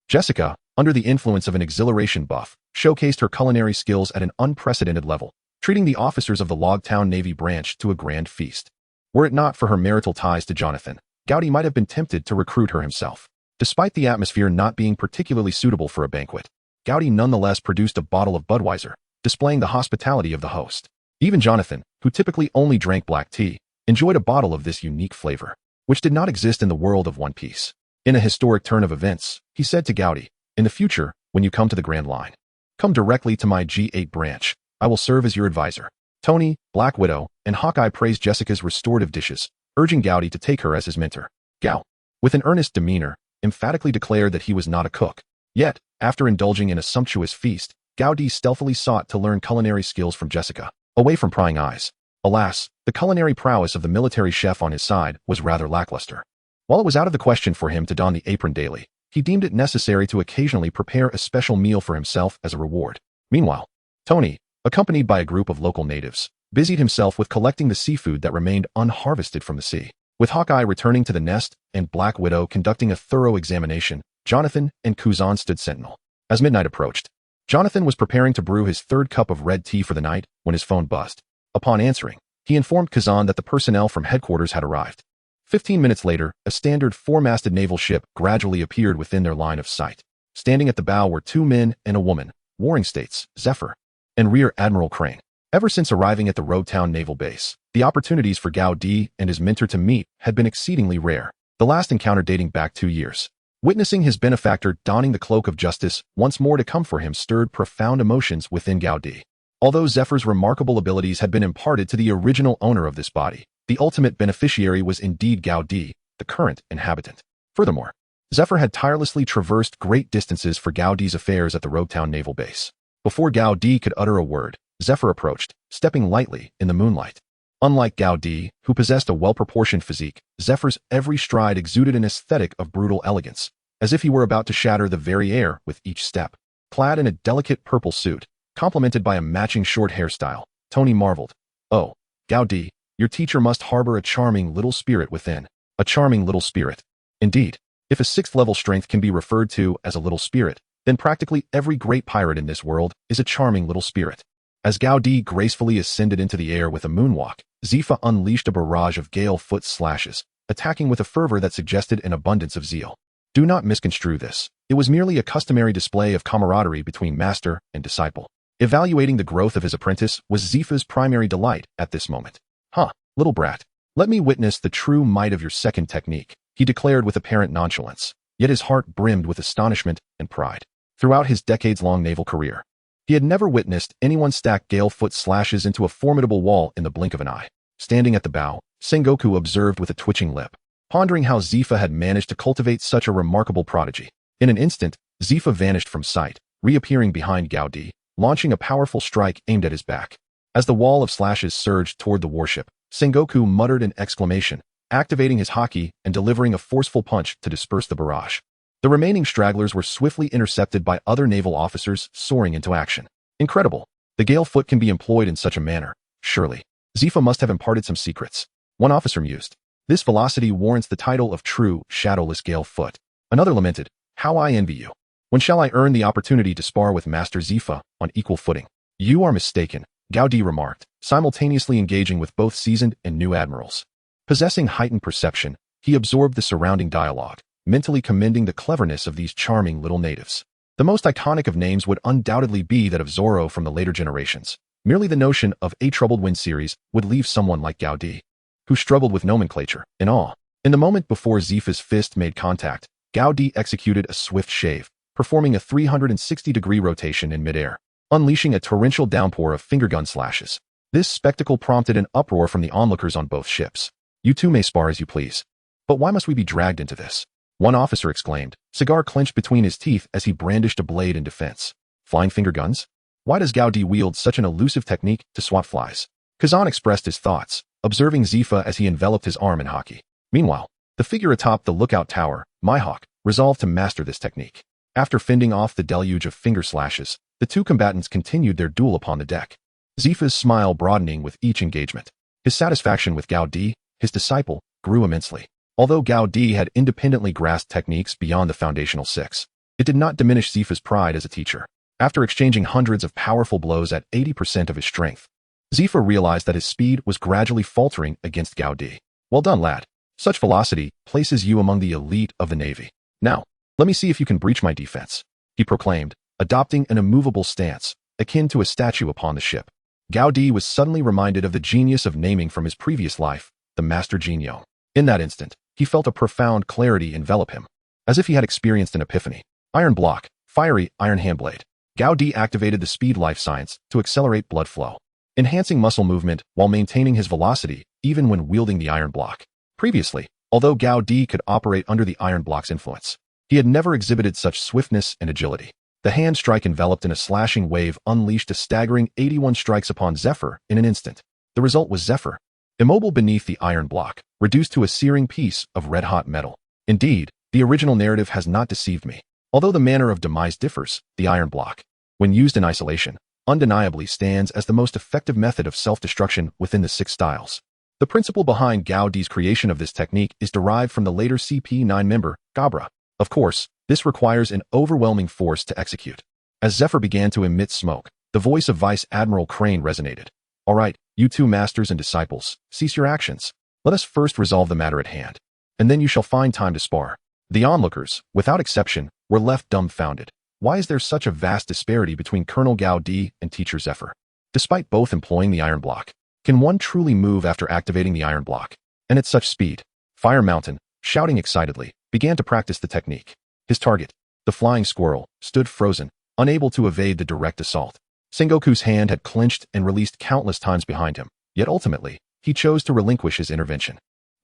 Jessica, under the influence of an exhilaration buff, showcased her culinary skills at an unprecedented level, treating the officers of the Logtown Navy branch to a grand feast. Were it not for her marital ties to Jonathan, Gowdy might have been tempted to recruit her himself. Despite the atmosphere not being particularly suitable for a banquet, Gowdy nonetheless produced a bottle of Budweiser, displaying the hospitality of the host. Even Jonathan, who typically only drank black tea, enjoyed a bottle of this unique flavor, which did not exist in the world of One Piece. In a historic turn of events, he said to Gowdy, "In the future, when you come to the Grand Line, come directly to my G8 branch. I will serve as your advisor." Tony, Black Widow, and Hawkeye praised Jessica's restorative dishes, urging Gowdy to take her as his mentor. Gow, with an earnest demeanor, emphatically declared that he was not a cook. Yet, after indulging in a sumptuous feast, Gowdy stealthily sought to learn culinary skills from Jessica, away from prying eyes. Alas, the culinary prowess of the military chef on his side was rather lackluster. While it was out of the question for him to don the apron daily, he deemed it necessary to occasionally prepare a special meal for himself as a reward. Meanwhile, Tony, accompanied by a group of local natives, busied himself with collecting the seafood that remained unharvested from the sea. With Hawkeye returning to the nest and Black Widow conducting a thorough examination, Jonathan and Kuzan stood sentinel. As midnight approached, Jonathan was preparing to brew his third cup of red tea for the night when his phone buzzed. Upon answering, he informed Kuzan that the personnel from headquarters had arrived. 15 minutes later, a standard four-masted naval ship gradually appeared within their line of sight. Standing at the bow were two men and a woman, Warring States, Zephyr, and Rear Admiral Crane. Ever since arriving at the Roadtown Naval Base, the opportunities for Gowdy and his mentor to meet had been exceedingly rare, the last encounter dating back 2 years. Witnessing his benefactor donning the cloak of justice once more to come for him stirred profound emotions within Gowdy. Although Zephyr's remarkable abilities had been imparted to the original owner of this body, the ultimate beneficiary was indeed Gowdy, the current inhabitant. Furthermore, Zephyr had tirelessly traversed great distances for Gowdy's affairs at the Roadtown Naval Base. Before Gowdy could utter a word, Zephyr approached, stepping lightly in the moonlight. Unlike Gowdy, who possessed a well-proportioned physique, Zephyr's every stride exuded an aesthetic of brutal elegance, as if he were about to shatter the very air with each step. Clad in a delicate purple suit, complemented by a matching short hairstyle, Tony marveled. "Oh, Gowdy, your teacher must harbor a charming little spirit within." A charming little spirit. Indeed, if a 6th-level strength can be referred to as a little spirit, then practically every great pirate in this world is a charming little spirit. As Gowdy gracefully ascended into the air with a moonwalk, Zifa unleashed a barrage of gale foot slashes, attacking with a fervor that suggested an abundance of zeal. Do not misconstrue this. It was merely a customary display of camaraderie between master and disciple. Evaluating the growth of his apprentice was Zifa's primary delight at this moment. "Huh, little brat. Let me witness the true might of your second technique," he declared with apparent nonchalance, yet his heart brimmed with astonishment and pride. Throughout his decades-long naval career, he had never witnessed anyone stack gale foot slashes into a formidable wall in the blink of an eye. Standing at the bow, Sengoku observed with a twitching lip. pondering how Zifa had managed to cultivate such a remarkable prodigy. In an instant, Zifa vanished from sight, reappearing behind Gaudi, launching a powerful strike aimed at his back. As the wall of slashes surged toward the warship, Sengoku muttered an exclamation, activating his haki and delivering a forceful punch to disperse the barrage. The remaining stragglers were swiftly intercepted by other naval officers soaring into action. Incredible. The gale foot can be employed in such a manner. Surely, Zifa must have imparted some secrets. One officer mused. This velocity warrants the title of true, shadowless gale foot. Another lamented, how I envy you. When shall I earn the opportunity to spar with Master Zifa on equal footing? You are mistaken, Gaudi remarked, simultaneously engaging with both seasoned and new admirals. Possessing heightened perception, he absorbed the surrounding dialogue, mentally commending the cleverness of these charming little natives. The most iconic of names would undoubtedly be that of Zoro from the later generations. Merely the notion of a Troubled Wind series would leave someone like Gaudi, who struggled with nomenclature, in awe. In the moment before Zifa's fist made contact, Gaudi executed a swift shave, performing a 360-degree rotation in midair, unleashing a torrential downpour of fingergun slashes. This spectacle prompted an uproar from the onlookers on both ships. You two may spar as you please. But why must we be dragged into this? One officer exclaimed, cigar clenched between his teeth as he brandished a blade in defense. Flying finger guns? Why does Gaudi wield such an elusive technique to swat flies? Kazan expressed his thoughts, observing Zifa as he enveloped his arm in haki. Meanwhile, the figure atop the lookout tower, Mihawk, resolved to master this technique. After fending off the deluge of finger slashes, the two combatants continued their duel upon the deck. Zifa's smile broadening with each engagement. His satisfaction with Gaudi, his disciple, grew immensely. Although Gaudi had independently grasped techniques beyond the foundational six, it did not diminish Zifa's pride as a teacher. After exchanging hundreds of powerful blows at 80% of his strength, Zifa realized that his speed was gradually faltering against Gaudi. Well done, lad. Such velocity places you among the elite of the Navy. Now, let me see if you can breach my defense, he proclaimed, adopting an immovable stance, akin to a statue upon the ship. Gaudi was suddenly reminded of the genius of naming from his previous life, the Master Genio. In that instant, he felt a profound clarity envelop him, as if he had experienced an epiphany. Iron block, fiery iron handblade. Gaudi activated the speed life science to accelerate blood flow, enhancing muscle movement while maintaining his velocity even when wielding the iron block. Previously, although Gaudi could operate under the iron block's influence, he had never exhibited such swiftness and agility. The hand strike enveloped in a slashing wave unleashed a staggering 81 strikes upon Zephyr in an instant. The result was Zephyr, immobile beneath the iron block, reduced to a searing piece of red-hot metal. Indeed, the original narrative has not deceived me. Although the manner of demise differs, the iron block, when used in isolation, undeniably stands as the most effective method of self-destruction within the six styles. The principle behind Gaudi's creation of this technique is derived from the later CP9 member, Gabra. Of course, this requires an overwhelming force to execute. As Zephyr began to emit smoke, the voice of Vice Admiral Crane resonated. All right, you two masters and disciples, cease your actions. Let us first resolve the matter at hand, and then you shall find time to spar. The onlookers, without exception, were left dumbfounded. Why is there such a vast disparity between Colonel Gaudi and Teacher Zephyr? Despite both employing the iron block, can one truly move after activating the iron block? And at such speed? Fire Mountain, shouting excitedly, began to practice the technique. His target, the flying squirrel, stood frozen, unable to evade the direct assault. Sengoku's hand had clenched and released countless times behind him, yet ultimately, he chose to relinquish his intervention.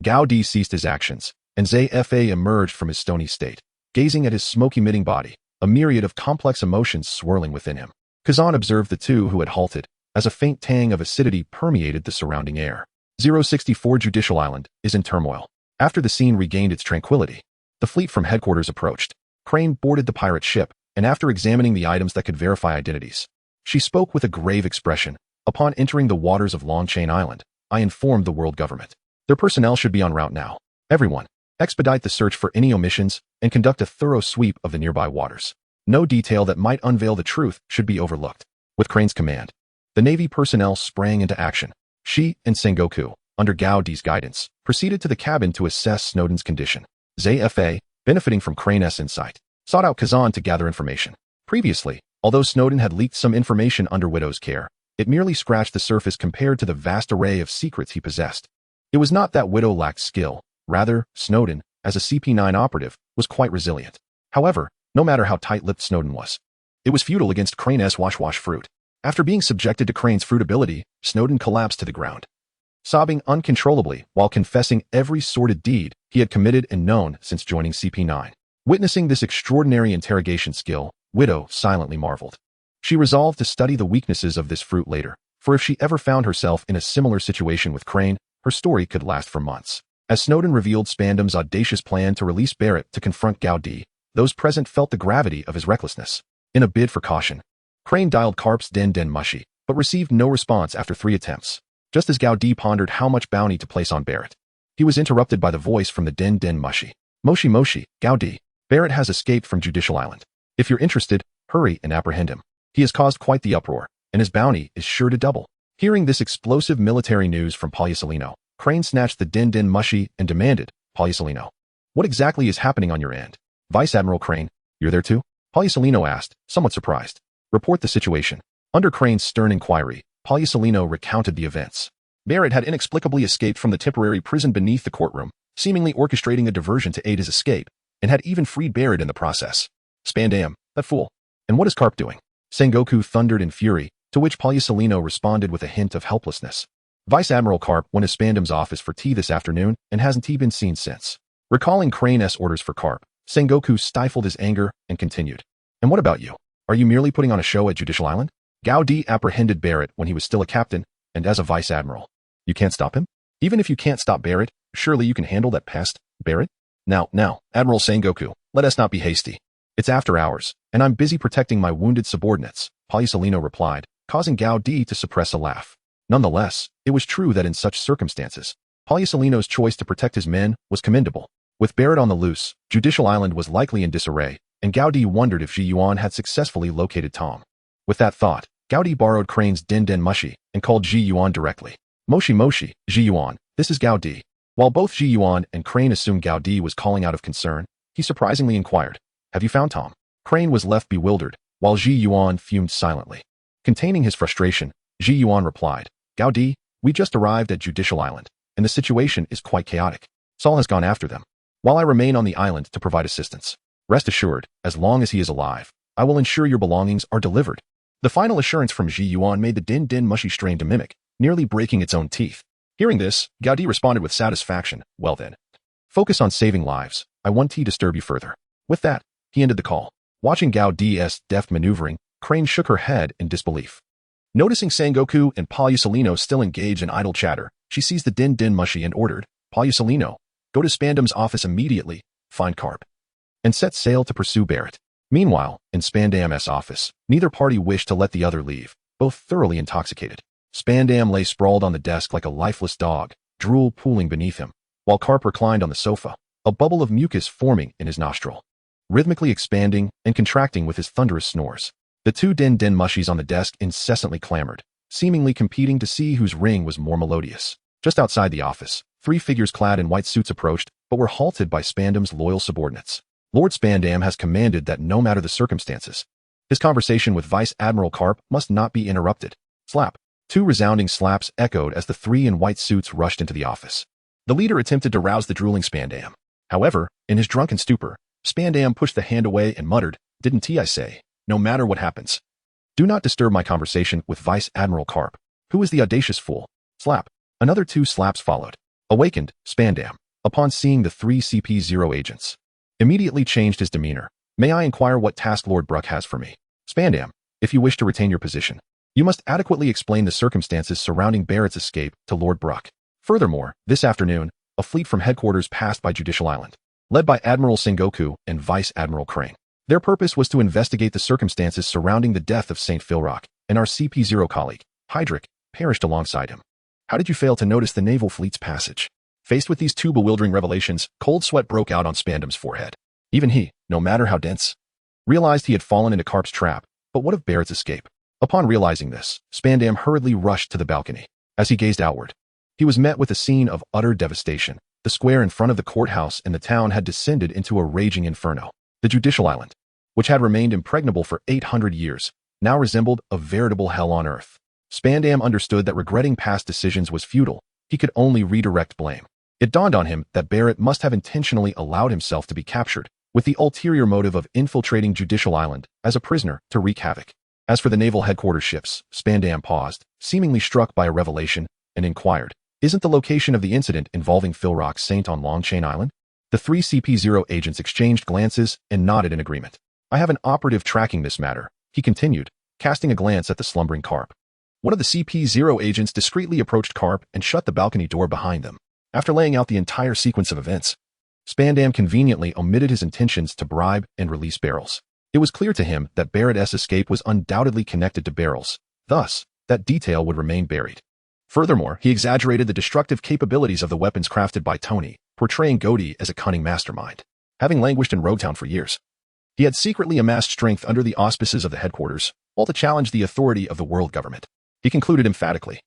Gaudi ceased his actions, and Zfa emerged from his stony state, gazing at his smoke-emitting body, a myriad of complex emotions swirling within him. Kazan observed the two who had halted, as a faint tang of acidity permeated the surrounding air. 064 Judicial Island is in turmoil. After the scene regained its tranquility, the fleet from headquarters approached. Crane boarded the pirate ship, and after examining the items that could verify identities, she spoke with a grave expression. Upon entering the waters of Longchain Island, I informed the world government. Their personnel should be en route now. Everyone, expedite the search for any omissions and conduct a thorough sweep of the nearby waters. No detail that might unveil the truth should be overlooked. With Crane's command, the Navy personnel sprang into action. She and Sengoku, under Gaudi's guidance, proceeded to the cabin to assess Snowden's condition. Zfa, benefiting from Crane's insight, sought out Kazan to gather information. Previously, although Snowden had leaked some information under Widow's care, it merely scratched the surface compared to the vast array of secrets he possessed. It was not that Widow lacked skill. Rather, Snowden, as a CP9 operative, was quite resilient. However, no matter how tight-lipped Snowden was, it was futile against Crane's wash fruit. After being subjected to Crane's fruit ability, Snowden collapsed to the ground. sobbing uncontrollably while confessing every sordid deed he had committed and known since joining CP9. Witnessing this extraordinary interrogation skill, Widow silently marveled. She resolved to study the weaknesses of this fruit later, for if she ever found herself in a similar situation with Crane, her story could last for months. As Snowden revealed Spandam's audacious plan to release Barrett to confront Gaudi, those present felt the gravity of his recklessness. In a bid for caution, Crane dialed Karp's Den Den Mushi, but received no response after 3 attempts. Just as Gaudi pondered how much bounty to place on Barrett, he was interrupted by the voice from the Den Den Mushi. Moshi Moshi, Gaudi, Barrett has escaped from Judicial Island. If you're interested, hurry and apprehend him. He has caused quite the uproar, and his bounty is sure to double. Hearing this explosive military news from Poliusolino, Crane snatched the Den Den Mushi and demanded, Poliusolino, what exactly is happening on your end? Vice Admiral Crane, you're there too? Poliusolino asked, somewhat surprised. Report the situation. Under Crane's stern inquiry, Poliusolino recounted the events. Barrett had inexplicably escaped from the temporary prison beneath the courtroom, seemingly orchestrating a diversion to aid his escape, and had even freed Barrett in the process. Spandam, that fool. And what is Karp doing? Sengoku thundered in fury, to which Poliusolino responded with a hint of helplessness. Vice Admiral Karp went to Spandam's office for tea this afternoon and hasn't he been seen since. Recalling Crane's orders for Karp, Sengoku stifled his anger and continued. And what about you? Are you merely putting on a show at Judicial Island? Gaudi apprehended Barrett when he was still a captain and as a vice admiral. You can't stop him? Even if you can't stop Barrett, surely you can handle that pest, Barrett? Now, Admiral Sengoku, let us not be hasty. It's after hours, and I'm busy protecting my wounded subordinates, Poliusolino replied, causing Gaudi to suppress a laugh. Nonetheless, it was true that in such circumstances, Poliusolino's choice to protect his men was commendable. With Barrett on the loose, Judicial Island was likely in disarray, and Gaudi wondered if Ji Yuan had successfully located Tom. With that thought, Gaudi borrowed Crane's Den Den Mushi and called Ji Yuan directly. Moshi Moshi, Ji Yuan, this is Gaudi. While both Ji Yuan and Crane assumed Gaudi was calling out of concern, he surprisingly inquired, have you found Tom? Crane was left bewildered, while Ji Yuan fumed silently. Containing his frustration, Ji Yuan replied, Gaudi, we just arrived at Judicial Island, and the situation is quite chaotic. Saul has gone after them, while I remain on the island to provide assistance. Rest assured, as long as he is alive, I will ensure your belongings are delivered. The final assurance from Ji Yuan made the Den Den Mushi strain to mimic, nearly breaking its own teeth. Hearing this, Gaudi responded with satisfaction, well then. Focus on saving lives, I won't disturb you further. With that, he ended the call. Watching Gaudi's deft maneuvering, Crane shook her head in disbelief. Noticing Sengoku and Poliusolino still engaged in idle chatter, she seized the Den Den Mushi and ordered, Poliusolino, go to Spandam's office immediately, find Karp, and set sail to pursue Barrett. Meanwhile, in Spandam's office, neither party wished to let the other leave, both thoroughly intoxicated. Spandam lay sprawled on the desk like a lifeless dog, drool pooling beneath him, while Karp reclined on the sofa, a bubble of mucus forming in his nostril, rhythmically expanding and contracting with his thunderous snores. The 2 Den Den Mushis on the desk incessantly clamored, seemingly competing to see whose ring was more melodious. Just outside the office, 3 figures clad in white suits approached, but were halted by Spandam's loyal subordinates. Lord Spandam has commanded that no matter the circumstances, his conversation with Vice Admiral Karp must not be interrupted. Slap. 2 resounding slaps echoed as the 3 in white suits rushed into the office. The leader attempted to rouse the drooling Spandam. However, in his drunken stupor, Spandam pushed the hand away and muttered, didn't I say, no matter what happens, do not disturb my conversation with Vice Admiral Karp. Who is the audacious fool? Slap. Another 2 slaps followed. Awakened, Spandam, upon seeing the 3 CP0 agents, immediately changed his demeanor. May I inquire what task Lord Bruck has for me? Spandam, if you wish to retain your position, you must adequately explain the circumstances surrounding Barrett's escape to Lord Bruck. Furthermore, this afternoon, a fleet from headquarters passed by Judicial Island, led by Admiral Sengoku and Vice Admiral Crane. Their purpose was to investigate the circumstances surrounding the death of St. Philrock, and our CP0 colleague, Hydrick, perished alongside him. How did you fail to notice the naval fleet's passage? Faced with these 2 bewildering revelations, cold sweat broke out on Spandam's forehead. Even he, no matter how dense, realized he had fallen into Karp's trap, but what of Barrett's escape? Upon realizing this, Spandam hurriedly rushed to the balcony. As he gazed outward, he was met with a scene of utter devastation. The square in front of the courthouse and the town had descended into a raging inferno. The Judicial Island, which had remained impregnable for 800 years, now resembled a veritable hell on earth. Spandam understood that regretting past decisions was futile. He could only redirect blame. It dawned on him that Barrett must have intentionally allowed himself to be captured, with the ulterior motive of infiltrating Judicial Island as a prisoner to wreak havoc. As for the naval headquarters ships, Spandam paused, seemingly struck by a revelation, and inquired, Isn't the location of the incident involving Phil Rock's Saint on Long Chain Island? The three CP0 agents exchanged glances and nodded in agreement. I have an operative tracking this matter, he continued, casting a glance at the slumbering Carp. One of the CP0 agents discreetly approached Carp and shut the balcony door behind them. After laying out the entire sequence of events, Spandam conveniently omitted his intentions to bribe and release Barrels. It was clear to him that Barrett's escape was undoubtedly connected to Barrels. Thus, that detail would remain buried. Furthermore, he exaggerated the destructive capabilities of the weapons crafted by Tony, portraying Goaty as a cunning mastermind. Having languished in Roguetown for years, he had secretly amassed strength under the auspices of the headquarters, all to challenge the authority of the world government. He concluded emphatically.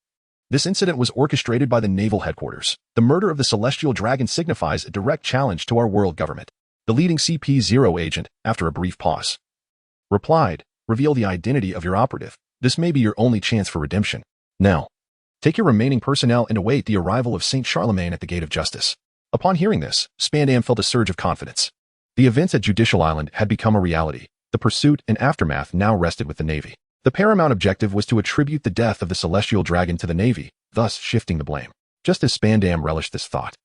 This incident was orchestrated by the naval headquarters. The murder of the Celestial Dragon signifies a direct challenge to our world government. The leading CP0 agent, after a brief pause, replied, reveal the identity of your operative. This may be your only chance for redemption. Now, take your remaining personnel and await the arrival of Saint Charlemagne at the Gate of Justice. Upon hearing this, Spandam felt a surge of confidence. The events at Judicial Island had become a reality. The pursuit and aftermath now rested with the Navy. The paramount objective was to attribute the death of the Celestial Dragon to the Navy, thus shifting the blame. Just as Spandam relished this thought,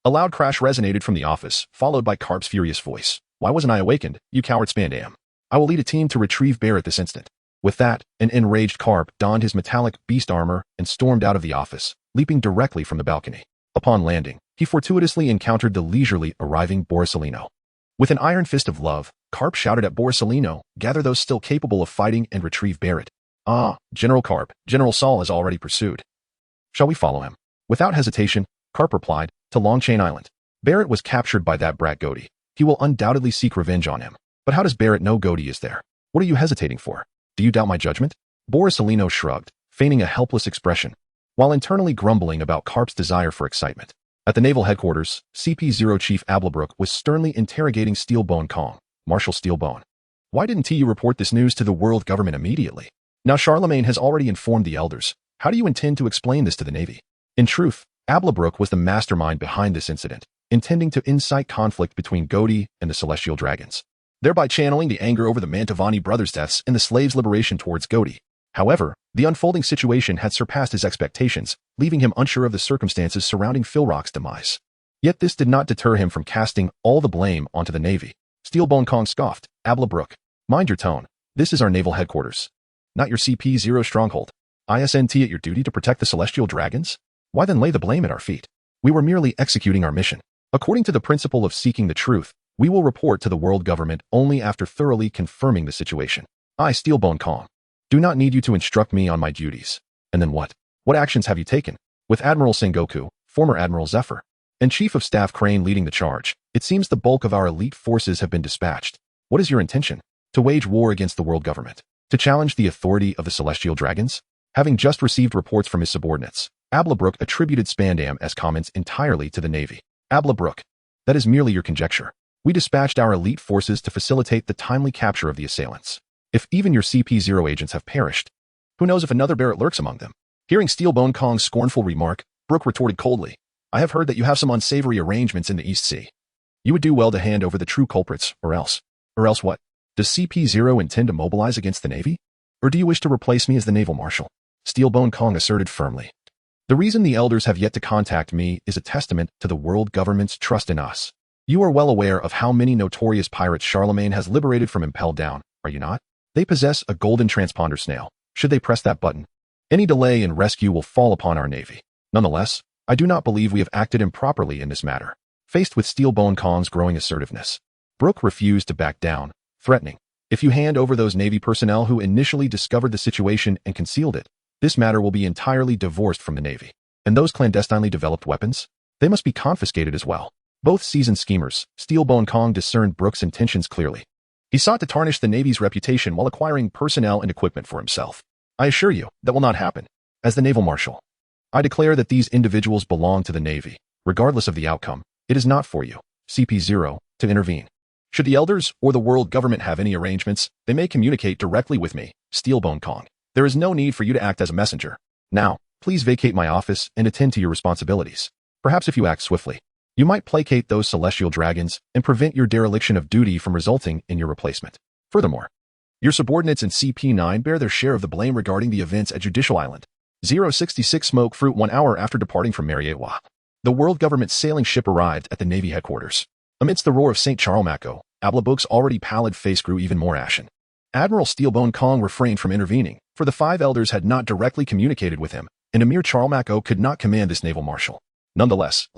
a loud crash resonated from the office, followed by Carp's furious voice. Why wasn't I awakened, you coward Spandam? I will lead a team to retrieve Barrett this instant. With that, an enraged Carp donned his metallic beast armor and stormed out of the office, leaping directly from the balcony. Upon landing, he fortuitously encountered the leisurely arriving Borsalino. With an iron fist of love, Carp shouted at Borsalino, gather those still capable of fighting and retrieve Barrett. Ah, General Carp, General Saul has already pursued. Shall we follow him? Without hesitation, Carp replied, to Longchain Island. Barrett was captured by that brat Goaty. He will undoubtedly seek revenge on him. But how does Barrett know Goaty is there? What are you hesitating for? Do you doubt my judgment? Borsalino shrugged, feigning a helpless expression, while internally grumbling about Carp's desire for excitement. At the naval headquarters, CP0 Chief Ablabrook was sternly interrogating Steelbone Kong, Marshal Steelbone. Why didn't you report this news to the world government immediately? Now Charlemagne has already informed the elders. How do you intend to explain this to the Navy? In truth, Ablabrook was the mastermind behind this incident, intending to incite conflict between Goaty and the Celestial Dragons, thereby channeling the anger over the Mantovani brothers' deaths and the slaves' liberation towards Goaty. However, the unfolding situation had surpassed his expectations, leaving him unsure of the circumstances surrounding Phil Rock's demise. Yet this did not deter him from casting all the blame onto the Navy. Steelbone Kong scoffed, Ablabrook, mind your tone. This is our naval headquarters, not your CP0 stronghold. ISNT at your duty to protect the Celestial Dragons? Why then lay the blame at our feet? We were merely executing our mission. According to the principle of seeking the truth, we will report to the world government only after thoroughly confirming the situation. I, Steelbone Kong, do not need you to instruct me on my duties. And then what? What actions have you taken? With Admiral Sengoku, former Admiral Zephyr, and Chief of Staff Crane leading the charge, it seems the bulk of our elite forces have been dispatched. What is your intention? To wage war against the world government? To challenge the authority of the Celestial Dragons? Having just received reports from his subordinates, Ablabrook attributed Spandam's comments entirely to the Navy. Ablabrook, that is merely your conjecture. We dispatched our elite forces to facilitate the timely capture of the assailants. If even your CP0 agents have perished, who knows if another Barrett lurks among them? Hearing Steelbone Kong's scornful remark, Brooke retorted coldly, I have heard that you have some unsavory arrangements in the East Sea. You would do well to hand over the true culprits, or else. Or else what? Does CP0 intend to mobilize against the Navy? Or do you wish to replace me as the naval marshal? Steelbone Kong asserted firmly. The reason the elders have yet to contact me is a testament to the world government's trust in us. You are well aware of how many notorious pirates Charlemagne has liberated from Impel Down, are you not? They possess a golden transponder snail. Should they press that button, any delay in rescue will fall upon our Navy. Nonetheless, I do not believe we have acted improperly in this matter. Faced with Steelbone Kong's growing assertiveness, Brooke refused to back down, threatening, if you hand over those Navy personnel who initially discovered the situation and concealed it, this matter will be entirely divorced from the Navy. And those clandestinely developed weapons? They must be confiscated as well. Both seasoned schemers, Steelbone Kong discerned Brooke's intentions clearly. He sought to tarnish the Navy's reputation while acquiring personnel and equipment for himself. I assure you, that will not happen. As the naval marshal, I declare that these individuals belong to the Navy. Regardless of the outcome, it is not for you, CP0, to intervene. Should the elders or the world government have any arrangements, they may communicate directly with me, Steelbone Kong. There is no need for you to act as a messenger. Now, please vacate my office and attend to your responsibilities. Perhaps if you act swiftly, you might placate those Celestial Dragons and prevent your dereliction of duty from resulting in your replacement. Furthermore, your subordinates in CP9 bear their share of the blame regarding the events at Judicial Island. 066 Smoke Fruit 1 hour after departing from Mariewa. The world government sailing ship arrived at the Navy headquarters. Amidst the roar of St. Charles-Maco, Ablabouk's already pallid face grew even more ashen. Admiral Steelbone Kong refrained from intervening, for the five elders had not directly communicated with him, and Emir Charles-Maco could not command this naval marshal. Nonetheless,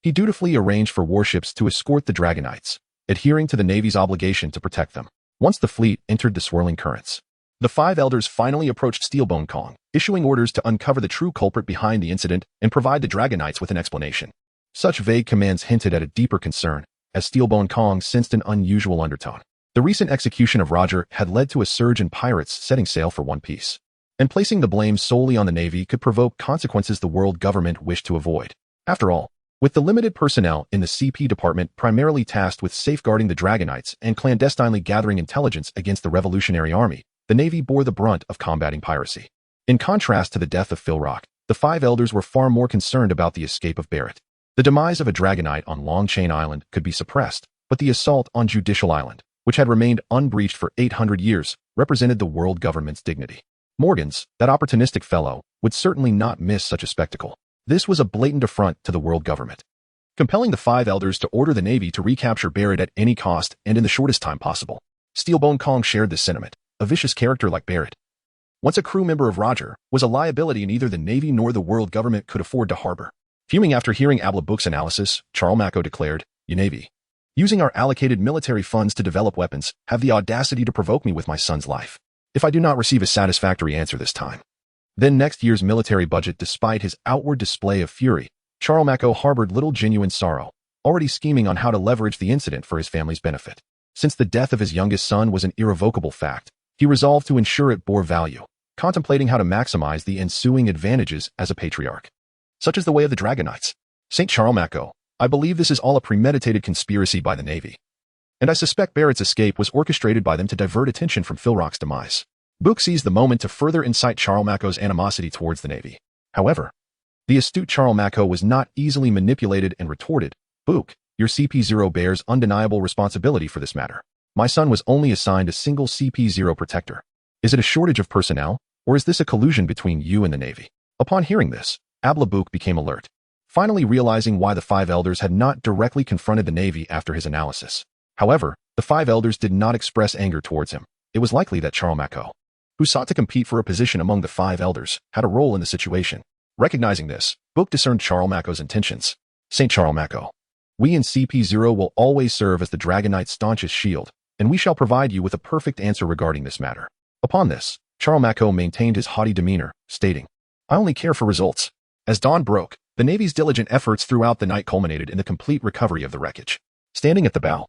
he dutifully arranged for warships to escort the Dragonites, adhering to the Navy's obligation to protect them. Once the fleet entered the swirling currents, the five elders finally approached Steelbone Kong, issuing orders to uncover the true culprit behind the incident and provide the Dragonites with an explanation. Such vague commands hinted at a deeper concern, as Steelbone Kong sensed an unusual undertone. The recent execution of Roger had led to a surge in pirates setting sail for One Piece, and placing the blame solely on the Navy could provoke consequences the world government wished to avoid. After all, with the limited personnel in the CP department primarily tasked with safeguarding the Dragonites and clandestinely gathering intelligence against the Revolutionary Army, the Navy bore the brunt of combating piracy. In contrast to the death of Phil Rock, the five elders were far more concerned about the escape of Barrett. The demise of a Dragonite on Long Chain Island could be suppressed, but the assault on Judicial Island, which had remained unbreached for 800 years, represented the world government's dignity. Morgans, that opportunistic fellow, would certainly not miss such a spectacle. This was a blatant affront to the world government, compelling the five elders to order the Navy to recapture Barrett at any cost and in the shortest time possible. Steelbone Kong shared this sentiment. A vicious character like Barrett, once a crew member of Roger, was a liability neither the Navy nor the world government could afford to harbor. Fuming after hearing Ablabouk's analysis, Charles-Maco declared, "You Navy, using our allocated military funds to develop weapons, have the audacity to provoke me with my son's life. If I do not receive a satisfactory answer this time, then next year's military budget." Despite his outward display of fury, Charles-Maco harbored little genuine sorrow, already scheming on how to leverage the incident for his family's benefit. Since the death of his youngest son was an irrevocable fact, he resolved to ensure it bore value, contemplating how to maximize the ensuing advantages as a patriarch. Such is the way of the Dragonites. St. Charles-Maco, I believe this is all a premeditated conspiracy by the Navy, and I suspect Barrett's escape was orchestrated by them to divert attention from Phil Rock's demise. Book seized the moment to further incite Charles-Maco's animosity towards the Navy. However, the astute Charles-Maco was not easily manipulated and retorted, "Book, your CP0 bears undeniable responsibility for this matter. My son was only assigned a single CP0 protector. Is it a shortage of personnel, or is this a collusion between you and the Navy?" Upon hearing this, Ablabouk became alert, finally realizing why the five elders had not directly confronted the Navy after his analysis. However, the five elders did not express anger towards him. It was likely that Charles-Maco, who sought to compete for a position among the five elders, had a role in the situation. Recognizing this, Book discerned Charles-Maco's intentions. "St. Charles-Maco, we in CP0 will always serve as the Dragonite's staunchest shield, and we shall provide you with a perfect answer regarding this matter." Upon this, Charles-Maco maintained his haughty demeanor, stating, "I only care for results." As dawn broke, the Navy's diligent efforts throughout the night culminated in the complete recovery of the wreckage. Standing at the bow,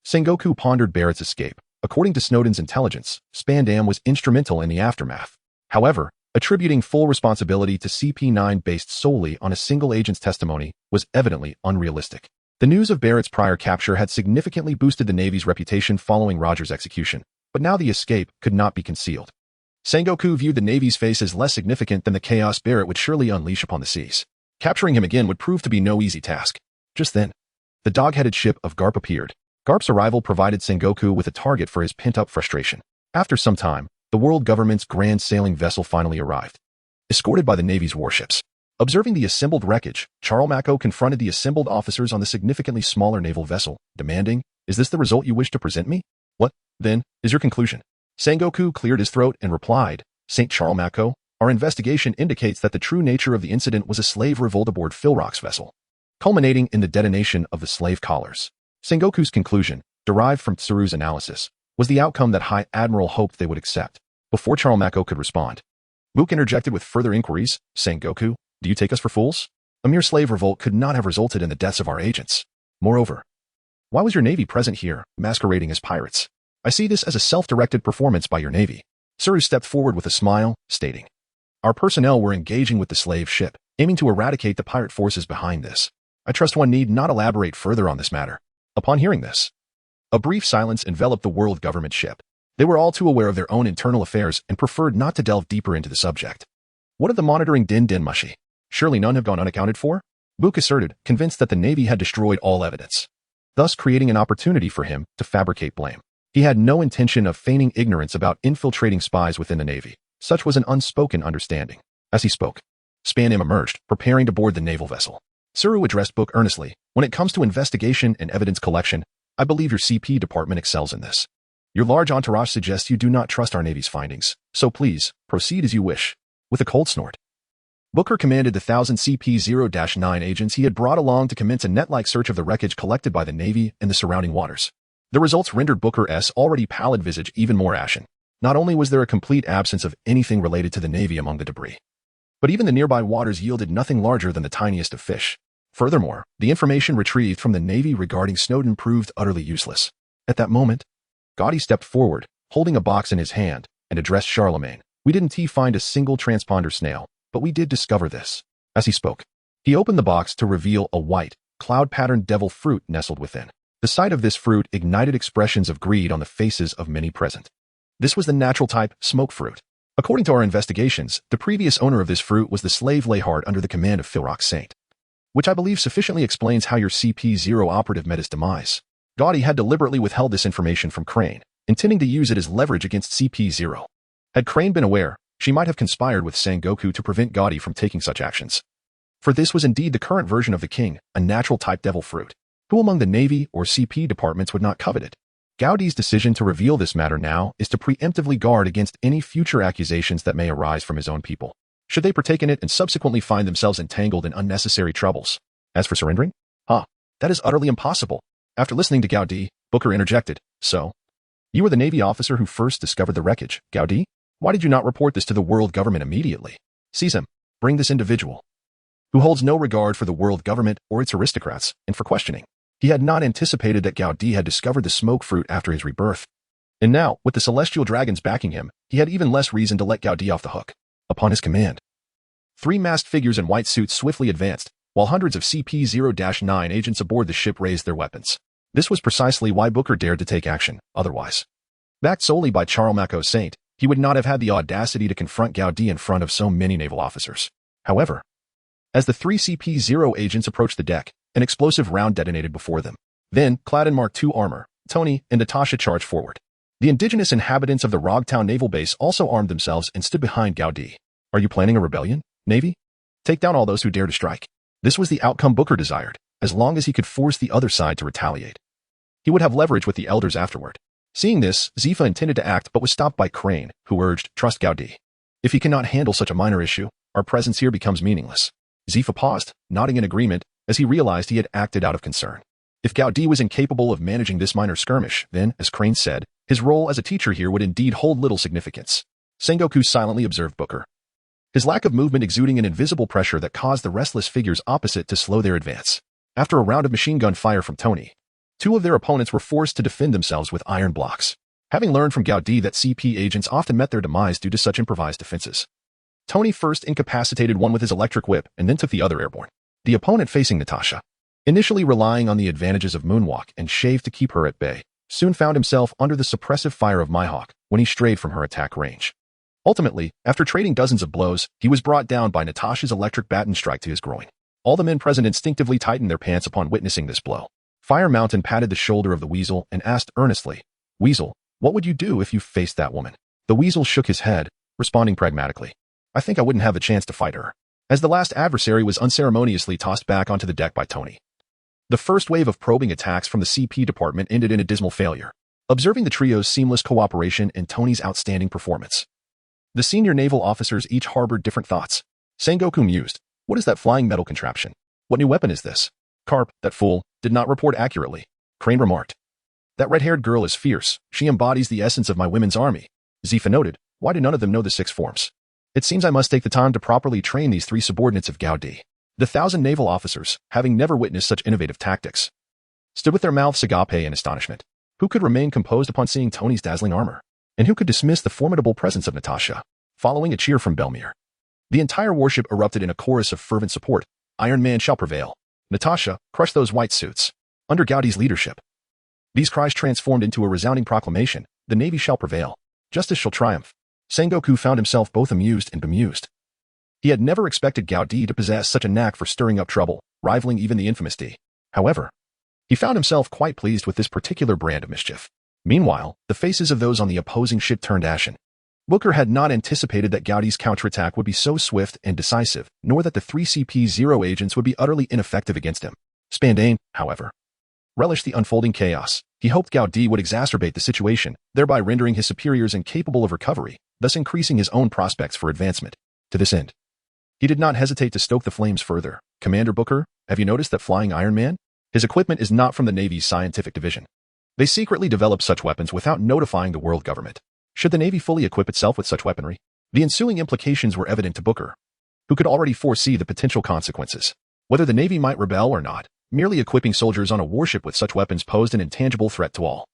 Sengoku pondered Barrett's escape. According to Snowden's intelligence, Spandam was instrumental in the aftermath. However, attributing full responsibility to CP9 based solely on a single agent's testimony was evidently unrealistic. The news of Barrett's prior capture had significantly boosted the Navy's reputation following Roger's execution, but now the escape could not be concealed. Sengoku viewed the Navy's face as less significant than the chaos Barrett would surely unleash upon the seas. Capturing him again would prove to be no easy task. Just then, the dog-headed ship of Garp appeared. Garp's arrival provided Sengoku with a target for his pent-up frustration. After some time, the world government's grand sailing vessel finally arrived, escorted by the Navy's warships. Observing the assembled wreckage, Charles-Maco confronted the assembled officers on the significantly smaller naval vessel, demanding, "Is this the result you wish to present me? What, then, is your conclusion?" Sengoku cleared his throat and replied, "St. Charles-Maco, our investigation indicates that the true nature of the incident was a slave revolt aboard Phil Rock's vessel, culminating in the detonation of the slave collars." Sengoku's conclusion, derived from Tsuru's analysis, was the outcome that High Admiral hoped they would accept. Before Charles-Maco could respond, Mook interjected with further inquiries, "Sengoku, do you take us for fools? A mere slave revolt could not have resulted in the deaths of our agents. Moreover, why was your Navy present here, masquerading as pirates? I see this as a self-directed performance by your Navy." Tsuru stepped forward with a smile, stating, "Our personnel were engaging with the slave ship, aiming to eradicate the pirate forces behind this. I trust one need not elaborate further on this matter." Upon hearing this, a brief silence enveloped the world government ship. They were all too aware of their own internal affairs and preferred not to delve deeper into the subject. "What of the monitoring Din Mushi? Surely none have gone unaccounted for?" Book asserted, convinced that the Navy had destroyed all evidence, thus creating an opportunity for him to fabricate blame. He had no intention of feigning ignorance about infiltrating spies within the Navy. Such was an unspoken understanding. As he spoke, Span-Im emerged, preparing to board the naval vessel. Suru addressed Book earnestly. When it comes to investigation and evidence collection, I believe your CP department excels in this. Your large entourage suggests you do not trust our Navy's findings, so please, proceed as you wish. With a cold snort, Booker commanded the 1,000 CP-0-9 agents he had brought along to commence a net-like search of the wreckage collected by the Navy and the surrounding waters. The results rendered Booker's already pallid visage even more ashen. Not only was there a complete absence of anything related to the Navy among the debris, but even the nearby waters yielded nothing larger than the tiniest of fish. Furthermore, the information retrieved from the Navy regarding Snowden proved utterly useless. At that moment, Gotti stepped forward, holding a box in his hand, and addressed Charlemagne. We didn't find a single transponder snail, but we did discover this. As he spoke, he opened the box to reveal a white, cloud-patterned devil fruit nestled within. The sight of this fruit ignited expressions of greed on the faces of many present. This was the natural type smoke fruit. According to our investigations, the previous owner of this fruit was the slave Lehard under the command of Philrock Saint, which I believe sufficiently explains how your CP-0 operative met his demise. Gotti had deliberately withheld this information from Crane, intending to use it as leverage against CP-0. Had Crane been aware, she might have conspired with Sengoku to prevent Gotti from taking such actions. For this was indeed the current version of the king, a natural type devil fruit. Who among the Navy or CP departments would not covet it? Gaudi's decision to reveal this matter now is to preemptively guard against any future accusations that may arise from his own people, should they partake in it and subsequently find themselves entangled in unnecessary troubles. As for surrendering? That is utterly impossible. After listening to Gaudi, Booker interjected, So? You were the Navy officer who first discovered the wreckage, Gaudi? Why did you not report this to the world government immediately? Seize him. Bring this individual, who holds no regard for the world government or its aristocrats, in for questioning. He had not anticipated that Gaudi had discovered the smoke fruit after his rebirth. And now, with the celestial dragons backing him, he had even less reason to let Gaudi off the hook. Upon his command, 3 masked figures in white suits swiftly advanced, while hundreds of CP-0-9 agents aboard the ship raised their weapons. This was precisely why Booker dared to take action, otherwise, backed solely by Charlemagne Saint, he would not have had the audacity to confront Gaudi in front of so many naval officers. However, as the 3 CP-0 agents approached the deck, an explosive round detonated before them. Then, clad in Mark II armor, Tony and Natasha charged forward. The indigenous inhabitants of the Rogtown naval base also armed themselves and stood behind Gaudi. Are you planning a rebellion, Navy? Take down all those who dare to strike. This was the outcome Booker desired, as long as he could force the other side to retaliate. He would have leverage with the elders afterward. Seeing this, Zifa intended to act but was stopped by Crane, who urged, Trust Gaudi. If he cannot handle such a minor issue, our presence here becomes meaningless. Zifa paused, nodding in agreement, as he realized he had acted out of concern. If Gaudi was incapable of managing this minor skirmish, then, as Crane said, his role as a teacher here would indeed hold little significance. Sengoku silently observed Booker, his lack of movement exuding an invisible pressure that caused the restless figures opposite to slow their advance. After a round of machine gun fire from Tony, 2 of their opponents were forced to defend themselves with iron blocks. Having learned from Gaudi that CP agents often met their demise due to such improvised defenses, Tony first incapacitated one with his electric whip and then took the other airborne. The opponent facing Natasha, initially relying on the advantages of Moonwalk and Shave to keep her at bay, soon found himself under the suppressive fire of Mihawk when he strayed from her attack range. Ultimately, after trading dozens of blows, he was brought down by Natasha's electric baton strike to his groin. All the men present instinctively tightened their pants upon witnessing this blow. Fire Mountain patted the shoulder of the Weasel and asked earnestly, Weasel, what would you do if you faced that woman? The Weasel shook his head, responding pragmatically, I think I wouldn't have the chance to fight her. As the last adversary was unceremoniously tossed back onto the deck by Tony, the first wave of probing attacks from the CP department ended in a dismal failure. Observing the trio's seamless cooperation and Tony's outstanding performance, the senior naval officers each harbored different thoughts. Sengoku mused, What is that flying metal contraption? What new weapon is this? Carp, that fool, did not report accurately. Crane remarked, That red-haired girl is fierce. She embodies the essence of my women's army. Zifa noted, Why do none of them know the 6 forms? It seems I must take the time to properly train these 3 subordinates of Gaudi. The 1,000 naval officers, having never witnessed such innovative tactics, stood with their mouths agape in astonishment. Who could remain composed upon seeing Tony's dazzling armor? And who could dismiss the formidable presence of Natasha? Following a cheer from Belmere, the entire warship erupted in a chorus of fervent support. Iron Man shall prevail. Natasha, crush those white suits. Under Gaudi's leadership, these cries transformed into a resounding proclamation. The Navy shall prevail. Justice shall triumph. Sengoku found himself both amused and bemused. He had never expected Gaudi to possess such a knack for stirring up trouble, rivaling even the infamous D. However, he found himself quite pleased with this particular brand of mischief. Meanwhile, the faces of those on the opposing ship turned ashen. Booker had not anticipated that Gowdy's counterattack would be so swift and decisive, nor that the three CP0 agents would be utterly ineffective against him. Spandane, however, relished the unfolding chaos. He hoped Gowdy would exacerbate the situation, thereby rendering his superiors incapable of recovery, thus increasing his own prospects for advancement. To this end, he did not hesitate to stoke the flames further. Commander Booker, have you noticed that flying Iron Man? His equipment is not from the Navy's scientific division. They secretly develop such weapons without notifying the world government. Should the Navy fully equip itself with such weaponry? The ensuing implications were evident to Booker, who could already foresee the potential consequences. Whether the Navy might rebel or not, merely equipping soldiers on a warship with such weapons posed an intangible threat to all.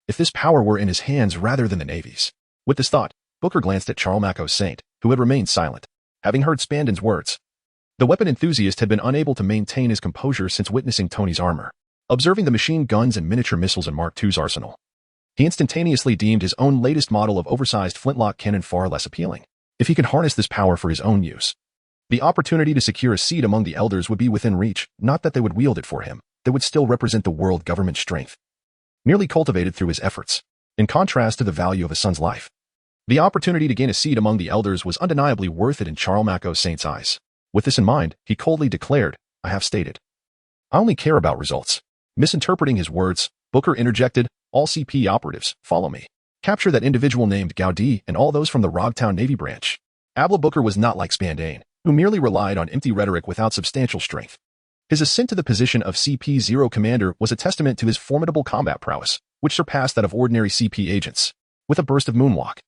If this power were in his hands rather than the Navy's. With this thought, Booker glanced at Charlemagne Saint, who had remained silent, having heard Spandane's words. The weapon enthusiast had been unable to maintain his composure since witnessing Tony's armor. Observing the machine guns and miniature missiles in Mark II's arsenal, he instantaneously deemed his own latest model of oversized flintlock cannon far less appealing. If he could harness this power for his own use, the opportunity to secure a seat among the elders would be within reach. Not that they would wield it for him, they would still represent the world government strength, merely cultivated through his efforts, in contrast to the value of a son's life. The opportunity to gain a seat among the elders was undeniably worth it in Charlemagne Saint's eyes. With this in mind, he coldly declared, I have stated, I only care about results. Misinterpreting his words, Booker interjected, all CP operatives, follow me. Capture that individual named Gowdy and all those from the Rogtown Navy branch. Abla Booker was not like Spandane, who merely relied on empty rhetoric without substantial strength. His ascent to the position of CP0 commander was a testament to his formidable combat prowess, which surpassed that of ordinary CP agents. With a burst of moonwalk,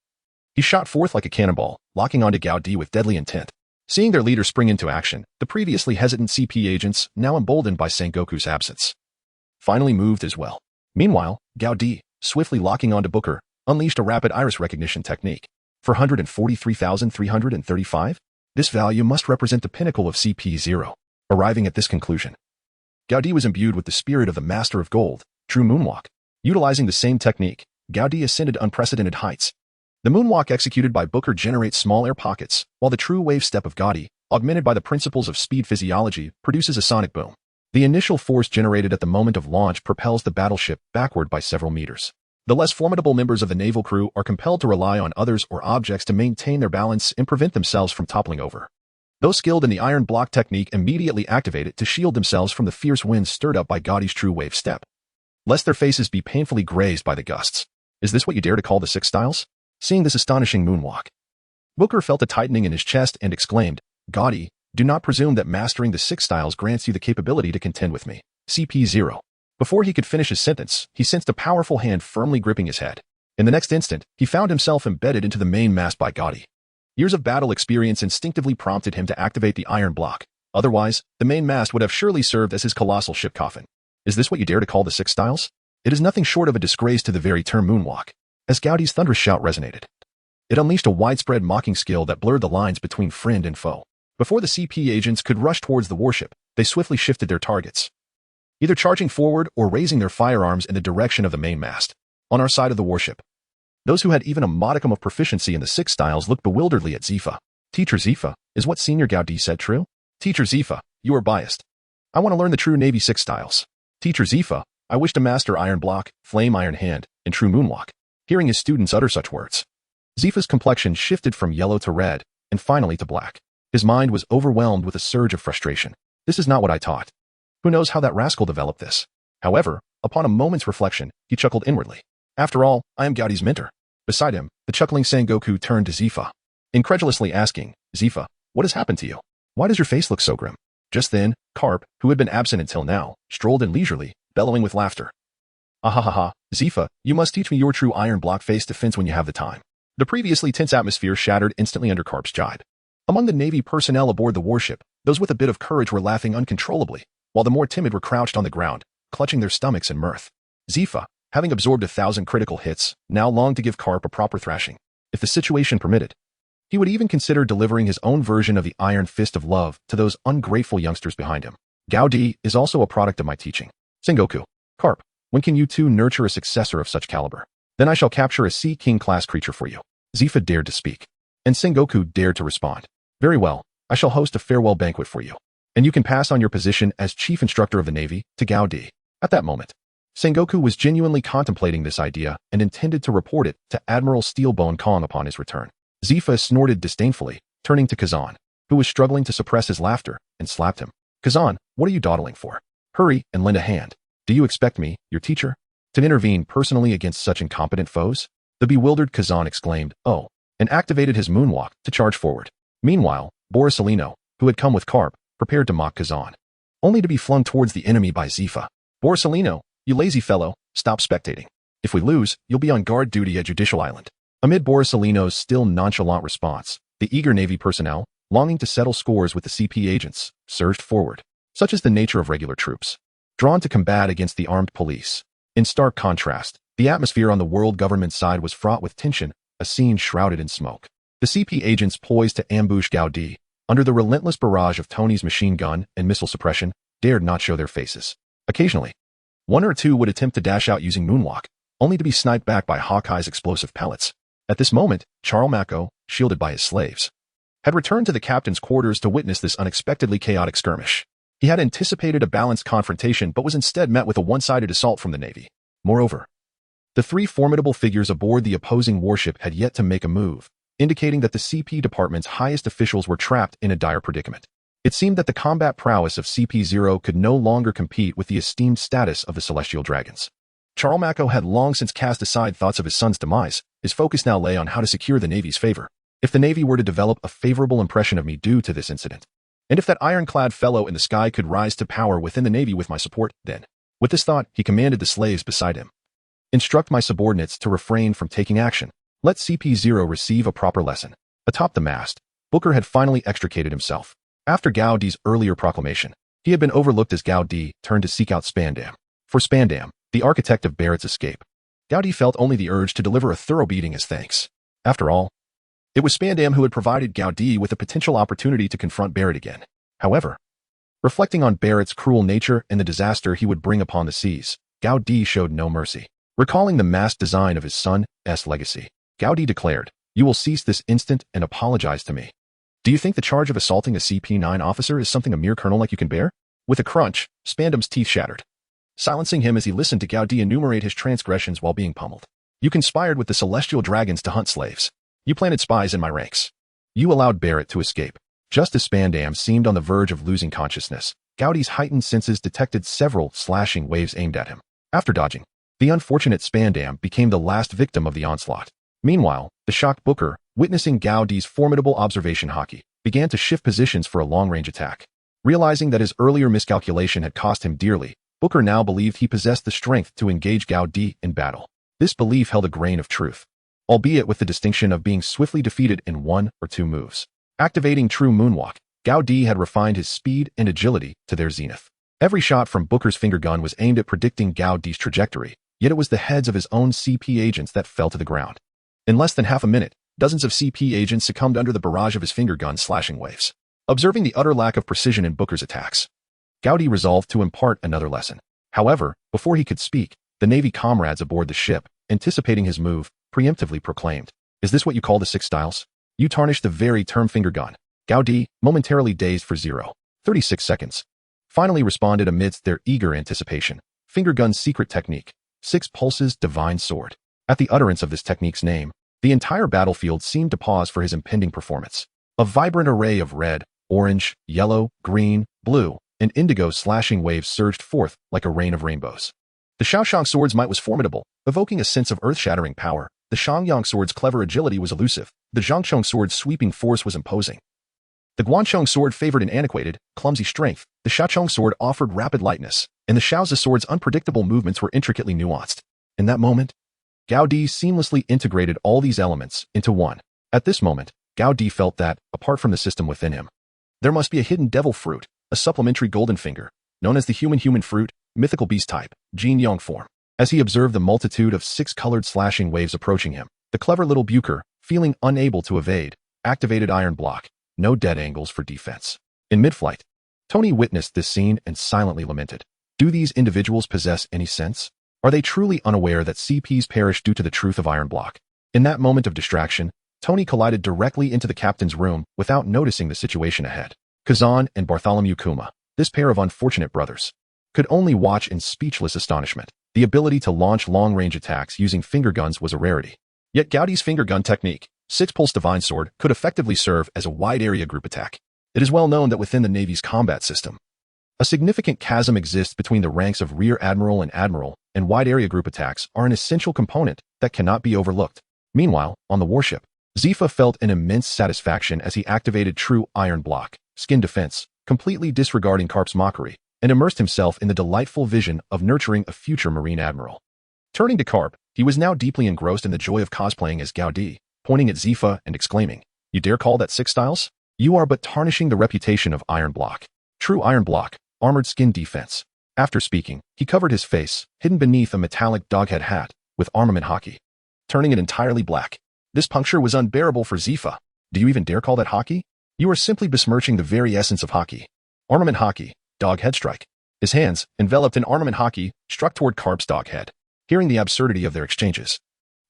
he shot forth like a cannonball, locking onto Gowdy with deadly intent. Seeing their leader spring into action, the previously hesitant CP agents, now emboldened by Sengoku's absence, finally moved as well. Meanwhile, Gowdy, swiftly locking onto Booker, unleashed a rapid iris recognition technique. For 143,335? This value must represent the pinnacle of CP0. Arriving at this conclusion, Gowdy was imbued with the spirit of the Master of Gold, true moonwalk. Utilizing the same technique, Gowdy ascended unprecedented heights. The moonwalk executed by Booker generates small air pockets, while the true wave step of Gowdy, augmented by the principles of speed physiology, produces a sonic boom. The initial force generated at the moment of launch propels the battleship backward by several meters. The less formidable members of the naval crew are compelled to rely on others or objects to maintain their balance and prevent themselves from toppling over. Those skilled in the iron block technique immediately activate it to shield themselves from the fierce winds stirred up by Gowdy's true wave step, lest their faces be painfully grazed by the gusts. Is this what you dare to call the Six Styles? Seeing this astonishing moonwalk, Booker felt a tightening in his chest and exclaimed, Gowdy, do not presume that mastering the Six Styles grants you the capability to contend with me. CP0. Before he could finish his sentence, he sensed a powerful hand firmly gripping his head. In the next instant, he found himself embedded into the main mast by Gowdy. Years of battle experience instinctively prompted him to activate the iron block. Otherwise, the main mast would have surely served as his colossal ship coffin. Is this what you dare to call the Six Styles? It is nothing short of a disgrace to the very term moonwalk. As Gowdy's thunderous shout resonated, it unleashed a widespread mocking skill that blurred the lines between friend and foe. Before the CP agents could rush towards the warship, they swiftly shifted their targets, either charging forward or raising their firearms in the direction of the mainmast. On our side of the warship, those who had even a modicum of proficiency in the Six Styles looked bewilderedly at Zifa. Teacher Zifa, is what Senior Gowdy said true? Teacher Zifa, you are biased. I want to learn the true Navy Six Styles. Teacher Zifa, I wish to master Iron Block, Flame Iron Hand, and True Moonwalk. Hearing his students utter such words, Zifa's complexion shifted from yellow to red, and finally to black. His mind was overwhelmed with a surge of frustration. This is not what I taught. Who knows how that rascal developed this? However, upon a moment's reflection, he chuckled inwardly. After all, I am Gowdy's mentor. Beside him, the chuckling Sengoku turned to Zifa, incredulously asking, Zifa, what has happened to you? Why does your face look so grim? Just then, Carp, who had been absent until now, strolled in leisurely, bellowing with laughter. Ahahaha, Zifa, you must teach me your true iron block face defense when you have the time. The previously tense atmosphere shattered instantly under Carp's jibe. Among the Navy personnel aboard the warship, those with a bit of courage were laughing uncontrollably, while the more timid were crouched on the ground, clutching their stomachs in mirth. Zifa, having absorbed 1,000 critical hits, now longed to give Carp a proper thrashing. If the situation permitted, he would even consider delivering his own version of the Iron Fist of Love to those ungrateful youngsters behind him. Gowdy is also a product of my teaching. Sengoku, Carp, when can you two nurture a successor of such caliber? Then I shall capture a Sea King-class creature for you. Zifa dared to speak, and Sengoku dared to respond. Very well, I shall host a farewell banquet for you, and you can pass on your position as chief instructor of the Navy to Gowdy. At that moment, Sengoku was genuinely contemplating this idea and intended to report it to Admiral Steelbone Kong upon his return. Zifa snorted disdainfully, turning to Kazan, who was struggling to suppress his laughter, and slapped him. Kazan, what are you dawdling for? Hurry and lend a hand. Do you expect me, your teacher, to intervene personally against such incompetent foes? The bewildered Kazan exclaimed, oh, and activated his moonwalk to charge forward. Meanwhile, Borisolino, who had come with Karp, prepared to mock Kazan, only to be flung towards the enemy by Zifa. Borisolino, you lazy fellow, stop spectating. If we lose, you'll be on guard duty at Judicial Island. Amid Borisolino's still nonchalant response, the eager Navy personnel, longing to settle scores with the CP agents, surged forward. Such is the nature of regular troops, drawn to combat against the armed police. In stark contrast, the atmosphere on the world government side was fraught with tension, a scene shrouded in smoke. The CP agents poised to ambush Gaudi, under the relentless barrage of Tony's machine gun and missile suppression, dared not show their faces. Occasionally, one or two would attempt to dash out using moonwalk, only to be sniped back by Hawkeye's explosive pellets. At this moment, Charles Mako, shielded by his slaves, had returned to the captain's quarters to witness this unexpectedly chaotic skirmish. He had anticipated a balanced confrontation but was instead met with a one-sided assault from the Navy. Moreover, the three formidable figures aboard the opposing warship had yet to make a move, indicating that the CP department's highest officials were trapped in a dire predicament. It seemed that the combat prowess of CP-0 could no longer compete with the esteemed status of the Celestial Dragons. Charles Mako had long since cast aside thoughts of his son's demise. His focus now lay on how to secure the Navy's favor. If the Navy were to develop a favorable impression of me due to this incident, and if that ironclad fellow in the sky could rise to power within the Navy with my support, then, with this thought, he commanded the slaves beside him. Instruct my subordinates to refrain from taking action. Let CP-0 receive a proper lesson. Atop the mast, Booker had finally extricated himself. After Gaudi's earlier proclamation, he had been overlooked as Gaudi turned to seek out Spandam. For Spandam, the architect of Barrett's escape, Gaudi felt only the urge to deliver a thorough beating as thanks. After all, it was Spandam who had provided Gaudi with a potential opportunity to confront Barrett again. However, reflecting on Barrett's cruel nature and the disaster he would bring upon the seas, Gaudi showed no mercy. Recalling the masked design of his son's legacy, Gaudi declared, "You will cease this instant and apologize to me. Do you think the charge of assaulting a CP-9 officer is something a mere colonel like you can bear?" With a crunch, Spandam's teeth shattered, silencing him as he listened to Gaudi enumerate his transgressions while being pummeled. "You conspired with the Celestial Dragons to hunt slaves. You planted spies in my ranks. You allowed Barrett to escape." Just as Spandam seemed on the verge of losing consciousness, Gaudi's heightened senses detected several slashing waves aimed at him. After dodging, the unfortunate Spandam became the last victim of the onslaught. Meanwhile, the shocked Booker, witnessing Gaudi's formidable observation hockey, began to shift positions for a long-range attack. Realizing that his earlier miscalculation had cost him dearly, Booker now believed he possessed the strength to engage Gaudi in battle. This belief held a grain of truth, albeit with the distinction of being swiftly defeated in one or two moves. Activating true moonwalk, Gaudi had refined his speed and agility to their zenith. Every shot from Booker's finger gun was aimed at predicting Gaudi's trajectory, yet it was the heads of his own CP agents that fell to the ground. In less than half a minute, dozens of CP agents succumbed under the barrage of his finger gun's slashing waves. Observing the utter lack of precision in Booker's attacks, Gaudi resolved to impart another lesson. However, before he could speak, the Navy comrades aboard the ship, anticipating his move, preemptively proclaimed, "Is this what you call the six styles? You tarnish the very term finger gun." Gaudi, momentarily dazed for 0.36 seconds, finally responded amidst their eager anticipation. "Finger gun's secret technique. 6 pulses divine sword." At the utterance of this technique's name, the entire battlefield seemed to pause for his impending performance. A vibrant array of red, orange, yellow, green, blue, and indigo slashing waves surged forth like a rain of rainbows. The Shaoshang sword's might was formidable, evoking a sense of earth-shattering power. The Shangyang sword's clever agility was elusive. The Zhangchong sword's sweeping force was imposing. The Guanchong sword favored an antiquated, clumsy strength. The Shachong sword offered rapid lightness, and the Shaozi sword's unpredictable movements were intricately nuanced. In that moment, Gaudi seamlessly integrated all these elements into one. At this moment, Gaudi felt that, apart from the system within him, there must be a hidden devil fruit, a supplementary golden finger, known as the human fruit, mythical beast type, Jin Yang form. As he observed the multitude of 6-colored slashing waves approaching him, the clever little Bucher, feeling unable to evade, activated iron block, no dead angles for defense. In mid-flight, Tony witnessed this scene and silently lamented. Do these individuals possess any sense? Are they truly unaware that CPs perish due to the truth of iron block? In that moment of distraction, Tony collided directly into the captain's room without noticing the situation ahead. Kazan and Bartholomew Kuma, this pair of unfortunate brothers, could only watch in speechless astonishment. The ability to launch long-range attacks using finger guns was a rarity. Yet Gaudi's finger gun technique, Six-pulse divine sword could effectively serve as a wide-area group attack. It is well known that within the Navy's combat system, a significant chasm exists between the ranks of Rear Admiral, and wide-area group attacks are an essential component that cannot be overlooked. Meanwhile, on the warship, Zephyr felt an immense satisfaction as he activated true iron block, skin defense, completely disregarding Karp's mockery, and immersed himself in the delightful vision of nurturing a future Marine Admiral. Turning to Karp, he was now deeply engrossed in the joy of cosplaying as Gaudi, pointing at Zephyr and exclaiming, "You dare call that Six Styles? You are but tarnishing the reputation of Iron Block. True Iron Block, armored skin defense." After speaking, he covered his face, hidden beneath a metallic doghead hat, with armament hockey, turning it entirely black. This puncture was unbearable for Zephyr. "Do you even dare call that hockey? You are simply besmirching the very essence of hockey. Armament hockey, doghead strike." His hands, enveloped in armament hockey, struck toward Karp's doghead. Hearing the absurdity of their exchanges,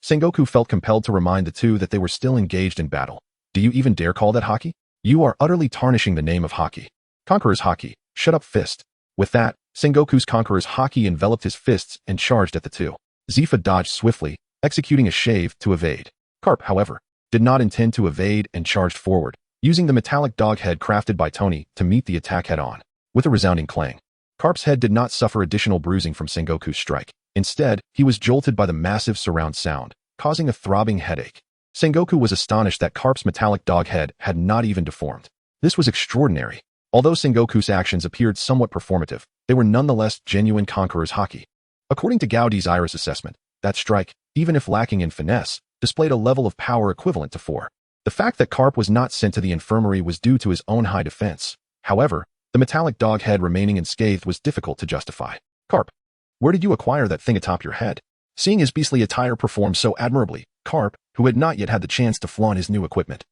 Sengoku felt compelled to remind the two that they were still engaged in battle. "Do you even dare call that hockey? You are utterly tarnishing the name of hockey. Conqueror's hockey, shut up fist." With that, Sengoku's Conqueror's hockey enveloped his fists and charged at the two. Zephyr dodged swiftly, executing a shave to evade. Karp, however, did not intend to evade and charged forward, using the metallic doghead crafted by Tony to meet the attack head-on. With a resounding clang, Karp's head did not suffer additional bruising from Sengoku's strike. Instead, he was jolted by the massive surround sound, causing a throbbing headache. Sengoku was astonished that Karp's metallic doghead had not even deformed. This was extraordinary. Although Sengoku's actions appeared somewhat performative, they were nonetheless genuine Conqueror's hockey. According to Gaudi's iris assessment, that strike, even if lacking in finesse, displayed a level of power equivalent to 4. The fact that Karp was not sent to the infirmary was due to his own high defense. However, the metallic doghead remaining unscathed was difficult to justify. "Karp, where did you acquire that thing atop your head?" Seeing his beastly attire perform so admirably, Karp, who had not yet had the chance to flaunt his new equipment,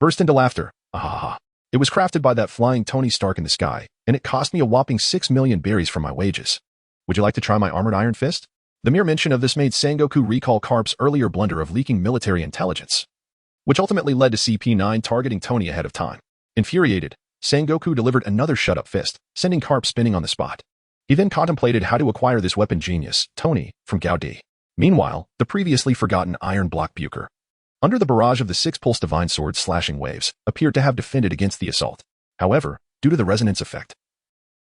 burst into laughter. "Ahaha. It was crafted by that flying Tony Stark in the sky, and it cost me a whopping 6 million berries from my wages. Would you like to try my armored iron fist?" The mere mention of this made Sengoku recall Karp's earlier blunder of leaking military intelligence, which ultimately led to CP9 targeting Tony ahead of time. Infuriated, Sengoku delivered another shut-up fist, sending Karp spinning on the spot. He then contemplated how to acquire this weapon genius, Tony, from Gaudi. Meanwhile, the previously forgotten iron block Bucher, under the barrage of the six-pulse divine sword slashing waves, appeared to have defended against the assault. However, due to the resonance effect,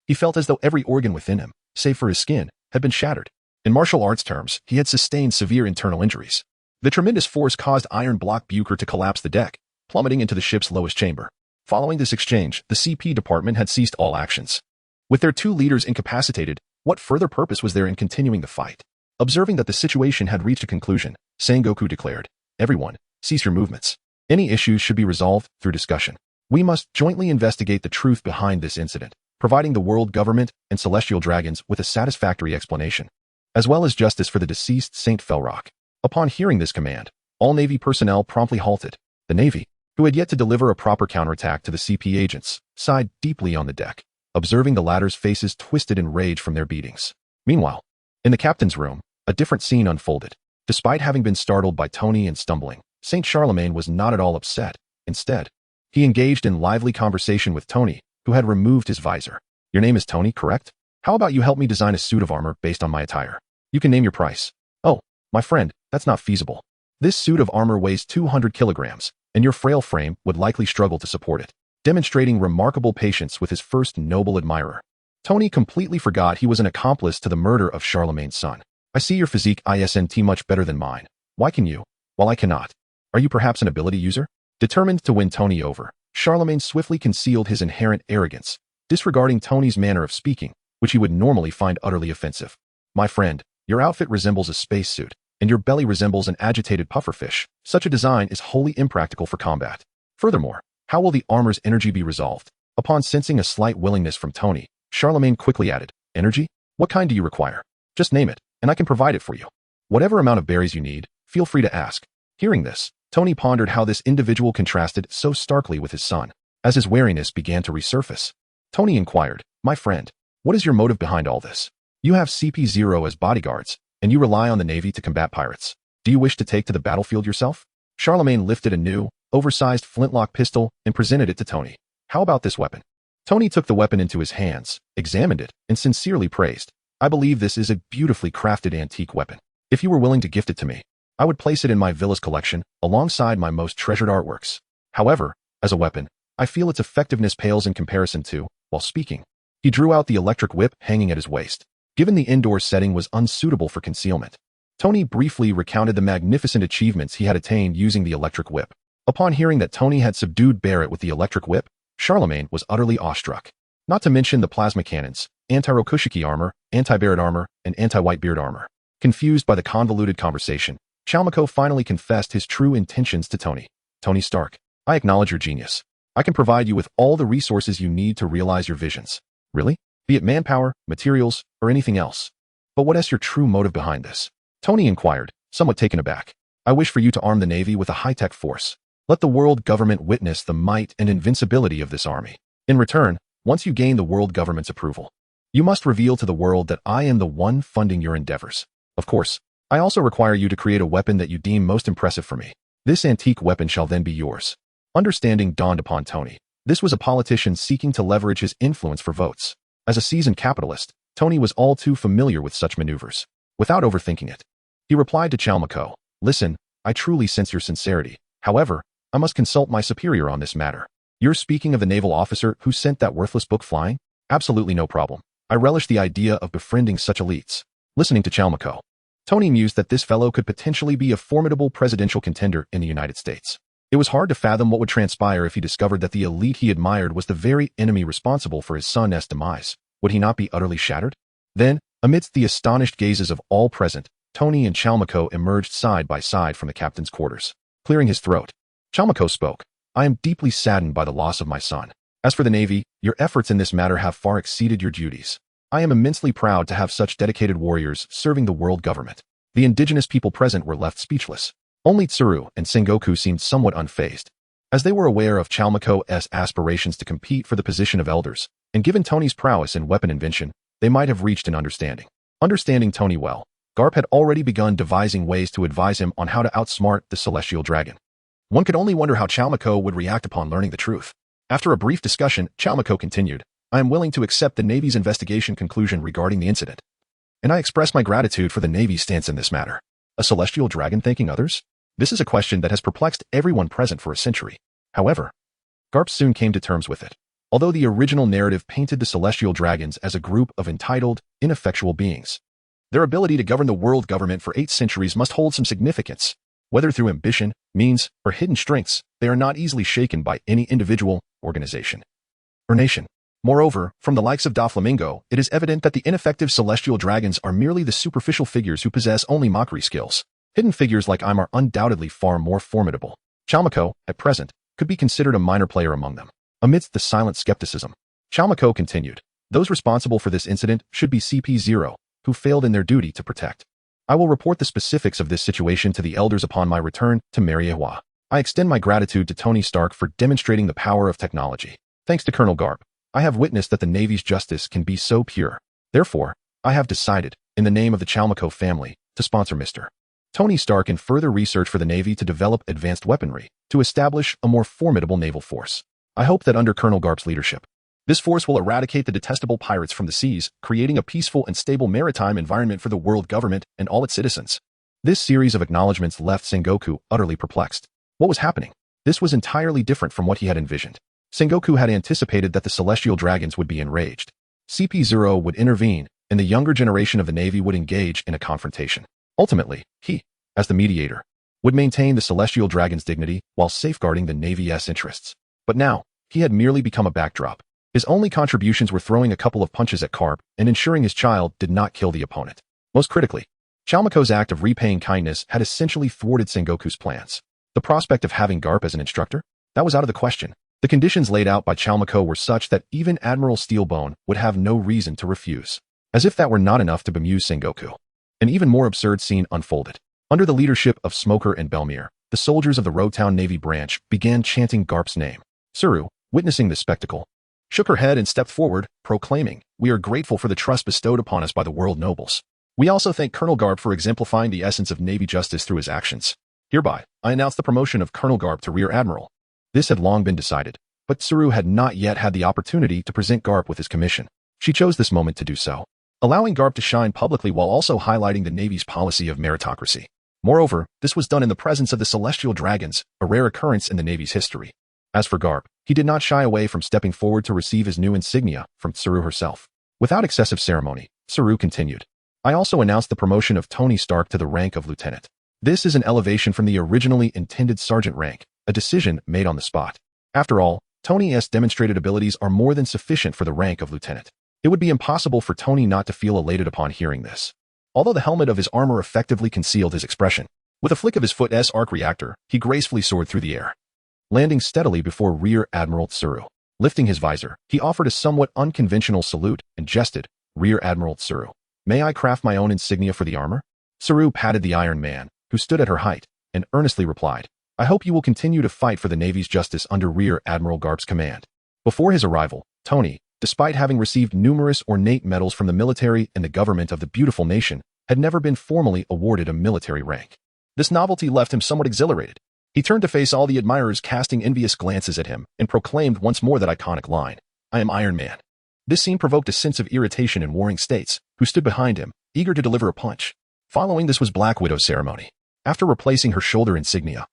he felt as though every organ within him, save for his skin, had been shattered. In martial arts terms, he had sustained severe internal injuries. The tremendous force caused iron block Bucher to collapse the deck, plummeting into the ship's lowest chamber. Following this exchange, the CP department had ceased all actions. With their two leaders incapacitated, what further purpose was there in continuing the fight? Observing that the situation had reached a conclusion, Sengoku declared, "Everyone, cease your movements. Any issues should be resolved through discussion. We must jointly investigate the truth behind this incident, providing the world government and celestial dragons with a satisfactory explanation, as well as justice for the deceased Saint Felrock." Upon hearing this command, all Navy personnel promptly halted. The Navy, who had yet to deliver a proper counterattack to the CP agents, sighed deeply on the deck, observing the latter's faces twisted in rage from their beatings. Meanwhile, in the captain's room, a different scene unfolded. Despite having been startled by Tony and stumbling, Saint Charlemagne was not at all upset. Instead, he engaged in lively conversation with Tony, who had removed his visor. "Your name is Tony, correct? How about you help me design a suit of armor based on my attire? You can name your price." "Oh, my friend, that's not feasible. This suit of armor weighs 200 kilograms, and your frail frame would likely struggle to support it." Demonstrating remarkable patience with his first noble admirer, Tony completely forgot he was an accomplice to the murder of Charlemagne's son. "I see your physique isn't much better than mine. Why can you, while I cannot? Are you perhaps an ability user?" Determined to win Tony over, Charlemagne swiftly concealed his inherent arrogance, disregarding Tony's manner of speaking, which he would normally find utterly offensive. "My friend, your outfit resembles a spacesuit, and your belly resembles an agitated pufferfish. Such a design is wholly impractical for combat. Furthermore, how will the armor's energy be resolved?" Upon sensing a slight willingness from Tony, Charlemagne quickly added, "Energy? What kind do you require? Just name it, and I can provide it for you. Whatever amount of berries you need, feel free to ask." Hearing this, Tony pondered how this individual contrasted so starkly with his son. As his wariness began to resurface, Tony inquired, "My friend, what is your motive behind all this? You have CP0 as bodyguards, and you rely on the Navy to combat pirates. Do you wish to take to the battlefield yourself?" Charlemagne lifted a new, oversized flintlock pistol and presented it to Tony. "How about this weapon?" Tony took the weapon into his hands, examined it, and sincerely praised, "I believe this is a beautifully crafted antique weapon. If you were willing to gift it to me, I would place it in my villa's collection, alongside my most treasured artworks. However, as a weapon, I feel its effectiveness pales in comparison to, while speaking. He drew out the electric whip hanging at his waist. Given the indoor setting was unsuitable for concealment, Tony briefly recounted the magnificent achievements he had attained using the electric whip. Upon hearing that Tony had subdued Barrett with the electric whip, Charlemagne was utterly awestruck. Not to mention the plasma cannons, anti-Rokushiki armor, anti-Barrett armor, and anti-Whitebeard armor. Confused by the convoluted conversation, Chalmako finally confessed his true intentions to Tony. Tony Stark, I acknowledge your genius. I can provide you with all the resources you need to realize your visions. Really? Be it manpower, materials, or anything else. But what is your true motive behind this? Tony inquired, somewhat taken aback. I wish for you to arm the Navy with a high-tech force. Let the world government witness the might and invincibility of this army. In return, once you gain the world government's approval, you must reveal to the world that I am the one funding your endeavors. Of course, I also require you to create a weapon that you deem most impressive for me. This antique weapon shall then be yours. Understanding dawned upon Tony. This was a politician seeking to leverage his influence for votes. As a seasoned capitalist, Tony was all too familiar with such maneuvers. Without overthinking it, he replied to Chalmako, listen, I truly sense your sincerity. However, I must consult my superior on this matter. You're speaking of the naval officer who sent that worthless book flying? Absolutely no problem. I relish the idea of befriending such elites. Listening to Chalmako, Tony mused that this fellow could potentially be a formidable presidential contender in the United States. It was hard to fathom what would transpire if he discovered that the elite he admired was the very enemy responsible for his son's demise. Would he not be utterly shattered? Then, amidst the astonished gazes of all present, Tony and Chalmako emerged side by side from the captain's quarters. Clearing his throat, Chalmako spoke. I am deeply saddened by the loss of my son. As for the Navy, your efforts in this matter have far exceeded your duties. I am immensely proud to have such dedicated warriors serving the world government. The indigenous people present were left speechless. Only Tsuru and Sengoku seemed somewhat unfazed, as they were aware of Chalmako's aspirations to compete for the position of elders, and given Tony's prowess in weapon invention, they might have reached an understanding. Understanding Tony well, Garp had already begun devising ways to advise him on how to outsmart the celestial dragon. One could only wonder how Chalmako would react upon learning the truth. After a brief discussion, Chalmako continued, I am willing to accept the Navy's investigation conclusion regarding the incident, and I express my gratitude for the Navy's stance in this matter. A celestial dragon thanking others? This is a question that has perplexed everyone present for a century. However, Garp soon came to terms with it. Although the original narrative painted the celestial dragons as a group of entitled, ineffectual beings, their ability to govern the world government for 8 centuries must hold some significance. Whether through ambition, means, or hidden strengths, they are not easily shaken by any individual, organization, or nation. Moreover, from the likes of Doflamingo, it is evident that the ineffective celestial dragons are merely the superficial figures who possess only mockery skills. Hidden figures like I'm are undoubtedly far more formidable. Chalmako, at present, could be considered a minor player among them. Amidst the silent skepticism, Chalmako continued, those responsible for this incident should be CP0, who failed in their duty to protect. I will report the specifics of this situation to the elders upon my return to Mariewa. I extend my gratitude to Tony Stark for demonstrating the power of technology. Thanks to Colonel Garp, I have witnessed that the Navy's justice can be so pure. Therefore, I have decided, in the name of the Chalmako family, to sponsor Mr. Tony Stark in further research for the Navy to develop advanced weaponry, to establish a more formidable naval force. I hope that under Colonel Garp's leadership, this force will eradicate the detestable pirates from the seas, creating a peaceful and stable maritime environment for the world government and all its citizens. This series of acknowledgments left Sengoku utterly perplexed. What was happening? This was entirely different from what he had envisioned. Sengoku had anticipated that the celestial dragons would be enraged. CP0 would intervene, and the younger generation of the Navy would engage in a confrontation. Ultimately, he, as the mediator, would maintain the celestial dragon's dignity while safeguarding the Navy's interests. But now, he had merely become a backdrop. His only contributions were throwing a couple of punches at Karp and ensuring his child did not kill the opponent. Most critically, Chalmako's act of repaying kindness had essentially thwarted Sengoku's plans. The prospect of having Garp as an instructor? That was out of the question. The conditions laid out by Chalmako were such that even Admiral Steelbone would have no reason to refuse. As if that were not enough to bemuse Sengoku, an even more absurd scene unfolded. Under the leadership of Smoker and Belmere, the soldiers of the Rotown Navy branch began chanting Garp's name. Tsuru, witnessing this spectacle, shook her head and stepped forward, proclaiming, we are grateful for the trust bestowed upon us by the world nobles. We also thank Colonel Garp for exemplifying the essence of Navy justice through his actions. Hereby, I announce the promotion of Colonel Garp to Rear Admiral. This had long been decided, but Tsuru had not yet had the opportunity to present Garp with his commission. She chose this moment to do so, allowing Garp to shine publicly while also highlighting the Navy's policy of meritocracy. Moreover, this was done in the presence of the celestial dragons, a rare occurrence in the Navy's history. As for Garp, he did not shy away from stepping forward to receive his new insignia from Tsuru herself. Without excessive ceremony, Tsuru continued. I also announced the promotion of Tony Stark to the rank of lieutenant. This is an elevation from the originally intended sergeant rank, a decision made on the spot. After all, Tony's demonstrated abilities are more than sufficient for the rank of lieutenant. It would be impossible for Tony not to feel elated upon hearing this. Although the helmet of his armor effectively concealed his expression, with a flick of his foot's arc reactor, he gracefully soared through the air, landing steadily before Rear Admiral Tsuru. Lifting his visor, he offered a somewhat unconventional salute and jested, Rear Admiral Tsuru, may I craft my own insignia for the armor? Tsuru patted the Iron Man, who stood at her height, and earnestly replied, I hope you will continue to fight for the Navy's justice under Rear Admiral Garp's command. Before his arrival, Tony, despite having received numerous ornate medals from the military and the government of the beautiful nation, had never been formally awarded a military rank. This novelty left him somewhat exhilarated. He turned to face all the admirers casting envious glances at him and proclaimed once more that iconic line, I am Iron Man. This scene provoked a sense of irritation in warring states, who stood behind him, eager to deliver a punch. Following this was Black Widow's ceremony. After replacing her shoulder insignia,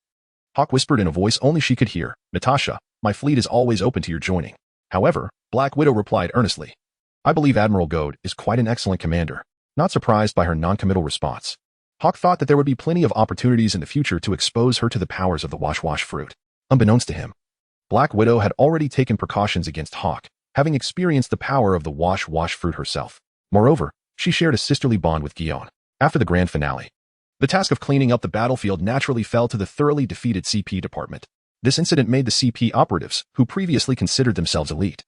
Hawk whispered in a voice only she could hear, Natasha, my fleet is always open to your joining. However, Black Widow replied earnestly, I believe Admiral Goad is quite an excellent commander. Not surprised by her non-committal response, Hawk thought that there would be plenty of opportunities in the future to expose her to the powers of the wash-wash fruit. Unbeknownst to him, Black Widow had already taken precautions against Hawk, having experienced the power of the wash-wash fruit herself. Moreover, she shared a sisterly bond with Guion. After the grand finale, the task of cleaning up the battlefield naturally fell to the thoroughly defeated CP department. This incident made the CP operatives, who previously considered themselves elite,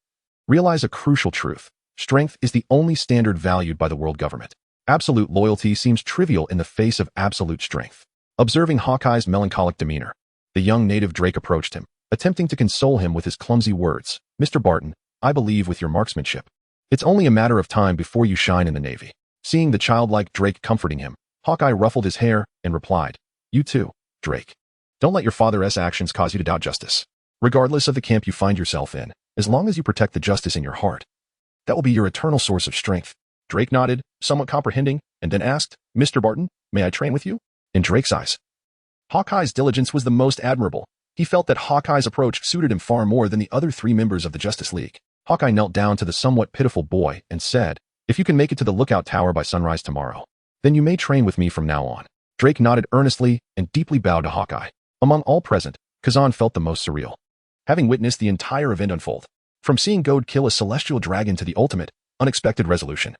realize a crucial truth. Strength is the only standard valued by the world government. Absolute loyalty seems trivial in the face of absolute strength. Observing Hawkeye's melancholic demeanor, the young native Drake approached him, attempting to console him with his clumsy words. Mr. Barton, I believe with your marksmanship, it's only a matter of time before you shine in the Navy. Seeing the childlike Drake comforting him, Hawkeye ruffled his hair and replied, You too, Drake. Don't let your father's actions cause you to doubt justice. Regardless of the camp you find yourself in, as long as you protect the justice in your heart, that will be your eternal source of strength. Drake nodded, somewhat comprehending, and then asked, Mr. Barton, may I train with you? In Drake's eyes, Hawkeye's diligence was the most admirable. He felt that Hawkeye's approach suited him far more than the other three members of the Justice League. Hawkeye knelt down to the somewhat pitiful boy and said, If you can make it to the lookout tower by sunrise tomorrow, then you may train with me from now on. Drake nodded earnestly and deeply bowed to Hawkeye. Among all present, Kazan felt the most surreal, having witnessed the entire event unfold. From seeing Goad kill a celestial dragon to the ultimate, unexpected resolution,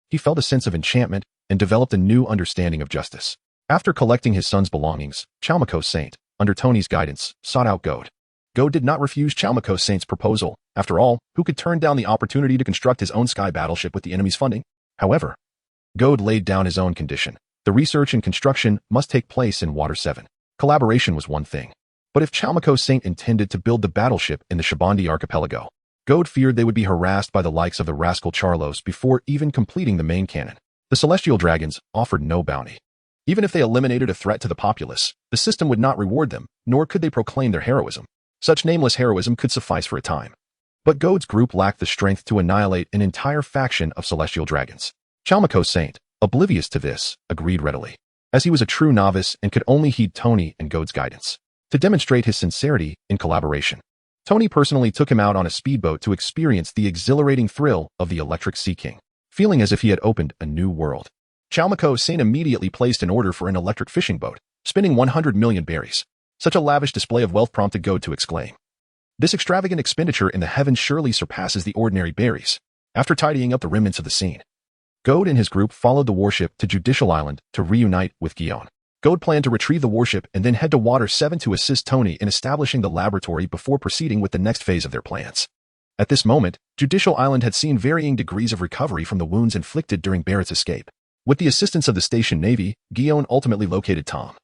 he felt a sense of enchantment and developed a new understanding of justice. After collecting his son's belongings, Chalmako Saint, under Tony's guidance, sought out Goad. Goad did not refuse Chalmako Saint's proposal. After all, who could turn down the opportunity to construct his own sky battleship with the enemy's funding? However, Goad laid down his own condition. The research and construction must take place in Water 7. Collaboration was one thing. But if Chalmako Saint intended to build the battleship in the Shabandi archipelago, Goad feared they would be harassed by the likes of the rascal Charlos before even completing the main cannon. The celestial dragons offered no bounty. Even if they eliminated a threat to the populace, the system would not reward them, nor could they proclaim their heroism. Such nameless heroism could suffice for a time. But Goad's group lacked the strength to annihilate an entire faction of celestial dragons. Chalmako Saint, oblivious to this, agreed readily, as he was a true novice and could only heed Tony and Goad's guidance. To demonstrate his sincerity in collaboration, Tony personally took him out on a speedboat to experience the exhilarating thrill of the Electric Sea King, feeling as if he had opened a new world. Chalmako Saint immediately placed an order for an electric fishing boat, spending 100 million berries. Such a lavish display of wealth prompted Goad to exclaim, This extravagant expenditure in the heavens surely surpasses the ordinary berries. After tidying up the remnants of the scene, Goad and his group followed the warship to Judicial Island to reunite with Guion. Goad planned to retrieve the warship and then head to Water 7 to assist Tony in establishing the laboratory before proceeding with the next phase of their plans. At this moment, Judicial Island had seen varying degrees of recovery from the wounds inflicted during Barrett's escape. With the assistance of the station Navy, Guion ultimately located Tom,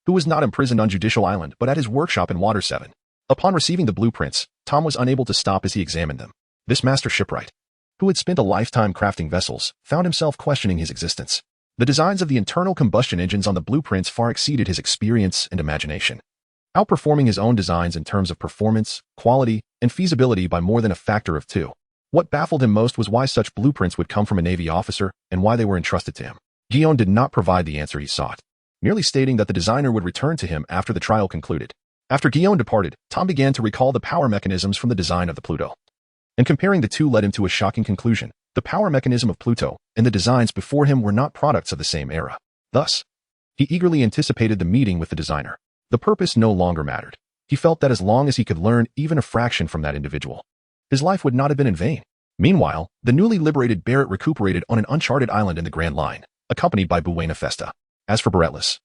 who was not imprisoned on Judicial Island but at his workshop in Water 7. Upon receiving the blueprints, Tom was unable to stop as he examined them. This master shipwright, who had spent a lifetime crafting vessels, found himself questioning his existence. The designs of the internal combustion engines on the blueprints far exceeded his experience and imagination, outperforming his own designs in terms of performance, quality, and feasibility by more than a factor of 2. What baffled him most was why such blueprints would come from a Navy officer and why they were entrusted to him. Guion did not provide the answer he sought. merely stating that the designer would return to him after the trial concluded. After Guillaume departed, Tom began to recall the power mechanisms from the design of the Pluto. And comparing the two led him to a shocking conclusion. The power mechanism of Pluto and the designs before him were not products of the same era. Thus, he eagerly anticipated the meeting with the designer. The purpose no longer mattered. He felt that as long as he could learn even a fraction from that individual, his life would not have been in vain. Meanwhile, the newly liberated Barrett recuperated on an uncharted island in the Grand Line, accompanied by Buena Festa. As for Baretless,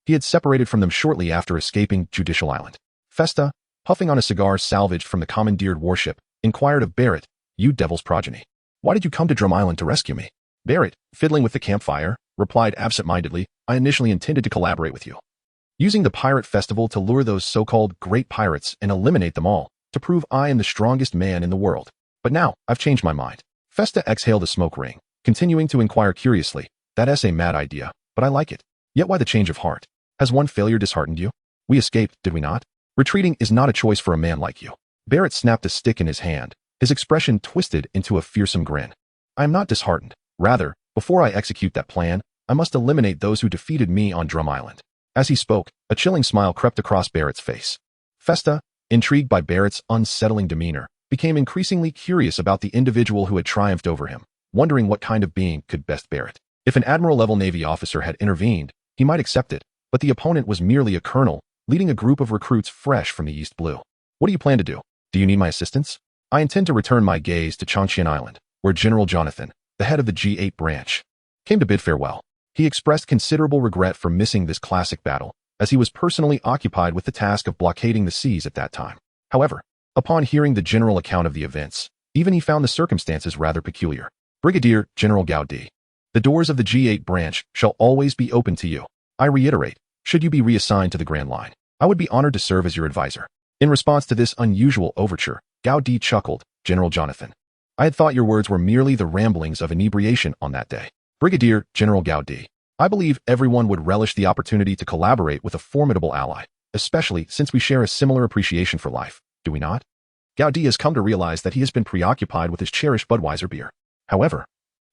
he had separated from them shortly after escaping Judicial Island. Festa, puffing on a cigar salvaged from the commandeered warship, inquired of Barrett, "You devil's progeny, why did you come to Drum Island to rescue me?" Barrett, fiddling with the campfire, replied absent-mindedly, "I initially intended to collaborate with you, using the pirate festival to lure those so-called great pirates and eliminate them all, to prove I am the strongest man in the world. But now, I've changed my mind." Festa exhaled a smoke ring, continuing to inquire curiously, "That's a mad idea, but I like it. Yet why the change of heart? Has one failure disheartened you? We escaped, did we not? Retreating is not a choice for a man like you." Barrett snapped a stick in his hand, his expression twisted into a fearsome grin. "I am not disheartened. Rather, before I execute that plan, I must eliminate those who defeated me on Drum Island." As he spoke, a chilling smile crept across Barrett's face. Festa, intrigued by Barrett's unsettling demeanor, became increasingly curious about the individual who had triumphed over him, wondering what kind of being could best bear it. If an admiral-level Navy officer had intervened, he might accept it, but the opponent was merely a colonel, leading a group of recruits fresh from the East Blue. "What do you plan to do? Do you need my assistance?" "I intend to return my gaze to Changqian Island, where General Jonathan, the head of the G8 branch, came to bid farewell." He expressed considerable regret for missing this classic battle, as he was personally occupied with the task of blockading the seas at that time. However, upon hearing the general account of the events, even he found the circumstances rather peculiar. "Brigadier General Gaudi, the doors of the G8 branch shall always be open to you. I reiterate, should you be reassigned to the Grand Line, I would be honored to serve as your advisor." In response to this unusual overture, Gaudi chuckled, "General Jonathan, I had thought your words were merely the ramblings of inebriation on that day. Brigadier General Gaudi, I believe everyone would relish the opportunity to collaborate with a formidable ally, especially since we share a similar appreciation for life, do we not?" Gaudi has come to realize that he has been preoccupied with his cherished Budweiser beer. However,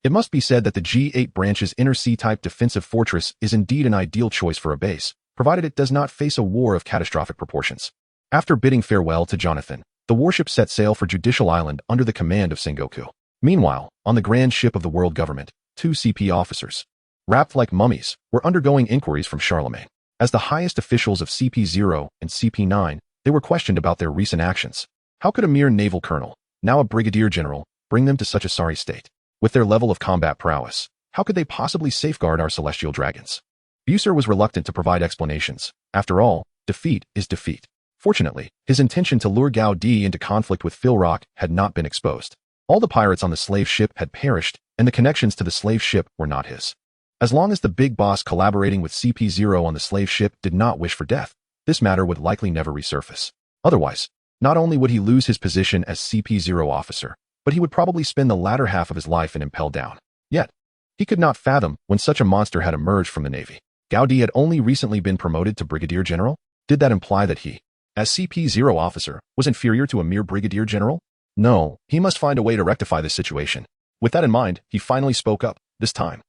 it must be said that the G8 branch's inner sea-type defensive fortress is indeed an ideal choice for a base, provided it does not face a war of catastrophic proportions. After bidding farewell to Jonathan, the warship set sail for Judicial Island under the command of Sengoku. Meanwhile, on the grand ship of the world government, 2 CP officers, wrapped like mummies, were undergoing inquiries from Charlemagne. As the highest officials of CP0 and CP9, they were questioned about their recent actions. How could a mere naval colonel, now a brigadier general, bring them to such a sorry state? With their level of combat prowess, how could they possibly safeguard our celestial dragons? Bucer was reluctant to provide explanations. After all, defeat is defeat. Fortunately, his intention to lure Gaudi into conflict with Philrock had not been exposed. All the pirates on the slave ship had perished, and the connections to the slave ship were not his. As long as the big boss collaborating with CP0 on the slave ship did not wish for death, this matter would likely never resurface. Otherwise, not only would he lose his position as CP0 officer, but he would probably spend the latter half of his life in Impel Down. Yet, he could not fathom when such a monster had emerged from the Navy. Gaudi had only recently been promoted to brigadier general? Did that imply that he, as CP0 officer, was inferior to a mere brigadier general? No, he must find a way to rectify this situation. With that in mind, he finally spoke up, this time.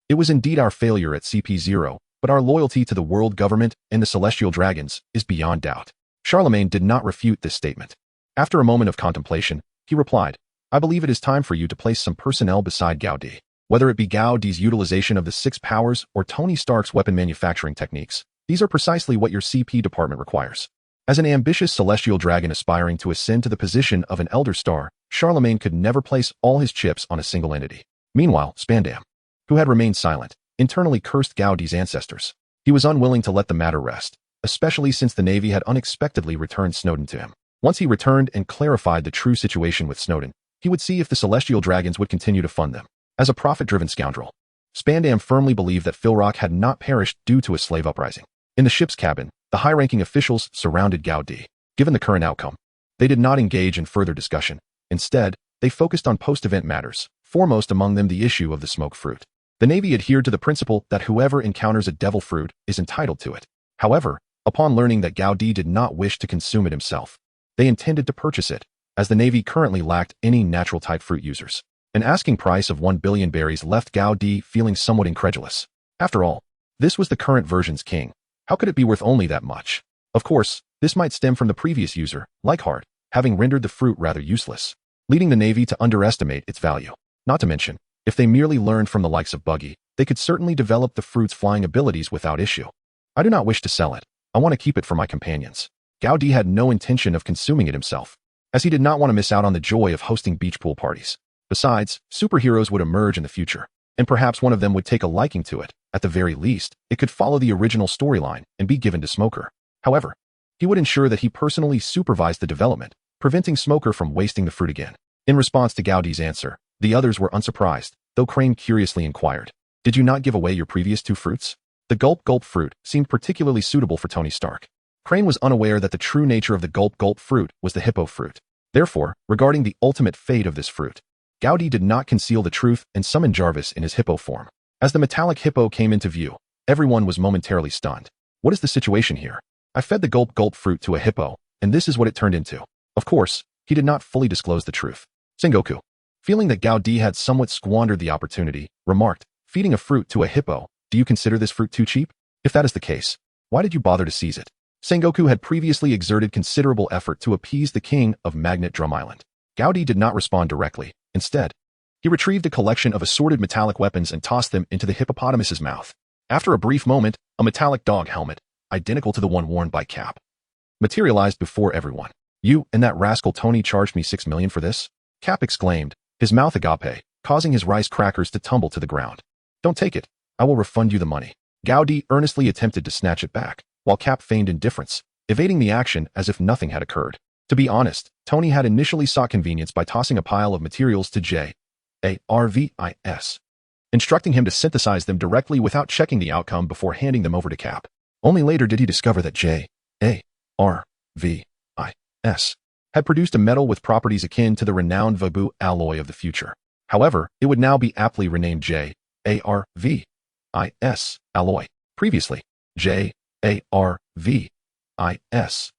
"It was indeed our failure at CP0, but our loyalty to the world government and the celestial dragons is beyond doubt." Charlemagne did not refute this statement. After a moment of contemplation, he replied, "I believe it is time for you to place some personnel beside Gaudi. Whether it be Gaudi's utilization of the 6 powers or Tony Stark's weapon manufacturing techniques, these are precisely what your CP department requires." As an ambitious celestial dragon aspiring to ascend to the position of an elder star, Charlemagne could never place all his chips on a single entity. Meanwhile, Spandam, who had remained silent, internally cursed Gaudi's ancestors. He was unwilling to let the matter rest, especially since the Navy had unexpectedly returned Snowden to him. Once he returned and clarified the true situation with Snowden, he would see if the celestial dragons would continue to fund them. As a profit-driven scoundrel, Spandam firmly believed that Philrock had not perished due to a slave uprising. In the ship's cabin, the high-ranking officials surrounded Gaudi. Given the current outcome, they did not engage in further discussion. Instead, they focused on post-event matters, foremost among them the issue of the smoke fruit. The Navy adhered to the principle that whoever encounters a devil fruit is entitled to it. However, upon learning that Gaudi did not wish to consume it himself, they intended to purchase it, as the Navy currently lacked any natural-type fruit users. An asking price of 1 billion berries left Gaudi feeling somewhat incredulous. After all, This was the current version's king. How could it be worth only that much? Of course, this might stem from the previous user, Leichhardt, having rendered the fruit rather useless, leading the Navy to underestimate its value. Not to mention, if they merely learned from the likes of Buggy, they could certainly develop the fruit's flying abilities without issue. I do not wish to sell it. I want to keep it for my companions. Gaudi had no intention of consuming it himself, as he did not want to miss out on the joy of hosting beach pool parties. Besides, superheroes would emerge in the future, and perhaps one of them would take a liking to it. At the very least, it could follow the original storyline and be given to Smoker. However, he would ensure that he personally supervised the development, preventing Smoker from wasting the fruit again. In response to Gaudi's answer, the others were unsurprised, though Crane curiously inquired, "Did you not give away your previous 2 fruits?" The Gulp Gulp fruit seemed particularly suitable for Tony Stark. Crane was unaware that the true nature of the Gulp Gulp fruit was the hippo fruit. Therefore, regarding the ultimate fate of this fruit, Gaudi did not conceal the truth and summoned Jarvis in his hippo form. As the metallic hippo came into view, everyone was momentarily stunned. What is the situation here? I fed the Gulp Gulp fruit to a hippo, and this is what it turned into. Of course, he did not fully disclose the truth. Sengoku, feeling that Gaudi had somewhat squandered the opportunity, remarked, "Feeding a fruit to a hippo, do you consider this fruit too cheap? If that is the case, why did you bother to seize it?" Sengoku had previously exerted considerable effort to appease the king of Magnet Drum Island. Gaudi did not respond directly. Instead, he retrieved a collection of assorted metallic weapons and tossed them into the hippopotamus's mouth. After a brief moment, a metallic dog helmet, identical to the one worn by Cap, materialized before everyone. "You and that rascal Tony charged me 6 million for this?" Cap exclaimed, his mouth agape, causing his rice crackers to tumble to the ground. "Don't take it. I will refund you the money." Gaudi earnestly attempted to snatch it back, while Cap feigned indifference, evading the action as if nothing had occurred. To be honest, Tony had initially sought convenience by tossing a pile of materials to Jarvis, instructing him to synthesize them directly without checking the outcome before handing them over to Cap. Only later did he discover that Jarvis had produced a metal with properties akin to the renowned Vabu alloy of the future. However, it would now be aptly renamed Jarvis alloy. Previously, Jarvis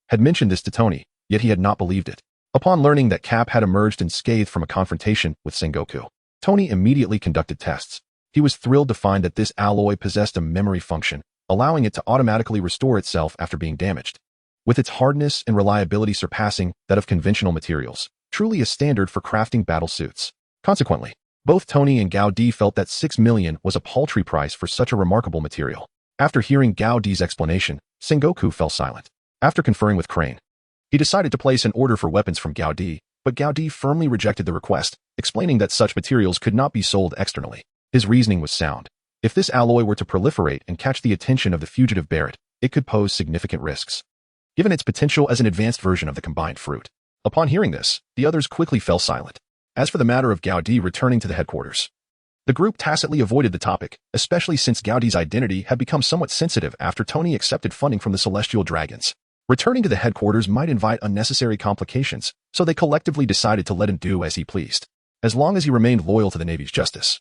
had mentioned this to Tony, yet he had not believed it. Upon learning that Cap had emerged unscathed from a confrontation with Sengoku, Tony immediately conducted tests. He was thrilled to find that this alloy possessed a memory function, allowing it to automatically restore itself after being damaged. With its hardness and reliability surpassing that of conventional materials, truly a standard for crafting battle suits. Consequently, both Tony and Gaudi felt that 6 million was a paltry price for such a remarkable material. After hearing Gaudi's explanation, Sengoku fell silent. After conferring with Crane, he decided to place an order for weapons from Gaudi, but Gaudi firmly rejected the request, explaining that such materials could not be sold externally. His reasoning was sound. If this alloy were to proliferate and catch the attention of the fugitive Barrett, it could pose significant risks, given its potential as an advanced version of the combined fruit. Upon hearing this, the others quickly fell silent. As for the matter of Gaudi returning to the headquarters, the group tacitly avoided the topic, especially since Gaudi's identity had become somewhat sensitive after Tony accepted funding from the Celestial Dragons. Returning to the headquarters might invite unnecessary complications, so they collectively decided to let him do as he pleased, as long as he remained loyal to the Navy's justice.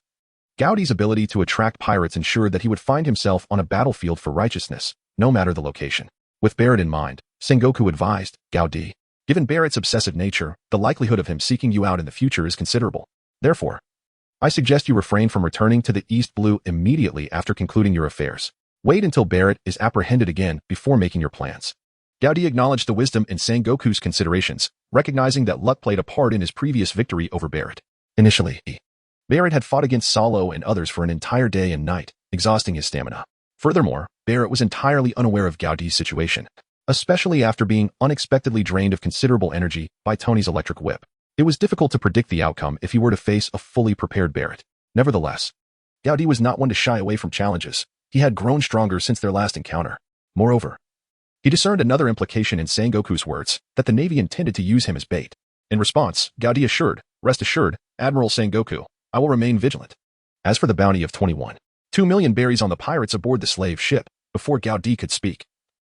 Gaudi's ability to attract pirates ensured that he would find himself on a battlefield for righteousness, no matter the location. With Barrett in mind, Sengoku advised, "Gaudi, given Barrett's obsessive nature, the likelihood of him seeking you out in the future is considerable. Therefore, I suggest you refrain from returning to the East Blue immediately after concluding your affairs. Wait until Barrett is apprehended again before making your plans." Gaudi acknowledged the wisdom in Sengoku's considerations, recognizing that luck played a part in his previous victory over Barrett. Initially, Barrett had fought against Solo and others for an entire day and night, exhausting his stamina. Furthermore, Barrett was entirely unaware of Gaudi's situation, especially after being unexpectedly drained of considerable energy by Tony's electric whip. It was difficult to predict the outcome if he were to face a fully prepared Barrett. Nevertheless, Gaudi was not one to shy away from challenges. He had grown stronger since their last encounter. Moreover, he discerned another implication in Sengoku's words, that the Navy intended to use him as bait. In response, Gaudi assured, "Rest assured, Admiral Sengoku, I will remain vigilant." As for the bounty of 2 million berries on the pirates aboard the slave ship, before Gaudi could speak,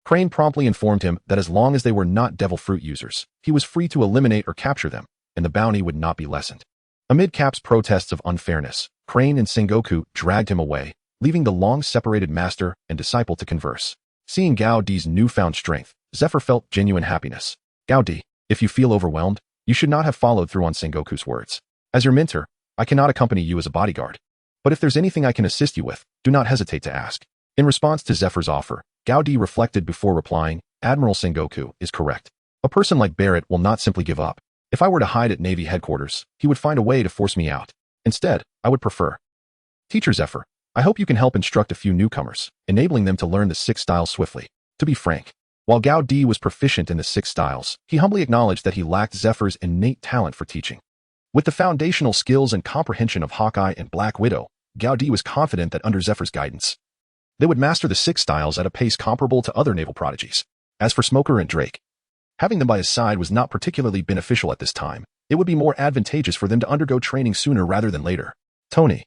Crane promptly informed him that as long as they were not devil fruit users, he was free to eliminate or capture them, and the bounty would not be lessened. Amid Cap's protests of unfairness, Crane and Sengoku dragged him away, leaving the long-separated master and disciple to converse. Seeing Gaudi's newfound strength, Zephyr felt genuine happiness. "Gaudi, if you feel overwhelmed, you should not have followed through on Sengoku's words. As your mentor, I cannot accompany you as a bodyguard. But if there's anything I can assist you with, do not hesitate to ask." In response to Zephyr's offer, Gao Di reflected before replying, Admiral Sengoku is correct. A person like Barrett will not simply give up. If I were to hide at Navy headquarters, he would find a way to force me out. Instead, I would prefer. Teacher Zephyr, I hope you can help instruct a few newcomers, enabling them to learn the 6 styles swiftly. To be frank, while Gao Di was proficient in the 6 styles, he humbly acknowledged that he lacked Zephyr's innate talent for teaching. With the foundational skills and comprehension of Hawkeye and Black Widow, Gao Di was confident that under Zephyr's guidance, they would master the 6 styles at a pace comparable to other naval prodigies. As for Smoker and Drake, having them by his side was not particularly beneficial at this time. It would be more advantageous for them to undergo training sooner rather than later. Tony,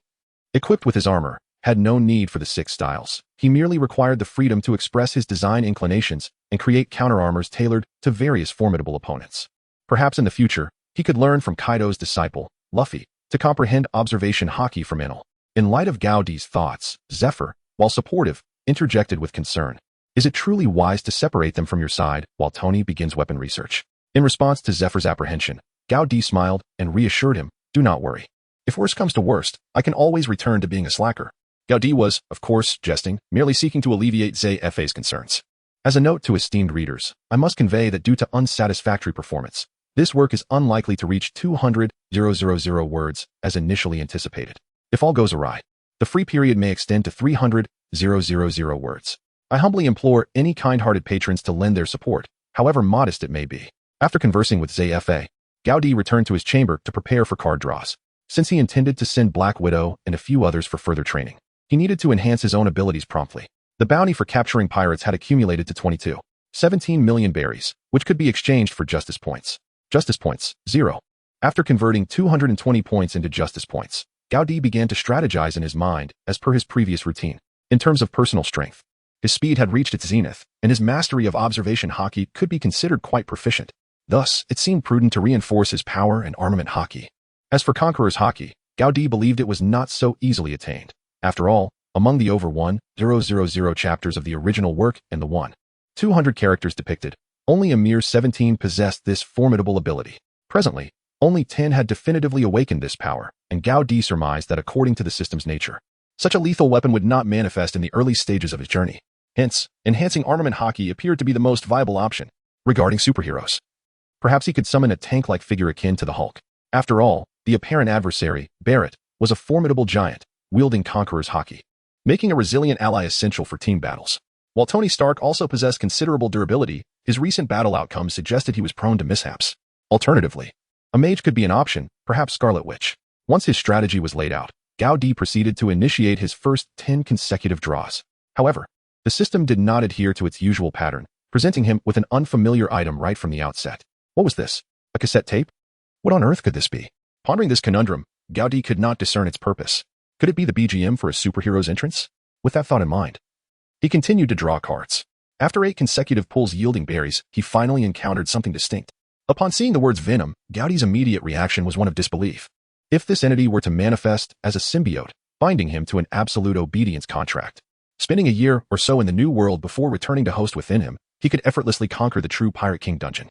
equipped with his armor, had no need for the 6 styles. He merely required the freedom to express his design inclinations and create counter-armors tailored to various formidable opponents. Perhaps in the future, he could learn from Kaido's disciple, Luffy, to comprehend observation haki from Enel. In light of Gao Di's thoughts, Zephyr, while supportive, interjected with concern. Is it truly wise to separate them from your side while Tony begins weapon research? In response to Zephyr's apprehension, Gao Di smiled and reassured him, do not worry. If worst comes to worst, I can always return to being a slacker. Gao Di was, of course, jesting, merely seeking to alleviate ZFA's concerns. As a note to esteemed readers, I must convey that due to unsatisfactory performance, this work is unlikely to reach 200,000 words as initially anticipated. If all goes awry, the free period may extend to 300,000 words. I humbly implore any kind-hearted patrons to lend their support, however modest it may be. After conversing with ZFA, Gao Di returned to his chamber to prepare for card draws. Since he intended to send Black Widow and a few others for further training, he needed to enhance his own abilities promptly. The bounty for capturing pirates had accumulated to 17 million berries, which could be exchanged for justice points. Justice points, 0. After converting 220 points into justice points, Gao Di began to strategize in his mind as per his previous routine. In terms of personal strength, his speed had reached its zenith, and his mastery of observation haki could be considered quite proficient. Thus, it seemed prudent to reinforce his power and armament haki. As for Conqueror's haki, Gao Di believed it was not so easily attained. After all, among the over 1,000 chapters of the original work and the 1,200 characters depicted, only a mere 17 possessed this formidable ability. Presently, only 10 had definitively awakened this power, and Gao Di surmised that according to the system's nature, such a lethal weapon would not manifest in the early stages of his journey. Hence, enhancing armament haki appeared to be the most viable option. Regarding superheroes, perhaps he could summon a tank-like figure akin to the Hulk. After all, the apparent adversary, Barrett, was a formidable giant, wielding Conqueror's haki, making a resilient ally essential for team battles. While Tony Stark also possessed considerable durability, his recent battle outcomes suggested he was prone to mishaps. Alternatively, a mage could be an option, perhaps Scarlet Witch. Once his strategy was laid out, Gao Di proceeded to initiate his first 10 consecutive draws. However, the system did not adhere to its usual pattern, presenting him with an unfamiliar item right from the outset. What was this? A cassette tape? What on earth could this be? Pondering this conundrum, Gao Di could not discern its purpose. Could it be the BGM for a superhero's entrance? With that thought in mind, he continued to draw cards. After 8 consecutive pulls yielding berries, he finally encountered something distinct. Upon seeing the words Venom, Gao Di's immediate reaction was one of disbelief. If this entity were to manifest as a symbiote, binding him to an absolute obedience contract, spending a year or so in the new world before returning to host within him, he could effortlessly conquer the true Pirate King dungeon.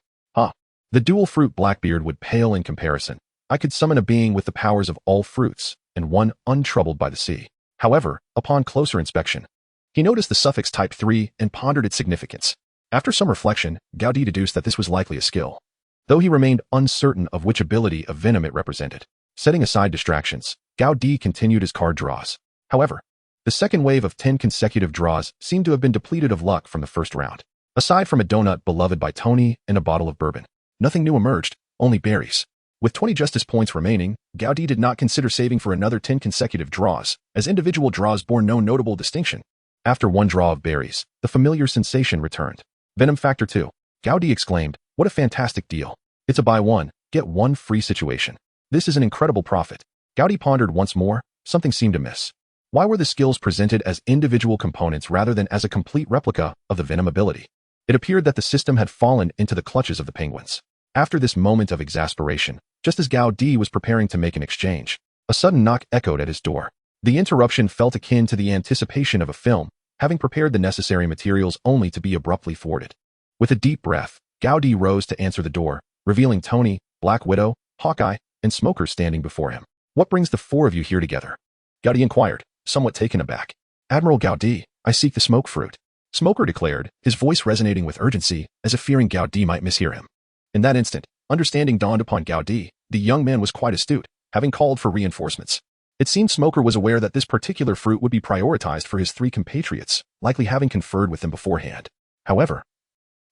The dual fruit Blackbeard would pale in comparison. I could summon a being with the powers of all fruits, and one untroubled by the sea. However, upon closer inspection, he noticed the suffix type 3 and pondered its significance. After some reflection, Gao Di deduced that this was likely a skill, though he remained uncertain of which ability of venom it represented. Setting aside distractions, Gao Di continued his card draws. However, the second wave of 10 consecutive draws seemed to have been depleted of luck from the first round. Aside from a donut beloved by Tony and a bottle of bourbon, nothing new emerged, only berries. With 20 justice points remaining, Gao Di did not consider saving for another 10 consecutive draws, as individual draws bore no notable distinction. After one draw of berries, the familiar sensation returned. Venom Factor 2. Gao Di exclaimed, what a fantastic deal. It's a buy one, get one free situation. This is an incredible profit. Gao Di pondered once more, something seemed amiss. Why were the skills presented as individual components rather than as a complete replica of the Venom ability? It appeared that the system had fallen into the clutches of the penguins. After this moment of exasperation, just as Gao Di was preparing to make an exchange, a sudden knock echoed at his door. The interruption felt akin to the anticipation of a film, having prepared the necessary materials only to be abruptly thwarted. With a deep breath, Gao Di rose to answer the door, revealing Tony, Black Widow, Hawkeye, and Smoker standing before him. What brings the 4 of you here together? Gao Di inquired, somewhat taken aback. Admiral Gao Di, I seek the smoke fruit, Smoker declared, his voice resonating with urgency, as if fearing Gao Di might mishear him. In that instant, understanding dawned upon Gao Di. The young man was quite astute, having called for reinforcements. It seemed Smoker was aware that this particular fruit would be prioritized for his 3 compatriots, likely having conferred with them beforehand. However,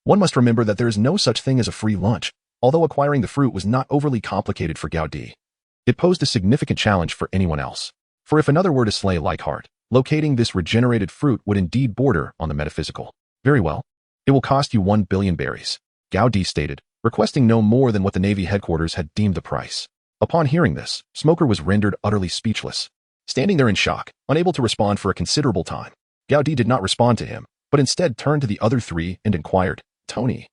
one must remember that there is no such thing as a free lunch, although acquiring the fruit was not overly complicated for Gao Di. It posed a significant challenge for anyone else. For if another were to slay Leichhardt, locating this regenerated fruit would indeed border on the metaphysical. Very well. It will cost you 1 billion berries, Gao Di stated, requesting no more than what the Navy headquarters had deemed the price. Upon hearing this, Smoker was rendered utterly speechless. Standing there in shock, unable to respond for a considerable time, Gao Di did not respond to him, but instead turned to the other 3 and inquired, Tony,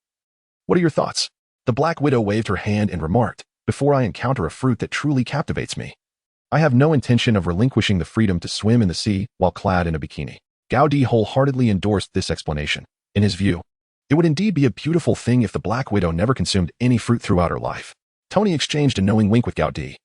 what are your thoughts? The Black Widow waved her hand and remarked, before I encounter a fruit that truly captivates me, I have no intention of relinquishing the freedom to swim in the sea while clad in a bikini. Gao Di wholeheartedly endorsed this explanation. In his view, it would indeed be a beautiful thing if the Black Widow never consumed any fruit throughout her life. Tony exchanged a knowing wink with Gao Di,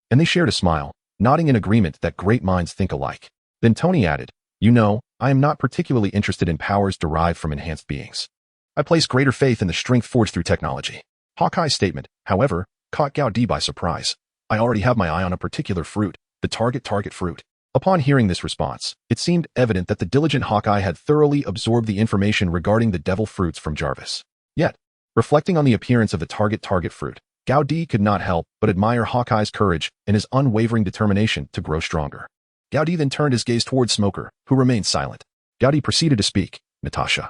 and they shared a smile, nodding in agreement that great minds think alike. Then Tony added, you know, I am not particularly interested in powers derived from enhanced beings. I place greater faith in the strength forged through technology. Hawkeye's statement, however, caught Gao Di by surprise. I already have my eye on a particular fruit, the target fruit. Upon hearing this response, it seemed evident that the diligent Hawkeye had thoroughly absorbed the information regarding the devil fruits from Jarvis. Yet, reflecting on the appearance of the target fruit, Gao Di could not help but admire Hawkeye's courage and his unwavering determination to grow stronger. Gao Di then turned his gaze towards Smoker, who remained silent. Gao Di proceeded to speak, Natasha,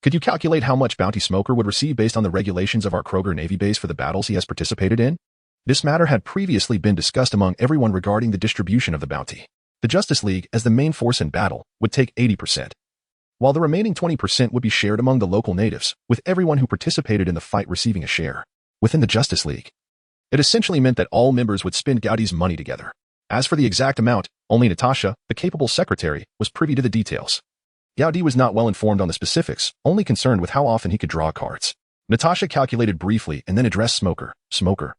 could you calculate how much bounty Smoker would receive based on the regulations of our Kroger Navy base for the battles he has participated in? This matter had previously been discussed among everyone regarding the distribution of the bounty. The Justice League, as the main force in battle, would take 80%, while the remaining 20% would be shared among the local natives, with everyone who participated in the fight receiving a share. Within the Justice League, it essentially meant that all members would spend Gao Di's money together. As for the exact amount, only Natasha, the capable secretary, was privy to the details. Gao Di was not well informed on the specifics, only concerned with how often he could draw cards. Natasha calculated briefly and then addressed Smoker. Smoker,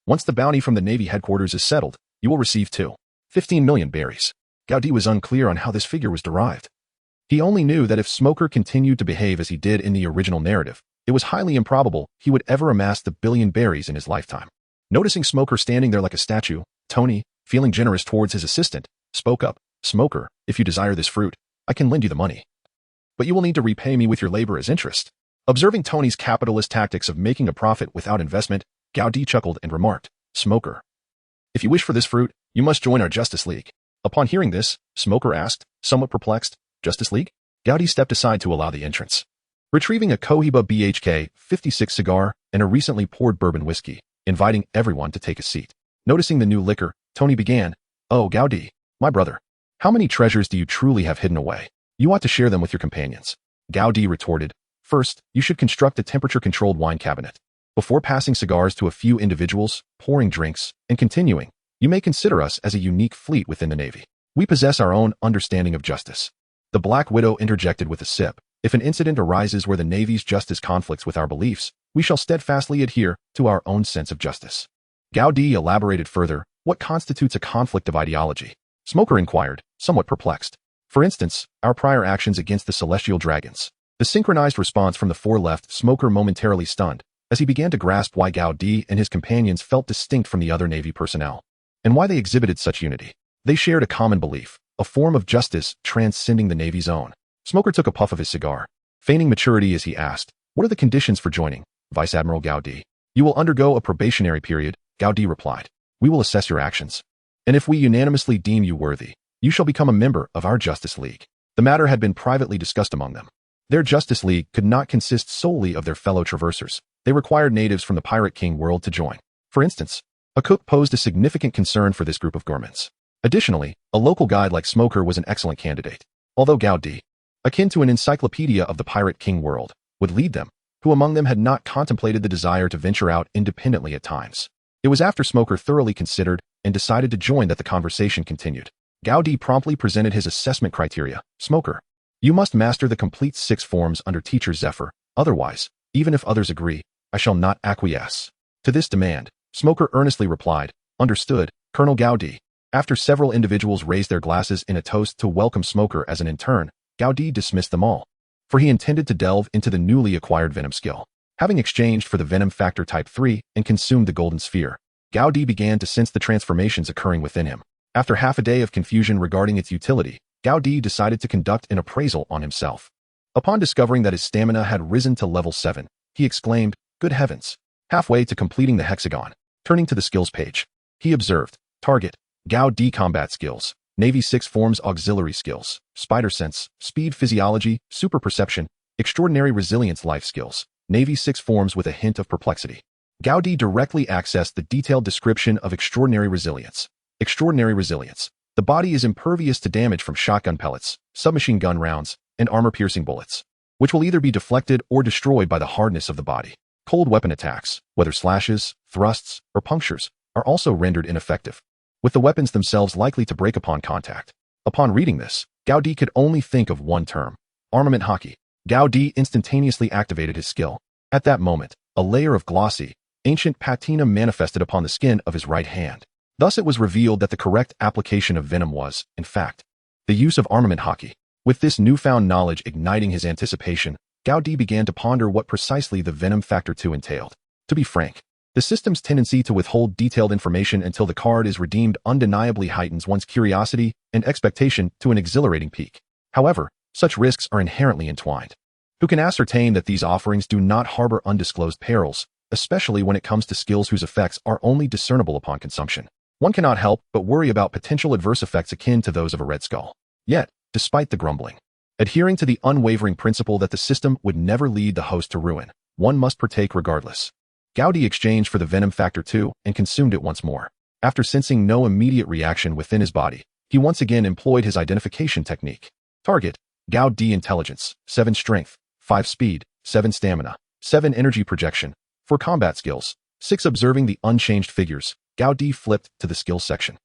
once the bounty from the Navy headquarters is settled, you will receive 15 million berries. Gao Di was unclear on how this figure was derived. He only knew that if Smoker continued to behave as he did in the original narrative, it was highly improbable he would ever amass the billion berries in his lifetime. Noticing Smoker standing there like a statue, Tony, feeling generous towards his assistant, spoke up, Smoker, if you desire this fruit, I can lend you the money. But you will need to repay me with your labor as interest. Observing Tony's capitalist tactics of making a profit without investment, Gao Di chuckled and remarked, Smoker, if you wish for this fruit, you must join our Justice League. Upon hearing this, Smoker asked, somewhat perplexed, Justice League? Gao Di stepped aside to allow the entrance. Retrieving a Cohiba BHK 56 cigar and a recently poured bourbon whiskey, inviting everyone to take a seat. Noticing the new liquor, Tony began, oh Gao Di, my brother, how many treasures do you truly have hidden away? You ought to share them with your companions. Gao Di retorted, first, you should construct a temperature-controlled wine cabinet. Before passing cigars to a few individuals, pouring drinks, and continuing, you may consider us as a unique fleet within the Navy. We possess our own understanding of justice. The Black Widow interjected with a sip. If an incident arises where the Navy's justice conflicts with our beliefs, we shall steadfastly adhere to our own sense of justice. Gao Di elaborated further, what constitutes a conflict of ideology? Smoker inquired, somewhat perplexed. For instance, our prior actions against the celestial dragons. The synchronized response from the 4 left Smoker momentarily stunned, as he began to grasp why Gao Di and his companions felt distinct from the other Navy personnel, and why they exhibited such unity. They shared a common belief, a form of justice transcending the Navy's own. Smoker took a puff of his cigar, feigning maturity as he asked, what are the conditions for joining, Vice Admiral Gao Di? You will undergo a probationary period, Gao Di replied. We will assess your actions, and if we unanimously deem you worthy, you shall become a member of our Justice League. The matter had been privately discussed among them. Their Justice League could not consist solely of their fellow traversers. They required natives from the Pirate King world to join. For instance, a cook posed a significant concern for this group of gourmands. Additionally, a local guide like Smoker was an excellent candidate. Although Gao Di, akin to an encyclopedia of the Pirate King world, would lead them, who among them had not contemplated the desire to venture out independently at times. It was after Smoker thoroughly considered and decided to join that the conversation continued. Gao Di promptly presented his assessment criteria. Smoker, you must master the complete 6 forms under Teacher Zephyr, otherwise, even if others agree, I shall not acquiesce. To this demand, Smoker earnestly replied, understood, Colonel Gao Di. After several individuals raised their glasses in a toast to welcome Smoker as an intern, Gao Di dismissed them all, for he intended to delve into the newly acquired venom skill. Having exchanged for the venom factor type 3 and consumed the golden sphere, Gao Di began to sense the transformations occurring within him. After half a day of confusion regarding its utility, Gao Di decided to conduct an appraisal on himself. Upon discovering that his stamina had risen to level 7, he exclaimed, "Good heavens!" Halfway to completing the hexagon, turning to the skills page, he observed, Target, Gao Di combat skills, Navy 6 forms auxiliary skills, spider sense, speed physiology, super perception, extraordinary resilience life skills, Navy 6 forms with a hint of perplexity. Gao Di directly accessed the detailed description of extraordinary resilience. Extraordinary resilience. The body is impervious to damage from shotgun pellets, submachine gun rounds, and armor-piercing bullets, which will either be deflected or destroyed by the hardness of the body. Cold weapon attacks, whether slashes, thrusts, or punctures, are also rendered ineffective, with the weapons themselves likely to break upon contact. Upon reading this, Gao Di could only think of one term: armament hockey. Gao Di instantaneously activated his skill. At that moment, a layer of glossy, ancient patina manifested upon the skin of his right hand. Thus it was revealed that the correct application of venom was, in fact, the use of armament hockey. With this newfound knowledge igniting his anticipation, Gao Di began to ponder what precisely the Venom Factor 2 entailed. To be frank, the system's tendency to withhold detailed information until the card is redeemed undeniably heightens one's curiosity and expectation to an exhilarating peak. However, such risks are inherently entwined. Who can ascertain that these offerings do not harbor undisclosed perils, especially when it comes to skills whose effects are only discernible upon consumption? One cannot help but worry about potential adverse effects akin to those of a Red Skull. Yet, despite the grumbling, adhering to the unwavering principle that the system would never lead the host to ruin, one must partake regardless. Gao Di exchanged for the Venom Factor 2 and consumed it once more. After sensing no immediate reaction within his body, he once again employed his identification technique. Target, Gao Di Intelligence, 7 Strength, 5 Speed, 7 Stamina, 7 Energy Projection. For combat skills, 6 Observing the unchanged figures, Gao Di flipped to the skills section.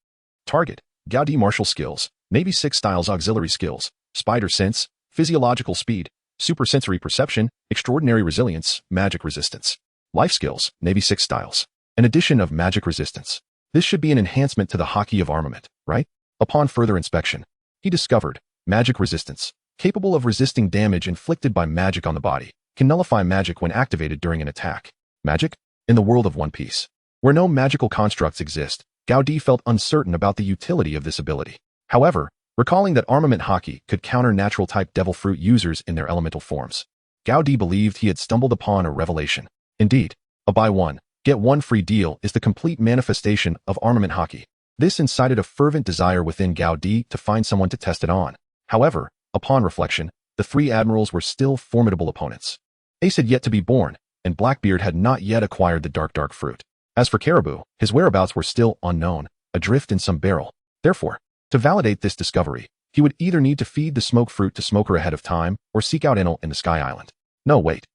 Target, Gao Di Martial Skills, Navy 6 Styles Auxiliary Skills, Spider Sense, Physiological Speed, Supersensory Perception, Extraordinary Resilience, Magic Resistance. Life Skills, Navy 6 Styles. An addition of Magic Resistance. This should be an enhancement to the hockey of armament, right? Upon further inspection, he discovered Magic Resistance, capable of resisting damage inflicted by magic on the body, can nullify magic when activated during an attack. Magic? In the world of One Piece, where no magical constructs exist, Gao Di felt uncertain about the utility of this ability. However, recalling that armament hockey could counter natural-type devil fruit users in their elemental forms, Gao Di believed he had stumbled upon a revelation. Indeed, a buy one, get one free deal is the complete manifestation of armament hockey. This incited a fervent desire within Gao Di to find someone to test it on. However, upon reflection, the 3 admirals were still formidable opponents. Ace had yet to be born, and Blackbeard had not yet acquired the dark fruit. As for Caribou, his whereabouts were still unknown, adrift in some barrel. Therefore, to validate this discovery, he would either need to feed the smoke fruit to Smoker ahead of time or seek out Enel in the Sky Island. No, wait.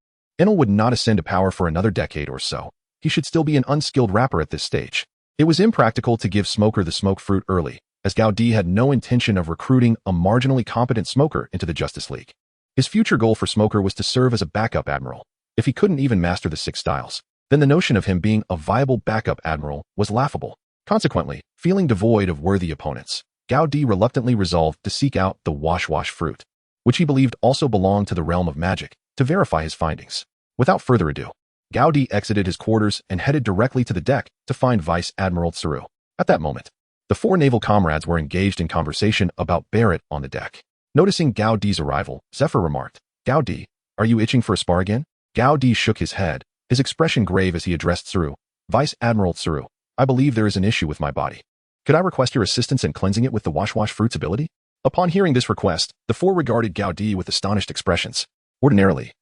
Enel would not ascend to power for another decade or so. He should still be an unskilled rapper at this stage. It was impractical to give Smoker the smoke fruit early, as Gao Di had no intention of recruiting a marginally competent Smoker into the Justice League. His future goal for Smoker was to serve as a backup admiral. If he couldn't even master the 6 styles, then the notion of him being a viable backup admiral was laughable. Consequently, feeling devoid of worthy opponents, Gao Di reluctantly resolved to seek out the wash fruit, which he believed also belonged to the realm of magic, to verify his findings. Without further ado, Gao Di exited his quarters and headed directly to the deck to find Vice Admiral Tsuru. At that moment, the 4 naval comrades were engaged in conversation about Barrett on the deck. Noticing Gao Di's arrival, Zephyr remarked, "Gao Di, are you itching for a spar again?" Gao Di shook his head, his expression grave as he addressed Tsuru. "Vice Admiral Tsuru, I believe there is an issue with my body. Could I request your assistance in cleansing it with the wash fruit's ability?" Upon hearing this request, the 4 regarded Gao Di with astonished expressions. Ordinarily,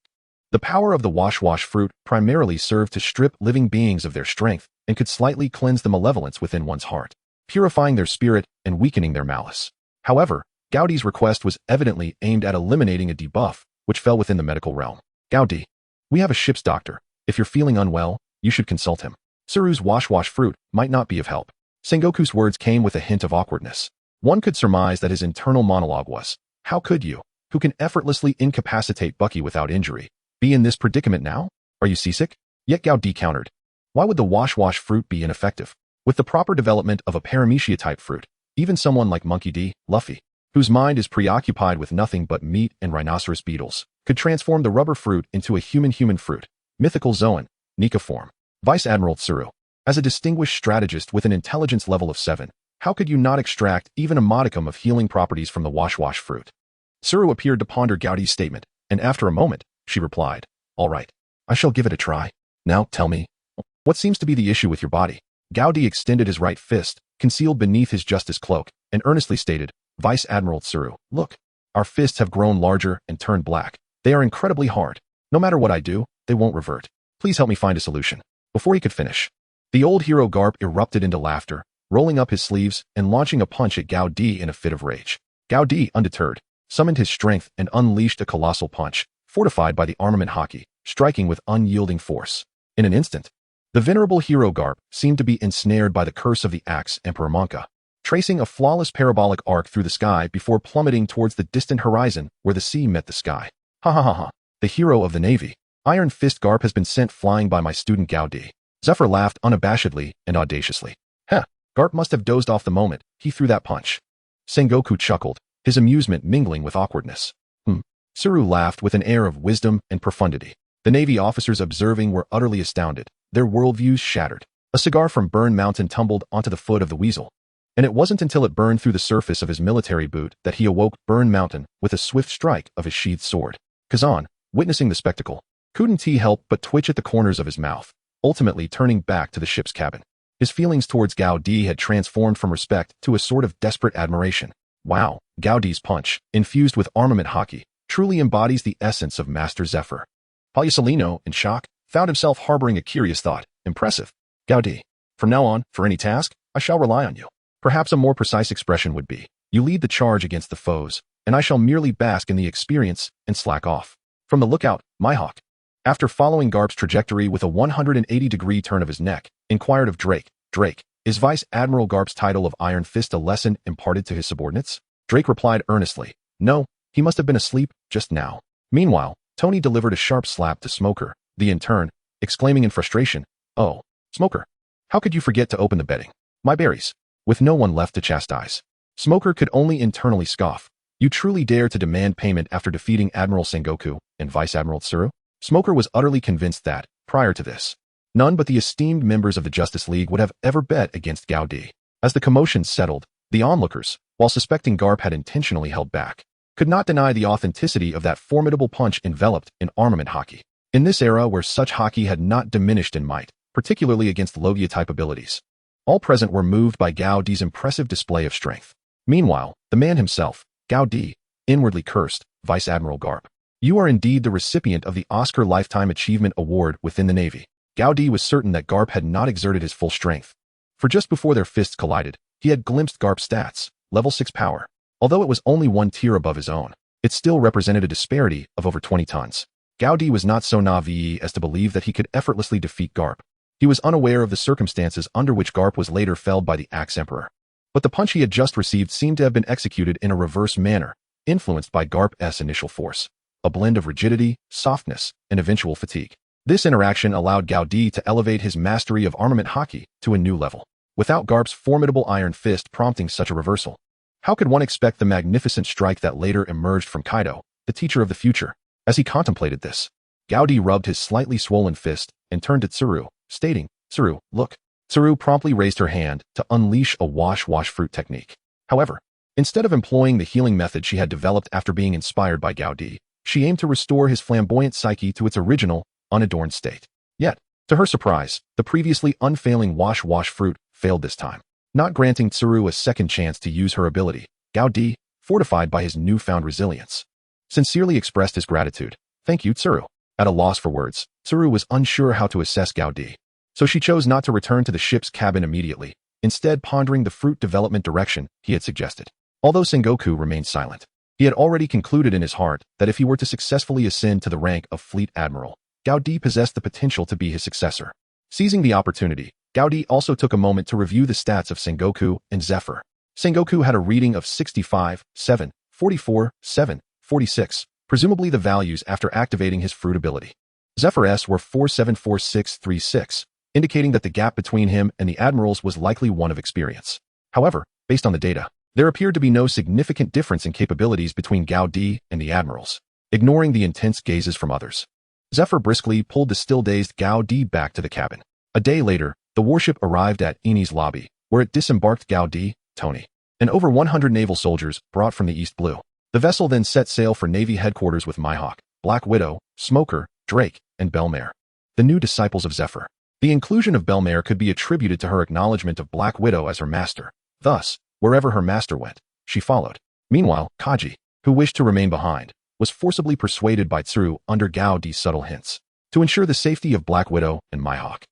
the power of the wash fruit primarily served to strip living beings of their strength and could slightly cleanse the malevolence within one's heart, purifying their spirit and weakening their malice. However, Gao Di's request was evidently aimed at eliminating a debuff, which fell within the medical realm. "Gao Di, we have a ship's doctor. If you're feeling unwell, you should consult him. Tsuru's wash fruit might not be of help." Sengoku's words came with a hint of awkwardness. One could surmise that his internal monologue was, "How could you, who can effortlessly incapacitate Bucky without injury, be in this predicament now? Are you seasick?" Yet Gao Di countered, "Why would the wash fruit be ineffective? With the proper development of a paramecia-type fruit, even someone like Monkey D. Luffy whose mind is preoccupied with nothing but meat and rhinoceros beetles, could transform the rubber fruit into a human fruit. Mythical Zoan, Nika form. Vice Admiral Tsuru. As a distinguished strategist with an intelligence level of 7, how could you not extract even a modicum of healing properties from the wash fruit? Tsuru appeared to ponder Gaudi's statement, and after a moment, she replied, "All right, I shall give it a try. Now, tell me, what seems to be the issue with your body?" Gaudi extended his right fist, concealed beneath his justice cloak, and earnestly stated, "Vice Admiral Tsuru, look. Our fists have grown larger and turned black. They are incredibly hard. No matter what I do, they won't revert. Please help me find a solution." Before he could finish, the old hero Garp erupted into laughter, rolling up his sleeves and launching a punch at Gaudi in a fit of rage. Gaudi, undeterred, summoned his strength and unleashed a colossal punch, fortified by the armament haki, striking with unyielding force. In an instant, the venerable hero Garp seemed to be ensnared by the curse of the axe Emperor Monka, tracing a flawless parabolic arc through the sky before plummeting towards the distant horizon where the sea met the sky. Ha ha ha ha. The hero of the Navy. Iron Fist Garp has been sent flying by my student Gaudi. Zephyr laughed unabashedly and audaciously. Heh, Garp must have dozed off the moment he threw that punch. Sengoku chuckled, his amusement mingling with awkwardness. Tsuru laughed with an air of wisdom and profundity. The Navy officers observing were utterly astounded, their worldviews shattered. A cigar from Burn Mountain tumbled onto the foot of the weasel, and it wasn't until it burned through the surface of his military boot that he awoke Burn Mountain with a swift strike of his sheathed sword. Kazan, witnessing the spectacle, couldn't help but twitch at the corners of his mouth, ultimately turning back to the ship's cabin. His feelings towards Gaudi had transformed from respect to a sort of desperate admiration. Wow, Gaudi's punch, infused with armament haki, truly embodies the essence of Master Zephyr. Palyasolino, in shock, found himself harboring a curious thought. Impressive. Gaudi, from now on, for any task, I shall rely on you. Perhaps a more precise expression would be, you lead the charge against the foes, and I shall merely bask in the experience and slack off. From the lookout, my hawk. After following Garp's trajectory with a 180-degree turn of his neck, inquired of Drake, is Vice Admiral Garp's title of Iron Fist a lesson imparted to his subordinates? Drake replied earnestly, no, he must have been asleep just now. Meanwhile, Tony delivered a sharp slap to Smoker, the intern, exclaiming in frustration, oh, Smoker, how could you forget to open the bedding? My berries. With no one left to chastise, Smoker could only internally scoff. You truly dare to demand payment after defeating Admiral Sengoku and Vice Admiral Tsuru? Smoker was utterly convinced that, prior to this, none but the esteemed members of the Justice League would have ever bet against Gaudi. As the commotion settled, the onlookers, while suspecting Garp had intentionally held back, could not deny the authenticity of that formidable punch enveloped in armament haki. In this era where such haki had not diminished in might, particularly against Logia-type abilities, all present were moved by Gaudi's impressive display of strength. Meanwhile, the man himself, Gaudi, inwardly cursed, Vice Admiral Garp. You are indeed the recipient of the Oscar Lifetime Achievement Award within the Navy. Gaudi was certain that Garp had not exerted his full strength, for just before their fists collided, he had glimpsed Garp's stats, level 6 power. Although it was only one tier above his own, it still represented a disparity of over 20 tons. Gaudi was not so naive as to believe that he could effortlessly defeat Garp. He was unaware of the circumstances under which Garp was later felled by the Axe Emperor. But the punch he had just received seemed to have been executed in a reverse manner, influenced by Garp's initial force, a blend of rigidity, softness, and eventual fatigue. This interaction allowed Gaudi to elevate his mastery of armament haki to a new level, without Garp's formidable iron fist prompting such a reversal. How could one expect the magnificent strike that later emerged from Kaido, the teacher of the future? As he contemplated this, Gaudi rubbed his slightly swollen fist and turned to Tsuru, stating, Tsuru, look. Tsuru promptly raised her hand to unleash a wash fruit technique. However, instead of employing the healing method she had developed after being inspired by Gaudi, she aimed to restore his flamboyant psyche to its original, unadorned state. Yet, to her surprise, the previously unfailing wash fruit failed this time. Not granting Tsuru a second chance to use her ability, Gaudi, fortified by his newfound resilience, sincerely expressed his gratitude. Thank you, Tsuru. At a loss for words, Tsuru was unsure how to assess Gaudi, so she chose not to return to the ship's cabin immediately, instead pondering the fruit development direction he had suggested. Although Sengoku remained silent, he had already concluded in his heart that if he were to successfully ascend to the rank of Fleet Admiral, Gaudi possessed the potential to be his successor. Seizing the opportunity, Gaudi also took a moment to review the stats of Sengoku and Zephyr. Sengoku had a reading of 65, 7, 44, 7, 46, presumably the values after activating his fruit ability. Zephyr's were 474636, indicating that the gap between him and the admirals was likely one of experience. However, based on the data, There appeared to be no significant difference in capabilities between Gao Di and the admirals, ignoring the intense gazes from others. Zephyr briskly pulled the still-dazed Gao Di back to the cabin. A day later, the warship arrived at Eni's lobby, where it disembarked Gao Di, Tony, and over 100 naval soldiers brought from the East Blue. The vessel then set sail for Navy headquarters with Mihawk, Black Widow, Smoker, Drake, and Belmare, the new disciples of Zephyr. The inclusion of Belmare could be attributed to her acknowledgement of Black Widow as her master. Thus, wherever her master went, she followed. Meanwhile, Kaji, who wished to remain behind, was forcibly persuaded by Tsuru under Gao Di's subtle hints to ensure the safety of Black Widow and Mihawk.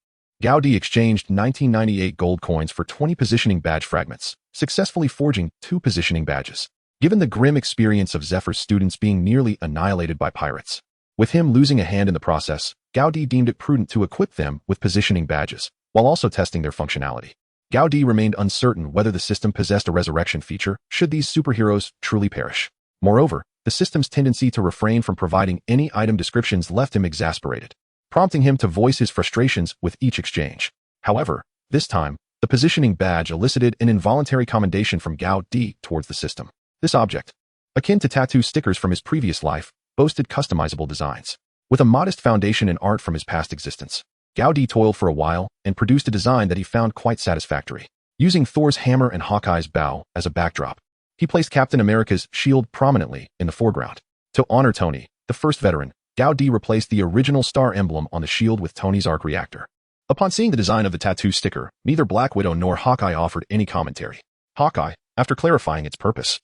Gao Di exchanged 1998 gold coins for 20 positioning badge fragments, successfully forging 2 positioning badges. Given the grim experience of Zephyr's students being nearly annihilated by pirates, with him losing a hand in the process, Gao Di deemed it prudent to equip them with positioning badges, while also testing their functionality. Gao Di remained uncertain whether the system possessed a resurrection feature should these superheroes truly perish. Moreover, the system's tendency to refrain from providing any item descriptions left him exasperated, prompting him to voice his frustrations with each exchange. However, this time, the positioning badge elicited an involuntary commendation from Gao Di towards the system. This object, akin to tattoo stickers from his previous life, boasted customizable designs. With a modest foundation in art from his past existence, Gao Di toiled for a while and produced a design that he found quite satisfactory. Using Thor's hammer and Hawkeye's bow as a backdrop, he placed Captain America's shield prominently in the foreground. To honor Tony, the first veteran, Gao Di replaced the original star emblem on the shield with Tony's arc reactor. Upon seeing the design of the tattoo sticker, neither Black Widow nor Hawkeye offered any commentary. Hawkeye, after clarifying its purpose,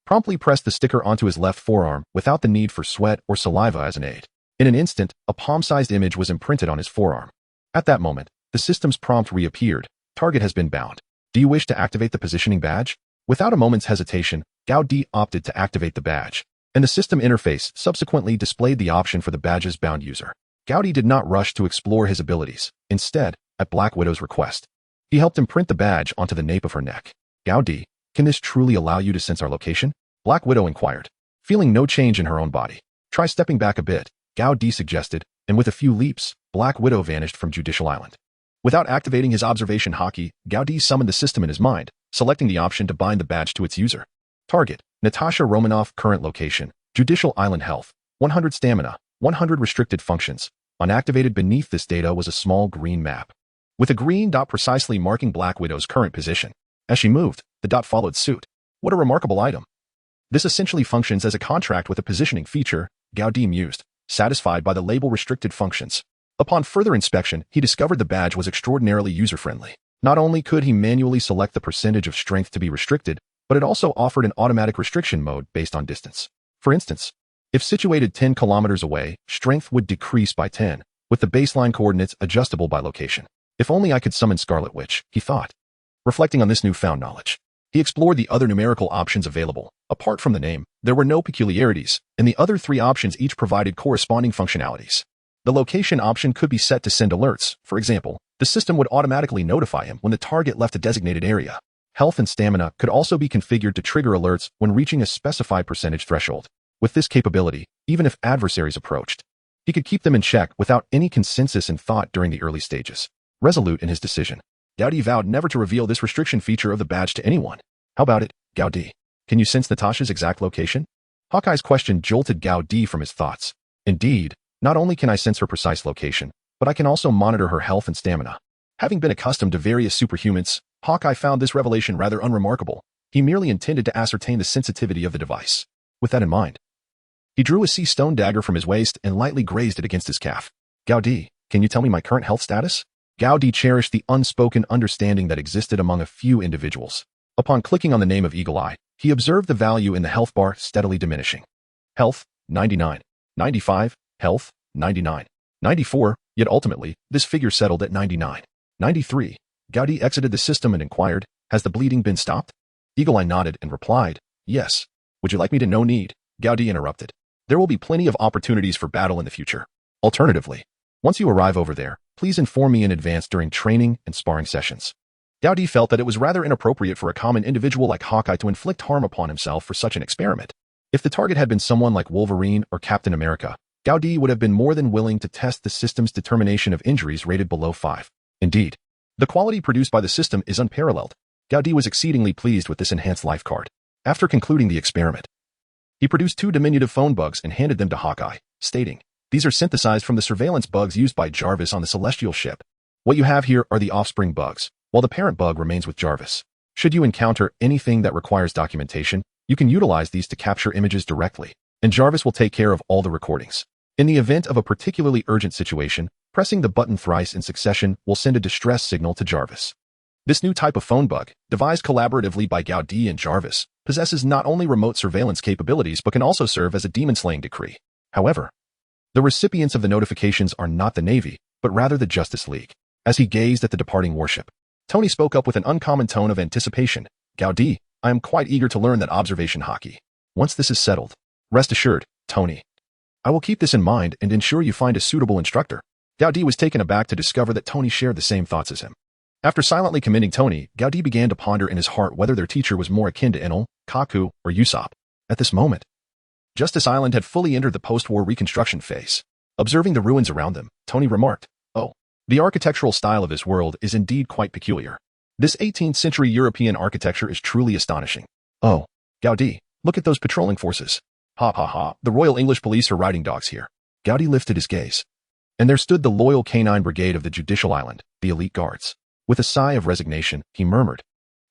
promptly pressed the sticker onto his left forearm without the need for sweat or saliva as an aid. In an instant, a palm-sized image was imprinted on his forearm. At that moment, the system's prompt reappeared. Target has been bound. Do you wish to activate the positioning badge? Without a moment's hesitation, Gao Di opted to activate the badge, and the system interface subsequently displayed the option for the badge's bound user. Gao Di did not rush to explore his abilities. Instead, at Black Widow's request, he helped imprint the badge onto the nape of her neck. Gao Di, can this truly allow you to sense our location? Black Widow inquired, feeling no change in her own body. Try stepping back a bit, Gao Di suggested, and with a few leaps, Black Widow vanished from Judicial Island. Without activating his observation hockey, Gao Di summoned the system in his mind, selecting the option to bind the badge to its user. Target, Natasha Romanoff. Current location, Judicial Island. Health, 100 stamina, 100 restricted functions. Unactivated. Beneath this data was a small green map, with a green dot precisely marking Black Widow's current position. As she moved, the dot followed suit. What a remarkable item. This essentially functions as a contract with a positioning feature, Gao Di mused, satisfied by the label restricted functions. Upon further inspection, he discovered the badge was extraordinarily user-friendly. Not only could he manually select the percentage of strength to be restricted, but it also offered an automatic restriction mode based on distance. For instance, if situated 10 kilometers away, strength would decrease by 10, with the baseline coordinates adjustable by location. If only I could summon Scarlet Witch, he thought. Reflecting on this newfound knowledge, he explored the other numerical options available. Apart from the name, there were no peculiarities, and the other 3 options each provided corresponding functionalities. The location option could be set to send alerts. For example, the system would automatically notify him when the target left a designated area. Health and stamina could also be configured to trigger alerts when reaching a specified percentage threshold. With this capability, even if adversaries approached, he could keep them in check without any consensus in thought during the early stages. Resolute in his decision, Gao Di vowed never to reveal this restriction feature of the badge to anyone. How about it, Gao Di? Can you sense Natasha's exact location? Hawkeye's question jolted Gao Di from his thoughts. Indeed, not only can I sense her precise location, but I can also monitor her health and stamina. Having been accustomed to various superhumans, Hawkeye found this revelation rather unremarkable. He merely intended to ascertain the sensitivity of the device. With that in mind, he drew a sea stone dagger from his waist and lightly grazed it against his calf. Gao Di, can you tell me my current health status? Gao Di cherished the unspoken understanding that existed among a few individuals. Upon clicking on the name of Eagle Eye, he observed the value in the health bar steadily diminishing. Health, 99. 95. Health, 99. 94, yet ultimately, this figure settled at 99. 93. Gao Di exited the system and inquired, has the bleeding been stopped? Eagle Eye nodded and replied, yes. Would you like me to? No need, Gao Di interrupted. There will be plenty of opportunities for battle in the future. Alternatively, once you arrive over there, please inform me in advance during training and sparring sessions. Gao Di felt that it was rather inappropriate for a common individual like Hawkeye to inflict harm upon himself for such an experiment. If the target had been someone like Wolverine or Captain America, Gao Di would have been more than willing to test the system's determination of injuries rated below 5. Indeed, the quality produced by the system is unparalleled. Gaudi was exceedingly pleased with this enhanced life card. After concluding the experiment, he produced 2 diminutive phone bugs and handed them to Hawkeye, stating, "These are synthesized from the surveillance bugs used by Jarvis on the Celestial ship. What you have here are the offspring bugs, while the parent bug remains with Jarvis. Should you encounter anything that requires documentation, you can utilize these to capture images directly, and Jarvis will take care of all the recordings. In the event of a particularly urgent situation, pressing the button thrice in succession will send a distress signal to Jarvis." This new type of phone bug, devised collaboratively by Gaudi and Jarvis, possesses not only remote surveillance capabilities but can also serve as a demon-slaying decree. However, the recipients of the notifications are not the Navy, but rather the Justice League. As he gazed at the departing warship, Tony spoke up with an uncommon tone of anticipation. "Gaudi, I am quite eager to learn that observation hockey. Once this is settled, rest assured, Tony, I will keep this in mind and ensure you find a suitable instructor." Gaudi was taken aback to discover that Tony shared the same thoughts as him. After silently commending Tony, Gaudi began to ponder in his heart whether their teacher was more akin to Enel, Kaku, or Usopp. At this moment, Justice Island had fully entered the post-war reconstruction phase. Observing the ruins around them, Tony remarked, "Oh, the architectural style of this world is indeed quite peculiar. This 18th century European architecture is truly astonishing. Oh, Gaudi, look at those patrolling forces. Ha ha ha, the Royal English Police are riding dogs here." Gaudi lifted his gaze, and there stood the loyal canine brigade of the Judicial Island, the elite guards. With a sigh of resignation, he murmured,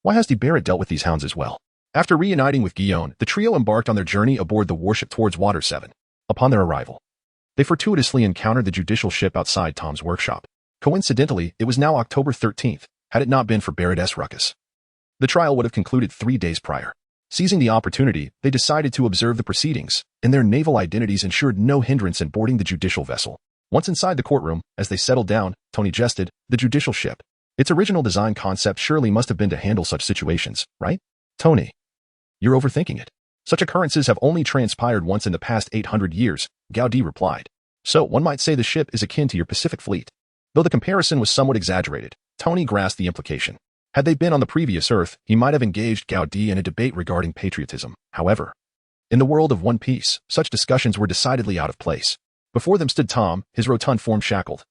"Why has Barrett dealt with these hounds as well?" After reuniting with Guion, the trio embarked on their journey aboard the warship towards Water 7. Upon their arrival, they fortuitously encountered the judicial ship outside Tom's workshop. Coincidentally, it was now October 13th, had it not been for Barrett's ruckus. The trial would have concluded 3 days prior. Seizing the opportunity, they decided to observe the proceedings, and their naval identities ensured no hindrance in boarding the judicial vessel. Once inside the courtroom, as they settled down, Tony jested, "The judicial ship. Its original design concept surely must have been to handle such situations, right? Tony, you're overthinking it. Such occurrences have only transpired once in the past 800 years, Gaudi replied. So one might say the ship is akin to your Pacific Fleet. Though the comparison was somewhat exaggerated, Tony grasped the implication. Had they been on the previous Earth, he might have engaged Gaudi in a debate regarding patriotism. However, in the world of One Piece, such discussions were decidedly out of place. Before them stood Tom, his rotund form shackled.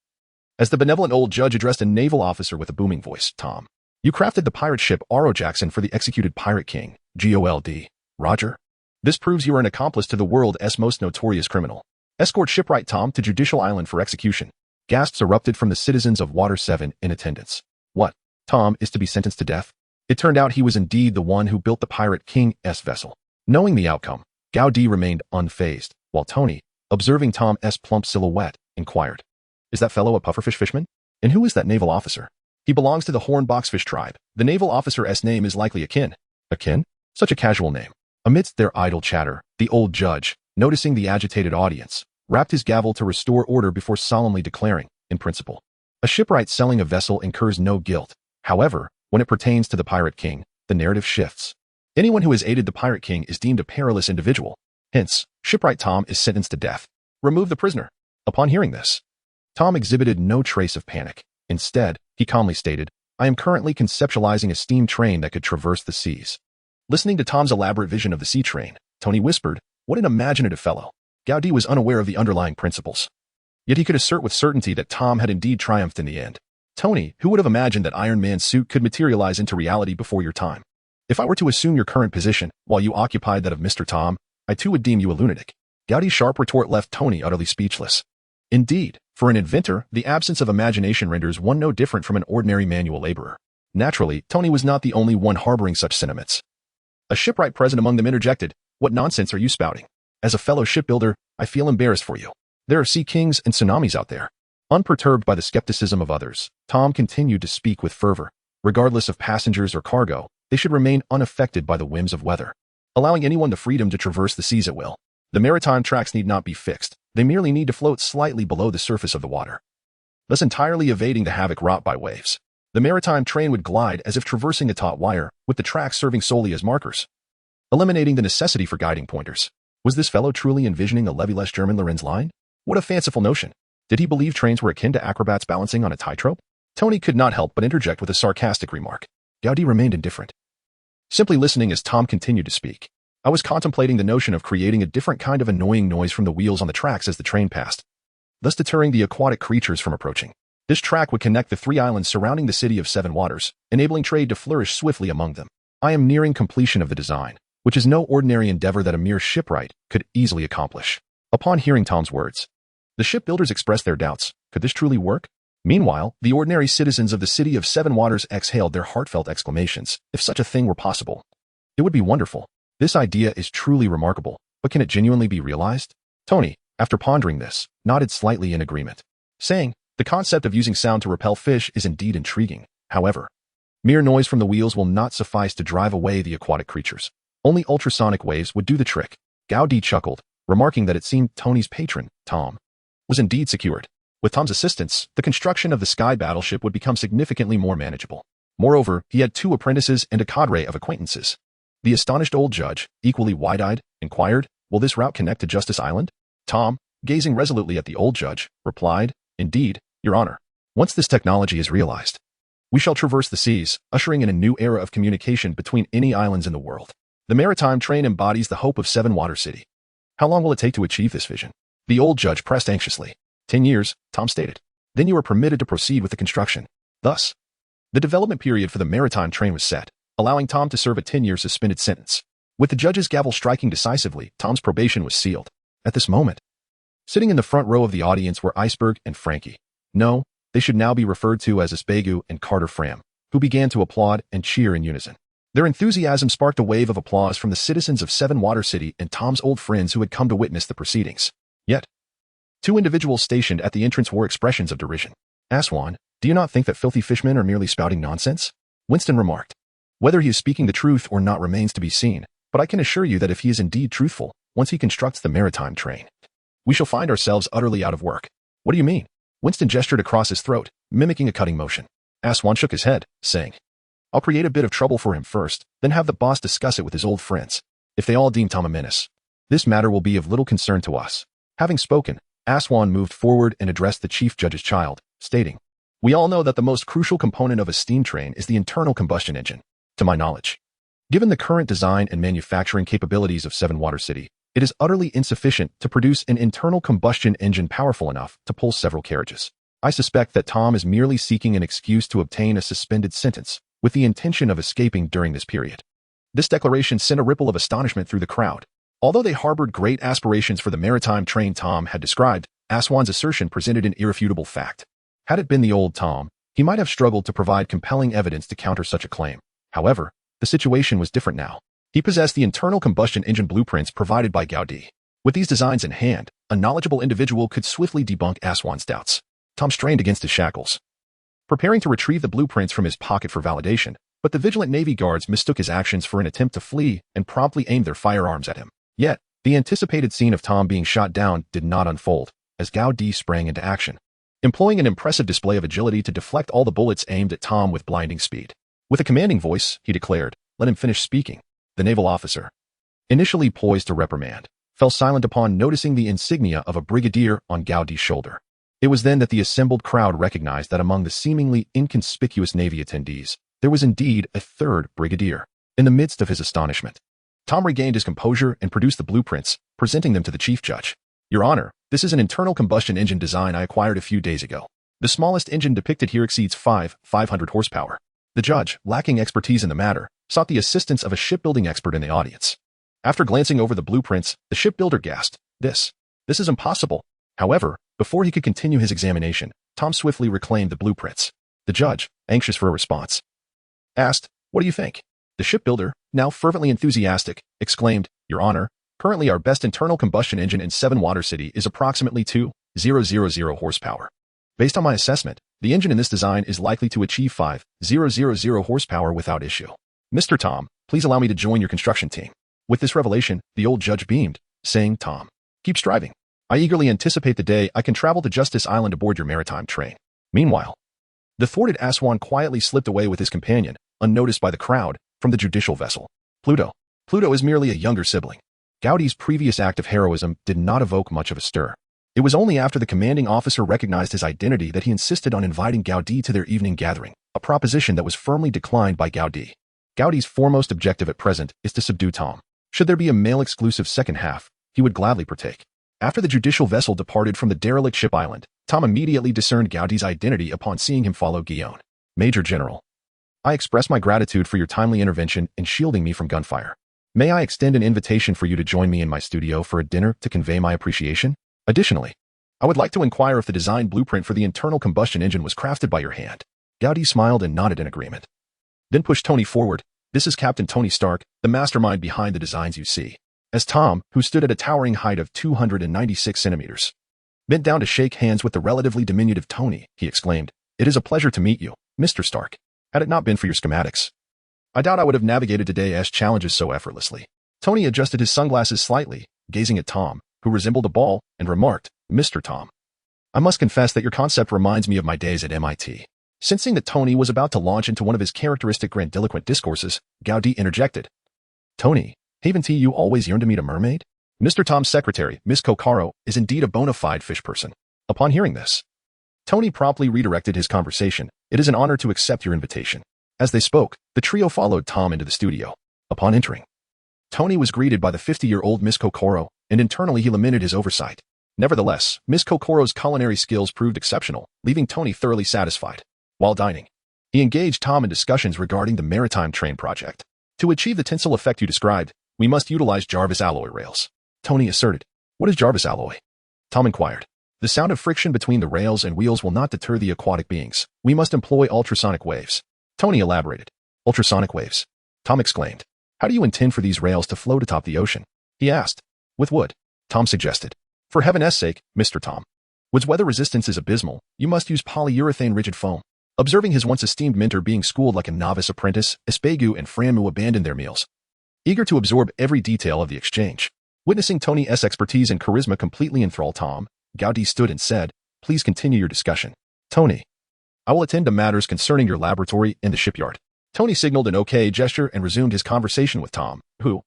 As the benevolent old judge addressed a naval officer with a booming voice, "Tom, you crafted the pirate ship Aro Jackson for the executed pirate king, GOLD. Roger. This proves you are an accomplice to the world's most notorious criminal. Escort shipwright Tom to Judicial Island for execution." Gasps erupted from the citizens of Water 7 in attendance. What? Tom is to be sentenced to death? It turned out he was indeed the one who built the pirate king's vessel. Knowing the outcome, Gaudi remained unfazed, while Tony, observing Tom's plump silhouette, inquired, "Is that fellow a pufferfish fishman? And who is that naval officer?" "He belongs to the horn boxfish tribe. The naval officer's name is likely Akin." Akin? Such a casual name. Amidst their idle chatter, the old judge, noticing the agitated audience, rapped his gavel to restore order before solemnly declaring, in principle, a shipwright selling a vessel incurs no guilt. However, when it pertains to the pirate king, the narrative shifts. Anyone who has aided the pirate king is deemed a perilous individual. Hence, shipwright Tom is sentenced to death. Remove the prisoner. Upon hearing this, Tom exhibited no trace of panic. Instead, he calmly stated, "I am currently conceptualizing a steam train that could traverse the seas." Listening to Tom's elaborate vision of the sea train, Tony whispered, "What an imaginative fellow." Gaudi was unaware of the underlying principles. Yet he could assert with certainty that Tom had indeed triumphed in the end. "Tony, who would have imagined that Iron Man's suit could materialize into reality before your time? If I were to assume your current position, while you occupied that of Mr. Tom, I too would deem you a lunatic." Gaudi's sharp retort left Tony utterly speechless. Indeed, for an inventor, the absence of imagination renders one no different from an ordinary manual laborer. Naturally, Tony was not the only one harboring such sentiments. A shipwright present among them interjected, "What nonsense are you spouting? As a fellow shipbuilder, I feel embarrassed for you. There are sea kings and tsunamis out there." Unperturbed by the skepticism of others, Tom continued to speak with fervor. Regardless of passengers or cargo, they should remain unaffected by the whims of weather, allowing anyone the freedom to traverse the seas at will. The maritime tracks need not be fixed. They merely need to float slightly below the surface of the water, thus entirely evading the havoc wrought by waves. The maritime train would glide as if traversing a taut wire, with the tracks serving solely as markers, eliminating the necessity for guiding pointers. Was this fellow truly envisioning a levyless German Lorenz line? What a fanciful notion. Did he believe trains were akin to acrobats balancing on a tightrope? Tony could not help but interject with a sarcastic remark. Gaudi remained indifferent, simply listening as Tom continued to speak. "I was contemplating the notion of creating a different kind of annoying noise from the wheels on the tracks as the train passed, thus deterring the aquatic creatures from approaching." This track would connect the 3 islands surrounding the city of 7 waters, enabling trade to flourish swiftly among them. I am nearing completion of the design, which is no ordinary endeavor that a mere shipwright could easily accomplish. Upon hearing Tom's words, the shipbuilders expressed their doubts. Could this truly work? Meanwhile, the ordinary citizens of the city of 7 waters exhaled their heartfelt exclamations. If such a thing were possible, it would be wonderful. This idea is truly remarkable, but can it genuinely be realized? Tony, after pondering this, nodded slightly in agreement, saying, the concept of using sound to repel fish is indeed intriguing. However, mere noise from the wheels will not suffice to drive away the aquatic creatures. Only ultrasonic waves would do the trick. Gaudi chuckled, remarking that it seemed Tony's patron, Tom, was indeed secured. With Tom's assistance, the construction of the sky battleship would become significantly more manageable. Moreover, he had 2 apprentices and a cadre of acquaintances. The astonished old judge, equally wide-eyed, inquired, will this route connect to Justice Island? Tom, gazing resolutely at the old judge, replied, indeed, Your Honor. Once this technology is realized, we shall traverse the seas, ushering in a new era of communication between any islands in the world. The maritime train embodies the hope of 7 Water City. How long will it take to achieve this vision? The old judge pressed anxiously. 10 years, Tom stated. Then you are permitted to proceed with the construction. Thus, the development period for the maritime train was set, allowing Tom to serve a 10-year suspended sentence. With the judge's gavel striking decisively, Tom's probation was sealed. At this moment, sitting in the front row of the audience were Iceberg and Frankie. No, they should now be referred to as Isbegu and Carter Fram, who began to applaud and cheer in unison. Their enthusiasm sparked a wave of applause from the citizens of 7 Water City and Tom's old friends who had come to witness the proceedings. Yet, 2 individuals stationed at the entrance wore expressions of derision. Aswan, do you not think that filthy fishmen are merely spouting nonsense? Winston remarked. Whether he is speaking the truth or not remains to be seen, but I can assure you that if he is indeed truthful, once he constructs the maritime train, we shall find ourselves utterly out of work. What do you mean? Winston gestured across his throat, mimicking a cutting motion. Aswan shook his head, saying, I'll create a bit of trouble for him first, then have the boss discuss it with his old friends. If they all deem Tom a menace, this matter will be of little concern to us. Having spoken, Aswan moved forward and addressed the chief judge's child, stating, We all know that the most crucial component of a steam train is the internal combustion engine. To my knowledge, given the current design and manufacturing capabilities of 7 Water City, it is utterly insufficient to produce an internal combustion engine powerful enough to pull several carriages. I suspect that Tom is merely seeking an excuse to obtain a suspended sentence, with the intention of escaping during this period. This declaration sent a ripple of astonishment through the crowd. Although they harbored great aspirations for the maritime train Tom had described, Aswan's assertion presented an irrefutable fact. Had it been the old Tom, he might have struggled to provide compelling evidence to counter such a claim. However, the situation was different now. He possessed the internal combustion engine blueprints provided by Gaudi. With these designs in hand, a knowledgeable individual could swiftly debunk Aswan's doubts. Tom strained against his shackles, preparing to retrieve the blueprints from his pocket for validation, but the vigilant Navy guards mistook his actions for an attempt to flee and promptly aimed their firearms at him. Yet, the anticipated scene of Tom being shot down did not unfold, as Gaudi sprang into action, employing an impressive display of agility to deflect all the bullets aimed at Tom with blinding speed. With a commanding voice, he declared, Let him finish speaking. The naval officer, initially poised to reprimand, fell silent upon noticing the insignia of a brigadier on Gaudi's shoulder. It was then that the assembled crowd recognized that among the seemingly inconspicuous Navy attendees, there was indeed a 3rd brigadier. In the midst of his astonishment, Tom regained his composure and produced the blueprints, presenting them to the chief judge. Your Honor, this is an internal combustion engine design I acquired a few days ago. The smallest engine depicted here exceeds 500 horsepower. The judge, lacking expertise in the matter, sought the assistance of a shipbuilding expert in the audience. After glancing over the blueprints, the shipbuilder gasped, This is impossible. However, before he could continue his examination, Tom swiftly reclaimed the blueprints. The judge, anxious for a response, asked, What do you think? The shipbuilder, now fervently enthusiastic, exclaimed, Your Honor, currently our best internal combustion engine in 7 Water City is approximately 2,000 horsepower. Based on my assessment, the engine in this design is likely to achieve 5,000 horsepower without issue. Mr. Tom, please allow me to join your construction team. With this revelation, the old judge beamed, saying, Tom, keep striving. I eagerly anticipate the day I can travel to Justice Island aboard your maritime train. Meanwhile, the thwarted Aswan quietly slipped away with his companion, unnoticed by the crowd, from the judicial vessel. Pluto. Pluto is merely a younger sibling. Gaudi's previous act of heroism did not evoke much of a stir. It was only after the commanding officer recognized his identity that he insisted on inviting Gaudi to their evening gathering, a proposition that was firmly declined by Gaudi. Gaudi's foremost objective at present is to subdue Tom. Should there be a male-exclusive second half, he would gladly partake. After the judicial vessel departed from the derelict ship island, Tom immediately discerned Gaudy's identity upon seeing him follow Guillaume. Major General, I express my gratitude for your timely intervention in shielding me from gunfire. May I extend an invitation for you to join me in my studio for a dinner to convey my appreciation? Additionally, I would like to inquire if the design blueprint for the internal combustion engine was crafted by your hand. Gaudy smiled and nodded in agreement. Then pushed Tony forward. This is Captain Tony Stark, the mastermind behind the designs you see. As Tom, who stood at a towering height of 296 centimeters, bent down to shake hands with the relatively diminutive Tony, he exclaimed, "It is a pleasure to meet you, Mr. Stark. Had it not been for your schematics, I doubt I would have navigated today's challenges so effortlessly." Tony adjusted his sunglasses slightly, gazing at Tom, who resembled a ball, and remarked, "Mr. Tom, I must confess that your concept reminds me of my days at MIT." Sensing that Tony was about to launch into one of his characteristic grandiloquent discourses, Gaudy interjected, "Tony, haven't you always yearned to meet a mermaid? Mr. Tom's secretary, Miss Kokaro, is indeed a bona fide fish person." Upon hearing this, Tony promptly redirected his conversation. "It is an honor to accept your invitation." As they spoke, the trio followed Tom into the studio. Upon entering, Tony was greeted by the 50-year-old Miss Kokoro, and internally he lamented his oversight. Nevertheless, Miss Kokoro's culinary skills proved exceptional, leaving Tony thoroughly satisfied. While dining, he engaged Tom in discussions regarding the maritime train project. "To achieve the tensile effect you described, we must utilize Jarvis alloy rails," Tony asserted. "What is Jarvis alloy?" Tom inquired. "The sound of friction between the rails and wheels will not deter the aquatic beings. We must employ ultrasonic waves." Tony elaborated. "Ultrasonic waves?" Tom exclaimed. "How do you intend for these rails to float atop the ocean?" he asked. "With wood," Tom suggested. "For heaven's sake, Mr. Tom. Wood's weather resistance is abysmal. You must use polyurethane rigid foam." Observing his once esteemed mentor being schooled like a novice apprentice, Espegu and Framu abandoned their meals, eager to absorb every detail of the exchange. Witnessing Tony's expertise and charisma completely enthrall Tom, Gaudy stood and said, "Please continue your discussion. Tony, I will attend to matters concerning your laboratory in the shipyard." Tony signaled an okay gesture and resumed his conversation with Tom, who,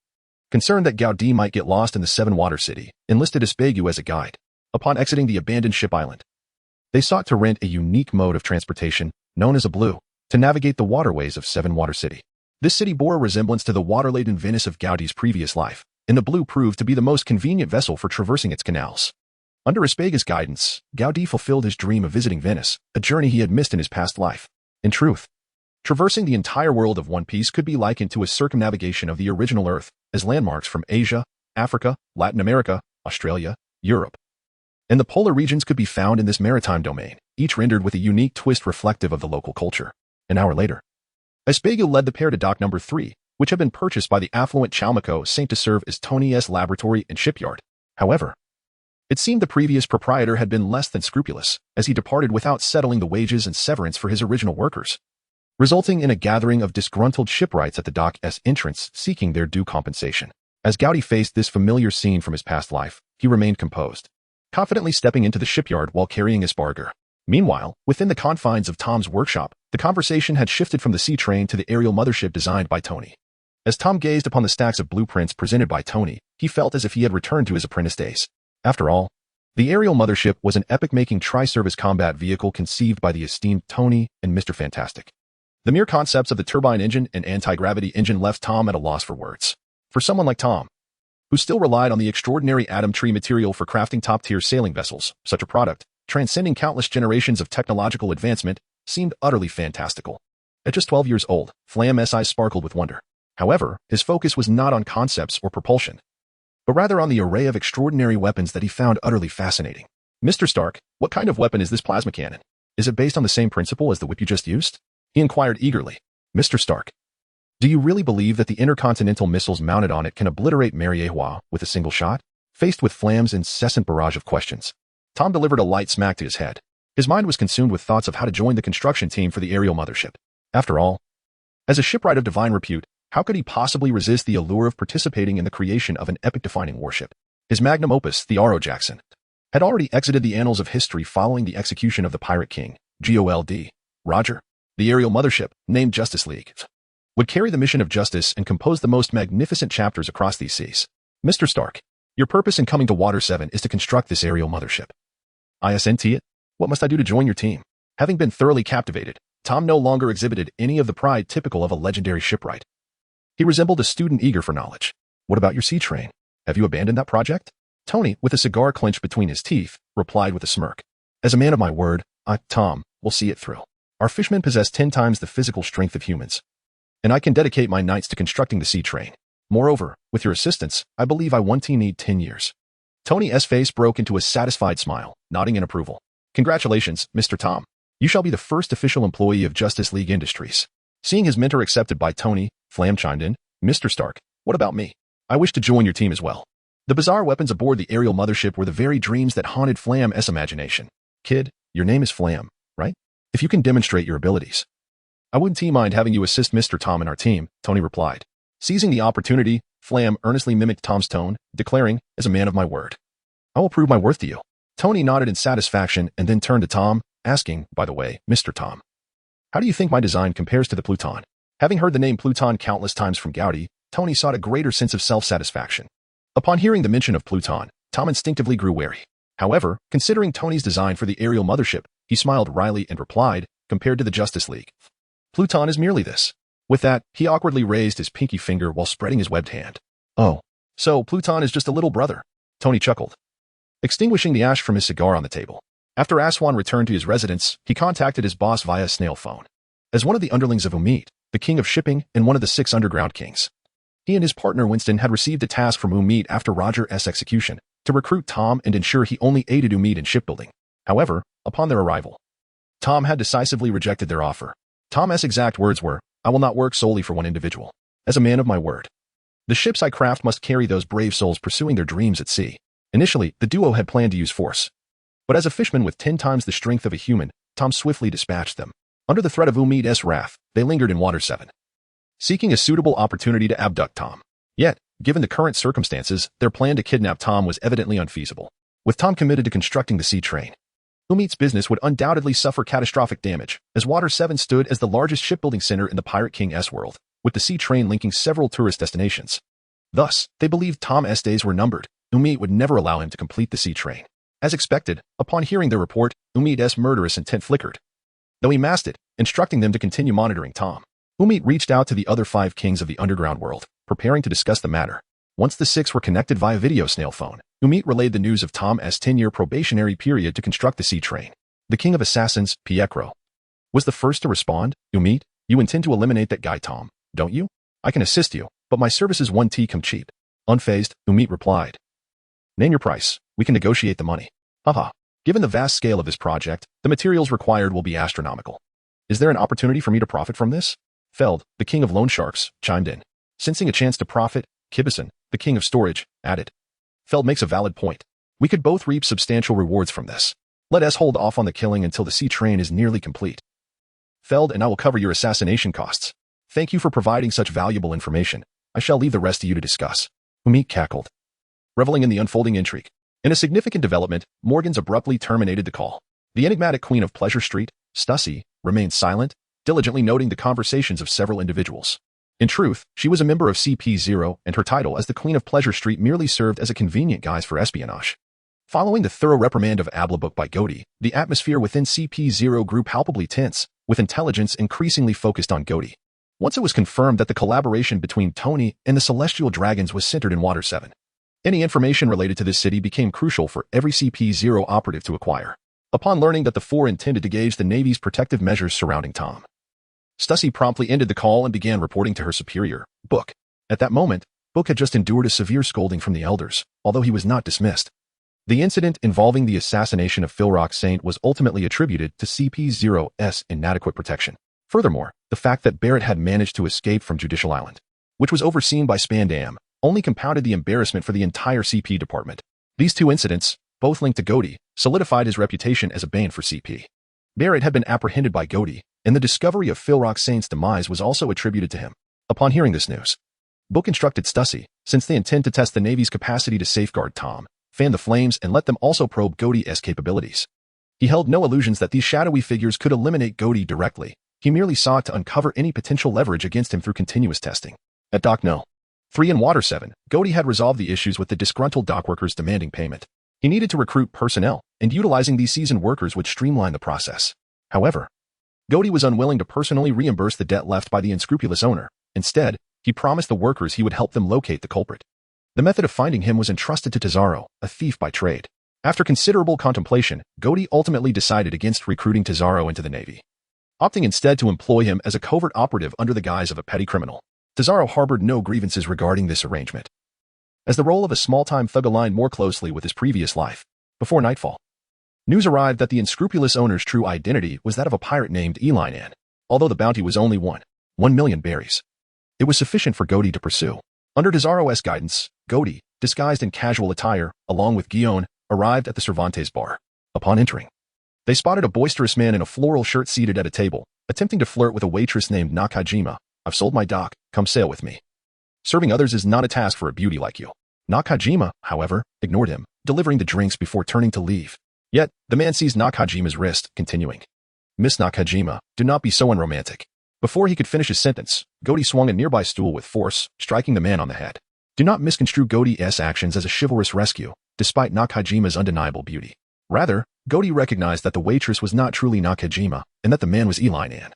concerned that Gaudy might get lost in the seven-water city, enlisted Espegu as a guide. Upon exiting the abandoned ship island, they sought to rent a unique mode of transportation, known as a blue, to navigate the waterways of Seven-Water City. This city bore a resemblance to the water-laden Venice of Gaudy's previous life, and the blue proved to be the most convenient vessel for traversing its canals. Under Espega's guidance, Gaudy fulfilled his dream of visiting Venice, a journey he had missed in his past life. In truth, traversing the entire world of One Piece could be likened to a circumnavigation of the original Earth, as landmarks from Asia, Africa, Latin America, Australia, Europe, and the polar regions could be found in this maritime domain, each rendered with a unique twist reflective of the local culture. An hour later, Espegu led the pair to dock number 3, which had been purchased by the affluent Chalmaco Saint to serve as Tony's laboratory and shipyard. However, it seemed the previous proprietor had been less than scrupulous, as he departed without settling the wages and severance for his original workers, resulting in a gathering of disgruntled shipwrights at the dock's entrance seeking their due compensation. As Gaudy faced this familiar scene from his past life, he remained composed, confidently stepping into the shipyard while carrying his barger. Meanwhile, within the confines of Tom's workshop, the conversation had shifted from the sea train to the aerial mothership designed by Tony. As Tom gazed upon the stacks of blueprints presented by Tony, he felt as if he had returned to his apprentice days. After all, the aerial mothership was an epic-making tri-service combat vehicle conceived by the esteemed Tony and Mr. Fantastic. The mere concepts of the turbine engine and anti-gravity engine left Tom at a loss for words. For someone like Tom, who still relied on the extraordinary atom tree material for crafting top-tier sailing vessels, such a product, transcending countless generations of technological advancement, seemed utterly fantastical. At just 12 years old, Flam's eyes sparkled with wonder. However, his focus was not on concepts or propulsion, but rather on the array of extraordinary weapons that he found utterly fascinating. "Mr. Stark, what kind of weapon is this plasma cannon? Is it based on the same principle as the whip you just used?" he inquired eagerly. "Mr. Stark, do you really believe that the intercontinental missiles mounted on it can obliterate Mariewa with a single shot?" Faced with Flam's incessant barrage of questions, Tom delivered a light smack to his head. His mind was consumed with thoughts of how to join the construction team for the aerial mothership. After all, as a shipwright of divine repute, how could he possibly resist the allure of participating in the creation of an epic-defining warship? His magnum opus, the Aro Jackson, had already exited the annals of history following the execution of the Pirate King, Gold. Roger, the aerial mothership, named Justice League, would carry the mission of justice and compose the most magnificent chapters across these seas. "Mr. Stark, your purpose in coming to Water 7 is to construct this aerial mothership. Isn't it? What must I do to join your team?" Having been thoroughly captivated, Tom no longer exhibited any of the pride typical of a legendary shipwright. He resembled a student eager for knowledge. "What about your sea train? Have you abandoned that project?" Tony, with a cigar clenched between his teeth, replied with a smirk. As a man of my word, Tom, will see it through. Our fishermen possess 10 times the physical strength of humans, and I can dedicate my nights to constructing the sea train. Moreover, with your assistance, I believe I won't need 10 years. Tony's face broke into a satisfied smile, nodding in approval. Congratulations, Mr. Tom. You shall be the first official employee of Justice League Industries. Seeing his mentor accepted by Tony, Flam chimed in. Mr. Stark, what about me? I wish to join your team as well. The bizarre weapons aboard the aerial mothership were the very dreams that haunted Flam's imagination. Kid, your name is Flam, right? If you can demonstrate your abilities, I wouldn't mind having you assist Mr. Tom in our team, Tony replied. Seizing the opportunity, Flam earnestly mimicked Tom's tone, declaring, as a man of my word, I will prove my worth to you. Tony nodded in satisfaction and then turned to Tom, asking, by the way, Mr. Tom, how do you think my design compares to the Pluton? Having heard the name Pluton countless times from Gowdy, Tony sought a greater sense of self-satisfaction. Upon hearing the mention of Pluton, Tom instinctively grew wary. However, considering Tony's design for the aerial mothership, he smiled wryly and replied, compared to the Justice League, Pluton is merely this. With that, he awkwardly raised his pinky finger while spreading his webbed hand. Oh, so Pluton is just a little brother. Tony chuckled, extinguishing the ash from his cigar on the table. After Aswan returned to his residence, he contacted his boss via snail phone. As one of the underlings of Umid, the king of shipping and one of the 6 underground kings, he and his partner Winston had received a task from Umid after Roger's execution to recruit Tom and ensure he only aided Umid in shipbuilding. However, upon their arrival, Tom had decisively rejected their offer. Tom's exact words were, I will not work solely for one individual. As a man of my word, the ships I craft must carry those brave souls pursuing their dreams at sea. Initially, the duo had planned to use force, but as a fisherman with 10 times the strength of a human, Tom swiftly dispatched them. Under the threat of Umid's wrath, they lingered in Water 7, seeking a suitable opportunity to abduct Tom. Yet, given the current circumstances, their plan to kidnap Tom was evidently unfeasible. With Tom committed to constructing the sea train, Umid's business would undoubtedly suffer catastrophic damage, as Water 7 stood as the largest shipbuilding center in the Pirate King's world, with the sea train linking several tourist destinations. Thus, they believed Tom's days were numbered. Umid would never allow him to complete the sea train. As expected, upon hearing their report, Umid's murderous intent flickered, though he masked it, instructing them to continue monitoring Tom. Umid reached out to the other 5 kings of the underground world, preparing to discuss the matter. Once the 6 were connected via video snail phone, Umid relayed the news of Tom's 10-year probationary period to construct the sea train. The king of assassins, Pietro, was the first to respond. Umid, you intend to eliminate that guy Tom, don't you? I can assist you, but my services won't come cheap. Unfazed, Umid replied. Name your price. We can negotiate the money. Haha. Given the vast scale of this project, the materials required will be astronomical. Is there an opportunity for me to profit from this? Feld, the king of loan sharks, chimed in. Sensing a chance to profit, Kibison, the king of storage, added. Feld makes a valid point. We could both reap substantial rewards from this. Let us hold off on the killing until the sea train is nearly complete. Feld and I will cover your assassination costs. Thank you for providing such valuable information. I shall leave the rest to you to discuss. Umid cackled, reveling in the unfolding intrigue. In a significant development, Morgans abruptly terminated the call. The enigmatic queen of Pleasure Street, Stussy, remained silent, diligently noting the conversations of several individuals. In truth, she was a member of CP0, and her title as the Queen of Pleasure Street merely served as a convenient guise for espionage. Following the thorough reprimand of Ablabuk by Godi, the atmosphere within CP0 grew palpably tense, with intelligence increasingly focused on Godi. Once it was confirmed that the collaboration between Tony and the Celestial Dragons was centered in Water 7, any information related to this city became crucial for every CP0 operative to acquire. Upon learning that the 4 intended to gauge the Navy's protective measures surrounding Tom, Stussy promptly ended the call and began reporting to her superior, Book. At that moment, Book had just endured a severe scolding from the elders, although he was not dismissed. The incident involving the assassination of Philrock Saint was ultimately attributed to CP0's inadequate protection. Furthermore, the fact that Barrett had managed to escape from Judicial Island, which was overseen by Spandam, only compounded the embarrassment for the entire CP department. These 2 incidents, both linked to Godi, solidified his reputation as a bane for CP. Barrett had been apprehended by Godi, and the discovery of Philrock Saint's demise was also attributed to him. Upon hearing this news, Book instructed Stussy, since they intend to test the Navy's capacity to safeguard Tom, fan the flames and let them also probe Godi's capabilities. He held no illusions that these shadowy figures could eliminate Godi directly. He merely sought to uncover any potential leverage against him through continuous testing. At Dock No. 3 in Water 7, Godi had resolved the issues with the disgruntled dockworkers demanding payment. He needed to recruit personnel, and utilizing these seasoned workers would streamline the process. However, Godi was unwilling to personally reimburse the debt left by the unscrupulous owner. Instead, he promised the workers he would help them locate the culprit. The method of finding him was entrusted to Tesaro, a thief by trade. After considerable contemplation, Godi ultimately decided against recruiting Tazaro into the Navy, opting instead to employ him as a covert operative under the guise of a petty criminal. Tazaro harbored no grievances regarding this arrangement, as the role of a small-time thug aligned more closely with his previous life. Before nightfall, news arrived that the unscrupulous owner's true identity was that of a pirate named Elinan. Although the bounty was only 1,000,000 berries, it was sufficient for Godi to pursue. Under Tazaro's guidance, Godi, disguised in casual attire, along with Guillaume, arrived at the Cervantes bar. Upon entering, they spotted a boisterous man in a floral shirt seated at a table, attempting to flirt with a waitress named Nakajima. "I've sold my dock, come sail with me. Serving others is not a task for a beauty like you." Nakajima, however, ignored him, delivering the drinks before turning to leave. Yet, the man seized Nakajima's wrist, continuing, "Miss Nakajima, do not be so unromantic." Before he could finish his sentence, Godi swung a nearby stool with force, striking the man on the head. Do not misconstrue Godi's actions as a chivalrous rescue, despite Nakajima's undeniable beauty. Rather, Godi recognized that the waitress was not truly Nakajima, and that the man was Elinan,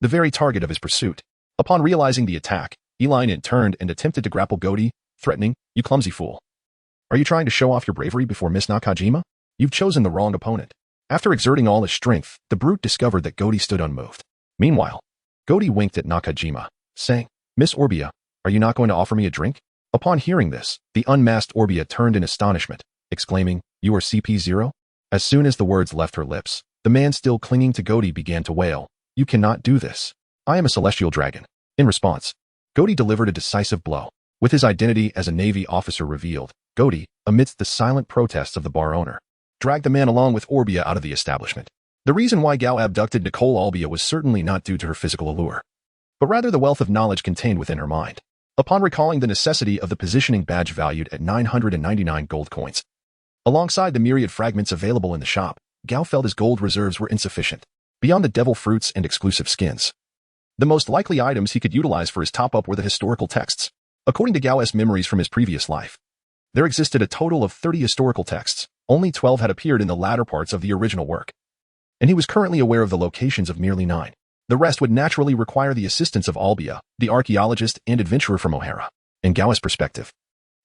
the very target of his pursuit. Upon realizing the attack, Elinan turned and attempted to grapple Godi, threatening, "You clumsy fool. Are you trying to show off your bravery before Miss Nakajima? You've chosen the wrong opponent." After exerting all his strength, the brute discovered that Godi stood unmoved. Meanwhile, Godi winked at Nakajima, saying, "Miss Orbia, are you not going to offer me a drink?" Upon hearing this, the unmasked Orbia turned in astonishment, exclaiming, "You are CP0? As soon as the words left her lips, the man still clinging to Godi began to wail, "You cannot do this. I am a celestial dragon." In response, Godi delivered a decisive blow. With his identity as a Navy officer revealed, Godi, amidst the silent protests of the bar owner, dragged the man along with Orbia out of the establishment. The reason why Gao abducted Nicole Albia was certainly not due to her physical allure, but rather the wealth of knowledge contained within her mind. Upon recalling the necessity of the positioning badge valued at 999 gold coins, alongside the myriad fragments available in the shop, Gao felt his gold reserves were insufficient. Beyond the devil fruits and exclusive skins, the most likely items he could utilize for his top-up were the historical texts. According to Gao's memories from his previous life, there existed a total of 30 historical texts. Only 12 had appeared in the latter parts of the original work, and he was currently aware of the locations of merely 9. The rest would naturally require the assistance of Albia, the archaeologist and adventurer from O'Hara. In Gao's perspective,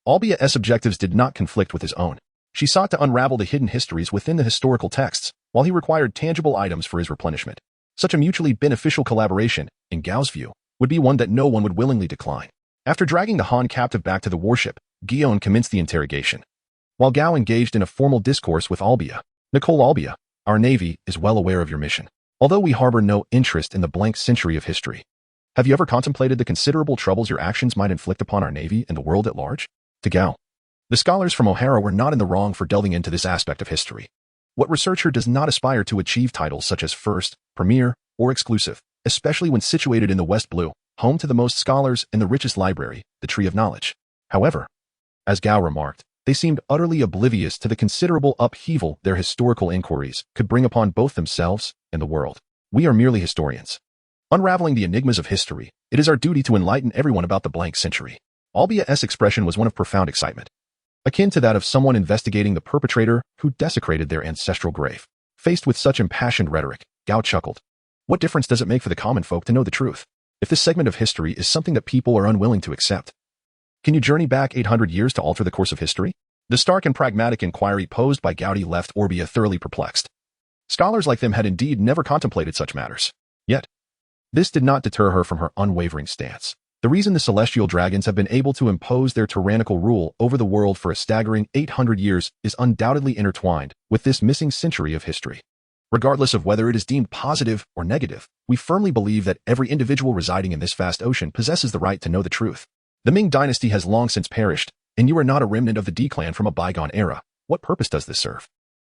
Albia's objectives did not conflict with his own. She sought to unravel the hidden histories within the historical texts, while he required tangible items for his replenishment. Such a mutually beneficial collaboration, in Gao's view, would be one that no one would willingly decline. After dragging the Han captive back to the warship, Guillaume commenced the interrogation, while Gao engaged in a formal discourse with Albia. "Nicole Albia, our Navy is well aware of your mission. Although we harbor no interest in the blank century of history, have you ever contemplated the considerable troubles your actions might inflict upon our Navy and the world at large?" To Gao, the scholars from O'Hara were not in the wrong for delving into this aspect of history. What researcher does not aspire to achieve titles such as First, Premier, or Exclusive, especially when situated in the West Blue, home to the most scholars and the richest library, the Tree of Knowledge? However, as Gao remarked, they seemed utterly oblivious to the considerable upheaval their historical inquiries could bring upon both themselves and the world. "We are merely historians. Unraveling the enigmas of history, it is our duty to enlighten everyone about the blank century." Albia's expression was one of profound excitement, akin to that of someone investigating the perpetrator who desecrated their ancestral grave. Faced with such impassioned rhetoric, Gao chuckled. What difference does it make for the common folk to know the truth, if this segment of history is something that people are unwilling to accept? Can you journey back 800 years to alter the course of history? The stark and pragmatic inquiry posed by Gaudi left Orbia thoroughly perplexed. Scholars like them had indeed never contemplated such matters. Yet, this did not deter her from her unwavering stance. The reason the celestial dragons have been able to impose their tyrannical rule over the world for a staggering 800 years is undoubtedly intertwined with this missing century of history. Regardless of whether it is deemed positive or negative, we firmly believe that every individual residing in this vast ocean possesses the right to know the truth. The Ming dynasty has long since perished, and you are not a remnant of the D-clan from a bygone era. What purpose does this serve?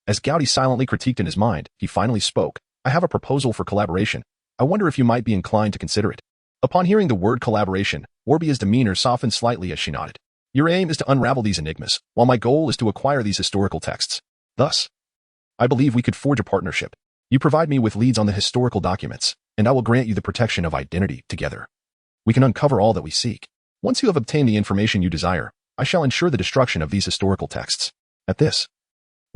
As Gaudi silently critiqued in his mind, he finally spoke. I have a proposal for collaboration. I wonder if you might be inclined to consider it. Upon hearing the word collaboration, Orbia's demeanor softened slightly as she nodded. Your aim is to unravel these enigmas, while my goal is to acquire these historical texts. Thus, I believe we could forge a partnership. You provide me with leads on the historical documents, and I will grant you the protection of identity together. We can uncover all that we seek. Once you have obtained the information you desire, I shall ensure the destruction of these historical texts. At this,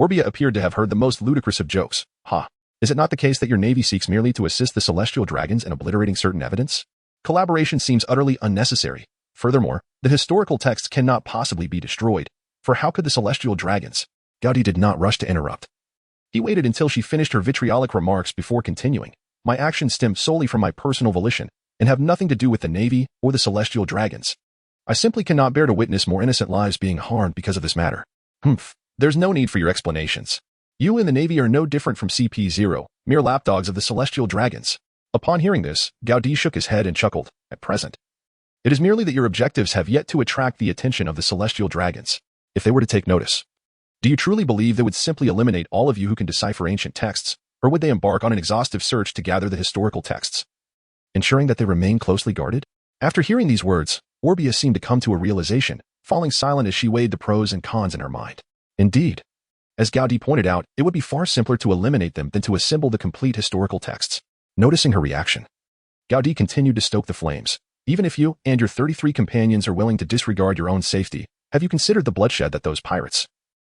Orbia appeared to have heard the most ludicrous of jokes. Ha! Is it not the case that your navy seeks merely to assist the celestial dragons in obliterating certain evidence? Collaboration seems utterly unnecessary. Furthermore, the historical texts cannot possibly be destroyed, for how could the celestial dragons, Gaudi did not rush to interrupt. He waited until she finished her vitriolic remarks before continuing. My actions stem solely from my personal volition and have nothing to do with the Navy or the celestial dragons. I simply cannot bear to witness more innocent lives being harmed because of this matter. Humph. There's no need for your explanations. You and the Navy are no different from CP0, mere lapdogs of the celestial dragons. Upon hearing this, Gaudi shook his head and chuckled. At present, it is merely that your objectives have yet to attract the attention of the celestial dragons. If they were to take notice, do you truly believe they would simply eliminate all of you who can decipher ancient texts, or would they embark on an exhaustive search to gather the historical texts, ensuring that they remain closely guarded? After hearing these words, Orbia seemed to come to a realization, falling silent as she weighed the pros and cons in her mind. Indeed, as Gaudi pointed out, it would be far simpler to eliminate them than to assemble the complete historical texts. Noticing her reaction, Gaudi continued to stoke the flames. Even if you and your 33 companions are willing to disregard your own safety, have you considered the bloodshed that those pirates,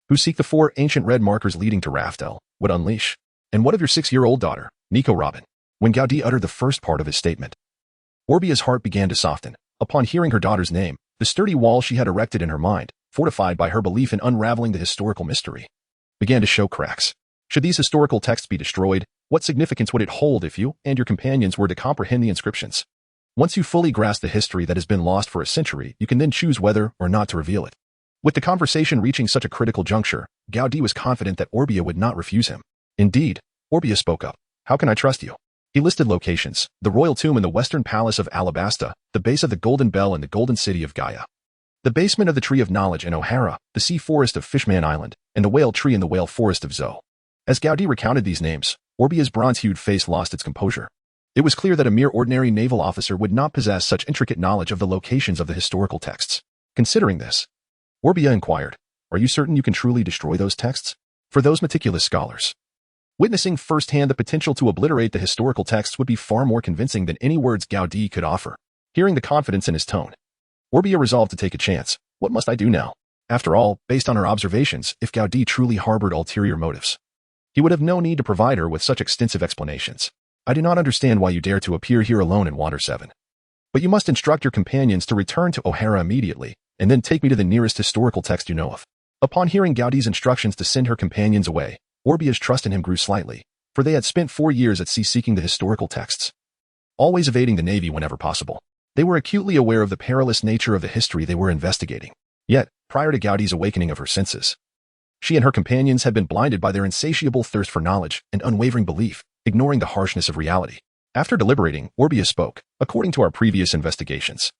who seek the 4 ancient red markers leading to Raftel, would unleash? And what of your 6-year-old daughter, Nico Robin? When Gaudi uttered the first part of his statement, Orbia's heart began to soften. Upon hearing her daughter's name, the sturdy wall she had erected in her mind, fortified by her belief in unraveling the historical mystery, began to show cracks. Should these historical texts be destroyed, what significance would it hold if you and your companions were to comprehend the inscriptions? Once you fully grasp the history that has been lost for a century, you can then choose whether or not to reveal it. With the conversation reaching such a critical juncture, Gaudi was confident that Orbia would not refuse him. Indeed, Orbia spoke up. How can I trust you? He listed locations: the royal tomb in the western palace of Alabasta, the base of the Golden Bell in the Golden City of Gaia, the basement of the Tree of Knowledge in O'Hara, the sea forest of Fishman Island, and the whale tree in the whale forest of Zoe. As Gaudi recounted these names, Orbia's bronze-hued face lost its composure. It was clear that a mere ordinary naval officer would not possess such intricate knowledge of the locations of the historical texts. Considering this, Orbia inquired, are you certain you can truly destroy those texts? For those meticulous scholars, witnessing firsthand the potential to obliterate the historical texts would be far more convincing than any words Gaudi could offer. Hearing the confidence in his tone, Orbia resolved to take a chance. What must I do now? After all, based on her observations, if Gaudi truly harbored ulterior motives, he would have no need to provide her with such extensive explanations. I do not understand why you dare to appear here alone in Water 7. But you must instruct your companions to return to O'Hara immediately, and then take me to the nearest historical text you know of. Upon hearing Gaudi's instructions to send her companions away, Orbia's trust in him grew slightly, for they had spent 4 years at sea seeking the historical texts, always evading the Navy whenever possible. They were acutely aware of the perilous nature of the history they were investigating. Yet, prior to Gaudi's awakening of her senses, she and her companions had been blinded by their insatiable thirst for knowledge and unwavering belief, ignoring the harshness of reality. After deliberating, Orbia spoke. According to our previous investigations,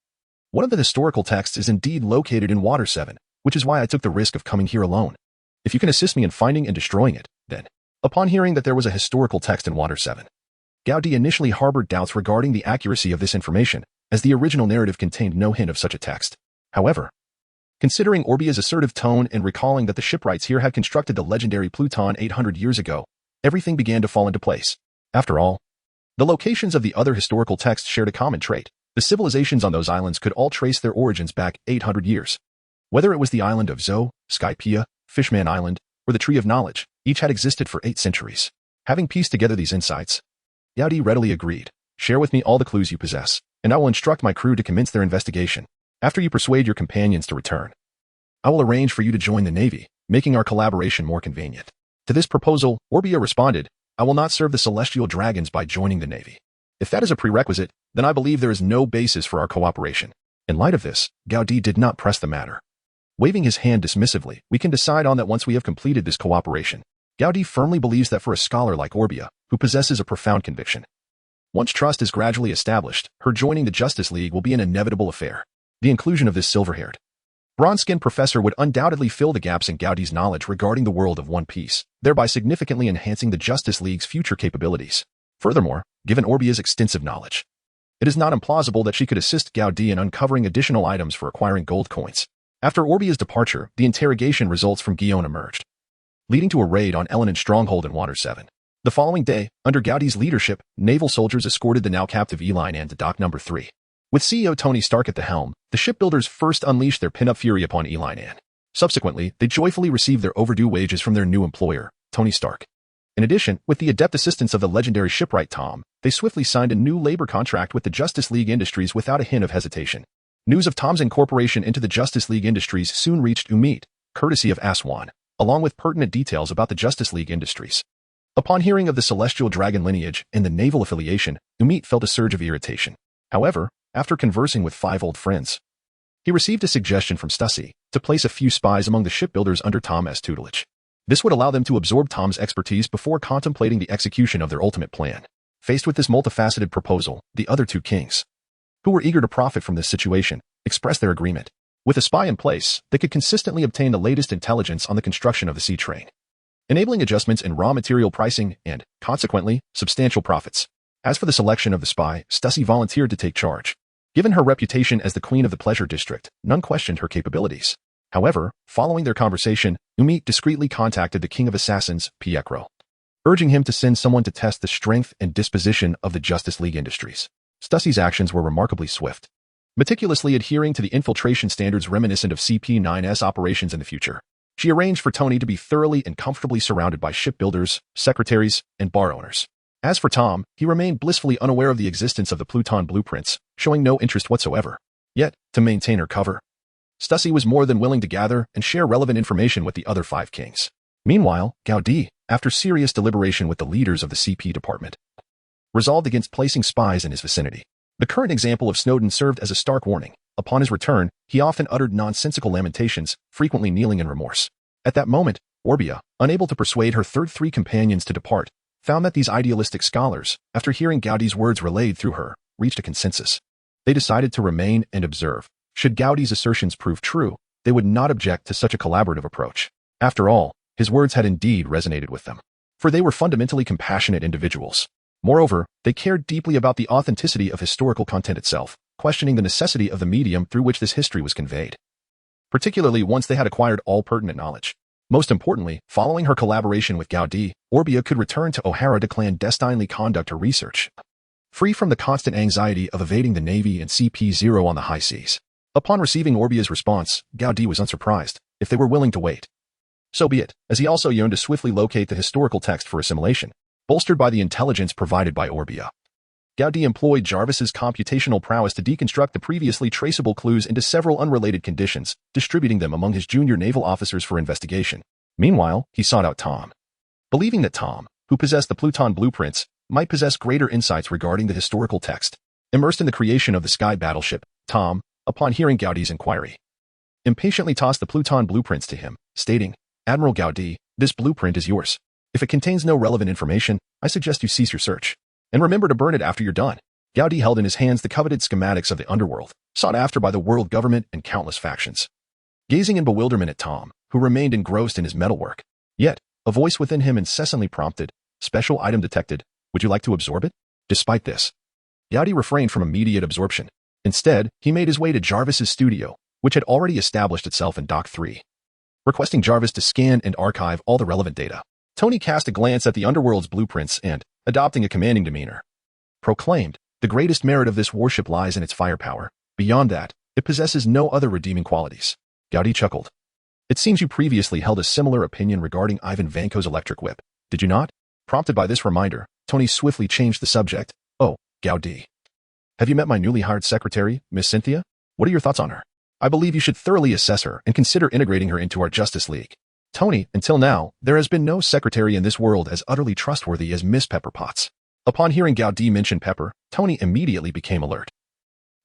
one of the historical texts is indeed located in Water 7, which is why I took the risk of coming here alone. If you can assist me in finding and destroying it, then. Upon hearing that there was a historical text in Water 7, Gaudi initially harbored doubts regarding the accuracy of this information, as the original narrative contained no hint of such a text. However, considering Orbia's assertive tone and recalling that the shipwrights here had constructed the legendary Pluton 800 years ago, everything began to fall into place. After all, the locations of the other historical texts shared a common trait. The civilizations on those islands could all trace their origins back 800 years. Whether it was the island of Zoe, Skypea, Fishman Island, or the Tree of Knowledge, each had existed for 8 centuries. Having pieced together these insights, Gaudi readily agreed. Share with me all the clues you possess, and I will instruct my crew to commence their investigation. After you persuade your companions to return, I will arrange for you to join the Navy, making our collaboration more convenient. To this proposal, Orbia responded, I will not serve the celestial dragons by joining the Navy. If that is a prerequisite, then I believe there is no basis for our cooperation. In light of this, Gaudi did not press the matter. Waving his hand dismissively, we can decide on that once we have completed this cooperation. Gaudi firmly believes that for a scholar like Orbia, who possesses a profound conviction, once trust is gradually established, her joining the Justice League will be an inevitable affair. The inclusion of this silver-haired, bronze-skinned professor would undoubtedly fill the gaps in Gaudi's knowledge regarding the world of One Piece, thereby significantly enhancing the Justice League's future capabilities. Furthermore, given Orbia's extensive knowledge, it is not implausible that she could assist Gaudi in uncovering additional items for acquiring gold coins. After Orbia's departure, the interrogation results from Guion emerged, leading to a raid on Elenin's stronghold in Water 7. The following day, under Gaudi's leadership, naval soldiers escorted the now-captive Eline Ann to dock number 3. With CEO Tony Stark at the helm, the shipbuilders first unleashed their pin-up fury upon Eline Ann. Subsequently, they joyfully received their overdue wages from their new employer, Tony Stark. In addition, with the adept assistance of the legendary shipwright Tom, they swiftly signed a new labor contract with the Justice League Industries without a hint of hesitation. News of Tom's incorporation into the Justice League Industries soon reached Umit, courtesy of Aswan. along with pertinent details about the Justice League Industries. Upon hearing of the Celestial Dragon lineage and the naval affiliation, Umit felt a surge of irritation. However, after conversing with 5 old friends, he received a suggestion from Stussy to place a few spies among the shipbuilders under Tom's tutelage. This would allow them to absorb Tom's expertise before contemplating the execution of their ultimate plan. Faced with this multifaceted proposal, the other 2 kings, who were eager to profit from this situation, expressed their agreement. With a spy in place, they could consistently obtain the latest intelligence on the construction of the sea train, enabling adjustments in raw material pricing and, consequently, substantial profits. As for the selection of the spy, Stussy volunteered to take charge. Given her reputation as the queen of the pleasure district, none questioned her capabilities. However, following their conversation, Umit discreetly contacted the king of assassins, Pietro, urging him to send someone to test the strength and disposition of the Justice League Industries. Stussy's actions were remarkably swift, meticulously adhering to the infiltration standards reminiscent of CP9's operations in the future. She arranged for Tony to be thoroughly and comfortably surrounded by shipbuilders, secretaries, and bar owners. As for Tom, he remained blissfully unaware of the existence of the Pluton blueprints, showing no interest whatsoever. Yet, to maintain her cover, Stussy was more than willing to gather and share relevant information with the other 5 kings. Meanwhile, Gaudi, after serious deliberation with the leaders of the CP department, resolved against placing spies in his vicinity. The current example of Snowden served as a stark warning. Upon his return, he often uttered nonsensical lamentations, frequently kneeling in remorse. At that moment, Orbia, unable to persuade her 3 companions to depart, found that these idealistic scholars, after hearing Gaudi's words relayed through her, reached a consensus. They decided to remain and observe. Should Gaudi's assertions prove true, they would not object to such a collaborative approach. After all, his words had indeed resonated with them, for they were fundamentally compassionate individuals. Moreover, they cared deeply about the authenticity of historical content itself, questioning the necessity of the medium through which this history was conveyed, particularly once they had acquired all pertinent knowledge. Most importantly, following her collaboration with Gaudi, Orbia could return to O'Hara to clandestinely conduct her research, free from the constant anxiety of evading the Navy and CP0 on the high seas. Upon receiving Orbia's response, Gaudi was unsurprised. If they were willing to wait, so be it, as he also yearned to swiftly locate the historical text for assimilation, bolstered by the intelligence provided by Orbia. Gaudi employed Jarvis's computational prowess to deconstruct the previously traceable clues into several unrelated conditions, distributing them among his junior naval officers for investigation. Meanwhile, he sought out Tom, believing that Tom, who possessed the Pluton blueprints, might possess greater insights regarding the historical text. Immersed in the creation of the sky battleship, Tom, upon hearing Gaudi's inquiry, impatiently tossed the Pluton blueprints to him, stating, "Admiral Gaudi, this blueprint is yours. If it contains no relevant information, I suggest you cease your search. And remember to burn it after you're done." Gaudi held in his hands the coveted schematics of the underworld, sought after by the world government and countless factions. Gazing in bewilderment at Tom, who remained engrossed in his metalwork. Yet, a voice within him incessantly prompted, "Special item detected. Would you like to absorb it?" Despite this, Gaudi refrained from immediate absorption. Instead, he made his way to Jarvis's studio, which had already established itself in Dock 3. Requesting Jarvis to scan and archive all the relevant data, Tony cast a glance at the underworld's blueprints and, adopting a commanding demeanor, proclaimed, "The greatest merit of this warship lies in its firepower. Beyond that, it possesses no other redeeming qualities." Gaudi chuckled. "It seems you previously held a similar opinion regarding Ivan Vanko's electric whip, did you not?" Prompted by this reminder, Tony swiftly changed the subject. "Oh, Gaudi. Have you met my newly hired secretary, Miss Cynthia? What are your thoughts on her? I believe you should thoroughly assess her and consider integrating her into our Justice League." Tony, until now, there has been no secretary in this world as utterly trustworthy as Miss Pepper Potts. Upon hearing Gaudi mention Pepper, Tony immediately became alert.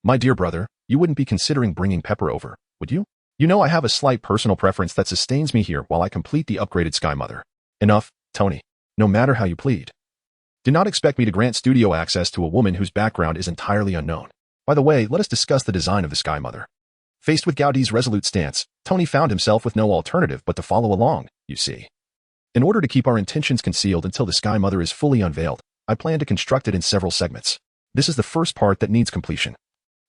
"My dear brother, you wouldn't be considering bringing Pepper over, would you? You know I have a slight personal preference that sustains me here while I complete the upgraded Sky Mother." "Enough, Tony. No matter how you plead. Do not expect me to grant studio access to a woman whose background is entirely unknown. By the way, let us discuss the design of the Sky Mother." Faced with Gaudi's resolute stance, Tony found himself with no alternative but to follow along, you see. "In order to keep our intentions concealed until the Sky Mother is fully unveiled, I plan to construct it in several segments. This is the first part that needs completion.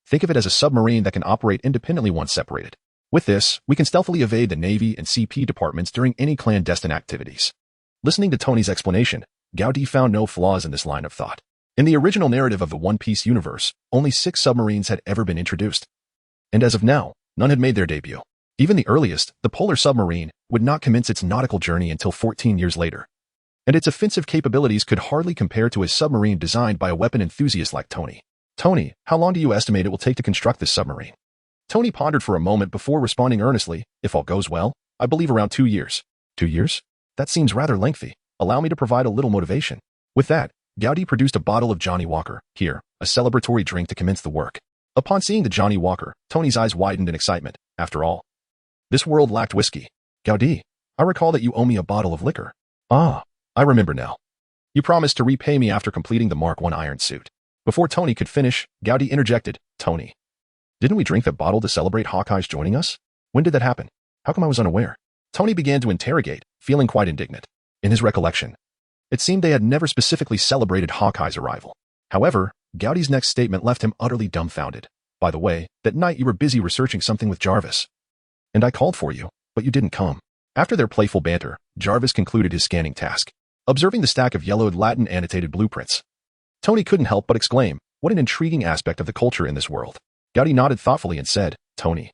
Think of it as a submarine that can operate independently once separated. With this, we can stealthily evade the Navy and CP departments during any clandestine activities." Listening to Tony's explanation, Gaudi found no flaws in this line of thought. In the original narrative of the One Piece universe, only 6 submarines had ever been introduced. And as of now, none had made their debut. Even the earliest, the polar submarine, would not commence its nautical journey until 14 years later. And its offensive capabilities could hardly compare to a submarine designed by a weapon enthusiast like Tony. "Tony, how long do you estimate it will take to construct this submarine?" Tony pondered for a moment before responding earnestly, "If all goes well, I believe around 2 years. 2 years? That seems rather lengthy. Allow me to provide a little motivation. With that, Gaudi produced a bottle of Johnny Walker, here, a celebratory drink to commence the work. Upon seeing the Johnny Walker, Tony's eyes widened in excitement. After all, this world lacked whiskey. Gaudi, I recall that you owe me a bottle of liquor. Ah, I remember now. You promised to repay me after completing the Mark I iron suit. Before Tony could finish, Gaudi interjected, Tony, didn't we drink that bottle to celebrate Hawkeye's joining us? When did that happen? How come I was unaware? Tony began to interrogate, feeling quite indignant. In his recollection, it seemed they had never specifically celebrated Hawkeye's arrival. However, Gaudi's next statement left him utterly dumbfounded. By the way, that night you were busy researching something with Jarvis. And I called for you, but you didn't come. After their playful banter, Jarvis concluded his scanning task. Observing the stack of yellowed Latin annotated blueprints, Tony couldn't help but exclaim, what an intriguing aspect of the culture in this world. Gaudi nodded thoughtfully and said, Tony,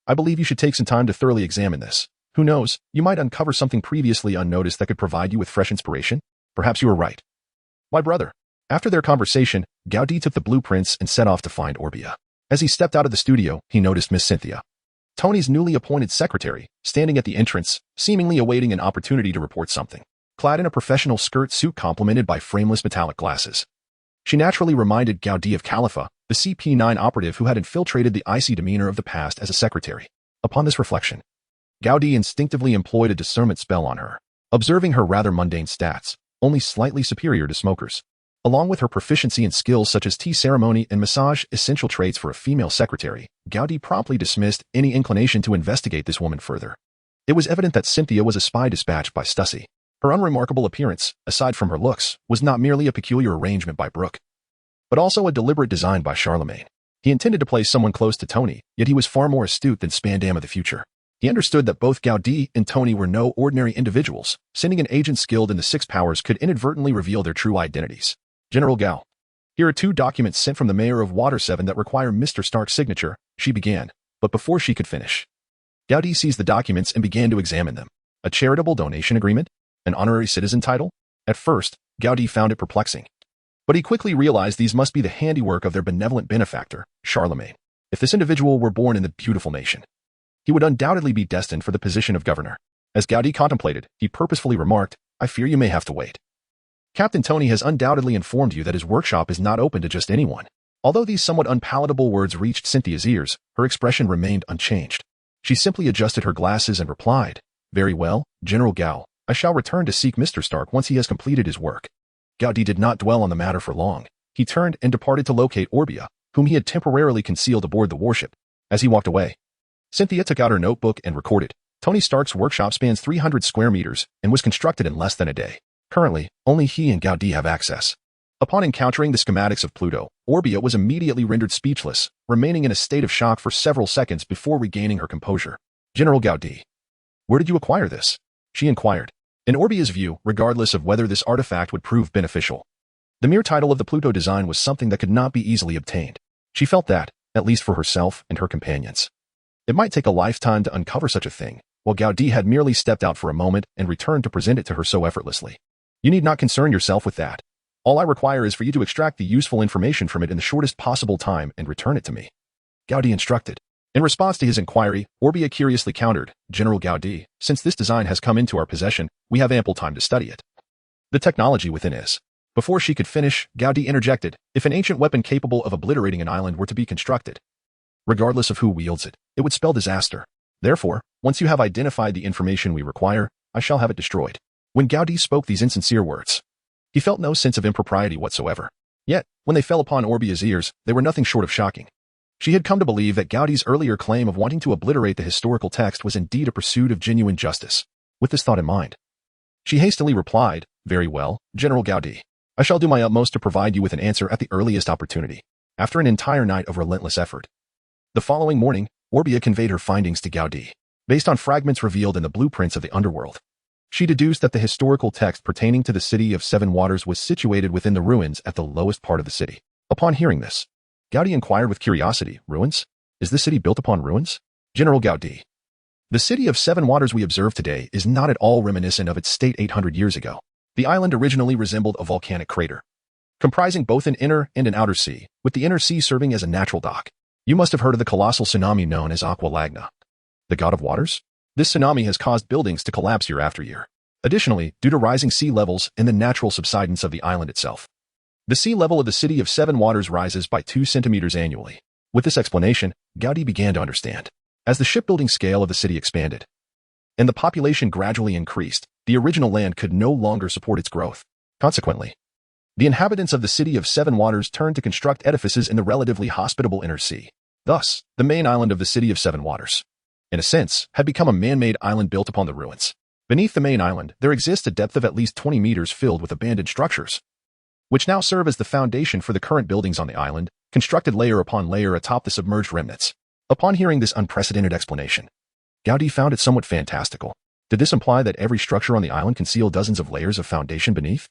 I believe you should take some time to thoroughly examine this. Who knows, you might uncover something previously unnoticed that could provide you with fresh inspiration. Perhaps you are right. My brother. After their conversation, Gaudi took the blueprints and set off to find Orbia. As he stepped out of the studio, he noticed Miss Cynthia, Tony's newly appointed secretary, standing at the entrance, seemingly awaiting an opportunity to report something. Clad in a professional skirt suit complemented by frameless metallic glasses, she naturally reminded Gaudi of Khalifa, the CP9 operative who had infiltrated the icy demeanor of the past as a secretary. Upon this reflection, Gaudi instinctively employed a discernment spell on her, observing her rather mundane stats, only slightly superior to smokers. Along with her proficiency in skills such as tea ceremony and massage, essential traits for a female secretary, Gaudi promptly dismissed any inclination to investigate this woman further. It was evident that Cynthia was a spy dispatched by Stussy. Her unremarkable appearance, aside from her looks, was not merely a peculiar arrangement by Brooke, but also a deliberate design by Charlemagne. He intended to place someone close to Tony, yet he was far more astute than Spandam of the future. He understood that both Gaudi and Tony were no ordinary individuals. Sending an agent skilled in the Six Powers could inadvertently reveal their true identities. General Gao, here are 2 documents sent from the mayor of Water 7 that require Mr. Stark's signature, she began, but before she could finish, Gaudi seized the documents and began to examine them. A charitable donation agreement? An honorary citizen title? At first, Gaudi found it perplexing, but he quickly realized these must be the handiwork of their benevolent benefactor, Charlemagne. If this individual were born in the beautiful nation, he would undoubtedly be destined for the position of governor. As Gaudi contemplated, he purposefully remarked, I fear you may have to wait. Captain Tony has undoubtedly informed you that his workshop is not open to just anyone. Although these somewhat unpalatable words reached Cynthia's ears, her expression remained unchanged. She simply adjusted her glasses and replied, Very well, General Gao, I shall return to seek Mr. Stark once he has completed his work. Gaudi did not dwell on the matter for long. He turned and departed to locate Orbia, whom he had temporarily concealed aboard the warship. As he walked away, Cynthia took out her notebook and recorded, Tony Stark's workshop spans 300 square meters and was constructed in less than a day. Currently, only he and Gaudi have access. Upon encountering the schematics of Pluto, Orbia was immediately rendered speechless, remaining in a state of shock for several seconds before regaining her composure. General Gaudi, where did you acquire this? She inquired. In Orbia's view, regardless of whether this artifact would prove beneficial, the mere title of the Pluto design was something that could not be easily obtained. She felt that, at least for herself and her companions, it might take a lifetime to uncover such a thing, while Gaudi had merely stepped out for a moment and returned to present it to her so effortlessly. You need not concern yourself with that. All I require is for you to extract the useful information from it in the shortest possible time and return it to me. Gaudi instructed. In response to his inquiry, Orbia curiously countered, General Gaudi, since this design has come into our possession, we have ample time to study it. The technology within is. Before she could finish, Gaudi interjected, if an ancient weapon capable of obliterating an island were to be constructed, regardless of who wields it, it would spell disaster. Therefore, once you have identified the information we require, I shall have it destroyed. When Gaudi spoke these insincere words, he felt no sense of impropriety whatsoever. Yet, when they fell upon Orbia's ears, they were nothing short of shocking. She had come to believe that Gaudi's earlier claim of wanting to obliterate the historical text was indeed a pursuit of genuine justice. With this thought in mind, she hastily replied, Very well, General Gaudi. I shall do my utmost to provide you with an answer at the earliest opportunity. After an entire night of relentless effort, the following morning, Orbia conveyed her findings to Gaudi. Based on fragments revealed in the blueprints of the underworld, she deduced that the historical text pertaining to the city of Seven Waters was situated within the ruins at the lowest part of the city. Upon hearing this, Gaudi inquired with curiosity, Ruins? Is this city built upon ruins? General Gaudi, the city of Seven Waters we observe today is not at all reminiscent of its state 800 years ago. The island originally resembled a volcanic crater, comprising both an inner and an outer sea, with the inner sea serving as a natural dock. You must have heard of the colossal tsunami known as Aqua Lagna, the god of waters? This tsunami has caused buildings to collapse year after year. Additionally, due to rising sea levels and the natural subsidence of the island itself, the sea level of the city of Seven Waters rises by 2 centimeters annually. With this explanation, Gaudi began to understand. As the shipbuilding scale of the city expanded, and the population gradually increased, the original land could no longer support its growth. Consequently, the inhabitants of the city of Seven Waters turned to construct edifices in the relatively hospitable inner sea. Thus, the main island of the city of Seven Waters, in a sense, had become a man-made island built upon the ruins. Beneath the main island, there exists a depth of at least 20 meters filled with abandoned structures, which now serve as the foundation for the current buildings on the island, constructed layer upon layer atop the submerged remnants. Upon hearing this unprecedented explanation, Gaudi found it somewhat fantastical. Did this imply that every structure on the island concealed dozens of layers of foundation beneath?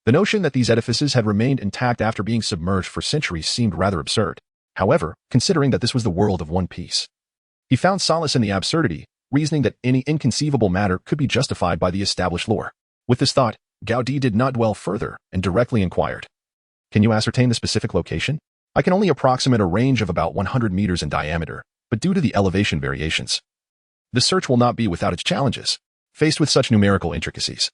The notion that these edifices had remained intact after being submerged for centuries seemed rather absurd. However, considering that this was the world of One Piece, he found solace in the absurdity, reasoning that any inconceivable matter could be justified by the established lore. With this thought, Gaudi did not dwell further and directly inquired, "Can you ascertain the specific location? I can only approximate a range of about 100 meters in diameter, but due to the elevation variations, the search will not be without its challenges." Faced with such numerical intricacies,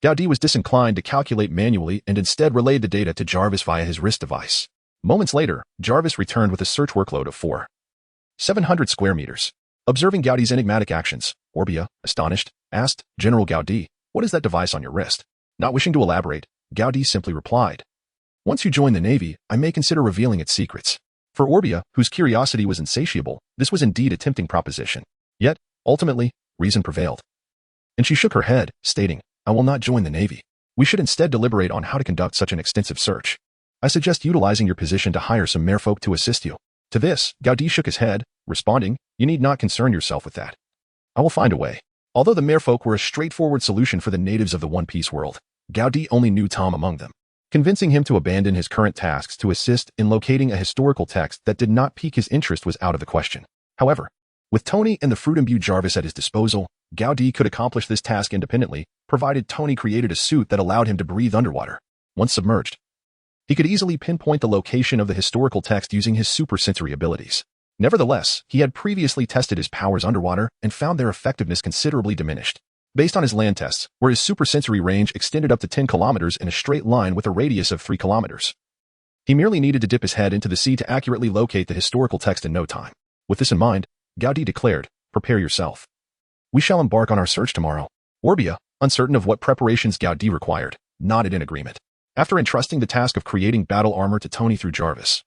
Gaudi was disinclined to calculate manually and instead relayed the data to Jarvis via his wrist device. Moments later, Jarvis returned with a search workload of 700 square meters. Observing Gaudi's enigmatic actions, Orbia, astonished, asked, "General Gaudi, what is that device on your wrist?" Not wishing to elaborate, Gaudi simply replied, "Once you join the Navy, I may consider revealing its secrets." For Orbia, whose curiosity was insatiable, this was indeed a tempting proposition. Yet, ultimately, reason prevailed, and she shook her head, stating, "I will not join the Navy. We should instead deliberate on how to conduct such an extensive search. I suggest utilizing your position to hire some merfolk to assist you." To this, Gaudi shook his head, responding, "You need not concern yourself with that. I will find a way." Although the merfolk were a straightforward solution for the natives of the One Piece world, Gaudi only knew Tom among them, convincing him to abandon his current tasks to assist in locating a historical text that did not pique his interest was out of the question. However, with Tony and the fruit-imbued Jarvis at his disposal, Gaudi could accomplish this task independently, provided Tony created a suit that allowed him to breathe underwater. Once submerged, he could easily pinpoint the location of the historical text using his supersensory abilities. Nevertheless, he had previously tested his powers underwater and found their effectiveness considerably diminished. Based on his land tests, where his supersensory range extended up to 10 kilometers in a straight line with a radius of 3 kilometers. He merely needed to dip his head into the sea to accurately locate the historical text in no time. With this in mind, Gaudi declared, "Prepare yourself. We shall embark on our search tomorrow." Orbia, uncertain of what preparations Gaudi required, nodded in agreement. After entrusting the task of creating battle armor to Tony through Jarvis,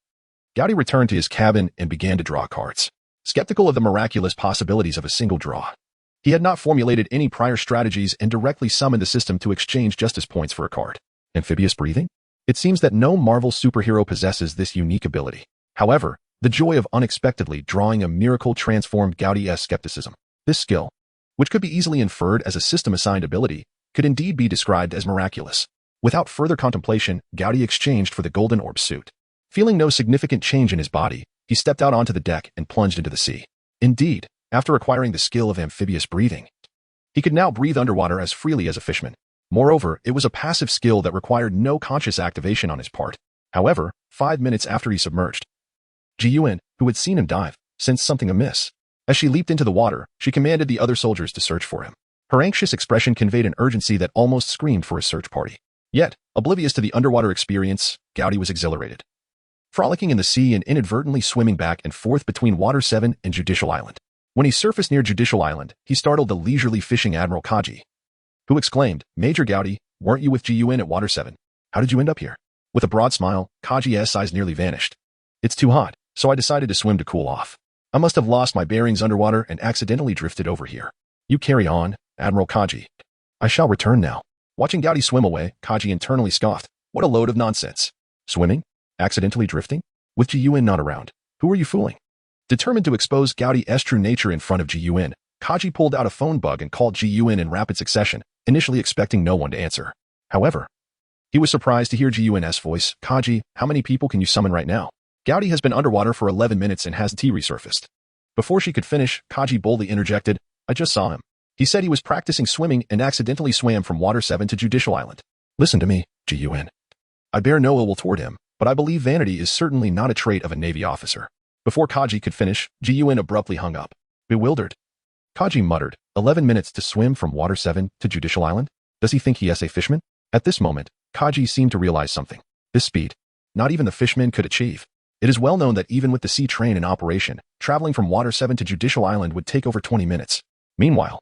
Gaudi returned to his cabin and began to draw cards. Skeptical of the miraculous possibilities of a single draw, he had not formulated any prior strategies and directly summoned the system to exchange justice points for a card. Amphibious breathing? It seems that no Marvel superhero possesses this unique ability. However, the joy of unexpectedly drawing a miracle transformed Gaudi's skepticism. This skill, which could be easily inferred as a system-assigned ability, could indeed be described as miraculous. Without further contemplation, Gaudi exchanged for the golden orb suit. Feeling no significant change in his body, he stepped out onto the deck and plunged into the sea. Indeed, after acquiring the skill of amphibious breathing, he could now breathe underwater as freely as a fisherman. Moreover, it was a passive skill that required no conscious activation on his part. However, 5 minutes after he submerged, Ji-Yun, who had seen him dive, sensed something amiss. As she leaped into the water, she commanded the other soldiers to search for him. Her anxious expression conveyed an urgency that almost screamed for a search party. Yet, oblivious to the underwater experience, Gaudi was exhilarated, frolicking in the sea and inadvertently swimming back and forth between Water 7 and Judicial Island. When he surfaced near Judicial Island, he startled the leisurely fishing Admiral Kaji, who exclaimed, "Major Gaudi, weren't you with Ji-Yun at Water 7? How did you end up here?" With a broad smile, Kaji's eyes nearly vanished. "It's too hot, so I decided to swim to cool off. I must have lost my bearings underwater and accidentally drifted over here. You carry on, Admiral Kaji. I shall return now." Watching Gaudi swim away, Kaji internally scoffed. What a load of nonsense. Swimming? Accidentally drifting? With Ji-Yun not around. Who are you fooling? Determined to expose Gaudi's true nature in front of Ji-Yun, Kaji pulled out a phone bug and called Ji-Yun in rapid succession, initially expecting no one to answer. However, he was surprised to hear Ji-Yun's voice. "Kaji, how many people can you summon right now? Gaudi has been underwater for 11 minutes and hasn't resurfaced." Before she could finish, Kaji boldly interjected, "I just saw him. He said he was practicing swimming and accidentally swam from Water 7 to Judicial Island." "Listen to me, Ji-Yun. I bear no ill will toward him, but I believe vanity is certainly not a trait of a Navy officer." Before Kaji could finish, Ji-Yun abruptly hung up. Bewildered, Kaji muttered, 11 minutes to swim from Water 7 to Judicial Island? Does he think he is a fishman? At this moment, Kaji seemed to realize something. This speed, not even the fishmen could achieve. It is well known that even with the sea train in operation, traveling from Water 7 to Judicial Island would take over 20 minutes. Meanwhile,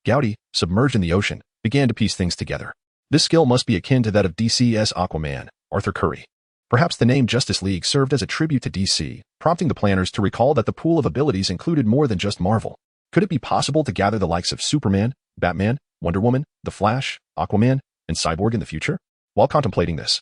Gowdy, submerged in the ocean, began to piece things together. This skill must be akin to that of DC's Aquaman, Arthur Curry. Perhaps the name Justice League served as a tribute to DC, prompting the planners to recall that the pool of abilities included more than just Marvel. Could it be possible to gather the likes of Superman, Batman, Wonder Woman, The Flash, Aquaman, and Cyborg in the future? While contemplating this,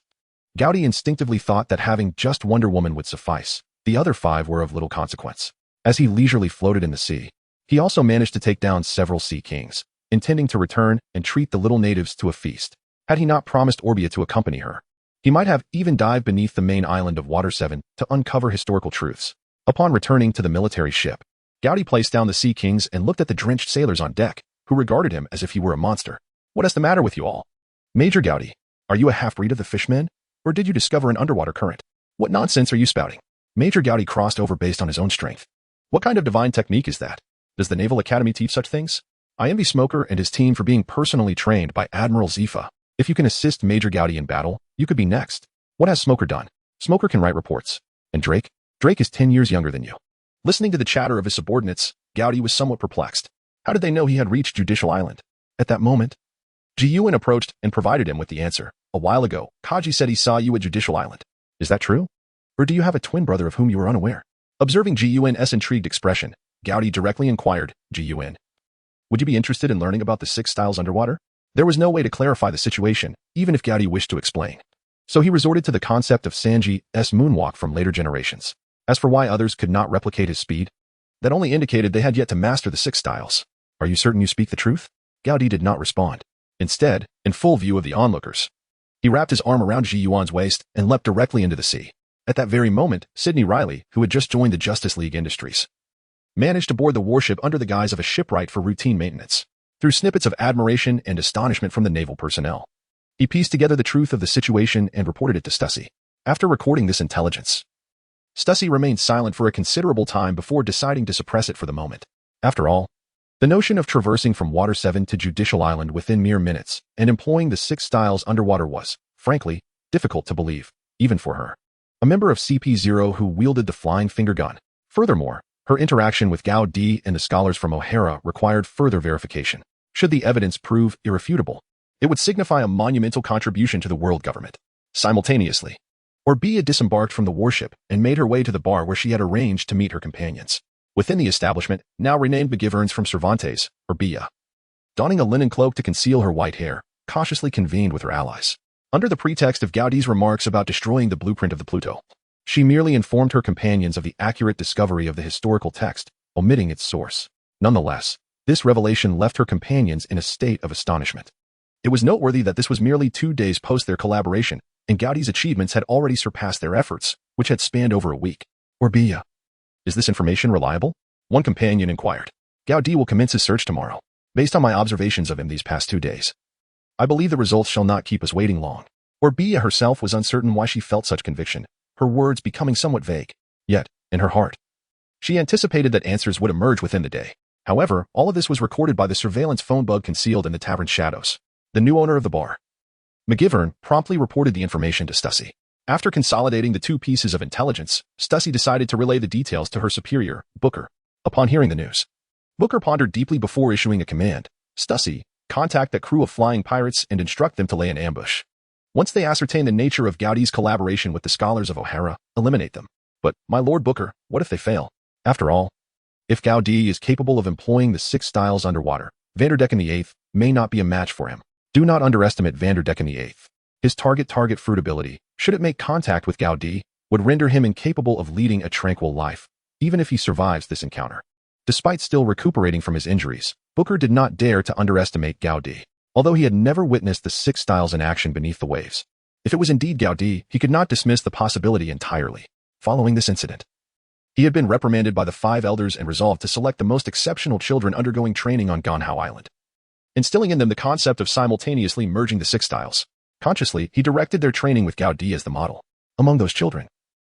Gowdy instinctively thought that having just Wonder Woman would suffice. The other 5 were of little consequence. As he leisurely floated in the sea, he also managed to take down several sea kings, intending to return and treat the little natives to a feast. Had he not promised Orbia to accompany her, he might have even dived beneath the main island of Water 7 to uncover historical truths. Upon returning to the military ship, Gowdy placed down the sea kings and looked at the drenched sailors on deck, who regarded him as if he were a monster. What is the matter with you all? Major Gowdy, are you a half-breed of the fishmen? Or did you discover an underwater current? What nonsense are you spouting? Major Gowdy crossed over based on his own strength. What kind of divine technique is that? Does the Naval Academy teach such things? I envy Smoker and his team for being personally trained by Admiral Zifa. If you can assist Major Gowdy in battle, you could be next. What has Smoker done? Smoker can write reports. And Drake? Drake is 10 years younger than you. Listening to the chatter of his subordinates, Gowdy was somewhat perplexed. How did they know he had reached Judicial Island? At that moment, Ji-Yuan approached and provided him with the answer. A while ago, Kaji said he saw you at Judicial Island. Is that true? Or do you have a twin brother of whom you are unaware? Observing Ji-Yuan's intrigued expression, Gowdy directly inquired, Ji-Yuan, would you be interested in learning about the 6 styles underwater? There was no way to clarify the situation, even if Gowdy wished to explain. So he resorted to the concept of Sanji's moonwalk from later generations. As for why others could not replicate his speed, that only indicated they had yet to master the 6 styles. Are you certain you speak the truth? Gowdy did not respond. Instead, in full view of the onlookers, he wrapped his arm around Ji-Yuan's waist and leapt directly into the sea. At that very moment, Sidney Riley, who had just joined the Justice League Industries, managed to board the warship under the guise of a shipwright for routine maintenance. Through snippets of admiration and astonishment from the naval personnel, he pieced together the truth of the situation and reported it to Stussy. After recording this intelligence, Stussy remained silent for a considerable time before deciding to suppress it for the moment. After all, the notion of traversing from Water 7 to Judicial Island within mere minutes and employing the 6 styles underwater was, frankly, difficult to believe, even for her, a member of CP0 who wielded the flying finger gun. Furthermore, her interaction with Gao Di and the scholars from O'Hara required further verification. Should the evidence prove irrefutable, it would signify a monumental contribution to the world government. Simultaneously, Orbia disembarked from the warship and made her way to the bar where she had arranged to meet her companions. Within the establishment, now renamed McGiverns from Cervantes, Orbia, donning a linen cloak to conceal her white hair, cautiously convened with her allies. Under the pretext of Gaudi's remarks about destroying the blueprint of the Pluto, she merely informed her companions of the accurate discovery of the historical text, omitting its source. Nonetheless, this revelation left her companions in a state of astonishment. It was noteworthy that this was merely 2 days post their collaboration, and Gaudi's achievements had already surpassed their efforts, which had spanned over a week. Orbia, is this information reliable? One companion inquired. Gaudi will commence his search tomorrow, based on my observations of him these past 2 days. I believe the results shall not keep us waiting long. Orbia herself was uncertain why she felt such conviction, her words becoming somewhat vague. Yet, in her heart, she anticipated that answers would emerge within the day. However, all of this was recorded by the surveillance phone bug concealed in the tavern's shadows. The new owner of the bar, McGivern, promptly reported the information to Stussy. After consolidating the 2 pieces of intelligence, Stussy decided to relay the details to her superior, Booker. Upon hearing the news, Booker pondered deeply before issuing a command. Stussy, contact that crew of flying pirates and instruct them to lay an ambush. Once they ascertain the nature of Gaudi's collaboration with the scholars of O'Hara, eliminate them. But, my Lord Booker, what if they fail? After all, if Gaudi is capable of employing the 6 styles underwater, Vanderdecken VIII may not be a match for him. Do not underestimate Vanderdecken VIII. His target fruit ability, should it make contact with Gaudi, would render him incapable of leading a tranquil life, even if he survives this encounter. Despite still recuperating from his injuries, Booker did not dare to underestimate Gaudi, although he had never witnessed the 6 styles in action beneath the waves. If it was indeed Gaudi, he could not dismiss the possibility entirely. Following this incident, he had been reprimanded by the 5 elders and resolved to select the most exceptional children undergoing training on Ganhao Island, instilling in them the concept of simultaneously merging the 6 styles. Consciously, he directed their training with Gaudi as the model. Among those children,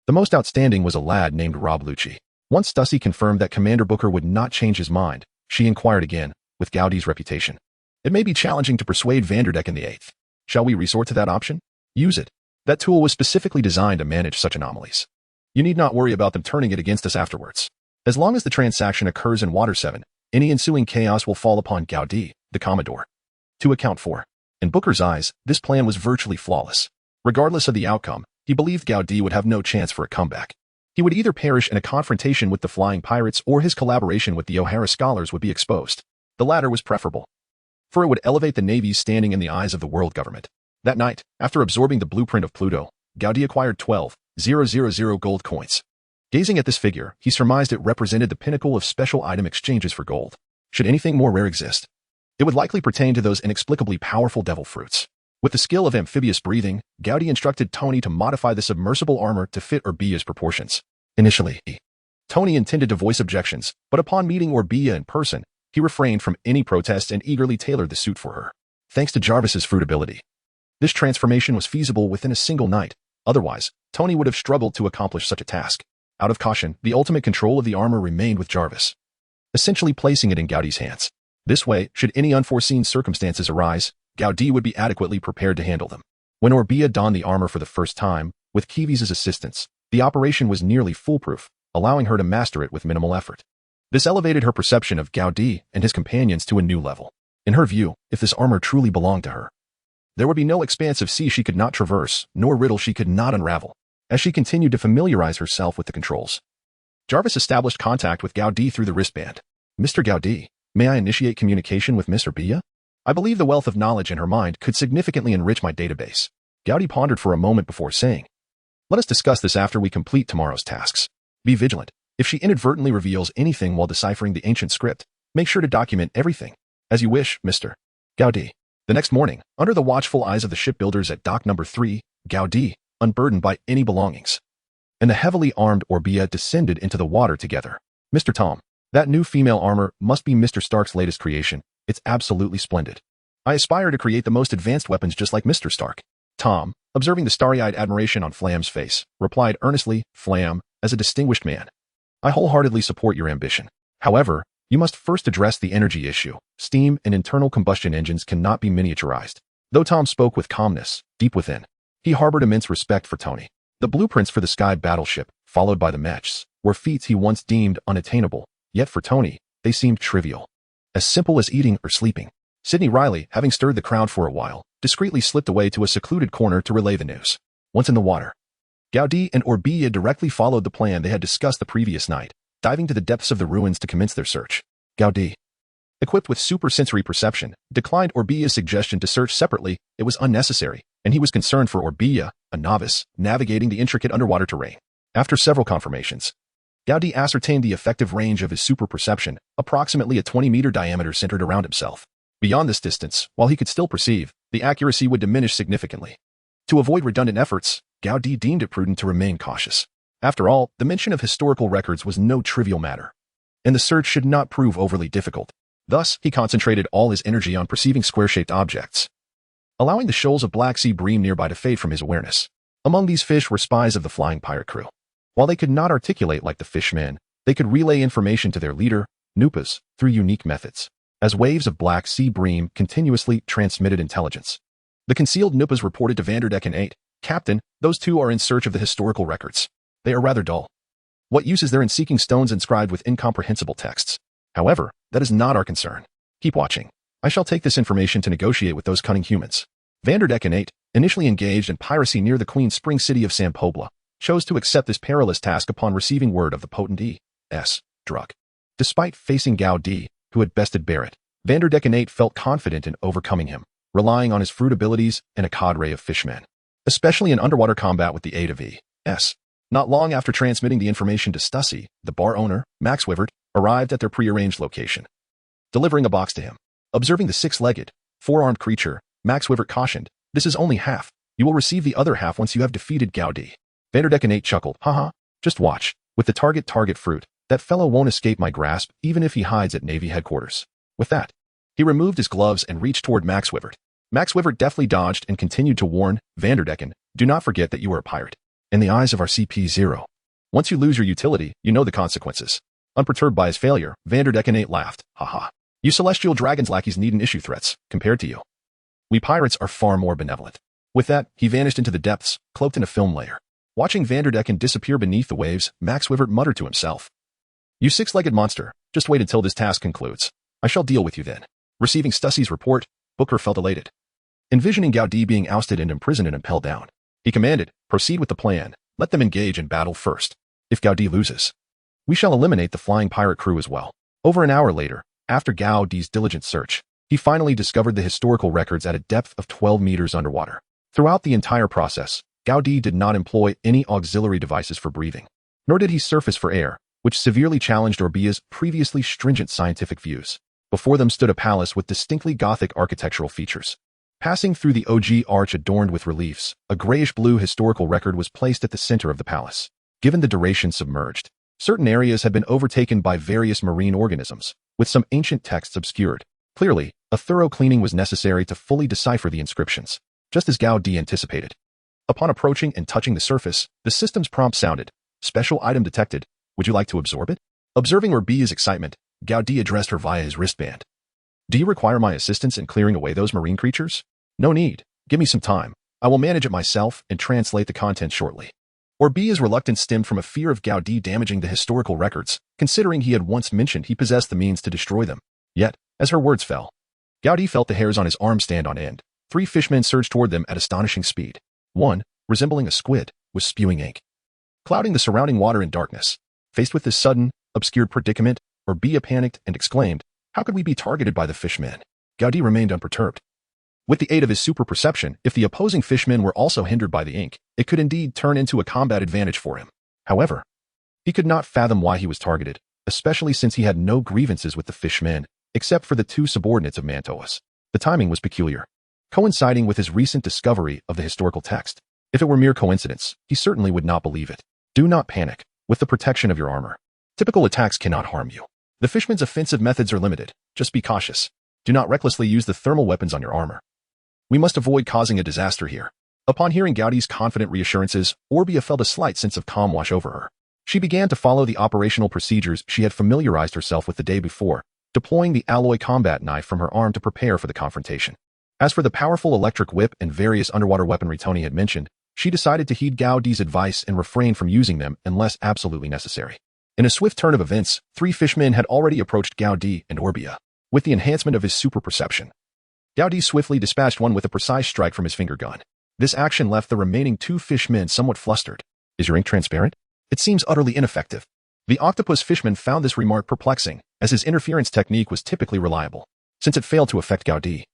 the most outstanding was a lad named Rob Lucci. Once Stussy confirmed that Commander Booker would not change his mind, She inquired again, with Gaudy's reputation. It may be challenging to persuade Vanderdecken the Eighth. Shall we resort to that option? Use it. That tool was specifically designed to manage such anomalies. You need not worry about them turning it against us afterwards. As long as the transaction occurs in Water 7, any ensuing chaos will fall upon Gaudy, the Commodore, to account for. In Booker's eyes, this plan was virtually flawless. Regardless of the outcome, he believed Gaudy would have no chance for a comeback. He would either perish in a confrontation with the flying pirates or his collaboration with the O'Hara scholars would be exposed. The latter was preferable, for it would elevate the Navy's standing in the eyes of the world government. That night, after absorbing the blueprint of Pluto, Gaudy acquired 12,000 gold coins. Gazing at this figure, he surmised it represented the pinnacle of special item exchanges for gold. Should anything more rare exist, it would likely pertain to those inexplicably powerful devil fruits. With the skill of amphibious breathing, Gaudy instructed Tony to modify the submersible armor to fit Orbia's proportions. Initially, Tony intended to voice objections, but upon meeting Orbia in person, he refrained from any protest and eagerly tailored the suit for her. Thanks to Jarvis's fruit ability, this transformation was feasible within a single night. Otherwise, Tony would have struggled to accomplish such a task. Out of caution, the ultimate control of the armor remained with Jarvis, essentially placing it in Gaudy's hands. This way, should any unforeseen circumstances arise, Gaudy would be adequately prepared to handle them. When Orbia donned the armor for the first time, with Kiwi's assistance, the operation was nearly foolproof, allowing her to master it with minimal effort. This elevated her perception of Gaudy and his companions to a new level. In her view, if this armor truly belonged to her, there would be no expanse of sea she could not traverse, nor riddle she could not unravel. As she continued to familiarize herself with the controls, Jarvis established contact with Gaudy through the wristband. Mr. Gaudy, may I initiate communication with Miss Orbia? I believe the wealth of knowledge in her mind could significantly enrich my database. Gaudy pondered for a moment before saying, let us discuss this after we complete tomorrow's tasks. Be vigilant. If she inadvertently reveals anything while deciphering the ancient script, make sure to document everything. As you wish, Mr. Gaudy. The next morning, under the watchful eyes of the shipbuilders at dock number 3, Gaudy, unburdened by any belongings, and the heavily armed Orbia descended into the water together. Mr. Tom, that new female armor must be Mr. Stark's latest creation. It's absolutely splendid. I aspire to create the most advanced weapons just like Mr. Stark. Tom, observing the starry-eyed admiration on Flam's face, replied earnestly, Flam, as a distinguished man, I wholeheartedly support your ambition. However, you must first address the energy issue. Steam and internal combustion engines cannot be miniaturized. Though Tom spoke with calmness, deep within, he harbored immense respect for Tony. The blueprints for the Sky battleship, followed by the mechs, were feats he once deemed unattainable, yet for Tony, they seemed trivial. As simple as eating or sleeping. Sidney Riley, having stirred the crowd for a while, discreetly slipped away to a secluded corner to relay the news. Once in the water, Gaudy and Orbia directly followed the plan they had discussed the previous night, diving to the depths of the ruins to commence their search. Gaudy, equipped with supersensory perception, declined Orbia's suggestion to search separately. It was unnecessary, and he was concerned for Orbia, a novice, navigating the intricate underwater terrain. After several confirmations, Gaudy ascertained the effective range of his super perception, approximately a 20-meter diameter centered around himself. Beyond this distance, while he could still perceive, the accuracy would diminish significantly. To avoid redundant efforts, Gaudy deemed it prudent to remain cautious. After all, the mention of historical records was no trivial matter, and the search should not prove overly difficult. Thus, he concentrated all his energy on perceiving square-shaped objects, allowing the shoals of Black Sea bream nearby to fade from his awareness. Among these fish were spies of the flying pirate crew. While they could not articulate like the fishmen, they could relay information to their leader, Nupas, through unique methods. As waves of Black Sea bream continuously transmitted intelligence, the concealed Nupas reported to Vanderdecken 8, Captain, those two are in search of the historical records. They are rather dull. What use is there in seeking stones inscribed with incomprehensible texts? However, that is not our concern. Keep watching. I shall take this information to negotiate with those cunning humans. Vanderdecken 8, initially engaged in piracy near the Queen Spring city of Sampobla, chose to accept this perilous task upon receiving word of the potent E.S. drug. Despite facing Gaudy, who had bested Barrett, Vanderdecken 8 felt confident in overcoming him, relying on his fruit abilities and a cadre of fishmen, especially in underwater combat with the aid of E.S. Not long after transmitting the information to Stussy, the bar owner, Max Wivert, arrived at their prearranged location, delivering a box to him. Observing the six-legged, four-armed creature, Max Wivert cautioned, this is only half. You will receive the other half once you have defeated Gaudy. Vanderdecken 8 chuckled, haha, just watch. With the target fruit, that fellow won't escape my grasp even if he hides at Navy headquarters. With that, he removed his gloves and reached toward Max Wivert. Max Wivert deftly dodged and continued to warn, Vanderdecken, do not forget that you are a pirate. In the eyes of our CP0. Once you lose your utility, you know the consequences. Unperturbed by his failure, Vanderdecken laughed. Haha. You celestial dragons lackeys needn't issue threats, compared to you. We pirates are far more benevolent. With that, he vanished into the depths, cloaked in a film layer. Watching Vanderdecken disappear beneath the waves, Max Wivert muttered to himself. You six-legged monster, just wait until this task concludes. I shall deal with you then. Receiving Stussy's report, Booker felt elated. Envisioning Gaudi being ousted and imprisoned and impelled down, he commanded, proceed with the plan. Let them engage in battle first. If Gaudi loses, we shall eliminate the flying pirate crew as well. Over an hour later, after Gaudi's diligent search, he finally discovered the historical records at a depth of 12 meters underwater. Throughout the entire process, Gaudi did not employ any auxiliary devices for breathing, nor did he surface for air, which severely challenged Orbia's previously stringent scientific views. Before them stood a palace with distinctly Gothic architectural features. Passing through the OG arch adorned with reliefs, a grayish-blue historical record was placed at the center of the palace. Given the duration submerged, certain areas had been overtaken by various marine organisms, with some ancient texts obscured. Clearly, a thorough cleaning was necessary to fully decipher the inscriptions, just as Gaudi anticipated. Upon approaching and touching the surface, the system's prompt sounded. Special item detected. Would you like to absorb it? Observing Orbia's excitement, Gaudi addressed her via his wristband. Do you require my assistance in clearing away those marine creatures? No need. Give me some time. I will manage it myself and translate the content shortly. Orbia's reluctance stemmed from a fear of Gaudi damaging the historical records, considering he had once mentioned he possessed the means to destroy them. Yet, as her words fell, Gaudi felt the hairs on his arm stand on end. 3 fishmen surged toward them at astonishing speed. One, resembling a squid, was spewing ink, clouding the surrounding water in darkness. Faced with this sudden, obscured predicament, Orbia panicked and exclaimed, how could we be targeted by the fishmen? Gaudi remained unperturbed. With the aid of his super perception, if the opposing fishmen were also hindered by the ink, it could indeed turn into a combat advantage for him. However, he could not fathom why he was targeted, especially since he had no grievances with the fishmen, except for the 2 subordinates of Mantoas. The timing was peculiar, coinciding with his recent discovery of the historical text. If it were mere coincidence, he certainly would not believe it. Do not panic. With the protection of your armor, typical attacks cannot harm you. The fishmen's offensive methods are limited. Just be cautious. Do not recklessly use the thermal weapons on your armor. We must avoid causing a disaster here. Upon hearing Gaudi's confident reassurances, Orbia felt a slight sense of calm wash over her. She began to follow the operational procedures she had familiarized herself with the day before, deploying the alloy combat knife from her arm to prepare for the confrontation. As for the powerful electric whip and various underwater weaponry Tony had mentioned, she decided to heed Gaudi's advice and refrain from using them unless absolutely necessary. In a swift turn of events, 3 fishmen had already approached Gaudi and Orbia. With the enhancement of his super perception, Gaudi swiftly dispatched one with a precise strike from his finger gun. This action left the remaining 2 fishmen somewhat flustered. Is your ink transparent? It seems utterly ineffective. The octopus fishman found this remark perplexing, as his interference technique was typically reliable. Since it failed to affect Gaudi,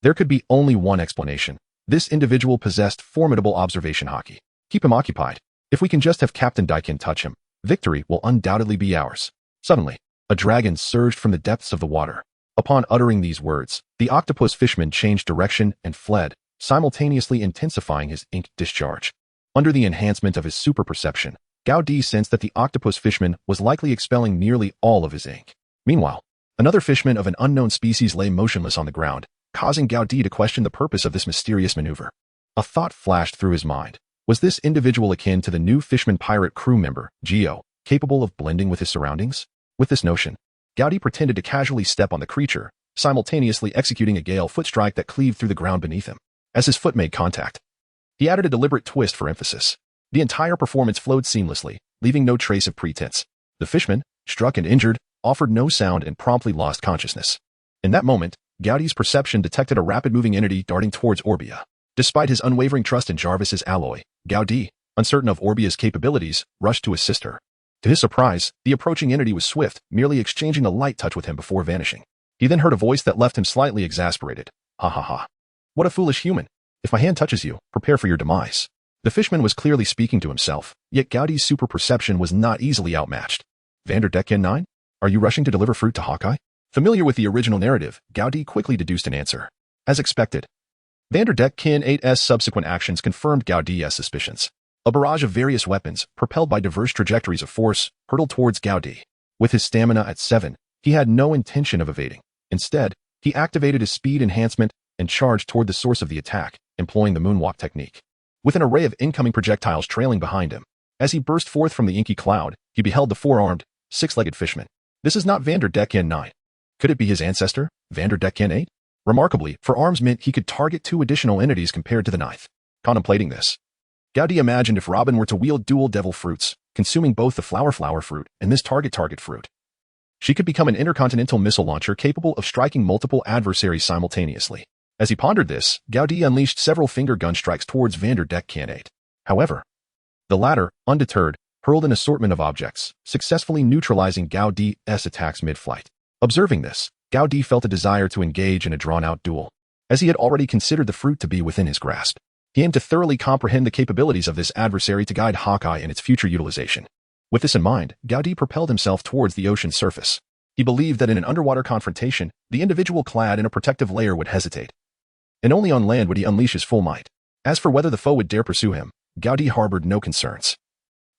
there could be only one explanation. This individual possessed formidable observation hockey. Keep him occupied. If we can just have Captain Daikin touch him, victory will undoubtedly be ours. Suddenly, a dragon surged from the depths of the water. Upon uttering these words, the octopus fishman changed direction and fled, simultaneously intensifying his ink discharge. Under the enhancement of his super perception, Gaudi sensed that the octopus fishman was likely expelling nearly all of his ink. Meanwhile, another fishman of an unknown species lay motionless on the ground, causing Gaudi to question the purpose of this mysterious maneuver. A thought flashed through his mind. Was this individual akin to the new fishman pirate crew member, Geo, capable of blending with his surroundings? With this notion, Gaudi pretended to casually step on the creature, simultaneously executing a gale foot strike that cleaved through the ground beneath him. As his foot made contact, he added a deliberate twist for emphasis. The entire performance flowed seamlessly, leaving no trace of pretense. The fishman, struck and injured, offered no sound and promptly lost consciousness. In that moment, Gaudi's perception detected a rapid-moving entity darting towards Orbia. Despite his unwavering trust in Jarvis's alloy, Gaudi, uncertain of Orbia's capabilities, rushed to assist her. To his surprise, the approaching entity was swift, merely exchanging a light touch with him before vanishing. He then heard a voice that left him slightly exasperated. Ha ha ha. What a foolish human. If my hand touches you, prepare for your demise. The fishman was clearly speaking to himself, yet Gaudi's super perception was not easily outmatched. Vanderdecken 9? Are you rushing to deliver fruit to Hawkeye? Familiar with the original narrative, Gaudi quickly deduced an answer. As expected, Vanderdecken 8's subsequent actions confirmed Gaudi's suspicions. A barrage of various weapons, propelled by diverse trajectories of force, hurtled towards Gaudi. With his stamina at 7, he had no intention of evading. Instead, he activated his speed enhancement and charged toward the source of the attack, employing the moonwalk technique. With an array of incoming projectiles trailing behind him, as he burst forth from the inky cloud, he beheld the 4-armed, six-legged fishman. This is not Vanderdecken 9. Could it be his ancestor, Vanderdecken 8? Remarkably, for arms mint, he could target 2 additional entities compared to the 9th. Contemplating this, Gaudi imagined if Robin were to wield dual devil fruits, consuming both the flower fruit and this target fruit. She could become an intercontinental missile launcher capable of striking multiple adversaries simultaneously. As he pondered this, Gaudi unleashed several finger gun strikes towards Vanderdecken 8. However, the latter, undeterred, hurled an assortment of objects, successfully neutralizing Gaudi's attacks mid-flight. Observing this, Gaudi felt a desire to engage in a drawn-out duel, as he had already considered the fruit to be within his grasp. He aimed to thoroughly comprehend the capabilities of this adversary to guide Hawkeye in its future utilization. With this in mind, Gaudi propelled himself towards the ocean's surface. He believed that in an underwater confrontation, the individual clad in a protective layer would hesitate, and only on land would he unleash his full might. As for whether the foe would dare pursue him, Gaudi harbored no concerns.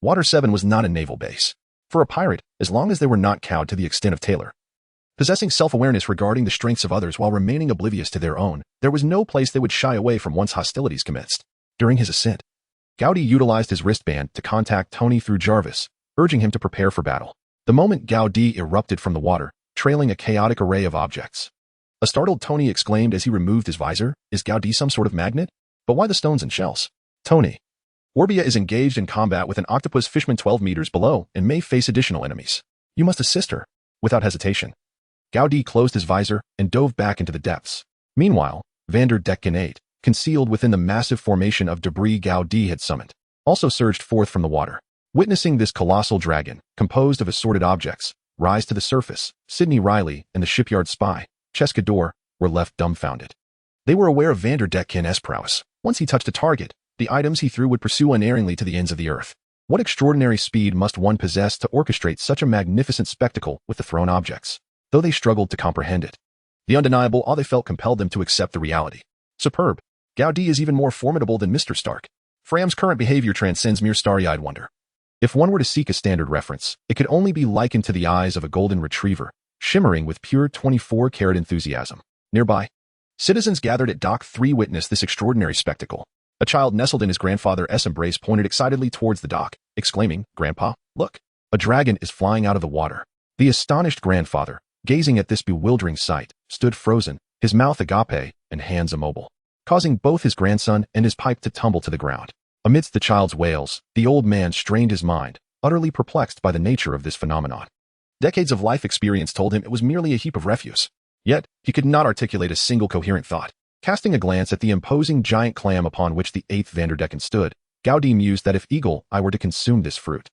Water 7 was not a naval base. For a pirate, as long as they were not cowed to the extent of Taylor, possessing self-awareness regarding the strengths of others while remaining oblivious to their own, there was no place they would shy away from once hostilities commenced. During his ascent, Gaudi utilized his wristband to contact Tony through Jarvis, urging him to prepare for battle. The moment Gaudi erupted from the water, trailing a chaotic array of objects. A startled Tony exclaimed as he removed his visor, "Is Gaudi some sort of magnet? But why the stones and shells?" Tony. Orbia is engaged in combat with an octopus fishman 12 meters below and may face additional enemies. You must assist her. Without hesitation, Gaudi closed his visor and dove back into the depths. Meanwhile, Vanderdecken 8, concealed within the massive formation of debris Gaudi had summoned, also surged forth from the water. Witnessing this colossal dragon, composed of assorted objects, rise to the surface, Sidney Riley and the shipyard spy, Cheskador, were left dumbfounded. They were aware of Vanderdecken's prowess. Once he touched a target, the items he threw would pursue unerringly to the ends of the earth. What extraordinary speed must one possess to orchestrate such a magnificent spectacle with the thrown objects? Though they struggled to comprehend it, the undeniable awe they felt compelled them to accept the reality. Superb. Gaudi is even more formidable than Mr. Stark. Fram's current behavior transcends mere starry-eyed wonder. If one were to seek a standard reference, it could only be likened to the eyes of a golden retriever, shimmering with pure 24-karat enthusiasm. Nearby, citizens gathered at Dock 3 witnessed this extraordinary spectacle. A child nestled in his grandfather's embrace pointed excitedly towards the dock, exclaiming, "Grandpa, look! A dragon is flying out of the water." The astonished grandfather, gazing at this bewildering sight, stood frozen, his mouth agape and hands immobile, causing both his grandson and his pipe to tumble to the ground. Amidst the child's wails, the old man strained his mind, utterly perplexed by the nature of this phenomenon. Decades of life experience told him it was merely a heap of refuse. Yet, he could not articulate a single coherent thought. Casting a glance at the imposing giant clam upon which the 8th Vanderdecken stood, Gaudi mused that if Eagle Eye were to consume this fruit,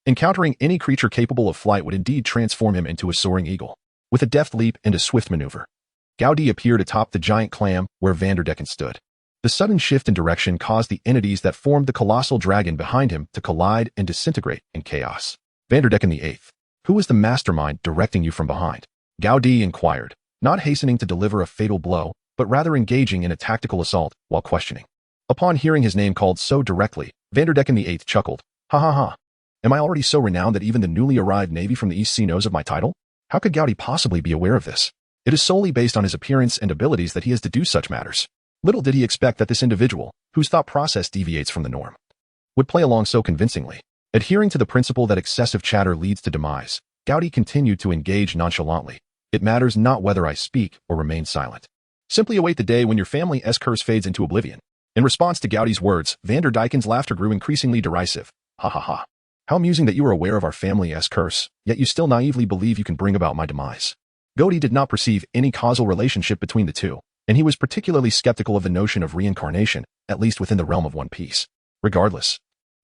encountering any creature capable of flight would indeed transform him into a soaring eagle. With a deft leap and a swift maneuver, Gaudi appeared atop the giant clam where Vanderdecken stood. The sudden shift in direction caused the entities that formed the colossal dragon behind him to collide and disintegrate in chaos. Vanderdecken the 8th, who was the mastermind directing you from behind? Gaudi inquired, not hastening to deliver a fatal blow, but rather engaging in a tactical assault while questioning. Upon hearing his name called so directly, Vanderdecken the 8th chuckled. "Ha ha ha. Am I already so renowned that even the newly arrived Navy from the East Sea knows of my title? How could Gaudi possibly be aware of this? It is solely based on his appearance and abilities that he has deduced such matters." Little did he expect that this individual, whose thought process deviates from the norm, would play along so convincingly. Adhering to the principle that excessive chatter leads to demise, Gaudi continued to engage nonchalantly. "It matters not whether I speak or remain silent. Simply await the day when your family's curse fades into oblivion." In response to Gaudi's words, Vanderdecken's laughter grew increasingly derisive. "Ha ha ha. How amusing that you are aware of our family's curse, yet you still naively believe you can bring about my demise." Gaudi did not perceive any causal relationship between the two, and he was particularly skeptical of the notion of reincarnation, at least within the realm of One Piece. Regardless,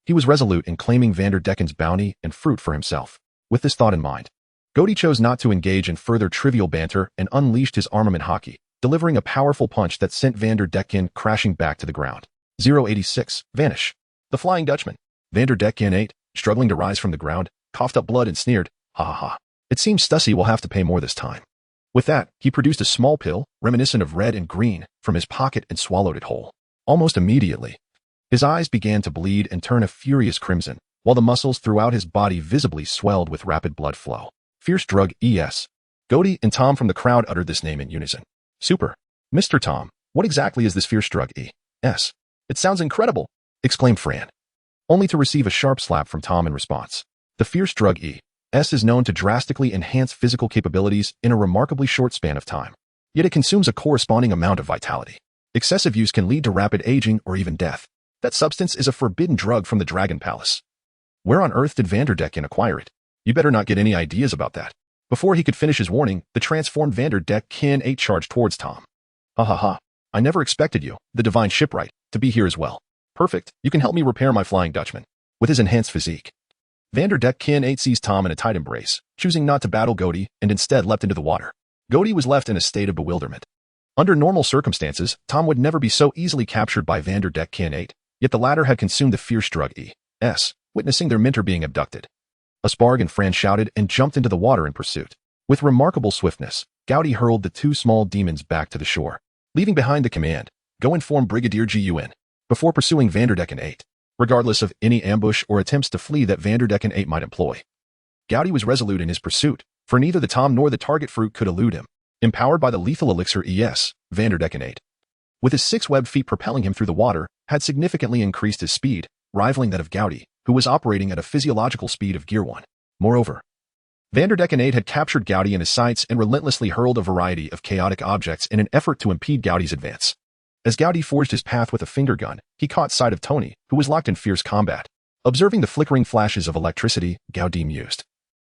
he was resolute in claiming Vanderdecken's bounty and fruit for himself. With this thought in mind, Gaudi chose not to engage in further trivial banter and unleashed his armament hockey, delivering a powerful punch that sent Vanderdecken crashing back to the ground. 086, Vanish. The Flying Dutchman. Vanderdecken 8, struggling to rise from the ground, coughed up blood and sneered, "Ha ha ha. It seems Stussy will have to pay more this time." With that, he produced a small pill, reminiscent of red and green, from his pocket and swallowed it whole. Almost immediately, his eyes began to bleed and turn a furious crimson, while the muscles throughout his body visibly swelled with rapid blood flow. Fierce Drug ES. Gaudi and Tom from the crowd uttered this name in unison. "Super. Mr. Tom, what exactly is this Fierce Drug ES? It sounds incredible," exclaimed Fran, only to receive a sharp slap from Tom in response. The Fierce Drug is known to drastically enhance physical capabilities in a remarkably short span of time. Yet it consumes a corresponding amount of vitality. Excessive use can lead to rapid aging or even death. That substance is a forbidden drug from the Dragon Palace. Where on earth did Vanderdecken acquire it? You better not get any ideas about that. Before he could finish his warning, the transformed Vanderdecken 8 charged towards Tom. Ha ha ha. I never expected you, the divine shipwright, to be here as well. Perfect, you can help me repair my Flying Dutchman. With his enhanced physique. Vanderdecken 8 seized Tom in a tight embrace, choosing not to battle Goaty and instead leapt into the water. Goaty was left in a state of bewilderment. Under normal circumstances, Tom would never be so easily captured by Vanderdecken 8, yet the latter had consumed the fierce drug E.S., witnessing their mentor being abducted. Asparg and Fran shouted and jumped into the water in pursuit. With remarkable swiftness, Goaty hurled the two small demons back to the shore. Leaving behind the command, go inform Brigadier Gun, before pursuing Vanderdecken 8, regardless of any ambush or attempts to flee that Vanderdecken 8 might employ. Goaty was resolute in his pursuit, for neither the Tom nor the target fruit could elude him, empowered by the lethal elixir ES, Vanderdecken 8. With his 6 webbed feet propelling him through the water, had significantly increased his speed, rivaling that of Goaty, who was operating at a physiological speed of Gear 1. Moreover, Vanderdecken 8 had captured Goaty in his sights and relentlessly hurled a variety of chaotic objects in an effort to impede Goaty's advance. As Goaty forged his path with a finger gun, he caught sight of Tony, who was locked in fierce combat. Observing the flickering flashes of electricity, Goaty mused.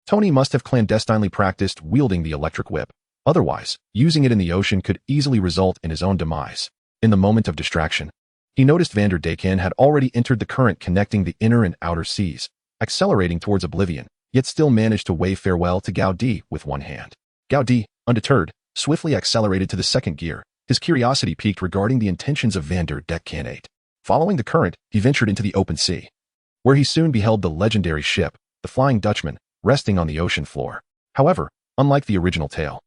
Tony must have clandestinely practiced wielding the electric whip. Otherwise, using it in the ocean could easily result in his own demise. In the moment of distraction, he noticed Vanderdecken had already entered the current connecting the inner and outer seas, accelerating towards oblivion, yet still managed to wave farewell to Goaty with one hand. Goaty, undeterred, swiftly accelerated to the second gear, his curiosity piqued regarding the intentions of Vanderdecken 8. Following the current, he ventured into the open sea, where he soon beheld the legendary ship, the Flying Dutchman, resting on the ocean floor. However, unlike the original tale,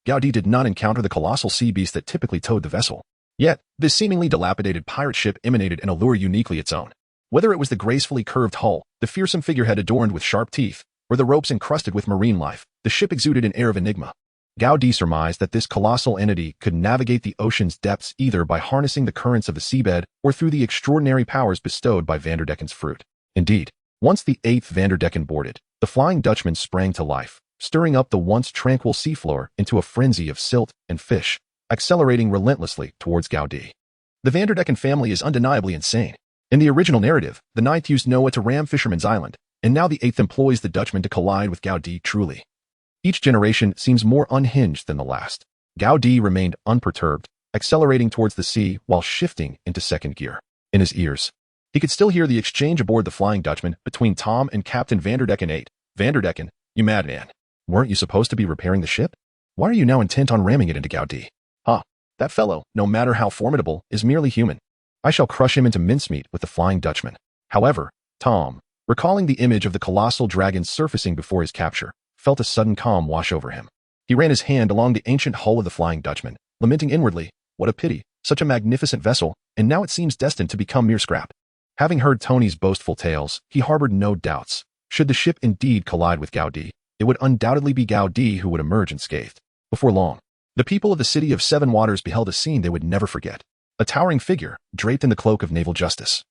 Goaty did not encounter the colossal sea beast that typically towed the vessel. Yet, this seemingly dilapidated pirate ship emanated an allure uniquely its own. Whether it was the gracefully curved hull, the fearsome figurehead adorned with sharp teeth, or the ropes encrusted with marine life, the ship exuded an air of enigma. Goaty surmised that this colossal entity could navigate the ocean's depths either by harnessing the currents of the seabed or through the extraordinary powers bestowed by Vanderdecken's fruit. Indeed, once the 8th Vanderdecken boarded, the Flying Dutchman sprang to life, stirring up the once tranquil seafloor into a frenzy of silt and fish, accelerating relentlessly towards Goaty. The Vanderdecken family is undeniably insane. In the original narrative, the 9th used Noah to ram Fisherman's Island, and now the 8th employs the Dutchman to collide with Goaty. Truly, each generation seems more unhinged than the last. Goaty remained unperturbed, accelerating towards the sea while shifting into second gear. In his ears, he could still hear the exchange aboard the Flying Dutchman between Tom and Captain Vanderdecken 8. Vanderdecken, you madman. Weren't you supposed to be repairing the ship? Why are you now intent on ramming it into Goaty? That fellow, no matter how formidable, is merely human. I shall crush him into mincemeat with the Flying Dutchman. However, Tom, recalling the image of the colossal dragon surfacing before his capture, felt a sudden calm wash over him. He ran his hand along the ancient hull of the Flying Dutchman, lamenting inwardly, what a pity, such a magnificent vessel, and now it seems destined to become mere scrap. Having heard Tony's boastful tales, he harbored no doubts. Should the ship indeed collide with Goaty, it would undoubtedly be Goaty who would emerge unscathed. Before long, the people of the city of Seven Waters beheld a scene they would never forget. A towering figure, draped in the cloak of naval justice,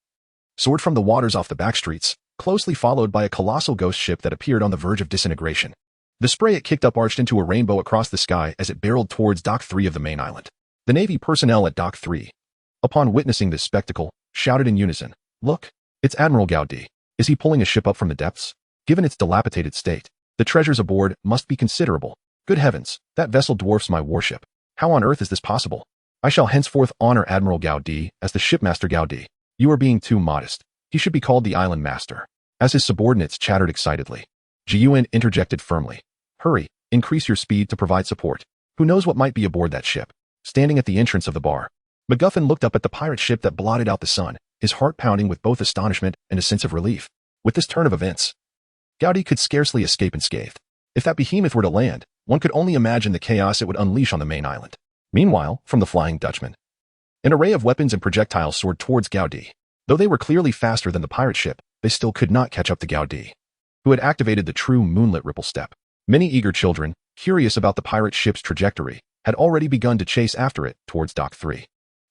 soared from the waters off the back streets, closely followed by a colossal ghost ship that appeared on the verge of disintegration. The spray it kicked up arched into a rainbow across the sky as it barreled towards Dock 3 of the main island. The Navy personnel at Dock 3, upon witnessing this spectacle, shouted in unison, "Look, it's Admiral Goaty. Is he pulling a ship up from the depths? Given its dilapidated state, the treasures aboard must be considerable. Good heavens, that vessel dwarfs my warship. How on earth is this possible? I shall henceforth honor Admiral Goaty as the Shipmaster Goaty. You are being too modest. He should be called the Island Master." As his subordinates chattered excitedly, Gun interjected firmly, "Hurry, increase your speed to provide support. Who knows what might be aboard that ship?" Standing at the entrance of the bar, MacGuffin looked up at the pirate ship that blotted out the sun, his heart pounding with both astonishment and a sense of relief. With this turn of events, Goaty could scarcely escape unscathed. If that behemoth were to land, one could only imagine the chaos it would unleash on the main island. Meanwhile, from the Flying Dutchman, an array of weapons and projectiles soared towards Goaty. Though they were clearly faster than the pirate ship, they still could not catch up to Goaty, who had activated the true moonlit ripple step. Many eager children, curious about the pirate ship's trajectory, had already begun to chase after it towards Dock 3.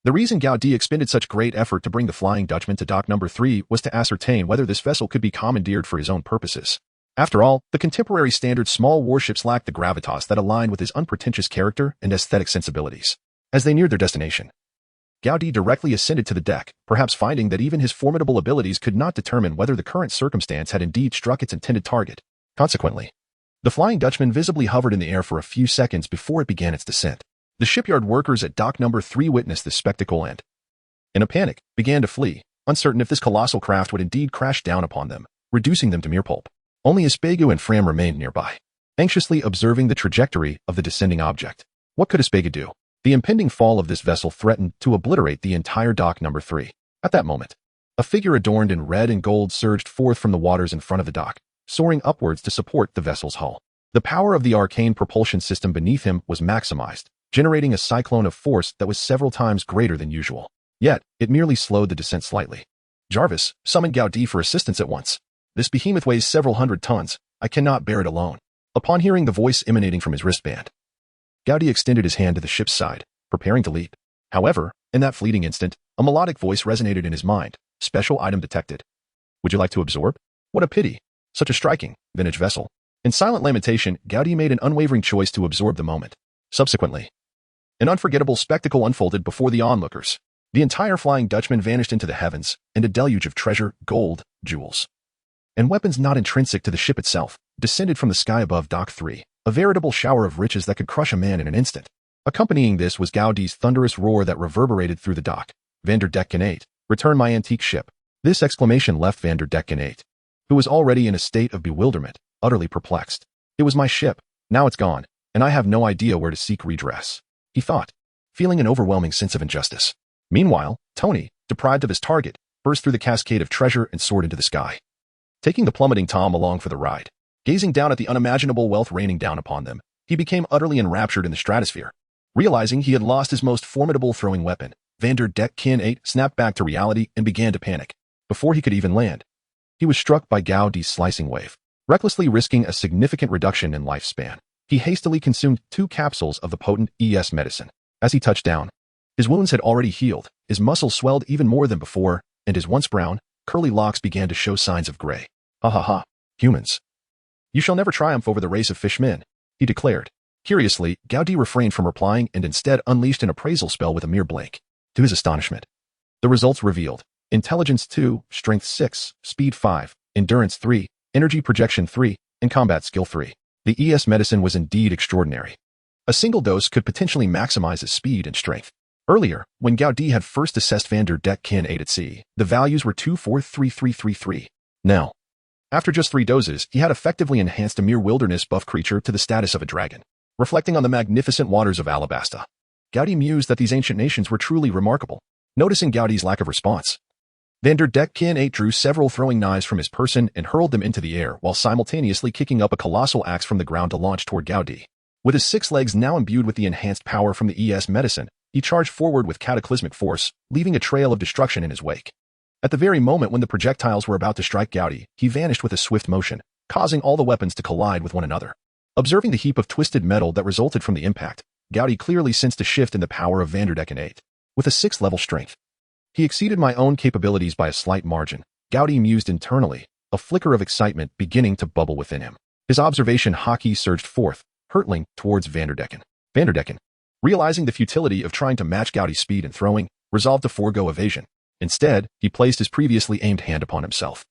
The reason Goaty expended such great effort to bring the Flying Dutchman to Dock number 3 was to ascertain whether this vessel could be commandeered for his own purposes. After all, the contemporary standard small warships lacked the gravitas that aligned with his unpretentious character and aesthetic sensibilities. As they neared their destination, Gaudi directly ascended to the deck, perhaps finding that even his formidable abilities could not determine whether the current circumstance had indeed struck its intended target. Consequently, the Flying Dutchman visibly hovered in the air for a few seconds before it began its descent. The shipyard workers at dock number 3 witnessed this spectacle and, in a panic, began to flee, uncertain if this colossal craft would indeed crash down upon them, reducing them to mere pulp. Only Espegu and Fram remained nearby, anxiously observing the trajectory of the descending object. What could Espegu do? The impending fall of this vessel threatened to obliterate the entire dock number 3. At that moment, a figure adorned in red and gold surged forth from the waters in front of the dock, soaring upwards to support the vessel's hull. The power of the arcane propulsion system beneath him was maximized, generating a cyclone of force that was several times greater than usual. Yet, it merely slowed the descent slightly. Jarvis, summon Gaudi for assistance at once. This behemoth weighs several hundred tons. I cannot bear it alone. Upon hearing the voice emanating from his wristband, Gaudi extended his hand to the ship's side, preparing to leap. However, in that fleeting instant, a melodic voice resonated in his mind. Special item detected. Would you like to absorb? What a pity. Such a striking, vintage vessel. In silent lamentation, Gaudi made an unwavering choice to absorb the moment. Subsequently, an unforgettable spectacle unfolded before the onlookers. The entire Flying Dutchman vanished into the heavens, and a deluge of treasure, gold, jewels, and weapons not intrinsic to the ship itself descended from the sky above Dock 3, a veritable shower of riches that could crush a man in an instant. Accompanying this was Gaudi's thunderous roar that reverberated through the dock. Vanderdecken 8, return my antique ship. This exclamation left Vanderdecken 8, who was already in a state of bewilderment, utterly perplexed. It was my ship, now it's gone, and I have no idea where to seek redress, he thought, feeling an overwhelming sense of injustice. Meanwhile, Tony, deprived of his target, burst through the cascade of treasure and soared into the sky, taking the plummeting Tom along for the ride. Gazing down at the unimaginable wealth raining down upon them, he became utterly enraptured in the stratosphere. Realizing he had lost his most formidable throwing weapon, Vanderdecken 8 snapped back to reality and began to panic. Before he could even land, he was struck by Gaudi's slicing wave. Recklessly risking a significant reduction in lifespan, he hastily consumed 2 capsules of the potent ES medicine. As he touched down, his wounds had already healed, his muscles swelled even more than before, and his once brown, curly locks began to show signs of gray. Ha ha ha, humans. You shall never triumph over the race of fishmen, he declared. Curiously, Gaudi refrained from replying and instead unleashed an appraisal spell with a mere blink. To his astonishment, the results revealed: Intelligence 2, Strength 6, Speed 5, Endurance 3, Energy Projection 3, and Combat Skill 3. The ES medicine was indeed extraordinary. A single dose could potentially maximize his speed and strength. Earlier, when Gaudi had first assessed Vanderdecken 8 at sea, the values were 243333. Now, after just 3 doses, he had effectively enhanced a mere wilderness buff creature to the status of a dragon. Reflecting on the magnificent waters of Alabasta, Gaudi mused that these ancient nations were truly remarkable. Noticing Gaudi's lack of response, Vanderdecken 8 drew several throwing knives from his person and hurled them into the air while simultaneously kicking up a colossal axe from the ground to launch toward Gaudi. With his 6 legs now imbued with the enhanced power from the ES medicine, he charged forward with cataclysmic force, leaving a trail of destruction in his wake. At the very moment when the projectiles were about to strike Gaudi, he vanished with a swift motion, causing all the weapons to collide with one another. Observing the heap of twisted metal that resulted from the impact, Gaudi clearly sensed a shift in the power of Vanderdecken 8. With a 6th level strength, he exceeded my own capabilities by a slight margin, Gaudi mused internally, a flicker of excitement beginning to bubble within him. His observation hockey surged forth, hurtling towards Vanderdecken. Vanderdecken, realizing the futility of trying to match Gaudi's speed and throwing, resolved to forego evasion. Instead, he placed his previously aimed hand upon himself,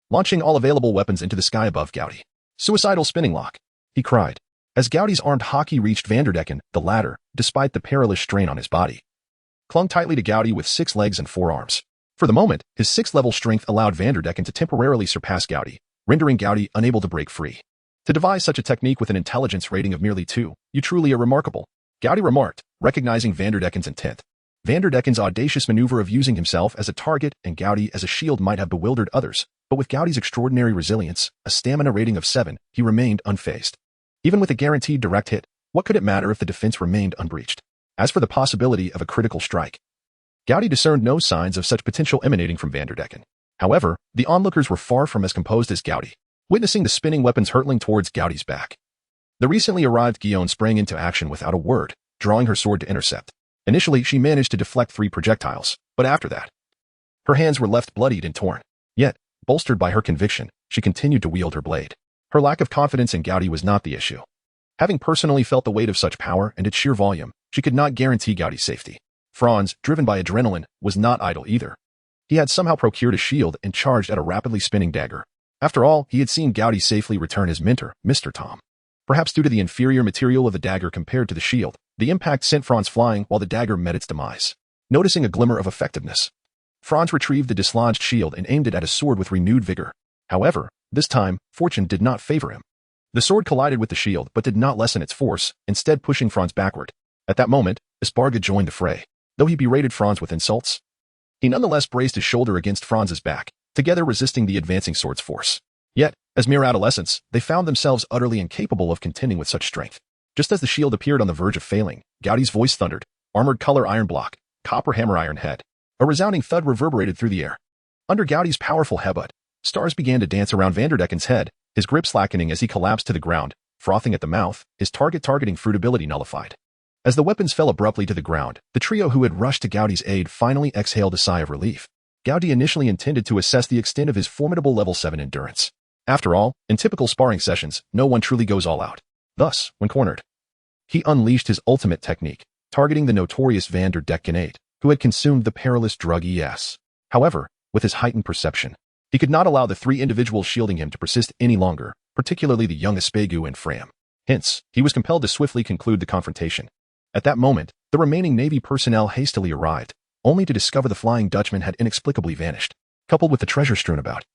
launching all available weapons into the sky above Gaudi. Suicidal spinning lock, he cried. As Gaudi's armed hockey reached Vanderdecken, the latter, despite the perilous strain on his body, clung tightly to Gaudi with 6 legs and 4 arms. For the moment, his 6th level strength allowed Vanderdecken to temporarily surpass Gaudi, rendering Gaudi unable to break free. To devise such a technique with an intelligence rating of merely 2, you truly are remarkable, Gaudi remarked, recognizing Vanderdecken's intent. Vanderdecken's audacious maneuver of using himself as a target and Gaudi as a shield might have bewildered others, but with Gaudi's extraordinary resilience, a stamina rating of 7, he remained unfazed. Even with a guaranteed direct hit, what could it matter if the defense remained unbreached? As for the possibility of a critical strike, Gaudi discerned no signs of such potential emanating from Vanderdecken. However, the onlookers were far from as composed as Gaudi, witnessing the spinning weapons hurtling towards Gaudi's back. The recently arrived Guillaume sprang into action without a word, drawing her sword to intercept. Initially, she managed to deflect 3 projectiles, but after that, her hands were left bloodied and torn. Yet, bolstered by her conviction, she continued to wield her blade. Her lack of confidence in Gowdy was not the issue. Having personally felt the weight of such power and its sheer volume, she could not guarantee Gowdy's safety. Franz, driven by adrenaline, was not idle either. He had somehow procured a shield and charged at a rapidly spinning dagger. After all, he had seen Gowdy safely return his mentor, Mr. Tom. Perhaps due to the inferior material of the dagger compared to the shield, the impact sent Franz flying while the dagger met its demise. Noticing a glimmer of effectiveness, Franz retrieved the dislodged shield and aimed it at his sword with renewed vigor. However, this time, fortune did not favor him. The sword collided with the shield but did not lessen its force, instead pushing Franz backward. At that moment, Esparga joined the fray. Though he berated Franz with insults, he nonetheless braced his shoulder against Franz's back, together resisting the advancing sword's force. Yet, as mere adolescents, they found themselves utterly incapable of contending with such strength. Just as the shield appeared on the verge of failing, Gowdy's voice thundered, armored color iron block, copper hammer iron head. A resounding thud reverberated through the air. Under Gowdy's powerful headbutt, stars began to dance around Vanderdecken's head, his grip slackening as he collapsed to the ground, frothing at the mouth, his targeting fruit ability nullified. As the weapons fell abruptly to the ground, the trio who had rushed to Gowdy's aid finally exhaled a sigh of relief. Gowdy initially intended to assess the extent of his formidable level 7 endurance. After all, in typical sparring sessions, no one truly goes all out. Thus, when cornered, he unleashed his ultimate technique, targeting the notorious Vanderdecken, who had consumed the perilous drug ES. However, with his heightened perception, he could not allow the three individuals shielding him to persist any longer, particularly the young Espegu and Fram. Hence, he was compelled to swiftly conclude the confrontation. At that moment, the remaining Navy personnel hastily arrived, only to discover the Flying Dutchman had inexplicably vanished, coupled with the treasure strewn about.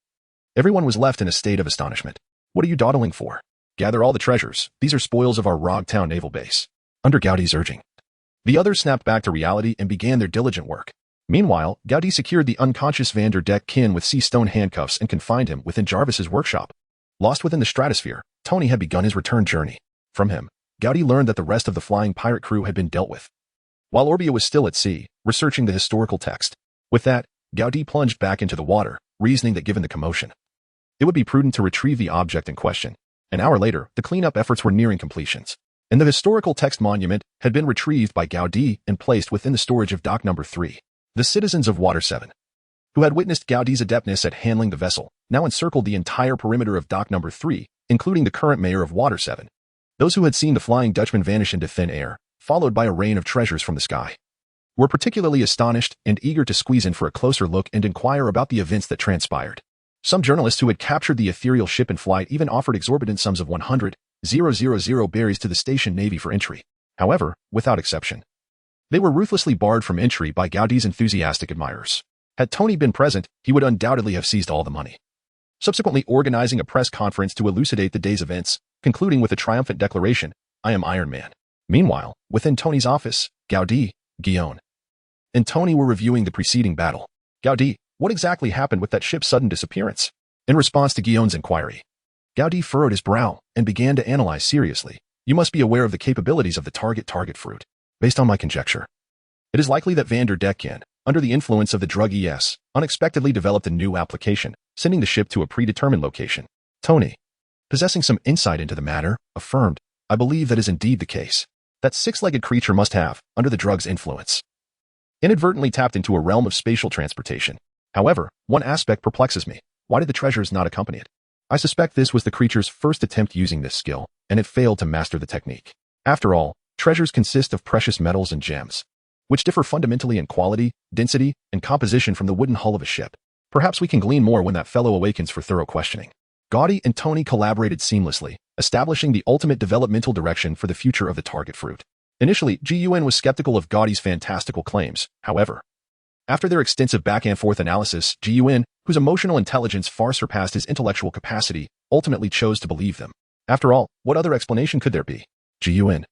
Everyone was left in a state of astonishment. What are you dawdling for? Gather all the treasures. These are spoils of our Rogtown naval base. Under Gowdy's urging, the others snapped back to reality and began their diligent work. Meanwhile, Gowdy secured the unconscious Vanderdecken with sea stone handcuffs and confined him within Jarvis's workshop. Lost within the stratosphere, Tony had begun his return journey. From him, Gowdy learned that the rest of the flying pirate crew had been dealt with, while Orbia was still at sea, researching the historical text. With that, Gowdy plunged back into the water, reasoning that given the commotion, it would be prudent to retrieve the object in question. An hour later, the cleanup efforts were nearing completions, and the historical text monument had been retrieved by Gowdy and placed within the storage of Dock Number 3. The citizens of Water 7, who had witnessed Gowdy's adeptness at handling the vessel, now encircled the entire perimeter of Dock Number 3, including the current mayor of Water 7. Those who had seen the Flying Dutchman vanish into thin air, followed by a rain of treasures from the sky, were particularly astonished and eager to squeeze in for a closer look and inquire about the events that transpired. Some journalists who had captured the ethereal ship in flight even offered exorbitant sums of 100,000 berries to the station navy for entry. However, without exception, they were ruthlessly barred from entry by Gowdy's enthusiastic admirers. Had Tony been present, he would undoubtedly have seized all the money, subsequently organizing a press conference to elucidate the day's events, concluding with a triumphant declaration, "I am Iron Man." Meanwhile, within Tony's office, Gowdy, Guillaume, and Tony were reviewing the preceding battle. "Gowdy, what exactly happened with that ship's sudden disappearance?" In response to Guillaume's inquiry, Gowdy furrowed his brow and began to analyze seriously. "You must be aware of the capabilities of the target fruit. Based on my conjecture, it is likely that Vanderdecken, under the influence of the drug ES, unexpectedly developed a new application, sending the ship to a predetermined location." Tony, possessing some insight into the matter, affirmed, "I believe that is indeed the case. That six-legged creature must have, under the drug's influence, inadvertently tapped into a realm of spatial transportation. However, one aspect perplexes me. Why did the treasures not accompany it? I suspect this was the creature's first attempt using this skill, and it failed to master the technique. After all, treasures consist of precious metals and gems, which differ fundamentally in quality, density, and composition from the wooden hull of a ship. Perhaps we can glean more when that fellow awakens for thorough questioning." Gowdy and Tony collaborated seamlessly, establishing the ultimate developmental direction for the future of the target fruit. Initially, Gun was skeptical of Gowdy's fantastical claims. However, after their extensive back-and-forth analysis, Gun, whose emotional intelligence far surpassed his intellectual capacity, ultimately chose to believe them. After all, what other explanation could there be? "Gun,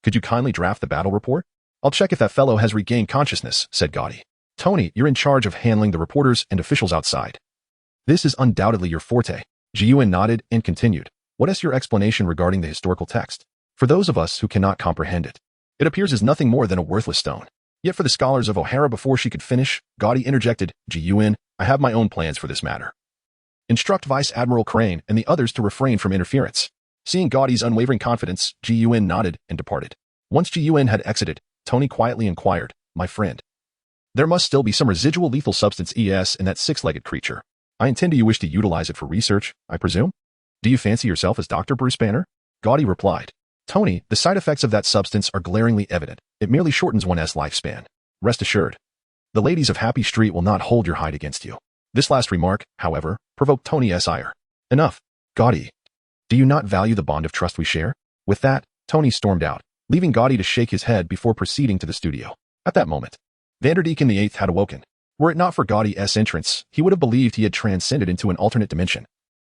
could you kindly draft the battle report?" "I'll check if that fellow has regained consciousness," said Gowdy. "Tony, you're in charge of handling the reporters and officials outside. This is undoubtedly your forte." Gun nodded and continued, "What is your explanation regarding the historical text? For those of us who cannot comprehend it, it appears as nothing more than a worthless stone. Yet for the scholars of O'Hara." Before she could finish, Gowdy interjected, "Gun, I have my own plans for this matter. Instruct Vice Admiral Crane and the others to refrain from interference." Seeing Gowdy's unwavering confidence, Gun nodded and departed. Once Gun had exited, Tony quietly inquired, "My friend, there must still be some residual lethal substance ES in that six-legged creature. I intend you wish to utilize it for research, I presume?" Do you fancy yourself as Dr. Bruce Banner? Gaudi replied. Tony, the side effects of that substance are glaringly evident. It merely shortens one's lifespan. Rest assured, the ladies of Happy Street will not hold your hide against you. This last remark, however, provoked Tony's ire. Enough. Gaudi, do you not value the bond of trust we share? With that, Tony stormed out, leaving Gaudi to shake his head before proceeding to the studio. At that moment, Vanderdecken VIII had awoken. Were it not for Gaudi's entrance, he would have believed he had transcended into an alternate dimension.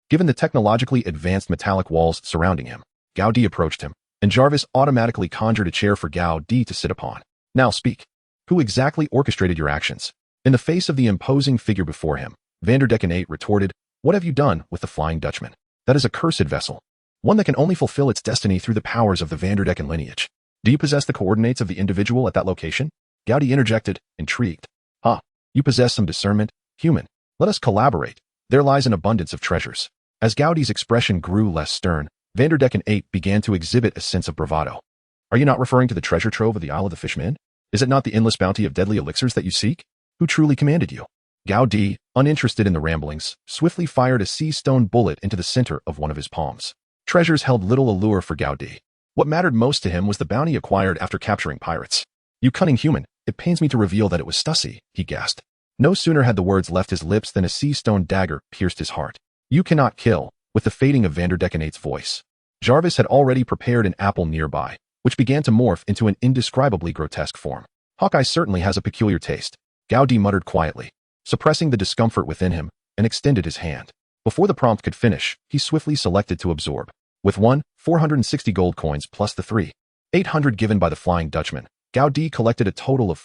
Given the technologically advanced metallic walls surrounding him, Gaudi approached him, and Jarvis automatically conjured a chair for Gaudi to sit upon. Now speak. Who exactly orchestrated your actions? In the face of the imposing figure before him, Vanderdecken VIII retorted, What have you done with the Flying Dutchman? That is a cursed vessel, one that can only fulfill its destiny through the powers of the Vanderdecken lineage. Do you possess the coordinates of the individual at that location? Gaudi interjected, intrigued. You possess some discernment, human. Let us collaborate. There lies an abundance of treasures. As Gaudi's expression grew less stern, Vanderdecken VIII began to exhibit a sense of bravado. Are you not referring to the treasure trove of the Isle of the Fishmen? Is it not the endless bounty of deadly elixirs that you seek? Who truly commanded you? Gaudi, uninterested in the ramblings, swiftly fired a sea-stone bullet into the center of one of his palms. Treasures held little allure for Gaudi. What mattered most to him was the bounty acquired after capturing pirates. You cunning human, it pains me to reveal that it was Stussy, he gasped. No sooner had the words left his lips than a sea-stone dagger pierced his heart. You cannot kill, with the fading of Vanderdecken VIII's voice. Jarvis had already prepared an apple nearby, which began to morph into an indescribably grotesque form. Hawkeye certainly has a peculiar taste, Gaudi muttered quietly, suppressing the discomfort within him, and extended his hand. Before the prompt could finish, he swiftly selected to absorb. With 460 gold coins plus the 800 given by the Flying Dutchman, Gaudi collected a total of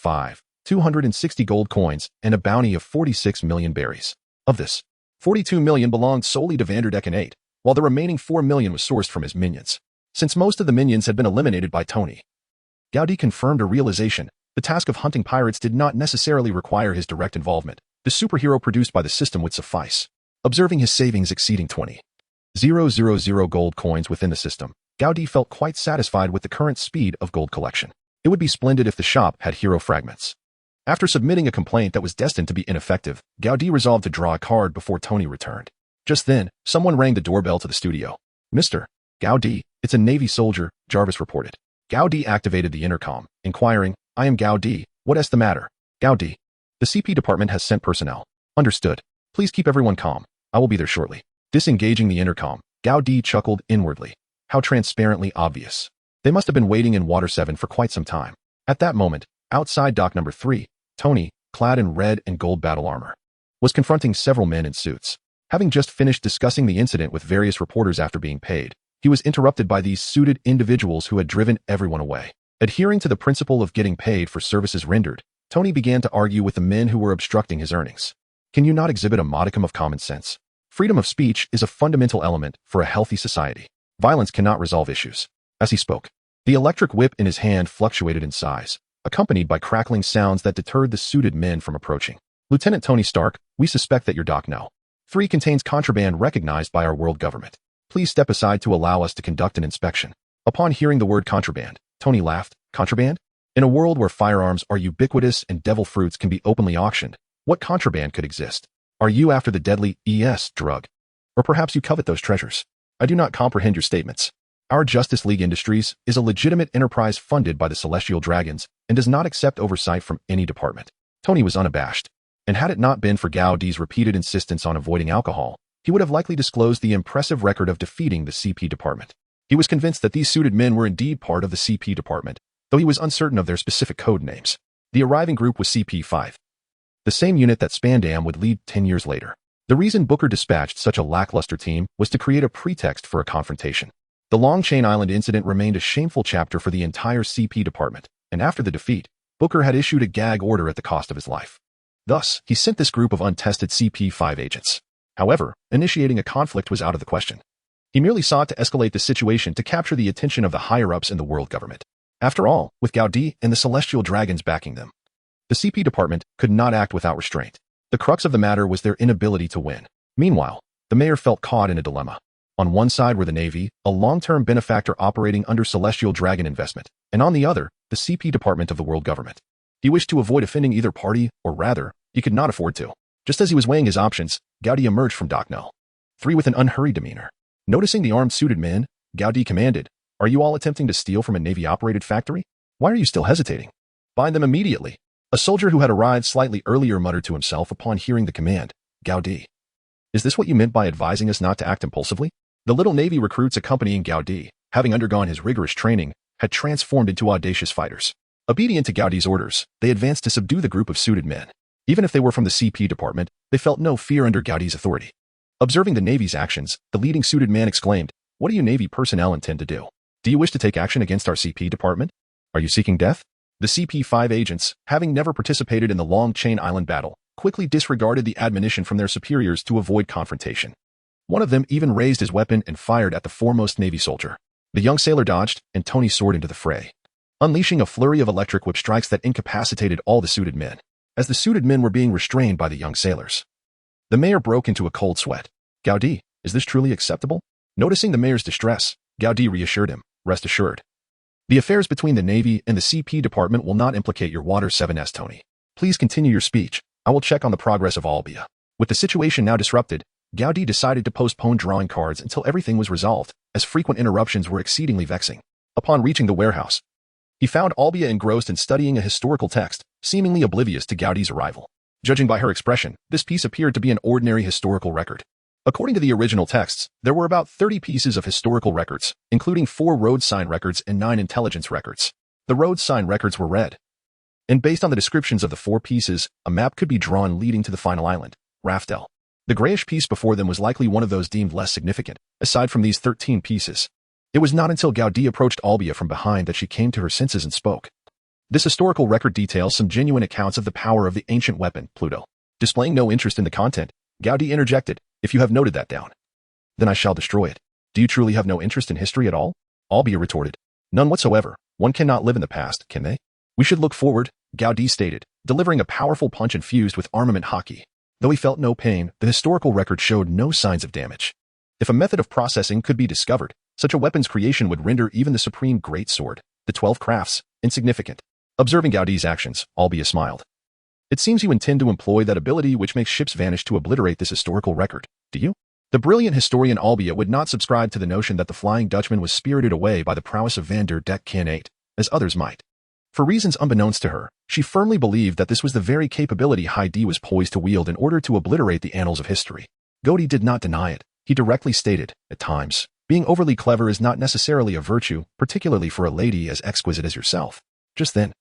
260 gold coins and a bounty of 46 million berries. Of this, 42 million belonged solely to Vanderdecken VIII, while the remaining 4 million was sourced from his minions. Since most of the minions had been eliminated by Tony, Gaudi confirmed a realization. The task of hunting pirates did not necessarily require his direct involvement. The superhero produced by the system would suffice. Observing his savings exceeding 20,000 gold coins within the system, Gaudi felt quite satisfied with the current speed of gold collection. It would be splendid if the shop had hero fragments. After submitting a complaint that was destined to be ineffective, Gaudi resolved to draw a card before Tony returned. Just then, someone rang the doorbell to the studio. Mr. Gaudi, it's a Navy soldier, Jarvis reported. Gaudi activated the intercom, inquiring, I am Gaudi, what is the matter? Gaudi, the CP department has sent personnel. Understood. Please keep everyone calm. I will be there shortly. Disengaging the intercom, Gaudi chuckled inwardly. How transparently obvious. They must have been waiting in Water 7 for quite some time. At that moment, outside dock number 3, Tony, clad in red and gold battle armor, was confronting several men in suits. Having just finished discussing the incident with various reporters after being paid, he was interrupted by these suited individuals who had driven everyone away. Adhering to the principle of getting paid for services rendered, Tony began to argue with the men who were obstructing his earnings. Can you not exhibit a modicum of common sense? Freedom of speech is a fundamental element for a healthy society. Violence cannot resolve issues. As he spoke, the electric whip in his hand fluctuated in size, accompanied by crackling sounds that deterred the suited men from approaching. Lieutenant Tony Stark, we suspect that your Dock No. 3 contains contraband recognized by our world government. Please step aside to allow us to conduct an inspection. Upon hearing the word contraband, Tony laughed. Contraband? In a world where firearms are ubiquitous and devil fruits can be openly auctioned, what contraband could exist? Are you after the deadly drug? Or perhaps you covet those treasures? I do not comprehend your statements. Our Justice League Industries is a legitimate enterprise funded by the Celestial Dragons and does not accept oversight from any department. Tony was unabashed, and had it not been for Gaudi's repeated insistence on avoiding alcohol, he would have likely disclosed the impressive record of defeating the CP department. He was convinced that these suited men were indeed part of the CP department, though he was uncertain of their specific code names. The arriving group was CP5, the same unit that Spandam would lead 10 years later. The reason Booker dispatched such a lackluster team was to create a pretext for a confrontation. The Long Chain Island incident remained a shameful chapter for the entire CP department, and after the defeat, Booker had issued a gag order at the cost of his life. Thus, he sent this group of untested CP5 agents. However, initiating a conflict was out of the question. He merely sought to escalate the situation to capture the attention of the higher-ups in the world government. After all, with Gaudi and the Celestial Dragons backing them, the CP department could not act without restraint. The crux of the matter was their inability to win. Meanwhile, the mayor felt caught in a dilemma. On one side were the Navy, a long-term benefactor operating under Celestial Dragon investment, and on the other, the CP department of the world government. He wished to avoid offending either party, or rather, he could not afford to. Just as he was weighing his options, Gaudi emerged from Dock No. 3 with an unhurried demeanor. Noticing the armed suited man, Gaudi commanded, "Are you all attempting to steal from a Navy-operated factory? Why are you still hesitating? Bind them immediately." A soldier who had arrived slightly earlier muttered to himself upon hearing the command, "Gaudi, is this what you meant by advising us not to act impulsively?" The little Navy recruits accompanying Gaudi, having undergone his rigorous training, had transformed into audacious fighters. Obedient to Gaudi's orders, they advanced to subdue the group of suited men. Even if they were from the CP department, they felt no fear under Gaudi's authority. Observing the Navy's actions, the leading suited man exclaimed, "What do you Navy personnel intend to do? Do you wish to take action against our CP department? Are you seeking death?" The CP-5 agents, having never participated in the Long Chain Island battle, quickly disregarded the admonition from their superiors to avoid confrontation. One of them even raised his weapon and fired at the foremost Navy soldier. The young sailor dodged, and Tony soared into the fray, unleashing a flurry of electric whip strikes that incapacitated all the suited men. As the suited men were being restrained by the young sailors, the mayor broke into a cold sweat. "Gaudi, is this truly acceptable?" Noticing the mayor's distress, Gaudi reassured him, "Rest assured. The affairs between the Navy and the CP department will not implicate your Water 7S, Tony. Please continue your speech. I will check on the progress of Albia." With the situation now disrupted, Gaudi decided to postpone drawing cards until everything was resolved, as frequent interruptions were exceedingly vexing. Upon reaching the warehouse, he found Albia engrossed in studying a historical text, seemingly oblivious to Gaudi's arrival. Judging by her expression, this piece appeared to be an ordinary historical record. According to the original texts, there were about 30 pieces of historical records, including 4 road sign records and 9 intelligence records. The road sign records were read, and based on the descriptions of the 4 pieces, a map could be drawn leading to the final island, Raftel. The grayish piece before them was likely one of those deemed less significant, aside from these 13 pieces. It was not until Gaudi approached Albia from behind that she came to her senses and spoke. This historical record details some genuine accounts of the power of the ancient weapon, Pluto. Displaying no interest in the content, Gaudi interjected, "If you have noted that down, then I shall destroy it. Do you truly have no interest in history at all?" Albia retorted, "None whatsoever. One cannot live in the past, can they? We should look forward," Gaudi stated, delivering a powerful punch infused with armament hockey. Though he felt no pain, the historical record showed no signs of damage. If a method of processing could be discovered, such a weapon's creation would render even the supreme greatsword, the 12 crafts, insignificant. Observing Gaudi's actions, Albia smiled. "It seems you intend to employ that ability which makes ships vanish to obliterate this historical record, do you?" The brilliant historian Albia would not subscribe to the notion that the Flying Dutchman was spirited away by the prowess of Van der Deck Can 8, as others might. For reasons unbeknownst to her, she firmly believed that this was the very capability Heidi was poised to wield in order to obliterate the annals of history. Gaudi did not deny it. He directly stated, "At times, being overly clever is not necessarily a virtue, particularly for a lady as exquisite as yourself." Just then,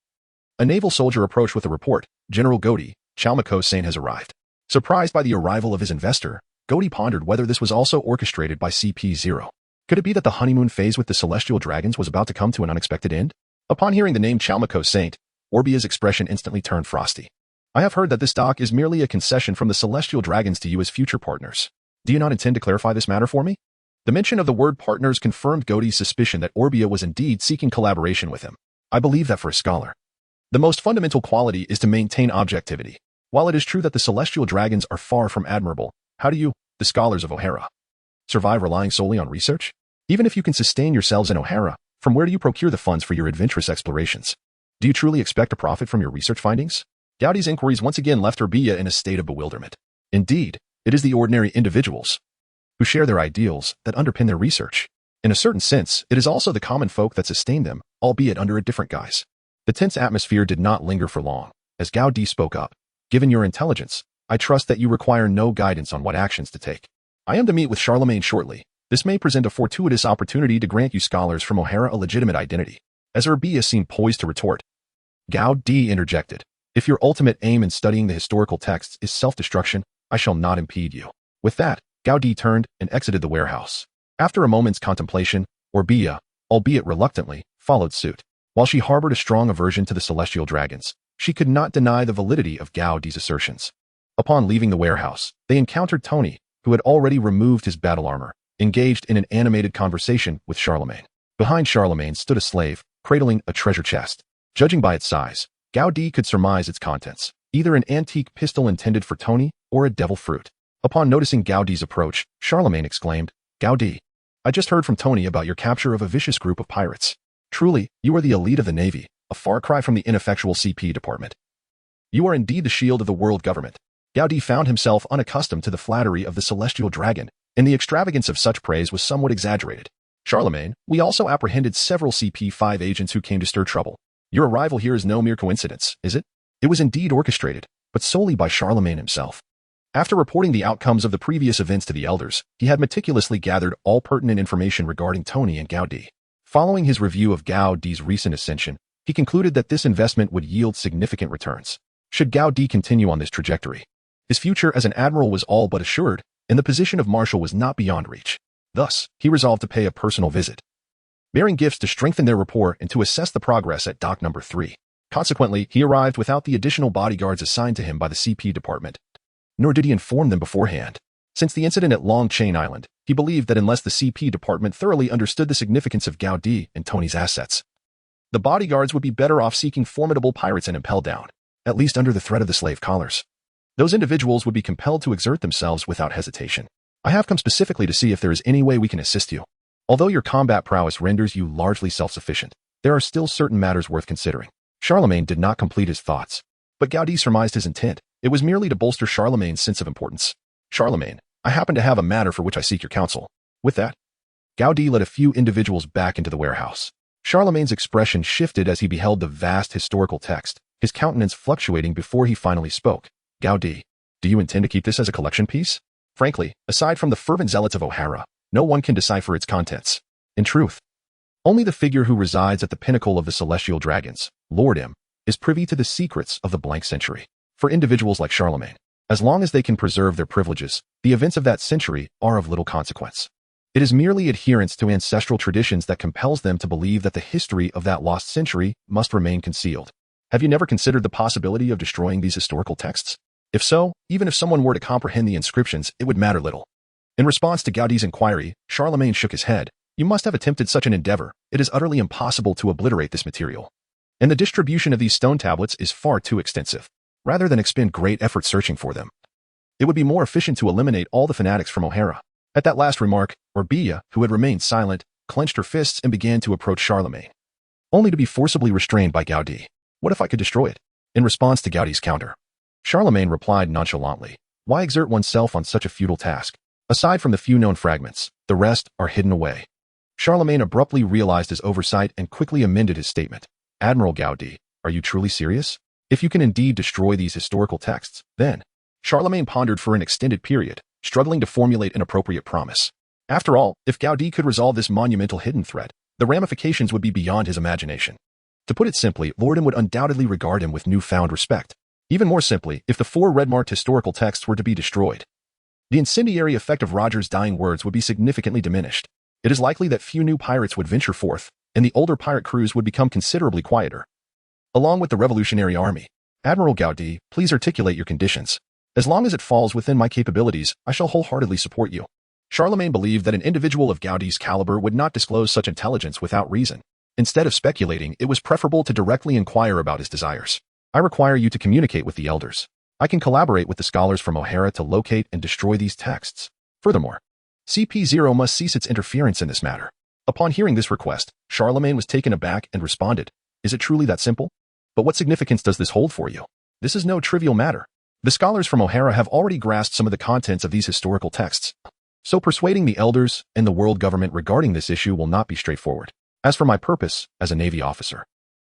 a naval soldier approached with a report. "General Gaudi, Chalmako Saint has arrived." Surprised by the arrival of his investor, Gaudi pondered whether this was also orchestrated by CP0. Could it be that the honeymoon phase with the Celestial Dragons was about to come to an unexpected end? Upon hearing the name Chalmako Saint, Orbia's expression instantly turned frosty. "I have heard that this dock is merely a concession from the Celestial Dragons to you as future partners. Do you not intend to clarify this matter for me?" The mention of the word partners confirmed Gaudi's suspicion that Orbia was indeed seeking collaboration with him. "I believe that for a scholar, the most fundamental quality is to maintain objectivity. While it is true that the Celestial Dragons are far from admirable, how do you, the scholars of O'Hara, survive relying solely on research? Even if you can sustain yourselves in O'Hara, from where do you procure the funds for your adventurous explorations? Do you truly expect to profit from your research findings?" Gaudi's inquiries once again left Orbia in a state of bewilderment. Indeed, it is the ordinary individuals who share their ideals that underpin their research. In a certain sense, it is also the common folk that sustain them, albeit under a different guise. The tense atmosphere did not linger for long, as Gaudi spoke up. "Given your intelligence, I trust that you require no guidance on what actions to take. I am to meet with Charlemagne shortly. This may present a fortuitous opportunity to grant you scholars from O'Hara a legitimate identity." As Orbia seemed poised to retort, Gaudi interjected, "If your ultimate aim in studying the historical texts is self-destruction, I shall not impede you." With that, Gaudi turned and exited the warehouse. After a moment's contemplation, Orbia, albeit reluctantly, followed suit. While she harbored a strong aversion to the Celestial Dragons, she could not deny the validity of Gaudi's assertions. Upon leaving the warehouse, they encountered Tony, who had already removed his battle armor, engaged in an animated conversation with Charlemagne. Behind Charlemagne stood a slave, cradling a treasure chest. Judging by its size, Gaudi could surmise its contents, either an antique pistol intended for Tony or a devil fruit. Upon noticing Gaudi's approach, Charlemagne exclaimed, "Gaudi, I just heard from Tony about your capture of a vicious group of pirates. Truly, you are the elite of the Navy, a far cry from the ineffectual CP department. You are indeed the shield of the world government." Gaudi found himself unaccustomed to the flattery of the Celestial Dragon, and the extravagance of such praise was somewhat exaggerated. Charlemagne, we also apprehended several CP5 agents who came to stir trouble. Your arrival here is no mere coincidence, is it? It was indeed orchestrated, but solely by Charlemagne himself. After reporting the outcomes of the previous events to the elders, he had meticulously gathered all pertinent information regarding Tony and Gaudi. Following his review of Gaudi's recent ascension, he concluded that this investment would yield significant returns. Should Gaudi continue on this trajectory, his future as an admiral was all but assured, and the position of marshal was not beyond reach. Thus, he resolved to pay a personal visit, bearing gifts to strengthen their rapport and to assess the progress at dock number 3. Consequently, he arrived without the additional bodyguards assigned to him by the CP department, nor did he inform them beforehand. Since the incident at Long Chain Island, he believed that unless the CP department thoroughly understood the significance of Gaudi and Tony's assets, the bodyguards would be better off seeking formidable pirates and impelled down, at least under the threat of the slave collars. Those individuals would be compelled to exert themselves without hesitation. I have come specifically to see if there is any way we can assist you. Although your combat prowess renders you largely self-sufficient, there are still certain matters worth considering. Charlemagne did not complete his thoughts, but Gaudi surmised his intent. It was merely to bolster Charlemagne's sense of importance. Charlemagne, I happen to have a matter for which I seek your counsel. With that, Gaudi led a few individuals back into the warehouse. Charlemagne's expression shifted as he beheld the vast historical text, his countenance fluctuating before he finally spoke. Gaudi, do you intend to keep this as a collection piece? Frankly, aside from the fervent zealots of O'Hara, no one can decipher its contents. In truth, only the figure who resides at the pinnacle of the celestial dragons, Lord M, is privy to the secrets of the blank century. For individuals like Charlemagne, as long as they can preserve their privileges, the events of that century are of little consequence. It is merely adherence to ancestral traditions that compels them to believe that the history of that lost century must remain concealed. Have you never considered the possibility of destroying these historical texts? If so, even if someone were to comprehend the inscriptions, it would matter little. In response to Gaudi's inquiry, Charlemagne shook his head. You must have attempted such an endeavor. It is utterly impossible to obliterate this material. And the distribution of these stone tablets is far too extensive. Rather than expend great effort searching for them, it would be more efficient to eliminate all the fanatics from O'Hara. At that last remark, Orbia, who had remained silent, clenched her fists and began to approach Charlemagne, only to be forcibly restrained by Gaudi. What if I could destroy it? In response to Gaudi's counter, Charlemagne replied nonchalantly, why exert oneself on such a futile task? Aside from the few known fragments, the rest are hidden away. Charlemagne abruptly realized his oversight and quickly amended his statement. Admiral Gaudi, are you truly serious? If you can indeed destroy these historical texts, then... Charlemagne pondered for an extended period, struggling to formulate an appropriate promise. After all, if Gaudi could resolve this monumental hidden threat, the ramifications would be beyond his imagination. To put it simply, Lord M would undoubtedly regard him with newfound respect. Even more simply, if the 4 red-marked historical texts were to be destroyed, the incendiary effect of Roger's dying words would be significantly diminished. It is likely that few new pirates would venture forth, and the older pirate crews would become considerably quieter. Along with the Revolutionary Army, Admiral Gaudi, please articulate your conditions. As long as it falls within my capabilities, I shall wholeheartedly support you. Charlemagne believed that an individual of Gaudi's caliber would not disclose such intelligence without reason. Instead of speculating, it was preferable to directly inquire about his desires. I require you to communicate with the elders. I can collaborate with the scholars from O'Hara to locate and destroy these texts. Furthermore, CP0 must cease its interference in this matter. Upon hearing this request, Charlemagne was taken aback and responded, is it truly that simple? But what significance does this hold for you? This is no trivial matter. The scholars from O'Hara have already grasped some of the contents of these historical texts, so persuading the elders and the world government regarding this issue will not be straightforward. As for my purpose, as a Navy officer,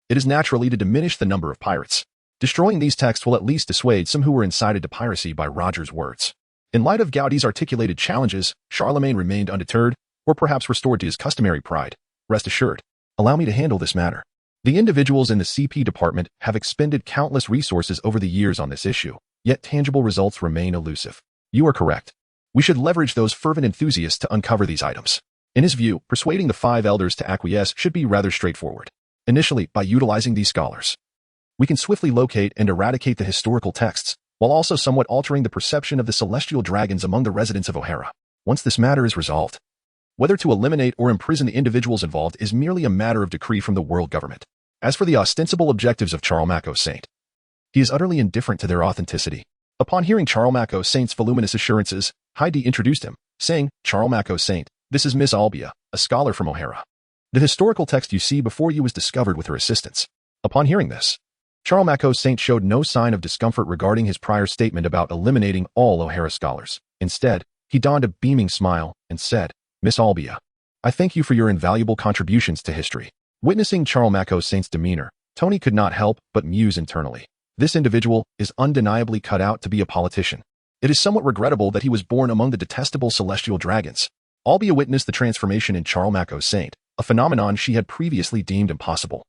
it is naturally to diminish the number of pirates. Destroying these texts will at least dissuade some who were incited to piracy by Roger's words. In light of Gaudi's articulated challenges, Charlemagne remained undeterred, or perhaps restored to his customary pride. Rest assured, allow me to handle this matter. The individuals in the CP department have expended countless resources over the years on this issue, yet tangible results remain elusive. You are correct. We should leverage those fervent enthusiasts to uncover these items. In his view, persuading the 5 elders to acquiesce should be rather straightforward. Initially, by utilizing these scholars, we can swiftly locate and eradicate the historical texts, while also somewhat altering the perception of the celestial dragons among the residents of O'Hara. Once this matter is resolved, whether to eliminate or imprison the individuals involved is merely a matter of decree from the world government. As for the ostensible objectives of Charlemagne Saint, he is utterly indifferent to their authenticity. Upon hearing Charlemagne Saint's voluminous assurances, Heidi introduced him, saying, Charlemagne Saint, this is Miss Albia, a scholar from O'Hara. The historical text you see before you was discovered with her assistance. Upon hearing this, Charlemagne Saint showed no sign of discomfort regarding his prior statement about eliminating all O'Hara scholars. Instead, He donned a beaming smile and said, "Miss Albia, I thank you for your invaluable contributions to history." Witnessing Charles Saint's demeanor, Tony could not help but muse internally. This individual is undeniably cut out to be a politician. It is somewhat regrettable that he was born among the detestable celestial dragons. Albia witnessed the transformation in Charles Saint, a phenomenon she had previously deemed impossible,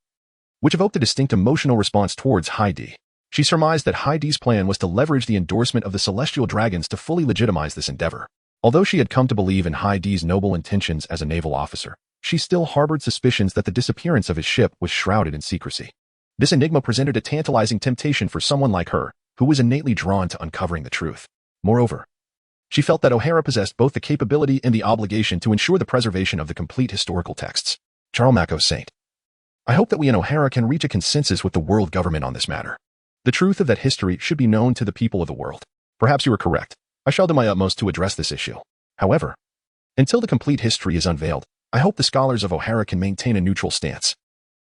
which evoked a distinct emotional response towards Heidi. She surmised that Heidi's plan was to leverage the endorsement of the celestial dragons to fully legitimize this endeavor. Although she had come to believe in Heidi's noble intentions as a naval officer, she still harbored suspicions that the disappearance of his ship was shrouded in secrecy. This enigma presented a tantalizing temptation for someone like her, who was innately drawn to uncovering the truth. Moreover, she felt that O'Hara possessed both the capability and the obligation to ensure the preservation of the complete historical texts. Charles Saint. I hope that we in O'Hara can reach a consensus with the world government on this matter. The truth of that history should be known to the people of the world. Perhaps you are correct. I shall do my utmost to address this issue. However, until the complete history is unveiled, I hope the scholars of O'Hara can maintain a neutral stance.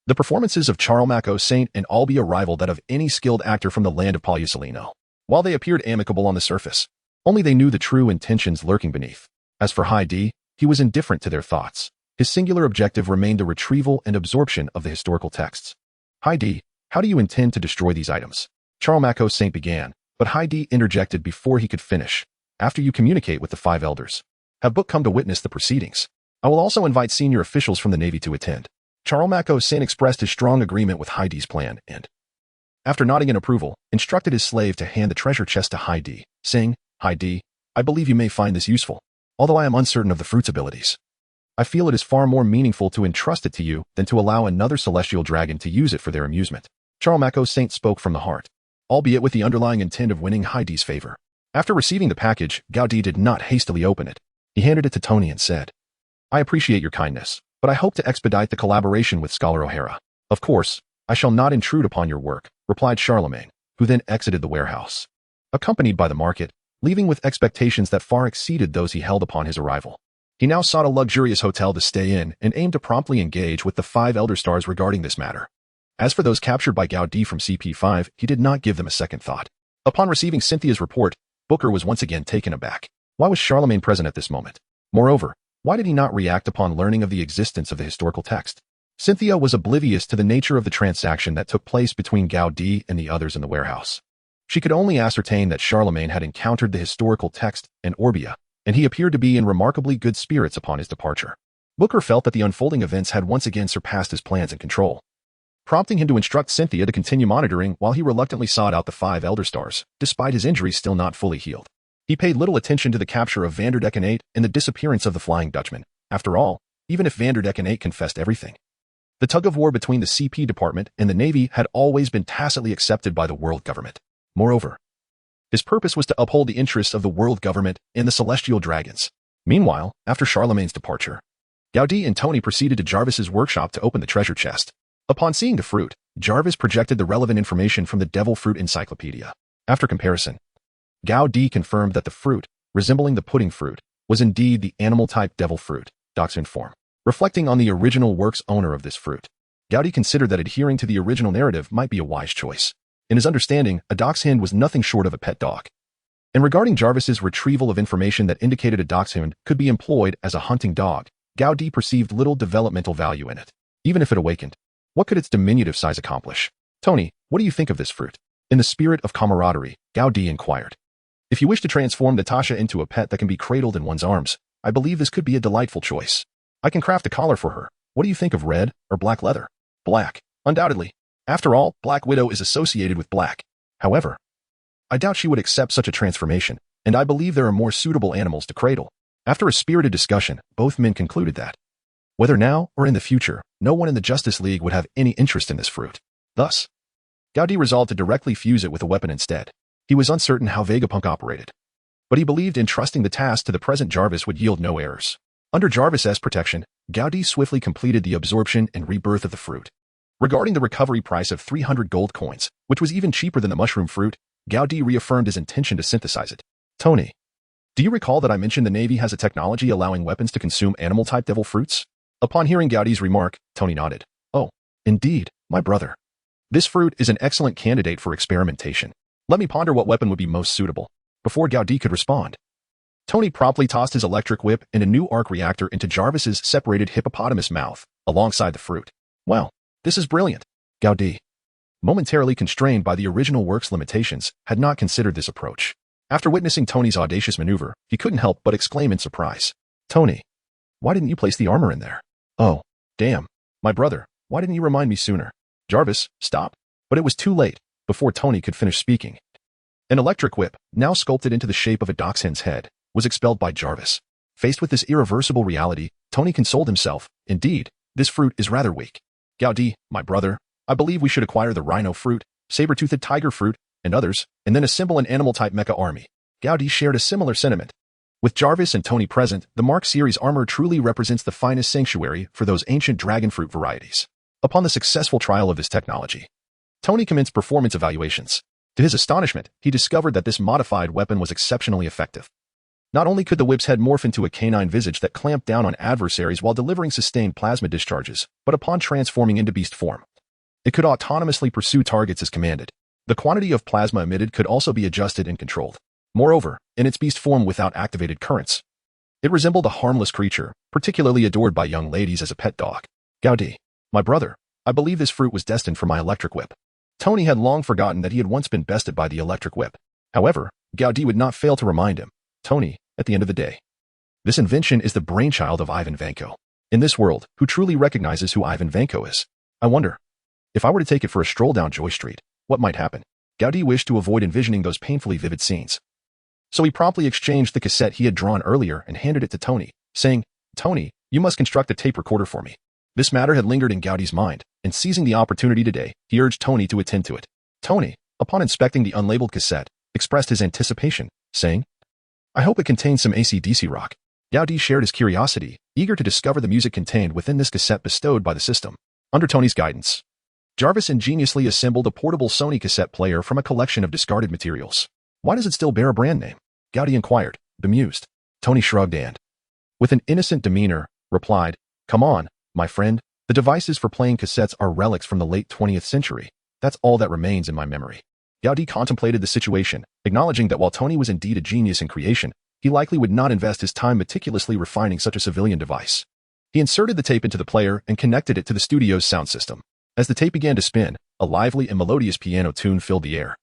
The performances of Charles Saint and Albia rivaled that of any skilled actor from the land of Palusalino. While they appeared amicable on the surface, only they knew the true intentions lurking beneath. As for Heidi, he was indifferent to their thoughts. His singular objective remained the retrieval and absorption of the historical texts. Heidi, how do you intend to destroy these items? Charles Saint began, but Heidi interjected before he could finish. After you communicate with the 5 elders, have Book come to witness the proceedings. I will also invite senior officials from the Navy to attend. Charles Saint expressed his strong agreement with Heidi's plan and, after nodding in approval, instructed his slave to hand the treasure chest to Heidi, saying, "Heidi, I believe you may find this useful. Although I am uncertain of the fruit's abilities, I feel it is far more meaningful to entrust it to you than to allow another celestial dragon to use it for their amusement." Charles Saint spoke from the heart, albeit with the underlying intent of winning Heidi's favor. After receiving the package, Gaudi did not hastily open it. He handed it to Tony and said, "I appreciate your kindness, but I hope to expedite the collaboration with Scholar O'Hara. Of course, I shall not intrude upon your work," replied Charlemagne, who then exited the warehouse, accompanied by the market, leaving with expectations that far exceeded those he held upon his arrival. He now sought a luxurious hotel to stay in and aimed to promptly engage with the 5 Elder Stars regarding this matter. As for those captured by Gaudi from CP5, he did not give them a second thought. Upon receiving Cynthia's report, Booker was once again taken aback. Why was Charlemagne present at this moment? Moreover, why did he not react upon learning of the existence of the historical text? Cynthia was oblivious to the nature of the transaction that took place between Gaudi and the others in the warehouse. She could only ascertain that Charlemagne had encountered the historical text and Orbia, and he appeared to be in remarkably good spirits upon his departure. Booker felt that the unfolding events had once again surpassed his plans and control, prompting him to instruct Cynthia to continue monitoring while he reluctantly sought out the 5 Elder Stars, despite his injuries still not fully healed. He paid little attention to the capture of Vanderdecken and the disappearance of the Flying Dutchman. After all, even if Vanderdecken confessed everything, the tug-of-war between the CP department and the Navy had always been tacitly accepted by the world government. Moreover, his purpose was to uphold the interests of the world government and the celestial dragons. Meanwhile, after Charlemagne's departure, Gaudi and Tony proceeded to Jarvis's workshop to open the treasure chest. Upon seeing the fruit, Jarvis projected the relevant information from the Devil Fruit Encyclopedia. After comparison, Gaudi confirmed that the fruit, resembling the pudding fruit, was indeed the animal-type devil fruit, dachshund form. Reflecting on the original work's owner of this fruit, Gaudi considered that adhering to the original narrative might be a wise choice. In his understanding, a dachshund was nothing short of a pet dog. And regarding Jarvis's retrieval of information that indicated a dachshund could be employed as a hunting dog, Gaudi perceived little developmental value in it. Even if it awakened, what could its diminutive size accomplish? "Tony, what do you think of this fruit?" In the spirit of camaraderie, Gaudi inquired. "If you wish to transform Natasha into a pet that can be cradled in one's arms, I believe this could be a delightful choice. I can craft a collar for her. What do you think of red or black leather?" "Black, undoubtedly. After all, Black Widow is associated with black. However, I doubt she would accept such a transformation, and I believe there are more suitable animals to cradle." After a spirited discussion, both men concluded that, whether now or in the future, no one in the Justice League would have any interest in this fruit. Thus, Gaudi resolved to directly fuse it with a weapon instead. He was uncertain how Vegapunk operated, but he believed entrusting the task to the present Jarvis would yield no errors. Under Jarvis's protection, Gaudi swiftly completed the absorption and rebirth of the fruit. Regarding the recovery price of 300 gold coins, which was even cheaper than the mushroom fruit, Gaudi reaffirmed his intention to synthesize it. "Tony, do you recall that I mentioned the Navy has a technology allowing weapons to consume animal-type devil fruits?" Upon hearing Gaudi's remark, Tony nodded. "Oh, indeed, my brother. This fruit is an excellent candidate for experimentation. Let me ponder what weapon would be most suitable." Before Gaudi could respond, Tony promptly tossed his electric whip and a new arc reactor into Jarvis's separated hippopotamus mouth, alongside the fruit. Well, this is brilliant. Gaudi, momentarily constrained by the original work's limitations, had not considered this approach. After witnessing Tony's audacious maneuver, he couldn't help but exclaim in surprise. Tony, why didn't you place the armor in there? Oh, damn. My brother, why didn't you remind me sooner? Jarvis, stop. But it was too late, before Tony could finish speaking. An electric whip, now sculpted into the shape of a dachshund's head, was expelled by Jarvis. Faced with this irreversible reality, Tony consoled himself. Indeed, this fruit is rather weak. Gaudi, my brother, I believe we should acquire the rhino fruit, saber-toothed tiger fruit, and others, and then assemble an animal-type mecha army. Gaudi shared a similar sentiment. With Jarvis and Tony present, the Mark series armor truly represents the finest sanctuary for those ancient dragon fruit varieties. Upon the successful trial of this technology, Tony commenced performance evaluations. To his astonishment, he discovered that this modified weapon was exceptionally effective. Not only could the whip's head morph into a canine visage that clamped down on adversaries while delivering sustained plasma discharges, but upon transforming into beast form, it could autonomously pursue targets as commanded. The quantity of plasma emitted could also be adjusted and controlled. Moreover, in its beast form without activated currents, it resembled a harmless creature, particularly adored by young ladies as a pet dog. Gaudi, my brother, I believe this fruit was destined for my electric whip. Tony had long forgotten that he had once been bested by the electric whip. However, Gaudi would not fail to remind him, Tony, at the end of the day, this invention is the brainchild of Ivan Vanko. In this world, who truly recognizes who Ivan Vanko is? I wonder, if I were to take it for a stroll down Joy Street, what might happen? Gaudi wished to avoid envisioning those painfully vivid scenes. So he promptly exchanged the cassette he had drawn earlier and handed it to Tony, saying, Tony, you must construct a tape recorder for me. This matter had lingered in Gaudi's mind, and seizing the opportunity today, he urged Tony to attend to it. Tony, upon inspecting the unlabeled cassette, expressed his anticipation, saying, I hope it contains some AC/DC rock. Gaudi shared his curiosity, eager to discover the music contained within this cassette bestowed by the system. Under Tony's guidance, Jarvis ingeniously assembled a portable Sony cassette player from a collection of discarded materials. Why does it still bear a brand name? Gaudi inquired, bemused. Tony shrugged and, with an innocent demeanor, replied, Come on, my friend, the devices for playing cassettes are relics from the late 20th century. That's all that remains in my memory. Gaudi contemplated the situation, acknowledging that while Tony was indeed a genius in creation, he likely would not invest his time meticulously refining such a civilian device. He inserted the tape into the player and connected it to the studio's sound system. As the tape began to spin, a lively and melodious piano tune filled the air,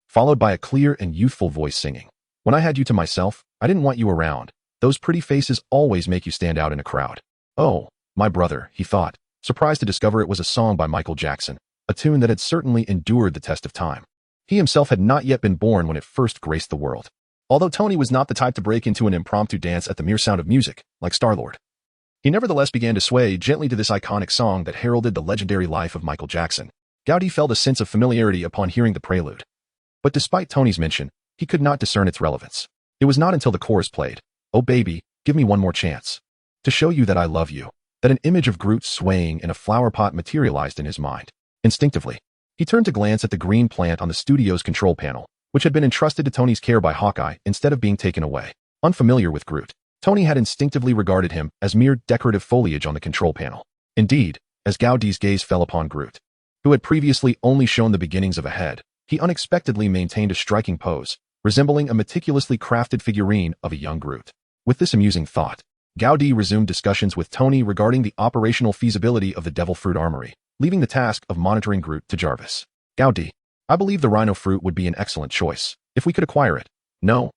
followed by a clear and youthful voice singing. When I had you to myself, I didn't want you around. Those pretty faces always make you stand out in a crowd. Oh, my brother, he thought, surprised to discover it was a song by Michael Jackson, a tune that had certainly endured the test of time. He himself had not yet been born when it first graced the world. Although Tony was not the type to break into an impromptu dance at the mere sound of music, like Star-Lord, he nevertheless began to sway gently to this iconic song that heralded the legendary life of Michael Jackson. Gaudi felt a sense of familiarity upon hearing the prelude. But despite Tony's mention, he could not discern its relevance. It was not until the chorus played, Oh baby, give me one more chance, to show you that I love you, that an image of Groot swaying in a flower pot materialized in his mind. Instinctively, he turned to glance at the green plant on the studio's control panel, which had been entrusted to Tony's care by Hawkeye instead of being taken away. Unfamiliar with Groot, Tony had instinctively regarded him as mere decorative foliage on the control panel. Indeed, as Gaudi's gaze fell upon Groot, who had previously only shown the beginnings of a head, he unexpectedly maintained a striking pose, resembling a meticulously crafted figurine of a young Groot. With this amusing thought, Gaudi resumed discussions with Tony regarding the operational feasibility of the Devil Fruit Armory, leaving the task of monitoring Groot to Jarvis. Gaudi, I believe the rhino fruit would be an excellent choice, if we could acquire it. No,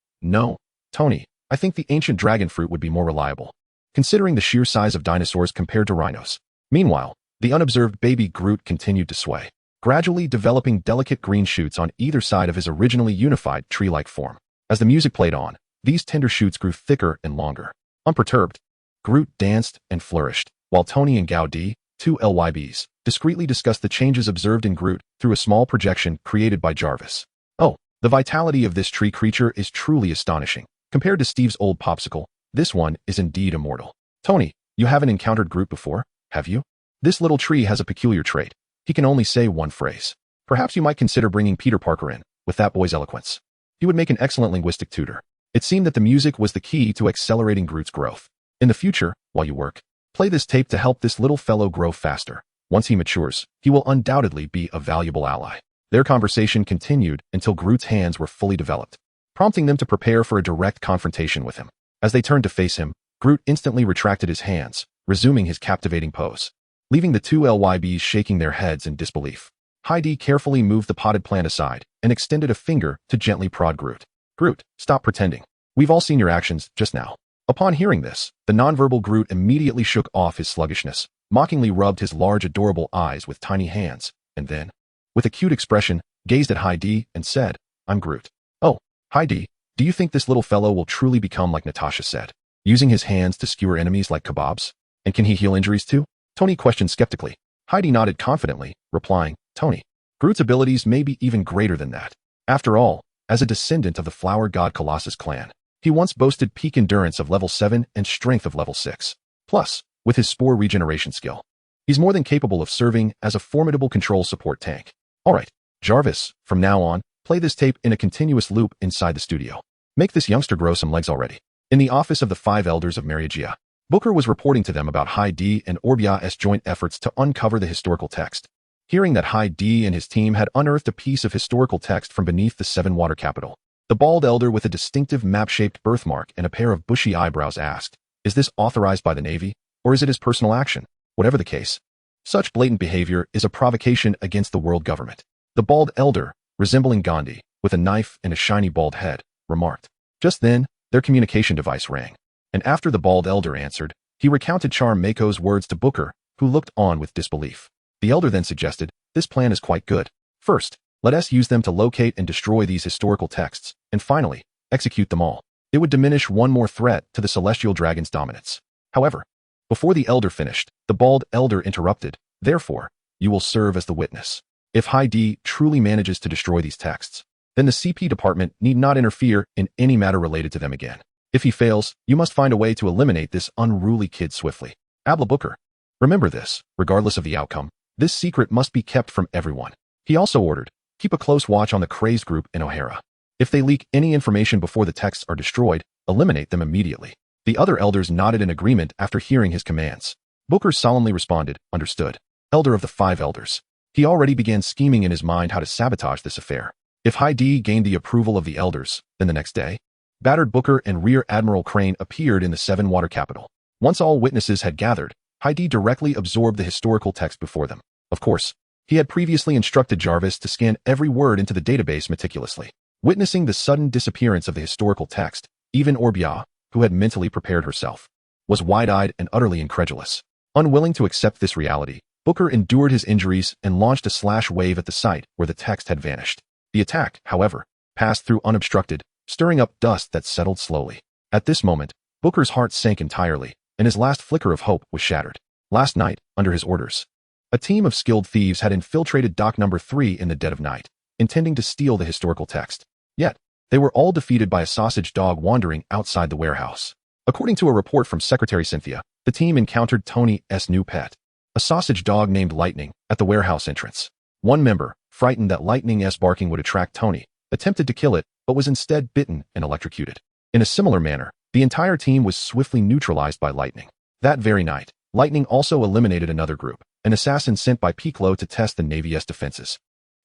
Tony, I think the ancient dragon fruit would be more reliable, considering the sheer size of dinosaurs compared to rhinos. Meanwhile, the unobserved baby Groot continued to sway, gradually developing delicate green shoots on either side of his originally unified tree-like form. As the music played on, these tender shoots grew thicker and longer. Unperturbed, Groot danced and flourished, while Tony and Gaudi, two LYBs, discreetly discussed the changes observed in Groot through a small projection created by Jarvis. Oh, the vitality of this tree creature is truly astonishing. Compared to Steve's old popsicle, this one is indeed immortal. Tony, you haven't encountered Groot before, have you? This little tree has a peculiar trait. He can only say one phrase. Perhaps you might consider bringing Peter Parker in, with that boy's eloquence. He would make an excellent linguistic tutor. It seemed that the music was the key to accelerating Groot's growth. In the future, while you work, play this tape to help this little fellow grow faster. Once he matures, he will undoubtedly be a valuable ally. Their conversation continued until Groot's hands were fully developed. prompting them to prepare for a direct confrontation with him. As they turned to face him, Groot instantly retracted his hands, resuming his captivating pose, leaving the two LYBs shaking their heads in disbelief. Heidi carefully moved the potted plant aside and extended a finger to gently prod Groot. Groot, stop pretending. We've all seen your actions just now. Upon hearing this, the nonverbal Groot immediately shook off his sluggishness, mockingly rubbed his large adorable eyes with tiny hands, and then, with a cute expression, gazed at Heidi and said, I'm Groot. Oh, Heidi, do you think this little fellow will truly become like Natasha said, using his hands to skewer enemies like kebabs? And can he heal injuries too? Tony questioned skeptically. Heidi nodded confidently, replying, Tony, Groot's abilities may be even greater than that. After all, as a descendant of the Flower God Colossus clan, he once boasted peak endurance of level 7 and strength of level 6. Plus, with his spore regeneration skill, he's more than capable of serving as a formidable control support tank. Alright, Jarvis, from now on, play this tape in a continuous loop inside the studio. Make this youngster grow some legs already. In the office of the 5 elders of Mariagia, Booker was reporting to them about Heidi and Orbia's joint efforts to uncover the historical text. Hearing that Heidi and his team had unearthed a piece of historical text from beneath the 7-water capital, the bald elder with a distinctive map-shaped birthmark and a pair of bushy eyebrows asked, is this authorized by the Navy, or is it his personal action? Whatever the case, such blatant behavior is a provocation against the world government. The bald elder, resembling Gandhi, with a knife and a shiny bald head, remarked. Just then, their communication device rang, and after the bald elder answered, he recounted Charm Mako's words to Booker, who looked on with disbelief. The elder then suggested, this plan is quite good. First, let us use them to locate and destroy these historical texts, and finally, execute them all. It would diminish one more threat to the celestial dragon's dominance. However, before the elder finished, the bald elder interrupted, therefore, you will serve as the witness. If Heidi truly manages to destroy these texts, then the CP department need not interfere in any matter related to them again. If he fails, you must find a way to eliminate this unruly kid swiftly. Abla Booker. Remember this, regardless of the outcome, this secret must be kept from everyone. He also ordered, keep a close watch on the crazed group in O'Hara. If they leak any information before the texts are destroyed, eliminate them immediately. The other elders nodded in agreement after hearing his commands. Booker solemnly responded, understood. Elder of the 5 elders. He already began scheming in his mind how to sabotage this affair. If Heidi gained the approval of the elders, then the next day, Battered Booker and Rear Admiral Crane appeared in the 7-water capital. Once all witnesses had gathered, Heidi directly absorbed the historical text before them. Of course, he had previously instructed Jarvis to scan every word into the database meticulously. Witnessing the sudden disappearance of the historical text, even Orbia, who had mentally prepared herself, was wide-eyed and utterly incredulous. Unwilling to accept this reality, Booker endured his injuries and launched a slash wave at the site where the text had vanished. The attack, however, passed through unobstructed, stirring up dust that settled slowly. At this moment, Booker's heart sank entirely, and his last flicker of hope was shattered. Last night, under his orders, a team of skilled thieves had infiltrated dock number 3 in the dead of night, intending to steal the historical text. Yet, they were all defeated by a sausage dog wandering outside the warehouse. According to a report from Secretary Cynthia, the team encountered Tony's new pet, a sausage dog named Lightning, at the warehouse entrance. One member, frightened that Lightning's barking would attract Tony, attempted to kill it, but was instead bitten and electrocuted. In a similar manner, the entire team was swiftly neutralized by Lightning. That very night, Lightning also eliminated another group, an assassin sent by Piccolo to test the Navy's defenses.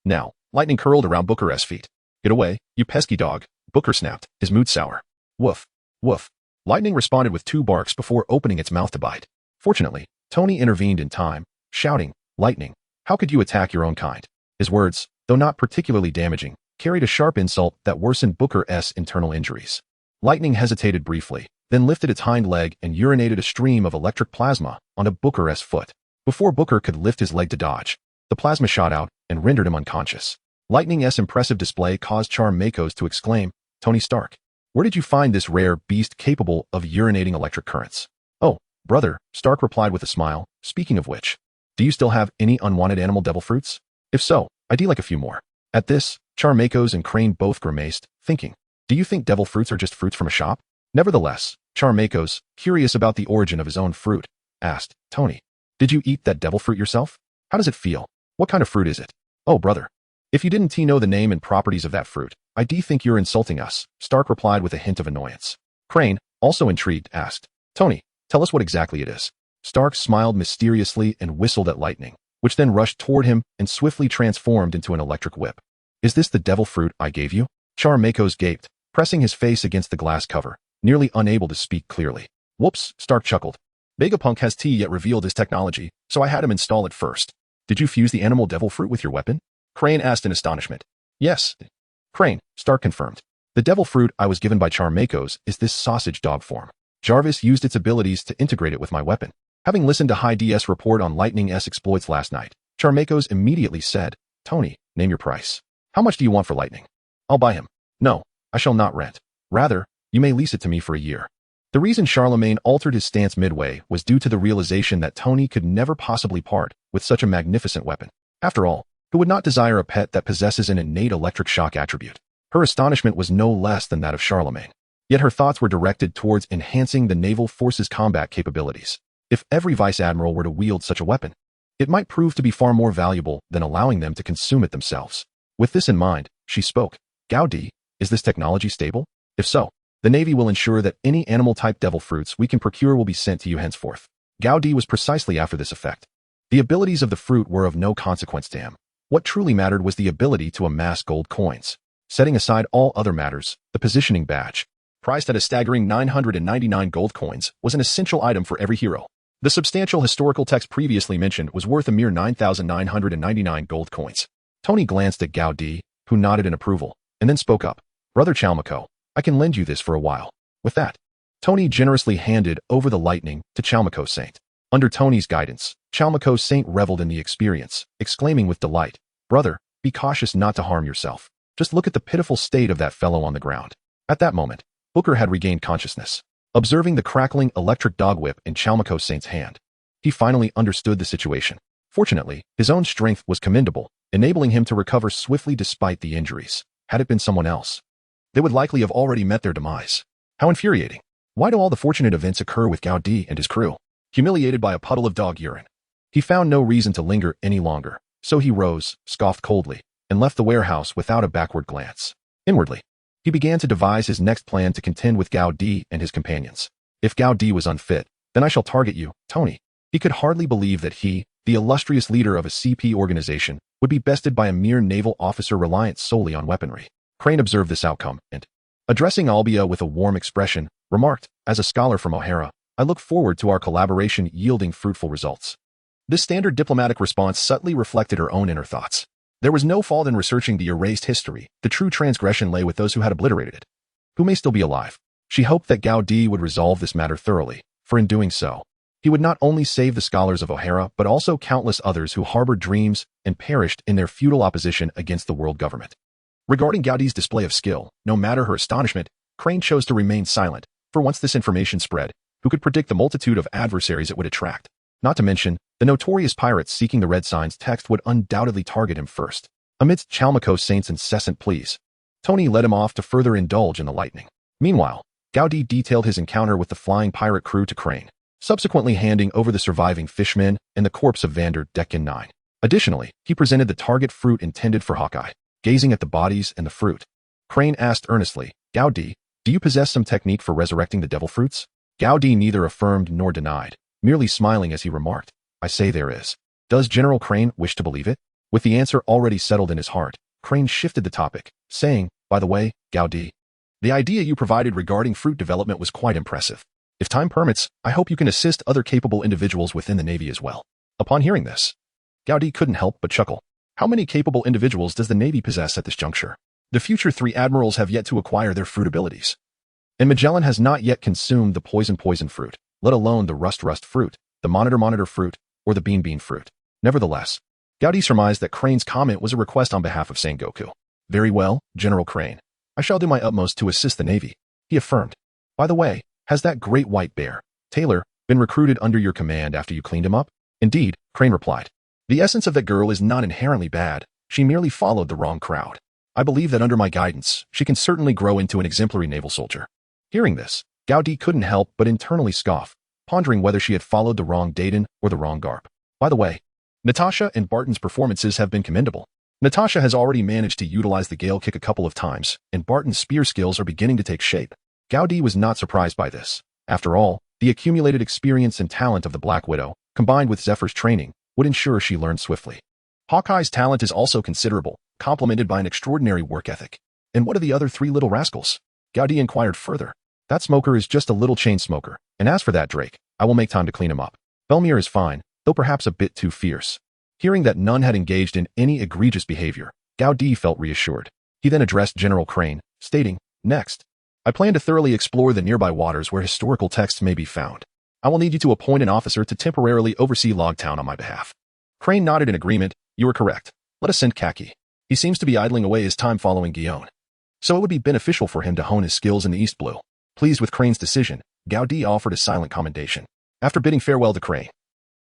Now, Lightning curled around Booker's feet. Get away, you pesky dog, Booker snapped, his mood sour. Woof, woof. Lightning responded with 2 barks before opening its mouth to bite. Fortunately, Tony intervened in time, shouting, Lightning, how could you attack your own kind? His words, though not particularly damaging, carried a sharp insult that worsened Booker's internal injuries. Lightning hesitated briefly, then lifted its hind leg and urinated a stream of electric plasma onto Booker's foot. Before Booker could lift his leg to dodge, the plasma shot out and rendered him unconscious. Lightning's impressive display caused Charm Makos to exclaim, Tony Stark, where did you find this rare beast capable of urinating electric currents? Oh, brother, Stark replied with a smile, speaking of which, do you still have any unwanted animal devil fruits? If so, I'd like a few more. At this, Charm Makos and Crane both grimaced, thinking, do you think devil fruits are just fruits from a shop? Nevertheless, Charm Makos, curious about the origin of his own fruit, asked, Tony, did you eat that devil fruit yourself? How does it feel? What kind of fruit is it? Oh, brother. If you didn't know the name and properties of that fruit, I do think you're insulting us, Stark replied with a hint of annoyance. Crane, also intrigued, asked, Tony, tell us what exactly it is. Stark smiled mysteriously and whistled at Lightning, which then rushed toward him and swiftly transformed into an electric whip. Is this the devil fruit I gave you? Charm Makos gaped, pressing his face against the glass cover, nearly unable to speak clearly. Whoops, Stark chuckled. Vegapunk has yet revealed his technology, so I had him install it first. Did you fuse the animal devil fruit with your weapon? Crane asked in astonishment. Yes. Crane, Stark confirmed. The devil fruit I was given by Charmakos is this sausage dog form. Jarvis used its abilities to integrate it with my weapon. Having listened to High DS report on Lightning's exploits last night, Charmakos immediately said, Tony, name your price. How much do you want for Lightning? I'll buy him. No, I shall not rent. Rather, you may lease it to me for a year. The reason Charlemagne altered his stance midway was due to the realization that Tony could never possibly part with such a magnificent weapon. After all, who would not desire a pet that possesses an innate electric shock attribute? Her astonishment was no less than that of Charlemagne. Yet her thoughts were directed towards enhancing the naval force's combat capabilities. If every vice admiral were to wield such a weapon, it might prove to be far more valuable than allowing them to consume it themselves. With this in mind, she spoke. Gaudi, is this technology stable? If so, the Navy will ensure that any animal-type devil fruits we can procure will be sent to you henceforth. Gaudi was precisely after this effect. The abilities of the fruit were of no consequence to him. What truly mattered was the ability to amass gold coins. Setting aside all other matters, the positioning badge, priced at a staggering 999 gold coins, was an essential item for every hero. The substantial historical text previously mentioned was worth a mere 9,999 gold coins. Tony glanced at Gaudi, who nodded in approval, and then spoke up. Brother Chalmako, I can lend you this for a while. With that, Tony generously handed over the Lightning to Chalmako Saint. Under Tony's guidance, Chalmako Saint reveled in the experience, exclaiming with delight, Brother, be cautious not to harm yourself. Just look at the pitiful state of that fellow on the ground. At that moment, Booker had regained consciousness. Observing the crackling electric dog whip in Chalmako Saint's hand, he finally understood the situation. Fortunately, his own strength was commendable, enabling him to recover swiftly despite the injuries. Had it been someone else, they would likely have already met their demise. How infuriating. Why do all the fortunate events occur with Gaudi and his crew? Humiliated by a puddle of dog urine, he found no reason to linger any longer, so he rose, scoffed coldly, and left the warehouse without a backward glance. Inwardly, he began to devise his next plan to contend with Gaudi and his companions. If Gaudi was unfit, then I shall target you, Tony. He could hardly believe that he, the illustrious leader of a CP organization, would be bested by a mere naval officer reliant solely on weaponry. Crane observed this outcome and, addressing Albia with a warm expression, remarked, as a scholar from O'Hara, I look forward to our collaboration yielding fruitful results. This standard diplomatic response subtly reflected her own inner thoughts. There was no fault in researching the erased history. The true transgression lay with those who had obliterated it, who may still be alive. She hoped that Gaudi would resolve this matter thoroughly, for in doing so, he would not only save the scholars of O'Hara, but also countless others who harbored dreams and perished in their futile opposition against the world government. Regarding Gaudi's display of skill, no matter her astonishment, Crane chose to remain silent, for once this information spread, who could predict the multitude of adversaries it would attract? Not to mention, the notorious pirates seeking the Red Sign's text would undoubtedly target him first. Amidst Chalmako Saint's incessant pleas, Tony led him off to further indulge in the Lightning. Meanwhile, Gaudi detailed his encounter with the flying pirate crew to Crane, subsequently handing over the surviving fishmen and the corpse of Vander Decken 9. Additionally, he presented the target fruit intended for Hawkeye. Gazing at the bodies and the fruit, Crane asked earnestly, Gaudi, do you possess some technique for resurrecting the devil fruits? Gaudi neither affirmed nor denied, merely smiling as he remarked, I say there is. Does General Crane wish to believe it? With the answer already settled in his heart, Crane shifted the topic, saying, by the way, Gaudi, the idea you provided regarding fruit development was quite impressive. If time permits, I hope you can assist other capable individuals within the Navy as well. Upon hearing this, Gaudi couldn't help but chuckle. How many capable individuals does the Navy possess at this juncture? The future 3 admirals have yet to acquire their fruit abilities. And Magellan has not yet consumed the poison fruit, let alone the rust fruit, the monitor fruit, or the bean fruit. Nevertheless, Gaudi surmised that Crane's comment was a request on behalf of Sengoku. Very well, General Crane. I shall do my utmost to assist the Navy, he affirmed. By the way, has that great white bear, Taylor, been recruited under your command after you cleaned him up? Indeed, Crane replied. The essence of that girl is not inherently bad. She merely followed the wrong crowd. I believe that under my guidance, she can certainly grow into an exemplary naval soldier. Hearing this, Gaudi couldn't help but internally scoff, pondering whether she had followed the wrong Dayton or the wrong Garp. By the way, Natasha and Barton's performances have been commendable. Natasha has already managed to utilize the Gale kick a couple of times, and Barton's spear skills are beginning to take shape. Gaudi was not surprised by this. After all, the accumulated experience and talent of the Black Widow, combined with Zephyr's training, would ensure she learned swiftly. Hawkeye's talent is also considerable, complemented by an extraordinary work ethic. And what are the other 3 little rascals? Gaudi inquired further. That smoker is just a little chain smoker, and as for that Drake, I will make time to clean him up. Belmir is fine, though perhaps a bit too fierce. Hearing that none had engaged in any egregious behavior, Gaudi felt reassured. He then addressed General Crane, stating, Next, I plan to thoroughly explore the nearby waters where historical texts may be found. I will need you to appoint an officer to temporarily oversee Logtown on my behalf. Crane nodded in agreement. You are correct. Let us send Kaki. He seems to be idling away his time following Guillaume, so it would be beneficial for him to hone his skills in the East Blue. Pleased with Crane's decision, Gaudi offered a silent commendation. After bidding farewell to Crane,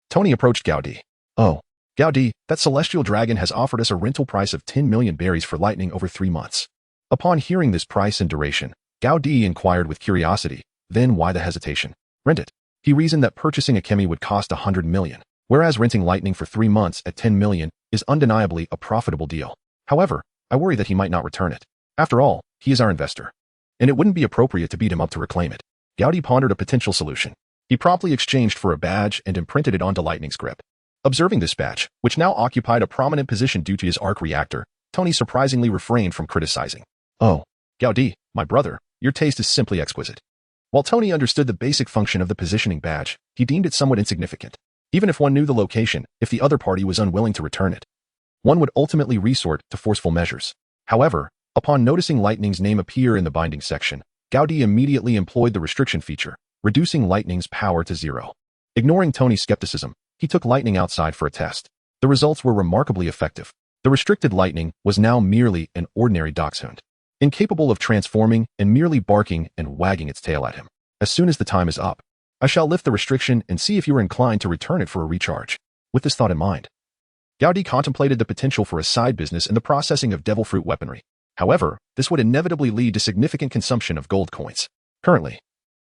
Tony approached Gaudi. Oh, Gaudi, that celestial dragon has offered us a rental price of 10 million berries for lightning over 3 months. Upon hearing this price and duration, Gaudi inquired with curiosity, then why the hesitation? Rent it. He reasoned that purchasing a chemi would cost 100 million, whereas renting lightning for 3 months at 10 million is undeniably a profitable deal. However, I worry that he might not return it. After all, he is our investor, and it wouldn't be appropriate to beat him up to reclaim it. Gaudi pondered a potential solution. He promptly exchanged for a badge and imprinted it onto Lightning's grip. Observing this badge, which now occupied a prominent position due to his arc reactor, Tony surprisingly refrained from criticizing. Oh, Gaudi, my brother, your taste is simply exquisite. While Tony understood the basic function of the positioning badge, he deemed it somewhat insignificant. Even if one knew the location, if the other party was unwilling to return it, one would ultimately resort to forceful measures. However, upon noticing Lightning's name appear in the binding section, Gaudi immediately employed the restriction feature, reducing Lightning's power to 0. Ignoring Tony's skepticism, he took Lightning outside for a test. The results were remarkably effective. The restricted Lightning was now merely an ordinary dachshund, incapable of transforming and merely barking and wagging its tail at him. As soon as the time is up, I shall lift the restriction and see if you are inclined to return it for a recharge. With this thought in mind, Gaudi contemplated the potential for a side business in the processing of devil fruit weaponry. However, this would inevitably lead to significant consumption of gold coins. Currently,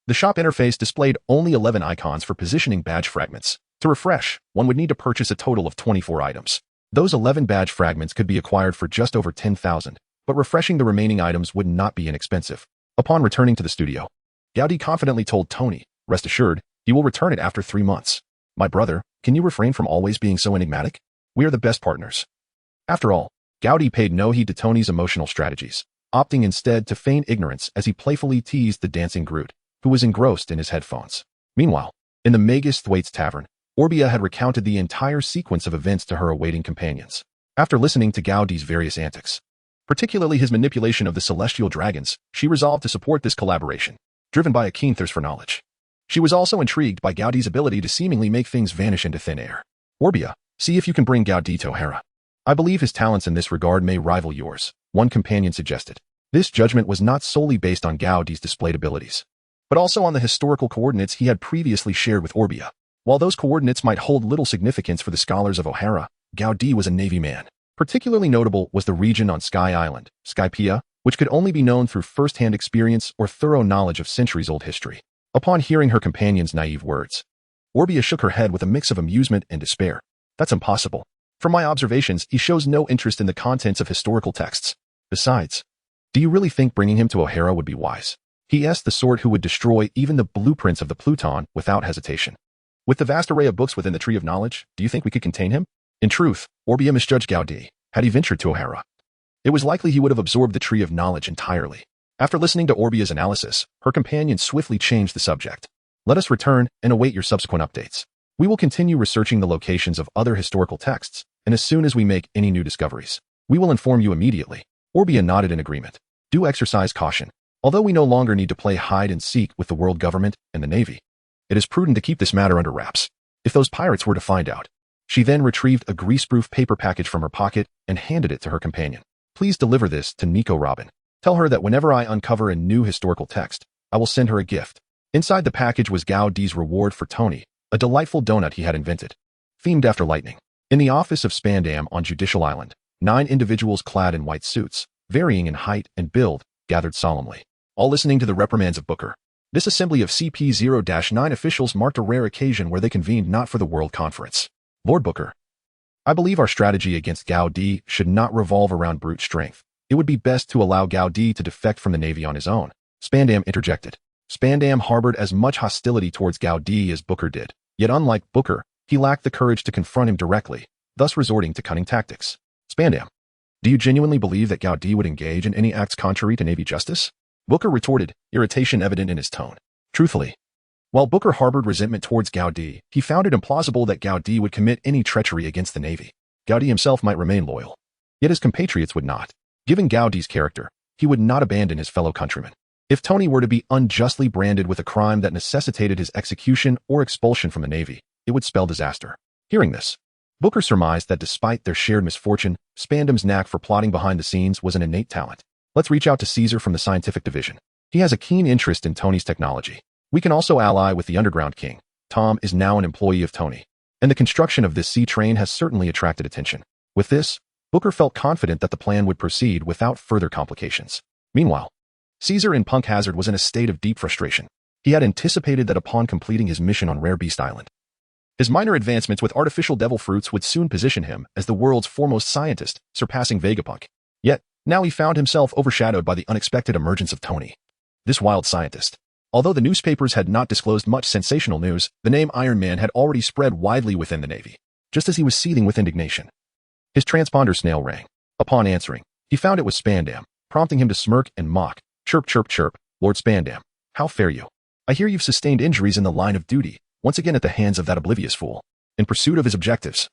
the shop interface displayed only 11 icons for positioning badge fragments. To refresh, one would need to purchase a total of 24 items. Those 11 badge fragments could be acquired for just over 10,000, but refreshing the remaining items would not be inexpensive. Upon returning to the studio, Gaudi confidently told Tony, rest assured, he will return it after 3 months. My brother, can you refrain from always being so enigmatic? We are the best partners. After all, Gaudi paid no heed to Tony's emotional strategies, opting instead to feign ignorance as he playfully teased the dancing Groot, who was engrossed in his headphones. Meanwhile, in the Magus Thwaites Tavern, Orbia had recounted the entire sequence of events to her awaiting companions. After listening to Gaudi's various antics, particularly his manipulation of the celestial dragons, she resolved to support this collaboration, driven by a keen thirst for knowledge. She was also intrigued by Gaudi's ability to seemingly make things vanish into thin air. Orbia, see if you can bring Gaudi to O'Hara. I believe his talents in this regard may rival yours, one companion suggested. This judgment was not solely based on Gaudi's displayed abilities, but also on the historical coordinates he had previously shared with Orbia. While those coordinates might hold little significance for the scholars of O'Hara, Gaudi was a Navy man. Particularly notable was the region on Sky Island, Skypea, which could only be known through first-hand experience or thorough knowledge of centuries-old history. Upon hearing her companion's naive words, Orbia shook her head with a mix of amusement and despair. That's impossible. From my observations, he shows no interest in the contents of historical texts. Besides, do you really think bringing him to O'Hara would be wise? He asked the sort who would destroy even the blueprints of the Pluton without hesitation. With the vast array of books within the Tree of Knowledge, do you think we could contain him? In truth, Orbia misjudged Gaudi. Had he ventured to O'Hara, it was likely he would have absorbed the Tree of Knowledge entirely. After listening to Orbia's analysis, her companion swiftly changed the subject. Let us return and await your subsequent updates. We will continue researching the locations of other historical texts, and as soon as we make any new discoveries, we will inform you immediately. Orbia nodded in agreement. Do exercise caution. Although we no longer need to play hide and seek with the world government and the Navy, it is prudent to keep this matter under wraps. If those pirates were to find out. She then retrieved a greaseproof paper package from her pocket and handed it to her companion. Please deliver this to Nico Robin. Tell her that whenever I uncover a new historical text, I will send her a gift. Inside the package was Gaudi's reward for Tony, a delightful donut he had invented, themed after lightning. In the office of Spandam on Judicial Island, 9 individuals clad in white suits, varying in height and build, gathered solemnly, all listening to the reprimands of Booker. This assembly of CP-0-9 officials marked a rare occasion where they convened not for the World Conference. Lord Booker, I believe our strategy against Gaudi should not revolve around brute strength. It would be best to allow Gaudi to defect from the Navy on his own. Spandam interjected. Spandam harbored as much hostility towards Gaudi as Booker did. Yet unlike Booker, he lacked the courage to confront him directly, thus resorting to cunning tactics. Spandam, do you genuinely believe that Gaudi would engage in any acts contrary to Navy justice? Booker retorted, irritation evident in his tone. Truthfully, while Booker harbored resentment towards Gaudi, he found it implausible that Gaudi would commit any treachery against the Navy. Gaudi himself might remain loyal, yet his compatriots would not. Given Gaudi's character, he would not abandon his fellow countrymen. If Tony were to be unjustly branded with a crime that necessitated his execution or expulsion from the Navy, it would spell disaster. Hearing this, Booker surmised that despite their shared misfortune, Spandam's knack for plotting behind the scenes was an innate talent. Let's reach out to Caesar from the scientific division. He has a keen interest in Tony's technology. We can also ally with the Underground King. Tom is now an employee of Tony, and the construction of this sea train has certainly attracted attention. With this, Booker felt confident that the plan would proceed without further complications. Meanwhile, Caesar in Punk Hazard was in a state of deep frustration. He had anticipated that upon completing his mission on Rare Beast Island, his minor advancements with artificial devil fruits would soon position him as the world's foremost scientist, surpassing Vegapunk. Yet, now he found himself overshadowed by the unexpected emergence of Tony, this wild scientist. Although the newspapers had not disclosed much sensational news, the name Iron Man had already spread widely within the Navy. Just as he was seething with indignation, his transponder snail rang. Upon answering, he found it was Spandam, prompting him to smirk and mock. Chirp, chirp, chirp. Lord Spandam, how fare you? I hear you've sustained injuries in the line of duty, once again at the hands of that oblivious fool. In pursuit of his objectives,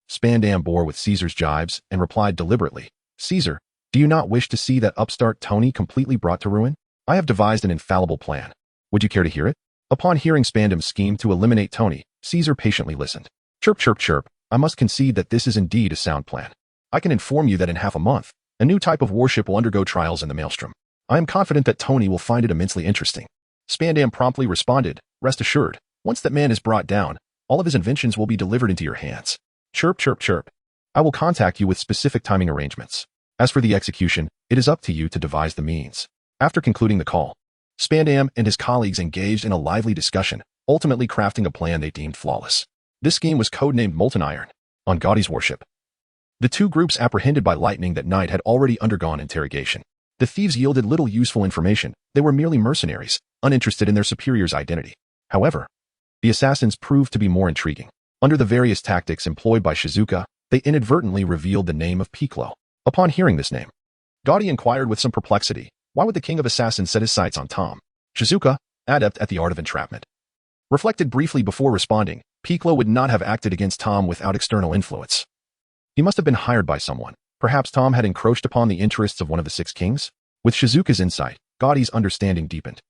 Spandam bore with Caesar's jibes and replied deliberately, Caesar, do you not wish to see that upstart Tony completely brought to ruin? I have devised an infallible plan. Would you care to hear it? Upon hearing Spandam's scheme to eliminate Tony, Caesar patiently listened. Chirp, chirp, chirp. I must concede that this is indeed a sound plan. I can inform you that in half a month, a new type of warship will undergo trials in the Maelstrom. I am confident that Tony will find it immensely interesting. Spandam promptly responded, rest assured, once that man is brought down, all of his inventions will be delivered into your hands. Chirp, chirp, chirp. I will contact you with specific timing arrangements. As for the execution, it is up to you to devise the means. After concluding the call, Spandam and his colleagues engaged in a lively discussion, ultimately crafting a plan they deemed flawless. This scheme was codenamed Molten Iron, on Gaudi's warship. The two groups apprehended by lightning that night had already undergone interrogation. The thieves yielded little useful information. They were merely mercenaries, uninterested in their superior's identity. However, the assassins proved to be more intriguing. Under the various tactics employed by Shizuka, they inadvertently revealed the name of Piccolo. Upon hearing this name, Gaudi inquired with some perplexity, why would the king of assassins set his sights on Tom? Shizuka, adept at the art of entrapment, reflected briefly before responding. Piccolo would not have acted against Tom without external influence. He must have been hired by someone. Perhaps Tom had encroached upon the interests of one of the six kings? With Shizuka's insight, Gaudi's understanding deepened.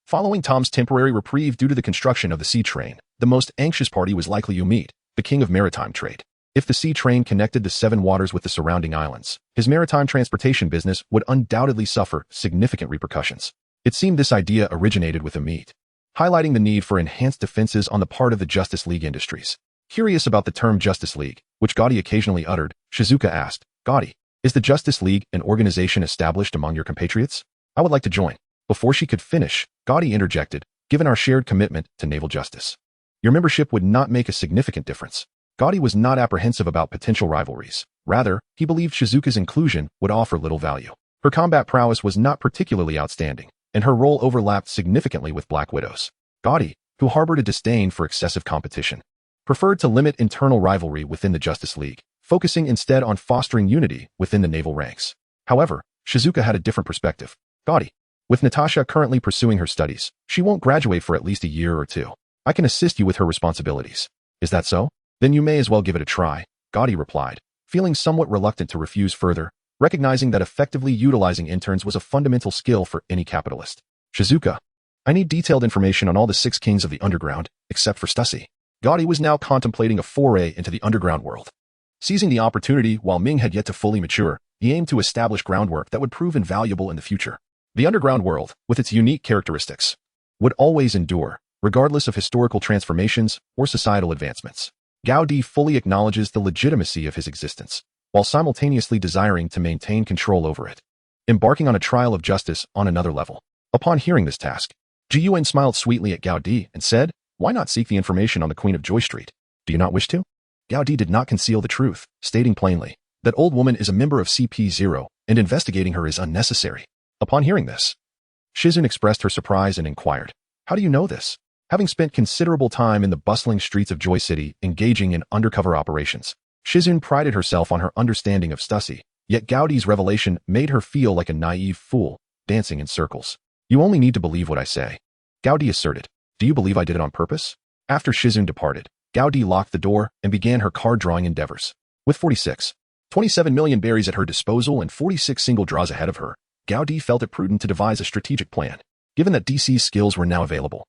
Following Tom's temporary reprieve due to the construction of the sea train, the most anxious party was likely Umid, the king of maritime trade. If the sea train connected the seven waters with the surrounding islands, his maritime transportation business would undoubtedly suffer significant repercussions. It seemed this idea originated with Umid, highlighting the need for enhanced defenses on the part of the Justice League Industries. Curious about the term Justice League, which Gaudi occasionally uttered, Shizuka asked, Gaudi, is the Justice League an organization established among your compatriots? I would like to join. Before she could finish, Gaudi interjected, given our shared commitment to naval justice, your membership would not make a significant difference. Gaudi was not apprehensive about potential rivalries. Rather, he believed Shizuka's inclusion would offer little value. Her combat prowess was not particularly outstanding, and her role overlapped significantly with Black Widow's. Gaudi, who harbored a disdain for excessive competition, preferred to limit internal rivalry within the Justice League, focusing instead on fostering unity within the naval ranks. However, Shizuka had a different perspective. Gaudi, with Natasha currently pursuing her studies, she won't graduate for at least a year or two. I can assist you with her responsibilities. Is that so? Then you may as well give it a try, Gaudi replied, feeling somewhat reluctant to refuse further, recognizing that effectively utilizing interns was a fundamental skill for any capitalist. Shizuka, I need detailed information on all the six kings of the underground, except for Stussy. Gaudi was now contemplating a foray into the underground world. Seizing the opportunity while Ming had yet to fully mature, he aimed to establish groundwork that would prove invaluable in the future. The underground world, with its unique characteristics, would always endure, regardless of historical transformations or societal advancements. Gaudi fully acknowledges the legitimacy of his existence, while simultaneously desiring to maintain control over it, embarking on a trial of justice on another level. Upon hearing this task, Ji-Yuan smiled sweetly at Gaudi and said, why not seek the information on the Queen of Joy Street? Do you not wish to? Gaudi did not conceal the truth, stating plainly, that old woman is a member of CP0, and investigating her is unnecessary. Upon hearing this, Shizun expressed her surprise and inquired, how do you know this? Having spent considerable time in the bustling streets of Joy City engaging in undercover operations, Shizun prided herself on her understanding of Stussy, yet Gaudi's revelation made her feel like a naive fool, dancing in circles. You only need to believe what I say, Gaudi asserted. Do you believe I did it on purpose? After Shizun departed, Gaudi locked the door and began her card-drawing endeavors. With 27 million berries at her disposal and 46 single draws ahead of her, Gaudi felt it prudent to devise a strategic plan, given that DC's skills were now available.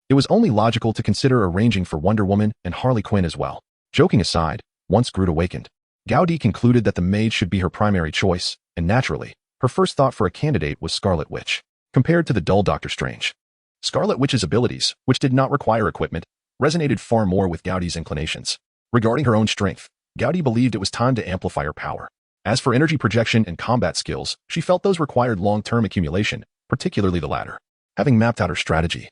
It was only logical to consider arranging for Wonder Woman and Harley Quinn as well. Joking aside, once Groot awakened, Gaudi concluded that the maid should be her primary choice, and naturally, her first thought for a candidate was Scarlet Witch. Compared to the dull Doctor Strange, Scarlet Witch's abilities, which did not require equipment, resonated far more with Gaudi's inclinations. Regarding her own strength, Gaudi believed it was time to amplify her power. As for energy projection and combat skills, she felt those required long-term accumulation, particularly the latter. Having mapped out her strategy,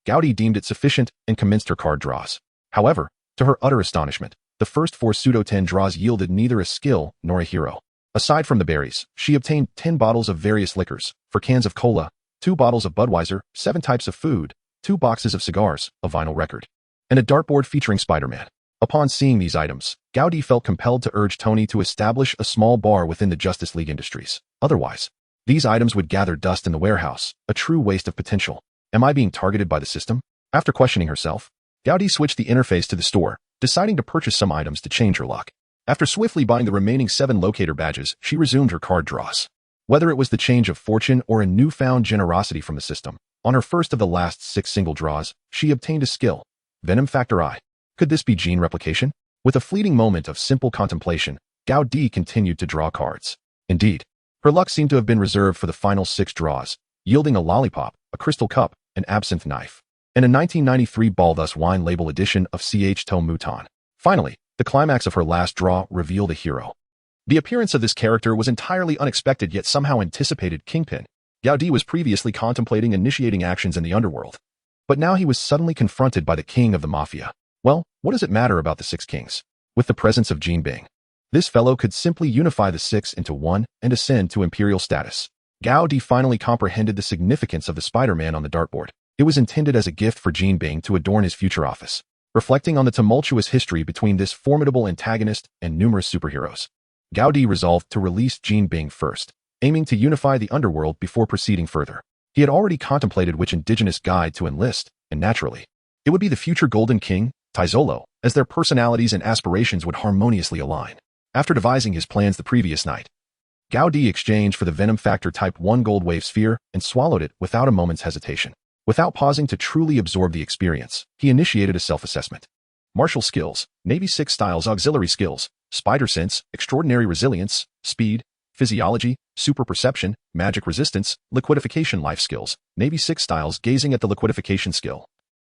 Gaudi deemed it sufficient and commenced her card draws. However, to her utter astonishment, the first 4 pseudo-10 draws yielded neither a skill nor a hero. Aside from the berries, she obtained 10 bottles of various liquors, 4 cans of cola, 2 bottles of Budweiser, 7 types of food, 2 boxes of cigars, a vinyl record, and a dartboard featuring Spider-Man. Upon seeing these items, Gaudi felt compelled to urge Tony to establish a small bar within the Justice League Industries. Otherwise, these items would gather dust in the warehouse, a true waste of potential. Am I being targeted by the system? After questioning herself, Gaudi switched the interface to the store, deciding to purchase some items to change her luck. After swiftly buying the remaining 7 locator badges, she resumed her card draws. Whether it was the change of fortune or a newfound generosity from the system, on her first of the last 6 single draws, she obtained a skill, Venom Factor I. Could this be gene replication? With a fleeting moment of simple contemplation, Gaudi continued to draw cards. Indeed, her luck seemed to have been reserved for the final 6 draws, yielding a lollipop, a crystal cup, an absinthe knife, and a 1993 Ball-Thus Wine label edition of Ch To Mouton. Finally, the climax of her last draw revealed a hero. The appearance of this character was entirely unexpected yet somehow anticipated. Kingpin. Gaudi was previously contemplating initiating actions in the underworld, but now he was suddenly confronted by the king of the mafia. Well, what does it matter about the 6 kings? With the presence of Jean Bing, this fellow could simply unify the 6 into one and ascend to imperial status. Gaudi finally comprehended the significance of the Spider-Man on the dartboard. It was intended as a gift for Jean Bing to adorn his future office. Reflecting on the tumultuous history between this formidable antagonist and numerous superheroes, Gaudi resolved to release Jean Bing first, aiming to unify the underworld before proceeding further. He had already contemplated which indigenous guide to enlist, and naturally, it would be the future Golden King, Taizolo, as their personalities and aspirations would harmoniously align. After devising his plans the previous night, Gaudi exchanged for the Venom Factor Type 1 Gold Wave Sphere and swallowed it without a moment's hesitation. Without pausing to truly absorb the experience, he initiated a self-assessment. Martial skills, Navy 6 styles auxiliary skills, spider sense, extraordinary resilience, speed, physiology, super perception, magic resistance, liquidification life skills, Navy 6 styles gazing at the liquidification skill.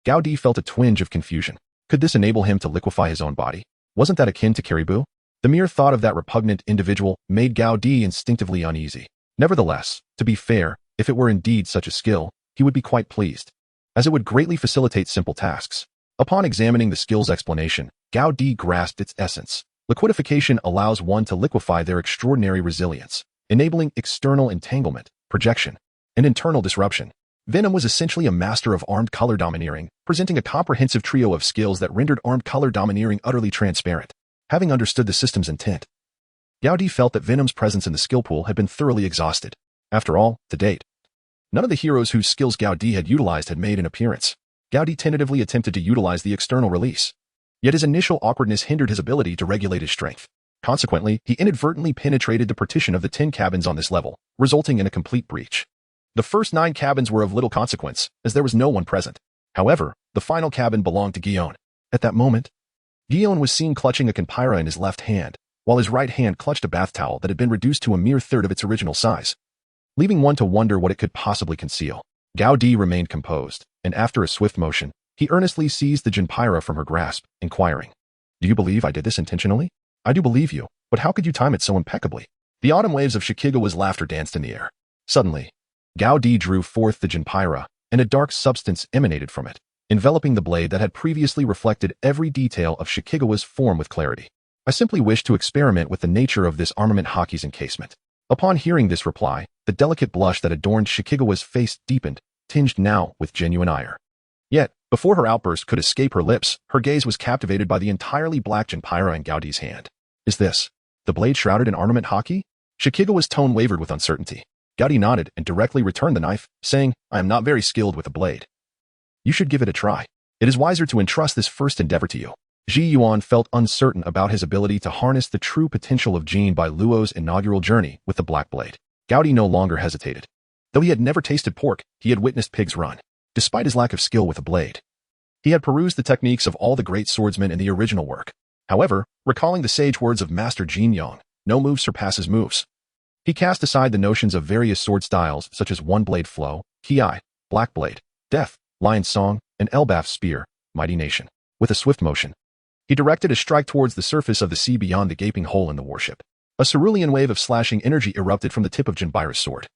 Gaudi felt a twinge of confusion. Could this enable him to liquefy his own body? Wasn't that akin to Caribou? The mere thought of that repugnant individual made Gaudi instinctively uneasy. Nevertheless, to be fair, if it were indeed such a skill, he would be quite pleased, as it would greatly facilitate simple tasks. Upon examining the skill's explanation, Gaudi grasped its essence. Liquidification allows one to liquefy their extraordinary resilience, enabling external entanglement, projection, and internal disruption. Venom was essentially a master of armed color domineering, presenting a comprehensive trio of skills that rendered armed color domineering utterly transparent. Having understood the system's intent, Gaudi felt that Venom's presence in the skill pool had been thoroughly exhausted. After all, to date, none of the heroes whose skills Gaudi had utilized had made an appearance. Gaudi tentatively attempted to utilize the external release, yet his initial awkwardness hindered his ability to regulate his strength. Consequently, he inadvertently penetrated the partition of the 10 cabins on this level, resulting in a complete breach. The first 9 cabins were of little consequence, as there was no one present. However, the final cabin belonged to Guillaume. At that moment, Guillaume was seen clutching a Conpira in his left hand, while his right hand clutched a bath towel that had been reduced to a mere third of its original size, leaving one to wonder what it could possibly conceal. Gaudi remained composed, and after a swift motion, he earnestly seized the Genpyra from her grasp, inquiring, "Do you believe I did this intentionally?" "I do believe you, but how could you time it so impeccably?" The autumn waves of Shikigawa's laughter danced in the air. Suddenly, Gaudi drew forth the Genpyra, and a dark substance emanated from it, enveloping the blade that had previously reflected every detail of Shikigawa's form with clarity. "I simply wish to experiment with the nature of this armament hockey's encasement." Upon hearing this reply, the delicate blush that adorned Shikigawa's face deepened, tinged now with genuine ire. Yet, before her outburst could escape her lips, her gaze was captivated by the entirely black Genpyra in Gaudi's hand. "Is this the blade shrouded in armament hockey?" Shikigawa's tone wavered with uncertainty. Gao Di nodded and directly returned the knife, saying, "I am not very skilled with a blade. You should give it a try. It is wiser to entrust this first endeavor to you." Ji Yuan felt uncertain about his ability to harness the true potential of Jin by Luo's inaugural journey with the Black Blade. Gao Di no longer hesitated. Though he had never tasted pork, he had witnessed pigs run. Despite his lack of skill with a blade, he had perused the techniques of all the great swordsmen in the original work. However, recalling the sage words of Master Jin Yong, no move surpasses moves. He cast aside the notions of various sword styles such as one-blade flow, Ki, black blade, death, lion song, and Elbaf spear, mighty nation. With a swift motion, he directed a strike towards the surface of the sea beyond the gaping hole in the warship. A cerulean wave of slashing energy erupted from the tip of Jinbaira's sword.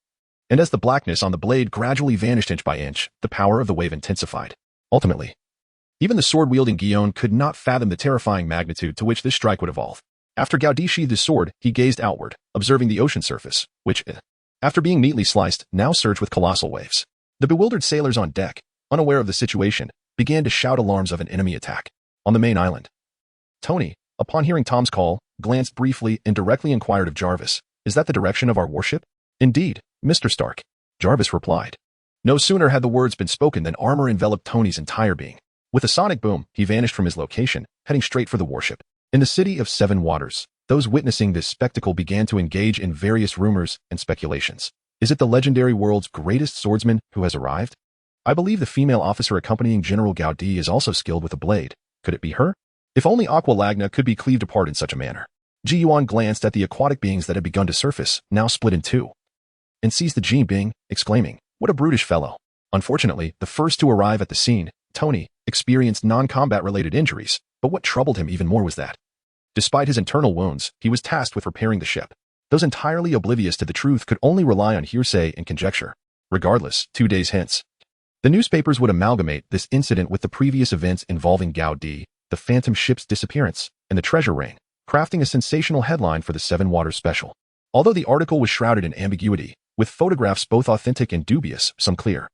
And as the blackness on the blade gradually vanished inch by inch, the power of the wave intensified. Ultimately, even the sword-wielding Guillaume could not fathom the terrifying magnitude to which this strike would evolve. After Gao Di sheathed his sword, he gazed outward, observing the ocean surface, which, after being neatly sliced, now surged with colossal waves. The bewildered sailors on deck, unaware of the situation, began to shout alarms of an enemy attack. On the main island, Tony, upon hearing Tom's call, glanced briefly and directly inquired of Jarvis, "Is that the direction of our warship?" "Indeed, Mr. Stark," Jarvis replied. No sooner had the words been spoken than armor enveloped Tony's entire being. With a sonic boom, he vanished from his location, heading straight for the warship. In the city of Seven Waters, those witnessing this spectacle began to engage in various rumors and speculations. Is it the legendary world's greatest swordsman who has arrived? I believe the female officer accompanying General Gao Di is also skilled with a blade. Could it be her? If only Aqua Lagna could be cleaved apart in such a manner. Ji Yuan glanced at the aquatic beings that had begun to surface, now split in two, and seized the Jin Bing, exclaiming, "What a brutish fellow." Unfortunately, the first to arrive at the scene, Tony, experienced non-combat related injuries, but what troubled him even more was that, despite his internal wounds, he was tasked with repairing the ship. Those entirely oblivious to the truth could only rely on hearsay and conjecture. Regardless, 2 days hence, the newspapers would amalgamate this incident with the previous events involving Gao Di, the phantom ship's disappearance, and the treasure rain, crafting a sensational headline for the Seven Waters special. Although the article was shrouded in ambiguity, with photographs both authentic and dubious, some clear,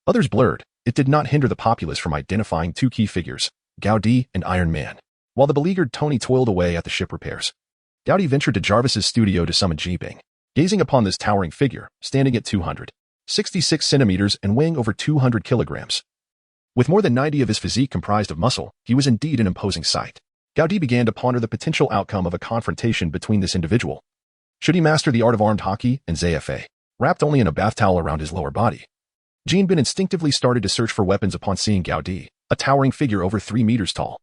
others blurred, it did not hinder the populace from identifying two key figures, Gao Di and Iron Man. While the beleaguered Tony toiled away at the ship repairs, Gao Di ventured to Jarvis's studio to summon Ji Bing. Gazing upon this towering figure, standing at 266 centimeters and weighing over 200 kilograms, with more than 90 of his physique comprised of muscle, he was indeed an imposing sight. Gao Di began to ponder the potential outcome of a confrontation between this individual. Should he master the art of armed hockey and ZFA, wrapped only in a bath towel around his lower body? Jin Bin instinctively started to search for weapons upon seeing Gao Di, a towering figure over 3 meters tall.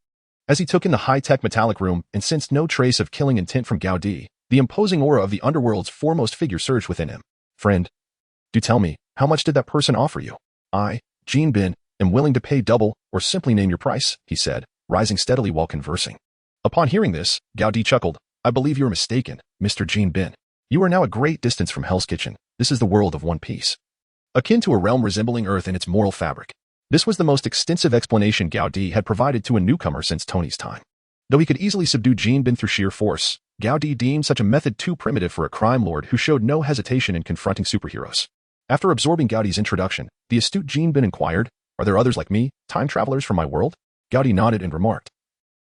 As he took in the high-tech metallic room and sensed no trace of killing intent from Gao Di, the imposing aura of the underworld's foremost figure surged within him. "Friend, do tell me, how much did that person offer you?" "I, Jin Bin, am willing to pay double or simply name your price," he said, rising steadily while conversing. Upon hearing this, Gao Di chuckled. "I believe you are mistaken, Mr. Jin Bin. You are now a great distance from Hell's Kitchen. This is the world of One Piece, akin to a realm resembling Earth in its moral fabric." This was the most extensive explanation Gao Di had provided to a newcomer since Tony's time. Though he could easily subdue Jin Bin through sheer force, Gao Di deemed such a method too primitive for a crime lord who showed no hesitation in confronting superheroes. After absorbing Gao Di's introduction, the astute Jin Bin inquired, "Are there others like me, time travelers from my world?" Gao Di nodded and remarked,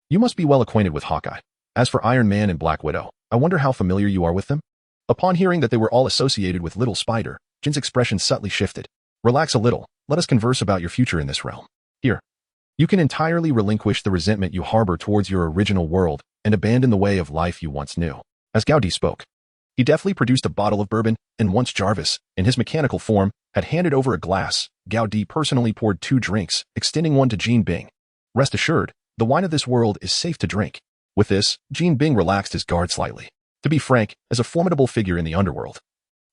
"You must be well acquainted with Hawkeye. As for Iron Man and Black Widow, I wonder how familiar you are with them?" Upon hearing that they were all associated with Little Spider, Jin's expression subtly shifted. "Relax a little. Let us converse about your future in this realm. Here, you can entirely relinquish the resentment you harbor towards your original world and abandon the way of life you once knew." As Gao Di spoke, he deftly produced a bottle of bourbon, and once Jarvis, in his mechanical form, had handed over a glass, Gao Di personally poured 2 drinks, extending one to Jin Bing. "Rest assured, the wine of this world is safe to drink." With this, Jin Bing relaxed his guard slightly. To be frank, as a formidable figure in the underworld,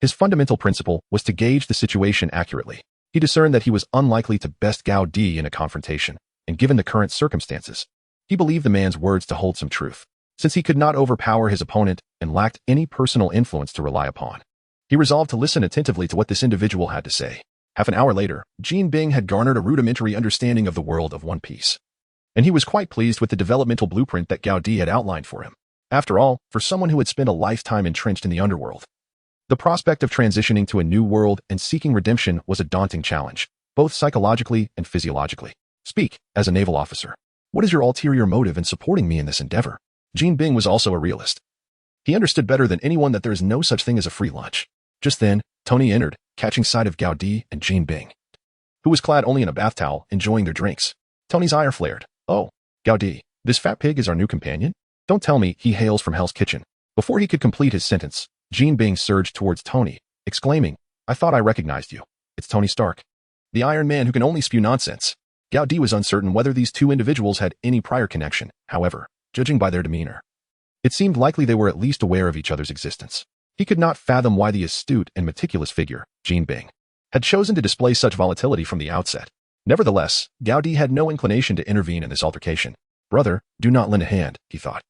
his fundamental principle was to gauge the situation accurately. He discerned that he was unlikely to best Gao Di in a confrontation, and given the current circumstances, he believed the man's words to hold some truth. Since he could not overpower his opponent and lacked any personal influence to rely upon, he resolved to listen attentively to what this individual had to say. Half an hour later, Jin Bing had garnered a rudimentary understanding of the world of One Piece, and he was quite pleased with the developmental blueprint that Gao Di had outlined for him. After all, for someone who had spent a lifetime entrenched in the underworld, the prospect of transitioning to a new world and seeking redemption was a daunting challenge, both psychologically and physiologically. "Speak, as a naval officer. What is your ulterior motive in supporting me in this endeavor?" Jin Bing was also a realist. He understood better than anyone that there is no such thing as a free lunch. Just then, Tony entered, catching sight of Gaudi and Jean Bing, who was clad only in a bath towel, enjoying their drinks. Tony's ire flared. "Oh, Gaudi, this fat pig is our new companion? Don't tell me he hails from Hell's Kitchen." Before he could complete his sentence, Jean Bing surged towards Tony, exclaiming, "I thought I recognized you. It's Tony Stark, the Iron Man who can only spew nonsense." Gaudi was uncertain whether these two individuals had any prior connection, however, judging by their demeanor. It seemed likely they were at least aware of each other's existence. He could not fathom why the astute and meticulous figure, Jean Bing, had chosen to display such volatility from the outset. Nevertheless, Gaudi had no inclination to intervene in this altercation. "Brother, do not lend a hand," he thought.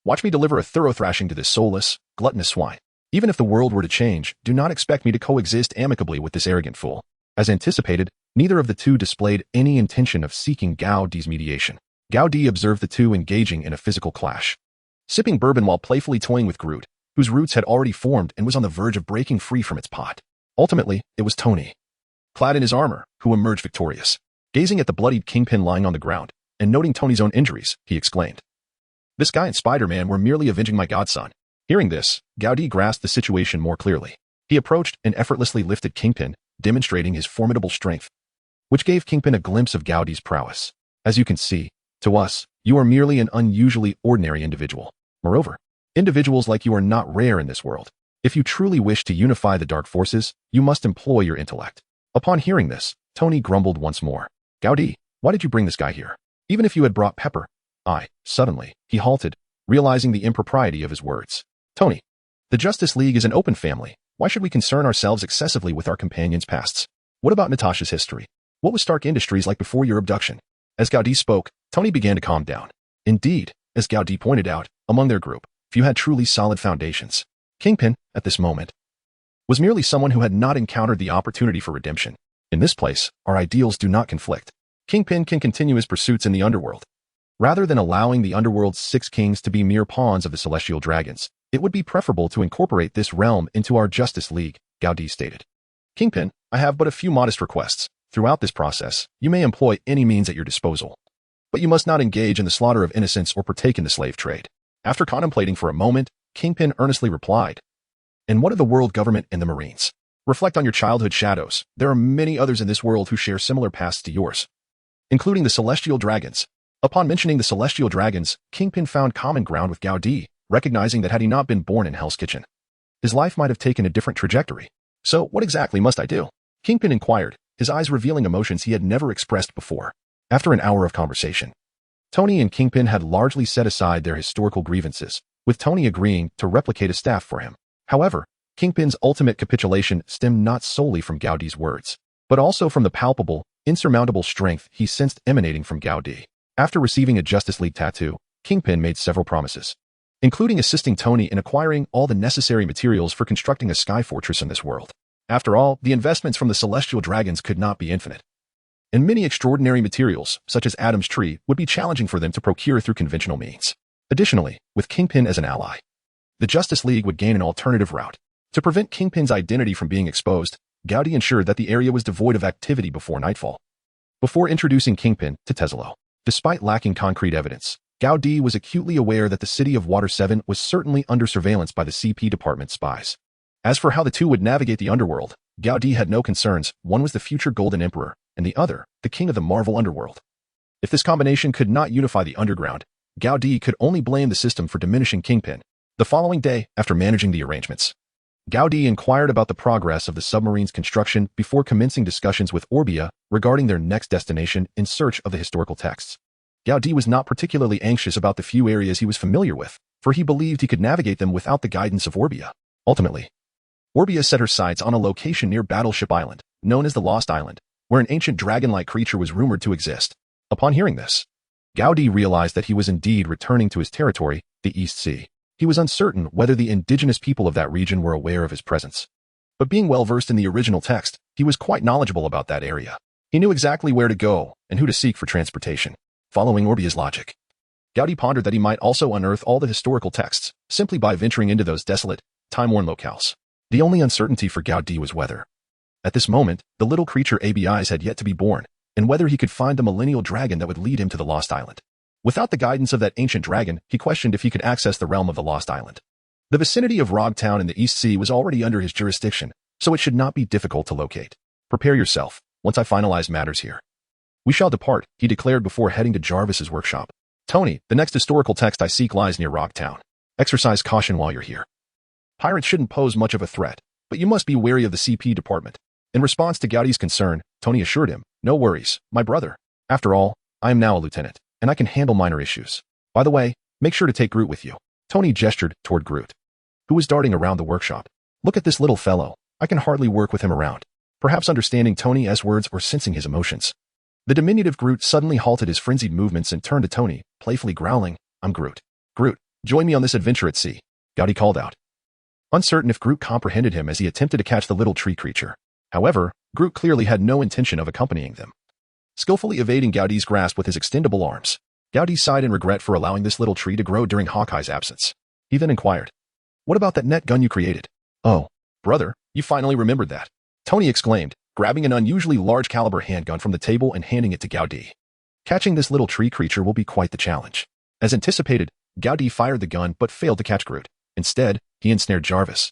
"Watch me deliver a thorough thrashing to this soulless, gluttonous swine. Even if the world were to change, do not expect me to coexist amicably with this arrogant fool." As anticipated, neither of the two displayed any intention of seeking Gaudi's mediation. Gaudi observed the two engaging in a physical clash, sipping bourbon while playfully toying with Groot, whose roots had already formed and was on the verge of breaking free from its pot. Ultimately, it was Tony, clad in his armor, who emerged victorious. Gazing at the bloodied Kingpin lying on the ground, and noting Tony's own injuries, he exclaimed, "This guy and Spider-Man were merely avenging my godson." Hearing this, Gaudi grasped the situation more clearly. He approached and effortlessly lifted Kingpin, demonstrating his formidable strength, which gave Kingpin a glimpse of Gaudi's prowess. "As you can see, to us, you are merely an unusually ordinary individual. Moreover, individuals like you are not rare in this world. If you truly wish to unify the dark forces, you must employ your intellect." Upon hearing this, Tony grumbled once more. "Gaudi, why did you bring this guy here? Even if you had brought Pepper." Suddenly, he halted, realizing the impropriety of his words. "Tony, the Justice League is an open family. Why should we concern ourselves excessively with our companions' pasts? What about Natasha's history? What was Stark Industries like before your abduction?" As Gaudi spoke, Tony began to calm down. Indeed, as Gaudi pointed out, among their group, few had truly solid foundations. Kingpin, at this moment, was merely someone who had not encountered the opportunity for redemption. In this place, our ideals do not conflict. Kingpin can continue his pursuits in the underworld. Rather than allowing the underworld's 6 kings to be mere pawns of the celestial dragons, it would be preferable to incorporate this realm into our Justice League, Gaudi stated. "Kingpin, I have but a few modest requests. Throughout this process, you may employ any means at your disposal, but you must not engage in the slaughter of innocents or partake in the slave trade." After contemplating for a moment, Kingpin earnestly replied, "And what of the world government and the Marines? Reflect on your childhood shadows. There are many others in this world who share similar pasts to yours, including the celestial dragons." Upon mentioning the celestial dragons, Kingpin found common ground with Gaudi, recognizing that had he not been born in Hell's Kitchen, his life might have taken a different trajectory. "So what exactly must I do?" Kingpin inquired, his eyes revealing emotions he had never expressed before. After an hour of conversation, Tony and Kingpin had largely set aside their historical grievances, with Tony agreeing to replicate a staff for him. However, Kingpin's ultimate capitulation stemmed not solely from Gaudi's words, but also from the palpable, insurmountable strength he sensed emanating from Gaudi. After receiving a Justice League tattoo, Kingpin made several promises, including assisting Tony in acquiring all the necessary materials for constructing a sky fortress in this world. After all, the investments from the celestial dragons could not be infinite, and many extraordinary materials, such as Adam's tree, would be challenging for them to procure through conventional means. Additionally, with Kingpin as an ally, the Justice League would gain an alternative route. To prevent Kingpin's identity from being exposed, Gaudi ensured that the area was devoid of activity before nightfall. Before introducing Kingpin to Tesla, despite lacking concrete evidence, Gaudi was acutely aware that the city of Water 7 was certainly under surveillance by the CP department spies. As for how the two would navigate the underworld, Gaudi had no concerns. One was the future Golden Emperor, and the other, the king of the Marvel underworld. If this combination could not unify the underground, Gaudi could only blame the system for diminishing Kingpin. The following day, after managing the arrangements, Gaudi inquired about the progress of the submarine's construction before commencing discussions with Orbia regarding their next destination in search of the historical texts. Gaudi was not particularly anxious about the few areas he was familiar with, for he believed he could navigate them without the guidance of Orbia. Ultimately, Orbia set her sights on a location near Battleship Island, known as the Lost Island, where an ancient dragon-like creature was rumored to exist. Upon hearing this, Gaudi realized that he was indeed returning to his territory, the East Sea. He was uncertain whether the indigenous people of that region were aware of his presence. But being well-versed in the original text, he was quite knowledgeable about that area. He knew exactly where to go and who to seek for transportation. Following Orbia's logic, Gaudi pondered that he might also unearth all the historical texts, simply by venturing into those desolate, time-worn locales. The only uncertainty for Gaudi was whether, at this moment, the little creature ABIs had yet to be born, and whether he could find the millennial dragon that would lead him to the Lost Island. Without the guidance of that ancient dragon, he questioned if he could access the realm of the Lost Island. The vicinity of Rogtown in the East Sea was already under his jurisdiction, so it should not be difficult to locate. Prepare yourself, once I finalize matters here. We shall depart, he declared before heading to Jarvis's workshop. Tony, the next historical text I seek lies near Rocktown. Exercise caution while you're here. Pirates shouldn't pose much of a threat, but you must be wary of the CP department. In response to Gowdy's concern, Tony assured him, no worries, my brother. After all, I am now a lieutenant, and I can handle minor issues. By the way, make sure to take Groot with you. Tony gestured toward Groot, who was darting around the workshop. Look at this little fellow. I can hardly work with him around. Perhaps understanding Tony's words or sensing his emotions, the diminutive Groot suddenly halted his frenzied movements and turned to Tony, playfully growling, I'm Groot. Groot, join me on this adventure at sea. Gowdy called out, uncertain if Groot comprehended him as he attempted to catch the little tree creature. However, Groot clearly had no intention of accompanying them. Skillfully evading Gowdy's grasp with his extendable arms, Gowdy sighed in regret for allowing this little tree to grow during Hawkeye's absence. He then inquired, what about that net gun you created? Oh, brother, you finally remembered that. Tony exclaimed, grabbing an unusually large caliber handgun from the table and handing it to Gowdy. Catching this little tree creature will be quite the challenge. As anticipated, Gowdy fired the gun but failed to catch Groot. Instead, he ensnared Jarvis,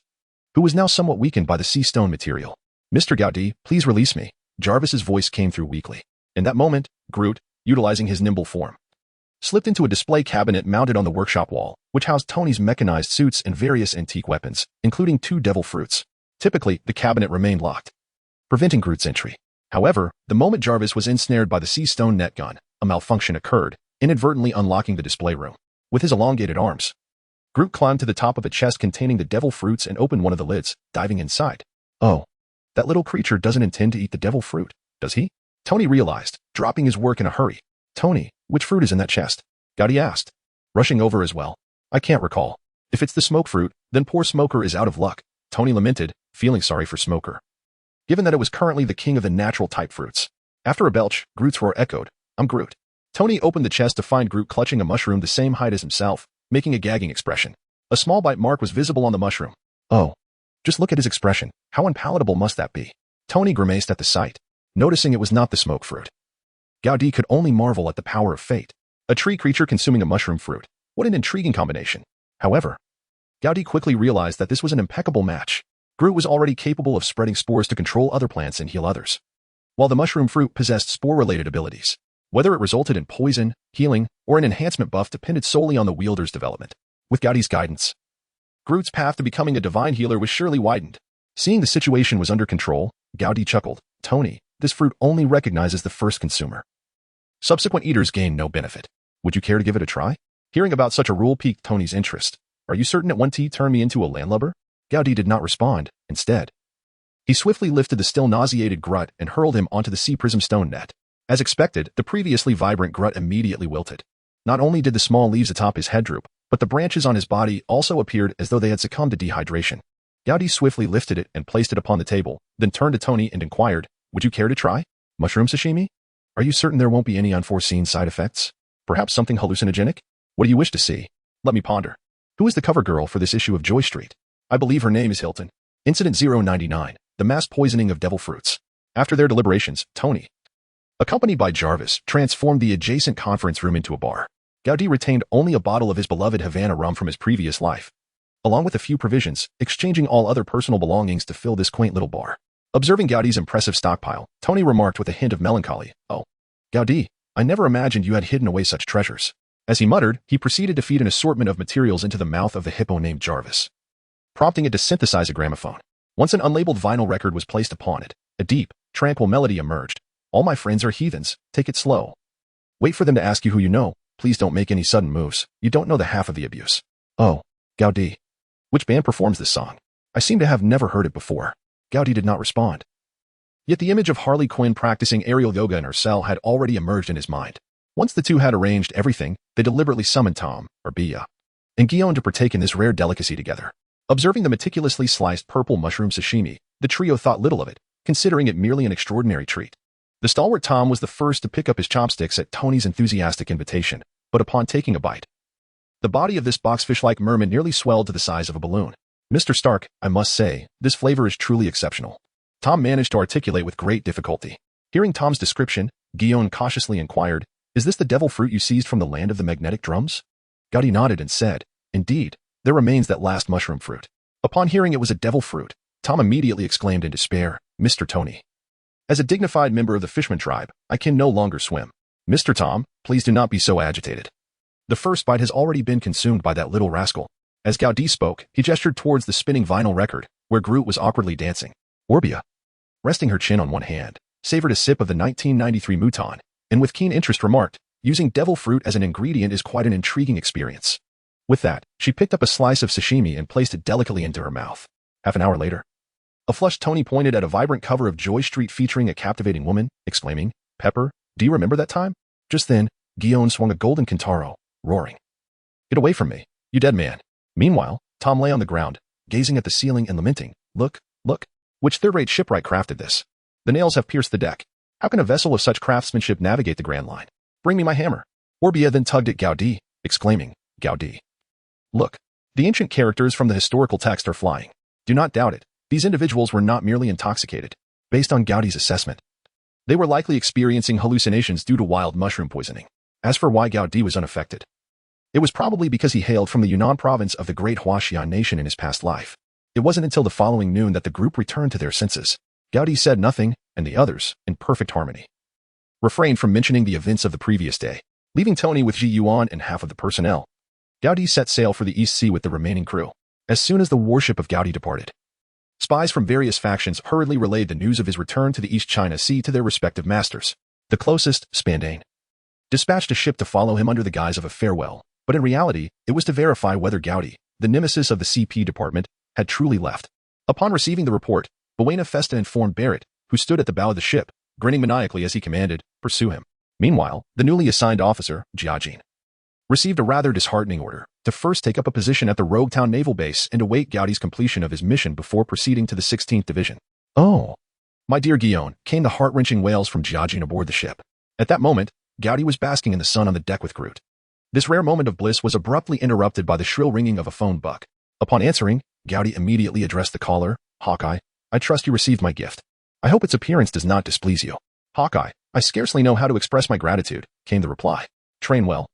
who was now somewhat weakened by the sea stone material. Mr. Gowdy, please release me. Jarvis's voice came through weakly. In that moment, Groot, utilizing his nimble form, slipped into a display cabinet mounted on the workshop wall, which housed Tony's mechanized suits and various antique weapons, including 2 devil fruits. Typically, the cabinet remained locked, preventing Groot's entry. However, the moment Jarvis was ensnared by the sea stone net gun, a malfunction occurred, inadvertently unlocking the display room. With his elongated arms, Groot climbed to the top of a chest containing the devil fruits and opened one of the lids, diving inside. Oh, that little creature doesn't intend to eat the devil fruit, does he? Tony realized, dropping his work in a hurry. Tony, which fruit is in that chest? Gowdy asked, rushing over as well. I can't recall. If it's the smoke fruit, then poor Smoker is out of luck. Tony lamented, feeling sorry for Smoker, given that it was currently the king of the natural type fruits. After a belch, Groot's roar echoed, I'm Groot. Tony opened the chest to find Groot clutching a mushroom the same height as himself, making a gagging expression. A small bite mark was visible on the mushroom. Oh, just look at his expression. How unpalatable must that be? Tony grimaced at the sight, noticing it was not the smoke fruit. Gowdy could only marvel at the power of fate. A tree creature consuming a mushroom fruit. What an intriguing combination. However, Gowdy quickly realized that this was an impeccable match. Groot was already capable of spreading spores to control other plants and heal others, while the mushroom fruit possessed spore-related abilities. Whether it resulted in poison, healing, or an enhancement buff depended solely on the wielder's development. With Gowdy's guidance, Groot's path to becoming a divine healer was surely widened. Seeing the situation was under control, Gowdy chuckled, Tony, this fruit only recognizes the first consumer. Subsequent eaters gain no benefit. Would you care to give it a try? Hearing about such a rule piqued Tony's interest. Are you certain it won't turn me into a landlubber? Gowdy did not respond. Instead, he swiftly lifted the still nauseated Grut and hurled him onto the sea prism stone net. As expected, the previously vibrant Grut immediately wilted. Not only did the small leaves atop his head droop, but the branches on his body also appeared as though they had succumbed to dehydration. Gowdy swiftly lifted it and placed it upon the table, then turned to Tony and inquired, would you care to try? Mushroom sashimi? Are you certain there won't be any unforeseen side effects? Perhaps something hallucinogenic? What do you wish to see? Let me ponder. Who is the cover girl for this issue of Joy Street? I believe her name is Hilton. Incident 099, the mass poisoning of devil fruits. After their deliberations, Tony, accompanied by Jarvis, transformed the adjacent conference room into a bar. Gowdy retained only a bottle of his beloved Havana rum from his previous life, along with a few provisions, exchanging all other personal belongings to fill this quaint little bar. Observing Gowdy's impressive stockpile, Tony remarked with a hint of melancholy, oh, Gowdy, I never imagined you had hidden away such treasures. As he muttered, he proceeded to feed an assortment of materials into the mouth of the hippo named Jarvis, prompting it to synthesize a gramophone. Once an unlabeled vinyl record was placed upon it, a deep, tranquil melody emerged. All my friends are heathens, take it slow. Wait for them to ask you who you know, please don't make any sudden moves, you don't know the half of the abuse. Oh, Gowdy. Which band performs this song? I seem to have never heard it before. Gowdy did not respond. Yet the image of Harley Quinn practicing aerial yoga in her cell had already emerged in his mind. Once the two had arranged everything, they deliberately summoned Tom, or Bia, and Guillaume to partake in this rare delicacy together. Observing the meticulously sliced purple mushroom sashimi, the trio thought little of it, considering it merely an extraordinary treat. The stalwart Tom was the first to pick up his chopsticks at Tony's enthusiastic invitation, but upon taking a bite, the body of this boxfish-like merman nearly swelled to the size of a balloon. Mr. Stark, I must say, this flavor is truly exceptional. Tom managed to articulate with great difficulty. Hearing Tom's description, Guillaume cautiously inquired, is this the devil fruit you seized from the land of the magnetic drums? Gowdy nodded and said, indeed, there remains that last mushroom fruit. Upon hearing it was a devil fruit, Tom immediately exclaimed in despair, "Mr. Tony. As a dignified member of the fisherman tribe, I can no longer swim. Mr. Tom, please do not be so agitated. The first bite has already been consumed by that little rascal." As Gaudi spoke, he gestured towards the spinning vinyl record, where Groot was awkwardly dancing. Orbia, resting her chin on one hand, savored a sip of the 1993 Mouton, and with keen interest remarked, "Using devil fruit as an ingredient is quite an intriguing experience." With that, she picked up a slice of sashimi and placed it delicately into her mouth. Half an hour later, a flushed Tony pointed at a vibrant cover of Joy Street featuring a captivating woman, exclaiming, "Pepper, do you remember that time?" Just then, Guillaume swung a golden Kintaro, roaring, "Get away from me, you dead man." Meanwhile, Tom lay on the ground, gazing at the ceiling and lamenting, "Look, look, which third-rate shipwright crafted this? The nails have pierced the deck. How can a vessel of such craftsmanship navigate the Grand Line? Bring me my hammer." Orbia then tugged at Gaudi, exclaiming, "Gaudi, look, the ancient characters from the historical text are flying. Do not doubt it, these individuals were not merely intoxicated. Based on Gaudi's assessment, they were likely experiencing hallucinations due to wild mushroom poisoning. As for why Gaudi was unaffected, it was probably because he hailed from the Yunnan province of the Great Huaxian nation in his past life. It wasn't until the following noon that the group returned to their senses. Gaudi said nothing, and the others, in perfect harmony, refrained from mentioning the events of the previous day. Leaving Tony with Ji Yuan and half of the personnel, Gaudi set sail for the East Sea with the remaining crew. As soon as the warship of Gaudi departed, spies from various factions hurriedly relayed the news of his return to the East China Sea to their respective masters. The closest, Spandane, dispatched a ship to follow him under the guise of a farewell, but in reality, it was to verify whether Gaudi, the nemesis of the CP department, had truly left. Upon receiving the report, Buena Festa informed Barrett, who stood at the bow of the ship, grinning maniacally as he commanded, "Pursue him." Meanwhile, the newly assigned officer, Jiajin, received a rather disheartening order to first take up a position at the Roguetown Naval Base and await Gaudi's completion of his mission before proceeding to the 16th Division. "Oh, my dear Guillaume," came the heart-wrenching wails from Jiajin aboard the ship. At that moment, Gaudi was basking in the sun on the deck with Groot. This rare moment of bliss was abruptly interrupted by the shrill ringing of a phone buck. Upon answering, Gaudi immediately addressed the caller, "Hawkeye, I trust you received my gift. I hope its appearance does not displease you." "Hawkeye, I scarcely know how to express my gratitude," came the reply. "Train well.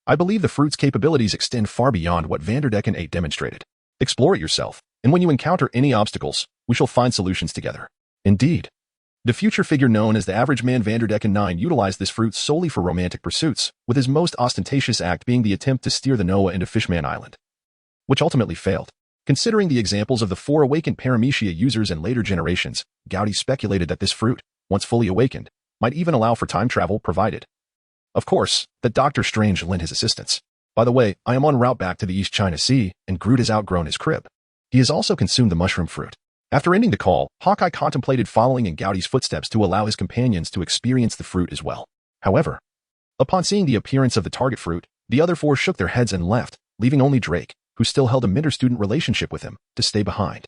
I believe the fruit's capabilities extend far beyond what Vanderdecken 8 demonstrated. Explore it yourself, and when you encounter any obstacles, we shall find solutions together." Indeed. The future figure known as the average man Vanderdecken 9 utilized this fruit solely for romantic pursuits, with his most ostentatious act being the attempt to steer the Noah into Fishman Island, which ultimately failed. Considering the examples of the 4 awakened Paramecia users and later generations, Gaudi speculated that this fruit, once fully awakened, might even allow for time travel provided, of course, that Dr. Strange lent his assistance. "By the way, I am en route back to the East China Sea, and Groot has outgrown his crib. He has also consumed the mushroom fruit." After ending the call, Hawkeye contemplated following in Gaudi's footsteps to allow his companions to experience the fruit as well. However, upon seeing the appearance of the target fruit, the other 4 shook their heads and left, leaving only Drake, who still held a mentor-student relationship with him, to stay behind.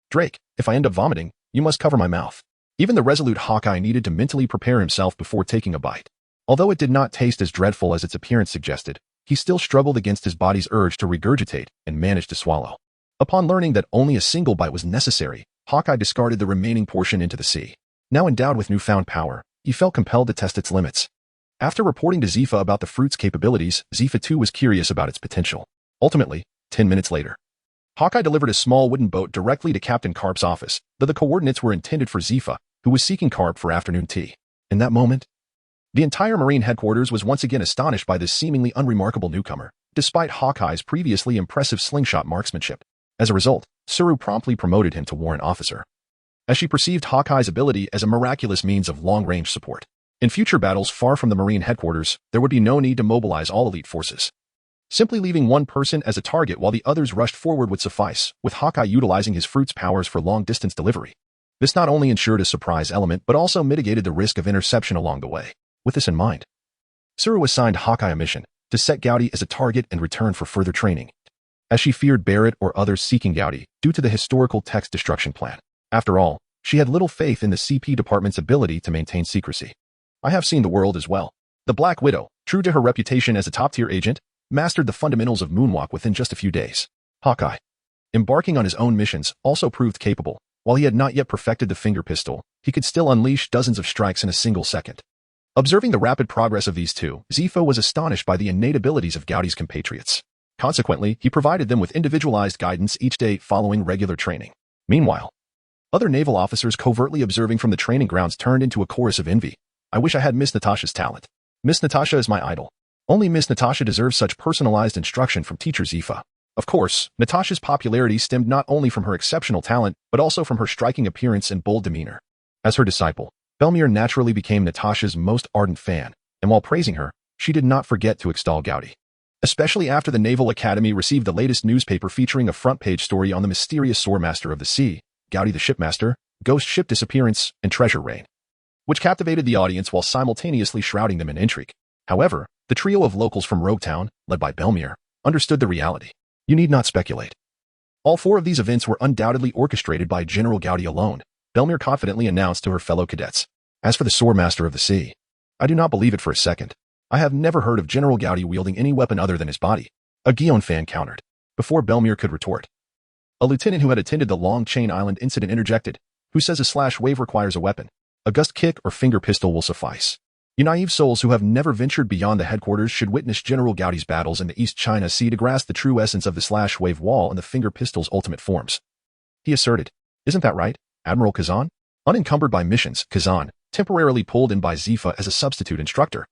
"Drake, if I end up vomiting, you must cover my mouth." Even the resolute Hawkeye needed to mentally prepare himself before taking a bite. Although it did not taste as dreadful as its appearance suggested, he still struggled against his body's urge to regurgitate and managed to swallow. Upon learning that only a single bite was necessary, Hawkeye discarded the remaining portion into the sea. Now endowed with newfound power, he felt compelled to test its limits. After reporting to Zifa about the fruit's capabilities, Zifa too was curious about its potential. Ultimately, 10 minutes later, Hawkeye delivered a small wooden boat directly to Captain Karp's office, though the coordinates were intended for Zifa, who was seeking Karp for afternoon tea. In that moment, the entire Marine headquarters was once again astonished by this seemingly unremarkable newcomer, despite Hawkeye's previously impressive slingshot marksmanship. As a result, Suru promptly promoted him to warrant officer, as she perceived Hawkeye's ability as a miraculous means of long-range support. In future battles far from the Marine headquarters, there would be no need to mobilize all elite forces. Simply leaving one person as a target while the others rushed forward would suffice, with Hawkeye utilizing his fruit's powers for long-distance delivery. This not only ensured a surprise element but also mitigated the risk of interception along the way. With this in mind, Suru assigned Hawkeye a mission to set Gaudi as a target and return for further training, as she feared Barrett or others seeking Gaudi due to the historical text destruction plan. After all, she had little faith in the CP department's ability to maintain secrecy. "I have seen the world as well." The Black Widow, true to her reputation as a top-tier agent, mastered the fundamentals of moonwalk within just a few days. Hawkeye, embarking on his own missions, also proved capable. While he had not yet perfected the finger pistol, he could still unleash dozens of strikes in a single second. Observing the rapid progress of these two, Zifa was astonished by the innate abilities of Gaudi's compatriots. Consequently, he provided them with individualized guidance each day following regular training. Meanwhile, Other naval officers covertly observing from the training grounds turned into a chorus of envy. I wish I had Miss Natasha's talent. Miss Natasha is my idol. Only Miss Natasha deserves such personalized instruction from teacher Zifa. Of course, Natasha's popularity stemmed not only from her exceptional talent, but also from her striking appearance and bold demeanor. As her disciple, Belmir naturally became Natasha's most ardent fan, and while praising her, she did not forget to extol Gowdy. Especially after the Naval Academy received the latest newspaper featuring a front-page story on the mysterious Swordmaster of the Sea, Gowdy the Shipmaster, ghost ship disappearance, and treasure raid, which captivated the audience while simultaneously shrouding them in intrigue. However, the trio of locals from Roguetown, led by Belmir, understood the reality. You need not speculate. All four of these events were undoubtedly orchestrated by General Gowdy alone, Belmir confidently announced to her fellow cadets. As for the Swordmaster of the Sea, I do not believe it for a second. I have never heard of General Gowdy wielding any weapon other than his body, a Guion fan countered. Before Belmir could retort, a lieutenant who had attended the Long Chain Island incident interjected, who says a slash wave requires a weapon. A gust kick or finger pistol will suffice. You naive souls who have never ventured beyond the headquarters should witness General Gowdy's battles in the East China Sea to grasp the true essence of the slash wave wall and the finger pistol's ultimate forms. He asserted, isn't that right, Admiral Kazan? Unencumbered by missions, Kazan, temporarily pulled in by Zifa as a substitute instructor,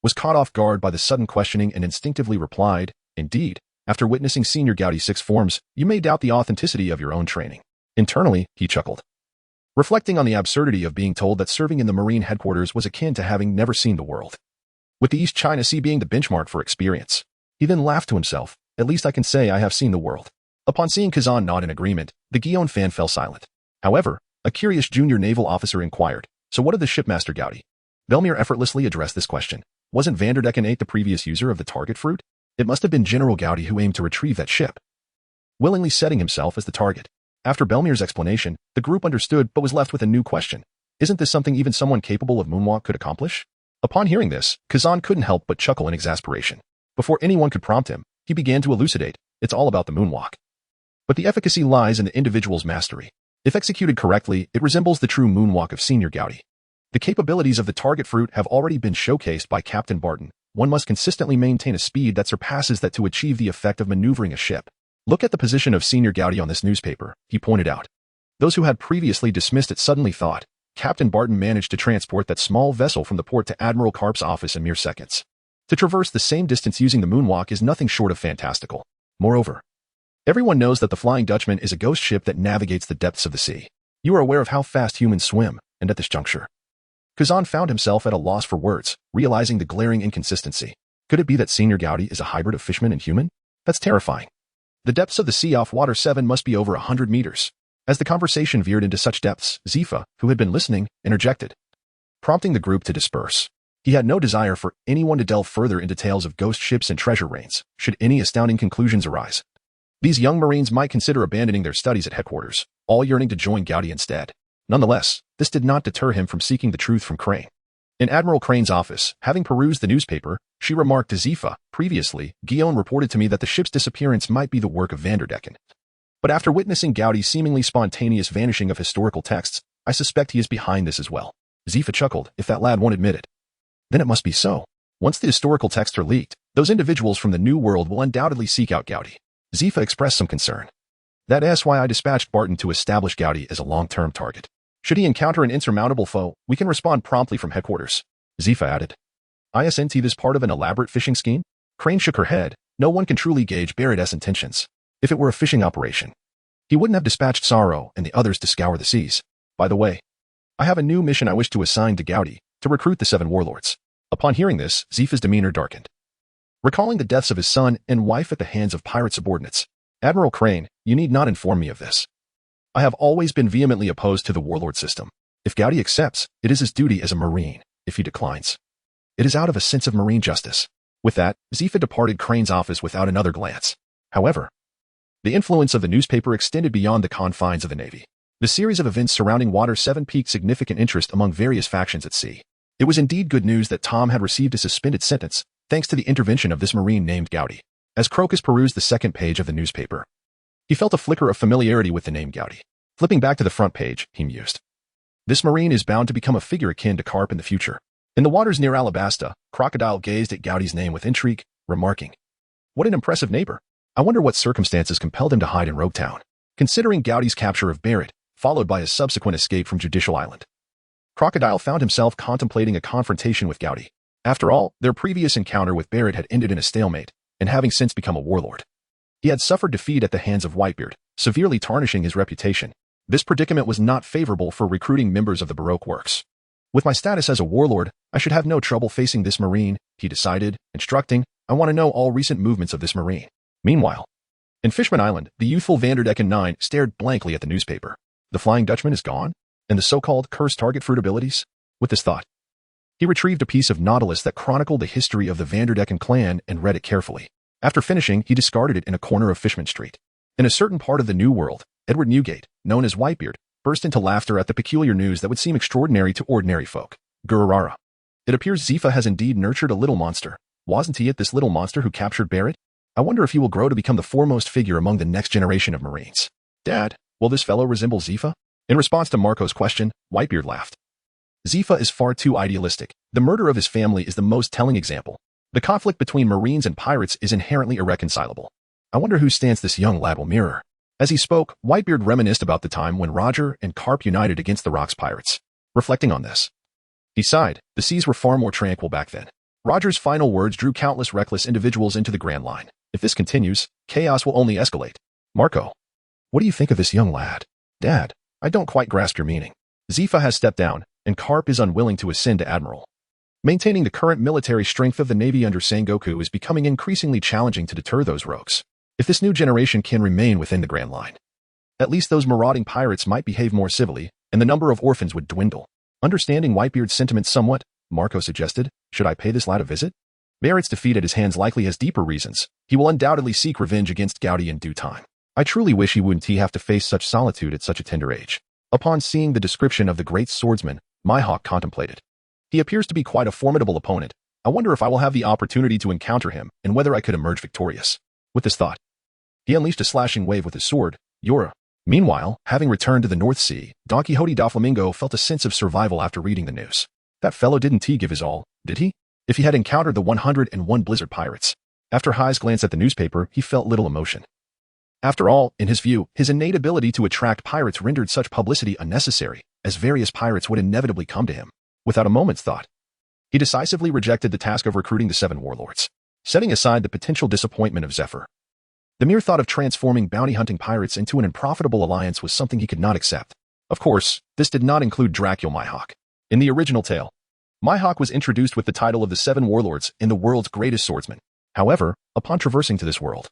was caught off guard by the sudden questioning and instinctively replied, indeed, after witnessing Senior Gowdy's 6 forms, you may doubt the authenticity of your own training. Internally, he chuckled, reflecting on the absurdity of being told that serving in the Marine headquarters was akin to having never seen the world, with the East China Sea being the benchmark for experience. He then laughed to himself, at least I can say I have seen the world. Upon seeing Kazan nod in agreement, the Guion fan fell silent. However, a curious junior naval officer inquired, so what of the Shipmaster Gowdy? Belmir effortlessly addressed this question. Wasn't Vanderdecken 8 the previous user of the target fruit? It must have been General Gowdy who aimed to retrieve that ship, willingly setting himself as the target. After Belmir's explanation, the group understood but was left with a new question. Isn't this something even someone capable of moonwalk could accomplish? Upon hearing this, Kazan couldn't help but chuckle in exasperation. Before anyone could prompt him, he began to elucidate. It's all about the moonwalk. But the efficacy lies in the individual's mastery. If executed correctly, it resembles the true moonwalk of Senior Gowdy. The capabilities of the target fruit have already been showcased by Captain Barton. One must consistently maintain a speed that surpasses that to achieve the effect of maneuvering a ship. Look at the position of Senior Gowdy on this newspaper, he pointed out. Those who had previously dismissed it suddenly thought, Captain Barton managed to transport that small vessel from the port to Admiral Karp's office in mere seconds. To traverse the same distance using the moonwalk is nothing short of fantastical. Moreover, everyone knows that the Flying Dutchman is a ghost ship that navigates the depths of the sea. You are aware of how fast humans swim, and at this juncture, Kazan found himself at a loss for words, realizing the glaring inconsistency. Could it be that Senior Gowdy is a hybrid of fishman and human? That's terrifying. The depths of the sea off Water 7 must be over 100 meters. As the conversation veered into such depths, Zifa, who had been listening, interjected, prompting the group to disperse. He had no desire for anyone to delve further into tales of ghost ships and treasure raids, should any astounding conclusions arise. These young Marines might consider abandoning their studies at headquarters, all yearning to join Gowdy instead. Nonetheless, this did not deter him from seeking the truth from Crane. In Admiral Crane's office, having perused the newspaper, she remarked to Zifa, previously, Guion reported to me that the ship's disappearance might be the work of Vanderdecken. But after witnessing Gowdy's seemingly spontaneous vanishing of historical texts, I suspect he is behind this as well. Zifa chuckled, if that lad won't admit it. Then it must be so. Once the historical texts are leaked, those individuals from the New World will undoubtedly seek out Gowdy. Zifa expressed some concern. That's why I dispatched Barton to establish Gowdy as a long-term target. Should he encounter an insurmountable foe, we can respond promptly from headquarters. Zifa added. Isn't this part of an elaborate phishing scheme? Crane shook her head. No one can truly gauge Barrett's intentions. If it were a phishing operation, he wouldn't have dispatched Sorrow and the others to scour the seas. By the way, I have a new mission I wish to assign to Gowdy, to recruit the 7 warlords. Upon hearing this, Zifa's demeanor darkened. Recalling the deaths of his son and wife at the hands of pirate subordinates, Admiral Crane, you need not inform me of this. I have always been vehemently opposed to the warlord system. If Gowdy accepts, it is his duty as a Marine. If he declines, it is out of a sense of Marine justice. With that, Zifa departed Crane's office without another glance. However, the influence of the newspaper extended beyond the confines of the Navy. The series of events surrounding Water 7 piqued significant interest among various factions at sea. It was indeed good news that Tom had received a suspended sentence, thanks to the intervention of this Marine named Gowdy. As Crocus perused the second page of the newspaper, he felt a flicker of familiarity with the name Gowdy. Flipping back to the front page, he mused. This Marine is bound to become a figure akin to Karp in the future. In the waters near Alabasta, Crocodile gazed at Gowdy's name with intrigue, remarking, what an impressive neighbor. I wonder what circumstances compelled him to hide in Roguetown. Considering Gowdy's capture of Barrett, followed by his subsequent escape from Judicial Island. Crocodile found himself contemplating a confrontation with Gowdy. After all, their previous encounter with Barrett had ended in a stalemate, and having since become a warlord. He had suffered defeat at the hands of Whitebeard, severely tarnishing his reputation. This predicament was not favorable for recruiting members of the Baroque works. With my status as a warlord, I should have no trouble facing this Marine, he decided, instructing, I want to know all recent movements of this Marine. Meanwhile, in Fishman Island, the youthful Vanderdecken 9 stared blankly at the newspaper. The Flying Dutchman is gone? And the so-called cursed target fruit abilities? With this thought, he retrieved a piece of Nautilus that chronicled the history of the Vanderdecken clan and read it carefully. After finishing, he discarded it in a corner of Fishman Street. In a certain part of the New World, Edward Newgate, known as Whitebeard, burst into laughter at the peculiar news that would seem extraordinary to ordinary folk. Gururara. It appears Zifa has indeed nurtured a little monster. Wasn't he this little monster who captured Barrett? I wonder if he will grow to become the foremost figure among the next generation of Marines. Dad, will this fellow resemble Zifa? In response to Marco's question, Whitebeard laughed. Zifa is far too idealistic. The murder of his family is the most telling example. The conflict between Marines and pirates is inherently irreconcilable. I wonder whose stance this young lad will mirror. As he spoke, Whitebeard reminisced about the time when Roger and Carp united against the Rocks pirates. Reflecting on this, he sighed. The seas were far more tranquil back then. Roger's final words drew countless reckless individuals into the Grand Line. If this continues, chaos will only escalate. Marco, what do you think of this young lad? Dad, I don't quite grasp your meaning. Zifa has stepped down, and Carp is unwilling to ascend to admiral. Maintaining the current military strength of the Navy under Sengoku is becoming increasingly challenging to deter those rogues. If this new generation can remain within the Grand Line, at least those marauding pirates might behave more civilly, and the number of orphans would dwindle. Understanding Whitebeard's sentiments somewhat, Marco suggested, should I pay this lad a visit? Barrett's defeat at his hands likely has deeper reasons. He will undoubtedly seek revenge against Gowdy in due time. I truly wish he wouldn't have to face such solitude at such a tender age. Upon seeing the description of the great swordsman, Mihawk contemplated. He appears to be quite a formidable opponent. I wonder if I will have the opportunity to encounter him and whether I could emerge victorious. With this thought, he unleashed a slashing wave with his sword, Yora. Meanwhile, having returned to the North Sea, Don Quixote da Flamingo felt a sense of survival after reading the news. That fellow didn't give his all, did he? If he had encountered the 101 Blizzard pirates. After High's glance at the newspaper, he felt little emotion. After all, in his view, his innate ability to attract pirates rendered such publicity unnecessary, as various pirates would inevitably come to him. Without a moment's thought, he decisively rejected the task of recruiting the 7 warlords, setting aside the potential disappointment of Zephyr. The mere thought of transforming bounty-hunting pirates into an unprofitable alliance was something he could not accept. Of course, this did not include Dracula Mihawk. In the original tale, Mihawk was introduced with the title of the 7 warlords in the world's greatest swordsman. However, upon traversing to this world,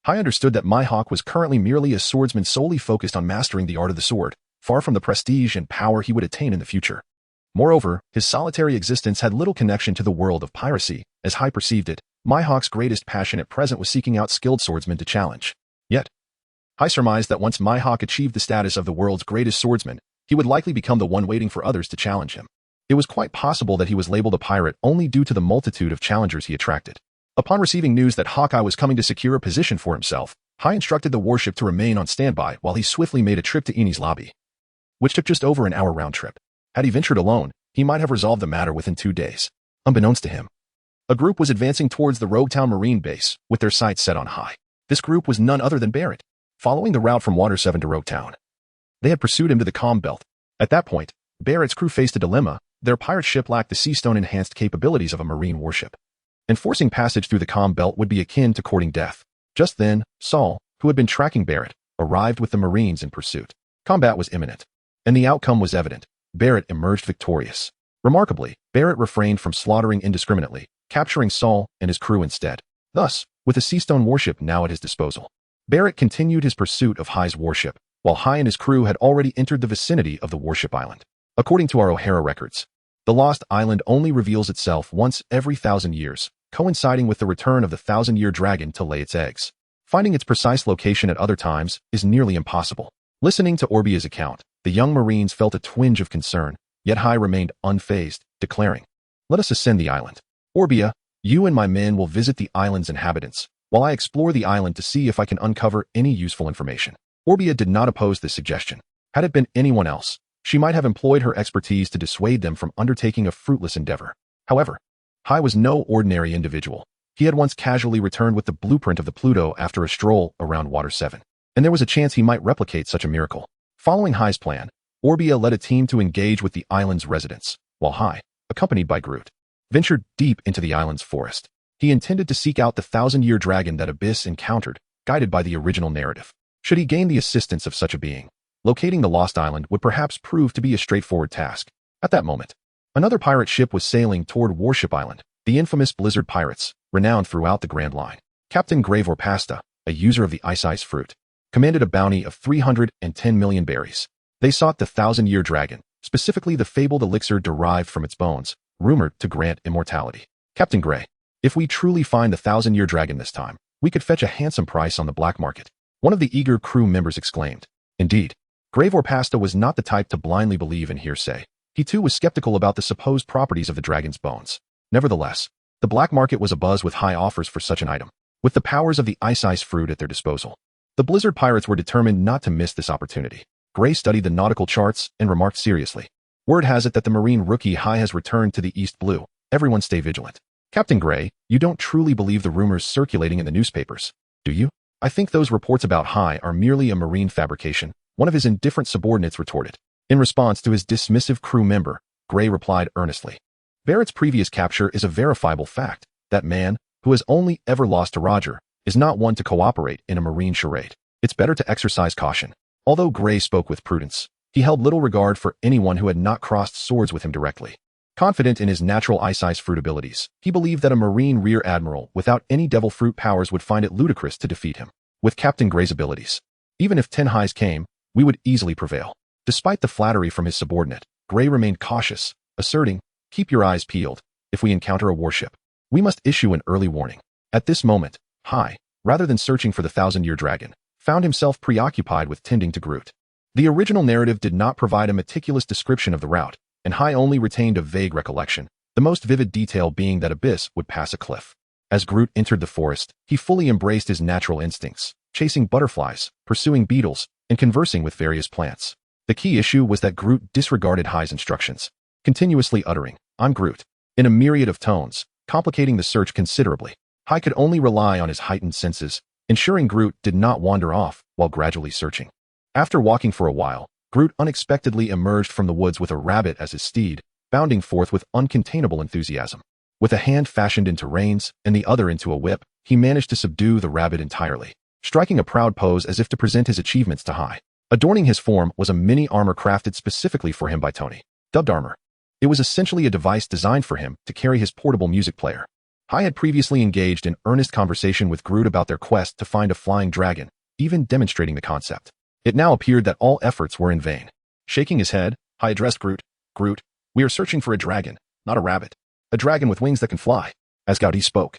Hai understood that Mihawk was currently merely a swordsman solely focused on mastering the art of the sword, far from the prestige and power he would attain in the future. Moreover, his solitary existence had little connection to the world of piracy. As Hai perceived it, Mihawk's greatest passion at present was seeking out skilled swordsmen to challenge. Yet, Hai surmised that once Mihawk achieved the status of the world's greatest swordsman, he would likely become the one waiting for others to challenge him. It was quite possible that he was labeled a pirate only due to the multitude of challengers he attracted. Upon receiving news that Hawkeye was coming to secure a position for himself, Hai instructed the warship to remain on standby while he swiftly made a trip to Eni's lobby, which took just over an hour round trip. Had he ventured alone, he might have resolved the matter within 2 days. Unbeknownst to him, a group was advancing towards the Roguetown Marine base, with their sights set on Hai. This group was none other than Barrett, following the route from Water 7 to Roguetown. They had pursued him to the Calm Belt. At that point, Barrett's crew faced a dilemma. Their pirate ship lacked the Seastone-enhanced capabilities of a marine warship, and forcing passage through the Calm Belt would be akin to courting death. Just then, Saul, who had been tracking Barrett, arrived with the Marines in pursuit. Combat was imminent, and the outcome was evident. Barrett emerged victorious. Remarkably, Barrett refrained from slaughtering indiscriminately, capturing Saul and his crew instead. Thus, with the Seastone warship now at his disposal, Barrett continued his pursuit of Hai's warship, while Hai and his crew had already entered the vicinity of the warship island. According to our O'Hara records, the Lost Island only reveals itself once every 1,000 years, coinciding with the return of the 1,000-year dragon to lay its eggs. Finding its precise location at other times is nearly impossible. Listening to Orbia's account, the young Marines felt a twinge of concern, yet Hai remained unfazed, declaring, "Let us ascend the island. Orbia, you and my men will visit the island's inhabitants, while I explore the island to see if I can uncover any useful information." Orbia did not oppose this suggestion. Had it been anyone else, she might have employed her expertise to dissuade them from undertaking a fruitless endeavor. However, Hai was no ordinary individual. He had once casually returned with the blueprint of the Pluto after a stroll around Water 7, and there was a chance he might replicate such a miracle. Following Hai's plan, Orbia led a team to engage with the island's residents, while Hai, accompanied by Groot, ventured deep into the island's forest. He intended to seek out the thousand-year dragon that Abyss encountered, guided by the original narrative. Should he gain the assistance of such a being, locating the lost island would perhaps prove to be a straightforward task. At that moment, another pirate ship was sailing toward Warship Island, the infamous Blizzard Pirates, renowned throughout the Grand Line. Captain Gravor Pasta, a user of the Ice Fruit, commanded a bounty of 310 million berries. They sought the thousand-year dragon, specifically the fabled elixir derived from its bones, rumored to grant immortality. Captain Gray, if we truly find the thousand-year dragon this time, we could fetch a handsome price on the black market, one of the eager crew members exclaimed. Indeed, Gravor Pasta was not the type to blindly believe in hearsay. He too was skeptical about the supposed properties of the dragon's bones. Nevertheless, the black market was abuzz with high offers for such an item. With the powers of the Ice Fruit at their disposal, the Blizzard Pirates were determined not to miss this opportunity. Gray studied the nautical charts and remarked seriously. Word has it that the marine rookie Hai has returned to the East Blue. Everyone stay vigilant. Captain Gray, you don't truly believe the rumors circulating in the newspapers, do you? I think those reports about Hai are merely a marine fabrication, one of his indifferent subordinates retorted. In response to his dismissive crew member, Gray replied earnestly. Barrett's previous capture is a verifiable fact. That man, who has only ever lost to Roger, is not one to cooperate in a marine charade. It's better to exercise caution. Although Gray spoke with prudence, he held little regard for anyone who had not crossed swords with him directly. Confident in his natural Ice Fruit abilities, he believed that a marine rear admiral without any devil fruit powers would find it ludicrous to defeat him. With Captain Gray's abilities, even if 10 Hais came, we would easily prevail. Despite the flattery from his subordinate, Gray remained cautious, asserting, keep your eyes peeled. If we encounter a warship, we must issue an early warning. At this moment, Hai, rather than searching for the thousand-year dragon, found himself preoccupied with tending to Groot. The original narrative did not provide a meticulous description of the route, and Hai only retained a vague recollection, the most vivid detail being that Abyss would pass a cliff. As Groot entered the forest, he fully embraced his natural instincts, chasing butterflies, pursuing beetles, and conversing with various plants. The key issue was that Groot disregarded Hai's instructions, continuously uttering, I'm Groot, in a myriad of tones, complicating the search considerably. Hai could only rely on his heightened senses, ensuring Groot did not wander off while gradually searching. After walking for a while, Groot unexpectedly emerged from the woods with a rabbit as his steed, bounding forth with uncontainable enthusiasm. With a hand fashioned into reins and the other into a whip, he managed to subdue the rabbit entirely, striking a proud pose as if to present his achievements to Hai. Adorning his form was a mini armor crafted specifically for him by Tony, dubbed Armor. It was essentially a device designed for him to carry his portable music player. Hai had previously engaged in earnest conversation with Groot about their quest to find a flying dragon, even demonstrating the concept. It now appeared that all efforts were in vain. Shaking his head, Hai addressed Groot. Groot, we are searching for a dragon, not a rabbit. A dragon with wings that can fly. As Gaudi spoke,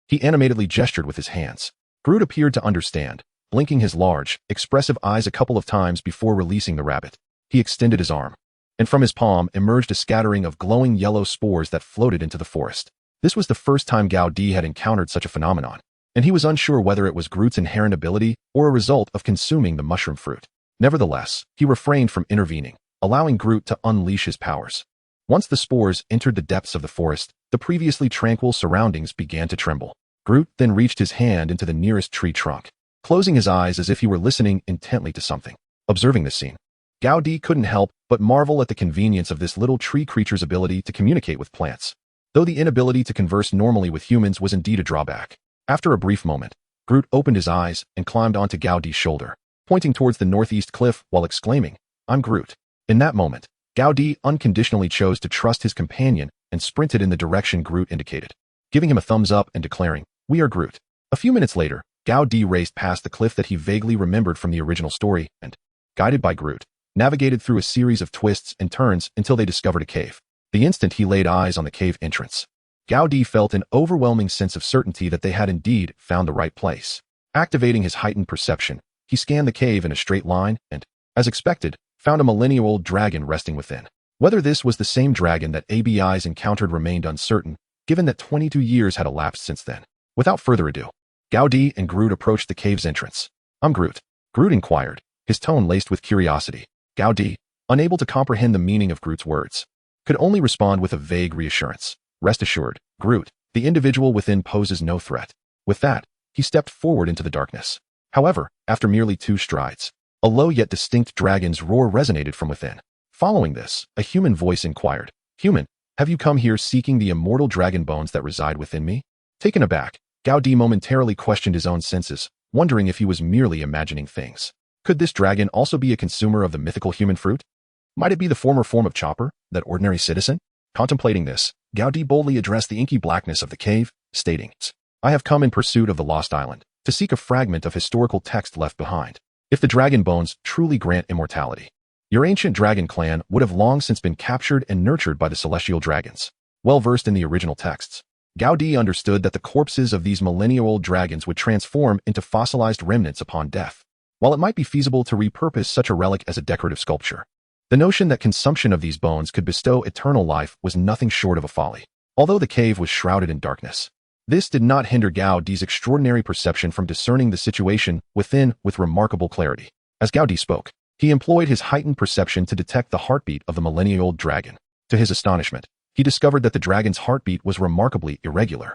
he animatedly gestured with his hands. Groot appeared to understand, blinking his large, expressive eyes a couple of times before releasing the rabbit. He extended his arm, and from his palm emerged a scattering of glowing yellow spores that floated into the forest. This was the first time Gaudi had encountered such a phenomenon, and he was unsure whether it was Groot's inherent ability or a result of consuming the mushroom fruit. Nevertheless, he refrained from intervening, allowing Groot to unleash his powers. Once the spores entered the depths of the forest, the previously tranquil surroundings began to tremble. Groot then reached his hand into the nearest tree trunk, closing his eyes as if he were listening intently to something. Observing this scene, Gaudi couldn't help but marvel at the convenience of this little tree creature's ability to communicate with plants, though the inability to converse normally with humans was indeed a drawback. After a brief moment, Groot opened his eyes and climbed onto Gaudi's shoulder, pointing towards the northeast cliff while exclaiming, I'm Groot. In that moment, Gaudi unconditionally chose to trust his companion and sprinted in the direction Groot indicated, giving him a thumbs up and declaring, we are Groot. A few minutes later, Gaudi raced past the cliff that he vaguely remembered from the original story and, guided by Groot, navigated through a series of twists and turns until they discovered a cave. The instant he laid eyes on the cave entrance, Gaudi felt an overwhelming sense of certainty that they had indeed found the right place. Activating his heightened perception, he scanned the cave in a straight line and, as expected, found a millennia-old dragon resting within. Whether this was the same dragon that ABI's encountered remained uncertain, given that 22 years had elapsed since then. Without further ado, Gaudi and Groot approached the cave's entrance. I'm Groot, Groot inquired, his tone laced with curiosity. Gaudi, unable to comprehend the meaning of Groot's words, could only respond with a vague reassurance. Rest assured, Groot, the individual within poses no threat. With that, he stepped forward into the darkness. However, after merely 2 strides, A low yet distinct dragon's roar resonated from within. Following this, a human voice inquired, "Human, have you come here seeking the immortal dragon bones that reside within me?" Taken aback, Gaudi momentarily questioned his own senses, wondering if he was merely imagining things. Could this dragon also be a consumer of the mythical human fruit? Might it be the former form of Chopper, that ordinary citizen? Contemplating this, Gaudi boldly addressed the inky blackness of the cave, stating, "I have come in pursuit of the lost island, to seek a fragment of historical text left behind. If the dragon bones truly grant immortality, your ancient dragon clan would have long since been captured and nurtured by the celestial dragons." Well versed in the original texts, Gaudi understood that the corpses of these millennia-old dragons would transform into fossilized remnants upon death. While it might be feasible to repurpose such a relic as a decorative sculpture, the notion that consumption of these bones could bestow eternal life was nothing short of a folly. Although the cave was shrouded in darkness, this did not hinder Gaudi's extraordinary perception from discerning the situation within with remarkable clarity. As Gaudi spoke, he employed his heightened perception to detect the heartbeat of the millennia-old dragon. To his astonishment, he discovered that the dragon's heartbeat was remarkably irregular.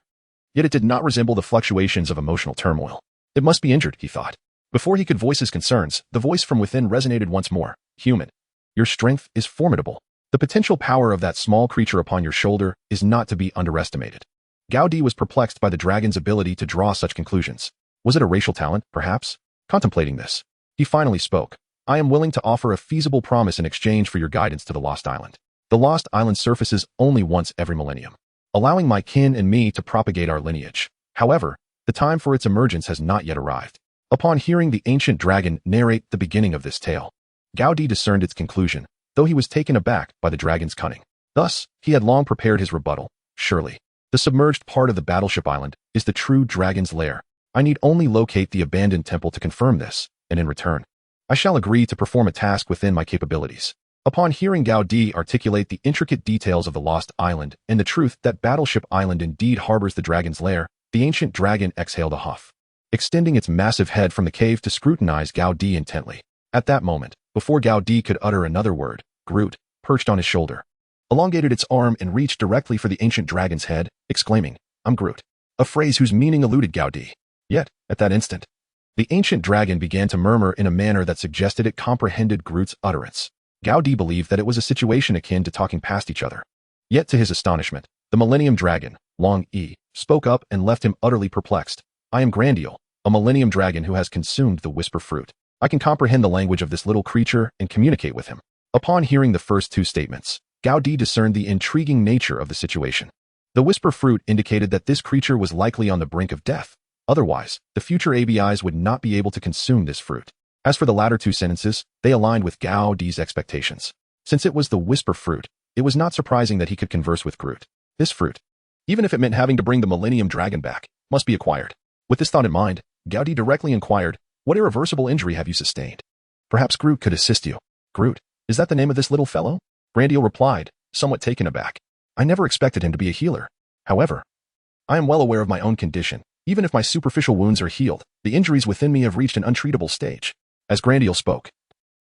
Yet it did not resemble the fluctuations of emotional turmoil. It must be injured, he thought. Before he could voice his concerns, the voice from within resonated once more, "Human, your strength is formidable. The potential power of that small creature upon your shoulder is not to be underestimated." Gaudi was perplexed by the dragon's ability to draw such conclusions. Was it a racial talent, perhaps? Contemplating this, he finally spoke, "I am willing to offer a feasible promise in exchange for your guidance to the Lost Island. The Lost Island surfaces only once every millennium, allowing my kin and me to propagate our lineage. However, the time for its emergence has not yet arrived." Upon hearing the ancient dragon narrate the beginning of this tale, Gaudi discerned its conclusion, though he was taken aback by the dragon's cunning. Thus, he had long prepared his rebuttal. "Surely, the submerged part of the battleship island is the true dragon's lair. I need only locate the abandoned temple to confirm this, and in return, I shall agree to perform a task within my capabilities." Upon hearing Gaudi articulate the intricate details of the lost island and the truth that Battleship Island indeed harbors the dragon's lair, the ancient dragon exhaled a huff, extending its massive head from the cave to scrutinize Gaudi intently. At that moment, before Gaudi could utter another word, Groot, perched on his shoulder, elongated its arm and reached directly for the ancient dragon's head, exclaiming, "I'm Groot," a phrase whose meaning eluded Gaudi. Yet, at that instant, the ancient dragon began to murmur in a manner that suggested it comprehended Groot's utterance. Gaudi believed that it was a situation akin to talking past each other. Yet to his astonishment, the Millennium Dragon, Long E, spoke up and left him utterly perplexed. "I am Grandiel, a Millennium Dragon who has consumed the Whisper Fruit. I can comprehend the language of this little creature and communicate with him." Upon hearing the first two statements, Gaudi discerned the intriguing nature of the situation. The Whisper Fruit indicated that this creature was likely on the brink of death. Otherwise, the future ABIs would not be able to consume this fruit. As for the latter two sentences, they aligned with Gaudi's expectations. Since it was the Whisper Fruit, it was not surprising that he could converse with Groot. This fruit, even if it meant having to bring the Millennium Dragon back, must be acquired. With this thought in mind, Gaudi directly inquired, "What irreversible injury have you sustained? Perhaps Groot could assist you." "Groot, is that the name of this little fellow?" Grandiel replied, somewhat taken aback. "I never expected him to be a healer. However, I am well aware of my own condition. Even if my superficial wounds are healed, the injuries within me have reached an untreatable stage." As Grandiel spoke,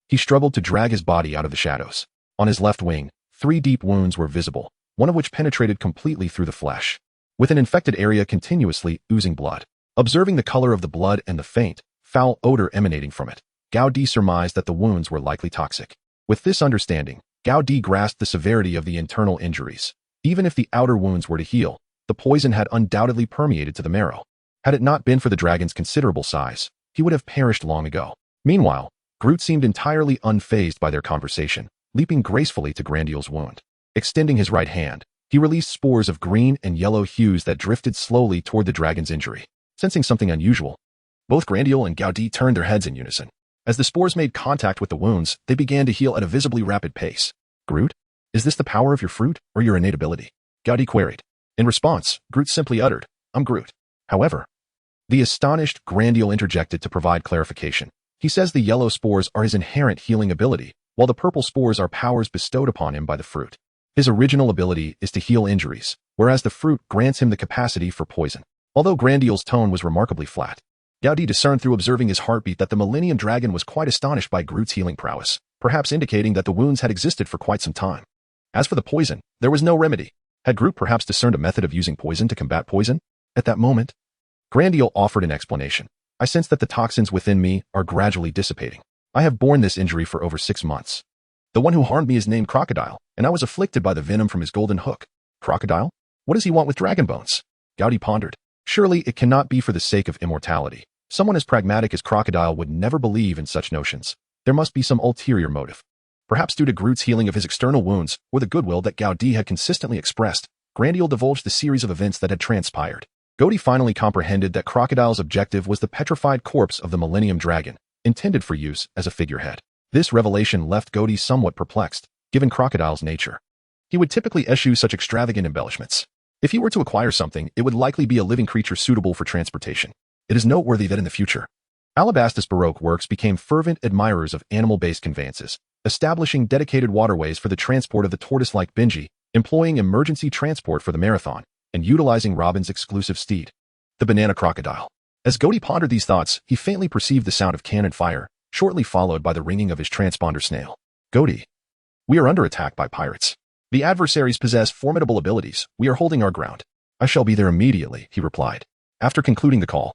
he struggled to drag his body out of the shadows. On his left wing, 3 deep wounds were visible, one of which penetrated completely through the flesh, with an infected area continuously oozing blood. Observing the color of the blood and the faint, foul odor emanating from it, Gaudi surmised that the wounds were likely toxic. With this understanding, Gaudi grasped the severity of the internal injuries. Even if the outer wounds were to heal, the poison had undoubtedly permeated to the marrow. Had it not been for the dragon's considerable size, he would have perished long ago. Meanwhile, Groot seemed entirely unfazed by their conversation, leaping gracefully to Grandiel's wound. Extending his right hand, he released spores of green and yellow hues that drifted slowly toward the dragon's injury. Sensing something unusual, both Grandiel and Gaudi turned their heads in unison. As the spores made contact with the wounds, they began to heal at a visibly rapid pace. "Groot, is this the power of your fruit or your innate ability?" Gaudi queried. In response, Groot simply uttered, "I'm Groot." However, the astonished Grandiel interjected to provide clarification. He says the yellow spores are his inherent healing ability, while the purple spores are powers bestowed upon him by the fruit. His original ability is to heal injuries, whereas the fruit grants him the capacity for poison. Although Grandiel's tone was remarkably flat, Gaudi discerned through observing his heartbeat that the Millennium Dragon was quite astonished by Groot's healing prowess, perhaps indicating that the wounds had existed for quite some time. As for the poison, there was no remedy. Had Groot perhaps discerned a method of using poison to combat poison? At that moment, Grandiel offered an explanation. "I sense that the toxins within me are gradually dissipating. I have borne this injury for over 6 months. The one who harmed me is named Crocodile, and I was afflicted by the venom from his golden hook. Crocodile? What does he want with dragon bones? Gaudi pondered. Surely it cannot be for the sake of immortality. Someone as pragmatic as Crocodile would never believe in such notions. There must be some ulterior motive. Perhaps due to Groot's healing of his external wounds, or the goodwill that Gaudi had consistently expressed, Grandiel divulged the series of events that had transpired. Gaudi finally comprehended that Crocodile's objective was the petrified corpse of the Millennium Dragon, intended for use as a figurehead. This revelation left Gaudi somewhat perplexed, given Crocodile's nature. He would typically eschew such extravagant embellishments. If he were to acquire something, it would likely be a living creature suitable for transportation. It is noteworthy that in the future, Alabastus Baroque Works became fervent admirers of animal-based conveyances, establishing dedicated waterways for the transport of the tortoise-like Benji, employing emergency transport for the marathon, and utilizing Robin's exclusive steed, the banana crocodile. As Gaudi pondered these thoughts, he faintly perceived the sound of cannon fire, shortly followed by the ringing of his transponder snail. Gaudi, we are under attack by pirates. The adversaries possess formidable abilities. We are holding our ground. I shall be there immediately, he replied. After concluding the call,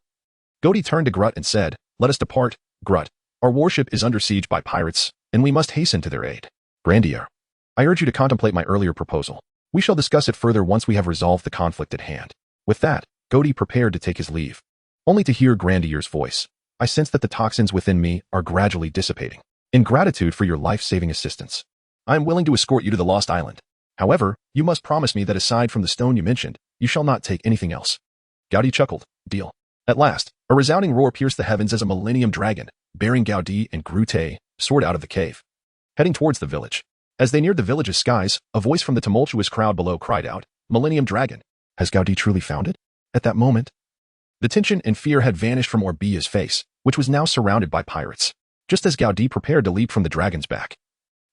Gaudi turned to Grut and said, Let us depart, Grut. Our warship is under siege by pirates, and we must hasten to their aid. Grandier, I urge you to contemplate my earlier proposal. We shall discuss it further once we have resolved the conflict at hand. With that, Gaudi prepared to take his leave, only to hear Grandier's voice. I sense that the toxins within me are gradually dissipating. In gratitude for your life-saving assistance, I am willing to escort you to the Lost Island. However, you must promise me that aside from the stone you mentioned, you shall not take anything else. Gaudi chuckled. Deal. At last, a resounding roar pierced the heavens as a Millennium Dragon, bearing Gaudi and Groot, soared out of the cave, heading towards the village. As they neared the village's skies, a voice from the tumultuous crowd below cried out, Millennium Dragon, has Gaudi truly found it? At that moment, the tension and fear had vanished from Orbia's face, which was now surrounded by pirates. Just as Gaudi prepared to leap from the dragon's back,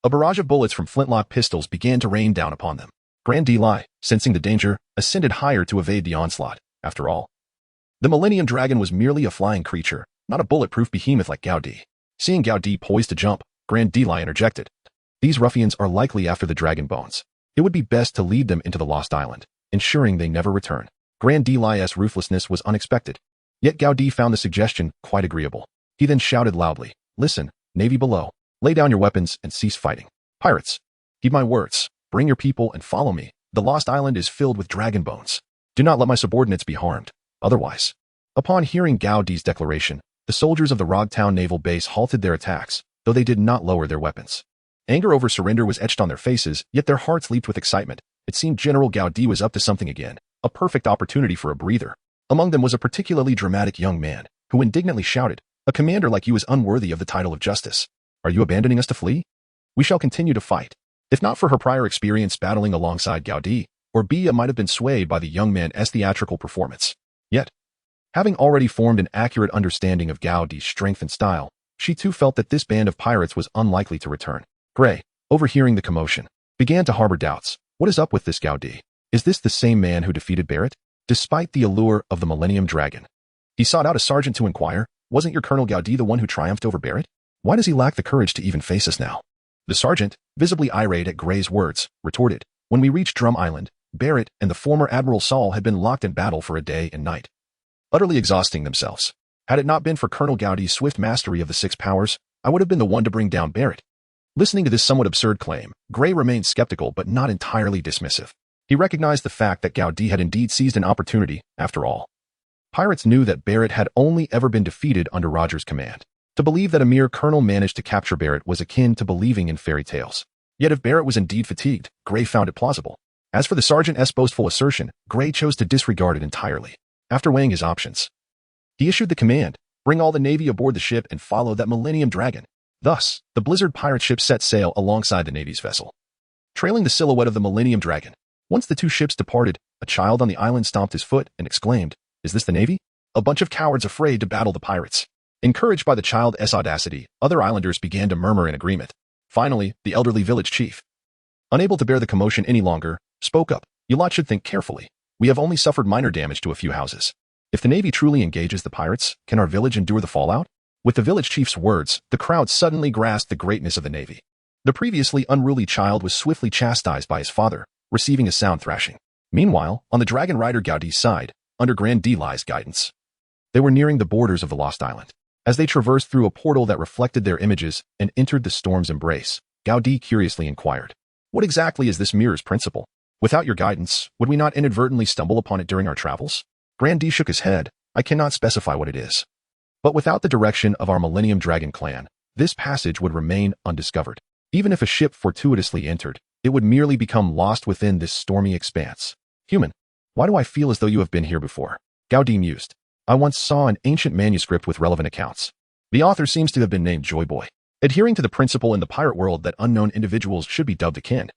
a barrage of bullets from flintlock pistols began to rain down upon them. Grandeli, sensing the danger, ascended higher to evade the onslaught. After all, the Millennium Dragon was merely a flying creature, not a bulletproof behemoth like Gaudi. Seeing Gaudi poised to jump, Grandeli interjected. These ruffians are likely after the dragon bones. It would be best to lead them into the Lost Island, ensuring they never return. Grandeli's ruthlessness was unexpected, yet Gaudi found the suggestion quite agreeable. He then shouted loudly, Listen, Navy below, lay down your weapons and cease fighting. Pirates, heed my words, bring your people and follow me. The Lost Island is filled with dragon bones. Do not let my subordinates be harmed, otherwise. Upon hearing Gaudi's declaration, the soldiers of the Rogtown naval base halted their attacks, though they did not lower their weapons. Anger over surrender was etched on their faces, yet their hearts leaped with excitement. It seemed General Gaudi was up to something again, a perfect opportunity for a breather. Among them was a particularly dramatic young man, who indignantly shouted, A commander like you is unworthy of the title of justice. Are you abandoning us to flee? We shall continue to fight. If not for her prior experience battling alongside Gaudi, Orbia might have been swayed by the young man's theatrical performance. Yet, having already formed an accurate understanding of Gaudi's strength and style, she too felt that this band of pirates was unlikely to return. Gray, overhearing the commotion, began to harbor doubts. What is up with this Gaudi? Is this the same man who defeated Barrett? Despite the allure of the Millennium Dragon, he sought out a sergeant to inquire, Wasn't your Colonel Gaudi the one who triumphed over Barrett? Why does he lack the courage to even face us now? The sergeant, visibly irate at Gray's words, retorted, When we reached Drum Island, Barrett and the former Admiral Saul had been locked in battle for a day and night, utterly exhausting themselves. Had it not been for Colonel Gaudi's swift mastery of the 6 powers, I would have been the one to bring down Barrett. Listening to this somewhat absurd claim, Gray remained skeptical but not entirely dismissive. He recognized the fact that Gaudi had indeed seized an opportunity, after all. Pirates knew that Barrett had only ever been defeated under Roger's command. To believe that a mere colonel managed to capture Barrett was akin to believing in fairy tales. Yet if Barrett was indeed fatigued, Gray found it plausible. As for the sergeant's boastful assertion, Gray chose to disregard it entirely. After weighing his options, he issued the command, Bring all the Navy aboard the ship and follow that Millennium Dragon. Thus, the Blizzard pirate ship set sail alongside the Navy's vessel, trailing the silhouette of the Millennium Dragon. Once the two ships departed, a child on the island stomped his foot and exclaimed, Is this the Navy? A bunch of cowards afraid to battle the pirates. Encouraged by the child's audacity, other islanders began to murmur in agreement. Finally, the elderly village chief, unable to bear the commotion any longer, spoke up, You lot should think carefully. We have only suffered minor damage to a few houses. If the Navy truly engages the pirates, can our village endure the fallout? With the village chief's words, the crowd suddenly grasped the greatness of the Navy. The previously unruly child was swiftly chastised by his father, receiving a sound thrashing. Meanwhile, on the Dragon Rider Gaudi's side, under Grandeli's guidance, they were nearing the borders of the Lost Island. As they traversed through a portal that reflected their images and entered the storm's embrace, Gaudi curiously inquired, "What exactly is this mirror's principle? Without your guidance, would we not inadvertently stumble upon it during our travels?" Grandee shook his head. "I cannot specify what it is. But without the direction of our Millennium Dragon clan, this passage would remain undiscovered. Even if a ship fortuitously entered, it would merely become lost within this stormy expanse." "Human, why do I feel as though you have been here before?" Gaudi mused. "I once saw an ancient manuscript with relevant accounts. The author seems to have been named Joyboy, adhering to the principle in the pirate world that unknown individuals should be dubbed akin."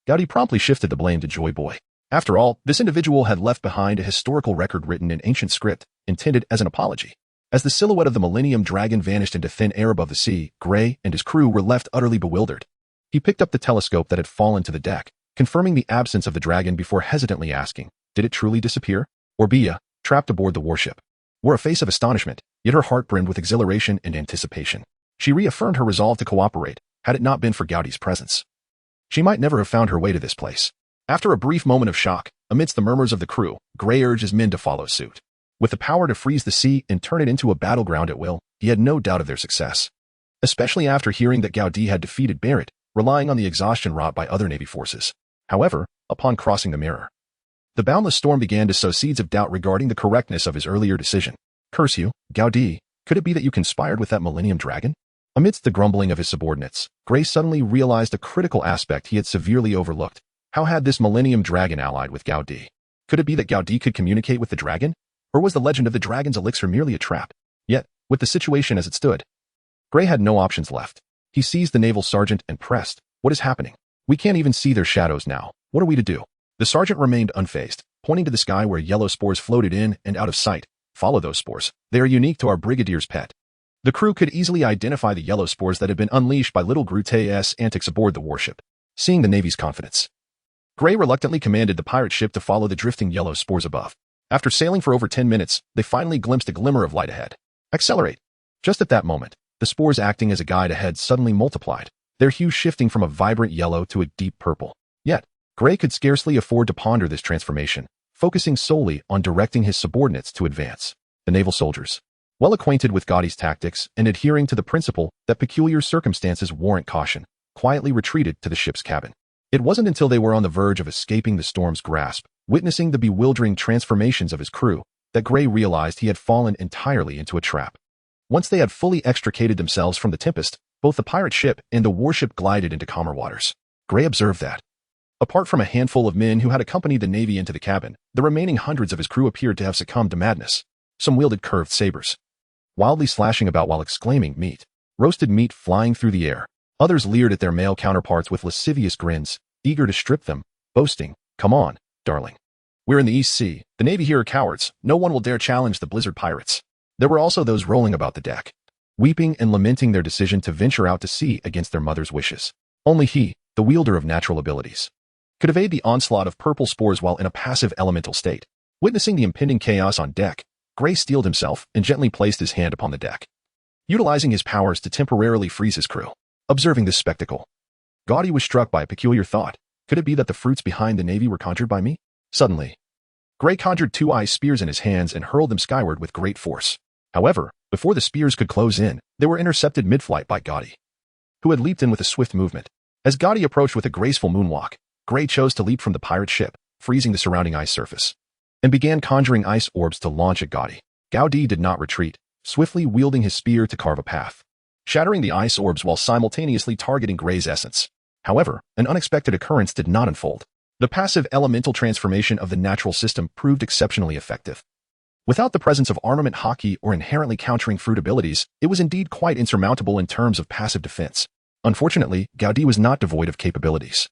Gaudi promptly shifted the blame to Joyboy. After all, this individual had left behind a historical record written in ancient script, intended as an apology. As the silhouette of the Millennium Dragon vanished into thin air above the sea, Gray and his crew were left utterly bewildered. He picked up the telescope that had fallen to the deck, confirming the absence of the dragon before hesitantly asking, did it truly disappear? Or be trapped aboard the warship? Wore a face of astonishment, yet her heart brimmed with exhilaration and anticipation. She reaffirmed her resolve to cooperate, had it not been for Gaudi's presence. She might never have found her way to this place. After a brief moment of shock, amidst the murmurs of the crew, Gray urged his men to follow suit. With the power to freeze the sea and turn it into a battleground at will, he had no doubt of their success. Especially after hearing that Gaudi had defeated Barrett, relying on the exhaustion wrought by other Navy forces. However, upon crossing the mirror, the boundless storm began to sow seeds of doubt regarding the correctness of his earlier decision. "Curse you, Gaudi, could it be that you conspired with that Millennium Dragon?" Amidst the grumbling of his subordinates, Gray suddenly realized a critical aspect he had severely overlooked. How had this Millennium Dragon allied with Gaudi? Could it be that Gaudi could communicate with the dragon? Or was the legend of the dragon's elixir merely a trap? Yet, with the situation as it stood, Gray had no options left. He seized the naval sergeant and pressed, "What is happening? We can't even see their shadows now. What are we to do?" The sergeant remained unfazed, pointing to the sky where yellow spores floated in and out of sight. "Follow those spores. They are unique to our brigadier's pet." The crew could easily identify the yellow spores that had been unleashed by little Groot's antics aboard the warship. Seeing the Navy's confidence, Gray reluctantly commanded the pirate ship to follow the drifting yellow spores above. After sailing for over 10 minutes, they finally glimpsed a glimmer of light ahead. "Accelerate." Just at that moment, the spores acting as a guide ahead suddenly multiplied, their hue shifting from a vibrant yellow to a deep purple. Yet, Gray could scarcely afford to ponder this transformation, focusing solely on directing his subordinates to advance. The naval soldiers, well acquainted with Gaudi's tactics and adhering to the principle that peculiar circumstances warrant caution, quietly retreated to the ship's cabin. It wasn't until they were on the verge of escaping the storm's grasp, witnessing the bewildering transformations of his crew, that Gray realized he had fallen entirely into a trap. Once they had fully extricated themselves from the tempest, both the pirate ship and the warship glided into calmer waters. Gray observed that, apart from a handful of men who had accompanied the Navy into the cabin, the remaining hundreds of his crew appeared to have succumbed to madness. Some wielded curved sabers, wildly slashing about while exclaiming, "Meat!" Roasted meat flying through the air. Others leered at their male counterparts with lascivious grins, eager to strip them, boasting, "Come on, darling. We're in the East Sea. The Navy here are cowards. No one will dare challenge the Blizzard pirates." There were also those rolling about the deck, weeping and lamenting their decision to venture out to sea against their mother's wishes. Only he, the wielder of natural abilities, could evade the onslaught of purple spores while in a passive elemental state. Witnessing the impending chaos on deck, Gray steeled himself and gently placed his hand upon the deck, utilizing his powers to temporarily freeze his crew. Observing this spectacle, Gaudi was struck by a peculiar thought. Could it be that the fruits behind the Navy were conjured by me? Suddenly, Gray conjured 2 ice spears in his hands and hurled them skyward with great force. However, before the spears could close in, they were intercepted mid-flight by Gaudi, who had leaped in with a swift movement. As Gaudi approached with a graceful moonwalk, Gray chose to leap from the pirate ship, freezing the surrounding ice surface, and began conjuring ice orbs to launch at Gaudi. Gaudi did not retreat, swiftly wielding his spear to carve a path, shattering the ice orbs while simultaneously targeting Gray's essence. However, an unexpected occurrence did not unfold. The passive elemental transformation of the natural system proved exceptionally effective. Without the presence of armament hockey or inherently countering fruit abilities, it was indeed quite insurmountable in terms of passive defense. Unfortunately, Gaudi was not devoid of capabilities.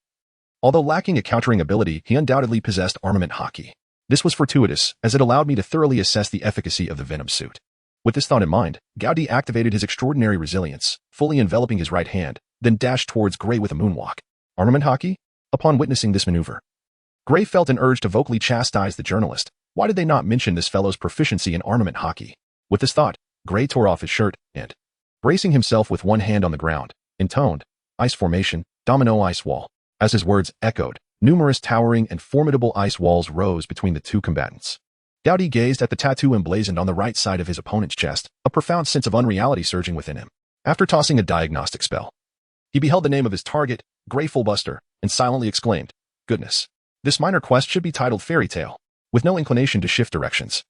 Although lacking a countering ability, he undoubtedly possessed armament hockey. This was fortuitous, as it allowed me to thoroughly assess the efficacy of the Venom suit. With this thought in mind, Gaudi activated his extraordinary resilience, fully enveloping his right hand, then dashed towards Gray with a moonwalk. Armament hockey? Upon witnessing this maneuver, Gray felt an urge to vocally chastise the journalist. Why did they not mention this fellow's proficiency in armament hockey? With this thought, Gray tore off his shirt and, bracing himself with one hand on the ground, intoned, "Ice formation, domino ice wall." As his words echoed, numerous towering and formidable ice walls rose between the two combatants. Gaudi gazed at the tattoo emblazoned on the right side of his opponent's chest, a profound sense of unreality surging within him. After tossing a diagnostic spell, he beheld the name of his target, Grey Fullbuster, and silently exclaimed, "Goodness. This minor quest should be titled Fairy Tale." With no inclination to shift directions,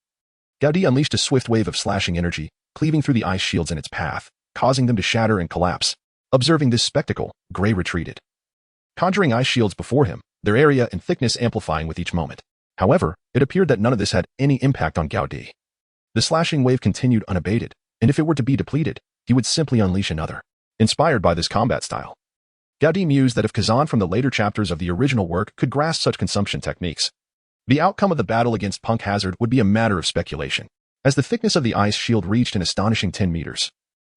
Gaudi unleashed a swift wave of slashing energy, cleaving through the ice shields in its path, causing them to shatter and collapse. Observing this spectacle, Grey retreated, conjuring ice shields before him, their area and thickness amplifying with each moment. However, it appeared that none of this had any impact on Gaudi. The slashing wave continued unabated, and if it were to be depleted, he would simply unleash another. Inspired by this combat style, Gaudi mused that if Kazan from the later chapters of the original work could grasp such consumption techniques, the outcome of the battle against Punk Hazard would be a matter of speculation. As the thickness of the ice shield reached an astonishing 10 meters,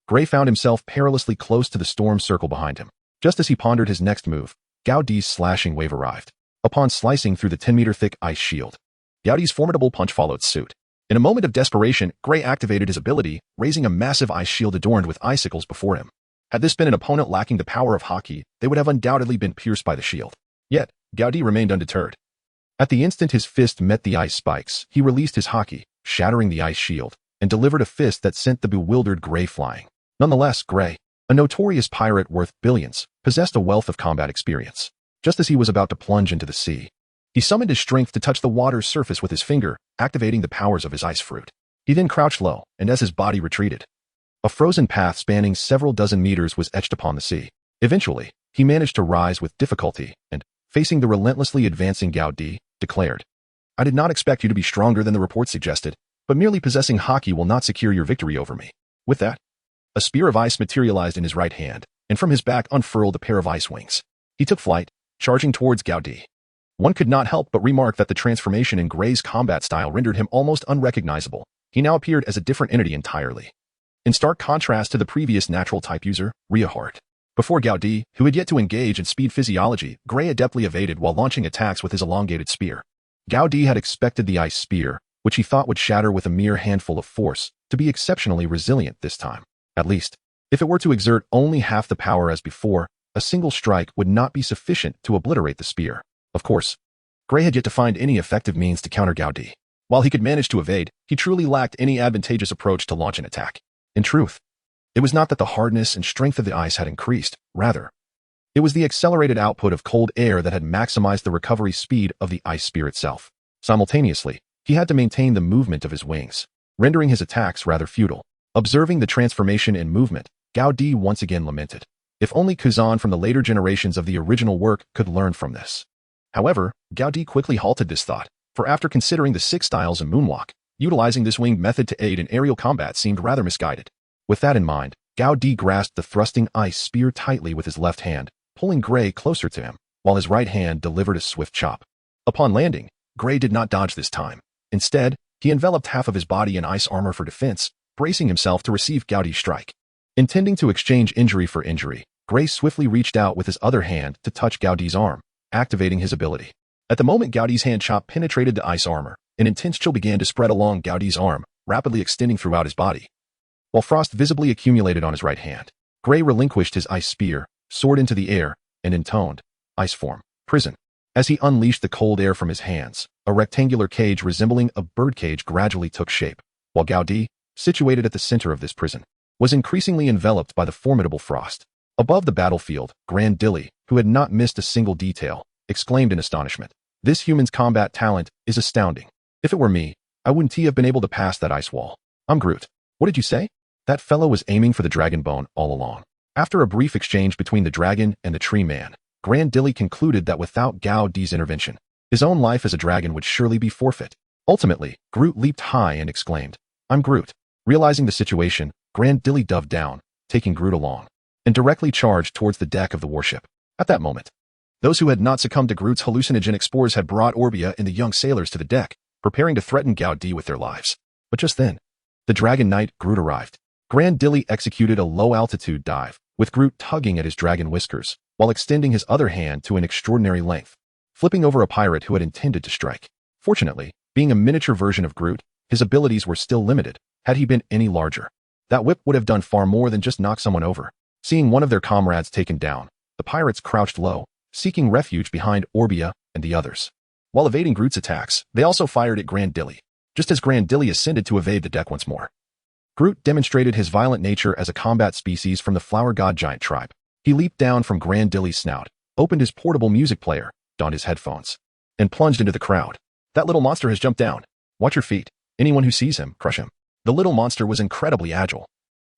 Grey found himself perilously close to the storm circle behind him. Just as he pondered his next move, Gaudi's slashing wave arrived. Upon slicing through the 10-meter-thick ice shield, Gaudi's formidable punch followed suit. In a moment of desperation, Grey activated his ability, raising a massive ice shield adorned with icicles before him. Had this been an opponent lacking the power of hockey, they would have undoubtedly been pierced by the shield. Yet, Gaudi remained undeterred. At the instant his fist met the ice spikes, he released his hockey, shattering the ice shield, and delivered a fist that sent the bewildered Grey flying. Nonetheless, Grey, a notorious pirate worth billions, possessed a wealth of combat experience. Just as he was about to plunge into the sea, he summoned his strength to touch the water's surface with his finger, activating the powers of his ice fruit. He then crouched low, and as his body retreated, a frozen path spanning several dozen meters was etched upon the sea. Eventually, he managed to rise with difficulty and, facing the relentlessly advancing Gaudi, declared, "I did not expect you to be stronger than the report suggested, but merely possessing hockey will not secure your victory over me." With that, a spear of ice materialized in his right hand, and from his back unfurled a pair of ice wings. He took flight, charging towards Gaudi. One could not help but remark that the transformation in Grey's combat style rendered him almost unrecognizable. He now appeared as a different entity entirely, in stark contrast to the previous natural type user, Reinhardt. Before Gaudi, who had yet to engage in speed physiology, Grey adeptly evaded while launching attacks with his elongated spear. Gaudi had expected the ice spear, which he thought would shatter with a mere handful of force, to be exceptionally resilient this time. At least, if it were to exert only half the power as before, a single strike would not be sufficient to obliterate the spear. Of course, Grey had yet to find any effective means to counter Gaudi. While he could manage to evade, he truly lacked any advantageous approach to launch an attack. In truth, it was not that the hardness and strength of the ice had increased, rather, it was the accelerated output of cold air that had maximized the recovery speed of the ice spear itself. Simultaneously, he had to maintain the movement of his wings, rendering his attacks rather futile. Observing the transformation in movement, Gaudi once again lamented. If only Kazan from the later generations of the original work could learn from this. However, Gaudi quickly halted this thought, for after considering the 6 styles in Moonwalk, utilizing this winged method to aid in aerial combat seemed rather misguided. With that in mind, Gaudi grasped the thrusting ice spear tightly with his left hand, pulling Grey closer to him, while his right hand delivered a swift chop. Upon landing, Grey did not dodge this time. Instead, he enveloped half of his body in ice armor for defense, bracing himself to receive Gaudi's strike. Intending to exchange injury for injury, Grey swiftly reached out with his other hand to touch Gaudi's arm, activating his ability. At the moment Gaudi's hand chop penetrated the ice armor, an intense chill began to spread along Gaudi's arm, rapidly extending throughout his body. While frost visibly accumulated on his right hand, Grey relinquished his ice spear, soared into the air, and intoned, "Ice form, prison." As he unleashed the cold air from his hands, a rectangular cage resembling a birdcage gradually took shape, while Gaudi, situated at the center of this prison, was increasingly enveloped by the formidable frost. Above the battlefield, Grand Dilly, who had not missed a single detail, exclaimed in astonishment, "This human's combat talent is astounding. If it were me, I wouldn't have been able to pass that ice wall. I'm Groot." "What did you say?" That fellow was aiming for the dragon bone all along. After a brief exchange between the dragon and the tree man, Grand Dilly concluded that without Gaudi's intervention, his own life as a dragon would surely be forfeit. Ultimately, Groot leaped high and exclaimed, "I'm Groot." Realizing the situation, Grand Dilly dove down, taking Groot along, and directly charged towards the deck of the warship. At that moment, those who had not succumbed to Groot's hallucinogenic spores had brought Orbia and the young sailors to the deck, preparing to threaten Gaudi with their lives. But just then, the Dragon Knight Groot arrived. Grand Dilly executed a low-altitude dive, with Groot tugging at his dragon whiskers, while extending his other hand to an extraordinary length, flipping over a pirate who had intended to strike. Fortunately, being a miniature version of Groot, his abilities were still limited. Had he been any larger, that whip would have done far more than just knock someone over. Seeing one of their comrades taken down, the pirates crouched low, seeking refuge behind Orbia and the others. While evading Groot's attacks, they also fired at Grand Dilly. just as Grandilly ascended to evade the deck once more. Groot demonstrated his violent nature as a combat species from the flower god giant tribe. He leaped down from Grandilly's snout, opened his portable music player, donned his headphones, and plunged into the crowd. That little monster has jumped down. Watch your feet. Anyone who sees him, crush him. The little monster was incredibly agile.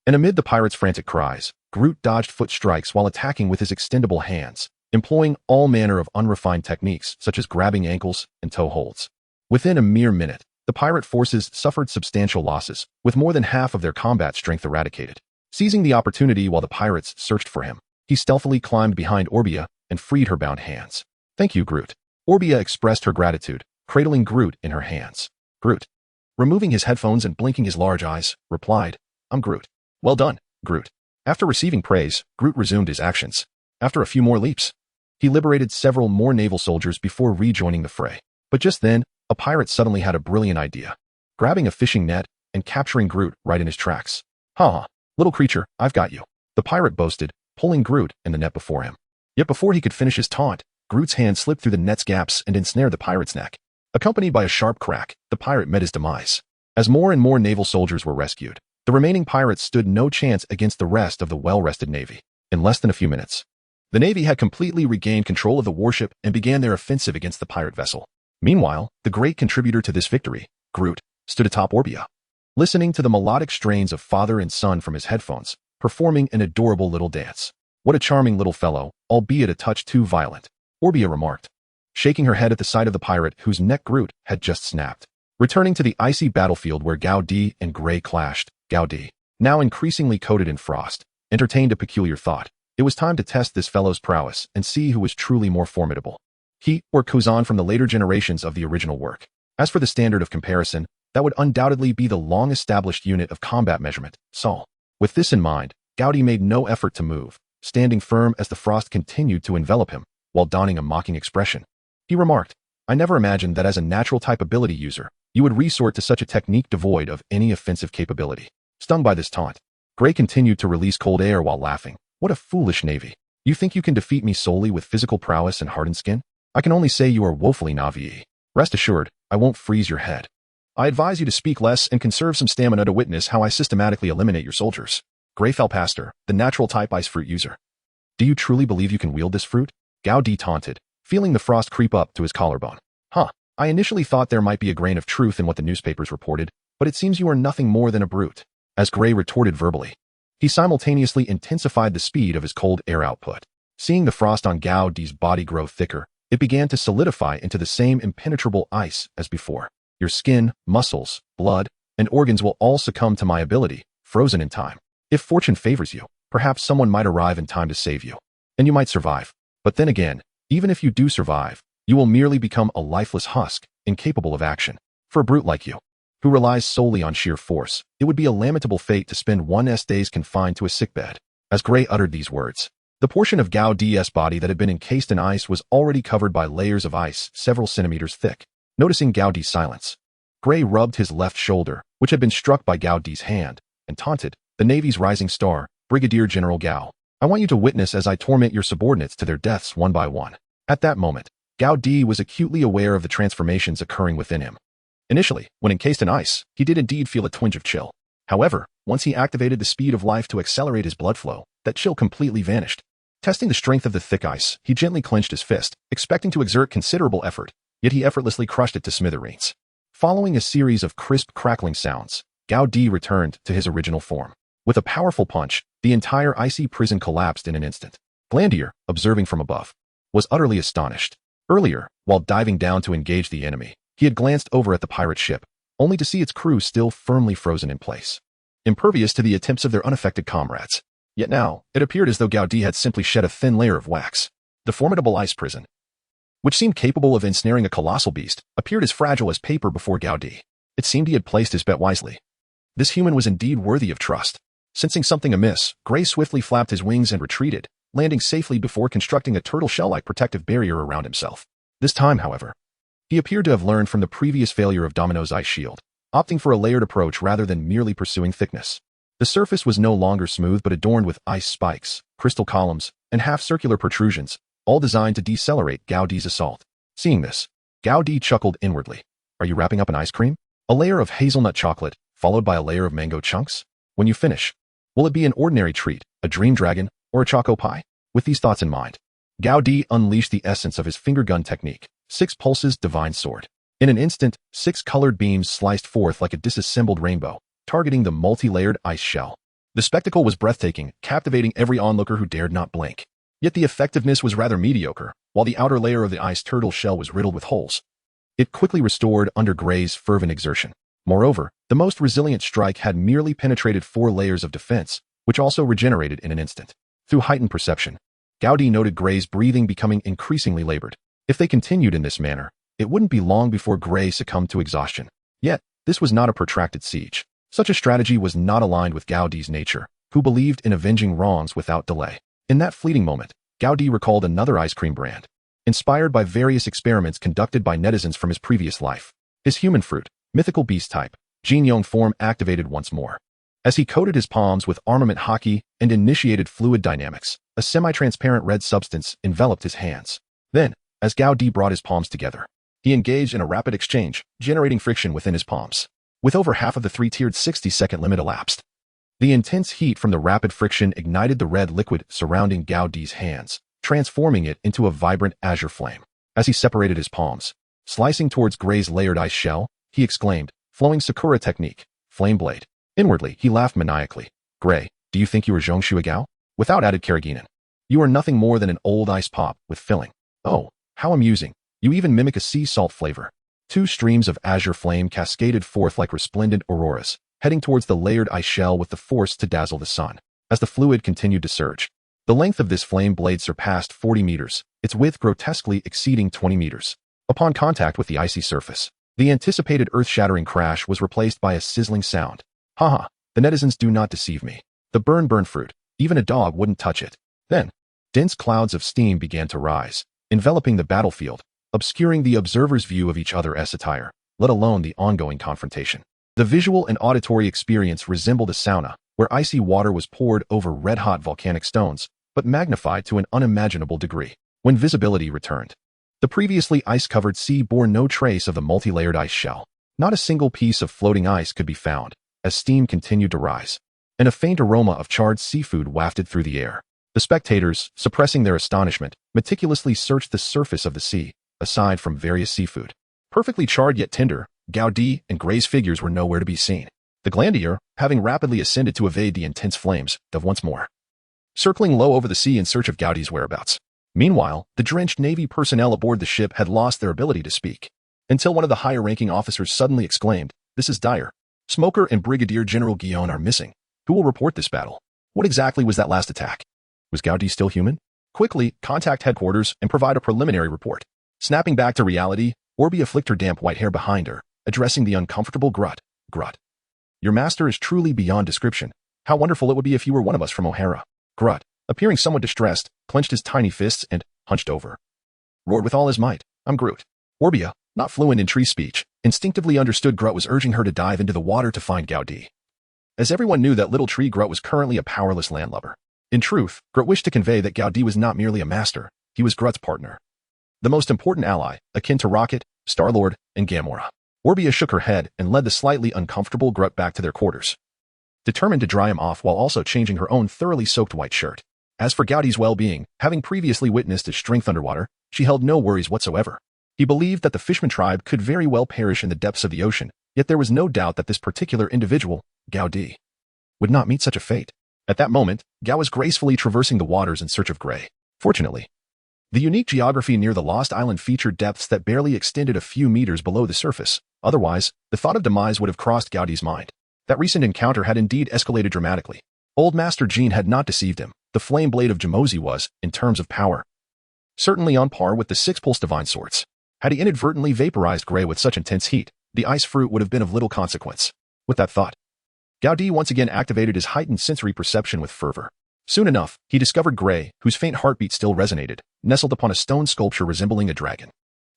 And amid the pirates' frantic cries, Groot dodged foot strikes while attacking with his extendable hands, employing all manner of unrefined techniques such as grabbing ankles and toe holds. Within a mere minute, the pirate forces suffered substantial losses, with more than half of their combat strength eradicated. Seizing the opportunity while the pirates searched for him, he stealthily climbed behind Orbia and freed her bound hands. Thank you, Groot. Orbia expressed her gratitude, cradling Groot in her hands. Groot, removing his headphones and blinking his large eyes, replied, I'm Groot. Well done, Groot. After receiving praise, Groot resumed his actions. After a few more leaps, he liberated several more naval soldiers before rejoining the fray. But just then, a pirate suddenly had a brilliant idea, grabbing a fishing net and capturing Groot right in his tracks. Ha! Little creature, I've got you, the pirate boasted, pulling Groot in the net before him. Yet before he could finish his taunt, Groot's hand slipped through the net's gaps and ensnared the pirate's neck. Accompanied by a sharp crack, the pirate met his demise. As more and more naval soldiers were rescued, the remaining pirates stood no chance against the rest of the well-rested navy. In less than a few minutes, the navy had completely regained control of the warship and began their offensive against the pirate vessel. Meanwhile, the great contributor to this victory, Groot, stood atop Orbia, listening to the melodic strains of father and son from his headphones, performing an adorable little dance. What a charming little fellow, albeit a touch too violent, Orbia remarked, shaking her head at the sight of the pirate whose neck Groot had just snapped. Returning to the icy battlefield where Gao Di and Gray clashed, Gao Di, now increasingly coated in frost, entertained a peculiar thought. It was time to test this fellow's prowess and see who was truly more formidable, he or Kuzan from the later generations of the original work. As for the standard of comparison, that would undoubtedly be the long-established unit of combat measurement, Sol. With this in mind, Gao Di made no effort to move, standing firm as the frost continued to envelop him, while donning a mocking expression. He remarked, I never imagined that as a natural type ability user, you would resort to such a technique devoid of any offensive capability. Stung by this taunt, Gray continued to release cold air while laughing. What a foolish navy. You think you can defeat me solely with physical prowess and hardened skin? I can only say you are woefully naive. Rest assured, I won't freeze your head. I advise you to speak less and conserve some stamina to witness how I systematically eliminate your soldiers. Gray fell past her, the natural type ice fruit user. Do you truly believe you can wield this fruit? Gao Di taunted, feeling the frost creep up to his collarbone. I initially thought there might be a grain of truth in what the newspapers reported, but it seems you are nothing more than a brute. As Gray retorted verbally, he simultaneously intensified the speed of his cold air output. Seeing the frost on Gao Di's body grow thicker, it began to solidify into the same impenetrable ice as before. Your skin, muscles, blood, and organs will all succumb to my ability, frozen in time. If fortune favors you, perhaps someone might arrive in time to save you, and you might survive. But then again, even if you do survive, you will merely become a lifeless husk, incapable of action. For a brute like you, who relies solely on sheer force, it would be a lamentable fate to spend one's days confined to a sickbed. As Gray uttered these words, the portion of Gao Di's body that had been encased in ice was already covered by layers of ice several centimeters thick. Noticing Gao Di's silence, Gray rubbed his left shoulder, which had been struck by Gao Di's hand, and taunted, the Navy's rising star, Brigadier General Gao. I want you to witness as I torment your subordinates to their deaths one by one. At that moment, Gao Di was acutely aware of the transformations occurring within him. Initially, when encased in ice, he did indeed feel a twinge of chill. However, once he activated the speed of life to accelerate his blood flow, that chill completely vanished. Testing the strength of the thick ice, he gently clenched his fist, expecting to exert considerable effort, yet he effortlessly crushed it to smithereens. Following a series of crisp crackling sounds, Gao Di returned to his original form. With a powerful punch, the entire icy prison collapsed in an instant. Glandier, observing from above, was utterly astonished. Earlier, while diving down to engage the enemy, he had glanced over at the pirate ship, only to see its crew still firmly frozen in place, impervious to the attempts of their unaffected comrades. Yet now, it appeared as though Gao Di had simply shed a thin layer of wax. The formidable ice prison, which seemed capable of ensnaring a colossal beast, appeared as fragile as paper before Gao Di. It seemed he had placed his bet wisely. This human was indeed worthy of trust. Sensing something amiss, Gray swiftly flapped his wings and retreated, landing safely before constructing a turtle shell-like protective barrier around himself. This time, however, he appeared to have learned from the previous failure of Domino's ice shield, opting for a layered approach rather than merely pursuing thickness. The surface was no longer smooth but adorned with ice spikes, crystal columns, and half-circular protrusions, all designed to decelerate Gao Di's assault. Seeing this, Gao Di chuckled inwardly. Are you wrapping up an ice cream? A layer of hazelnut chocolate, followed by a layer of mango chunks? When you finish, will it be an ordinary treat, a dream dragon, or a choco pie? With these thoughts in mind, Gao Di unleashed the essence of his finger gun technique, 6 pulses divine sword. In an instant, 6 colored beams sliced forth like a disassembled rainbow, targeting the multi-layered ice shell. The spectacle was breathtaking, captivating every onlooker who dared not blink. Yet the effectiveness was rather mediocre, while the outer layer of the ice turtle shell was riddled with holes. It quickly restored under Gray's fervent exertion. Moreover, the most resilient strike had merely penetrated 4 layers of defense, which also regenerated in an instant. Through heightened perception, Gao Di noted Gray's breathing becoming increasingly labored. If they continued in this manner, it wouldn't be long before Gray succumbed to exhaustion. Yet, this was not a protracted siege. Such a strategy was not aligned with Gao Di's nature, who believed in avenging wrongs without delay. In that fleeting moment, Gao Di recalled another ice cream brand, inspired by various experiments conducted by netizens from his previous life. His human fruit, mythical beast type, Jin Yong form activated once more. As he coated his palms with armament hockey and initiated fluid dynamics, a semi-transparent red substance enveloped his hands. Then, as Gao Di brought his palms together, he engaged in a rapid exchange, generating friction within his palms. With over half of the 3-tiered 60-second limit elapsed, the intense heat from the rapid friction ignited the red liquid surrounding Gao Di's hands, transforming it into a vibrant azure flame. As he separated his palms, slicing towards Gray's layered ice shell, he exclaimed, flowing Sakura technique, flame blade. Inwardly, he laughed maniacally. Gray, do you think you are Zhong Shuigao? Without added carrageenan. You are nothing more than an old ice pop with filling. Oh, how amusing. You even mimic a sea salt flavor. 2 streams of azure flame cascaded forth like resplendent auroras, heading towards the layered ice shell with the force to dazzle the sun. As the fluid continued to surge, the length of this flame blade surpassed 40 meters, its width grotesquely exceeding 20 meters. Upon contact with the icy surface, the anticipated earth-shattering crash was replaced by a sizzling sound. Haha, the netizens do not deceive me. The burn fruit, even a dog wouldn't touch it. Then, dense clouds of steam began to rise, enveloping the battlefield, obscuring the observer's view of each other's attire, let alone the ongoing confrontation. The visual and auditory experience resembled a sauna, where icy water was poured over red-hot volcanic stones, but magnified to an unimaginable degree. When visibility returned, the previously ice-covered sea bore no trace of the multi-layered ice shell. Not a single piece of floating ice could be found, as steam continued to rise, and a faint aroma of charred seafood wafted through the air. The spectators, suppressing their astonishment, meticulously searched the surface of the sea, aside from various seafood. Perfectly charred yet tender, Gao Di and Gray's figures were nowhere to be seen. The Glandier, having rapidly ascended to evade the intense flames, dove once more, circling low over the sea in search of Gao Di's whereabouts. Meanwhile, the drenched Navy personnel aboard the ship had lost their ability to speak, until one of the higher-ranking officers suddenly exclaimed, "This is dire. Smoker and Brigadier General Guillaume are missing. Who will report this battle? What exactly was that last attack? Was Gao Di still human? Quickly, contact headquarters and provide a preliminary report." Snapping back to reality, Orbia flicked her damp white hair behind her, addressing the uncomfortable Grut. Grut. Your master is truly beyond description. How wonderful it would be if you were one of us from O'Hara. Grut, appearing somewhat distressed, clenched his tiny fists and, hunched over, roared with all his might, "I'm Groot." Orbia, not fluent in tree speech, instinctively understood Grut was urging her to dive into the water to find Gao Di. As everyone knew that little tree Grut was currently a powerless landlubber. In truth, Grut wished to convey that Gao Di was not merely a master, he was Grut's partner. The most important ally, akin to Rocket, Star-Lord, and Gamora. Orbia shook her head and led the slightly uncomfortable Grut back to their quarters, determined to dry him off while also changing her own thoroughly soaked white shirt. As for Gao Di's well-being, having previously witnessed his strength underwater, she held no worries whatsoever. He believed that the Fishman tribe could very well perish in the depths of the ocean, yet there was no doubt that this particular individual, Gao Di, would not meet such a fate. At that moment, Gao was gracefully traversing the waters in search of Gray. Fortunately, the unique geography near the Lost Island featured depths that barely extended a few meters below the surface. Otherwise, the thought of demise would have crossed Gao Di's mind. That recent encounter had indeed escalated dramatically. Old Master Jean had not deceived him. The flame blade of Jamosi was, in terms of power, certainly on par with the 6-pulse divine swords. Had he inadvertently vaporized Gray with such intense heat, the ice fruit would have been of little consequence. With that thought, Gao Di once again activated his heightened sensory perception with fervor. Soon enough, he discovered Gray, whose faint heartbeat still resonated, nestled upon a stone sculpture resembling a dragon.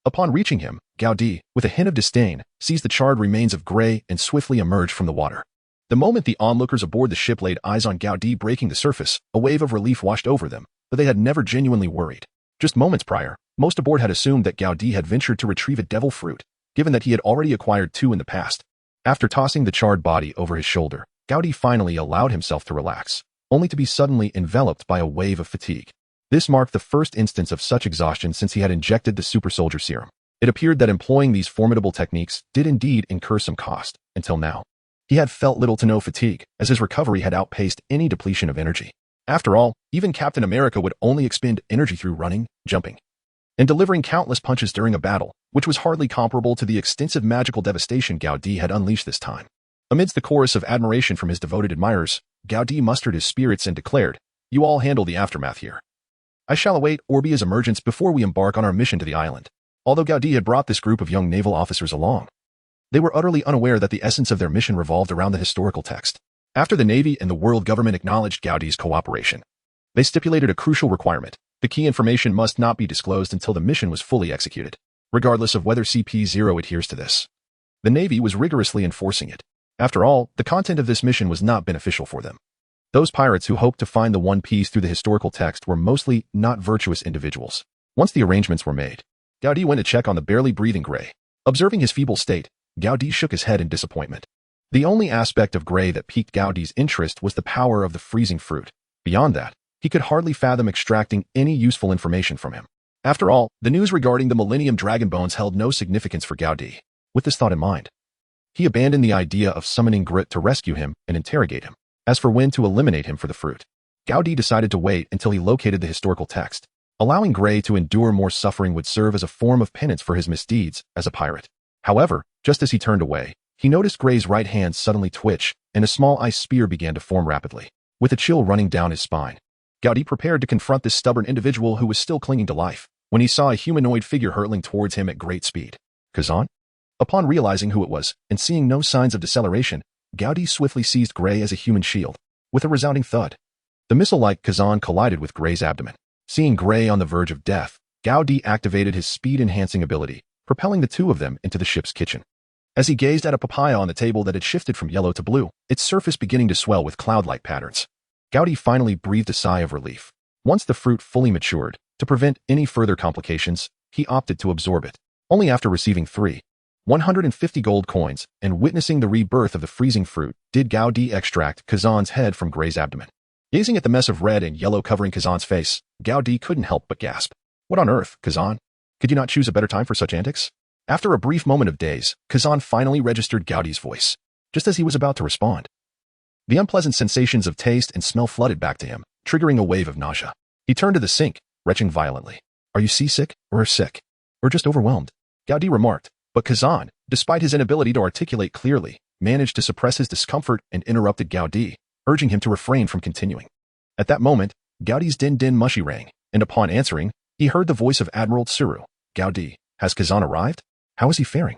Upon reaching him, Gao Di, with a hint of disdain, seized the charred remains of Gray and swiftly emerged from the water. The moment the onlookers aboard the ship laid eyes on Gao Di breaking the surface, a wave of relief washed over them, but they had never genuinely worried. Just moments prior, most aboard had assumed that Gao Di had ventured to retrieve a devil fruit, given that he had already acquired 2 in the past. After tossing the charred body over his shoulder, Gaudi finally allowed himself to relax, only to be suddenly enveloped by a wave of fatigue. This marked the first instance of such exhaustion since he had injected the super soldier serum. It appeared that employing these formidable techniques did indeed incur some cost, until now. He had felt little to no fatigue, as his recovery had outpaced any depletion of energy. After all, even Captain America would only expend energy through running, jumping, and delivering countless punches during a battle, which was hardly comparable to the extensive magical devastation Gaudi had unleashed this time. Amidst the chorus of admiration from his devoted admirers, Gaudi mustered his spirits and declared, "You all handle the aftermath here. I shall await Orbia's emergence before we embark on our mission to the island." Although Gaudi had brought this group of young naval officers along, they were utterly unaware that the essence of their mission revolved around the historical text. After the Navy and the world government acknowledged Gaudi's cooperation, they stipulated a crucial requirement. The key information must not be disclosed until the mission was fully executed, regardless of whether CP0 adheres to this. The Navy was rigorously enforcing it. After all, the content of this mission was not beneficial for them. Those pirates who hoped to find the One Piece through the historical text were mostly not virtuous individuals. Once the arrangements were made, Gaudi went to check on the barely breathing Gray. Observing his feeble state, Gaudi shook his head in disappointment. The only aspect of Gray that piqued Gaudi's interest was the power of the freezing fruit. Beyond that, he could hardly fathom extracting any useful information from him. After all, the news regarding the Millennium Dragon Bones held no significance for Gaudi. With this thought in mind, he abandoned the idea of summoning Grit to rescue him and interrogate him. As for when to eliminate him for the fruit, Gaudi decided to wait until he located the historical text. Allowing Gray to endure more suffering would serve as a form of penance for his misdeeds as a pirate. However, just as he turned away, he noticed Gray's right hand suddenly twitch, and a small ice spear began to form rapidly. With a chill running down his spine, Gaudi prepared to confront this stubborn individual who was still clinging to life, when he saw a humanoid figure hurtling towards him at great speed. Kazan? Upon realizing who it was, and seeing no signs of deceleration, Gaudi swiftly seized Gray as a human shield. With a resounding thud, the missile-like Kazan collided with Gray's abdomen. Seeing Gray on the verge of death, Gaudi activated his speed-enhancing ability, propelling the two of them into the ship's kitchen. As he gazed at a papaya on the table that had shifted from yellow to blue, its surface beginning to swell with cloud-like patterns, Gaudi finally breathed a sigh of relief. Once the fruit fully matured, to prevent any further complications, he opted to absorb it. Only after receiving 150 gold coins and witnessing the rebirth of the freezing fruit did Gaudi extract Kazan's head from Gray's abdomen. Gazing at the mess of red and yellow covering Kazan's face, Gaudi couldn't help but gasp. "What on earth, Kazan? Could you not choose a better time for such antics?" After a brief moment of daze, Kazan finally registered Gaudi's voice. Just as he was about to respond, the unpleasant sensations of taste and smell flooded back to him, triggering a wave of nausea. He turned to the sink, retching violently. "Are you seasick, or sick, or just overwhelmed?" Gaudi remarked, but Kazan, despite his inability to articulate clearly, managed to suppress his discomfort and interrupted Gaudi, urging him to refrain from continuing. At that moment, Gaudi's din-din mushy rang, and upon answering, he heard the voice of Admiral Tsuru. "Gaudi, has Kazan arrived? How is he faring?"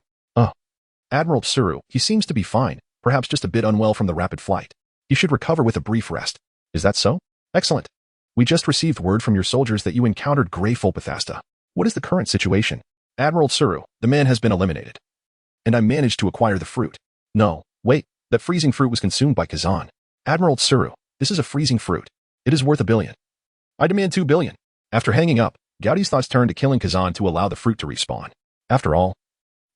Admiral Tsuru, he seems to be fine, perhaps just a bit unwell from the rapid flight. He should recover with a brief rest." "Is that so? Excellent. We just received word from your soldiers that you encountered Gray Fulpathasta. What is the current situation?" "Admiral Tsuru, the man has been eliminated. And I managed to acquire the fruit." "No, wait, that freezing fruit was consumed by Kazan." "Admiral Tsuru, this is a freezing fruit. It is worth $1 billion. I demand $2 billion. After hanging up, Gaudi's thoughts turned to killing Kazan to allow the fruit to respawn. After all,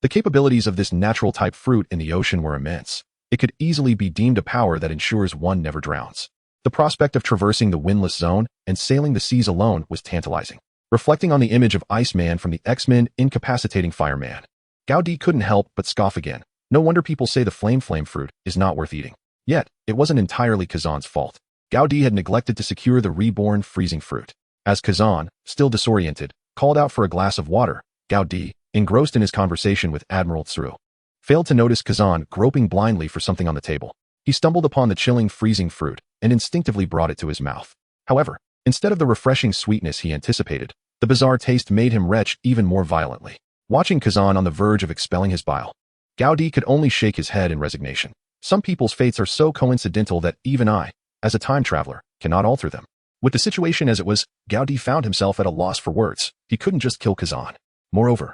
the capabilities of this natural-type fruit in the ocean were immense. It could easily be deemed a power that ensures one never drowns. The prospect of traversing the windless zone and sailing the seas alone was tantalizing. Reflecting on the image of Iceman from the X-Men incapacitating Fireman, Gaudi couldn't help but scoff again. No wonder people say the flame fruit is not worth eating. Yet, it wasn't entirely Kazan's fault. Gaudi had neglected to secure the reborn freezing fruit. As Kazan, still disoriented, called out for a glass of water, Gaudi, engrossed in his conversation with Admiral Tsuru, failed to notice Kazan groping blindly for something on the table. He stumbled upon the chilling freezing fruit and instinctively brought it to his mouth. However, instead of the refreshing sweetness he anticipated, the bizarre taste made him retch even more violently. Watching Kazan on the verge of expelling his bile, Gaudi could only shake his head in resignation. Some people's fates are so coincidental that even I, as a time traveler, cannot alter them. With the situation as it was, Gaudi found himself at a loss for words. He couldn't just kill Kazan. Moreover,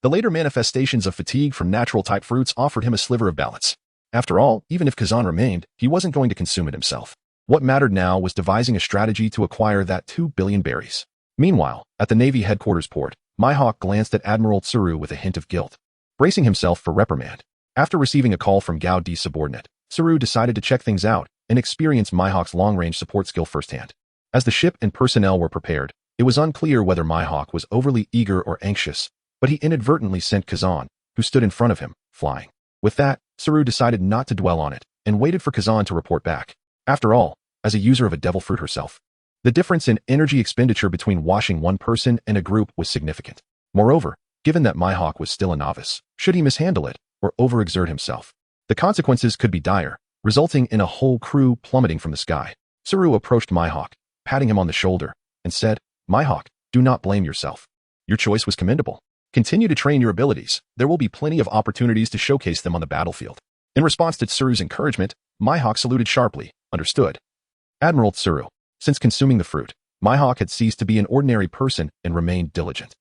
the later manifestations of fatigue from natural-type fruits offered him a sliver of balance. After all, even if Kazan remained, he wasn't going to consume it himself. What mattered now was devising a strategy to acquire that 2 billion berries. Meanwhile, at the Navy headquarters port, Mihawk glanced at Admiral Tsuru with a hint of guilt. Bracing himself for reprimand, After receiving a call from Gao Di's subordinate, Saru decided to check things out and experience Mihawk's long-range support skill firsthand. As the ship and personnel were prepared, it was unclear whether Mihawk was overly eager or anxious, but he inadvertently sent Kazan, who stood in front of him, flying. With that, Saru decided not to dwell on it and waited for Kazan to report back. After all, as a user of a devil fruit herself, the difference in energy expenditure between washing one person and a group was significant. Moreover, given that Mihawk was still a novice, should he mishandle it or overexert himself, the consequences could be dire, resulting in a whole crew plummeting from the sky. Saru approached Mihawk, patting him on the shoulder, and said, "Mihawk, do not blame yourself. Your choice was commendable. Continue to train your abilities. There will be plenty of opportunities to showcase them on the battlefield." In response to Tsuru's encouragement, Mihawk saluted sharply. Understood. Admiral Tsuru. Since consuming the fruit, Mihawk had ceased to be an ordinary person and remained diligent.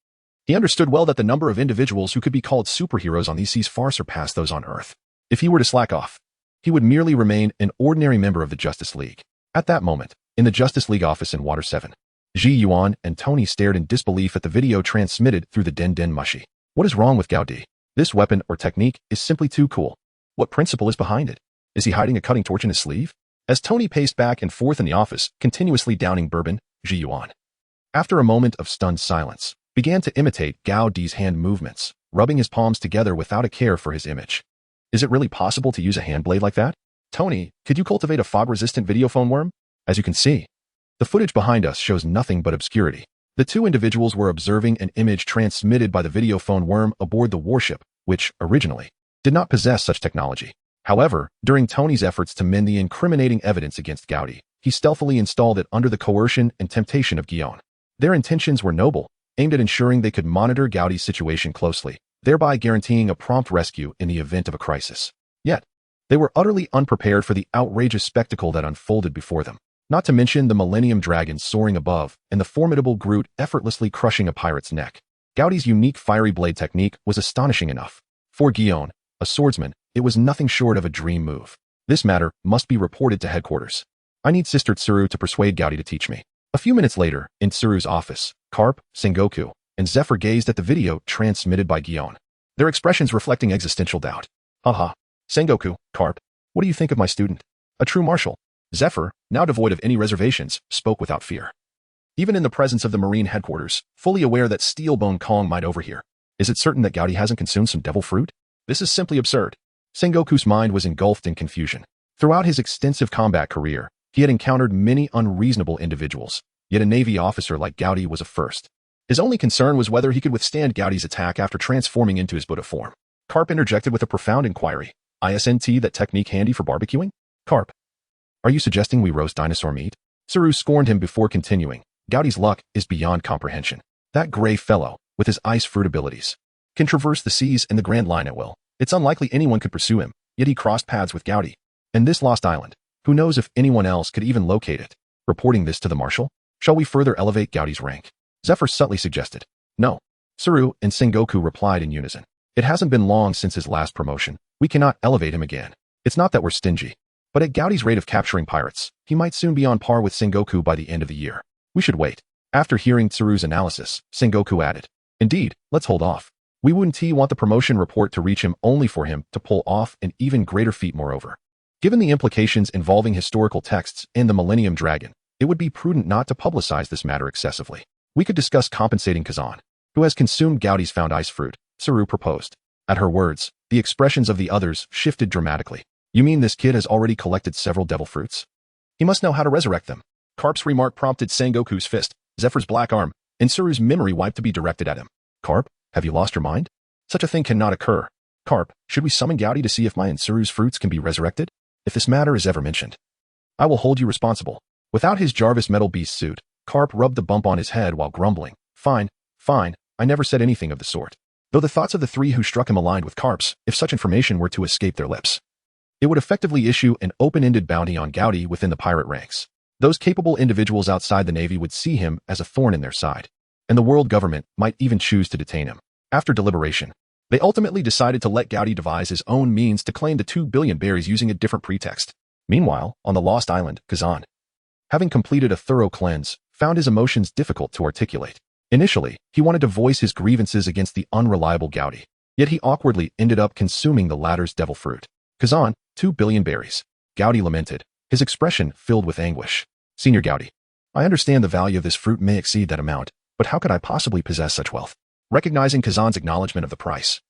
He understood well that the number of individuals who could be called superheroes on these seas far surpassed those on Earth. If he were to slack off, he would merely remain an ordinary member of the Justice League. At that moment, in the Justice League office in Water 7, Ji Yuan and Tony stared in disbelief at the video transmitted through the Den Den Mushi. What is wrong with Gao Di? This weapon or technique is simply too cool. What principle is behind it? Is he hiding a cutting torch in his sleeve? As Tony paced back and forth in the office, continuously downing bourbon, Ji Yuan, after a moment of stunned silence, began to imitate Gao Di's hand movements, rubbing his palms together without a care for his image. Is it really possible to use a hand blade like that? Tony, could you cultivate a fog-resistant videophone worm? As you can see, the footage behind us shows nothing but obscurity. The two individuals were observing an image transmitted by the videophone worm aboard the warship, which, originally, did not possess such technology. However, during Tony's efforts to mend the incriminating evidence against Gao Di, he stealthily installed it under the coercion and temptation of Guion. Their intentions were noble, aimed at ensuring they could monitor Gao Di's situation closely, thereby guaranteeing a prompt rescue in the event of a crisis. Yet, they were utterly unprepared for the outrageous spectacle that unfolded before them, not to mention the Millennium Dragon soaring above and the formidable Groot effortlessly crushing a pirate's neck. Gao Di's unique fiery blade technique was astonishing enough. For Guion, a swordsman, it was nothing short of a dream move. This matter must be reported to headquarters. I need Sister Tsuru to persuade Gao Di to teach me. A few minutes later, in Tsuru's office, Carp, Sengoku, and Zephyr gazed at the video transmitted by Guion, their expressions reflecting existential doubt. Haha. Sengoku, Carp, what do you think of my student? A true marshal. Zephyr, now devoid of any reservations, spoke without fear. Even in the presence of the Marine headquarters, fully aware that Steelbone Kong might overhear. Is it certain that Gao Di hasn't consumed some devil fruit? This is simply absurd. Sengoku's mind was engulfed in confusion. Throughout his extensive combat career, he had encountered many unreasonable individuals, yet a Navy officer like Gao Di was a first. His only concern was whether he could withstand Gao Di's attack after transforming into his Buddha form. Carp interjected with a profound inquiry. ISNT, that technique handy for barbecuing? Carp, are you suggesting we roast dinosaur meat? Tsuru scorned him before continuing. Gao Di's luck is beyond comprehension. That gray fellow, with his ice fruit abilities, can traverse the seas and the Grand Line at will. It's unlikely anyone could pursue him, yet he crossed paths with Gao Di. And this lost island, who knows if anyone else could even locate it? Reporting this to the marshal? Shall we further elevate Gao Di's rank? Zephyr subtly suggested. No. Tsuru and Sengoku replied in unison. It hasn't been long since his last promotion. We cannot elevate him again. It's not that we're stingy, but at Gao Di's rate of capturing pirates, he might soon be on par with Sengoku by the end of the year. We should wait. After hearing Tsuru's analysis, Sengoku added, Indeed, let's hold off. We wouldn't want the promotion report to reach him only for him to pull off an even greater feat moreover. Given the implications involving historical texts and the Millennium Dragon, it would be prudent not to publicize this matter excessively. We could discuss compensating Kazan, who has consumed Gao Di's found ice fruit, Tsuru proposed. At her words, the expressions of the others shifted dramatically. You mean this kid has already collected several devil fruits? He must know how to resurrect them. Carp's remark prompted Sengoku's fist, Zephyr's black arm, and Tsuru's memory wipe to be directed at him. Carp, have you lost your mind? Such a thing cannot occur. Carp, should we summon Gao Di to see if my and Tsuru's fruits can be resurrected? If this matter is ever mentioned, I will hold you responsible. Without his Jarvis Metal Beast suit, Carp rubbed the bump on his head while grumbling. Fine, I never said anything of the sort. Though the thoughts of the three who struck him aligned with Carp's, if such information were to escape their lips, it would effectively issue an open-ended bounty on Gao Di within the pirate ranks. Those capable individuals outside the Navy would see him as a thorn in their side, and the world government might even choose to detain him. After deliberation, they ultimately decided to let Gao Di devise his own means to claim the 2 billion berries using a different pretext. Meanwhile, on the lost island, Kazan, having completed a thorough cleanse, found his emotions difficult to articulate. Initially, he wanted to voice his grievances against the unreliable Gao Di. Yet he awkwardly ended up consuming the latter's devil fruit. Kazan, 2 billion berries. Gaudi lamented, his expression filled with anguish. Senior Gaudi, I understand the value of this fruit may exceed that amount, but how could I possibly possess such wealth? Recognizing Kazan's acknowledgement of the price,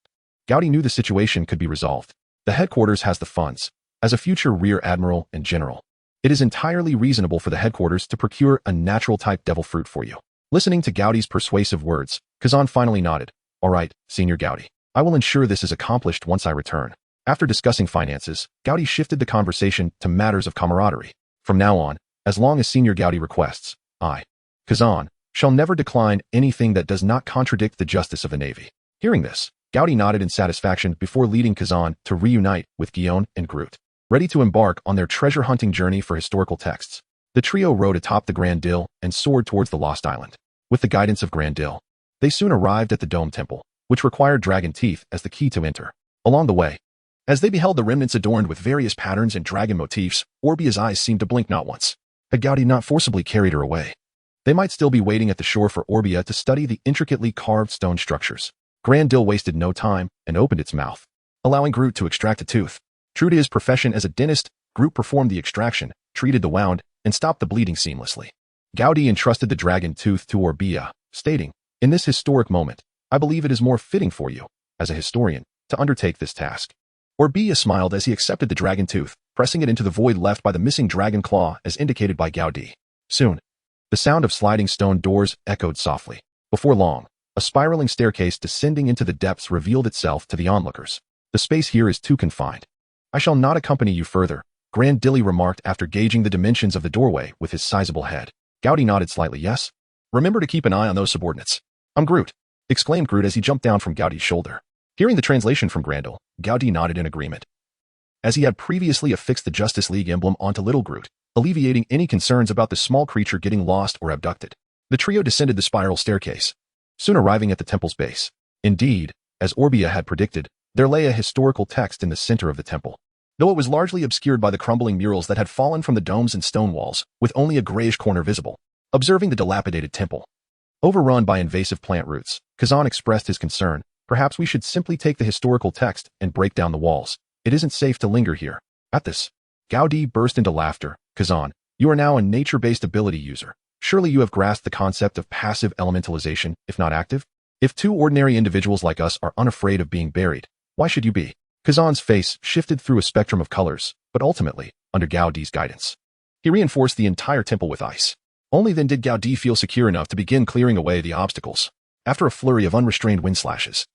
Gaudi knew the situation could be resolved. The headquarters has the funds. As a future rear admiral and general, it is entirely reasonable for the headquarters to procure a natural-type devil fruit for you. Listening to Gaudi's persuasive words, Kazan finally nodded. All right, Senior Gaudi. I will ensure this is accomplished once I return. After discussing finances, Gaudi shifted the conversation to matters of camaraderie. From now on, as long as Senior Gaudi requests, I, Kazan, shall never decline anything that does not contradict the justice of the Navy. Hearing this, Gaudi nodded in satisfaction before leading Kazan to reunite with Guion and Groot. Ready to embark on their treasure-hunting journey for historical texts, the trio rode atop the Grand Dill and soared towards the Lost Island. With the guidance of Grand Dill, they soon arrived at the Dome Temple, which required dragon teeth as the key to enter. Along the way, as they beheld the remnants adorned with various patterns and dragon motifs, Orbia's eyes seemed to blink not once. Had Gaudi not forcibly carried her away, they might still be waiting at the shore for Orbia to study the intricately carved stone structures. Grand Dill wasted no time and opened its mouth, allowing Groot to extract a tooth. True to his profession as a dentist, Groot performed the extraction, treated the wound, and stopped the bleeding seamlessly. Gaudi entrusted the dragon tooth to Orbia, stating, in this historic moment, I believe it is more fitting for you, as a historian, to undertake this task. Orbia smiled as he accepted the dragon tooth, pressing it into the void left by the missing dragon claw as indicated by Gaudi. Soon, the sound of sliding stone doors echoed softly. Before long, a spiraling staircase descending into the depths revealed itself to the onlookers. The space here is too confined. I shall not accompany you further, Grand Dilly remarked after gauging the dimensions of the doorway with his sizable head. Gaudi nodded slightly yes. Remember to keep an eye on those subordinates. I'm Groot, exclaimed Groot as he jumped down from Gaudi's shoulder. Hearing the translation from Grandel, Gaudi nodded in agreement. As he had previously affixed the Justice League emblem onto Little Groot, alleviating any concerns about the small creature getting lost or abducted, the trio descended the spiral staircase, soon arriving at the temple's base. Indeed, as Orbia had predicted, there lay a historical text in the center of the temple. Though it was largely obscured by the crumbling murals that had fallen from the domes and stone walls, with only a grayish corner visible. Observing the dilapidated temple, overrun by invasive plant roots, Kazan expressed his concern. Perhaps we should simply take the historical text and break down the walls. It isn't safe to linger here. At this, Gaudi burst into laughter. Kazan, you are now a nature-based ability user. Surely you have grasped the concept of passive elementalization, if not active? If two ordinary individuals like us are unafraid of being buried, why should you be? Kazan's face shifted through a spectrum of colors, but ultimately, under Gaudi's guidance, he reinforced the entire temple with ice. Only then did Gaudi feel secure enough to begin clearing away the obstacles. After a flurry of unrestrained wind slashes,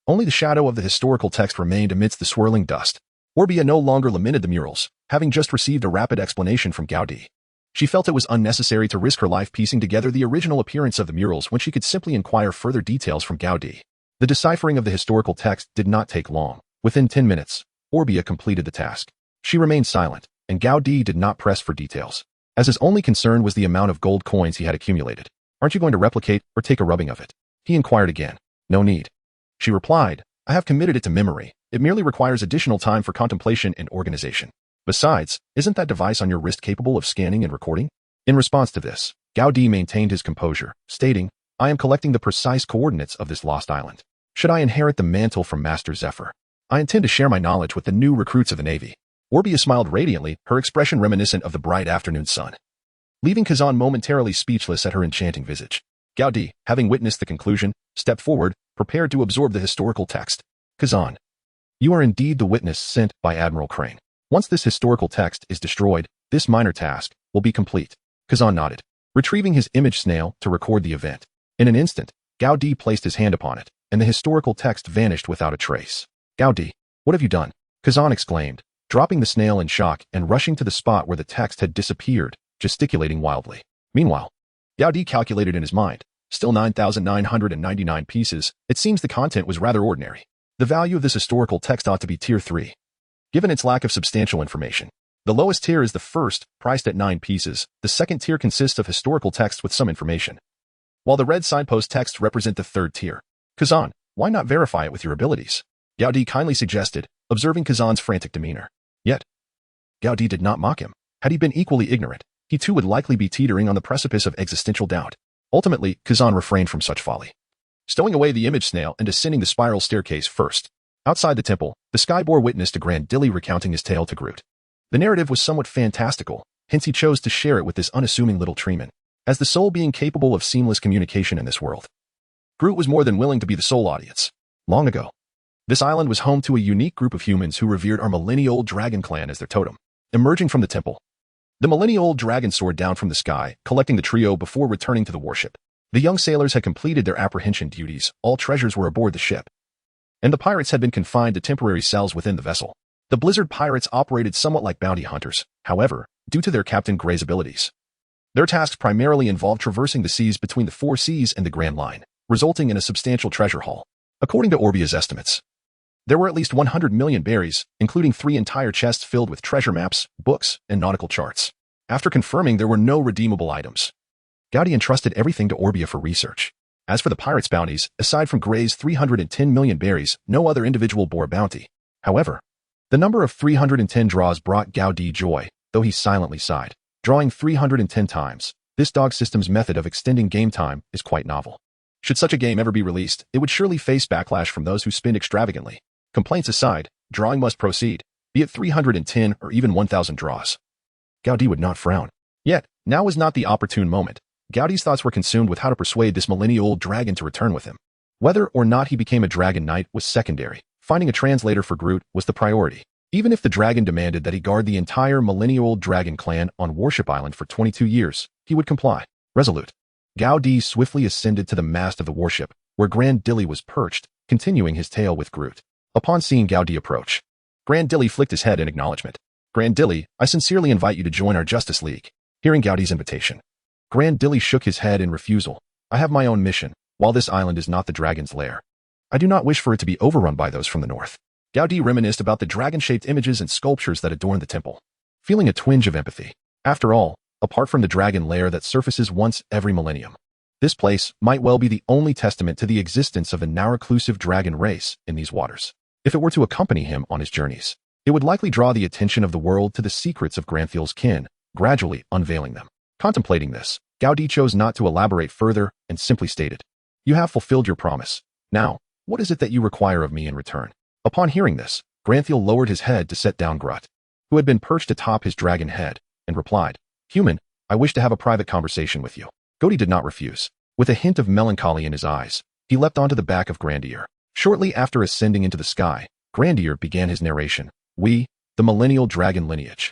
only the shadow of the historical text remained amidst the swirling dust. Orbia no longer lamented the murals, having just received a rapid explanation from Gaudi. She felt it was unnecessary to risk her life piecing together the original appearance of the murals when she could simply inquire further details from Gaudi. The deciphering of the historical text did not take long. Within 10 minutes, Orbia completed the task. She remained silent, and Gaudi did not press for details, as his only concern was the amount of gold coins he had accumulated. Aren't you going to replicate or take a rubbing of it? He inquired again. No need. She replied, I have committed it to memory. It merely requires additional time for contemplation and organization. Besides, isn't that device on your wrist capable of scanning and recording? In response to this, Gaudi maintained his composure, stating, I am collecting the precise coordinates of this lost island. Should I inherit the mantle from Master Zephyr, I intend to share my knowledge with the new recruits of the Navy. Orbia smiled radiantly, her expression reminiscent of the bright afternoon sun, leaving Kazan momentarily speechless at her enchanting visage. Gaudi, having witnessed the conclusion, stepped forward, prepared to absorb the historical text. Kazan, you are indeed the witness sent by Admiral Crane. Once this historical text is destroyed, this minor task will be complete. Kazan nodded, retrieving his image snail to record the event. In an instant, Gaudi placed his hand upon it, and the historical text vanished without a trace. Gaudi, what have you done? Kazan exclaimed, dropping the snail in shock and rushing to the spot where the text had disappeared, gesticulating wildly. Meanwhile, Gaudi calculated in his mind, still 9,999 pieces. It seems the content was rather ordinary. The value of this historical text ought to be tier 3. Given its lack of substantial information, the lowest tier is the first, priced at 9 pieces. The second tier consists of historical text with some information, while the red signpost texts represent the third tier. Kazan, why not verify it with your abilities? Gaudi kindly suggested, observing Kazan's frantic demeanor. Yet, Gaudi did not mock him. Had he been equally ignorant, he too would likely be teetering on the precipice of existential doubt. Ultimately, Kazan refrained from such folly. stowing away the image snail and ascending the spiral staircase first. Outside the temple, the sky bore witness to Grand Dilly recounting his tale to Groot. The narrative was somewhat fantastical, hence he chose to share it with this unassuming little treeman, as the sole being capable of seamless communication in this world. Groot was more than willing to be the sole audience. Long ago, this island was home to a unique group of humans who revered our millennia-old dragon clan as their totem. Emerging from the temple, the millennia-old dragon soared down from the sky, collecting the trio before returning to the warship. The young sailors had completed their apprehension duties, all treasures were aboard the ship, and the pirates had been confined to temporary cells within the vessel. The Blizzard pirates operated somewhat like bounty hunters, however, due to their Captain Gray's abilities. Their tasks primarily involved traversing the seas between the Four Seas and the Grand Line, resulting in a substantial treasure haul. According to Orbia's estimates, there were at least 100 million berries, including 3 entire chests filled with treasure maps, books, and nautical charts. After confirming there were no redeemable items, Gaudi entrusted everything to Orbia for research. As for the pirates' bounties, aside from Gray's 310 million berries, no other individual bore a bounty. However, the number of 310 draws brought Gaudi joy, though he silently sighed. Drawing 310 times, this dog system's method of extending game time is quite novel. Should such a game ever be released, it would surely face backlash from those who spend extravagantly. Complaints aside, drawing must proceed, be it 310 or even 1,000 draws. Gaudi would not frown. Yet, now was not the opportune moment. Gaudi's thoughts were consumed with how to persuade this millennia-old dragon to return with him. Whether or not he became a dragon knight was secondary. Finding a translator for Groot was the priority. Even if the dragon demanded that he guard the entire millennia-old dragon clan on Warship Island for 22 years, he would comply. Resolute, Gaudi swiftly ascended to the mast of the warship, where Grand Dilly was perched, continuing his tale with Groot. Upon seeing Gaudi approach, Grand Dilly flicked his head in acknowledgement. Grand Dilly, I sincerely invite you to join our Justice League. Hearing Gaudi's invitation, Grand Dilly shook his head in refusal. I have my own mission, while this island is not the dragon's lair. I do not wish for it to be overrun by those from the north. Gaudi reminisced about the dragon-shaped images and sculptures that adorned the temple, feeling a twinge of empathy. After all, apart from the dragon lair that surfaces once every millennium, this place might well be the only testament to the existence of a now-reclusive dragon race in these waters. If it were to accompany him on his journeys, it would likely draw the attention of the world to the secrets of Granthiel's kin, gradually unveiling them. Contemplating this, Gaudi chose not to elaborate further and simply stated, You have fulfilled your promise. Now, what is it that you require of me in return? Upon hearing this, Granthiel lowered his head to set down Grut, who had been perched atop his dragon head, and replied, Human, I wish to have a private conversation with you. Gaudi did not refuse. With a hint of melancholy in his eyes, he leapt onto the back of Grandier. Shortly after ascending into the sky, Grandier began his narration. We, the millennial dragon lineage,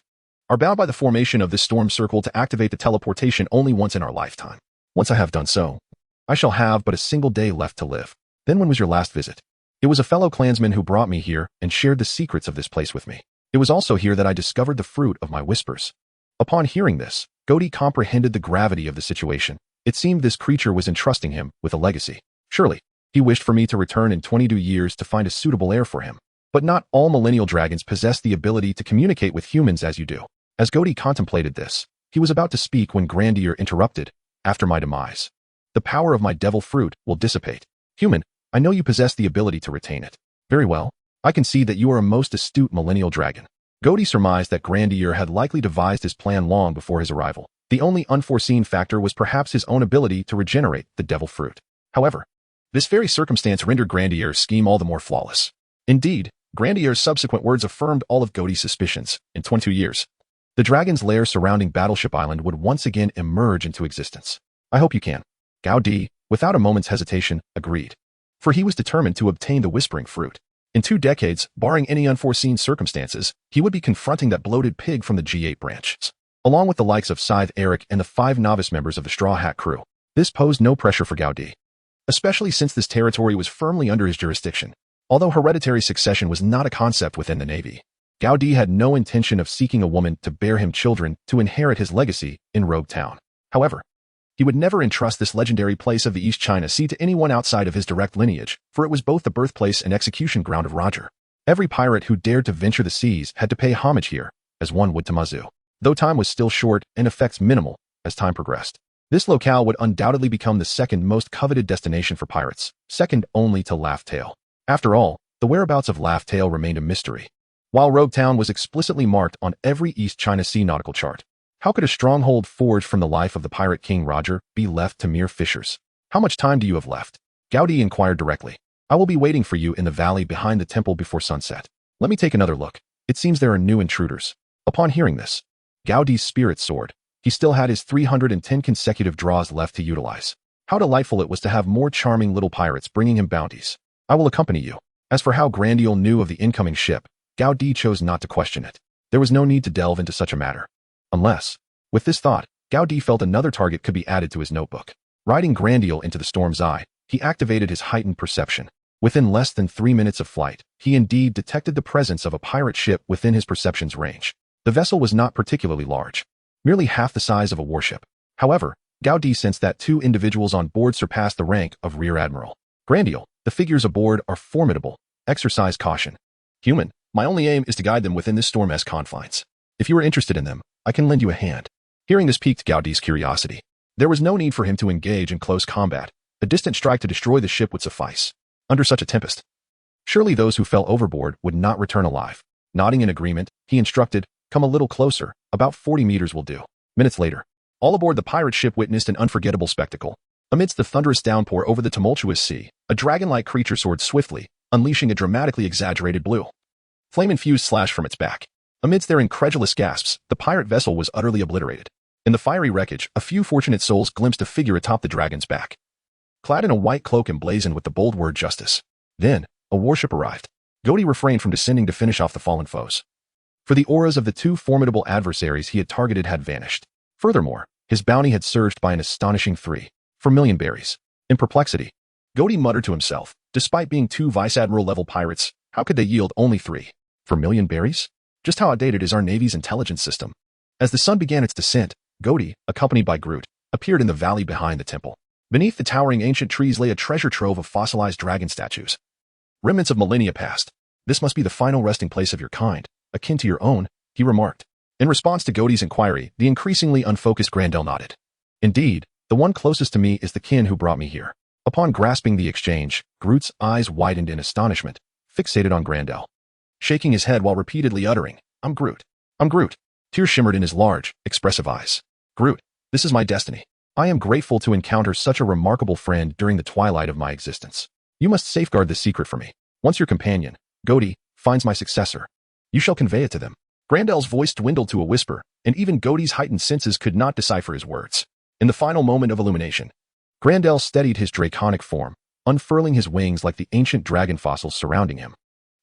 are bound by the formation of this storm circle to activate the teleportation only once in our lifetime. Once I have done so, I shall have but a single day left to live. Then when was your last visit? It was a fellow clansman who brought me here and shared the secrets of this place with me. It was also here that I discovered the fruit of my whispers. Upon hearing this, Gaudi comprehended the gravity of the situation. It seemed this creature was entrusting him with a legacy. Surely, he wished for me to return in 22 years to find a suitable heir for him. But not all millennial dragons possess the ability to communicate with humans as you do. As Gaudi contemplated this, he was about to speak when Grandier interrupted. After my demise, the power of my devil fruit will dissipate. Human, I know you possess the ability to retain it. Very well. I can see that you are a most astute millennial dragon. Gaudi surmised that Grandier had likely devised his plan long before his arrival. The only unforeseen factor was perhaps his own ability to regenerate the devil fruit. However, this very circumstance rendered Grandier's scheme all the more flawless. Indeed, Grandier's subsequent words affirmed all of Gaudi's suspicions. In 22 years, the dragon's lair surrounding Battleship Island would once again emerge into existence. I hope you can. Gaudi, without a moment's hesitation, agreed. For he was determined to obtain the whispering fruit. In 2 decades, barring any unforeseen circumstances, he would be confronting that bloated pig from the G8 branch, along with the likes of Scythe Eric and the 5 novice members of the Straw Hat crew. This posed no pressure for Gaudi, especially since this territory was firmly under his jurisdiction. Although hereditary succession was not a concept within the Navy, Gaudi had no intention of seeking a woman to bear him children to inherit his legacy in Rogue Town. However, he would never entrust this legendary place of the East China Sea to anyone outside of his direct lineage, for it was both the birthplace and execution ground of Roger. Every pirate who dared to venture the seas had to pay homage here, as one would to Mazu. Though time was still short and effects minimal as time progressed, this locale would undoubtedly become the second most coveted destination for pirates, second only to Laugh Tale. After all, the whereabouts of Laugh Tale remained a mystery. While Rogue Town was explicitly marked on every East China Sea nautical chart, how could a stronghold forged from the life of the pirate king Roger be left to mere fishers? How much time do you have left? Gaudi inquired directly. I will be waiting for you in the valley behind the temple before sunset. Let me take another look. It seems there are new intruders. Upon hearing this, Gaudi's spirit soared. He still had his 310 consecutive draws left to utilize. How delightful it was to have more charming little pirates bringing him bounties. I will accompany you. As for how Grandiel knew of the incoming ship, Gaudi chose not to question it. There was no need to delve into such a matter. Unless, with this thought, Gaudi felt another target could be added to his notebook. Riding Grandiel into the storm's eye, he activated his heightened perception. Within less than 3 minutes of flight, he indeed detected the presence of a pirate ship within his perception's range. The vessel was not particularly large, merely half the size of a warship. However, Gaudi sensed that 2 individuals on board surpassed the rank of Rear Admiral. Grandiel, the figures aboard are formidable. Exercise caution. Human, my only aim is to guide them within this storm-'s confines. If you are interested in them, I can lend you a hand. Hearing this piqued Gaudi's curiosity. There was no need for him to engage in close combat. A distant strike to destroy the ship would suffice. Under such a tempest, surely those who fell overboard would not return alive. Nodding in agreement, he instructed, come a little closer, about 40 meters will do. Minutes later, all aboard the pirate ship witnessed an unforgettable spectacle. Amidst the thunderous downpour over the tumultuous sea, a dragon-like creature soared swiftly, unleashing a dramatically exaggerated blue flame-infused slash from its back. Amidst their incredulous gasps, the pirate vessel was utterly obliterated. In the fiery wreckage, a few fortunate souls glimpsed a figure atop the dragon's back, clad in a white cloak emblazoned with the bold word justice. Then, a warship arrived. Gaudi refrained from descending to finish off the fallen foes. For the auras of the 2 formidable adversaries he had targeted had vanished. Furthermore, his bounty had surged by an astonishing 3 for million berries. In perplexity, Gaudi muttered to himself, despite being 2 Vice Admiral-level pirates, how could they yield only 3 for million berries? Just how outdated is our Navy's intelligence system? As the sun began its descent, Gaudi, accompanied by Groot, appeared in the valley behind the temple. Beneath the towering ancient trees lay a treasure trove of fossilized dragon statues. Remnants of millennia past. This must be the final resting place of your kind, akin to your own, he remarked. In response to Gaudi's inquiry, the increasingly unfocused Grandiel nodded. Indeed, the one closest to me is the kin who brought me here. Upon grasping the exchange, Groot's eyes widened in astonishment, fixated on Grandiel, shaking his head while repeatedly uttering, I'm Groot. I'm Groot. Tears shimmered in his large, expressive eyes. Groot, this is my destiny. I am grateful to encounter such a remarkable friend during the twilight of my existence. You must safeguard this secret for me. Once your companion, Gaudi, finds my successor, you shall convey it to them. Grandiel's voice dwindled to a whisper, and even Gaudi's heightened senses could not decipher his words. In the final moment of illumination, Grandiel steadied his draconic form, unfurling his wings like the ancient dragon fossils surrounding him,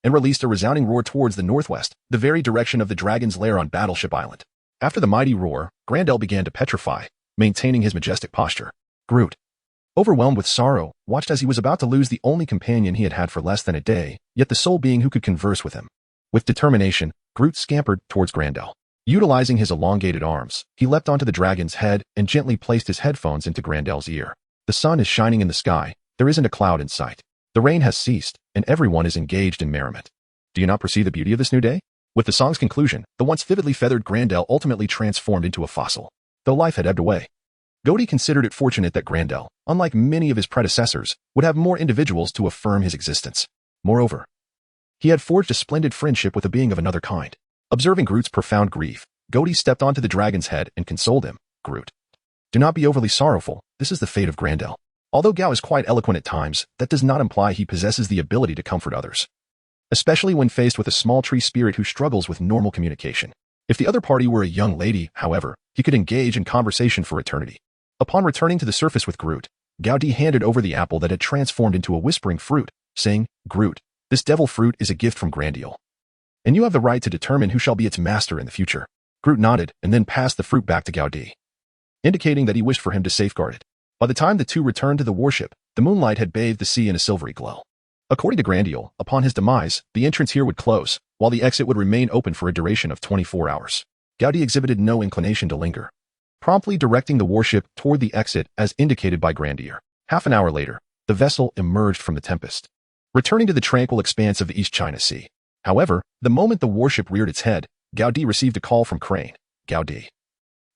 and released a resounding roar towards the northwest, the very direction of the dragon's lair on Battleship Island. After the mighty roar, Grandiel began to petrify, maintaining his majestic posture. Groot, overwhelmed with sorrow, watched as he was about to lose the only companion he had had for less than a day, yet the sole being who could converse with him. With determination, Groot scampered towards Grandiel. Utilizing his elongated arms, he leapt onto the dragon's head and gently placed his headphones into Grandiel's ear. The sun is shining in the sky, there isn't a cloud in sight. The rain has ceased, and everyone is engaged in merriment. Do you not perceive the beauty of this new day? With the song's conclusion, the once vividly feathered Grandiel ultimately transformed into a fossil. Though life had ebbed away, Gaudi considered it fortunate that Grandiel, unlike many of his predecessors, would have more individuals to affirm his existence. Moreover, he had forged a splendid friendship with a being of another kind. Observing Groot's profound grief, Gaudi stepped onto the dragon's head and consoled him. Groot, do not be overly sorrowful, this is the fate of Grandiel. Although Gao is quite eloquent at times, that does not imply he possesses the ability to comfort others, especially when faced with a small tree spirit who struggles with normal communication. If the other party were a young lady, however, he could engage in conversation for eternity. Upon returning to the surface with Groot, Gaudi handed over the apple that had transformed into a whispering fruit, saying, Groot, this devil fruit is a gift from Grandiel, and you have the right to determine who shall be its master in the future. Groot nodded and then passed the fruit back to Gaudi, indicating that he wished for him to safeguard it. By the time the two returned to the warship, the moonlight had bathed the sea in a silvery glow. According to Grandiel, upon his demise, the entrance here would close, while the exit would remain open for a duration of 24 hours. Gaudi exhibited no inclination to linger, promptly directing the warship toward the exit as indicated by Grandier. Half an hour later, the vessel emerged from the tempest, returning to the tranquil expanse of the East China Sea. However, the moment the warship reared its head, Gaudi received a call from Crane. Gaudi,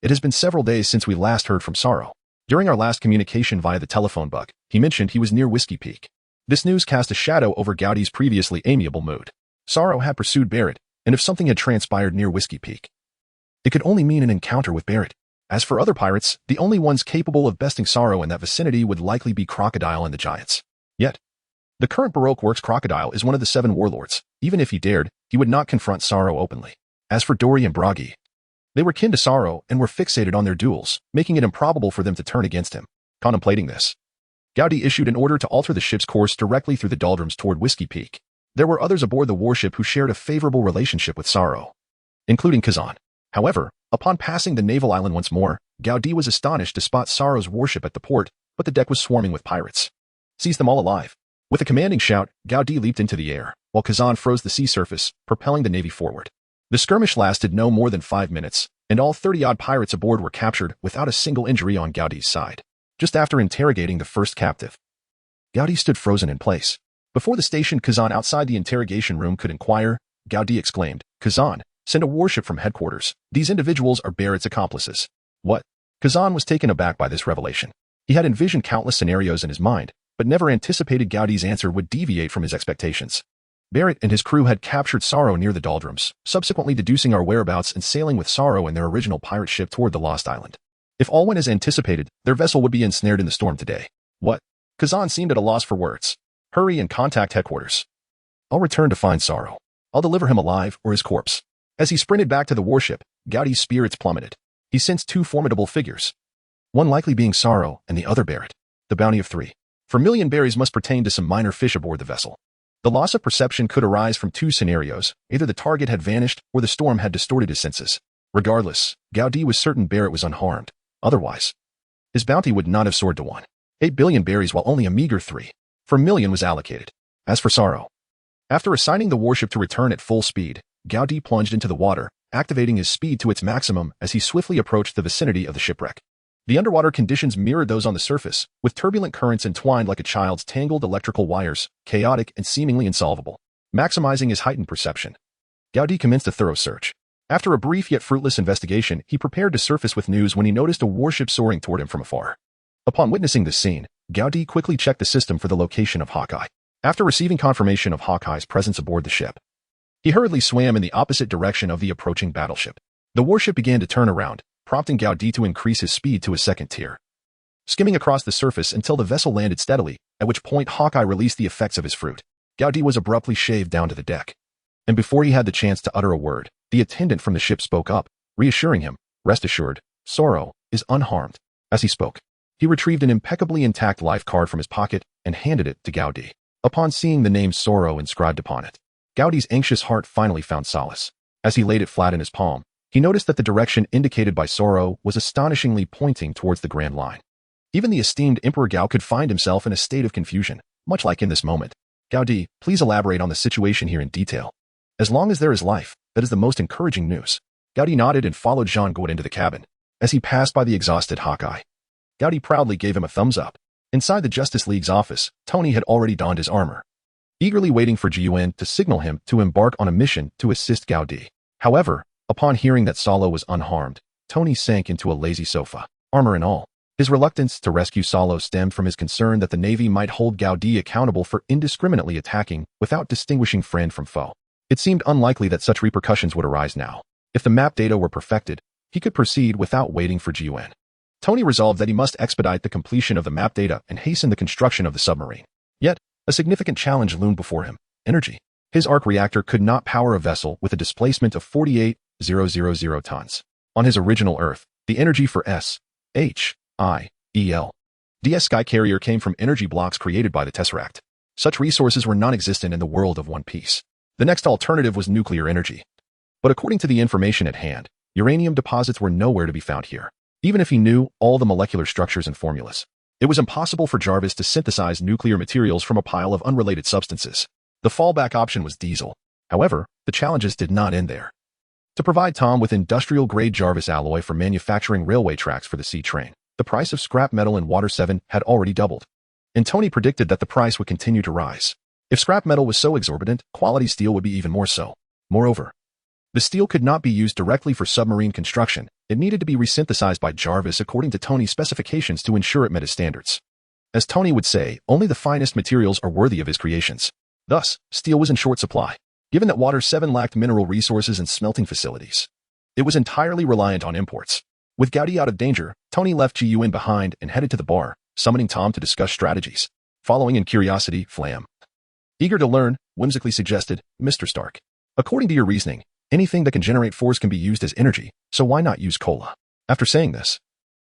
it has been several days since we last heard from Sorrow. During our last communication via the telephone book, he mentioned he was near Whiskey Peak. This news cast a shadow over Gaudi's previously amiable mood. Sorrow had pursued Barrett, and if something had transpired near Whiskey Peak, it could only mean an encounter with Barrett. As for other pirates, the only ones capable of besting Sorrow in that vicinity would likely be Crocodile and the Giants. Yet, the current Baroque works crocodile is one of the 7 warlords. Even if he dared, he would not confront Sorrow openly. As for Dory and Bragi, they were kin to Sorrow and were fixated on their duels, making it improbable for them to turn against him. Contemplating this, Gaudi issued an order to alter the ship's course directly through the doldrums toward Whiskey Peak. There were others aboard the warship who shared a favorable relationship with Sorrow, including Kazan. However, upon passing the naval island once more, Gaudi was astonished to spot Sorrow's warship at the port, but the deck was swarming with pirates. Seize them all alive. With a commanding shout, Gaudi leaped into the air, while Kazan froze the sea surface, propelling the navy forward. The skirmish lasted no more than 5 minutes, and all 30-odd pirates aboard were captured without a single injury on Gaudi's side. Just after interrogating the first captive, Gaudi stood frozen in place. Before the stationed Kazan outside the interrogation room could inquire, Gaudi exclaimed, "Kazan, send a warship from headquarters. These individuals are Barrett's accomplices." What? Kazan was taken aback by this revelation. He had envisioned countless scenarios in his mind, but never anticipated Gaudi's answer would deviate from his expectations. Barrett and his crew had captured Sorrow near the doldrums, subsequently deducing our whereabouts and sailing with Sorrow and their original pirate ship toward the Lost Island. If all went as anticipated, their vessel would be ensnared in the storm today. What? Kazan seemed at a loss for words. Hurry and contact headquarters. I'll return to find Sorrow. I'll deliver him alive or his corpse. As he sprinted back to the warship, Gaudi's spirits plummeted. He sensed 2 formidable figures, one likely being Sorrow and the other Barrett. The bounty of 3. For million berries must pertain to some minor fish aboard the vessel. The loss of perception could arise from 2 scenarios. Either the target had vanished or the storm had distorted his senses. Regardless, Gaudi was certain Barrett was unharmed. Otherwise, his bounty would not have soared to 1.8 billion berries while only a meager 3 per million was allocated. As for Sorrow, after assigning the warship to return at full speed, Gaudi plunged into the water, activating his speed to its maximum as he swiftly approached the vicinity of the shipwreck. The underwater conditions mirrored those on the surface, with turbulent currents entwined like a child's tangled electrical wires, chaotic and seemingly insolvable. Maximizing his heightened perception, Gaudi commenced a thorough search. After a brief yet fruitless investigation, he prepared to surface with news when he noticed a warship soaring toward him from afar. Upon witnessing this scene, Gaudi quickly checked the system for the location of Hawkeye. After receiving confirmation of Hawkeye's presence aboard the ship, he hurriedly swam in the opposite direction of the approaching battleship. The warship began to turn around, prompting Gaudi to increase his speed to a second tier, skimming across the surface until the vessel landed steadily, at which point Hawkeye released the effects of his fruit. Gaudi was abruptly shaved down to the deck, and before he had the chance to utter a word, the attendant from the ship spoke up, reassuring him, "Rest assured, Sorrow is unharmed." As he spoke, he retrieved an impeccably intact life card from his pocket and handed it to Gaudi. Upon seeing the name Sorrow inscribed upon it, Gaudi's anxious heart finally found solace. As he laid it flat in his palm, he noticed that the direction indicated by Sorrow was astonishingly pointing towards the Grand Line. Even the esteemed Emperor Gao could find himself in a state of confusion, much like in this moment. "Gaudi, please elaborate on the situation here in detail." "As long as there is life, that is the most encouraging news." Gaudi nodded and followed Jean-Gouet into the cabin. As he passed by the exhausted Hawkeye, Gaudi proudly gave him a thumbs up. Inside the Justice League's office, Tony had already donned his armor, eagerly waiting for Ji-Yuan to signal him to embark on a mission to assist Gaudi. However, upon hearing that Salo was unharmed, Tony sank into a lazy sofa, armor and all. His reluctance to rescue Salo stemmed from his concern that the Navy might hold Gaudi accountable for indiscriminately attacking without distinguishing friend from foe. It seemed unlikely that such repercussions would arise now. If the map data were perfected, he could proceed without waiting for Ji-Yuan. Tony resolved that he must expedite the completion of the map data and hasten the construction of the submarine. Yet, a significant challenge loomed before him: energy. His arc reactor could not power a vessel with a displacement of 48,000 tons. On his original Earth, the energy for DS Sky Carrier came from energy blocks created by the Tesseract. Such resources were non-existent in the world of One Piece. The next alternative was nuclear energy. But according to the information at hand, uranium deposits were nowhere to be found here. Even if he knew all the molecular structures and formulas, it was impossible for Jarvis to synthesize nuclear materials from a pile of unrelated substances. The fallback option was diesel. However, the challenges did not end there. To provide Tom with industrial-grade Jarvis alloy for manufacturing railway tracks for the sea train, the price of scrap metal in Water 7 had already doubled. And Tony predicted that the price would continue to rise. If scrap metal was so exorbitant, quality steel would be even more so. Moreover, the steel could not be used directly for submarine construction. It needed to be resynthesized by Jarvis according to Tony's specifications to ensure it met his standards. As Tony would say, only the finest materials are worthy of his creations. Thus, steel was in short supply. Given that Water 7 lacked mineral resources and smelting facilities, it was entirely reliant on imports. With Gaudi out of danger, Tony left Ji-Yuan behind and headed to the bar, summoning Tom to discuss strategies. following in curiosity, Flam. Eager to learn, whimsically suggested, Mr. Stark. According to your reasoning, anything that can generate force can be used as energy, so why not use cola? After saying this,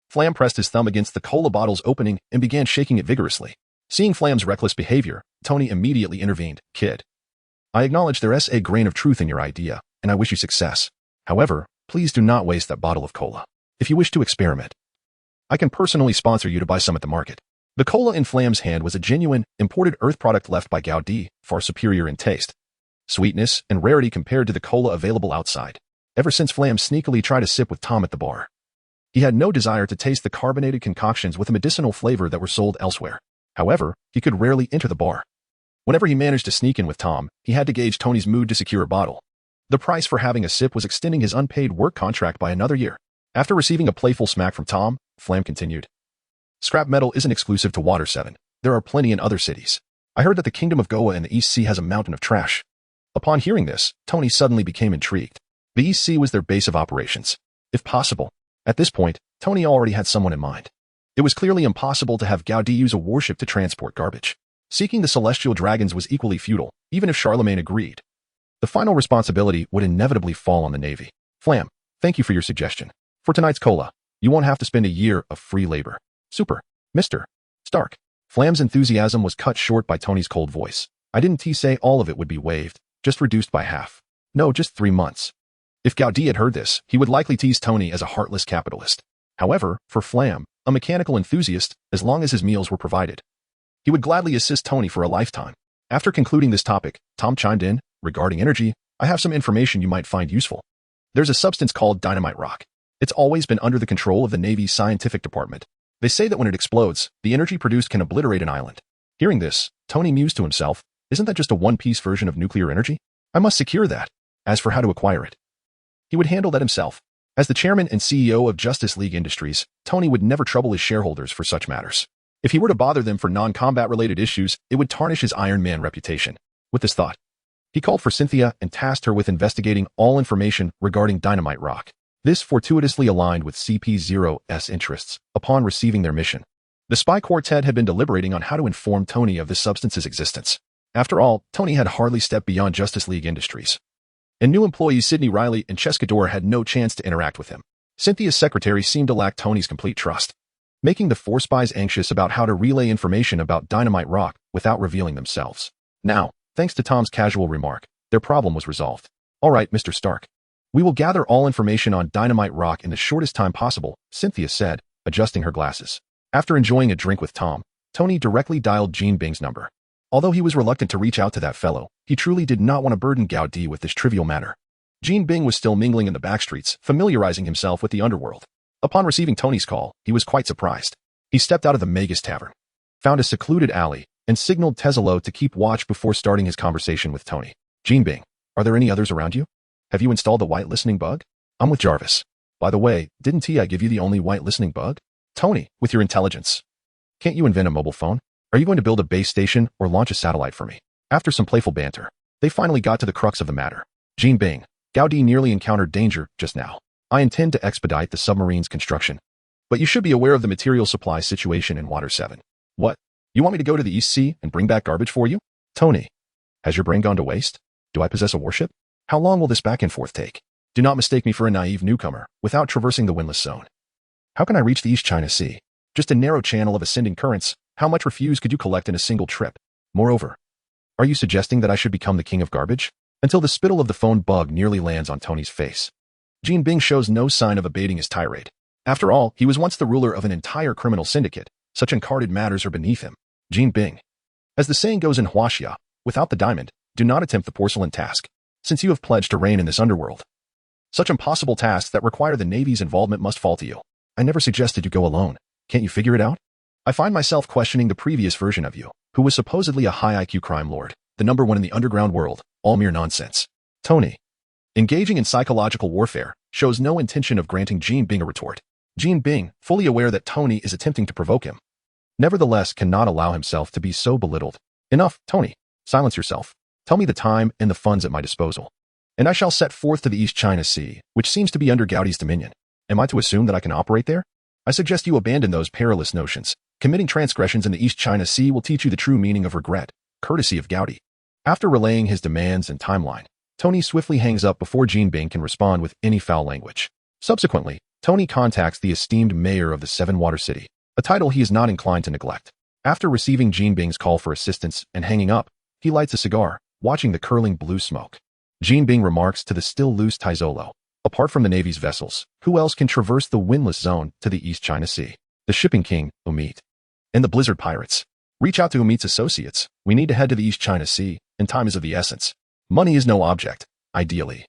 Flam pressed his thumb against the cola bottle's opening and began shaking it vigorously. Seeing Flam's reckless behavior, Tony immediately intervened. Kid, I acknowledge there is a grain of truth in your idea, and I wish you success. However, please do not waste that bottle of cola. If you wish to experiment, I can personally sponsor you to buy some at the market. The cola in Flam's hand was a genuine, imported earth product left by Gaudi, far superior in taste, sweetness, and rarity compared to the cola available outside. Ever since Flam sneakily tried a sip with Tom at the bar, he had no desire to taste the carbonated concoctions with a medicinal flavor that were sold elsewhere. However, he could rarely enter the bar. Whenever he managed to sneak in with Tom, he had to gauge Tony's mood to secure a bottle. The price for having a sip was extending his unpaid work contract by another year. After receiving a playful smack from Tom, Flam continued. Scrap metal isn't exclusive to Water 7. There are plenty in other cities. I heard that the Kingdom of Goa in the East Sea has a mountain of trash. Upon hearing this, Tony suddenly became intrigued. The East Sea was their base of operations. If possible, at this point, Tony already had someone in mind. It was clearly impossible to have Gaudi use a warship to transport garbage. Seeking the celestial dragons was equally futile, even if Charlemagne agreed. The final responsibility would inevitably fall on the Navy. Flam, thank you for your suggestion. For tonight's cola, you won't have to spend a year of free labor. Super, Mr. Stark. Flam's enthusiasm was cut short by Tony's cold voice. I didn't say all of it would be waived, just reduced by half. No, just 3 months. If Gaudi had heard this, he would likely tease Tony as a heartless capitalist. However, for Flam, a mechanical enthusiast, as long as his meals were provided, he would gladly assist Tony for a lifetime. After concluding this topic, Tom chimed in, regarding energy, I have some information you might find useful. There's a substance called dynamite rock. It's always been under the control of the Navy's scientific department. They say that when it explodes, the energy produced can obliterate an island. Hearing this, Tony mused to himself, isn't that just a one-piece version of nuclear energy? I must secure that. As for how to acquire it, he would handle that himself. As the chairman and CEO of Justice League Industries, Tony would never trouble his shareholders for such matters. If he were to bother them for non-combat related issues, it would tarnish his Iron Man reputation. With this thought, he called for Cynthia and tasked her with investigating all information regarding dynamite rock. This fortuitously aligned with CP0's interests upon receiving their mission. The spy quartet had been deliberating on how to inform Tony of this substance's existence. After all, Tony had hardly stepped beyond Justice League Industries, and new employees Sidney Riley and Cheskador had no chance to interact with him. Cynthia's secretary seemed to lack Tony's complete trust, making the 4 spies anxious about how to relay information about dynamite rock without revealing themselves. Now, thanks to Tom's casual remark, their problem was resolved. All right, Mr. Stark. We will gather all information on dynamite rock in the shortest time possible, Cynthia said, adjusting her glasses. After enjoying a drink with Tom, Tony directly dialed Jean Bing's number. Although he was reluctant to reach out to that fellow, he truly did not want to burden Gaudi with this trivial matter. Jean Bing was still mingling in the backstreets, familiarizing himself with the underworld. Upon receiving Tony's call, he was quite surprised. He stepped out of the Magus Tavern, found a secluded alley, and signaled Tesalo to keep watch before starting his conversation with Tony. Jean Bing, are there any others around you? Have you installed the white listening bug? I'm with Jarvis. By the way, didn't I give you the only white listening bug? Tony, with your intelligence, can't you invent a mobile phone? Are you going to build a base station or launch a satellite for me? After some playful banter, they finally got to the crux of the matter. Jean Bing, Gaudi nearly encountered danger just now. I intend to expedite the submarine's construction, but you should be aware of the material supply situation in Water 7. What? You want me to go to the East Sea and bring back garbage for you? Tony, has your brain gone to waste? Do I possess a warship? How long will this back and forth take? Do not mistake me for a naive newcomer without traversing the windless zone. How can I reach the East China Sea? Just a narrow channel of ascending currents. How much refuse could you collect in a single trip? Moreover, are you suggesting that I should become the king of garbage? Until the spittle of the phone bug nearly lands on Tony's face, Jean Bing shows no sign of abating his tirade. After all, he was once the ruler of an entire criminal syndicate. Such uncarded matters are beneath him. Jean Bing. As the saying goes in Huaxia, without the diamond, do not attempt the porcelain task, since you have pledged to reign in this underworld. Such impossible tasks that require the Navy's involvement must fall to you. I never suggested you go alone. Can't you figure it out? I find myself questioning the previous version of you, who was supposedly a high IQ crime lord, the #1 in the underground world, all mere nonsense. Tony, engaging in psychological warfare, shows no intention of granting Jean Bing a retort. Jean Bing, fully aware that Tony is attempting to provoke him, nevertheless cannot allow himself to be so belittled. Enough, Tony. Silence yourself. Tell me the time and the funds at my disposal, and I shall set forth to the East China Sea, which seems to be under Gaudi's dominion. Am I to assume that I can operate there? I suggest you abandon those perilous notions. Committing transgressions in the East China Sea will teach you the true meaning of regret, courtesy of Gaudi. After relaying his demands and timeline, Tony swiftly hangs up before Jean Bing can respond with any foul language. Subsequently, Tony contacts the esteemed mayor of the Seven Water City, a title he is not inclined to neglect. After receiving Jean Bing's call for assistance and hanging up, he lights a cigar, watching the curling blue smoke. Jean Bing remarks to the still loose Taizolo, apart from the Navy's vessels, who else can traverse the windless zone to the East China Sea? The shipping king, Umit. And the Blizzard Pirates. Reach out to Umit's associates. We need to head to the East China Sea, and time is of the essence. Money is no object, ideally.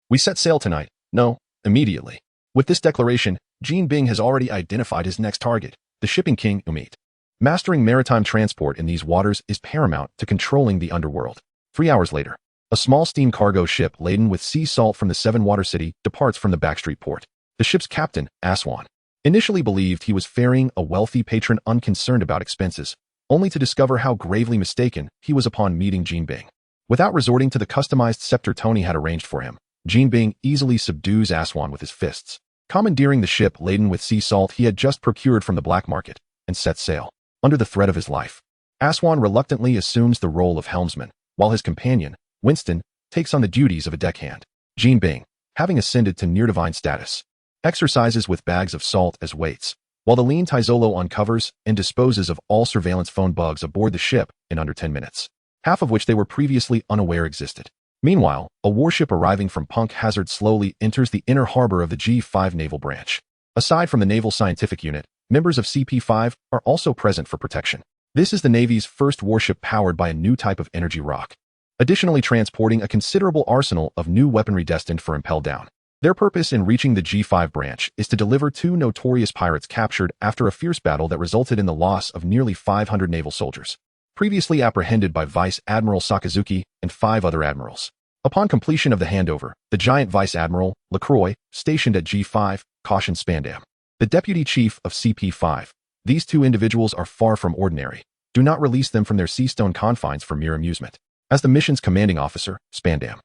We set sail tonight. No, immediately. With this declaration, Jean Bing has already identified his next target, the shipping king, Umit. Mastering maritime transport in these waters is paramount to controlling the underworld. 3 hours later, a small steam cargo ship laden with sea salt from the Seven Water City departs from the backstreet port. The ship's captain, Aswan, initially believed he was ferrying a wealthy patron unconcerned about expenses, only to discover how gravely mistaken he was upon meeting Jean Bing. Without resorting to the customized scepter Tony had arranged for him, Jean Bing easily subdues Aswan with his fists, commandeering the ship laden with sea salt he had just procured from the black market, and set sail. Under the threat of his life, Aswan reluctantly assumes the role of helmsman, while his companion, Winston, takes on the duties of a deckhand. Jean Bing, having ascended to near-divine status, exercises with bags of salt as weights, while the lean Taizolo uncovers and disposes of all surveillance phone bugs aboard the ship in under 10 minutes, half of which they were previously unaware existed. Meanwhile, a warship arriving from Punk Hazard slowly enters the inner harbor of the G5 Naval Branch. Aside from the Naval Scientific Unit, members of CP5 are also present for protection. This is the Navy's first warship powered by a new type of energy rock, additionally transporting a considerable arsenal of new weaponry destined for impel down. Their purpose in reaching the G5 branch is to deliver 2 notorious pirates captured after a fierce battle that resulted in the loss of nearly 500 naval soldiers, previously apprehended by Vice Admiral Sakazuki and 5 other admirals. Upon completion of the handover, the giant Vice Admiral, LaCroix, stationed at G5, cautioned Spandam, the deputy chief of CP5. These 2 individuals are far from ordinary. Do not release them from their seastone confines for mere amusement. As the mission's commanding officer, Spandam,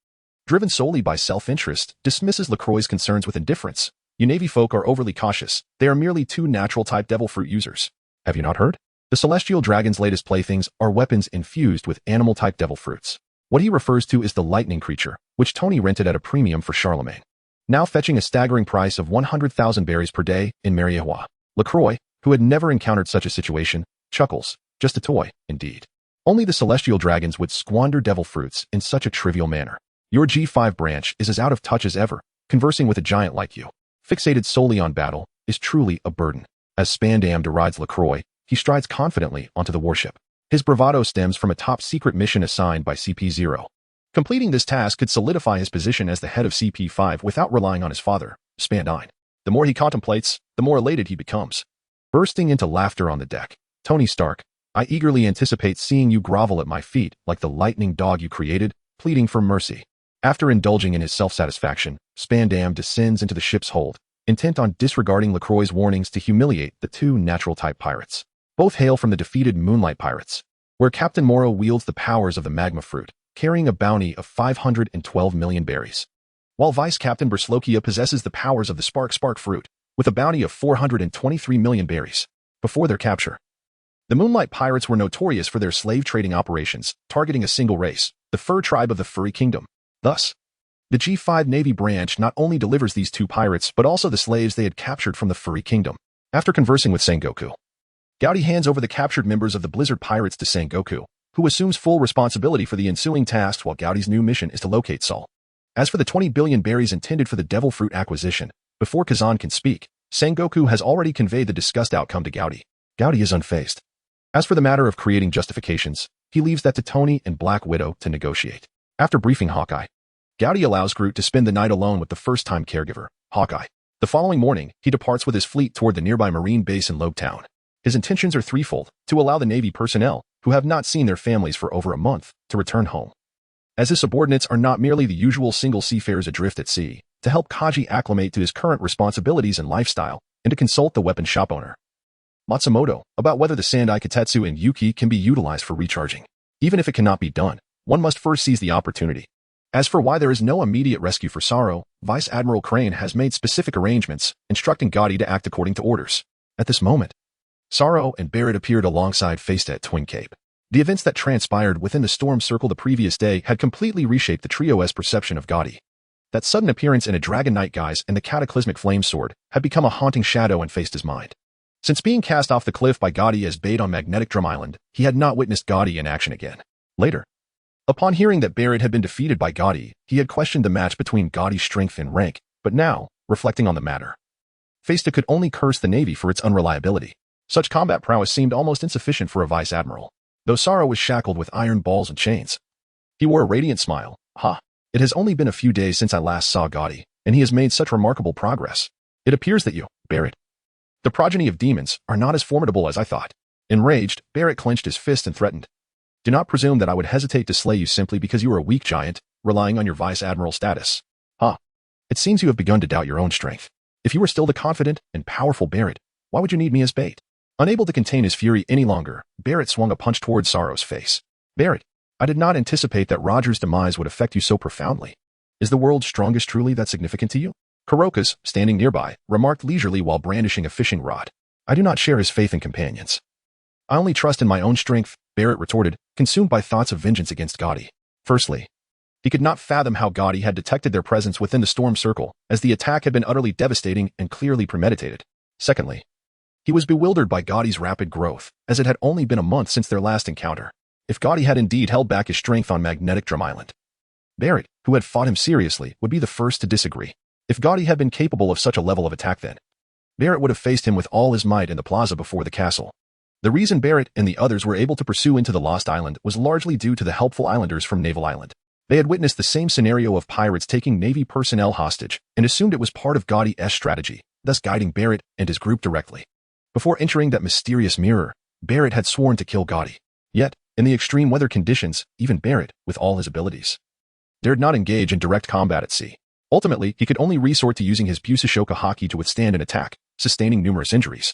driven solely by self-interest, dismisses LaCroix's concerns with indifference. You Navy folk are overly cautious. They are merely 2 natural-type devil fruit users. Have you not heard? The Celestial Dragon's latest playthings are weapons infused with animal-type devil fruits. What he refers to is the lightning creature, which Tony rented at a premium for Charlemagne, now fetching a staggering price of 100,000 berries per day in Mariejois. LaCroix, who had never encountered such a situation, chuckles. Just a toy, indeed. Only the Celestial Dragons would squander devil fruits in such a trivial manner. Your G5 branch is as out of touch as ever. Conversing with a giant like you, fixated solely on battle, is truly a burden. As Spandam derides LaCroix, he strides confidently onto the warship. His bravado stems from a top-secret mission assigned by CP0. Completing this task could solidify his position as the head of CP5 without relying on his father, Spandine. The more he contemplates, the more elated he becomes. Bursting into laughter on the deck, Tony Stark, I eagerly anticipate seeing you grovel at my feet like the lightning dog you created, pleading for mercy. After indulging in his self-satisfaction, Spandam descends into the ship's hold, intent on disregarding LaCroix's warnings to humiliate the 2 natural-type pirates. Both hail from the defeated Moonlight Pirates, where Captain Morrow wields the powers of the magma fruit, carrying a bounty of 512 million berries, while Vice Captain Berslokia possesses the powers of the Spark fruit, with a bounty of 423 million berries. Before their capture, the Moonlight Pirates were notorious for their slave-trading operations, targeting a single race, the fur tribe of the Furry Kingdom. Thus, the G5 Navy branch not only delivers these 2 pirates but also the slaves they had captured from the Furry Kingdom. After conversing with Sengoku, Gaudi hands over the captured members of the Blizzard Pirates to Sengoku, who assumes full responsibility for the ensuing tasks while Gaudi's new mission is to locate Sol. As for the 20 billion berries intended for the Devil Fruit acquisition, before Kazan can speak, Sengoku has already conveyed the discussed outcome to Gaudi. Gaudi is unfazed. As for the matter of creating justifications, he leaves that to Tony and Black Widow to negotiate. After briefing Hawkeye, Gaudi allows Groot to spend the night alone with the first-time caregiver, Hawkeye. The following morning, he departs with his fleet toward the nearby Marine base in Lobetown. His intentions are threefold: to allow the Navy personnel, who have not seen their families for over a month, to return home, as his subordinates are not merely the usual single seafarers adrift at sea, to help Kaji acclimate to his current responsibilities and lifestyle, and to consult the weapon shop owner, Matsumoto, about whether the Sandai Katetsu and Yuki can be utilized for recharging. Even if it cannot be done, one must first seize the opportunity. As for why there is no immediate rescue for Sorrow, Vice Admiral Crane has made specific arrangements, instructing Gaudi to act according to orders. At this moment, Sorrow and Barrett appeared alongside Feista at Twin Cape. The events that transpired within the storm circle the previous day had completely reshaped the trio's perception of Gaudi. That sudden appearance in a Dragon Knight guise and the cataclysmic flame sword had become a haunting shadow in Feista's mind. Since being cast off the cliff by Gaudi as bait on Magnetic Drum Island, he had not witnessed Gaudi in action again. Later, upon hearing that Barrett had been defeated by Gaudi, he had questioned the match between Gaudi's strength and rank, but now, reflecting on the matter, Feista could only curse the Navy for its unreliability. Such combat prowess seemed almost insufficient for a vice admiral, though Sorrow was shackled with iron balls and chains. He wore a radiant smile. It has only been a few days since I last saw Gaudi, and he has made such remarkable progress. It appears that you, Barrett, the progeny of demons, are not as formidable as I thought. Enraged, Barrett clenched his fist and threatened. Do not presume that I would hesitate to slay you simply because you are a weak giant, relying on your vice admiral status. It seems you have begun to doubt your own strength. If you were still the confident and powerful Barrett, why would you need me as bait? Unable to contain his fury any longer, Barrett swung a punch towards Sorrow's face. Barrett, I did not anticipate that Roger's demise would affect you so profoundly. Is the world's strongest truly that significant to you? Kurokas, standing nearby, remarked leisurely while brandishing a fishing rod. I do not share his faith in companions. I only trust in my own strength, Barrett retorted, consumed by thoughts of vengeance against Gaudi. Firstly, he could not fathom how Gaudi had detected their presence within the storm circle, as the attack had been utterly devastating and clearly premeditated. Secondly, he was bewildered by Gaudi's rapid growth, as it had only been a month since their last encounter. If Gaudi had indeed held back his strength on Magnetic Drum Island, Barrett, who had fought him seriously, would be the first to disagree. If Gaudi had been capable of such a level of attack then, Barrett would have faced him with all his might in the plaza before the castle. The reason Barrett and the others were able to pursue into the Lost Island was largely due to the helpful islanders from Naval Island. They had witnessed the same scenario of pirates taking Navy personnel hostage and assumed it was part of Gaudi's strategy, thus guiding Barrett and his group directly. Before entering that mysterious mirror, Barrett had sworn to kill Gaudi. Yet, in the extreme weather conditions, even Barrett, with all his abilities, dared not engage in direct combat at sea. Ultimately, he could only resort to using his Busashoka haki to withstand an attack, sustaining numerous injuries,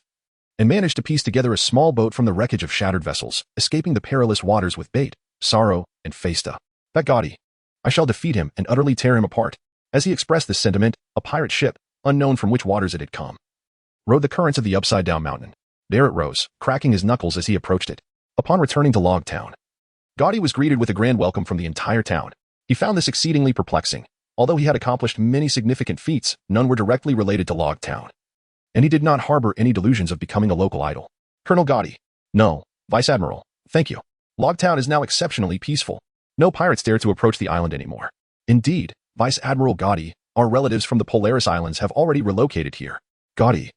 and managed to piece together a small boat from the wreckage of shattered vessels, escaping the perilous waters with bait, Sorrow, and Feista. That Gaudi, I shall defeat him and utterly tear him apart. As he expressed this sentiment, a pirate ship, unknown from which waters it had come, rode the currents of the upside-down mountain. Barrett rose, cracking his knuckles as he approached it. Upon returning to Log Town, Gaudi was greeted with a grand welcome from the entire town. He found this exceedingly perplexing. Although he had accomplished many significant feats, none were directly related to Log Town, and he did not harbor any delusions of becoming a local idol. Colonel Gaudi. No, Vice Admiral. Thank you. Log Town is now exceptionally peaceful. No pirates dare to approach the island anymore. Indeed, Vice Admiral Gaudi, our relatives from the Polaris Islands have already relocated here. Gaudi,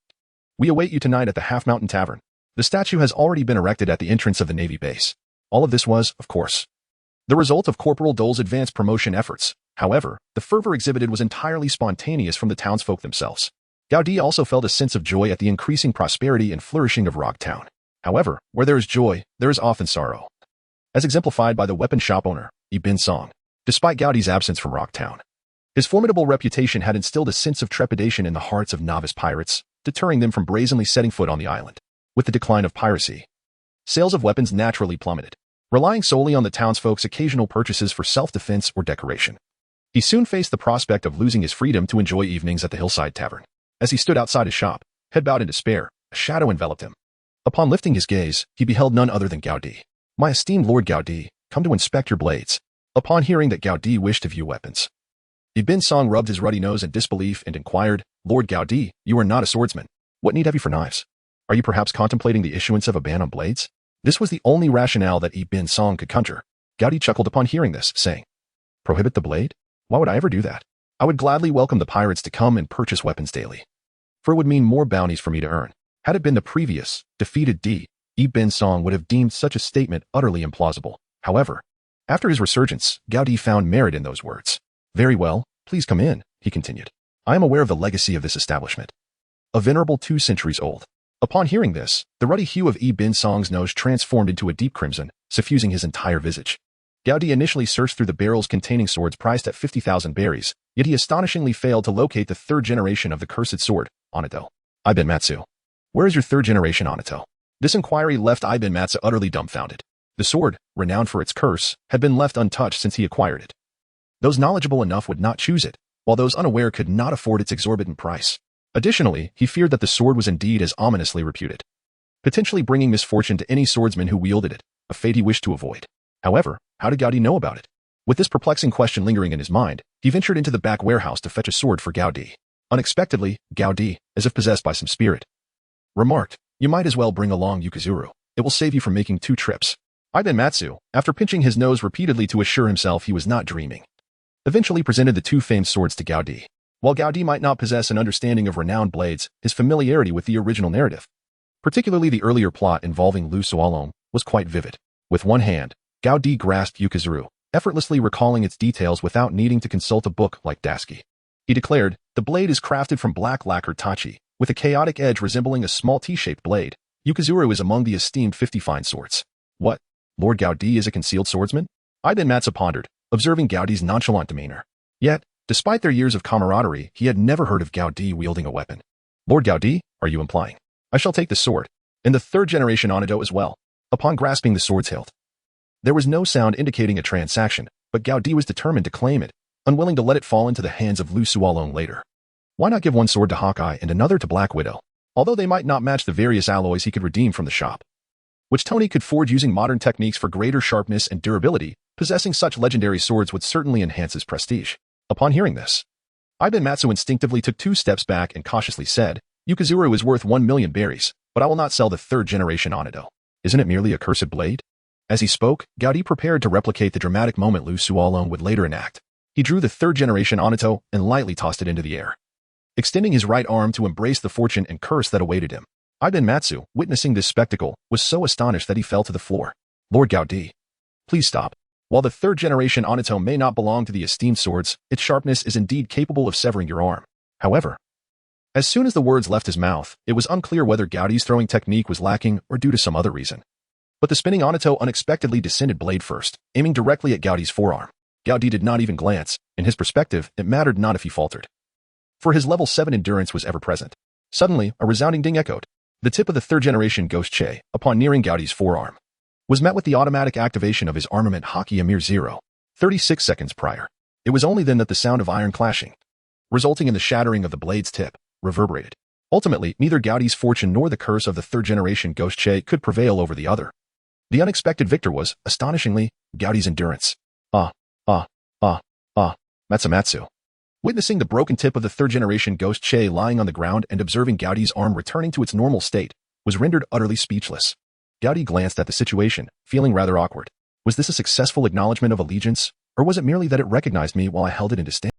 we await you tonight at the Half Mountain Tavern. The statue has already been erected at the entrance of the Navy base. All of this was, of course, the result of Corporal Dole's advanced promotion efforts. However, the fervor exhibited was entirely spontaneous from the townsfolk themselves. Gaudi also felt a sense of joy at the increasing prosperity and flourishing of Rock Town. However, where there is joy, there is often sorrow, as exemplified by the weapon shop owner, Ibn Song. Despite Gaudi's absence from Rock Town, his formidable reputation had instilled a sense of trepidation in the hearts of novice pirates, deterring them from brazenly setting foot on the island. With the decline of piracy, sales of weapons naturally plummeted, relying solely on the townsfolk's occasional purchases for self-defense or decoration. He soon faced the prospect of losing his freedom to enjoy evenings at the Hillside Tavern. As he stood outside his shop, head bowed in despair, a shadow enveloped him. Upon lifting his gaze, he beheld none other than Gaudi. My esteemed Lord Gaudi, come to inspect your blades. Upon hearing that Gaudi wished to view weapons, Ibn Song rubbed his ruddy nose in disbelief and inquired, Lord Gaudi, you are not a swordsman. What need have you for knives? Are you perhaps contemplating the issuance of a ban on blades? This was the only rationale that Ibn Song could conjure. Gaudi chuckled upon hearing this, saying, Prohibit the blade? Why would I ever do that? I would gladly welcome the pirates to come and purchase weapons daily, for it would mean more bounties for me to earn. Had it been the previous, defeated Ibn Song would have deemed such a statement utterly implausible. However, after his resurgence, Gaudi found merit in those words. Very well, please come in, he continued. I am aware of the legacy of this establishment, a venerable 2 centuries old. Upon hearing this, the ruddy hue of Ibn Song's nose transformed into a deep crimson, suffusing his entire visage. Gaudi initially searched through the barrels containing swords priced at 50,000 berries, yet he astonishingly failed to locate the 3rd generation of the cursed sword, Anato. Ibn Matsu. Where is your 3rd generation Anato? This inquiry left Ibn Matsu utterly dumbfounded. The sword, renowned for its curse, had been left untouched since he acquired it. Those knowledgeable enough would not choose it, while those unaware could not afford its exorbitant price. Additionally, he feared that the sword was indeed as ominously reputed. potentially bringing misfortune to any swordsman who wielded it, a fate he wished to avoid. However, how did Gaudi know about it? With this perplexing question lingering in his mind, he ventured into the back warehouse to fetch a sword for Gaudi. Unexpectedly, Gaudi, as if possessed by some spirit, remarked, "You might as well bring along Yukizuru. It will save you from making 2 trips. Iben Matsu, after pinching his nose repeatedly to assure himself he was not dreaming, eventually presented the 2 famed swords to Gaudi. While Gaudi might not possess an understanding of renowned blades, his familiarity with the original narrative, particularly the earlier plot involving Lu Suolong, was quite vivid. With one hand, Gaudi grasped Yukizuru, effortlessly recalling its details without needing to consult a book like Dasky. He declared, "The blade is crafted from black lacquered tachi, with a chaotic edge resembling a small T-shaped blade. Yukizuru is among the esteemed 50 fine swords." What? Lord Gaudi is a concealed swordsman? Iben Matsu pondered, observing Gaudi's nonchalant demeanor. Yet, despite their years of camaraderie, he had never heard of Gaudi wielding a weapon. "Lord Gaudi, are you implying? I shall take the sword, and the 3rd generation Onado as well." Upon grasping the sword's hilt, there was no sound indicating a transaction, but Gaudi was determined to claim it, unwilling to let it fall into the hands of Lu Suolong later. Why not give one sword to Hawkeye and another to Black Widow, although they might not match the various alloys he could redeem from the shop, which Tony could forge using modern techniques for greater sharpness and durability? Possessing such legendary swords would certainly enhance his prestige. Upon hearing this, Iben Matsu instinctively took 2 steps back and cautiously said, "Yukizuru is worth 1 million berries, but I will not sell the 3rd generation Onado. Isn't it merely a cursed blade?" As he spoke, Gaudi prepared to replicate the dramatic moment Lu Suolong would later enact. He drew the 3rd generation Onato and lightly tossed it into the air, extending his right arm to embrace the fortune and curse that awaited him. Iben Matsu, witnessing this spectacle, was so astonished that he fell to the floor. "Lord Gaudi, please stop. While the 3rd generation Onato may not belong to the esteemed swords, its sharpness is indeed capable of severing your arm." However, as soon as the words left his mouth, it was unclear whether Gaudi's throwing technique was lacking or due to some other reason. But the spinning Onato unexpectedly descended blade first, aiming directly at Gaudi's forearm. Gaudi did not even glance. In his perspective, it mattered not if he faltered, for his level 7 endurance was ever present. Suddenly, a resounding ding echoed. The tip of the 3rd generation Ghost Che, upon nearing Gaudi's forearm, was met with the automatic activation of his armament Haki a mere 0.36 seconds prior. It was only then that the sound of iron clashing, resulting in the shattering of the blade's tip, reverberated. Ultimately, neither Gaudi's fortune nor the curse of the 3rd generation Ghost Che could prevail over the other. The unexpected victor was, astonishingly, Gaudi's endurance. Matsumatsu. Witnessing the broken tip of the 3rd generation Ghost Che lying on the ground and observing Gaudi's arm returning to its normal state, was rendered utterly speechless. Gaudi glanced at the situation, feeling rather awkward. Was this a successful acknowledgement of allegiance, or was it merely that it recognized me while I held it in disdain?